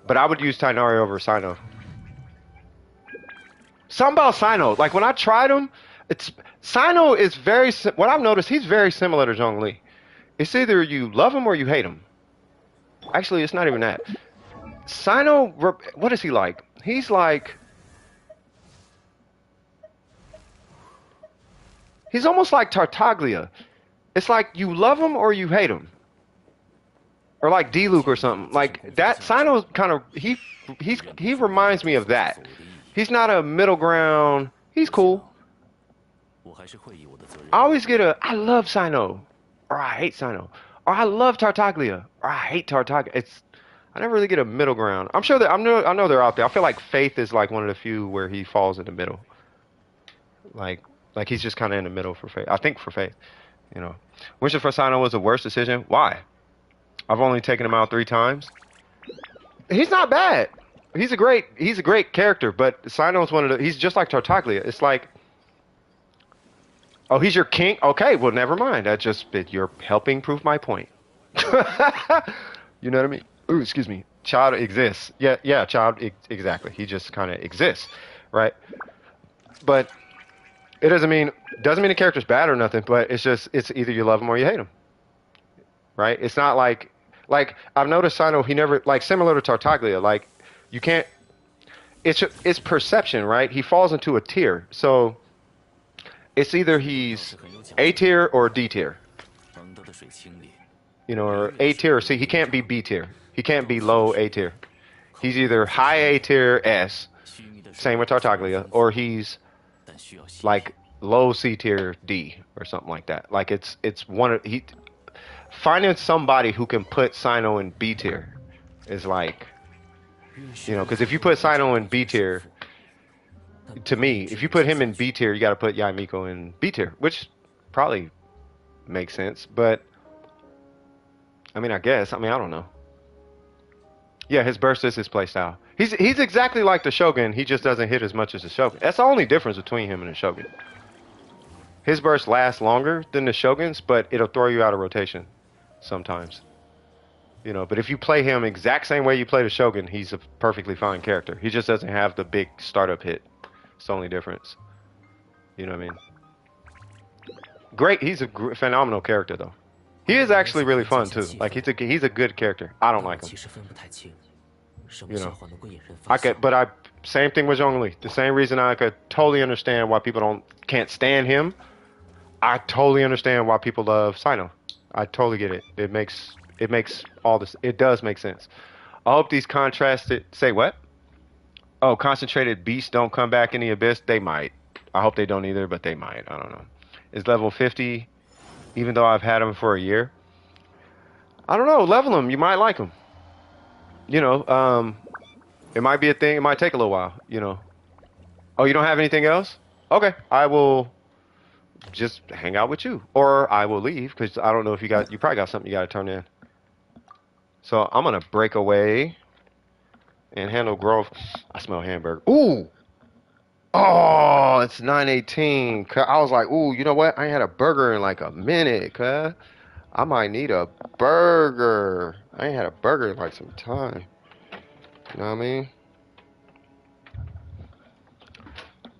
but I would use Tainari over Sino. Something about Sino, like when I tried him, Sino is what I've noticed, he's very similar to Zhongli. It's either you love him or you hate him. Actually, it's not even that. Sino, what is he like? He's almost like Tartaglia. It's like you love him or you hate him. Or like D-Luke or something. Like that, Sino's kind of, he reminds me of that. He's not a middle ground. He's cool. I always get I love Sino, or I hate Sino, or I love Tartaglia, or I hate Tartaglia. I never really get a middle ground. I'm sure that I know they're out there. I feel like Faith is like one of the few where he falls in the middle. Like he's just kind of in the middle for Faith. I think for Faith, you know. Wishing for Sino was the worst decision. Why? I've only taken him out 3 times. He's not bad. He's a great character, but Sino's he's just like Tartaglia. It's like, oh, he's your king? Okay, well, never mind. You're helping prove my point. You know what I mean? Ooh, excuse me. Child exists. Yeah, exactly. He just kind of exists, right? But it doesn't mean the character's bad or nothing, but it's either you love him or you hate him, right? It's not like I've noticed Sino, he never, like, similar to Tartaglia, like, You can't. It's perception, right? He falls into a tier, so it's either he's A tier or D tier, 蒙德的水清冽， you know, or A tier or C. He can't be B tier. He can't be low A tier. He's either high A tier S, 须弥的水 same with Tartaglia, or he's 但需要细 like low C tier D or something like that. Like it's one of he finding somebody who can put Sino in B tier is like, you know, because if you put Sino in B tier, to me, if you put him in B tier, you got to put Yaimiko in B tier, which probably makes sense. But I mean, I guess. I mean, I don't know. Yeah, his burst is his playstyle. He's exactly like the Shogun. He just doesn't hit as much as the Shogun. That's the only difference between him and the Shogun. His burst lasts longer than the Shogun's, but it'll throw you out of rotation sometimes. You know, but if you play him exact same way you play the Shogun, he's a perfectly fine character. He just doesn't have the big startup hit. It's the only difference. You know what I mean? Great. He's a phenomenal character, though. He is actually really fun too. Like he's a good character. I don't like him. 其实分不太清，什么 You 笑 know, 话能够引人 I 发笑 could, but I same thing with Zhongli. The same reason I could totally understand why people can't stand him. I totally understand why people love Sino. I totally get it. It makes all this. It does make sense. I hope these contrasted. Say what? Oh, concentrated beasts don't come back in the abyss. They might. I hope they don't either, but they might. I don't know. Is level 50, even though I've had him for a year. I don't know. Level him. You might like him. You know, it might be a thing. It might take a little while. You know. Oh, you don't have anything else? Okay, I will just hang out with you, or I will leave because I don't know if you probably got something you got to turn in. So I'm gonna break away and handle growth. I smell hamburger. Ooh. Oh, it's 9:18. I was like, ooh, you know what? I ain't had a burger in like a minute, cuz. I might need a burger. I ain't had a burger in like some time. You know what I mean?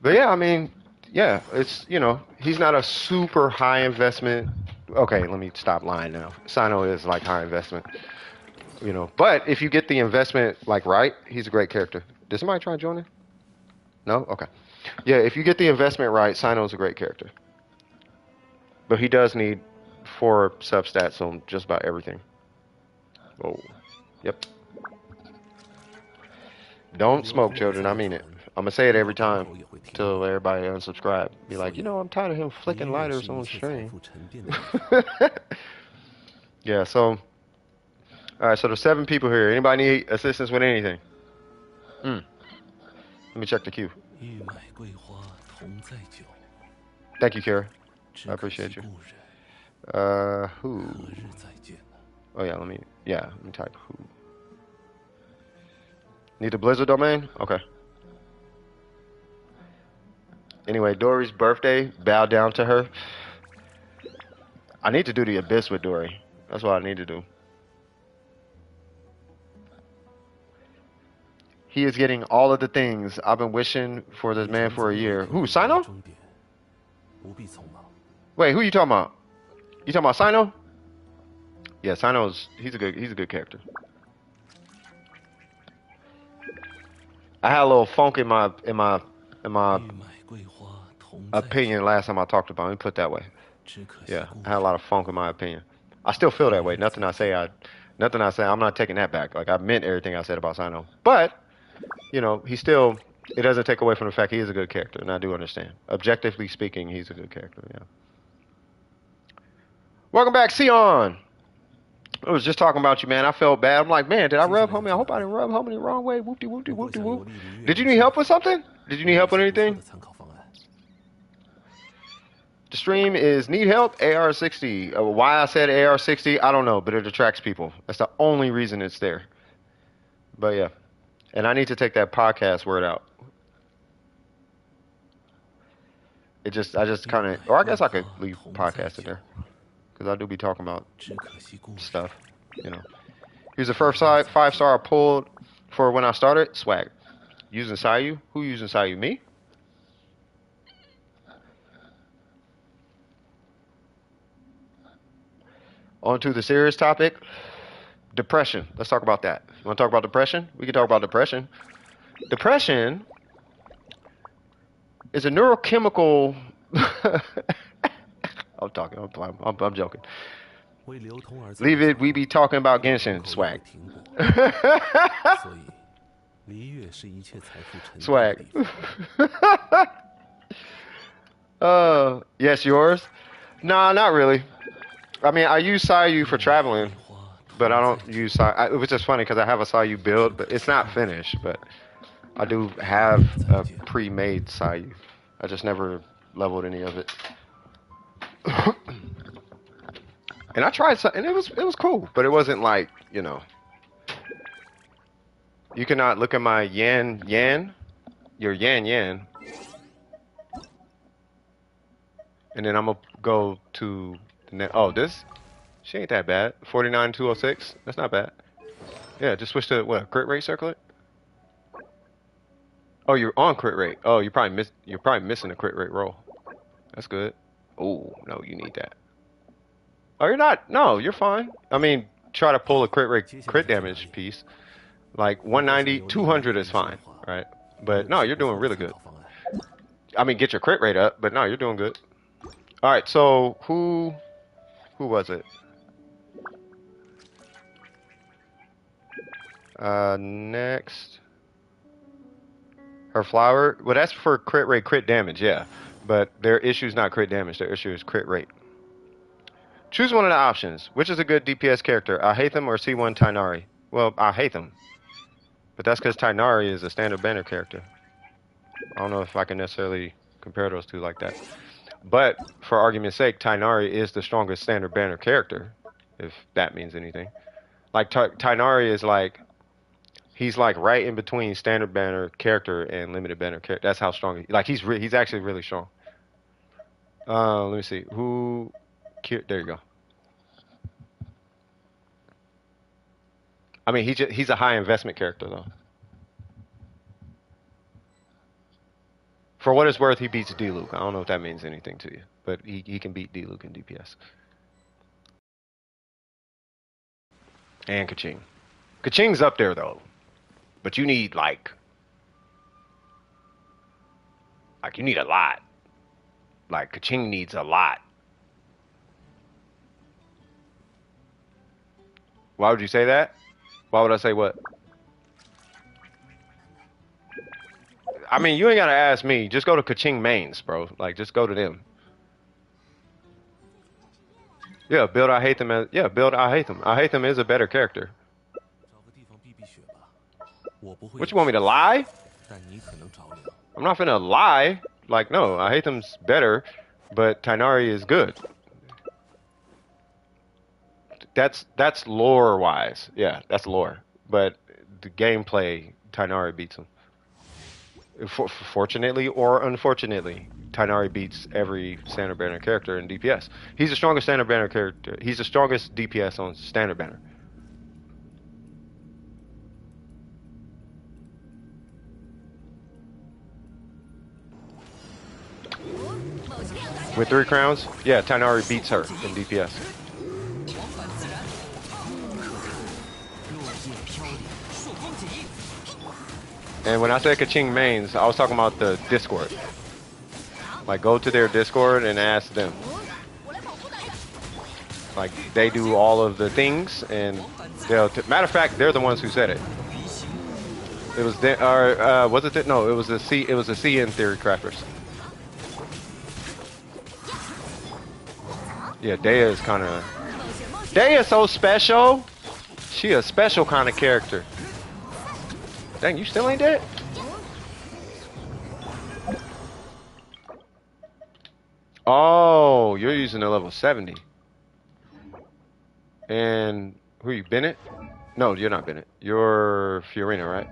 But yeah, I mean, yeah, it's, you know, he's not a super high investment. Okay, let me stop lying now. Sino is like high investment, you know. But if you get the investment like right, he's a great character. Did somebody try joining? No? Okay. Yeah, if you get the investment right, Sino's a great character. But he does need 4 substats on just about everything. Oh, yep. Don't smoke, children. I mean it. I'm gonna say it every time till everybody unsubscribe. Be like, you know, I'm tired of him flicking lighters on stream. Yeah. So, all right. So there's 7 people here. Anybody need assistance with anything? Let me check the queue. 玉麦桂花同载酒， Thank you, Kara. 只 I 可 appreciate 惜 you. 故人 Who? 何日再见呢？ Oh yeah. Let me type who. Need the Blizzard domain? Okay. Anyway, Dory's birthday. Bow down to her. I need to do the Abyss with Dory. That's what I need to do. He is getting all of the things I've been wishing for this man for a year. Who, Sino? 终点，不必匆忙。 Wait, who you talking about? You talking about Sino? Yeah, he's a good character. I had a little funk in my 玉麦桂花同载酒， opinion last time I talked about him. Let me put it that way. 只可惜 Yeah, 故 I had a 人 lot of funk in my opinion. I still feel that way. Nothing I say, I'm not taking that back. Like I meant everything I said about Sino. But, you know, it doesn't take away from the fact he is a good character, and I do understand. Objectively speaking, he's a good character, yeah. Welcome back, Sion. I was just talking about you, man. I felt bad. I'm like, man, did I rub homie? I hope I didn't rub homie the wrong way. Whoopty whoopty 如果 whoopty 想 whoop. 游历旅 Did you 月 need help with something? Did you need help with 有一些不错 anything? 的参考方案。 The stream is need help, AR60. Why I said AR60, I don't know, but it attracts people. That's the only reason it's there. But yeah. And I need to take that podcast word out. I just kind of, or I guess I could leave podcast in there. Because I do be talking about 只可惜故人 stuff, you know. Here's the first 5-star I pulled for when I started. Swag. Using Sayu. Who using Sayu? Me? On to the serious topic. Depression. Let's talk about that. You want to talk about depression? We can talk about depression. Depression is a neurochemical. I'm talking. I'm joking. Leave it. We be talking about Genshin swag. Swag. Yes, yours. Nah, not really. I mean, I use Sayu for traveling, but I don't use Sayu. It was just funny because I have a Sayu build, but it's not finished. But I do have a pre-made Sayu. I just never leveled any of it. And I tried some, and it was cool, but it wasn't like, you know. You cannot look at my yan, your yan, and then I'm gonna go to the net. Oh, this, she ain't that bad. 49,206. That's not bad. Yeah, just switch to what, crit rate circlet? Oh, you're on crit rate. Oh, you're probably missing a crit rate roll. That's good. Oh no, you need that. Oh, you're not. No, you're fine. I mean, try to pull a crit damage piece. Like 190, 200 is fine, right? But no, you're doing really good. I mean, get your crit rate up, but no, you're doing good. All right, so who was it? Next. Her flower. Well, that's for crit rate, crit damage, yeah. But their issue is not crit damage. Their issue is crit rate. Choose one of the options. Which is a good DPS character? Alhaitham or C1 Tainari? Well, Alhaitham. But that's because Tainari is a standard banner character. I don't know if I can necessarily compare those two like that. But, for argument's sake, Tainari is the strongest standard banner character. If that means anything. Like, Tainari is like... He's like right in between standard banner character and limited banner character. That's how strong he... Like, he's actually really strong. Let me see. Who... There you go. I mean, he's a high investment character, though. For what it's worth, he beats D-Luke. I don't know if that means anything to you, but he can beat D-Luke in DPS. And Kaching. Kaching's up there, though. But you need, like, you need a lot. Like, Kaching needs a lot. Why would you say that? Why would I say what? I mean, you ain't gotta ask me. Just go to Kaching mains, bro. Like, just go to them. Yeah, build Alhaitham. Yeah, build Alhaitham. Alhaitham is a better character. What, you want me to lie? I'm not finna lie. Like, no, Alhaitham's better, but Tainari is good. That's lore-wise. Yeah, that's lore. But the gameplay, Tainari beats him. Fortunately or unfortunately, Tainari beats every standard banner character in DPS. He's the strongest standard banner character. He's the strongest DPS on standard banner. With 3 crowns? Yeah, Tainari beats her in DPS. And when I said Kaching mains, I was talking about the Discord. Like, go to their Discord and ask them. Like, they do all of the things, and they'll... Matter of fact, they're the ones who said it. It was... was it... No, it was the C... It was the CN Theory Crafters. Yeah, Dea is kind of... Dea is so special. She a special kind of character. Dang, you still ain't dead? Oh, you're using a level 70. And who are you, Bennett? No, you're not Bennett. You're Fiorina, right?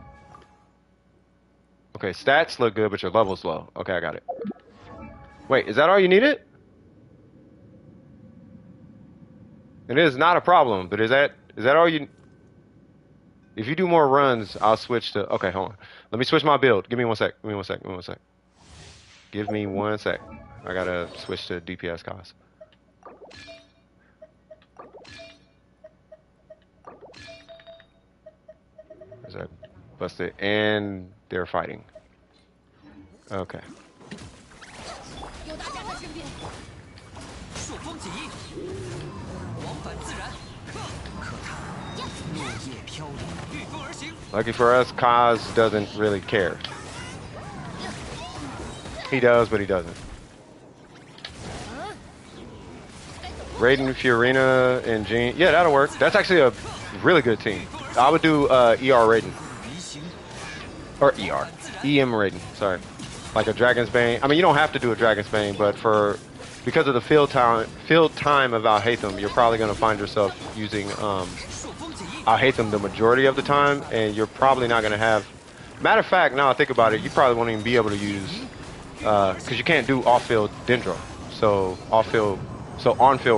Okay, stats look good, but your level's low. Okay, I got it. Wait, is that all you needed? It is not a problem, but is that all you... If you do more runs, I'll switch to... Okay, hold on. Let me switch my build. Give me 1 sec. Give me 1 sec. Give me 1 sec. Give me 1 sec. I gotta switch to DPS cost. Is that busted? And they're fighting. Okay. 有大家在身边。朔风起义，往返自然，可踏落叶飘零，御风而行。 Lucky for us, Kaz doesn't really care. He does, but he doesn't. Raiden, Fiorina, and Jean. Yeah, that'll work. That's actually a really good team. I would do ER Raiden. Or ER. EM Raiden, sorry. Like a Dragon's Bane. I mean, you don't have to do a Dragon's Bane, but because of the field time of Al-Haytham, you're probably going to find yourself using Al-Haytham the majority of the time, and you're probably not going to have... Matter of fact, now I think about it, you probably won't even be able to use... Because you can't do off-field Dendro. So on-field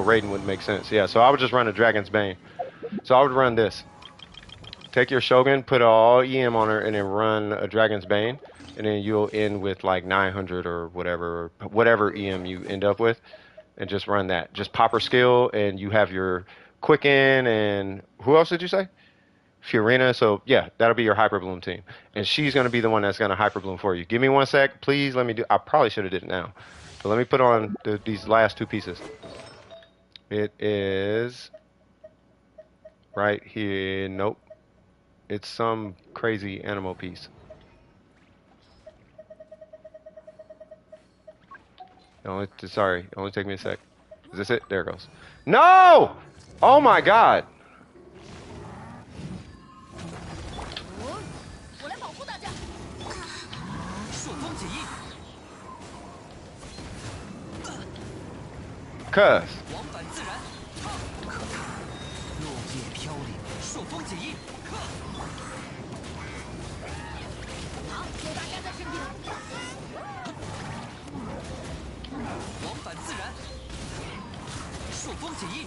Raiden wouldn't make sense. Yeah, so I would just run a Dragon's Bane. So I would run this. Take your Shogun, put all EM on her, and then run a Dragon's Bane. And then you'll end with like 900 or whatever EM you end up with. And just run that. Just pop her skill, and you have your Quicken, and who else did you say? Fiorina. So yeah, that'll be your Hyper Bloom team. And she's going to be the one that's going to Hyper Bloom for you. Give me 1 sec. Please let me do... I probably should have did it now. But let me put on these last 2 pieces. It is... right here. Nope. It's some crazy animal piece. Sorry, only take me a sec. Is this it? There it goes. No! Oh my god! 我来保护大家。朔风起义， Cuz. 往返自然，可踏落叶飘零，朔风起义，好，有大家在身边。往返自然，朔风起义。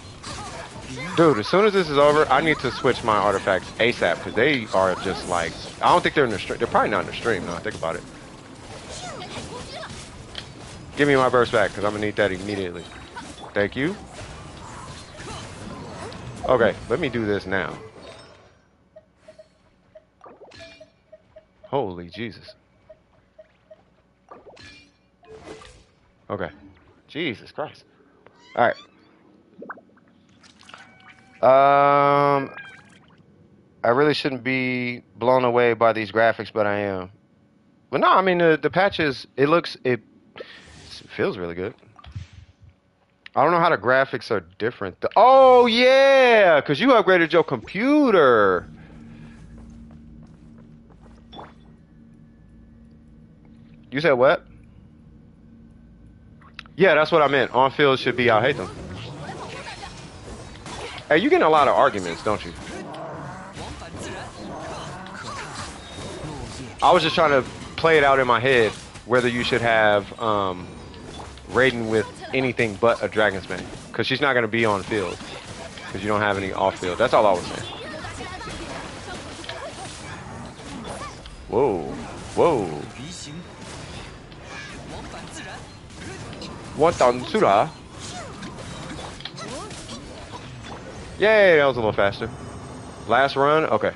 Dude, as soon as this is over, I need to switch my artifacts ASAP because they are just like... I don't think they're in the stream. They're probably not in the stream now, think about it. Give me my burst back because I'm going to need that immediately. Thank you. Okay, let me do this now. Holy Jesus. Okay. Jesus Christ. All right. I really shouldn't be blown away by these graphics, but I am. But no, I mean the patches. It feels really good. I don't know how the graphics are different. Oh yeah, because you upgraded your computer. You said what? Yeah, that's what I meant. On field should be Al-Haytham. Hey, you getting a lot of arguments, don't you? I was just trying to play it out in my head whether you should have Raiden with anything but a Dragon's Bane, because she's not going to be on field because you don't have any off field. That's all I was saying. Whoa, whoa. What on Sura? Yay, that was a little faster. Last run? Okay.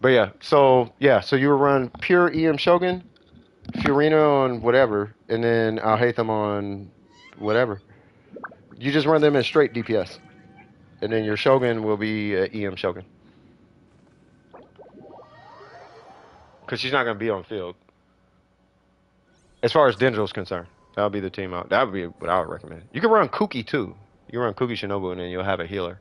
But yeah, so you would run pure EM Shogun, Fiorina on whatever, and then Al-Haytham on whatever. You just run them in straight DPS. And then your Shogun will be EM Shogun. Because she's not going to be on field. As far as Dendro's concerned, that would be the team out. That would be what I would recommend. You can run Kuki too. You run Kuki Shinobu and then you'll have a healer.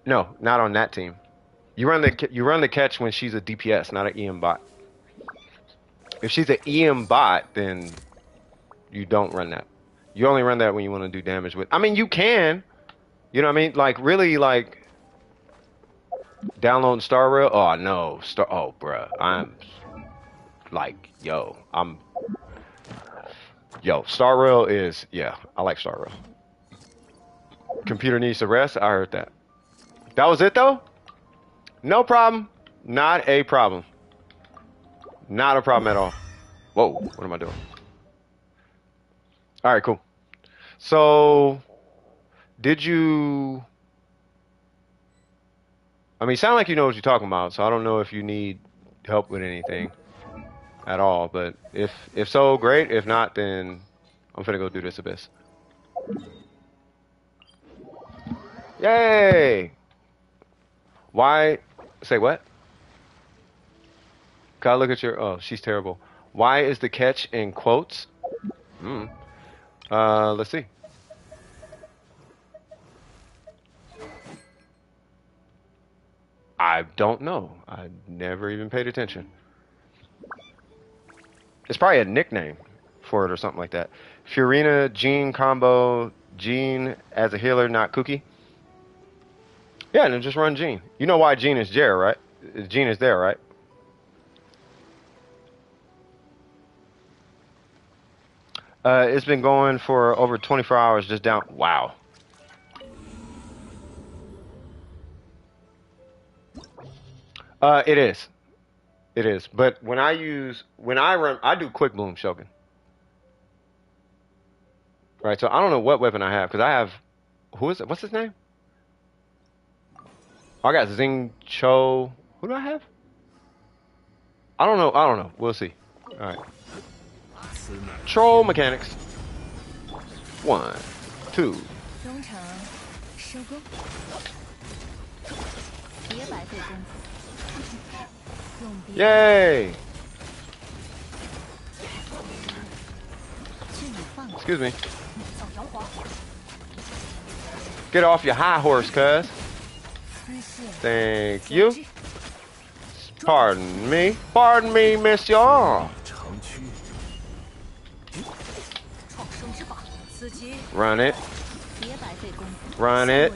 No, not on that team. You run the catch when she's a DPS, not an EM bot. If she's an EM bot, then you don't run that. You only run that when you want to do damage with. I mean, you can. You know what I mean? Like really, like downloading Star Rail. Oh no, Oh, bruh, I'm like, yo, Star Rail is, yeah, I like Star Rail. Computer needs to rest. I heard that. That was it though? No problem. Not a problem. Not a problem at all. Whoa, what am I doing? All right, cool. So Did you? I mean, sound like you know what you're talking about, so I don't know if you need help with anything at all. But if so, great. If not, then I'm finna go do this abyss. Yay! Why? Say what? Gotta look at your. Oh, she's terrible. Why is the catch in quotes? Hmm. Let's see. I don't know. I never even paid attention. It's probably a nickname for it or something like that. Furina, Jean combo, Jean as a healer, not Cookie. Yeah, then just run Jean. You know why Jean is there, right? Jean is there, right? It's been going for over 24 hours just down. Wow. It is. It is. But when I run, I do quick bloom Shogun. Right, so I don't know what weapon I have, because I have, who is it? What's his name? I got Zing Cho. Who do I have? I don't know. We'll see. Alright. Troll mechanics. 1, 2. Yay! Excuse me. Get off your high horse, cuz. Thank you. Pardon me. Pardon me, monsieur. Run it. Run it.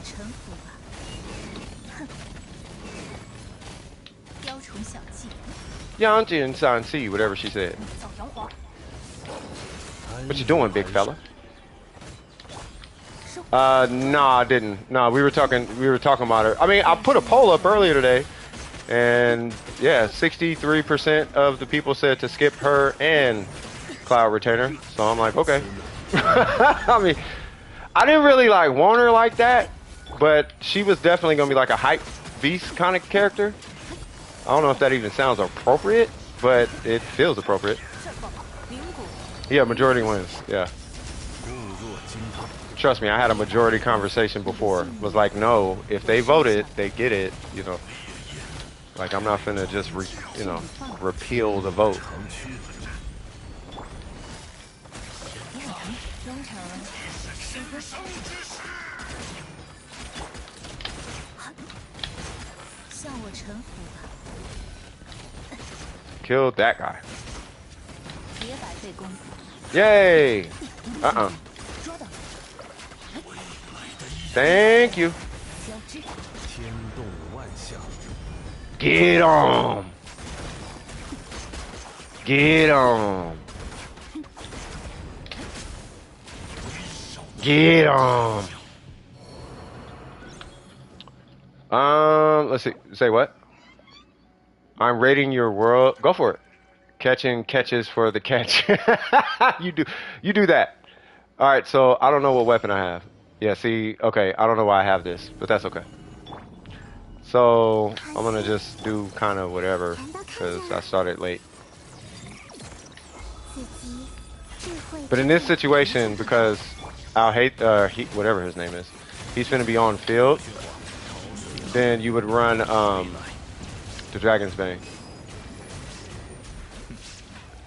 Yanjin San Si, whatever she said. What you doing, big fella? Nah, I didn't. Nah, we were talking about her. I mean, I put a poll up earlier today, and yeah, 63% of the people said to skip her and Cloud Retainer. So I'm like, okay. I mean, I didn't really like want her like that, but she was definitely gonna be like a hype beast kind of character. I don't know if that even sounds appropriate, but it feels appropriate. Yeah, majority wins. Yeah. Trust me, I had a majority conversation before. Was like, no, if they voted, they get it. You know, like I'm not finna just repeal the vote. Killed that guy. Yay! Thank you. Get on. Get on. Get on. Let's see. Say what? I'm rating your world. Go for it. Catching catches for the catch. You do that. All right. So I don't know what weapon I have. Yeah. See. Okay. I don't know why I have this, but that's okay. So I'm gonna just do kind of whatever because I started late. But in this situation, because I'll hate whatever his name is, he's gonna be on field. Then you would run the Dragon's Bane.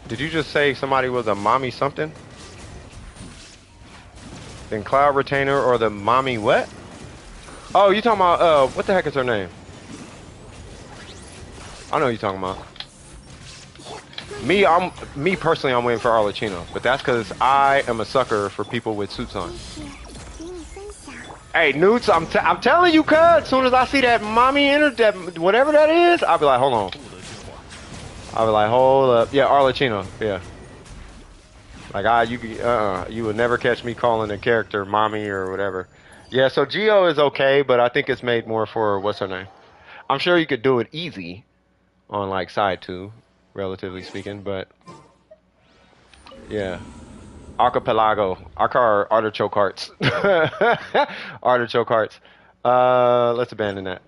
Did you just say somebody was a mommy something? Then Cloud Retainer or the mommy what? Oh, you talking about what the heck is her name? I know what you're talking about. Me personally, I'm waiting for Arlecchino, but that's because I am a sucker for people with suits on. Hey, Newts, I'm telling you, cuz, as soon as I see that mommy enter, that whatever that is, I'll be like, hold on. I'll be like, hold up. Yeah, Arlecchino, yeah. Like, you would never catch me calling a character mommy or whatever. Yeah, so Geo is okay, but I think it's made more for, what's her name? I'm sure you could do it easy on, like, side 2, relatively speaking, but, yeah. Archipelago. Artichoke hearts. Artichoke hearts. Let's abandon that.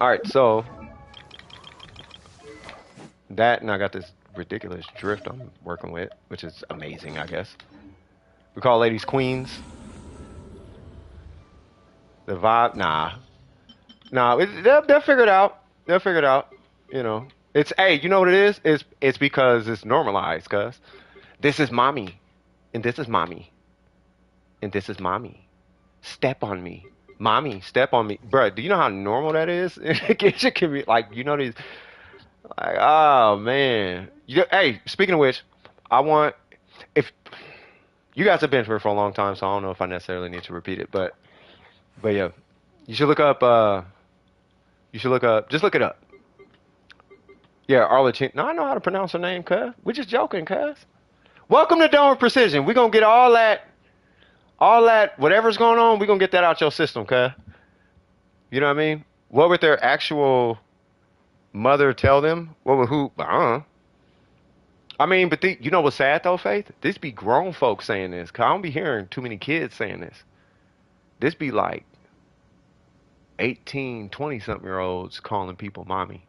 Alright, so that, and I got this ridiculous drift I'm working with, which is amazing, I guess. We call ladies queens. The vibe, nah. They'll figure it out. They'll figure it out. You know. It's, hey, you know what it is? It's because it's normalized, cuz. This is mommy. And this is mommy. And this is mommy. Step on me. Mommy, step on me. Bruh, do you know how normal that is? It can be like, you know, these, like, oh, man. Hey, speaking of which, I want, if, you guys have been here for a long time, so I don't know if I necessarily need to repeat it, but yeah. You should look up, just look it up. Yeah, Arlecchino. No, I know how to pronounce her name, cuz. We're just joking, cuz. Welcome to Dome of Precision. We're going to get all that, whatever's going on, we're going to get that out your system, cuz. You know what I mean? What would their actual mother tell them? What would who? I don't know. I mean, but you know what's sad, though, Faith? This be grown folks saying this, because I don't be hearing too many kids saying this. This be like 18, 20-something-year-olds calling people mommy.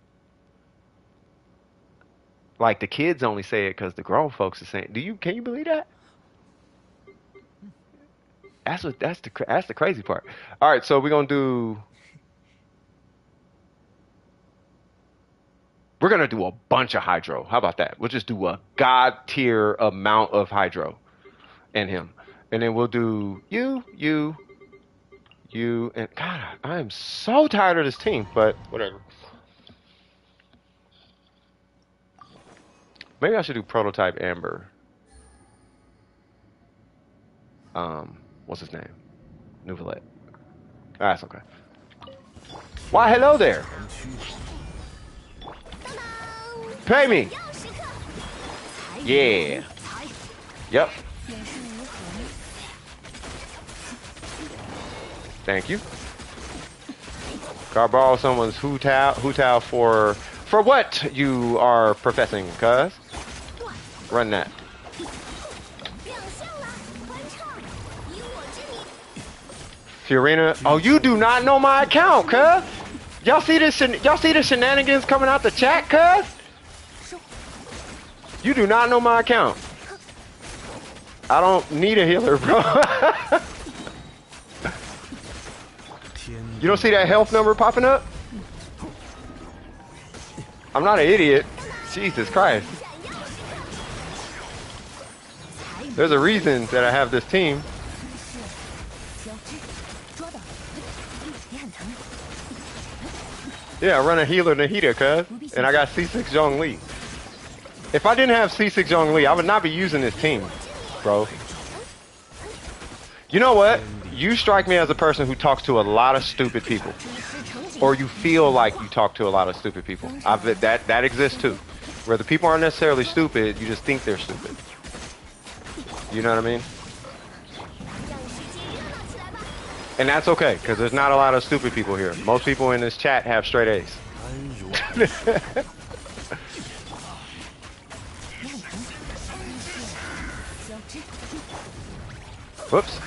Like, the kids only say it because the grown folks are saying. Can you believe that? That's the crazy part. All right, so we're gonna do a bunch of hydro. How about that? We'll just do a god tier amount of hydro in him, and then we'll do you, and God, I am so tired of this team, but whatever. Maybe I should do prototype Amber. What's his name? Nouvellette. That's okay. Why, hello there. Pay me. Yeah. Yep. Thank you. Gotta borrow someone's Hu-Tao for what you are professing, cuz. Run that. Fiorina. Oh, you do not know my account, cuz. Y'all see the shenanigans coming out the chat, cuz? You do not know my account. I don't need a healer, bro. You don't see that health number popping up? I'm not an idiot. Jesus Christ. There's a reason that I have this team. Yeah, I run a healer Nahida, cuz. And I got C6 Zhongli. If I didn't have C6 Zhongli, I would not be using this team, bro. You know what? You strike me as a person who talks to a lot of stupid people. Or you feel like you talk to a lot of stupid people. That exists too. Where the people aren't necessarily stupid, you just think they're stupid. You know what I mean? And that's okay, because there's not a lot of stupid people here. Most people in this chat have straight A's. Whoops.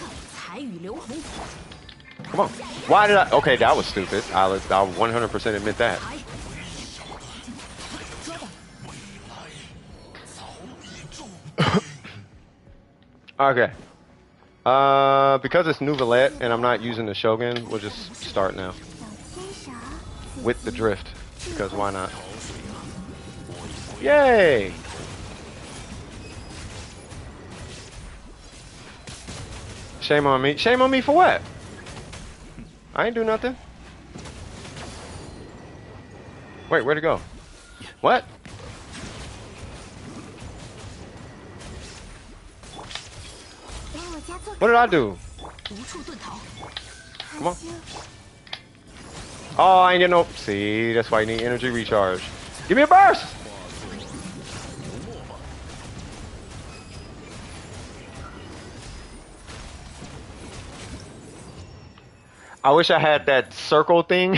Come on. Why did I? Okay, that was stupid. I'll 100% admit that. Okay. Because it's Nouvellette and I'm not using the Shogun, we'll just start now. With the drift. Because why not? Yay! Shame on me. Shame on me for what? I ain't do nothing. Wait, where'd it go? What? What did I do? Come on. Oh, I ain't getting no. See, that's why you need energy recharge. Give me a burst! I wish I had that circle thing.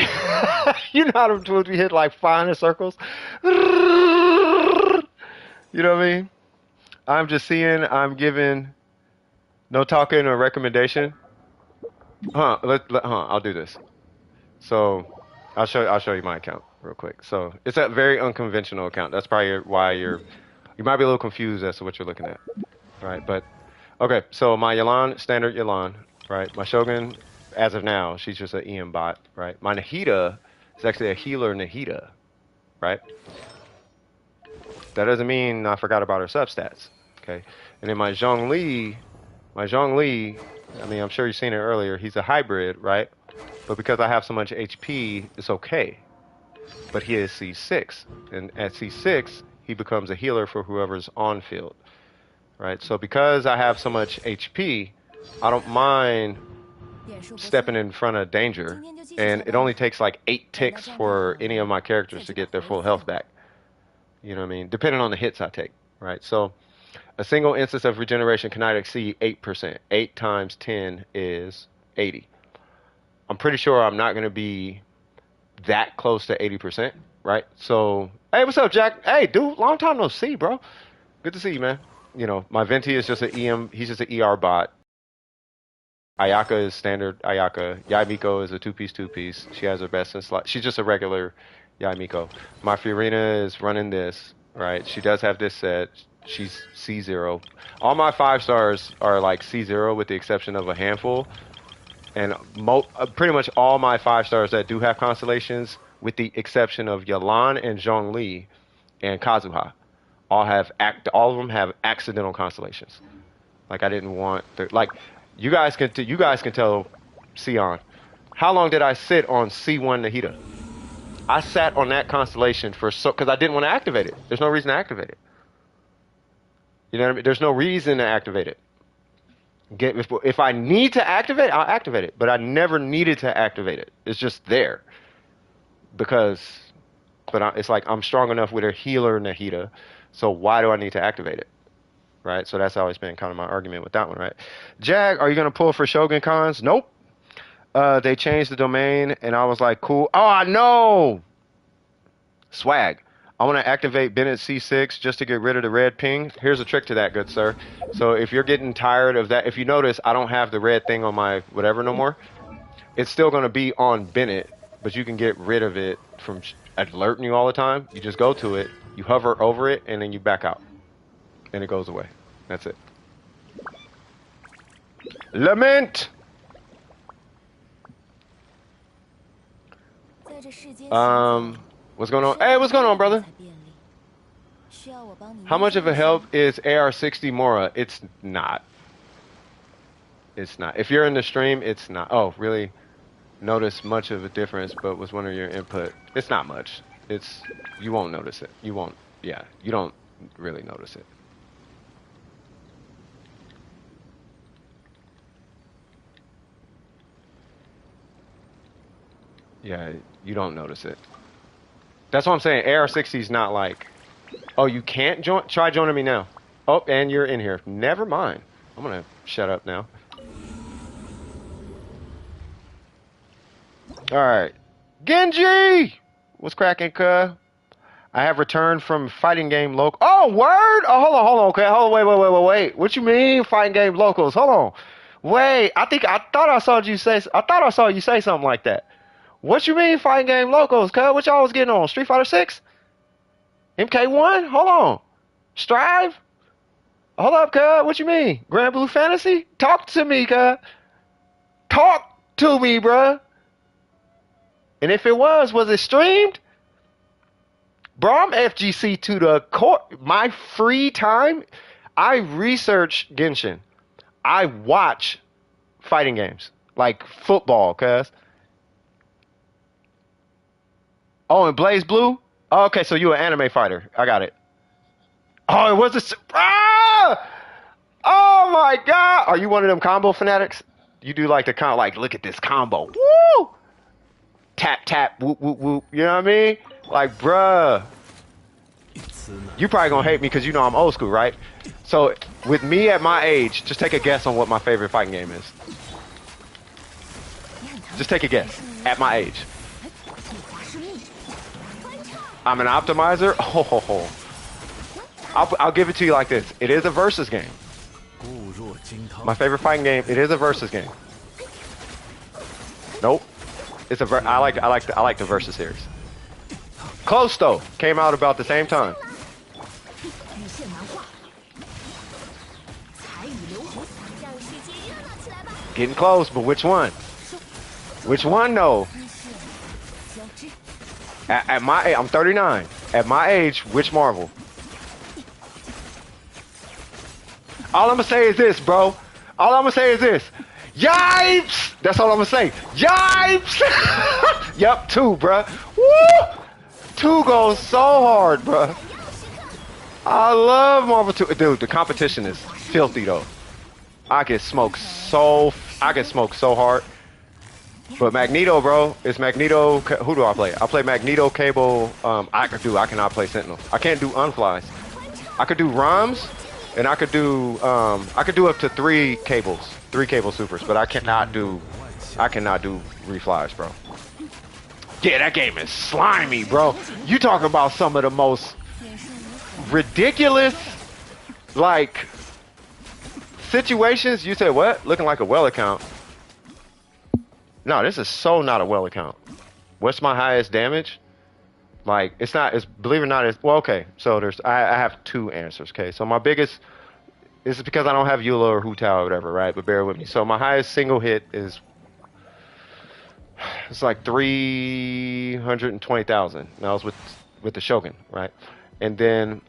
You know how to we hit like 500 circles? You know what I mean? I'm just seeing. I'm giving no talking or recommendation. I'll do this. So I'll show you my account real quick. So it's a very unconventional account. That's probably why you might be a little confused as to what you're looking at. Right? But okay, so my Yelan, standard Yelan, right? My Shogun, as of now, she's just an EM bot, right? My Nahida is actually a healer Nahida, right? That doesn't mean I forgot about her substats, okay? And then my Zhongli, I mean, I'm sure you've seen it earlier, he's a hybrid, right? But because I have so much HP, it's okay. But he is C6, and at C6, he becomes a healer for whoever's on field, right? So because I have so much HP, I don't mind stepping in front of danger, and it only takes like 8 ticks for any of my characters to get their full health back. You know what I mean? Depending on the hits I take, right? So a single instance of regeneration cannot exceed 8%. 8 times 10 is 80. I'm pretty sure I'm not going to be that close to 80%, right? So, hey, what's up, Jack? Hey, dude, long time no see, bro. Good to see you, man. You know, my Venti is just an EM, he's just an ER bot. Ayaka is standard Ayaka. Yaimiko is a two-piece. She has her best in slot. She's just a regular Yaimiko. My Fiorina is running this, right? She does have this set. She's C0. All my 5 stars are like C0 with the exception of a handful. And pretty much all my 5 stars that do have constellations, with the exception of Yelan and Zhongli and Kazuha, all of them have accidental constellations. Like I didn't want you guys can tell Sion. How long did I sit on C1 Nahida? I sat on that constellation because I didn't want to activate it. There's no reason to activate it. You know what I mean? There's no reason to activate it. If I need to activate, I'll activate it. But I never needed to activate it. It's just there. It's like I'm strong enough with a healer Nahida. So why do I need to activate it? Right? So that's always been kind of my argument with that one, right? Jag, are you going to pull for Shogun Cons? Nope. They changed the domain, and I was like, cool. Oh, I know! Swag. I want to activate Bennett C6 just to get rid of the red ping. Here's a trick to that, good sir. So if you're getting tired of that, if you notice I don't have the red thing on my whatever no more, it's still going to be on Bennett, but you can get rid of it from alerting you all the time. You just go to it, you hover over it, and then you back out. And it goes away. That's it. Lament! What's going on? Hey, what's going on, brother? How much of a help is AR60 Mora? It's not. It's not. If you're in the stream, it's not. Oh, really? Notice much of a difference, but was wondering your input. It's not much. You won't notice it. You won't. Yeah, you don't really notice it. Yeah, you don't notice it. That's what I'm saying. AR60 is not like, oh, you can't join? Try joining me now. Oh, and you're in here. Never mind. I'm going to shut up now. All right. Genji! What's cracking, cuh? I have returned from fighting game local. Oh, word? Oh, hold on. Okay, hold on. Wait. What you mean fighting game locals? Hold on. Wait, I thought I saw you say something like that. What you mean fighting game locals, cuz? What y'all was getting on? Street Fighter 6? MK1? Hold on. Strive? Hold up, cuz. What you mean? Grand Blue Fantasy? Talk to me, cuz. Talk to me, bruh. And if it was it streamed? Bro, I'm FGC to the core. My free time, I research Genshin. I watch fighting games. Like football, cuz. Oh, and Blaze Blue? Oh, okay, so you an anime fighter. I got it. Oh, it was this. Ah! Oh my God! Are you one of them combo fanatics? You do like the like, look at this combo. Woo! Tap, whoop, whoop, whoop. You know what I mean? Like, bruh. You probably gonna hate me because you know I'm old school, right? So, with me at my age, just take a guess on what my favorite fighting game is. Just take a guess. At my age. I'm an optimizer? Oh. I'll give it to you like this. It is a versus game. My favorite fighting game. It is a versus game. Nope. It's a I like the versus series. Close though. Came out about the same time. Getting close, but which one? Which one though? At my age, I'm 39. At my age, which Marvel? All I'm gonna say is this, bro. All I'm gonna say is this. Yipes! That's all I'm gonna say. Yipes! Yep, 2, bruh. Woo! 2 goes so hard, bruh. I love Marvel 2. Dude, the competition is filthy though. I can smoke so hard. But Magneto, bro, it's Magneto. Who do I play? I play Magneto, Cable. I cannot play Sentinel. I can't do unflies. I could do ROMs, and I could do up to 3 cables, 3 cable supers. But I cannot do reflies, bro. Yeah, that game is slimy, bro. You talk about some of the most ridiculous, like, situations. You say what? Looking like a well account. No, this is so not a well account. What's my highest damage? Like, it's not, it's, believe it or not, it's, well, okay. So I have 2 answers, okay? So my biggest, this is because I don't have Eula or Hu Tao or whatever, right? But bear with me. So my highest single hit is, it's like 320,000. That was with the Shogun, right? And then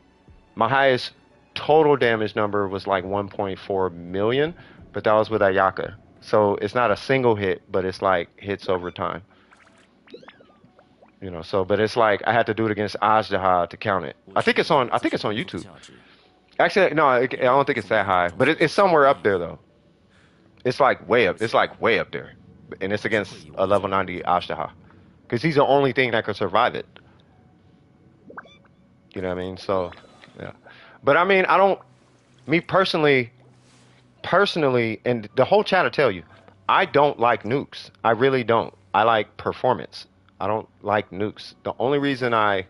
my highest total damage number was like 1.4 million, but that was with Ayaka. So it's not a single hit, but it's like hits over time. You know, so but it's like I had to do it against Ajdaha to count it. I think it's on YouTube. Actually, no, I don't think it's that high, but it's somewhere up there though. It's like way up. It's like way up there, and it's against a level 90 Ajdaha, because he's the only thing that could survive it. You know what I mean? So, yeah. But I mean, I don't. Me personally, and the whole chat will tell you, I don't like nukes. I really don't. I like performance. I don't like nukes. The only reason I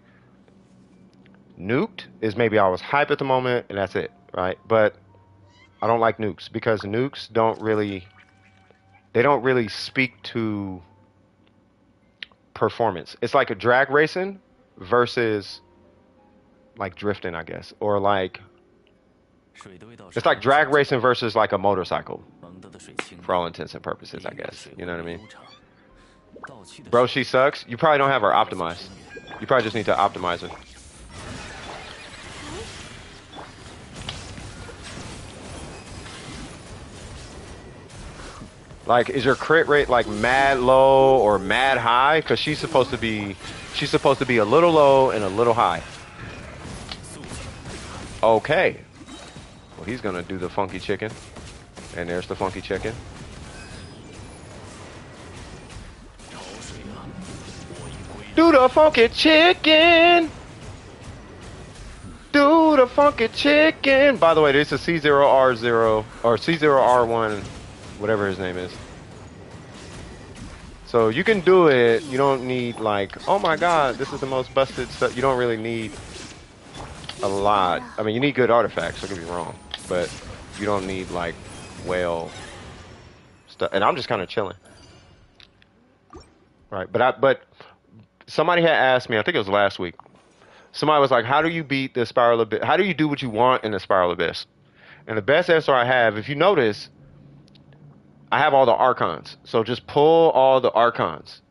nuked is maybe I was hype at the moment, and that's it, right? But I don't like nukes because nukes don't really speak to performance. It's like a drag racing versus like drifting, I guess, or like it's like drag racing versus like a motorcycle, for all intents and purposes, I guess. You know what I mean? Bro, she sucks. You probably don't have her optimized. You probably just need to optimize her. Like, is your crit rate like mad low or mad high? Because she's supposed to be a little low and a little high. Okay. Well, he's gonna do the funky chicken, and there's the funky chicken. Do the funky chicken. Do the funky chicken. By the way, this is C0R0 or C0R1, whatever his name is. So you can do it. You don't need like, oh my god, this is the most busted stuff. You don't really need a lot. I mean, you need good artifacts, don't get me wrong, but you don't need like whale stuff. And I'm just kind of chilling, right? But somebody had asked me, I think it was last week. Somebody was like, "How do you beat the Spiral Abyss? How do you do what you want in the Spiral Abyss?" And the best answer I have, if you notice, I have all the Archons. So just pull all the Archons,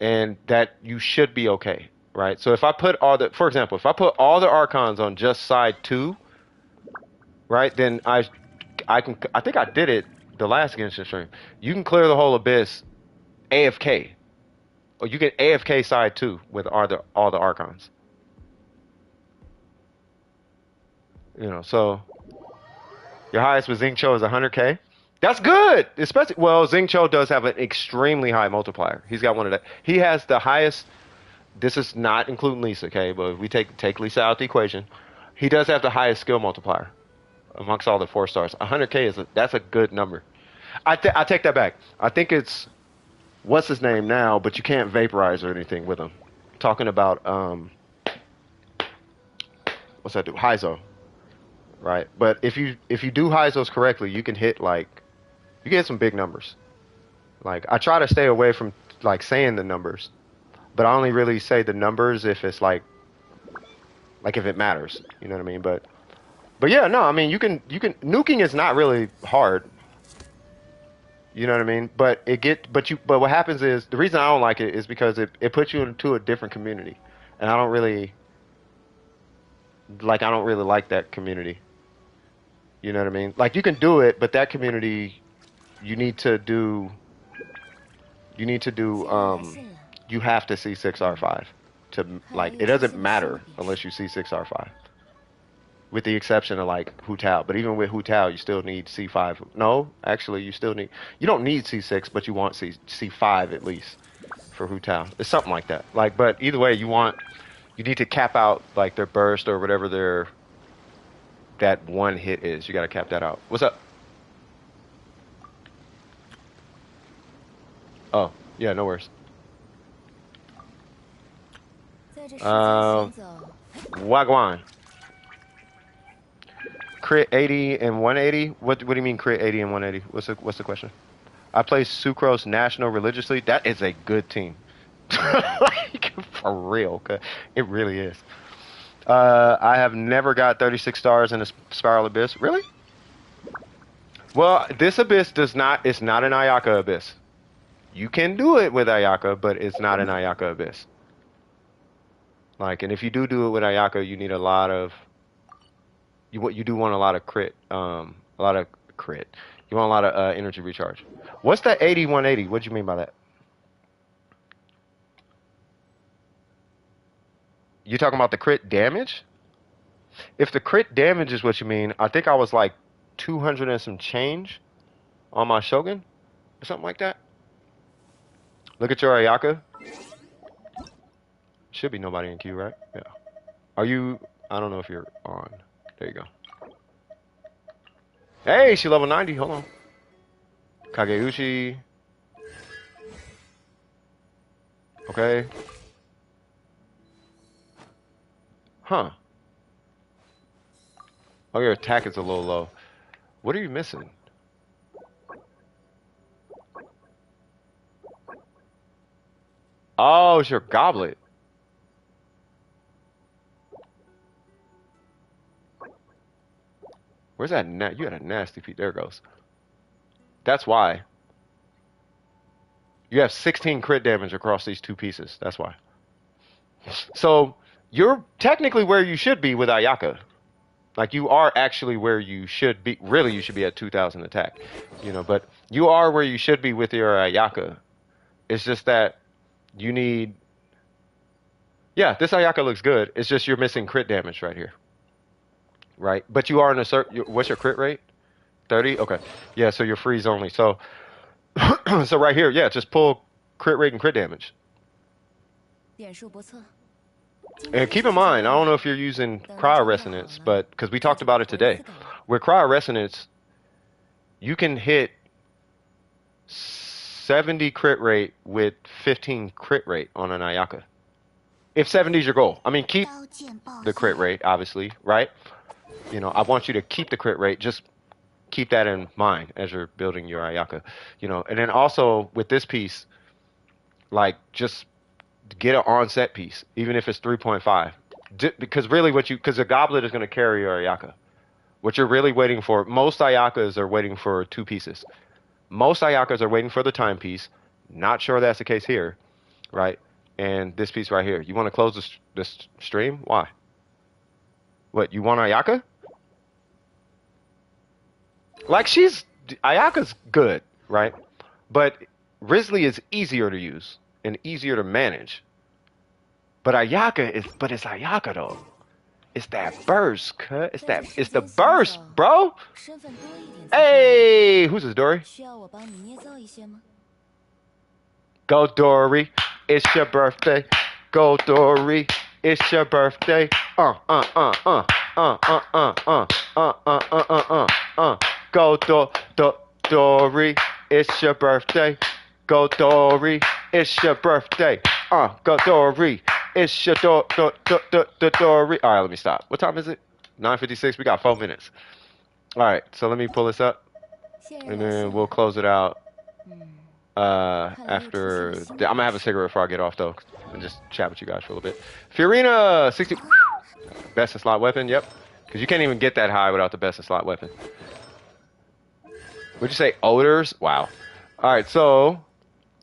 and that you should be okay. Right, so if I put all the, for example, if I put all the Archons on just side 2, right, then I think I did it the last Genshin stream. You can clear the whole abyss AFK, or you can AFK side 2 with all the Archons. You know, so your highest with Xingqiu is 100k. That's good, especially, well, Xingqiu does have an extremely high multiplier. He's got one of that. He has the highest. This is not including Lisa, okay? But if we take Lisa out the equation, he does have the highest skill multiplier amongst all the 4 stars. 100k that's a good number. I take that back. I think it's what's his name now, but you can't vaporize or anything with him. Talking about what's that do? Heizo, right? But if you do Heizos correctly, you can hit like you get some big numbers. Like I try to stay away from like saying the numbers, but I only really say the numbers if it's like if it matters. You know what I mean? But yeah, no, I mean you can nuking is not really hard. You know what I mean? But what happens is the reason I don't like it is because it puts you into a different community. And I don't really like that community. You know what I mean? Like you can do it, but that community you need to do you have to see 6R5 to like it doesn't matter unless you see 6R5. With the exception of like Hu Tao. But even with Hu Tao, you still need C5. No, actually you don't need C6, but you want C5 at least for Hu Tao. It's something like that. Like but either way you need to cap out like their burst or whatever that one hit is. You gotta cap that out. What's up? Oh, yeah, no worries. Wagwan. Crit 80 and 180? What do you mean crit 80 and 180? What's the question? I play Sucrose National religiously. That is a good team. Like for real, it really is. I have never got 36 stars in a Spiral Abyss. Really? Well, this Abyss it's not an Ayaka Abyss. You can do it with Ayaka, but it's not an Ayaka Abyss. Like, and if you do it with Ayaka, you need a lot of you do want a lot of crit, a lot of crit. You want a lot of energy recharge. What's that 80-180? What do you mean by that? You talking about the crit damage? If the crit damage is what you mean, I think I was like 200 and some change on my Shogun or something like that. Look at your Ayaka. Should be nobody in queue, right? Yeah. Are you? I don't know if you're on. There you go. Hey, she level 90. Hold on. Kageuchi. Okay. Huh. Oh, your attack is a little low. What are you missing? Oh, it's your goblet. Where's that? You had a nasty piece. There it goes. That's why. You have 16 crit damage across these two pieces. That's why. So you're technically where you should be with Ayaka. Like you are actually where you should be. Really, you should be at 2,000 attack. You know, but you are where you should be with your Ayaka. It's just that you need. Yeah, this Ayaka looks good. It's just you're missing crit damage right here. Right, but you are in a certain. What's your crit rate? 30. Okay. Yeah, so you're freeze only. So, so right here, yeah, just pull crit rate and crit damage. And keep in mind, I don't know if you're using cryo resonance, but because we talked about it today, with cryo resonance, you can hit 70 crit rate with 15 crit rate on an Ayaka. If 70 is your goal, I mean, keep the crit rate, obviously, right? You know, I want you to keep the crit rate. Just keep that in mind as you're building your Ayaka. You know, and then also with this piece, like just get an onset piece, even if it's 3.5. Because really because the goblet is going to carry your Ayaka. What you're really waiting for, most Ayakas are waiting for two pieces. Most Ayakas are waiting for the timepiece. Not sure that's the case here, right? And this piece right here. You want to close this stream? Why? What, you want Ayaka? Like Ayaka's good, right? But Risley is easier to use and easier to manage. But it's Ayaka though. It's that burst, cut. It's the burst, bro. Hey, who's this, Dory? Go, Dory. It's your birthday. Go, Dory. It's your birthday. Go, Dory. It's your birthday. Go, Dory. It's your birthday. Go, Dory. It's your Dory. All right, let me stop. What time is it? 9:56. We got 4 minutes. All right, so let me pull this up, and then we'll close it out. After I'm gonna have a cigarette before I get off though, and just chat with you guys for a little bit. Fiorina 60, best in slot weapon. Yep, because you can't even get that high without the best in slot weapon. Would you say odors? Wow. All right, so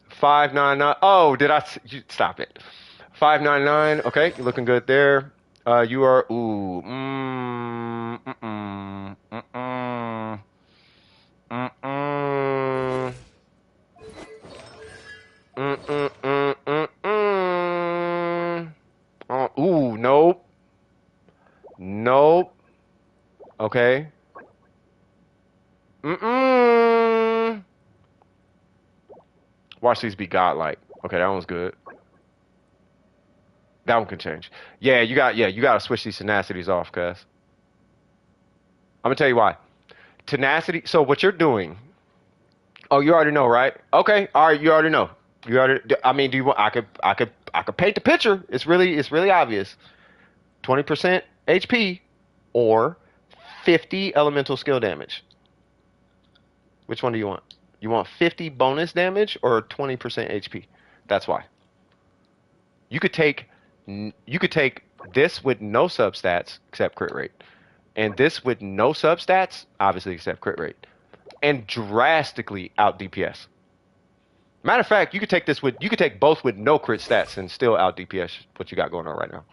599. Oh, did I? Stop it. 599. Okay, you're looking good there. You are. Ooh. Mm, mm. Mm, mm, mm, mm, mm. Ooh, nope. Nope. Okay. Mm-mm. Watch these be godlike. Okay, that one's good. That one can change. Yeah, you gotta switch these tenacities off, cuz. I'm gonna tell you why. Tenacity, so what you're doing. Oh, you already know, right? Okay, all right, you already know. You already I mean, do you want I could paint the picture. It's really obvious. 20% HP or 50 elemental skill damage. Which one do you want? You want 50 bonus damage or 20% HP? That's why. You could take this with no substats except crit rate, and this with no substats, obviously except crit rate, and drastically out DPS. Matter of fact, you could take both with no crit stats and still out DPS what you got going on right now.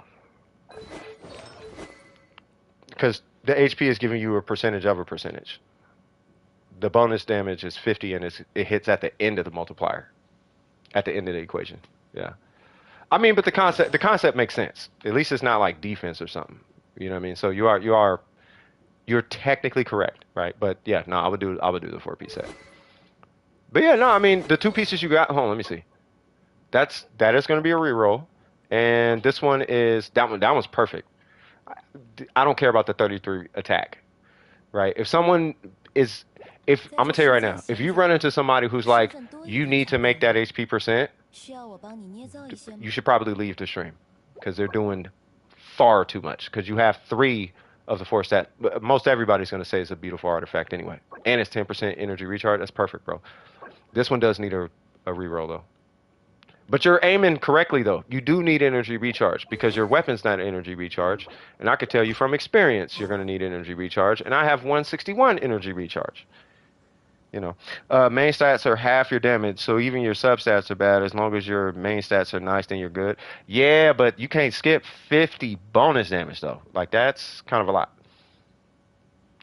Because the HP is giving you a percentage of a percentage. The bonus damage is 50 and it hits at the end of the multiplier. At the end of the equation. Yeah. I mean, but the concept makes sense. At least it's not like defense or something. You know what I mean? So you're technically correct, right? But yeah, no, I would do the 4-piece set. But yeah, no, I mean the 2 pieces you got. Hold on, let me see. That is going to be a reroll, and this one is that one's perfect. I don't care about the 33 attack, right? If someone is if I'm gonna tell you right now, if you run into somebody who's like, you need to make that HP percent, you should probably leave the stream because they're doing far too much. Because you have 3 of the 4 stats. Most everybody's gonna say it's a beautiful artifact anyway, and it's 10% energy recharge. That's perfect, bro. This one does need a reroll though. But you're aiming correctly though. You do need energy recharge because your weapon's not energy recharge, and I could tell you from experience you're gonna need energy recharge, and I have 161 energy recharge. You know, main stats are half your damage, so even your substats are bad. As long as your main stats are nice, then you're good. Yeah, but you can't skip 50 bonus damage though. Like that's kind of a lot.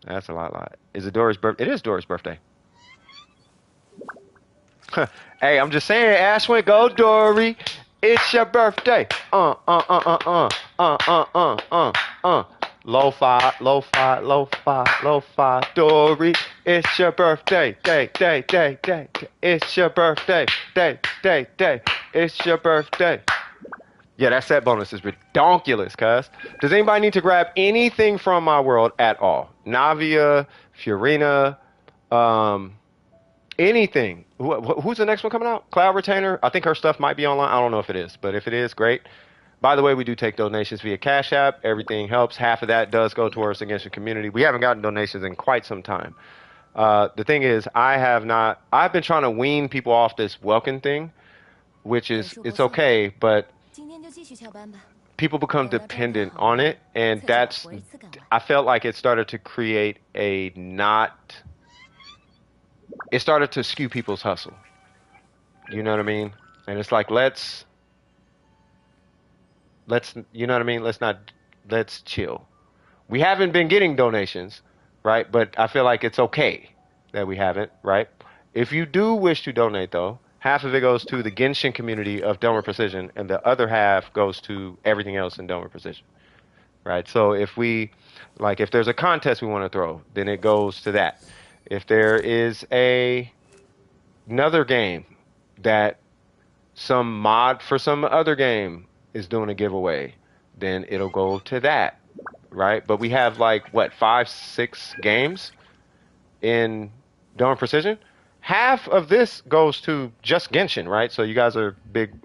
That's a lot. Is it Dory's birthday? It is Dory's birthday. Hey, I'm just saying, Ashwin, go Dory. It's your birthday. Lo-fi, Dory. It's your birthday. Day. It's your birthday. Day. It's your birthday. Yeah, that set bonus is redonkulous, cuz. Does anybody need to grab anything from my world at all? Navia, Fiorina, anything. Who's the next one coming out? Cloud Retainer? I think her stuff might be online. I don't know if it is, but if it is, great. By the way, we do take donations via Cash App. Everything helps. Half of that does go towards the Genshin community. We haven't gotten donations in quite some time. The thing is, I've been trying to wean people off this Welkin thing, which is, it's okay, but people become dependent on it, and I felt like it started to create it started to skew people's hustle. You know what I mean? And it's like, let's, you know what I mean? Let's chill. We haven't been getting donations, right? But I feel like it's okay that we haven't, right? If you do wish to donate, though, half of it goes to the Genshin community of Delmer Precision, and the other half goes to everything else in Delmer Precision, right? So if there's a contest we want to throw, then it goes to that. If there is another game that some mod for some other game is doing a giveaway, then it'll go to that, right? But we have 5, 6 games in Dawn Precision, half of this goes to just Genshin, right? So you guys are big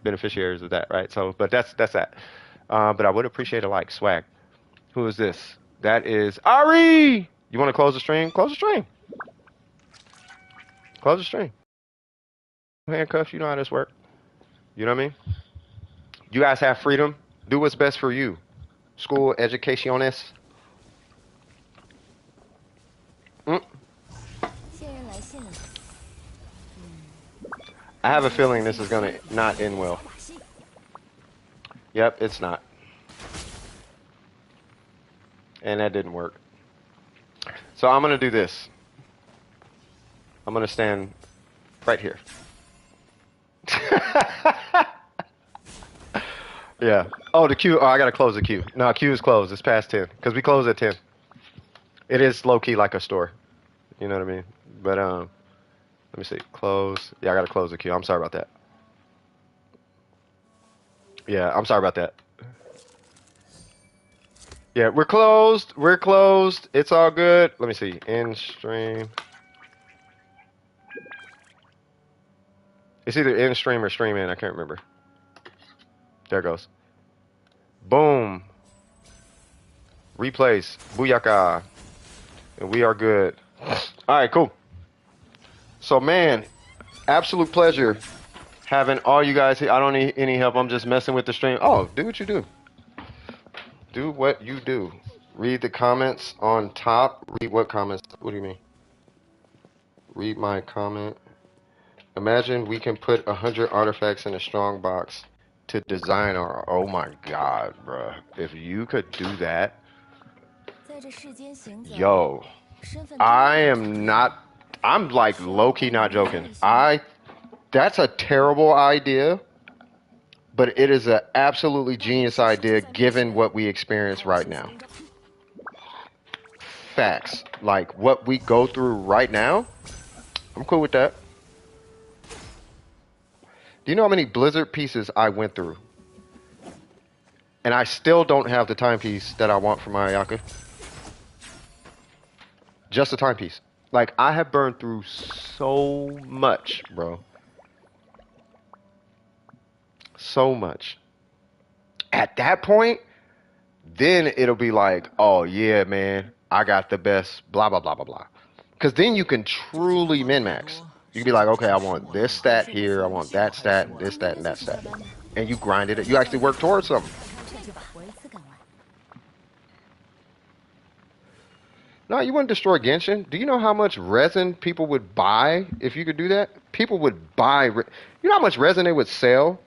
beneficiaries of that, right? So, but that's that. But I would appreciate a like. Swag. Who is this? That is Ari. You want to close the stream? Close the stream. Close the stream. Handcuffs. You know how this works. You know what I mean? You guys have freedom. Do what's best for you. School educationes. Mm. I have a feeling this is gonna not end well. Yep, it's not. And that didn't work. So I'm gonna do this. I'm gonna stand right here. Yeah. Oh, the queue. Oh, I gotta close the queue. No, queue is closed. It's past 10 because we close at 10. It is low key like a store. You know what I mean? But let me see. Close. Yeah, I gotta close the queue. I'm sorry about that. Yeah, I'm sorry about that. Yeah, we're closed. We're closed. It's all good. Let me see. End stream. It's either end stream or stream in. I can't remember. There it goes. Boom. Replace. Booyaka. And we are good. All right, cool. So, man, absolute pleasure having all you guys here. I don't need any help. I'm just messing with the stream. Oh, do what you do. Do what you do. Read the comments on top. Read what comments? What do you mean? Read my comment. Imagine we can put 100 artifacts in a strong box to design our... Oh my god, bruh. If you could do that... Yo. I am not... I'm like low-key not joking. That's a terrible idea, but it is an absolutely genius idea given what we experience right now. Facts. Like what we go through right now, I'm cool with that. Do you know how many Blizzard pieces I went through? And I still don't have the timepiece that I want for my Ayaka. Just a timepiece. Like, I have burned through so much, bro. So much. At that point, then it'll be like, oh, yeah, man, I got the best, blah, blah, blah, blah, blah. Because then you can truly min-max. You can be like, okay, I want this stat here, I want that stat, this stat, and that stat. And you grinded it. You actually work towards something. No, you wouldn't destroy Genshin. Do you know how much resin people would buy if you could do that? People would buy... You know how much resin they would sell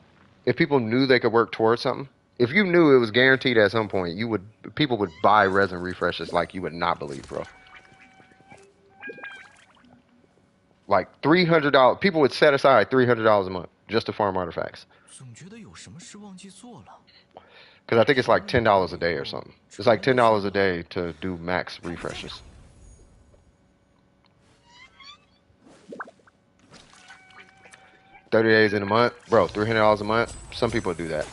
if people knew they could work towards something? If you knew it was guaranteed at some point, people would buy resin refreshes like you would not believe, bro. Like $300. People would set aside $300 a month just to farm artifacts. Because I think it's like $10 a day or something. It's like $10 a day to do max refreshes. $30 days in a month. Bro, $300 a month. Some people do that.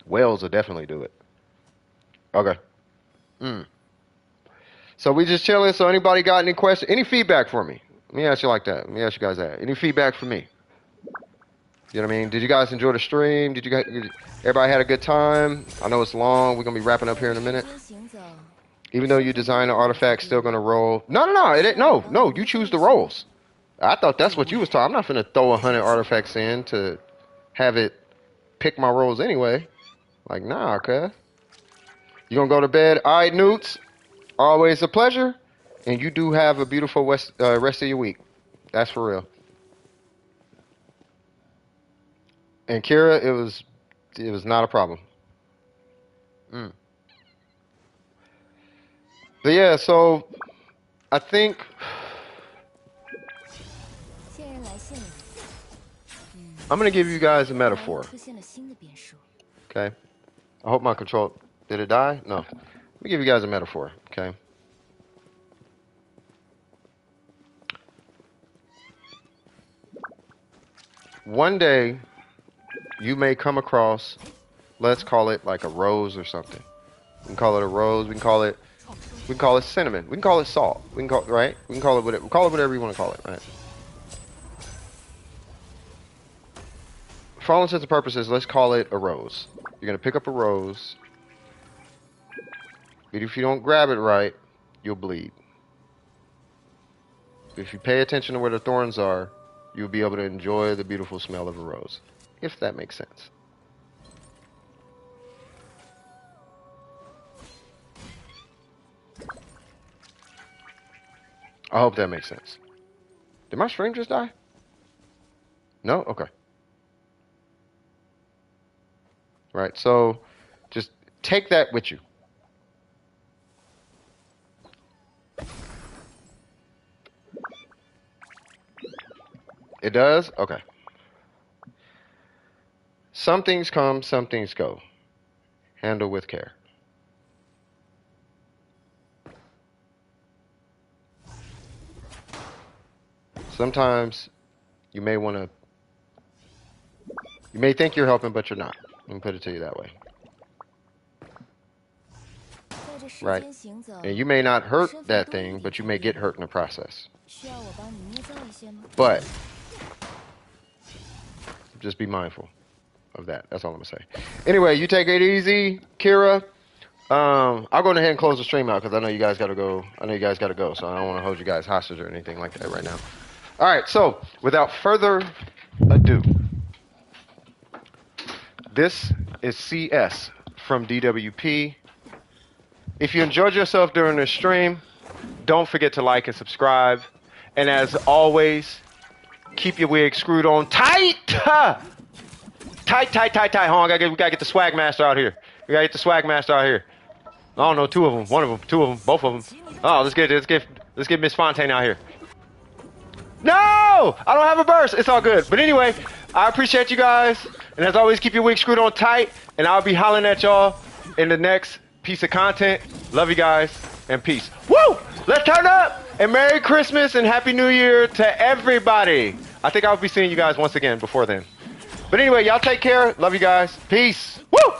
Whales will definitely do it. Okay. So we just chilling. So anybody got any questions? Any feedback for me? Let me ask you like that. Let me ask you guys that. Any feedback for me? You know what I mean? Did you guys enjoy the stream? Did you guys? Everybody had a good time? I know it's long. We're gonna be wrapping up here in a minute. Even though you design the artifact, still gonna roll. No. It ain't. No. You choose the rolls. I thought that's what you was talking. I'm not finna throw 100 artifacts in to have it pick my rolls anyway. Like, nah, cuz. You gonna go to bed? All right, Newts. Always a pleasure. And you do have a beautiful rest of your week. That's for real. And Kira, it was not a problem. But yeah, so I think I'm gonna give you guys a metaphor. Okay. I hope my control did it die? No. Let me give you guys a metaphor, okay? One day you may come across, let's call it like a rose or something. We can call it a rose, we can call it We can call it cinnamon. We can call it salt. We can call right. We can call it whatever you want to call it, right? For all intents and purposes, let's call it a rose. You're gonna pick up a rose. If you don't grab it right, you'll bleed. If you pay attention to where the thorns are, you'll be able to enjoy the beautiful smell of a rose. If that makes sense. I hope that makes sense. Did my stream just die? No? Okay. Right, so just take that with you. It does? Okay. Some things come, some things go. Handle with care. Sometimes you may want to, you may think you're helping, but you're not. Let me put it to you that way. Right? And you may not hurt that thing, but you may get hurt in the process. But just be mindful of that. That's all I'm going to say. Anyway, you take it easy, Kira. I'll go ahead and close the stream out because I know you guys got to go. So I don't want to hold you guys hostage or anything like that right now. All right, so without further ado, this is CS from DWP. If you enjoyed yourself during this stream, don't forget to like and subscribe. And as always, keep your wig screwed on tight. Tight. Hold on, we gotta get the swag master out here. I don't know, two of them, one of them, two of them, both of them. Oh, let's get Miss Fontaine out here. No! I don't have a burst. It's all good. But anyway, I appreciate you guys. And as always, keep your wig screwed on tight. And I'll be hollering at y'all in the next piece of content. Love you guys. And peace. Woo! Let's turn up! And Merry Christmas and Happy New Year to everybody. I think I'll be seeing you guys once again before then. But anyway, y'all take care. Love you guys. Peace. Woo!